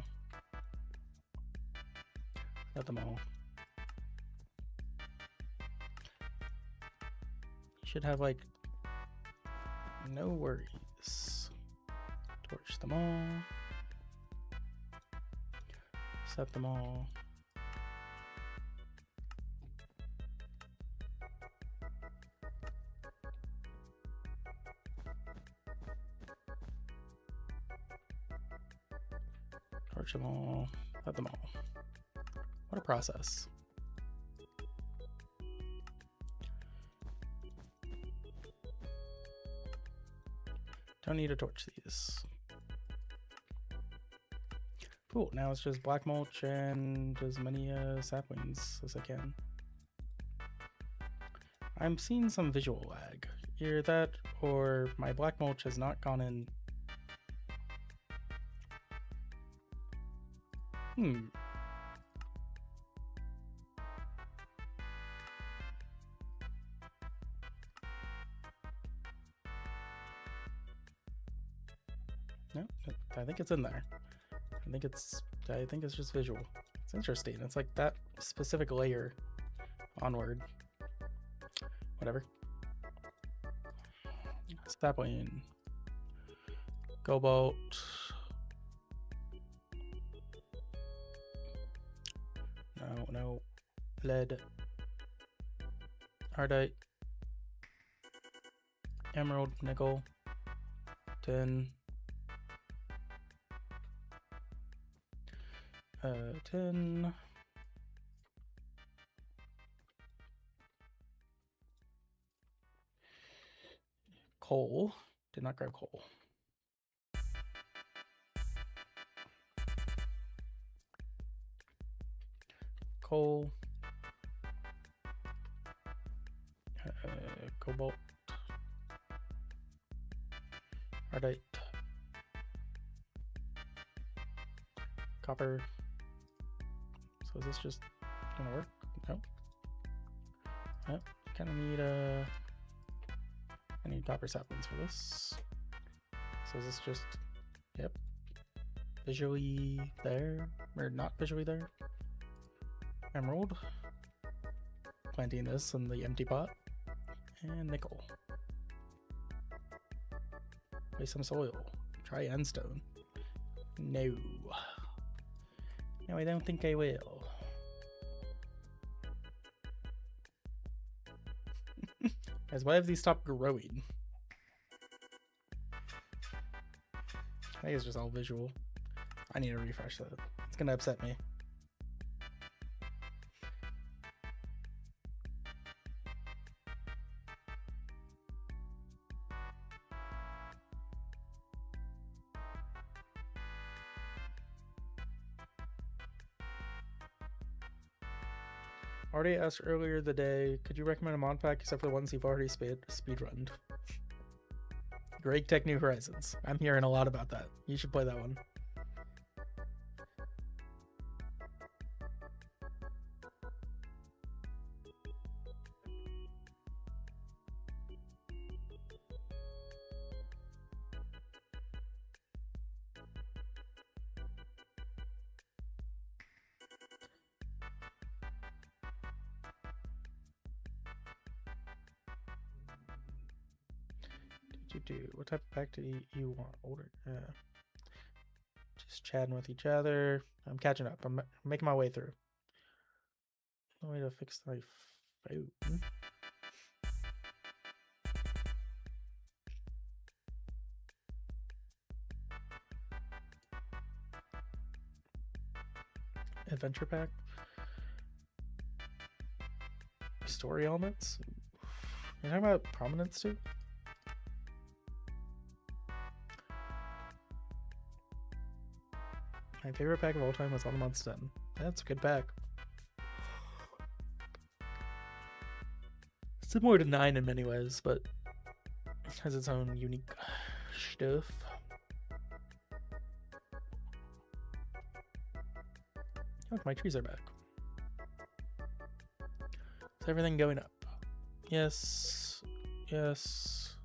Set them all. You should have like no worries. Torch them all. Set them all. Optional. Let them all. What a process. Don't need to torch these. Cool, now it's just black mulch and as many saplings as I can. I'm seeing some visual lag. Either that or my black mulch has not gone in. No, I think it's in there. I think it's just visual. It's interesting. It's like that specific layer onward. Whatever. Sapling. Cobalt. No. Lead. Hardite. Emerald. Nickel. Tin. 10. Coal. Did not grab coal. Coal. Cobalt. Hardite. Copper. So is this just gonna work? Nope. Yep. Kind of need I need copper saplings for this. So is this just, yep, visually there or not visually there? Emerald. Planting this in the empty pot. And nickel. Waste some soil. Try endstone. No. No, I don't think I will. Guys, why have these stopped growing? I think it's just all visual. I need to refresh that. It's gonna upset me. Already asked earlier the day, could you recommend a mod pack except for the ones you've already speedrunned? Great Tech New Horizons. I'm hearing a lot about that. You should play that one. What type of pack do you want? Older? Just chatting with each other. I'm catching up. I'm making my way through. No way to fix my phone. Adventure pack. Story elements. You're talking about prominence too? My favorite pack of all time was on the month's 10. That's a good pack. Similar to 9 in many ways, but has its own unique stuff. Oh, my trees are back. Is everything going up? Yes. Yes.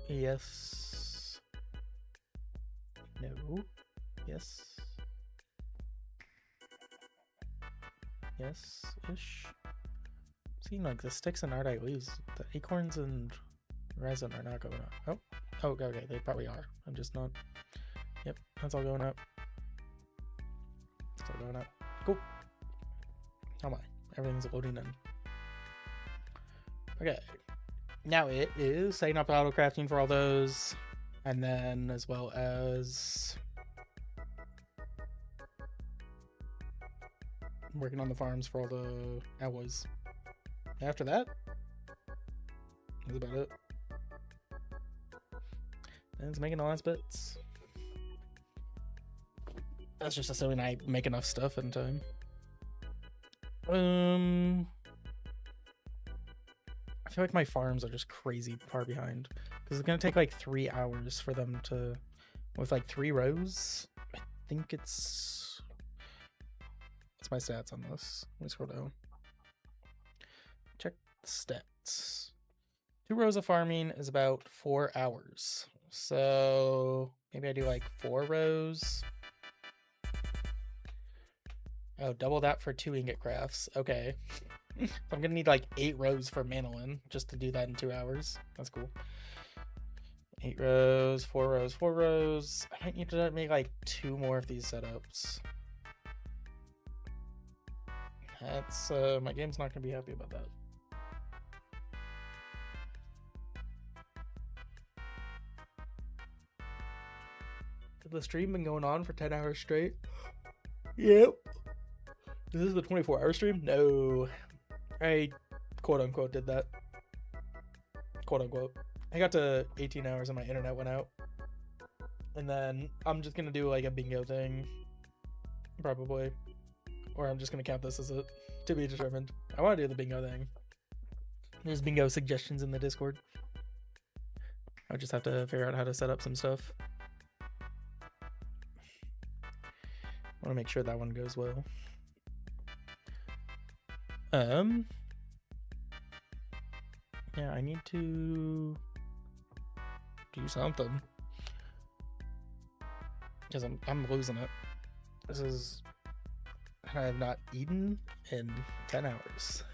Yes. No. Yes. Yes-ish. Seeing like the sticks and ardite leaves, the acorns and resin are not going up. Oh, okay, they probably are. I'm just not. Yep, that's all going up. It's all going up. Cool. Oh my, everything's loading in. Okay. Now it is setting up auto crafting for all those. And then as well as working on the farms for all the alloys. After that, that's about it. And it's making the last bits. That's just assuming I make enough stuff in time. I feel like my farms are just crazy far behind because it's gonna take like 3 hours for them to, with like 3 rows. I think it's. What's my stats on this? Let me scroll down. Check the stats. 2 rows of farming is about 4 hours. So maybe I do like 4 rows. Oh, double that for 2 ingot crafts. Okay. I'm gonna need like 8 rows for manolin just to do that in 2 hours. That's cool. 8 rows, 4 rows, 4 rows. I might need to make like 2 more of these setups. That's my game's not gonna be happy about that. Did the stream been going on for 10 hours straight? Yep. This is the 24-hour stream? No. I quote unquote did that. Quote unquote. I got to 18 hours and my internet went out. And then I'm just gonna do like a bingo thing. Probably. Or I'm just gonna count this as a to be determined. I wanna do the bingo thing. There's bingo suggestions in the Discord. I just have to figure out how to set up some stuff. I wanna make sure that one goes well. Yeah, I need to do something because I'm losing it. This is, I have not eaten in 10 hours.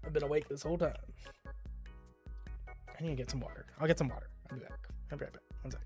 I've been awake this whole time. I need to get some water. I'll get some water. I'll be back. I'll be right back. 1 second.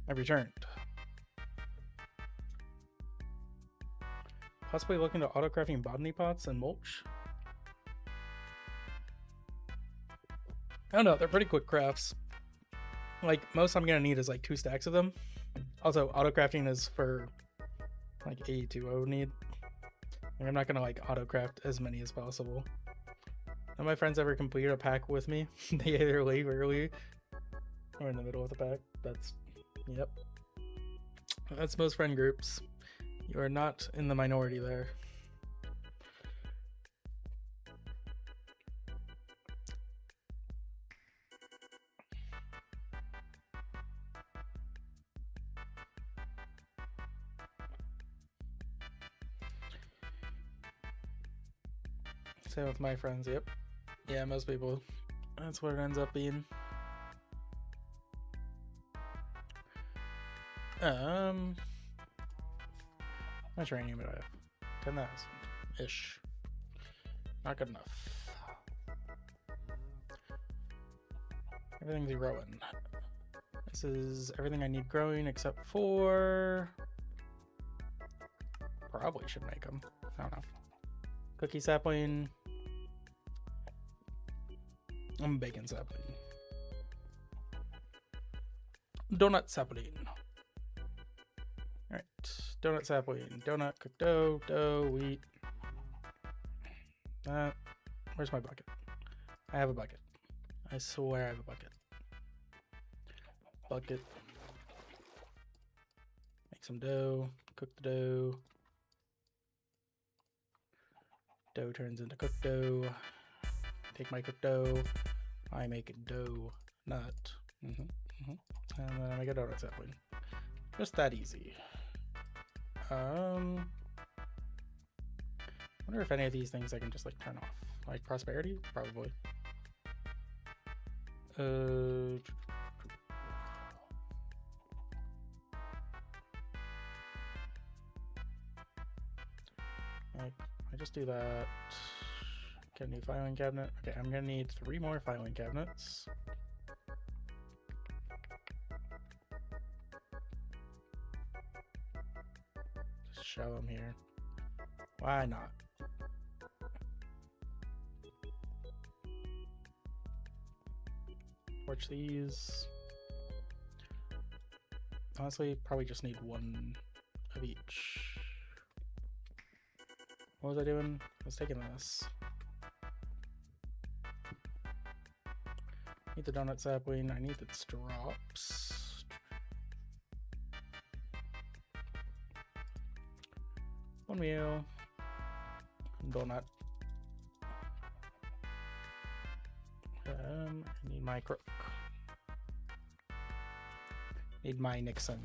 I've returned. Possibly looking to auto-crafting botany pots and mulch. I don't know, they're pretty quick crafts. Like, most I'm gonna need is like 2 stacks of them. Also, auto-crafting is for like A2O need. Like, I'm not gonna like auto-craft as many as possible. None of my friends ever completed a pack with me. They either leave early or in the middle of the pack. Yep. That's most friend groups. You are not in the minority there. Same with my friends, yep. Yeah, most people. That's what it ends up being. How much uranium do I have? 10,000-ish. Not good enough. Everything's growing. This is everything I need growing except for... Probably should make them. I don't know. Cookie sapling. I'm bacon sapling. Donut sapling. Alright. Donut sapling. Donut, cooked dough, dough, wheat. Where's my bucket? I have a bucket. I swear I have a bucket. Bucket. Make some dough. Cook the dough. Dough turns into cooked dough. Take my cooked dough. I make a dough nut. And then I make a donut sapling. Just that easy. Wonder if any of these things I can just like turn off. Like prosperity? Probably. I just do that. Get a new filing cabinet. Okay, I'm gonna need 3 more filing cabinets. Just show them here. Why not? Torch these. Honestly, probably just need 1 of each. What was I doing? I was taking this. Need the donut sapling. I need the drops. One meal. Donut. I need my crook. Need my Nixon.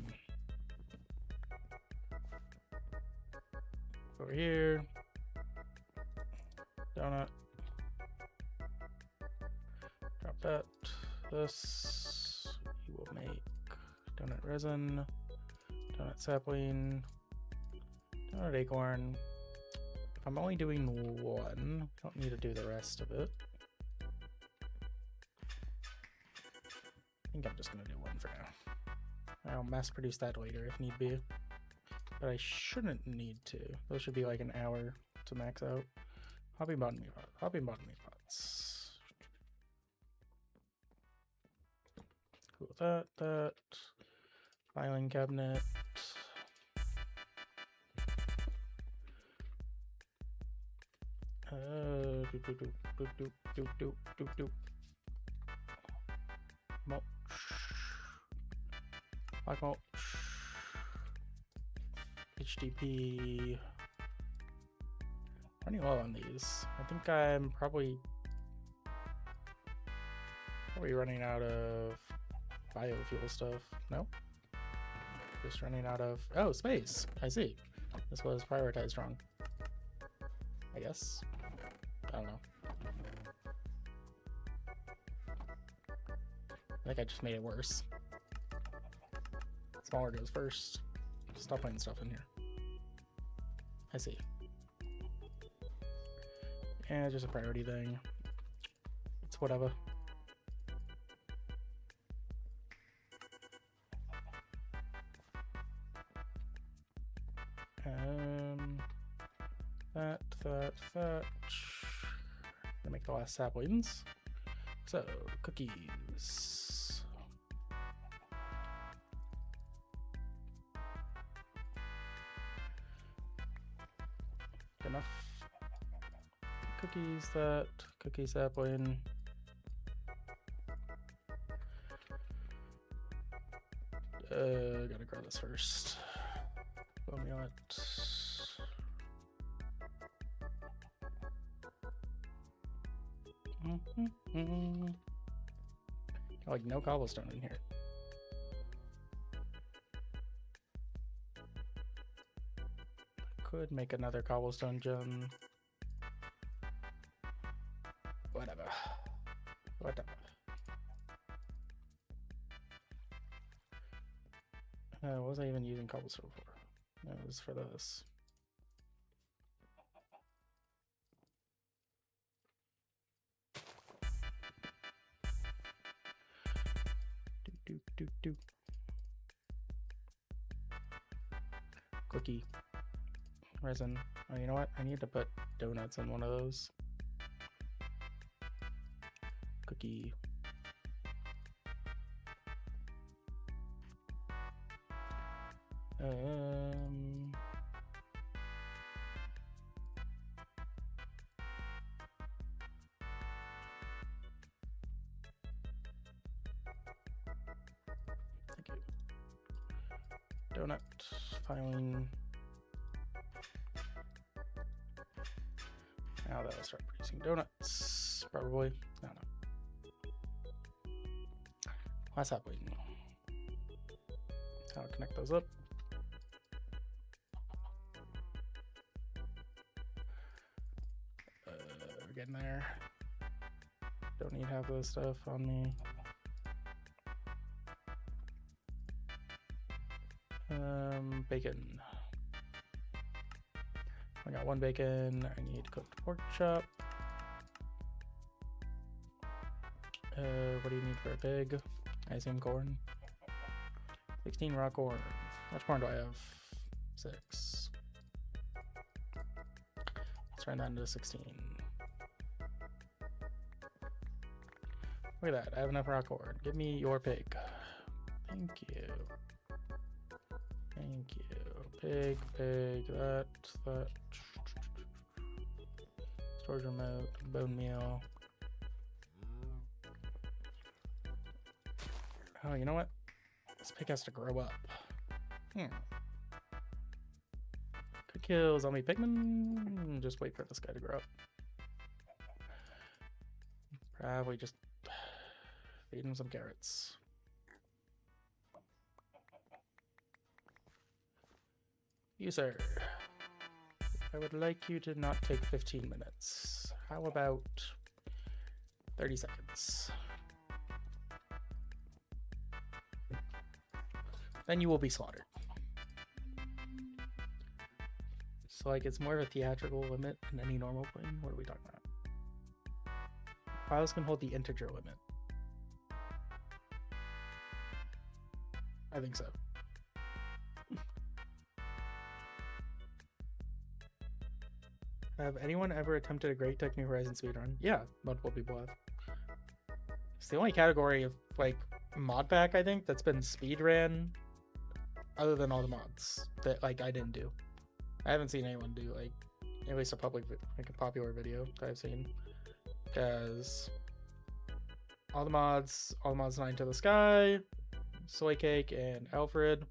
Over here. Donut. Drop that. This. You will make donut resin. Donut sapling. Donut acorn. If I'm only doing 1, I don't need to do the rest of it. I think I'm just gonna do 1 for now. I'll mass produce that later if need be. But I shouldn't need to. Those should be like an hour to max out. Hobby botany pot. Hobby botany pots. Cool with that. That. Filing cabinet. Mulch. Black mulch. HDP. Running low on these. I think I'm probably running out of biofuel stuff. No? Just running out of... Oh, space! I see. This was prioritized wrong. I guess. I don't know. I think I just made it worse. Smaller goes first. Stop putting stuff in here. I see. Yeah, just a priority thing. It's whatever. That. Gonna make the last saplings. So, cookies. Enough. Cookies, that. Cookie sapling. Gotta grow this first. Omelette. Like no cobblestone in here. Could make another cobblestone gem. Whatever. What was I even using cobblestone for? It was for this. Do. Cookie. Resin. Oh, you know what? I need to put donuts in one of those. Cookie. Thank you. Donut. Filing. Now that'll start producing donuts. Probably. I don't know. Last sapling. I'll connect those up. We're getting there. Don't need half of this stuff on me. Bacon. I got one bacon. I need cooked pork chop. What do you need for a pig? I assume corn. 16 raw corn. How much corn do I have? 6. Let's turn that into 16. Look at that. I have enough raw corn. Give me your pig. Thank you. Thank you. Pig, that. Storage remote, bone meal. Oh, you know what? This pig has to grow up. Could kill zombie pigman. Just wait for this guy to grow up. Probably just feed him some carrots. You, sir. I would like you to not take 15 minutes. How about 30 seconds? Then you will be slaughtered. So, like, it's more of a theatrical limit than any normal plane. What are we talking about? Files can hold the integer limit. I think so. Have anyone ever attempted a Great Tech New Horizon speedrun? Yeah, multiple people have. It's the only category of, like, modpack, I think, that's been speedran other than all the mods that, like, I didn't do. I haven't seen anyone do, like, at least a popular video that I've seen. Because all the mods 9 to the Sky, Soy Cake, and Alfred.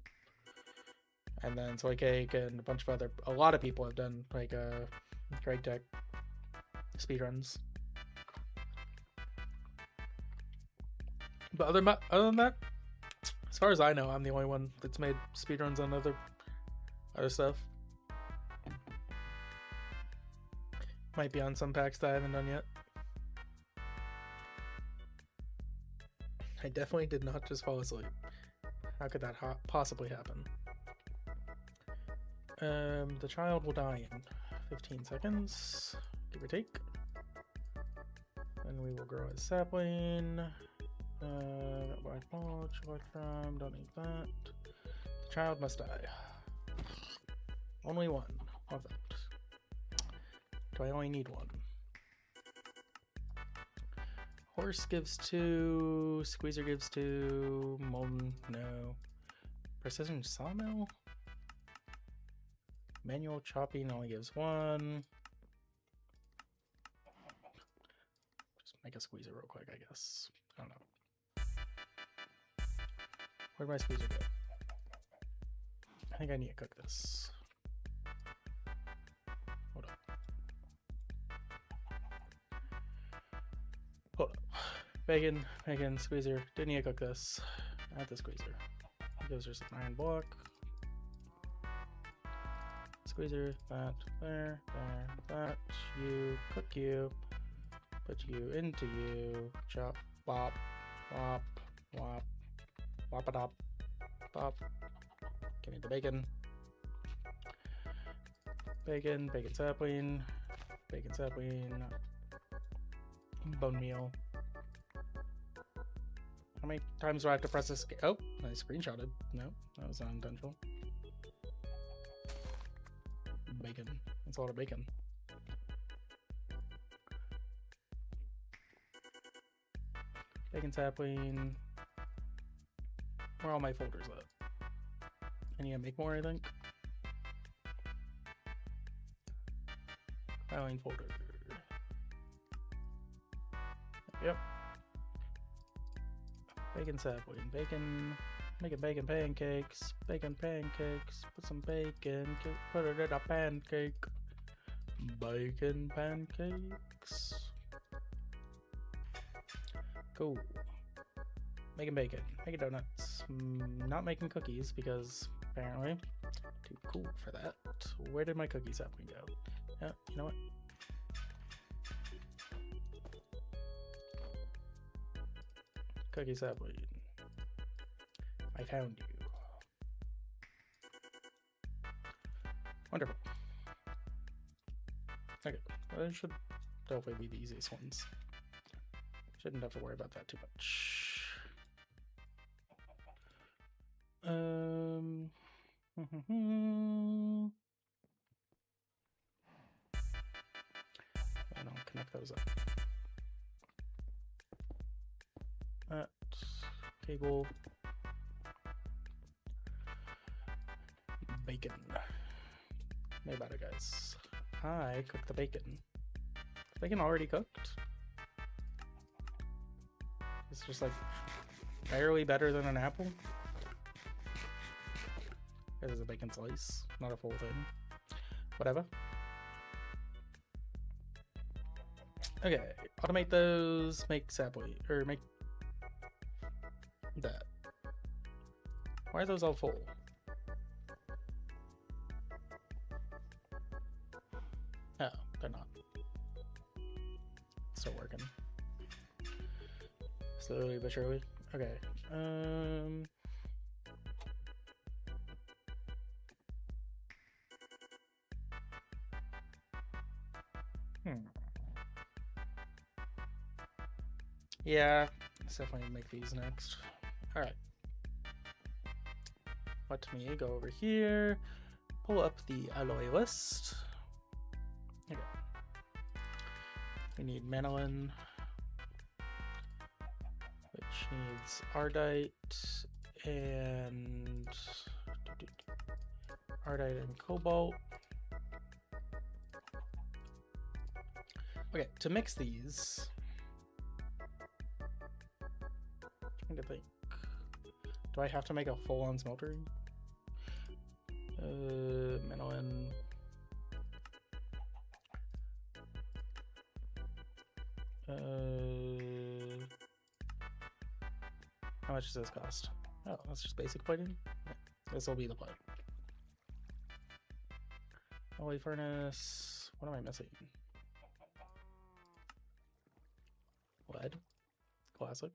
And then Soy Cake and a lot of people have done, like, Great Tech speedruns. But other than that, as far as I know, I'm the only one that's made speedruns on other stuff. Might be on some packs that I haven't done yet. I definitely did not just fall asleep. How could that possibly happen? The child will die in 15 seconds, give or take. And we will grow a sapling. Black mulch, black from, don't need that. The child must die. Only one. Love that. Do I only need one? Horse gives 2. Squeezer gives 2. Molten, no. Precision sawmill? Manual chopping only gives 1. Just make a squeezer real quick, I guess. I don't know. Where'd my squeezer go? I think I need to cook this. Hold up. Hold up. Bacon, bacon, squeezer. Didn't need to cook this. Add the squeezer. Gives us an iron block. Squeezer, that, there, that. You, cook you. Put you into you. Chop, bop, wop, wop, wop-a-dop, bop. Give me the bacon. Bacon, bacon sapling, bone meal. How many times do I have to press this? Oh, I screenshotted. No, that was not intentional. Bacon. That's a lot of bacon. Bacon sapling. Where are all my folders at? I need to make more, I think. Filing folder. Yep. Bacon sapling. Bacon. Making bacon pancakes. Bacon pancakes. Put some bacon. Put it in a pancake. Bacon pancakes. Cool. Making bacon. Making donuts. Not making cookies because apparently too cool for that. Where did my cookie sapling go? Yeah, you know what? Cookie sapling. I found you. Wonderful. Okay, well, it should definitely be the easiest ones. Shouldn't have to worry about that too much. I don't connect those up. That cable. Bacon. Way about it, guys. I cooked the bacon. Is bacon already cooked? It's just like barely better than an apple. This is a bacon slice, not a full thing. Whatever. Okay, automate those, make sapling, or make that. Why are those all full? Oh, they're not. Still working. Slowly but surely. Okay. Yeah, let's definitely make these next. All right. Let me go over here, pull up the alloy list. Okay. We need manolin, which needs ardite and cobalt. Okay, to mix these, I'm trying to think. Do I have to make a full-on smelter? Manolin. How much does this cost? Oh, that's just basic plating. Yeah, this will be the plate. Holy furnace. What am I missing? Lead. Classic.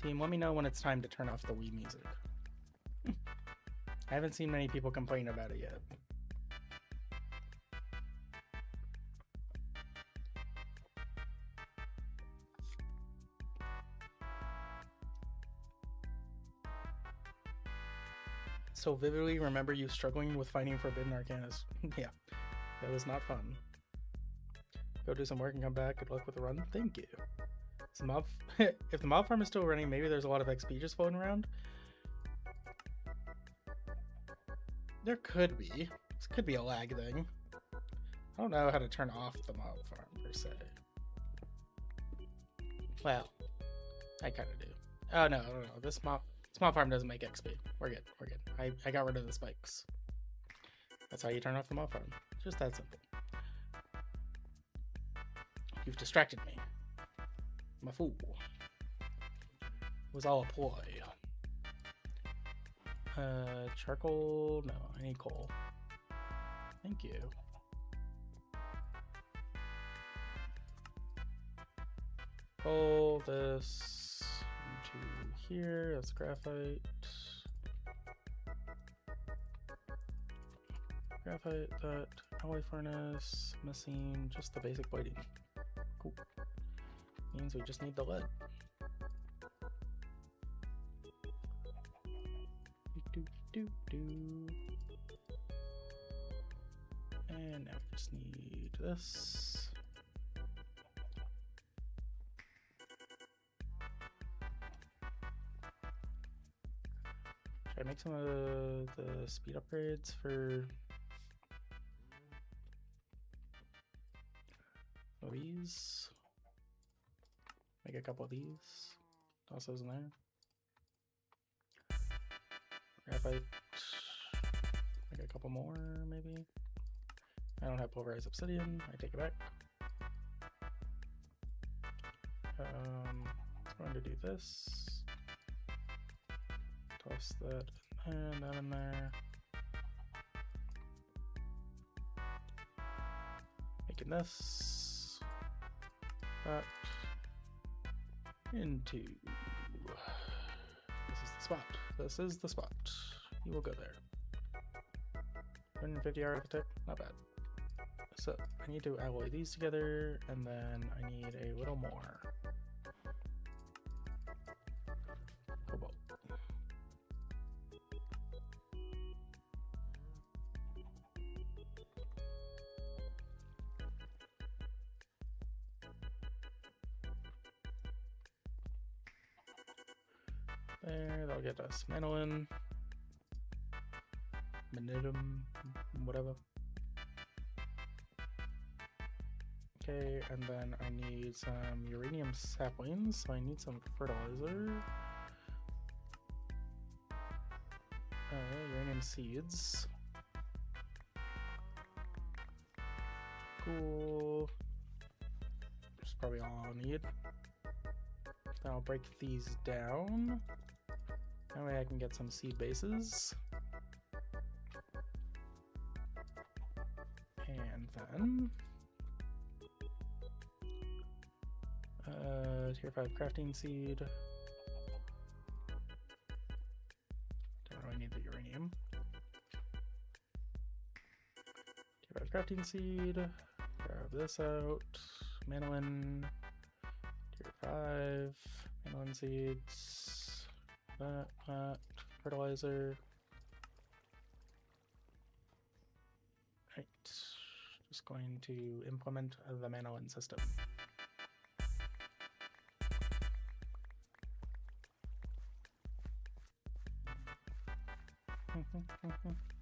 Team, let me know when it's time to turn off the Wii music. I haven't seen many people complain about it yet. so vividly remember you struggling with finding forbidden arcanas. Yeah, that was not fun. Go do some work and come back. Good luck with the run. Thank you. So mob, if the mob farm is still running, maybe there's a lot of XP just floating around. There could be. This could be a lag thing. I don't know how to turn off the mob farm per se. Well, I kind of do. Oh no, no, this mob farm doesn't make XP. We're good. We're good. I got rid of the spikes. That's how you turn off the mob farm. Just that simple. You've distracted me. I'm a fool. It was all a ploy. Charcoal? No, I need coal. Thank you. Pull this into here. That's graphite. Graphite, that alloy furnace, missing just the basic plating. Cool. Means we just need the lead. And now we just need this. Should I make some of the speed upgrades for these? Make a couple of these. Toss those in there. Graphite. Make a couple more, maybe. I don't have pulverized obsidian. I take it back. I'm going to do this. Toss that and that in there. Making this. That. Into. This is the spot. This is the spot. You will go there. 150 architect, not bad. So I need to alloy these together, and then I need a little more. Cobalt. There, that'll get us manolin, manidum, whatever. Okay, and then I need some uranium saplings, so I need some fertilizer. Uranium seeds. Cool. That's probably all I'll need. Then I'll break these down. That way I can get some seed bases. And then tier 5 crafting seed. Don't know, I need the uranium. Tier 5 crafting seed. Grab this out. Manolin. Tier 5. Manolin seeds. That. Fertilizer. Right. Just going to implement the manolin system.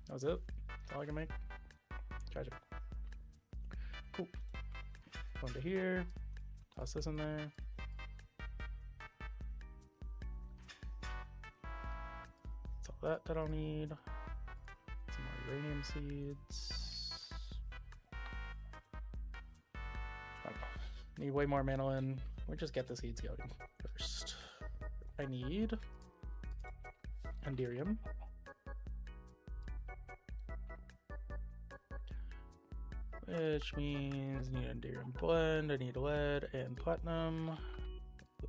That was it. That's all I can make. Tragic. Cool. Go into here. Toss this in there. That's all that I'll need. Some more uranium seeds. Need way more manolin. We'll just get the seeds going first. I need Enderium. Which means I need an Enderium blend, I need lead and platinum.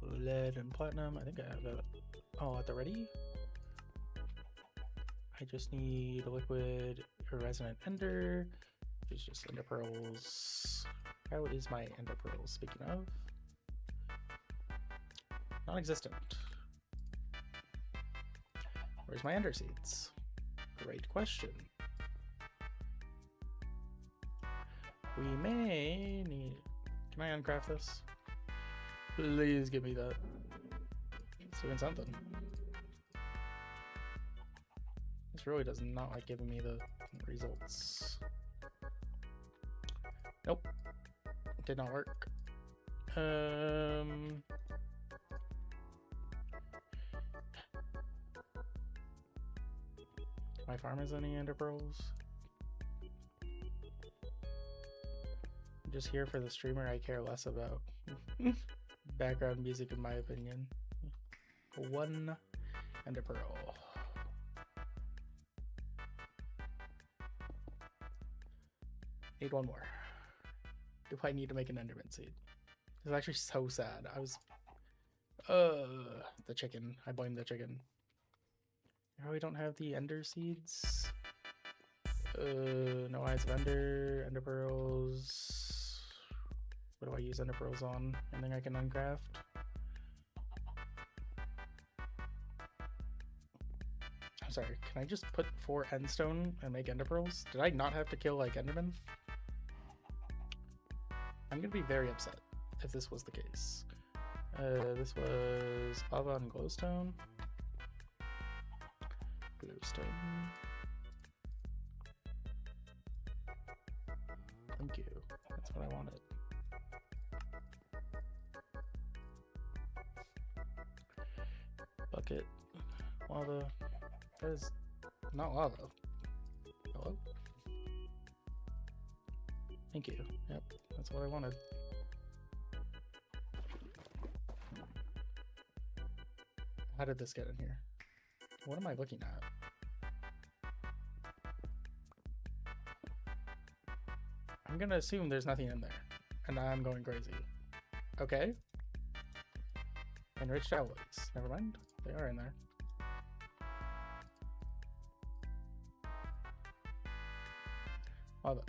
Lead and platinum, I think I have that all at the ready. I just need a liquid resonant ender, which is just ender pearls. How is my ender pearls, speaking of? Non-existent. Where's my ender seeds? Great question. We may need... Can I uncraft this? Please give me that. It's doing something. This really does not like giving me the results. Nope. Did not work. My farm has any ender pearls? I'm just here for the streamer I care less about. Background music, in my opinion. 1 ender pearl. Need 1 more. Do I need to make an enderman seed? It's actually so sad. I was... the chicken. I blame the chicken. Oh, we don't have the ender seeds. No eyes of ender. Ender pearls. What do I use ender pearls on? Anything I can uncraft? I'm sorry. Can I just put 4 endstone and make ender pearls? Did I not have to kill like endermen? I'm gonna be very upset if this was the case. This was lava and glowstone. Glowstone. Thank you. That's what I wanted. Bucket. Lava. That is not lava. Hello? Thank you. Yep, that's what I wanted. How did this get in here? What am I looking at? I'm gonna assume there's nothing in there, and I'm going crazy. Okay. Enriched alloys. Never mind. They are in there. Lava.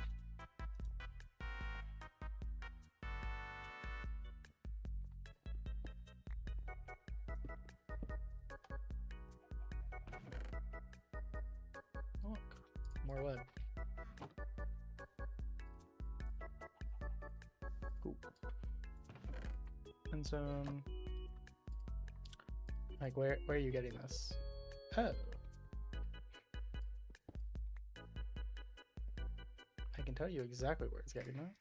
Look, more lead. Cool. And so, like, where are you getting this? Oh. I can tell you exactly where it's getting that.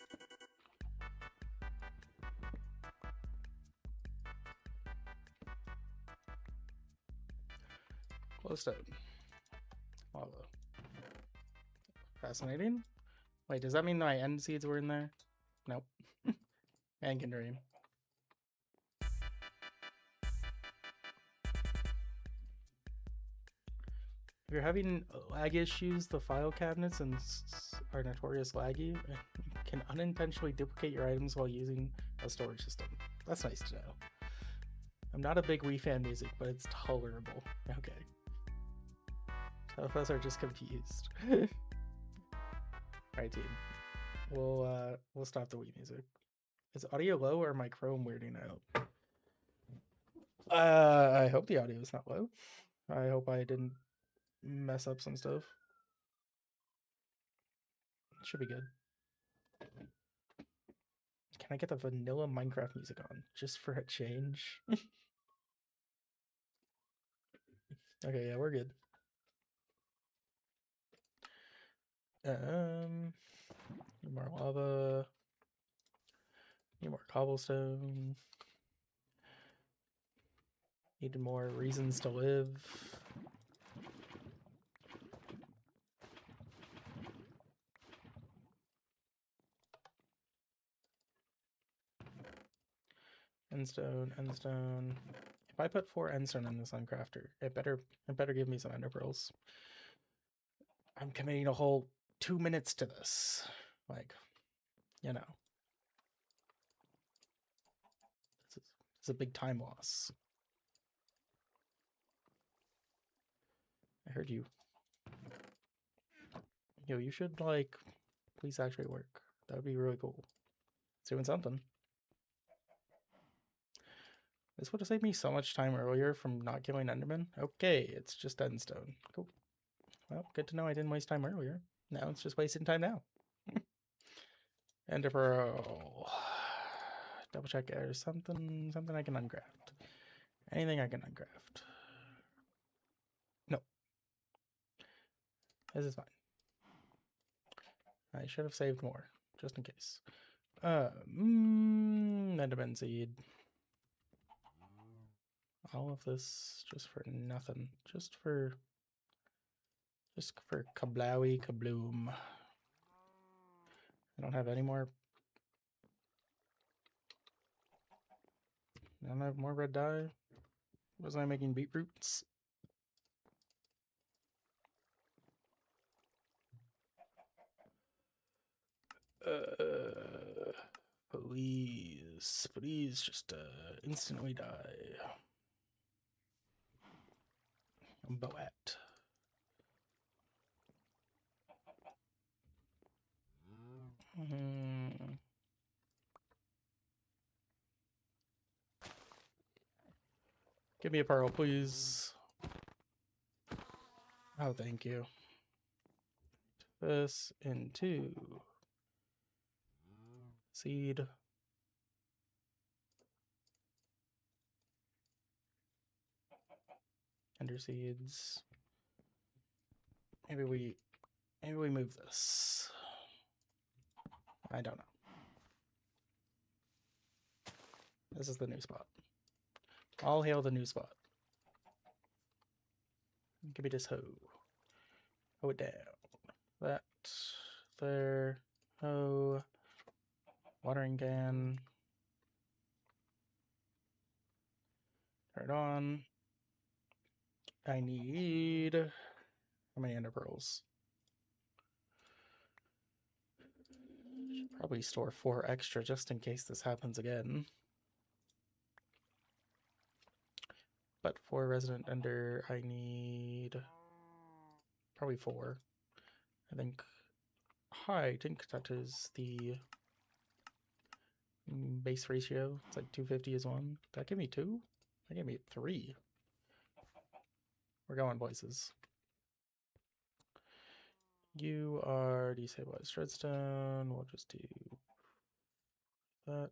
Glowstone. Lava. Fascinating. Wait, does that mean my end seeds were in there? Nope. Man can dream. If you're having lag issues, the file cabinets are notorious laggy and can unintentionally duplicate your items while using a storage system. That's nice to know. I'm not a big Wii fan music, but it's tolerable. Okay. Some of us are just confused. Alright, team. We'll stop the Wii music. Is audio low or my Chrome weirding out? I hope the audio is not low. I hope I didn't mess up some stuff. Should be good. Can I get the vanilla Minecraft music on just for a change? Okay, yeah, we're good. Need more lava. Need more cobblestone. Need more reasons to live. Endstone, endstone. If I put 4 endstone in this uncrafter, it better give me some ender pearls. I'm committing a whole 2 minutes to this. Like, you know. It's a big time loss. I heard you. Yo, you should, like, please actually work. That would be really cool. It's doing something. This would have saved me so much time earlier from not killing enderman. Okay, it's just endstone. Cool. Well, good to know I didn't waste time earlier. Now it's just wasting time now. Ender pearl. Double check there's something I can ungraft. Anything I can ungraft. No. This is fine. I should have saved more, just in case. Enderman seed. All of this just for nothing. Just for kablowy kabloom. I don't have any more. I don't have more red dye. Was I making beetroots? Please just instantly die. Boat. Give me a pearl, please. Oh, thank you. This into seed. Ender seeds. Maybe we move this. I don't know. This is the new spot. All hail the new spot. Give me this hoe. Hoe it down. That. There. Hoe. Watering can. Turn it on. I need... How many ender pearls? Should probably store 4 extra just in case this happens again. But for resident ender, I need probably 4. I think that is the base ratio. It's like 250 is 1. Did that give me 2? That gave me 3. We're going places. You are desabilized Shredstone. We'll just do that.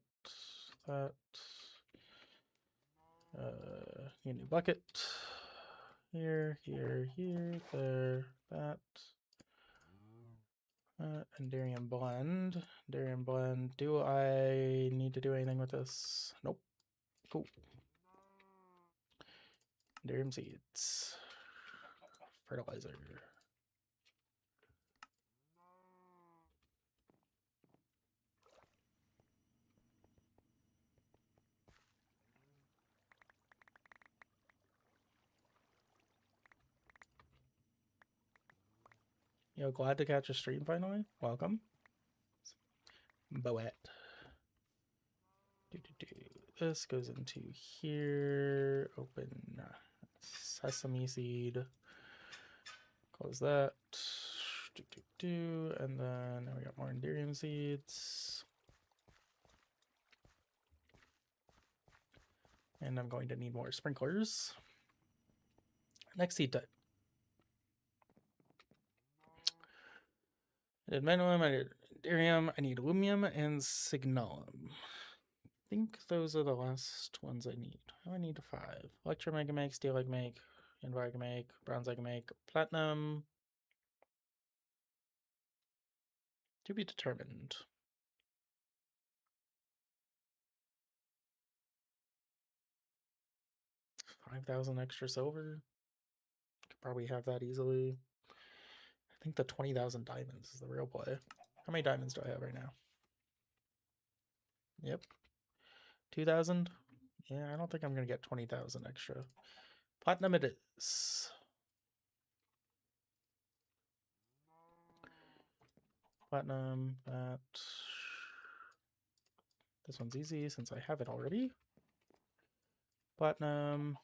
Need a new bucket. Here, there, that. And Darium blend. Darium blend. Do I need to do anything with this? Nope. Cool. Darium seeds. Fertilizer. Yo, glad to catch a stream finally. Welcome. Boet. This goes into here. Open sesame seed. Close that. And then now we got more Enderium seeds. And I'm going to need more sprinklers. Next seed type. I did Menulum, I did Enderium, I need Lumium and Signalum. I think those are the last ones I need. I need 5. Electrum I can make, Steel I can make, Invar I can make, Bronze I can make, Platinum. To be determined. $5,000 extra silver. Could probably have that easily. I think the 20,000 diamonds is the real play. How many diamonds do I have right now? Yep. 2,000? Yeah, I don't think I'm going to get 20,000 extra. Platinum it is. Platinum, that. This one's easy since I have it already. Platinum.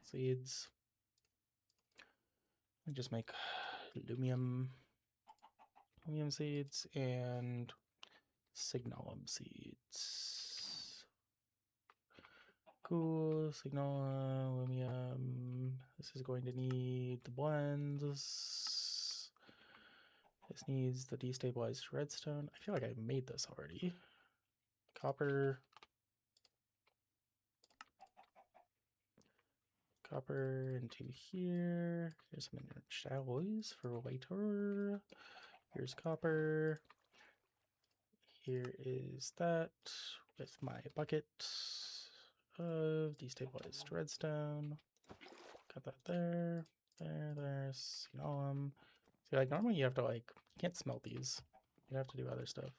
Seeds. I just make Lumium seeds and Signalum seeds. Cool. Signal aluminum. This is going to need the blends. This needs the destabilized redstone. I feel like I made this already. Copper. Copper into here. Here's some enriched alloys for later. Here's copper. Here is that with my bucket of destabilized redstone. Got that there. There's See, like normally you have to you can't smelt these. You have to do other stuff.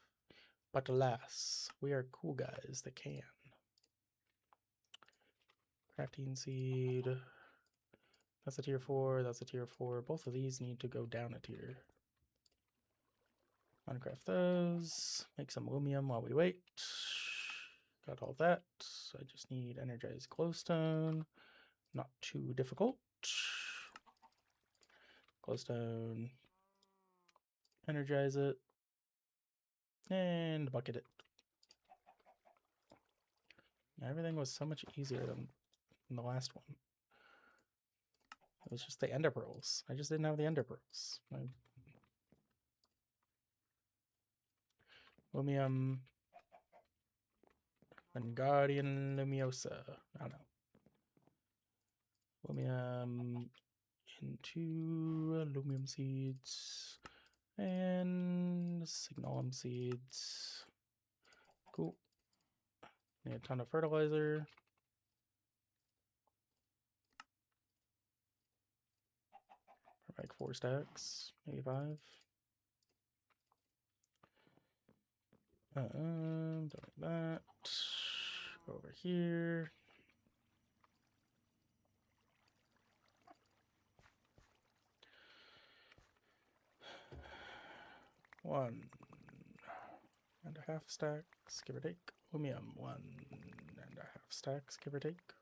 But alas, we are cool guys that can. Crafting seed. That's a tier 4, that's a tier 4. Both of these need to go down a tier. Uncraft those. Make some aluminum while we wait. Got all that. I just need energized glowstone. Not too difficult. Glowstone. Energize it. And bucket it. Everything was so much easier than the last one. It was just the ender pearls. I just didn't have the ender pearls. Lumium. Guardian Lumiosa. I don't know. Lumium into aluminum seeds and signalum seeds. Cool. Need a ton of fertilizer. Like 4 stacks, maybe 5. Don't like that. Go over here. One and a half stacks, give or take. Lumium, 1.5 stacks, give or take.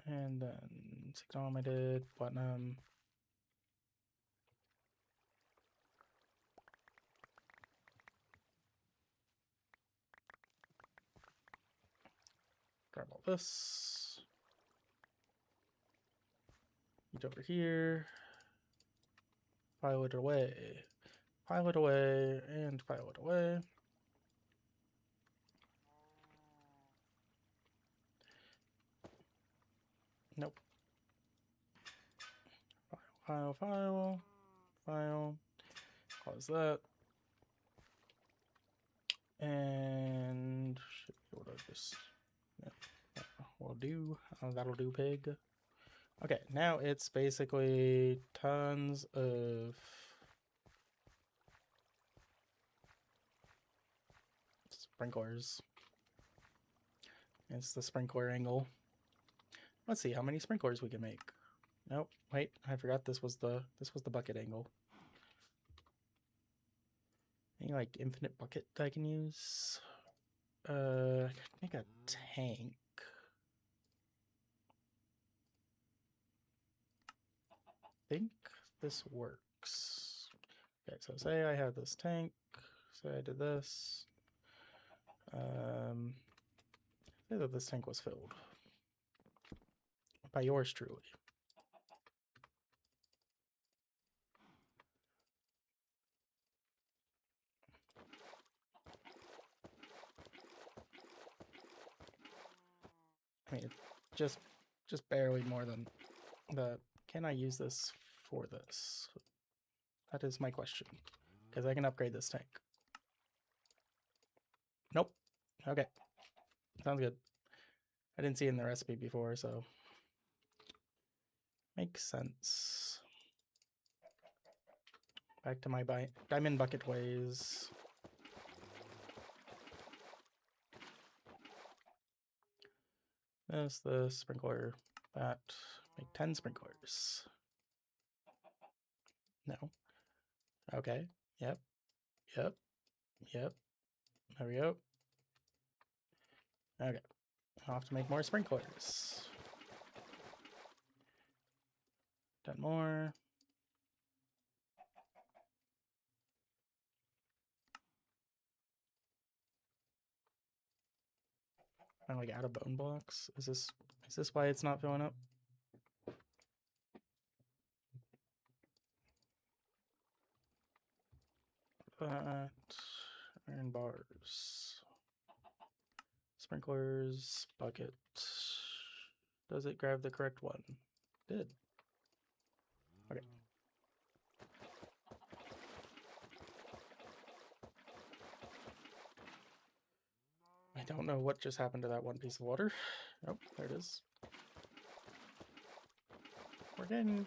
And then signalum I did, platinum. Grab all this. Eat over here. File it away. File it away and file it away. Nope. File. Close that. And should be able to just, yeah, will do. That'll do, pig. Okay, now it's basically tons of sprinklers. It's the sprinkler angle. Let's see how many sprinklers we can make. Nope, wait, I forgot this was the bucket angle. Any like infinite bucket that I can use? I could make a tank. I think this works. Okay, so say I had this tank. Say I did this. Say that this tank was filled by yours truly. I mean, just barely more than that. Can I use this for this? That is my question. Because I can upgrade this tank. Nope. Okay. Sounds good. I didn't see it in the recipe before, so makes sense. Back to my diamond bucket ways. This sprinkler, that. Make 10 sprinklers. No. Okay. Yep. There we go. Okay. I'll have to make more sprinklers. 10 more. I'm like out of bone blocks. Is this why it's not filling up? Iron bars. Sprinklers, bucket. Does it grab the correct one? Did. Okay. I don't know what just happened to that one piece of water. Oh, there it is. We're getting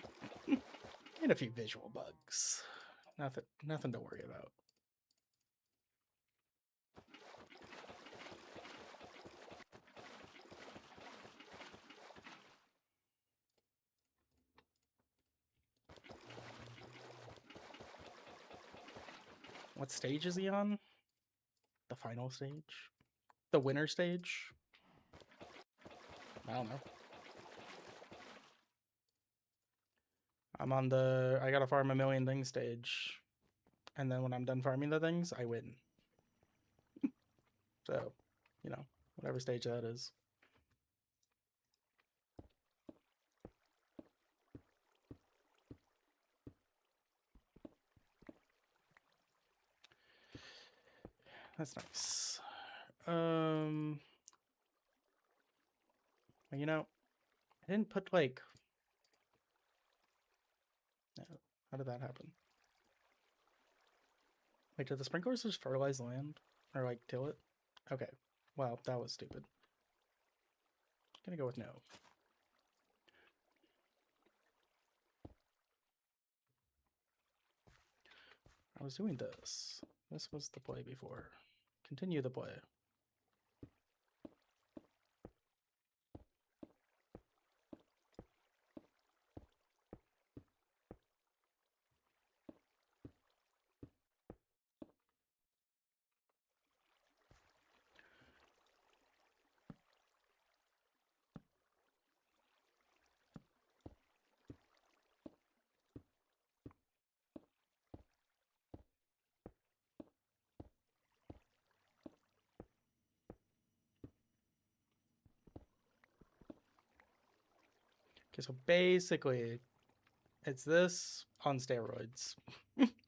a few visual bugs. Nothing to worry about. What stage is he on? The final stage? The winner stage? I don't know. I'm on the I gotta farm a million things stage. And then when I'm done farming the things, I win. So, you know, whatever stage that is. That's nice. You know, I didn't put like. No, how did that happen? Wait, did the sprinklers just fertilize the land or like till it? Okay, well that was stupid. Gonna go with no. I was doing this. This was the play before. Continue the play. Okay, so basically, it's this on steroids.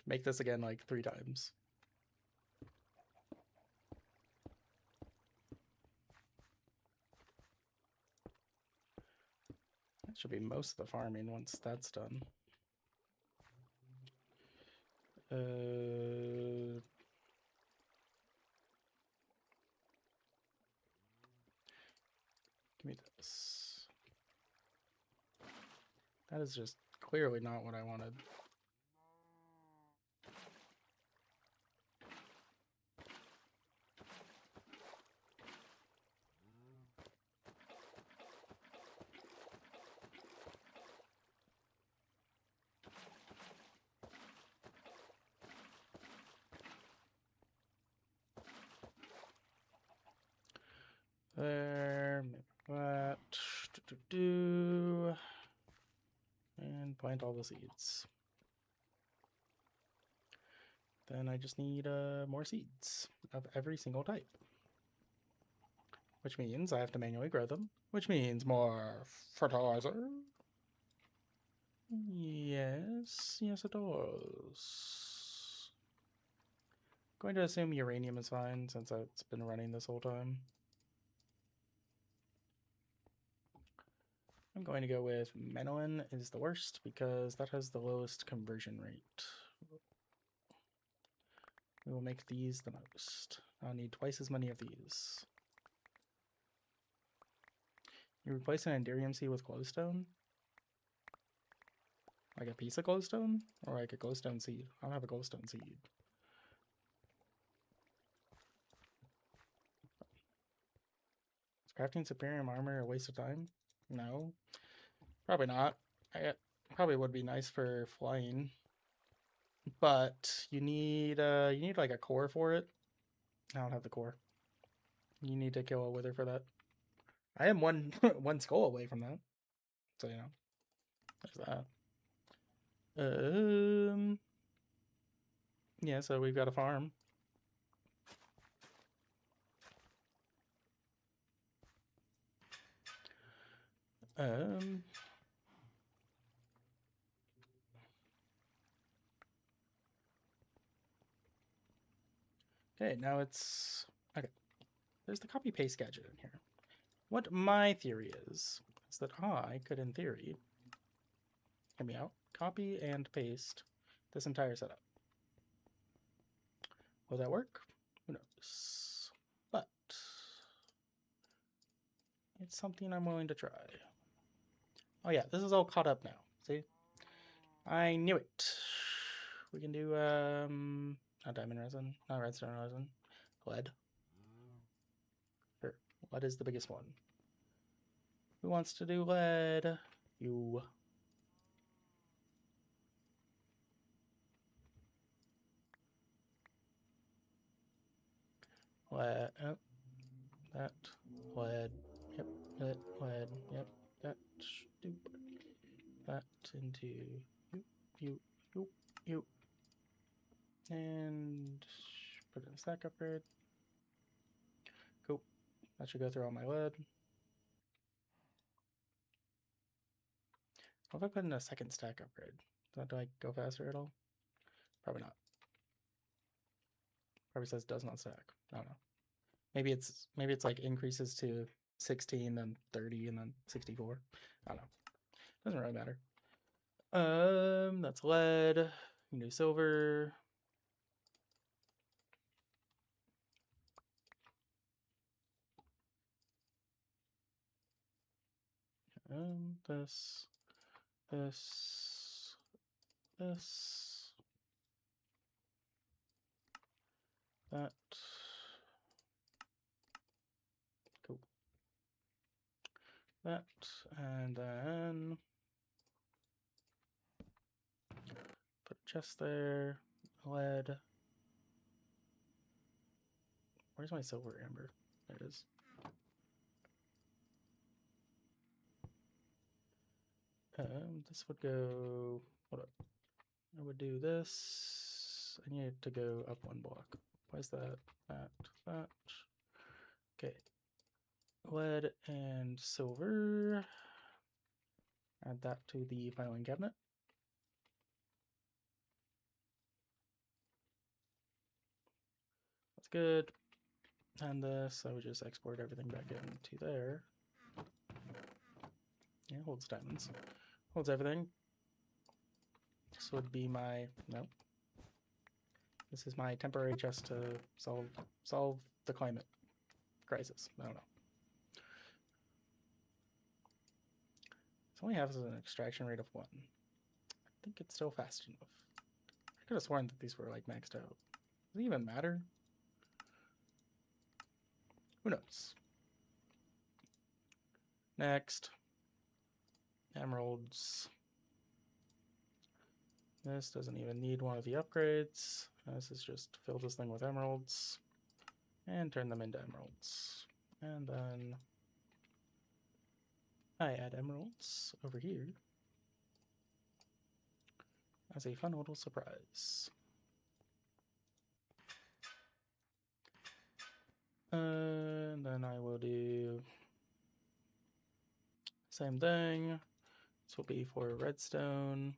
Make this again like 3 times. That should be most of the farming once that's done. Give me this. That is just clearly not what I wanted. There, maybe that. And plant all the seeds. Then I just need more seeds of every single type. Which means I have to manually grow them. Which means more fertilizer. Yes, yes it does. Going to assume uranium is fine since it's been running this whole time. I'm going to go with Menelin is the worst because that has the lowest conversion rate. We will make these the most. I'll need twice as many of these. You replace an Enderium seed with glowstone? Like a piece of glowstone? Or like a glowstone seed? I don't have a glowstone seed. Is crafting superior armor a waste of time? No. Probably not. It probably would be nice for flying. But you need like a core for it. I don't have the core. You need to kill a wither for that. I am one one skull away from that. So you know. There's that. Yeah, so we've got a farm. Um. Okay, now it's okay. There's the copy paste gadget in here. What my theory is that I could, in theory, hear me out, copy and paste this entire setup. Will that work? Who knows? But it's something I'm willing to try. Oh yeah, this is all caught up now. See? I knew it. We can do not diamond resin, not redstone resin, lead. Sure. Lead is the biggest one. Who wants to do lead? You. Lead. Oh, that. Lead. Yep. That. Lead. Yep. That. That into you, you. And put in a stack upgrade. Cool. That should go through all my lead. What if I put in a second stack upgrade? Do I go faster at all? Probably not. Probably says does not stack. I don't know. Maybe it's like increases to 16, then 30, and then 64. I don't know. Doesn't really matter. That's lead. You can do silver. This, this, this, that. Cool. That, and then put a chest there. Lead. Where's my silver amber? There it is. This would go. Hold up. I would do this. I need it to go up one block. Why's that? That. Okay. Lead and silver. Add that to the filing cabinet. That's good. And this, I would just export everything back into there. Yeah, holds diamonds. Holds everything. This would be my, no. This is my temporary chest to solve the climate crisis. I don't know. This only has an extraction rate of 1. I think it's still fast enough. I could have sworn that these were like maxed out. Does it even matter? Who knows? Next. Emeralds. This doesn't even need one of the upgrades. This is just fill this thing with emeralds and turn them into emeralds. And then I add emeralds over here as a fun little surprise. And then I will do same thing. This will be for redstone.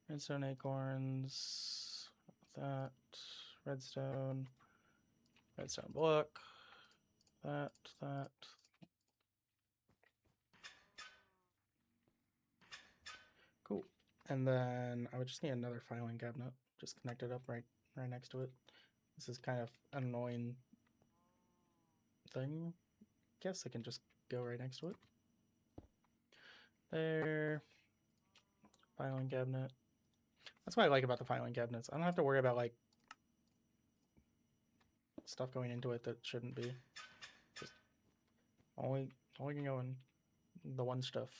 Redstone acorns. That. Redstone. Redstone block. That. Cool. And then I would just need another filing cabinet. Just connect it up right next to it. This is kind of an annoying thing. Guess I can just go right next to it. There. Filing cabinet. That's what I like about the filing cabinets. I don't have to worry about like stuff going into it that shouldn't be. Just only can go in the one stuff.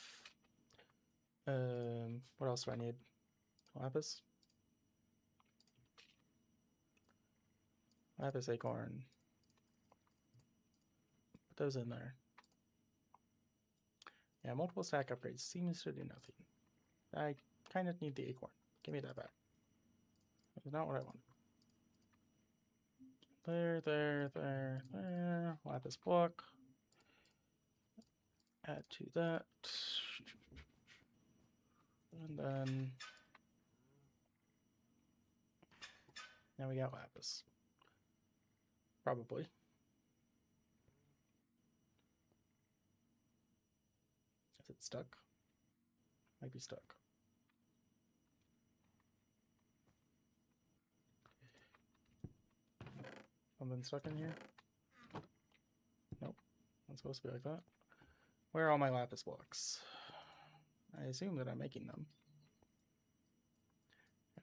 What else do I need? Lapis? Lapis acorn. Put those in there. Yeah, multiple stack upgrades seems to do nothing. I kind of need the acorn. Give me that back. It's not what I want. There. Lapis block. Add to that. And then now we got lapis. Probably. Is it stuck? Might be stuck. Something stuck in here? Nope. Not supposed to be like that. Where are all my lapis blocks? I assume that I'm making them.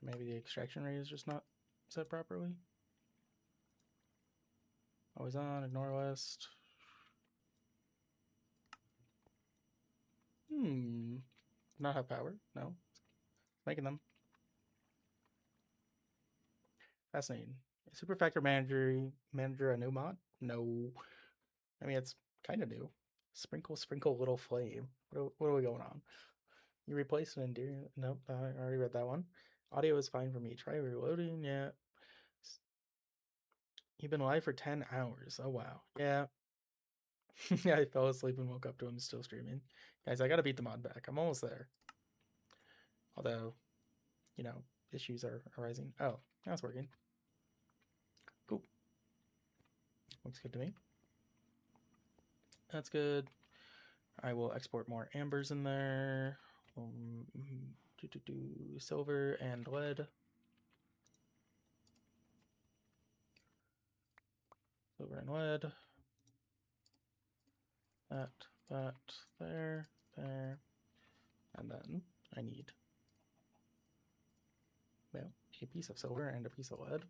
And maybe the extraction rate is just not set properly. Always on, ignore list. Not have power? No. Making them. Fascinating. Super Factor Manager a new mod? No. I mean, it's kind of new. Sprinkle, little flame. What are we going on? You replaced an endearing... Nope, I already read that one. Audio is fine for me. Try reloading. Yeah. You've been live for 10 hours. Oh, wow. Yeah. Yeah, I fell asleep and woke up to him still streaming. Guys, I gotta beat the mod back. I'm almost there. Although, you know, issues are arising. Oh, now it's working. Cool. Looks good to me. That's good. I will export more ambers in there. Silver and lead. Silver and lead. That, there. And then I need, well, a piece of silver and a piece of lead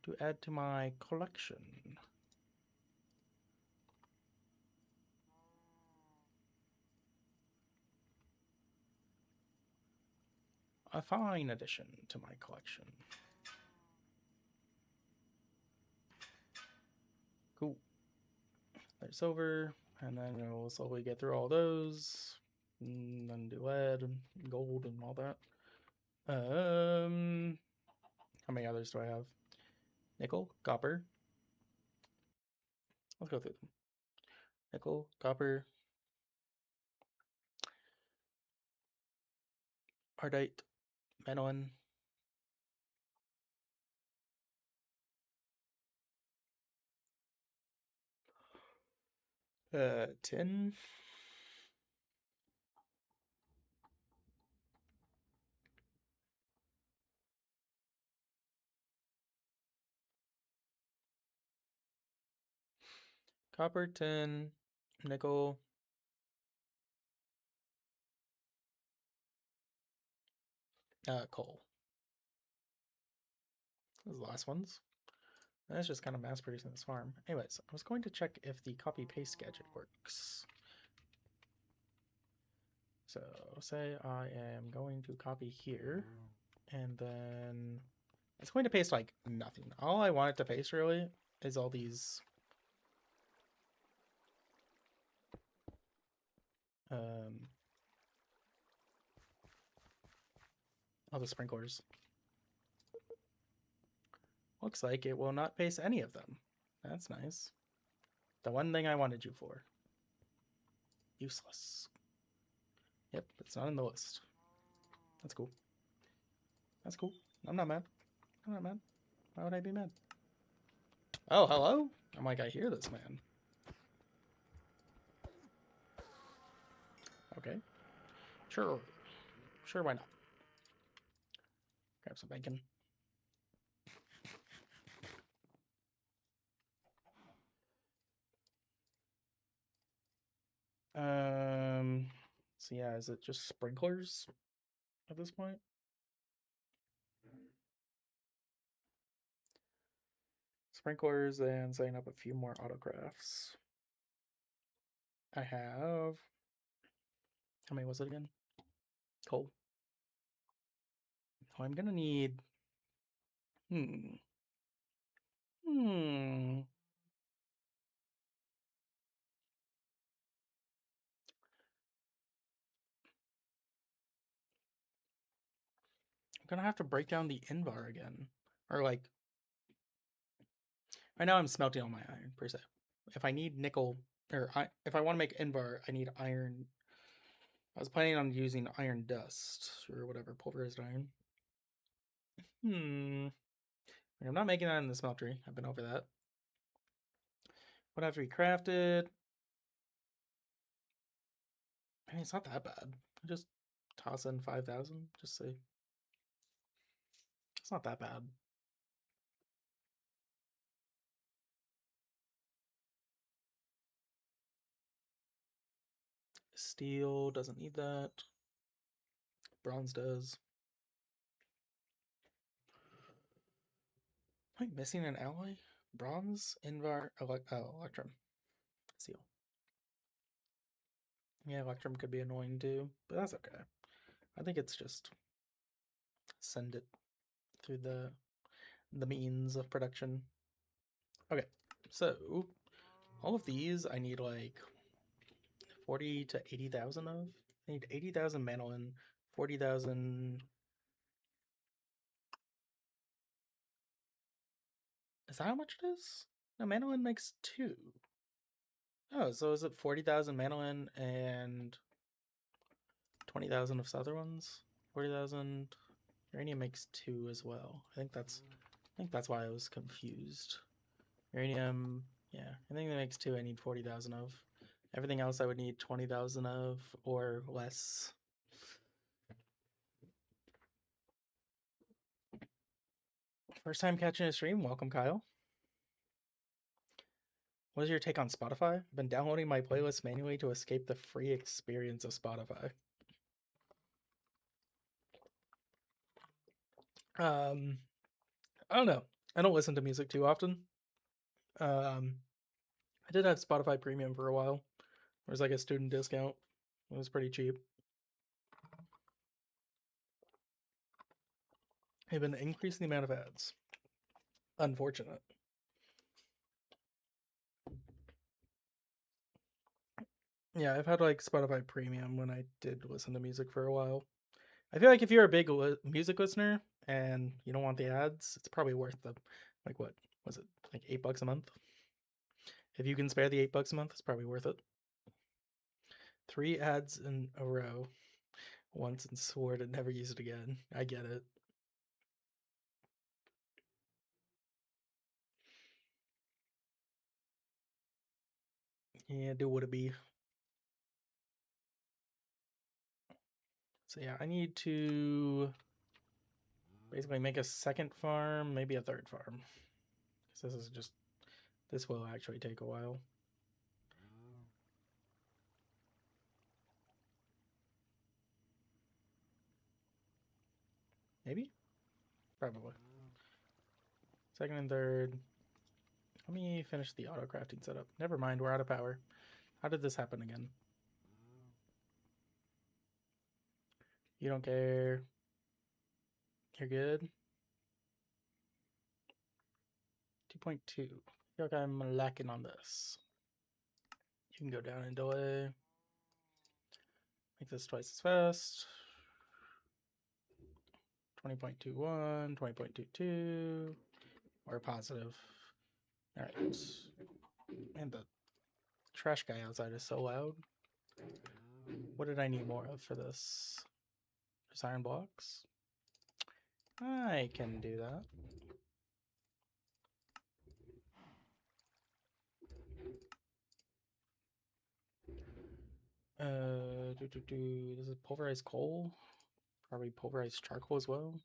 to add to my collection. A fine addition to my collection. Cool. There's silver, and then we'll slowly get through all those, and then do lead and gold and all that. How many others do I have? Nickel, copper. Let's go through them. Nickel, copper, ardite, manolin, tin, copper, tin, nickel, coal. Those are the last ones. That's just kind of mass producing this farm. Anyways, I was going to check if the copy paste gadget works. So say I am going to copy here, and then it's going to paste like nothing. All I want it to paste really is all these all the sprinklers. Looks like it will not paste any of them. That's nice. The one thing I wanted you for. Useless. Yep, it's not in the list. That's cool. That's cool. I'm not mad. I'm not mad. Why would I be mad? Oh, hello? I'm like, I hear this man. Okay. Sure. Sure, why not? Grab some bacon. So yeah, is it just sprinklers at this point? Sprinklers and setting up a few more autographs. I have, how many was it again? Coal. Oh, I'm gonna need, I'm gonna have to break down the invar again. Or like, right now I'm smelting all my iron, per se. If I need nickel or if I want to make invar, I need iron. I was planning on using iron dust or whatever, pulverized iron. I'm not making that in the smeltery. I've been over that. Would have to be crafted. I mean, it's not that bad. I just toss in 5,000. Just say it's not that bad. Steel doesn't need that. Bronze does. Am I missing an alloy? Bronze, Invar, Electrum. Steel. Yeah, Electrum could be annoying too, but that's okay. I think it's just send it through the means of production. Okay, so all of these I need like 40 to 80,000 of. I need 80,000 manolin, 40,000. Is that how much it is? No, manolin makes 2. Oh, so is it 40,000 manolin and 20,000 of other ones? 40,000 uranium makes 2 as well. I think that's why I was confused. Uranium, yeah, I think that makes 2. I need 40,000 of. Everything else I would need 20,000 of or less. First time catching a stream, welcome Kyle. What is your take on Spotify? I've been downloading my playlist manually to escape the free experience of Spotify. I don't know. I don't listen to music too often. I did have Spotify Premium for a while. There was like a student discount. It was pretty cheap. They've been increasing the amount of ads. Unfortunate. Yeah, I've had like Spotify Premium when I did listen to music for a while. I feel like if you're a big music listener and you don't want the ads, it's probably worth the, like, what was it, like $8 a month? If you can spare the $8 a month, it's probably worth it. 3 ads in a row, once and swore to never use it again. I get it. Yeah, do what it be. So yeah, I need to basically make a second farm, maybe a third farm. Because this will actually take a while. Maybe? Probably. Second and third. Let me finish the auto crafting setup. Never mind, we're out of power. How did this happen again? You don't care. You're good. 2.2. I feel like I'm lacking on this. You can go down and delay. Make this twice as fast. 20.21, 20.22, or positive. All right. And the trash guy outside is so loud. What did I need more of for this? Just iron blocks? I can do that. This is pulverized coal. Probably pulverized charcoal as well.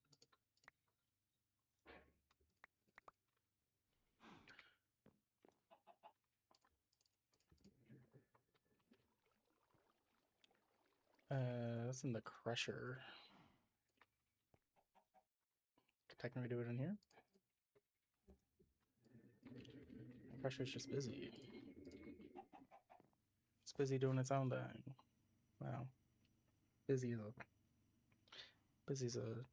That's in the crusher. Could technically do it in here. The crusher's just busy. It's busy doing its own thing. Wow. Busy's a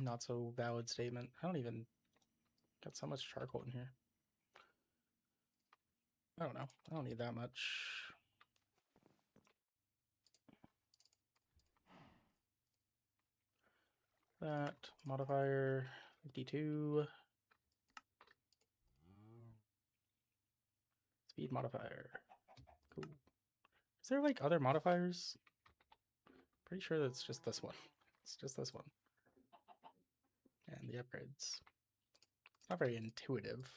not so valid statement. I don't even got so much charcoal in here. I don't know. I don't need that much. That modifier 52. Speed modifier. Cool. Is there like other modifiers? Pretty sure that's just this one. It's just this one. And the upgrades. It's not very intuitive.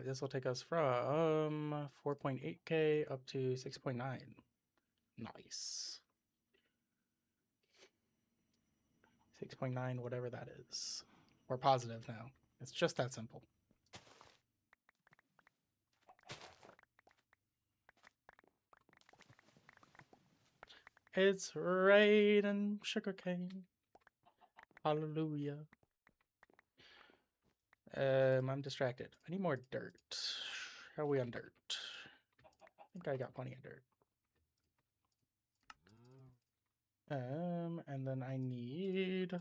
This will take us from 4.8K up to 6.9. Nice. 6.9, whatever that is. We're positive now. It's just that simple. It's raining sugarcane. Hallelujah. I'm distracted. I need more dirt. How are we on dirt? I think I got plenty of dirt. And then I need...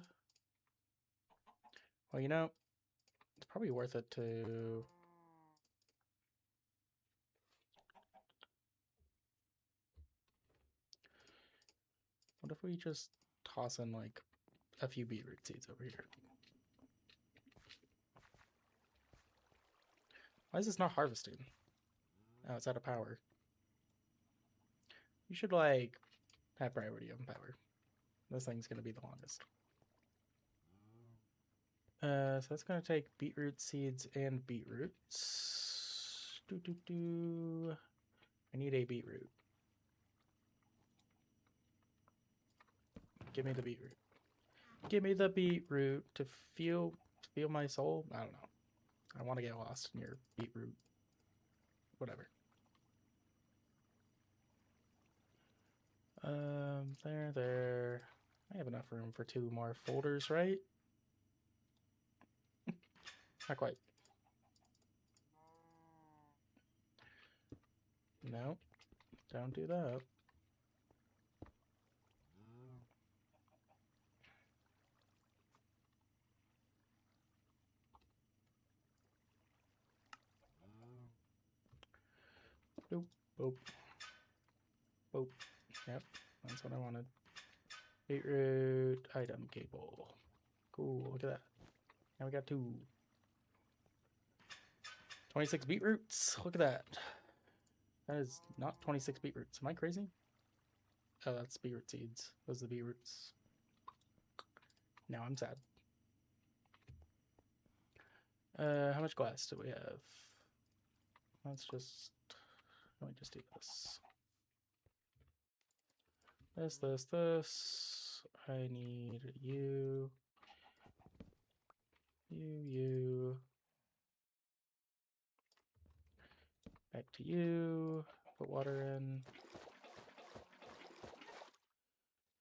Well, you know, it's probably worth it to... What if we just toss in, like, a few beetroot seeds over here? Why is this not harvesting? Oh, it's out of power. You should, like, have priority on power. This thing's gonna be the longest. So that's gonna take beetroot seeds and beetroots. I need a beetroot. Give me the beetroot. Give me the beetroot to feel my soul. I don't know. I want to get lost in your beetroot. Whatever. There. I have enough room for 2 more folders, right? Not quite. No, don't do that. Boop, boop, boop. Yep, that's what I wanted. Beetroot item cable. Cool, look at that. Now we got 2. 26 beetroots. Look at that. That is not 26 beetroots. Am I crazy? Oh, that's beetroot seeds. Those are the beetroots. Now I'm sad. How much glass do we have? Let me just do this. This. I need you. You. Back to you. Put water in.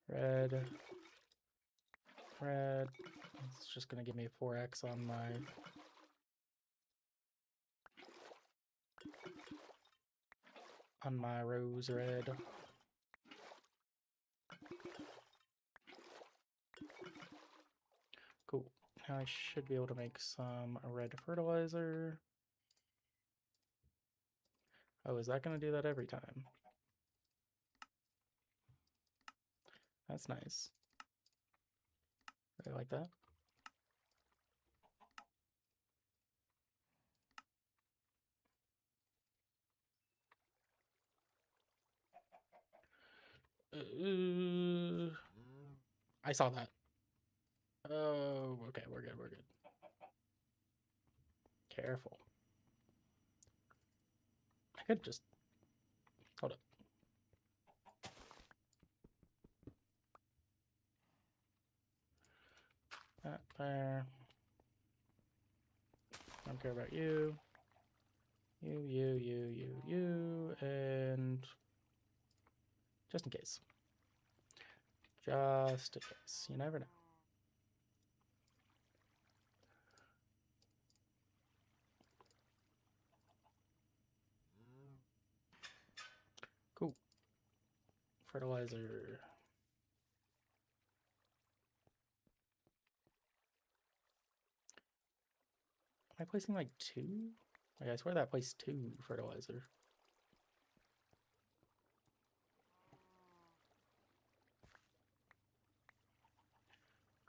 Red. It's just gonna give me a 4x on my rose red. Cool. Now I should be able to make some red fertilizer. Oh, is that going to do that every time? That's nice. I like that. I saw that. Oh, okay, we're good. Careful. I could just... Hold up. That there. Don't care about you. You, and... Just in case. Just in case. You never know. Cool. Fertilizer. Am I placing like 2? Like, I swear that placed 2 fertilizer.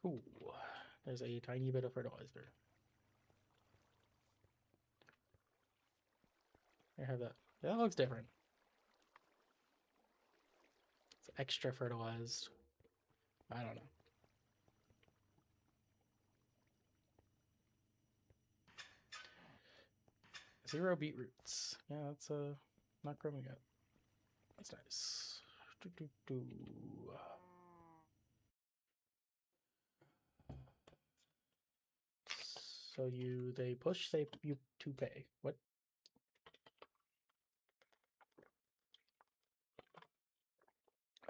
Cool. there's a tiny bit of fertilizer. I have that. That looks different. It's extra fertilized. I don't know. Zero beetroots. Yeah, that's not growing yet. That's nice. So they push, you to pay. What?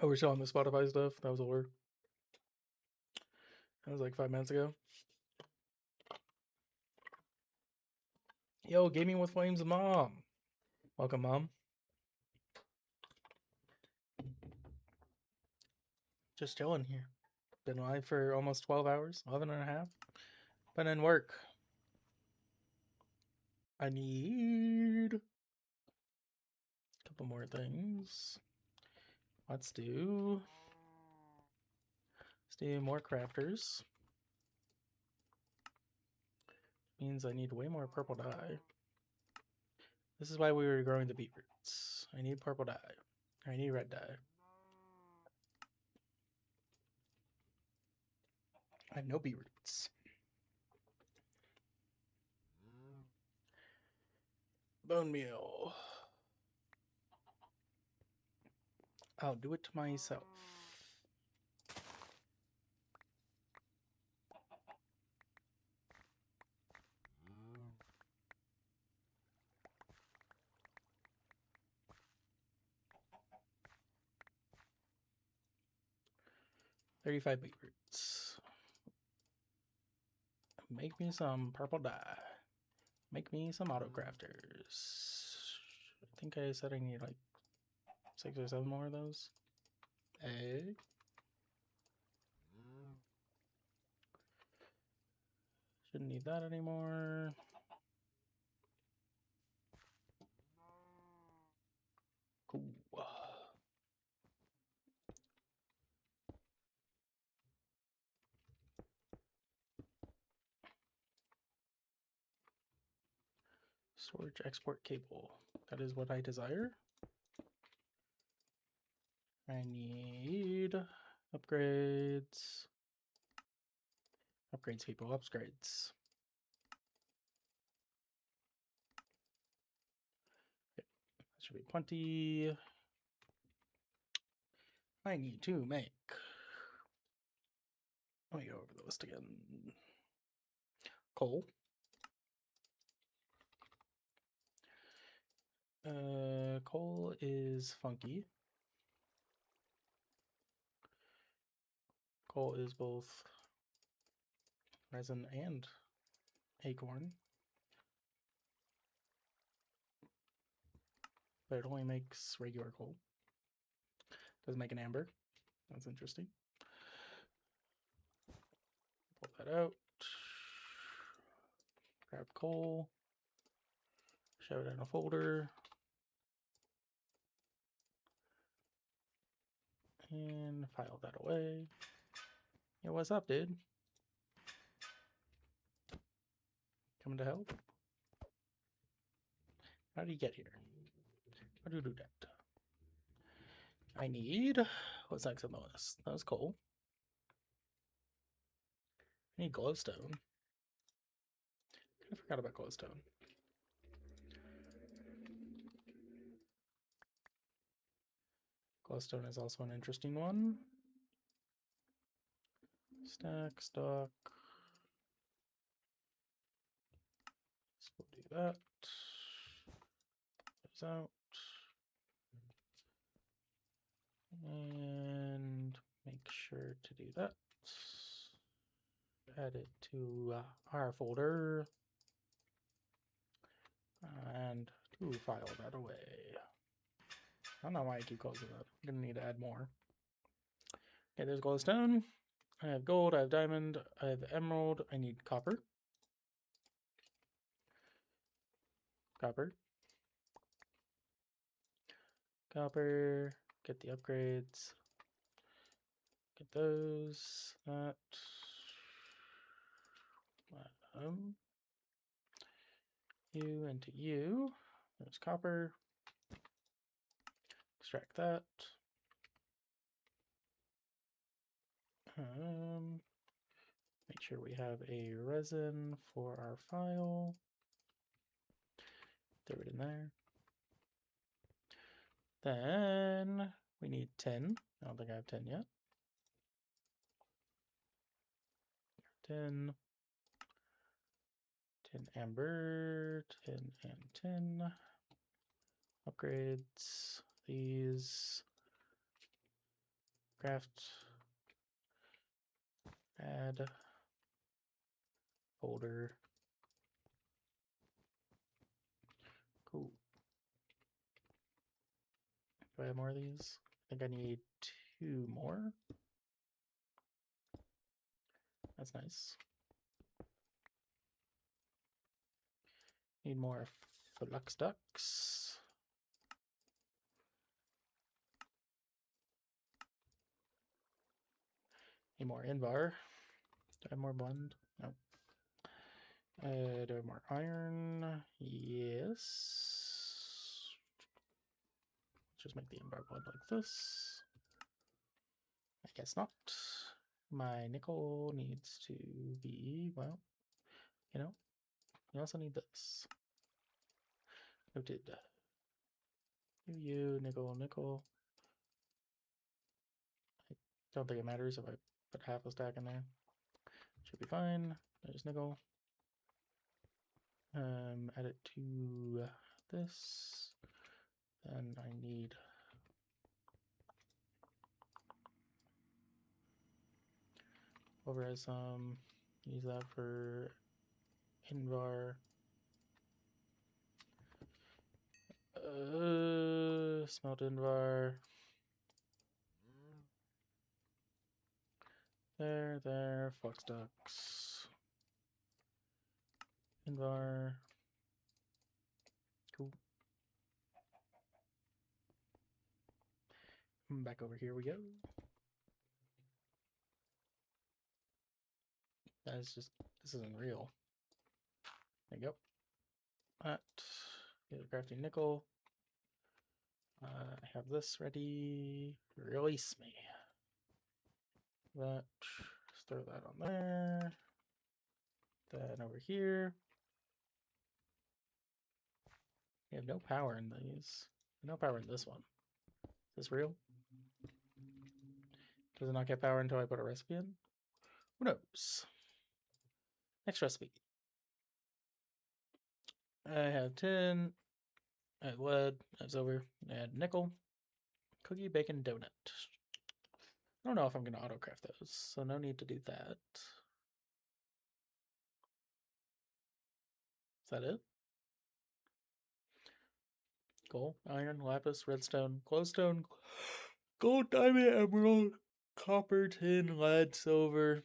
Oh, we're still on the Spotify stuff. That was over. That was like 5 minutes ago. Yo, Gaming with Flames mom. Welcome, mom. Just chilling here. Been live for almost 12 hours, 11 and a half. Been in work. I need a couple more things. Let's do more crafters. Means I need way more purple dye. This is why we were growing the beetroots. I need purple dye. I need red dye. I have no beetroots. Bone meal. I'll do it to myself. $35 beetroots. Make me some purple dye. Make me some auto crafters. I think I said I need like 6 or 7 more of those. Egg. Shouldn't need that anymore. Cool. Storage export cable. That is what I desire. I need upgrades. Upgrades, people, upgrades. Okay. That should be plenty. I need to make. Let me go over the list again. Coal. Coal is funky. Coal is both resin and acorn. But it only makes regular coal. Doesn't make an amber. That's interesting. Pull that out. Grab coal. Shove it in a folder. And file that away. Yo, what's up, dude? Coming to help? How did he get here? How do you do that? I need... What's next on the list? That was coal. I need glowstone. I forgot about glowstone. Glowstone is also an interesting one. Stack, stock. So we'll do that. Those out. And make sure to do that. Add it to our folder. And to file that away. I don't know why I keep closing that. I'm gonna need to add more. Okay, there's glowstone. I have gold, I have diamond, I have emerald, I need copper. Copper. Copper. Get the upgrades. Get those. That. You into you. There's copper. Extract that. Make sure we have a resin for our file. Throw it in there. Then we need 10. I don't think I have 10 yet. 10. 10 amber, 10 and 10. Upgrades. These. Craft. Add. Folder. Cool. Do I have more of these? I think I need 2 more. That's nice. Need more flux ducks. Need more invar. Do I have more blend? No. Do I have more iron? Yes. Just make the invar blend like this. I guess not. My nickel needs to be, well, you also need this. Noted. You, nickel, nickel. I don't think it matters if I put half a stack in there. Should be fine. There's nickel. Add it to this. Then I need over as use that for invar. Smelt invar. There, flux ducts. Invar. Cool. Back over here we go. That's just, this isn't real. There you go. That. Get a crafting nickel. I have this ready. Release me. That. Just throw that on there. Then over here. We have no power in these. No power in this one. Is this real? Does it not get power until I put a recipe in? Who knows? Next recipe. I have tin. I have lead. I have silver. I have nickel. Cookie, bacon, donut. I don't know if I'm going to autocraft those, so no need to do that. Is that it? Gold, iron, lapis, redstone, glowstone, gold, diamond, emerald, copper, tin, lead, silver,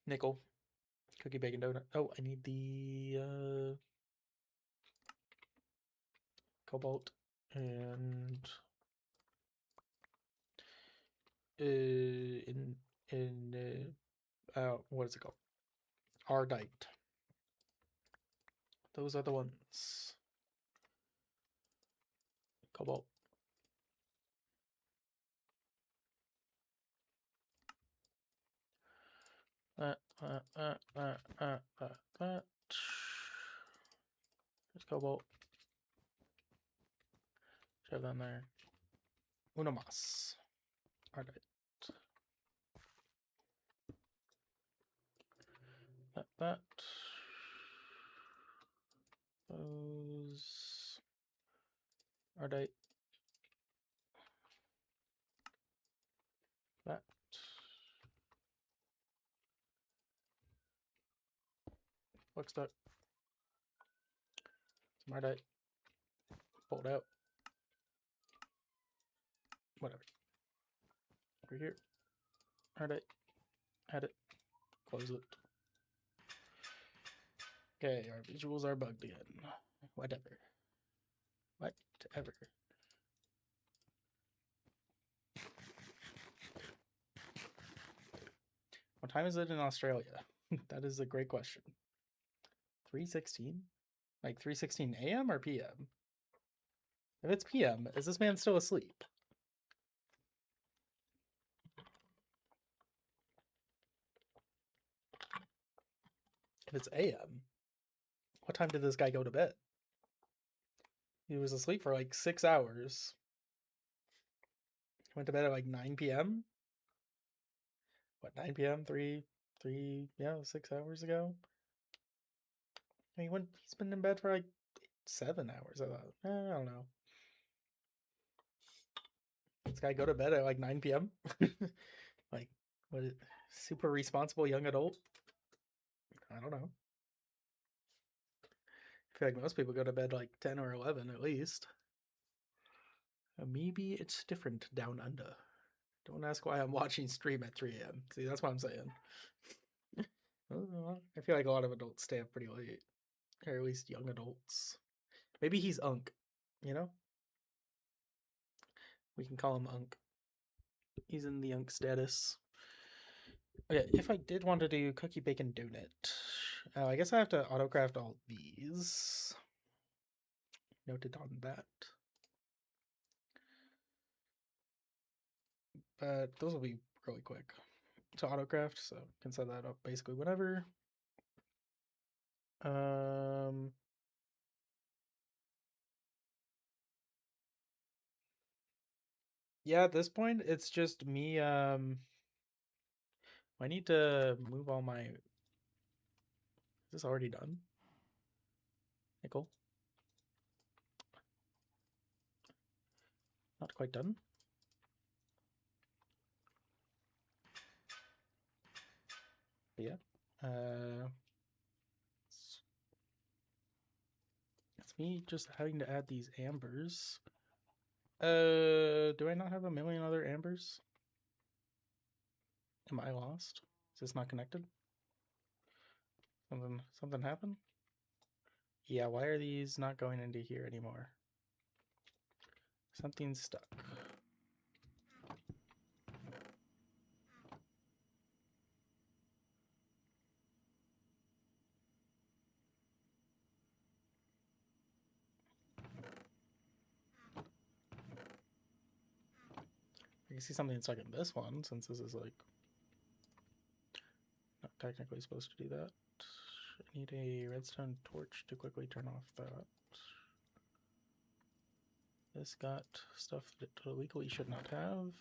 nickel, cookie, bacon, donut. Oh, I need the cobalt and what is it called? Ardite. Those are the ones. Cobalt. That. There's cobalt. Shove that in there. Uno mas. Ardite. That. Those. Ardite. That. Flux duct. Some ardite. Pulled out. Whatever. Over here. Ardite. Add it. Close it. Okay, our visuals are bugged again. Whatever. Whatever. What time is it in Australia? That is a great question. 3:16? Like 3:16 a.m. or p.m.? If it's p.m., is this man still asleep? If it's a.m., what time did this guy go to bed? He was asleep for like 6 hours. He went to bed at like 9 p.m.? What, 9 p.m.? 6 hours ago? He's been in bed for like 7 hours, I thought. I don't know. This guy go to bed at like 9 p.m.? Like, what is super responsible young adult? I don't know. I feel like most people go to bed like 10 or 11 at least. Maybe it's different down under. Don't ask why I'm watching stream at 3 a.m. See, that's what I'm saying. I feel like a lot of adults stay up pretty late. Or at least young adults. Maybe he's Unk, you know? We can call him Unk. He's in the Unk status. Okay, if I did want to do cookie bacon donut, I guess I have to autocraft all these. Noted on that. But those will be really quick to autocraft, so can set that up basically whenever. Yeah, at this point it's just me. I need to move all my. Is this already done? Nickel. Not quite done. But yeah. It's me just having to add these ambers. Do I not have a million other ambers? Am I lost? Is this not connected? Something happened? Yeah, why are these not going into here anymore? Something's stuck. I can see something stuck in this one, since this is like not technically supposed to do that. I need a redstone torch to quickly turn off that. This got stuff that it legally should not have.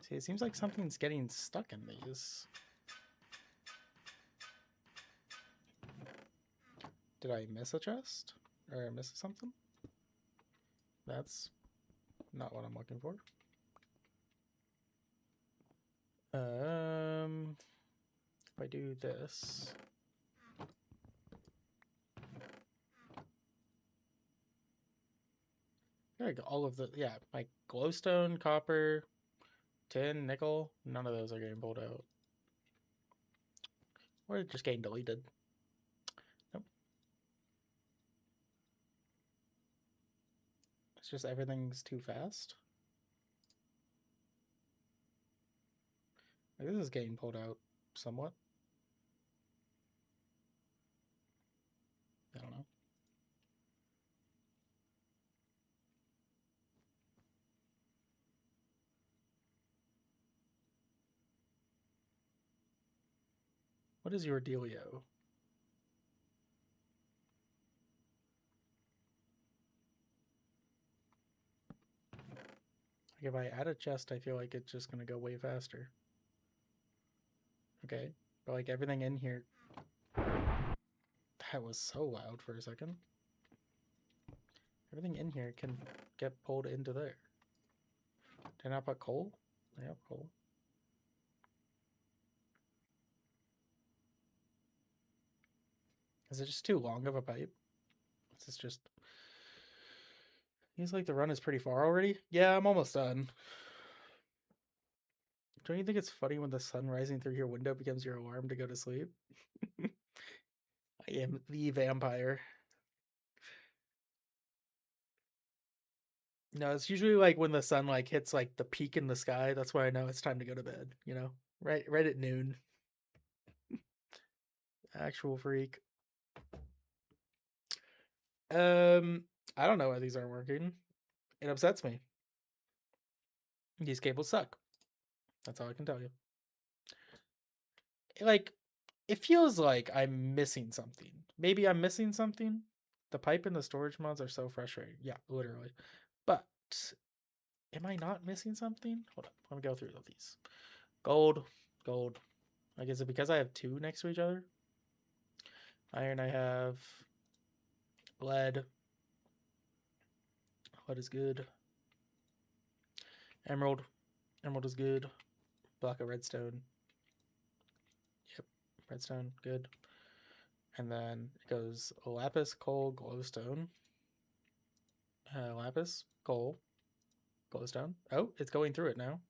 See, it seems like something's getting stuck in these. Did I miss a chest? Or miss something? That's not what I'm looking for. If I do this. Like all of the, yeah, like glowstone, copper, tin, nickel, none of those are getting pulled out. Or just getting deleted. Nope. It's just everything's too fast. Like, this is getting pulled out somewhat. I don't know. What is your dealio? Like if I add a chest, I feel like it's just gonna go way faster. Okay, but like everything in here, that was so loud for a second. Everything in here can get pulled into there. Did I not put coal? I have coal. Is it just too long of a pipe? Is this just... Seems like the run is pretty far already. Yeah, I'm almost done. Don't you think it's funny when the sun rising through your window becomes your alarm to go to sleep? I am the vampire. No, it's usually like when the sun like hits like the peak in the sky. That's why I know it's time to go to bed, you know? Right at noon. Actual freak. I don't know why these aren't working. It upsets me. These cables suck. That's all I can tell you. Like, it feels like I'm missing something. Maybe I'm missing something. The pipe and the storage mods are so frustrating. Yeah, literally. But am I not missing something? Hold on. Let me go through these. Gold, gold. Like, is it because I have two next to each other? Iron, I have lead. Lead is good. Emerald. Emerald is good. Block of redstone. Yep. Redstone, good. And then it goes lapis, coal, glowstone. Lapis, coal, glowstone. Oh, it's going through it now.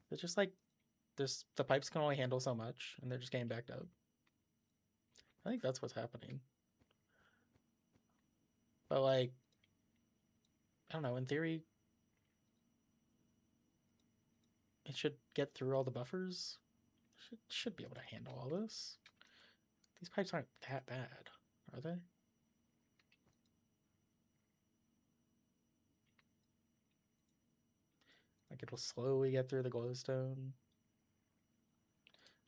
It's just like the pipes can only handle so much, and they're just getting backed up. I think that's what's happening. But like, I don't know. In theory, it should get through all the buffers. Should be able to handle all this. These pipes aren't that bad, are they? Like it'll slowly get through the glowstone.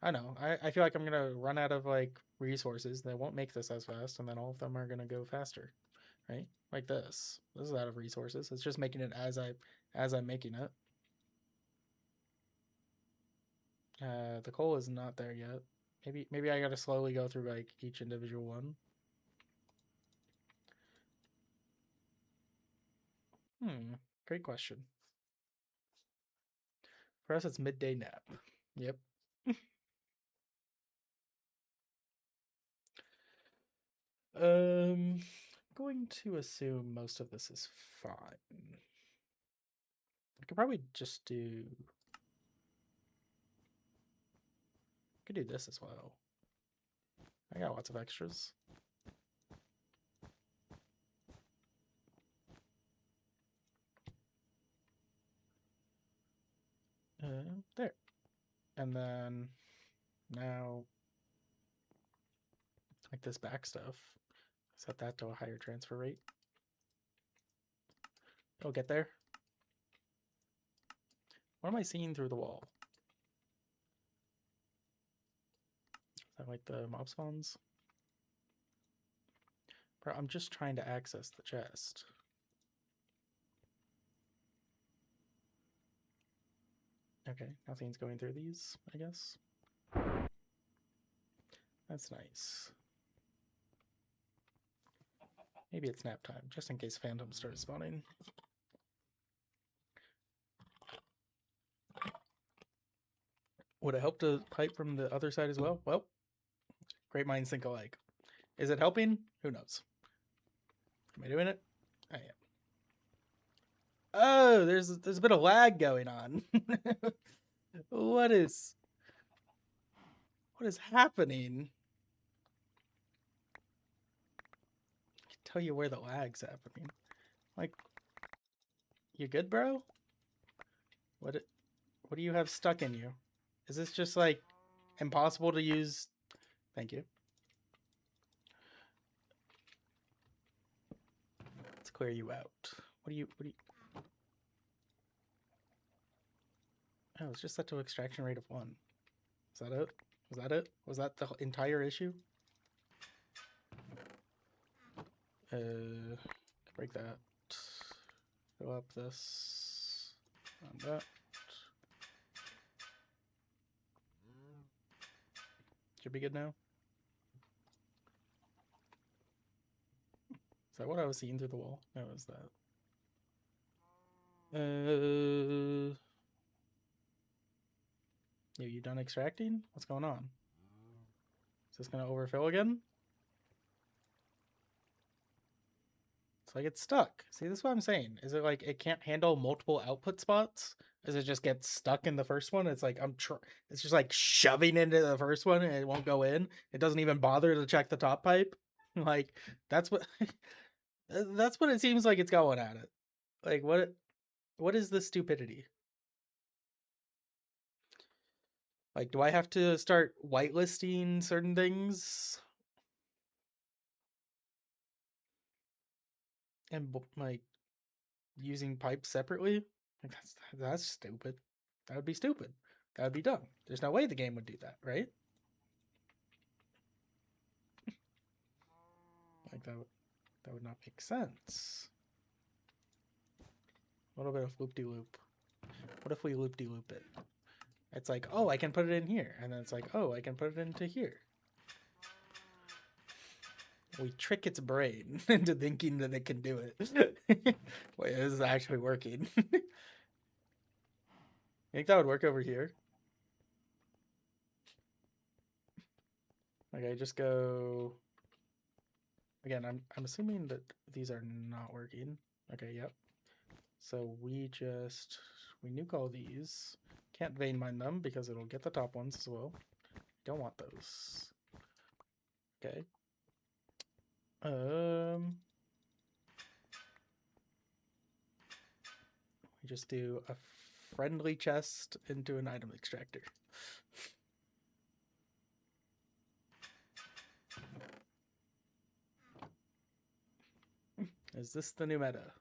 I know. I feel like I'm gonna run out of like resources. They won't make this as fast, and then all of them are gonna go faster, right? Like this. This is out of resources. It's just making it as I'm making it. The coal is not there yet. Maybe I gotta slowly go through like each individual one. Great question. For us, it's midday nap. Yep. Going to assume most of this is fine. I could probably just do. Could do this as well. I got lots of extras. There. And then now, like this back stuff, set that to a higher transfer rate. It'll get there. What am I seeing through the wall? Is that like the mob spawns? Bro, I'm just trying to access the chest. Okay, nothing's going through these, I guess. That's nice. Maybe it's nap time, just in case phantoms start spawning. Would it help to pipe from the other side as well? Well, great minds think alike. Is it helping? Who knows? Am I doing it? I am. Oh, there's a bit of lag going on. What is happening? I can tell you where the lag's happening. Like, you good, bro? What do you have stuck in you? Is this just like impossible to use? Thank you. Let's clear you out. What do you Oh, it's just set to extraction rate of 1. Is that it? Was that it? Was that the entire issue? Break that. Fill up this. And that. Should be good now. Is that what I was seeing through the wall? No, is that? Are you done extracting? What's going on? Is this gonna overfill again? It's like it's stuck. See, this is what I'm saying. Is it like it can't handle multiple output spots? Does it just get stuck in the first one? It's like it's just like shoving into the first one and it won't go in. It doesn't even bother to check the top pipe. Like that's what that's what it seems like it's going at it. Like what is the stupidity? Like, do I have to start whitelisting certain things? And like using pipes separately? Like that's stupid. That would be stupid. That would be dumb. There's no way the game would do that, right? Like that would not make sense. A little bit of loop-de-loop. What if we loop-de-loop it? It's like, oh, I can put it in here. And then it's like, oh, I can put it into here. We trick its brain into thinking that it can do it. Wait, this is actually working. You think that would work over here? Okay, just go... Again, I'm assuming that these are not working. Okay, yep. So we nuke all these. Can't vein mine them because it'll get the top ones as well. Don't want those. Okay. We just do a friendly chest into an item extractor. Is this the new meta?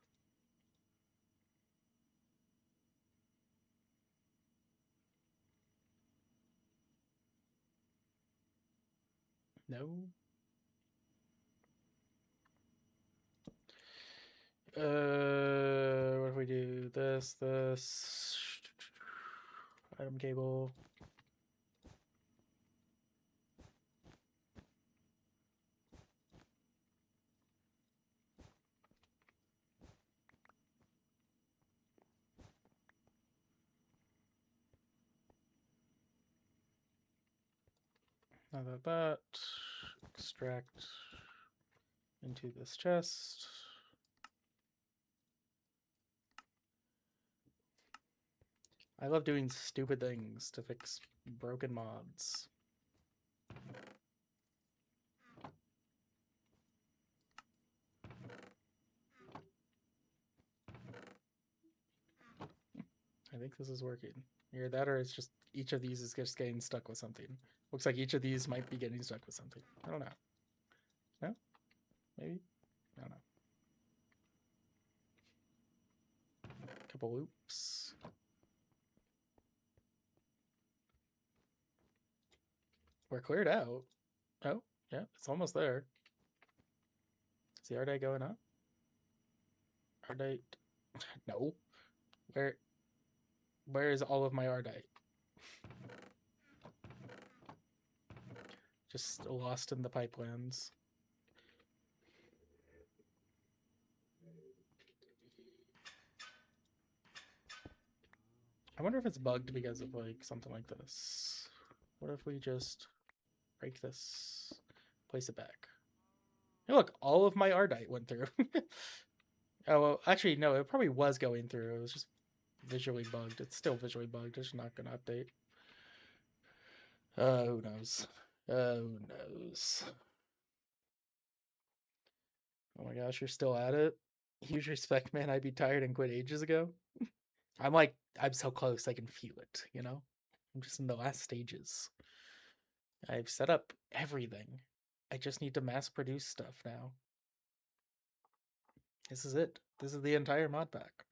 No. What if we do this, item cable. Now that extract into this chest. I love doing stupid things to fix broken mods. I think this is working. Either that or it's just each of these is just getting stuck with something. Looks like each of these might be getting stuck with something. I don't know. No? Maybe? I don't know. Couple loops. We're cleared out. Oh, yeah, it's almost there. Is the Ardite going up? Ardite. No. Where is all of my Ardite? Just lost in the pipelands. I wonder if it's bugged because of like something like this. What if we just break this, place it back? Hey, look, all of my Ardite went through. Oh, well, actually, no, it probably was going through. It was just visually bugged. It's still visually bugged. It's not going to update. Who knows? Who knows? Oh my gosh, you're still at it? Huge respect, man. I'd be tired and quit ages ago. I'm so close. I can feel it, you know? I'm just in the last stages. I've set up everything. I just need to mass produce stuff now. This is it. This is the entire mod pack.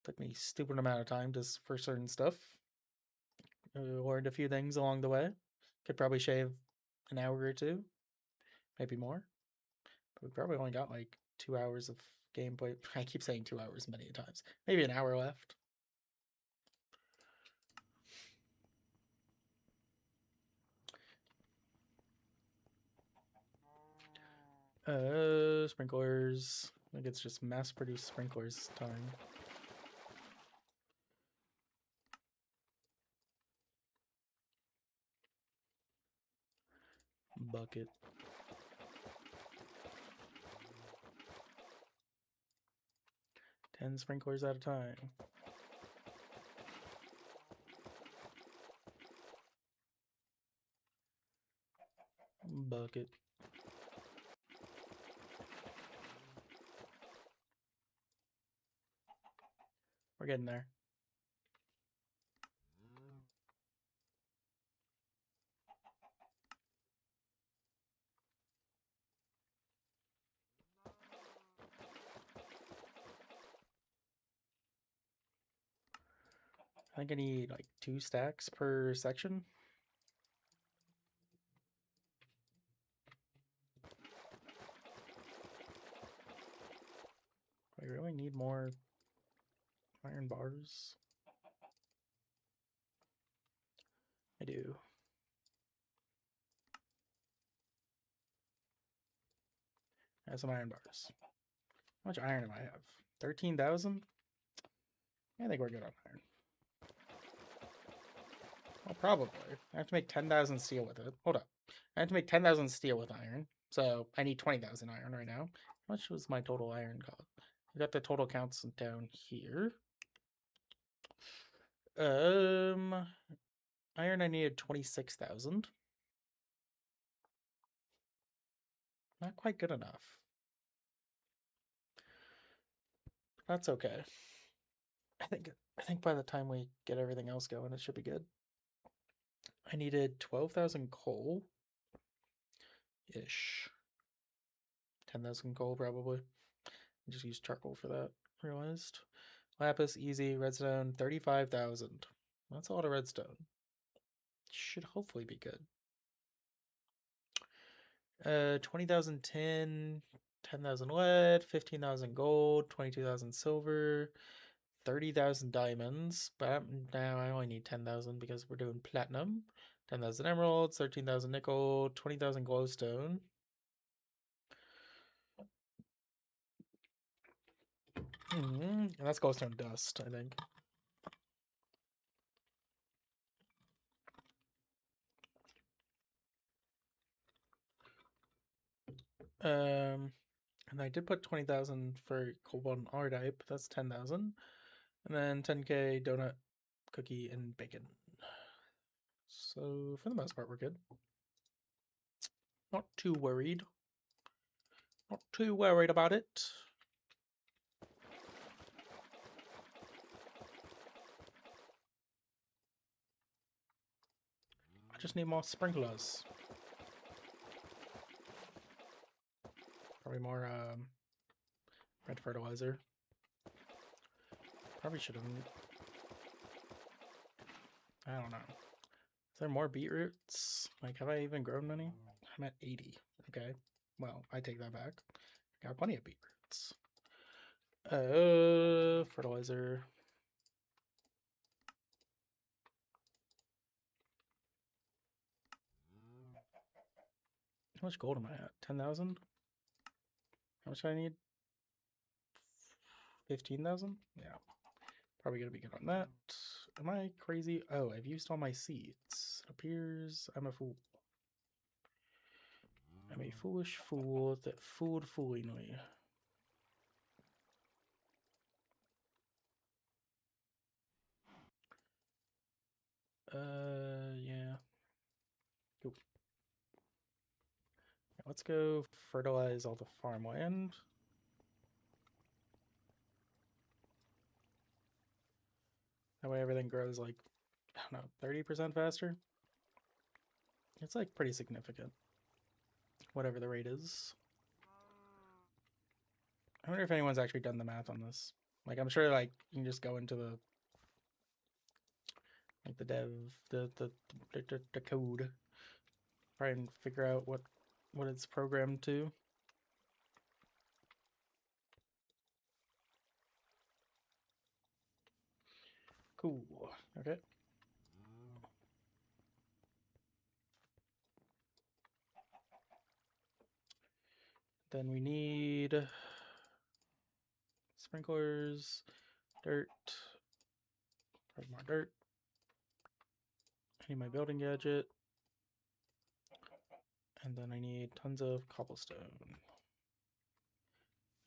Took me a stupid amount of time for certain stuff. Learned a few things along the way. Could probably shave an hour or two, maybe more. But we probably only got like 2 hours of gameplay. I keep saying 2 hours many times. Maybe an hour left. Sprinklers. I think it's just mass produce sprinklers time. Bucket. Ten sprinklers at a time. Bucket. We're getting there. I think I need like 2 stacks per section. I really need more iron bars. I do. I have some iron bars. How much iron do I have? 13,000? I think we're good on iron. Well, probably. I have to make 10,000 steel with it. Hold up. I have to make 10,000 steel with iron. So I need 20,000 iron right now. How much was my total iron cost? I got the total counts down here. Iron I needed 26,000. Not quite good enough. That's okay. I think by the time we get everything else going, it should be good. I needed 12,000 coal ish. 10,000 coal probably. I just used charcoal for that. Realized. Lapis easy. Redstone 35,000. That's a lot of redstone. Should hopefully be good. 20,000 tin, 10,000 lead, 15,000 gold, 22,000 silver, 30,000 diamonds, but now I only need 10,000 because we're doing platinum. 10,000 emeralds, 13,000 nickel, 20,000 glowstone. And that's glowstone dust, I think. And I did put 20,000 for cobalt and R-type. That's 10,000. And then 10k donut, cookie, and bacon. So for the most part, we're good. Not too worried. Not too worried about it. I just need more sprinklers. Probably more red fertilizer. Probably should have. I don't know. Is there more beetroots? Like, have I even grown many? I'm at 80. Okay. Well, I take that back. I got plenty of beetroots. Fertilizer. How much gold am I at? 10,000? How much do I need? 15,000? Yeah. Probably gonna be good on that. Am I crazy? Oh, I've used all my seeds. It appears I'm a fool. I'm a foolish fool that fooled foolingly. Yeah. Cool. Let's go fertilize all the farmland. That way everything grows like, I don't know, 30% faster. It's like pretty significant. Whatever the rate is. I wonder if anyone's actually done the math on this. Like, I'm sure like you can just go into the like the dev, the code, try and figure out what it's programmed to. Cool. Okay. Then we need sprinklers, dirt, more dirt. I need my building gadget. And then I need tons of cobblestone.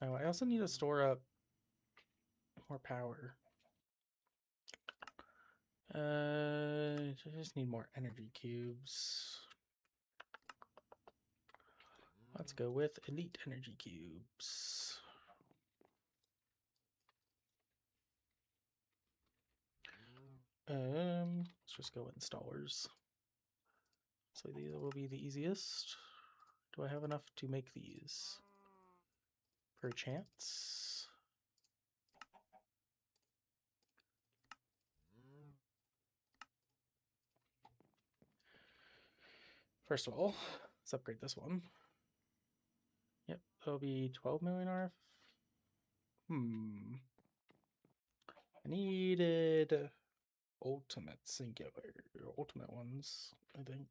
Oh, I also need to store up more power. I just need more energy cubes. Let's go with elite energy cubes. Let's just go installers. So these will be the easiest. Do I have enough to make these? Perchance. First of all, let's upgrade this one. Yep, that'll be 12 million RF. I needed ultimate singular, ultimate ones, I think.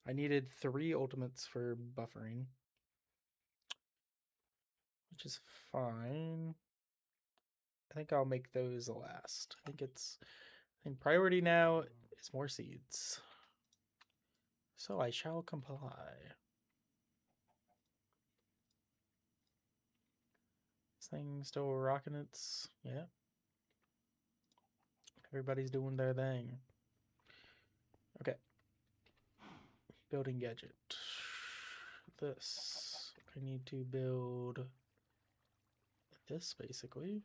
I needed 3 ultimates for buffering, which is fine. I think I'll make those last. I think priority now is more seeds. So I shall comply. This thing still rocking its, yeah. Everybody's doing their thing. Okay. Building gadget. This. I need to build this basically.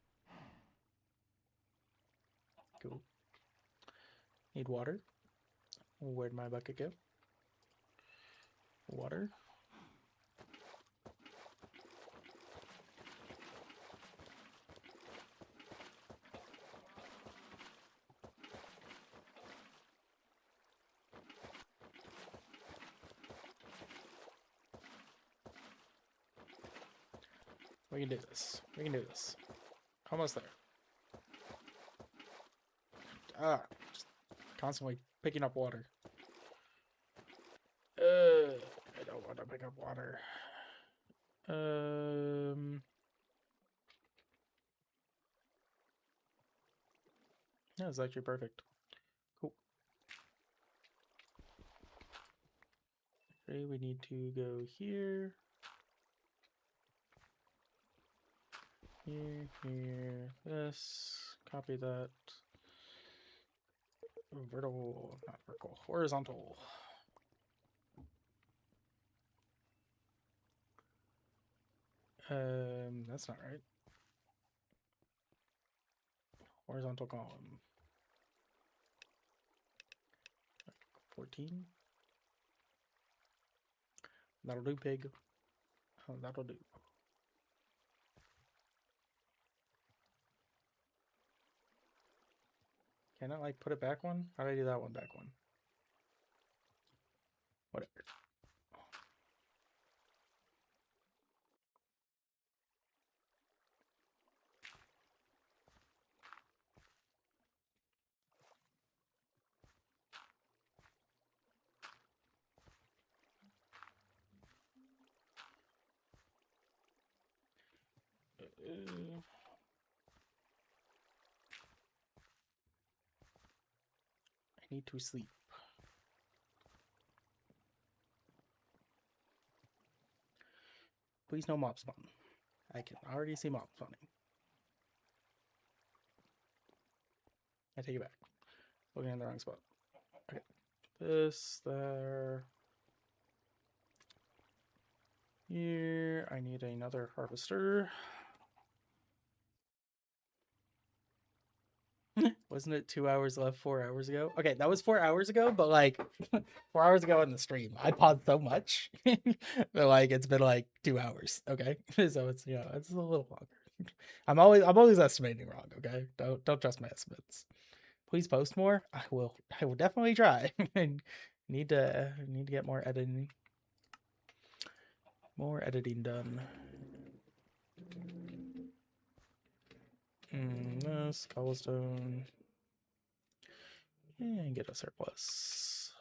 Cool. Need water. Where'd my bucket go? Water. We can do this. We can do this. Almost there. Just constantly picking up water. I don't want to pick up water. Yeah, it's actually perfect. Cool. Okay, we need to go here. Here, this. Copy that. Vertical, not vertical, horizontal. That's not right. Horizontal column. 14. That'll do, pig. Oh, that'll do. Can I like put it back one? How do I do that one back one? Whatever. I need to sleep. Please no mob spawn. I can already see mob spawning. I take it back. Looking in the wrong spot. Okay. This, there. Here. I need another harvester. Wasn't it 2 hours left 4 hours ago? Okay, that was 4 hours ago, but like 4 hours ago on the stream. I paused so much that like it's been like 2 hours. Okay. So it's it's a little longer. I'm always estimating wrong, okay? Don't trust my estimates. Please post more. I will definitely try. I need to get more editing. More editing done. This cobblestone. And get a surplus.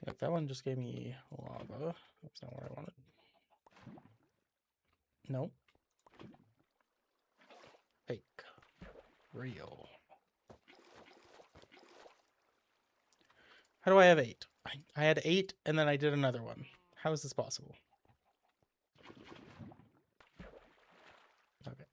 Yep, that one just gave me lava. That's not what I wanted. Nope. Fake. Real. How do I have 8? I had 8 and then I did another one. How is this possible? Okay.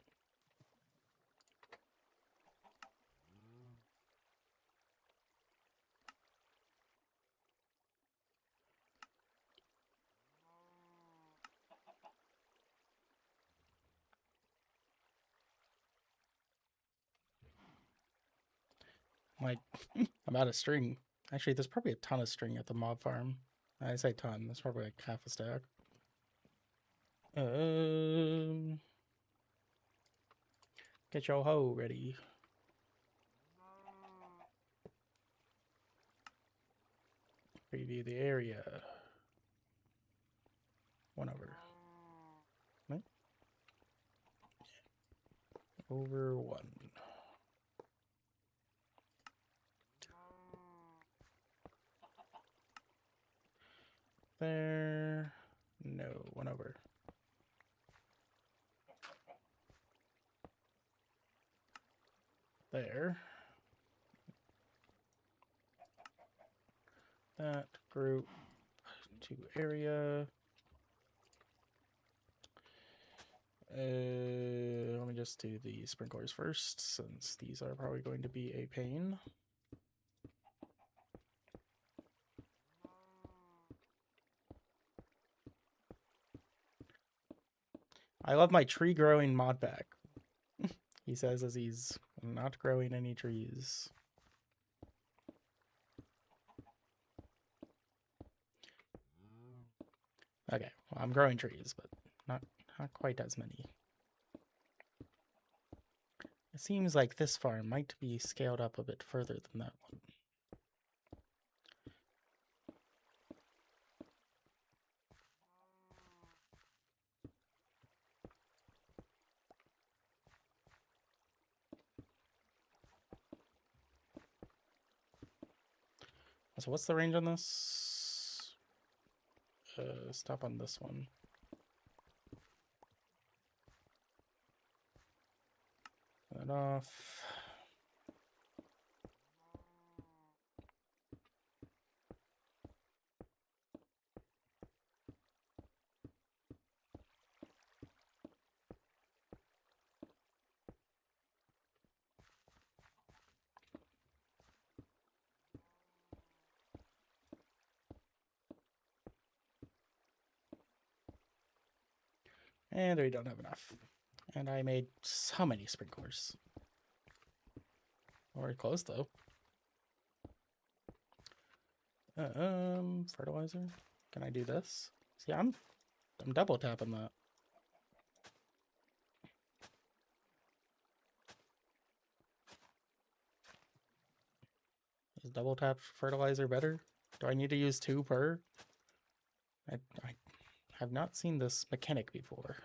Like, I'm out of string. Actually, there's probably a ton of string at the mob farm. I say ton, there's probably like half a stack. Get your hoe ready. Preview the area. 1 over. Right? Over 1. There. No, 1 over. There. That group to area. Let me just do the sprinklers first, since these are probably going to be a pain. I love my tree growing mod pack. He says as he's not growing any trees. Okay, well, I'm growing trees, but not quite as many. It seems like this farm might be scaled up a bit further than that one. So what's the range on this? Stop on this one. Turn that off. And we don't have enough. And I made so many sprinklers. We're close though. Fertilizer. Can I do this? See, I'm double tapping that. Is double tap fertilizer better? Do I need to use 2 per? I have not seen this mechanic before.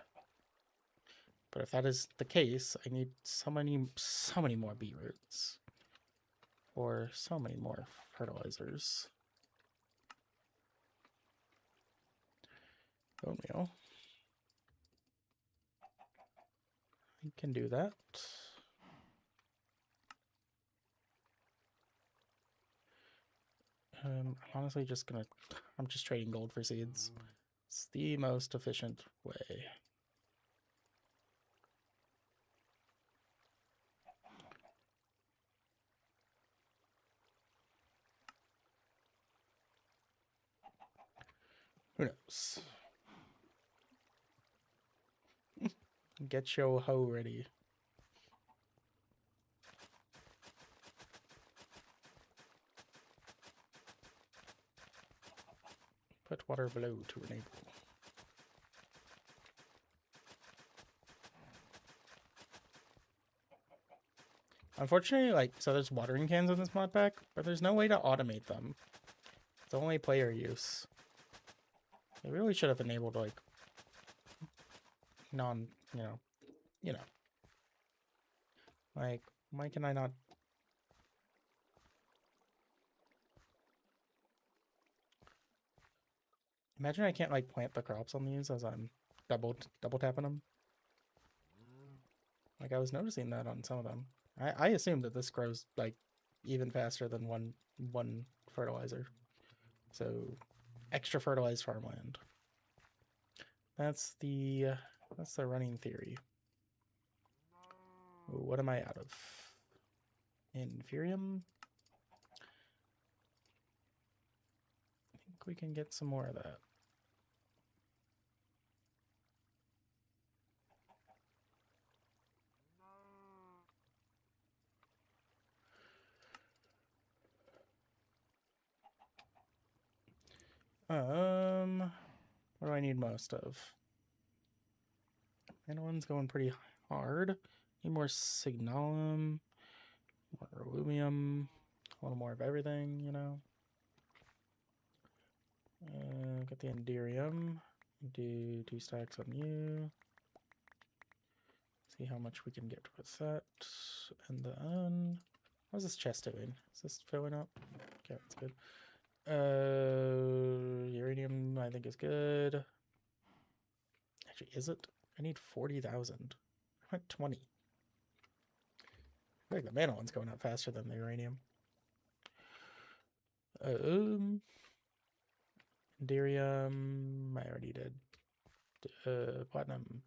But if that is the case, I need so many more beetroots. Or so many more fertilizers. Bone meal. I can do that. I'm honestly just gonna... I'm just trading gold for seeds. It's the most efficient way. Who knows? Get your hoe ready. Put water below to enable. Unfortunately, like, so there's watering cans in this mod pack, but there's no way to automate them. It's only player use. They really should have enabled, like, you know. Like, why can I not? Imagine I can't, like, plant the crops on these as I'm double tapping them. Like, I was noticing that on some of them. I assume that this grows, like, even faster than one fertilizer. So, extra fertilized farmland. That's the running theory. Ooh, what am I out of? Inferium? I think we can get some more of that. What do I need most of? One's going pretty hard. Need more signalum, more rubium, a little more of everything, you know. Get the enderium. Do 2 stacks on you. See how much we can get with that. And then, how's this chest doing? Is this filling up? Okay, that's good. Uranium, I think, is good. Actually, is it? I need 40,000. I'm at 20. I feel like the mana one's going up faster than the uranium. Enderium, I already did. Platinum.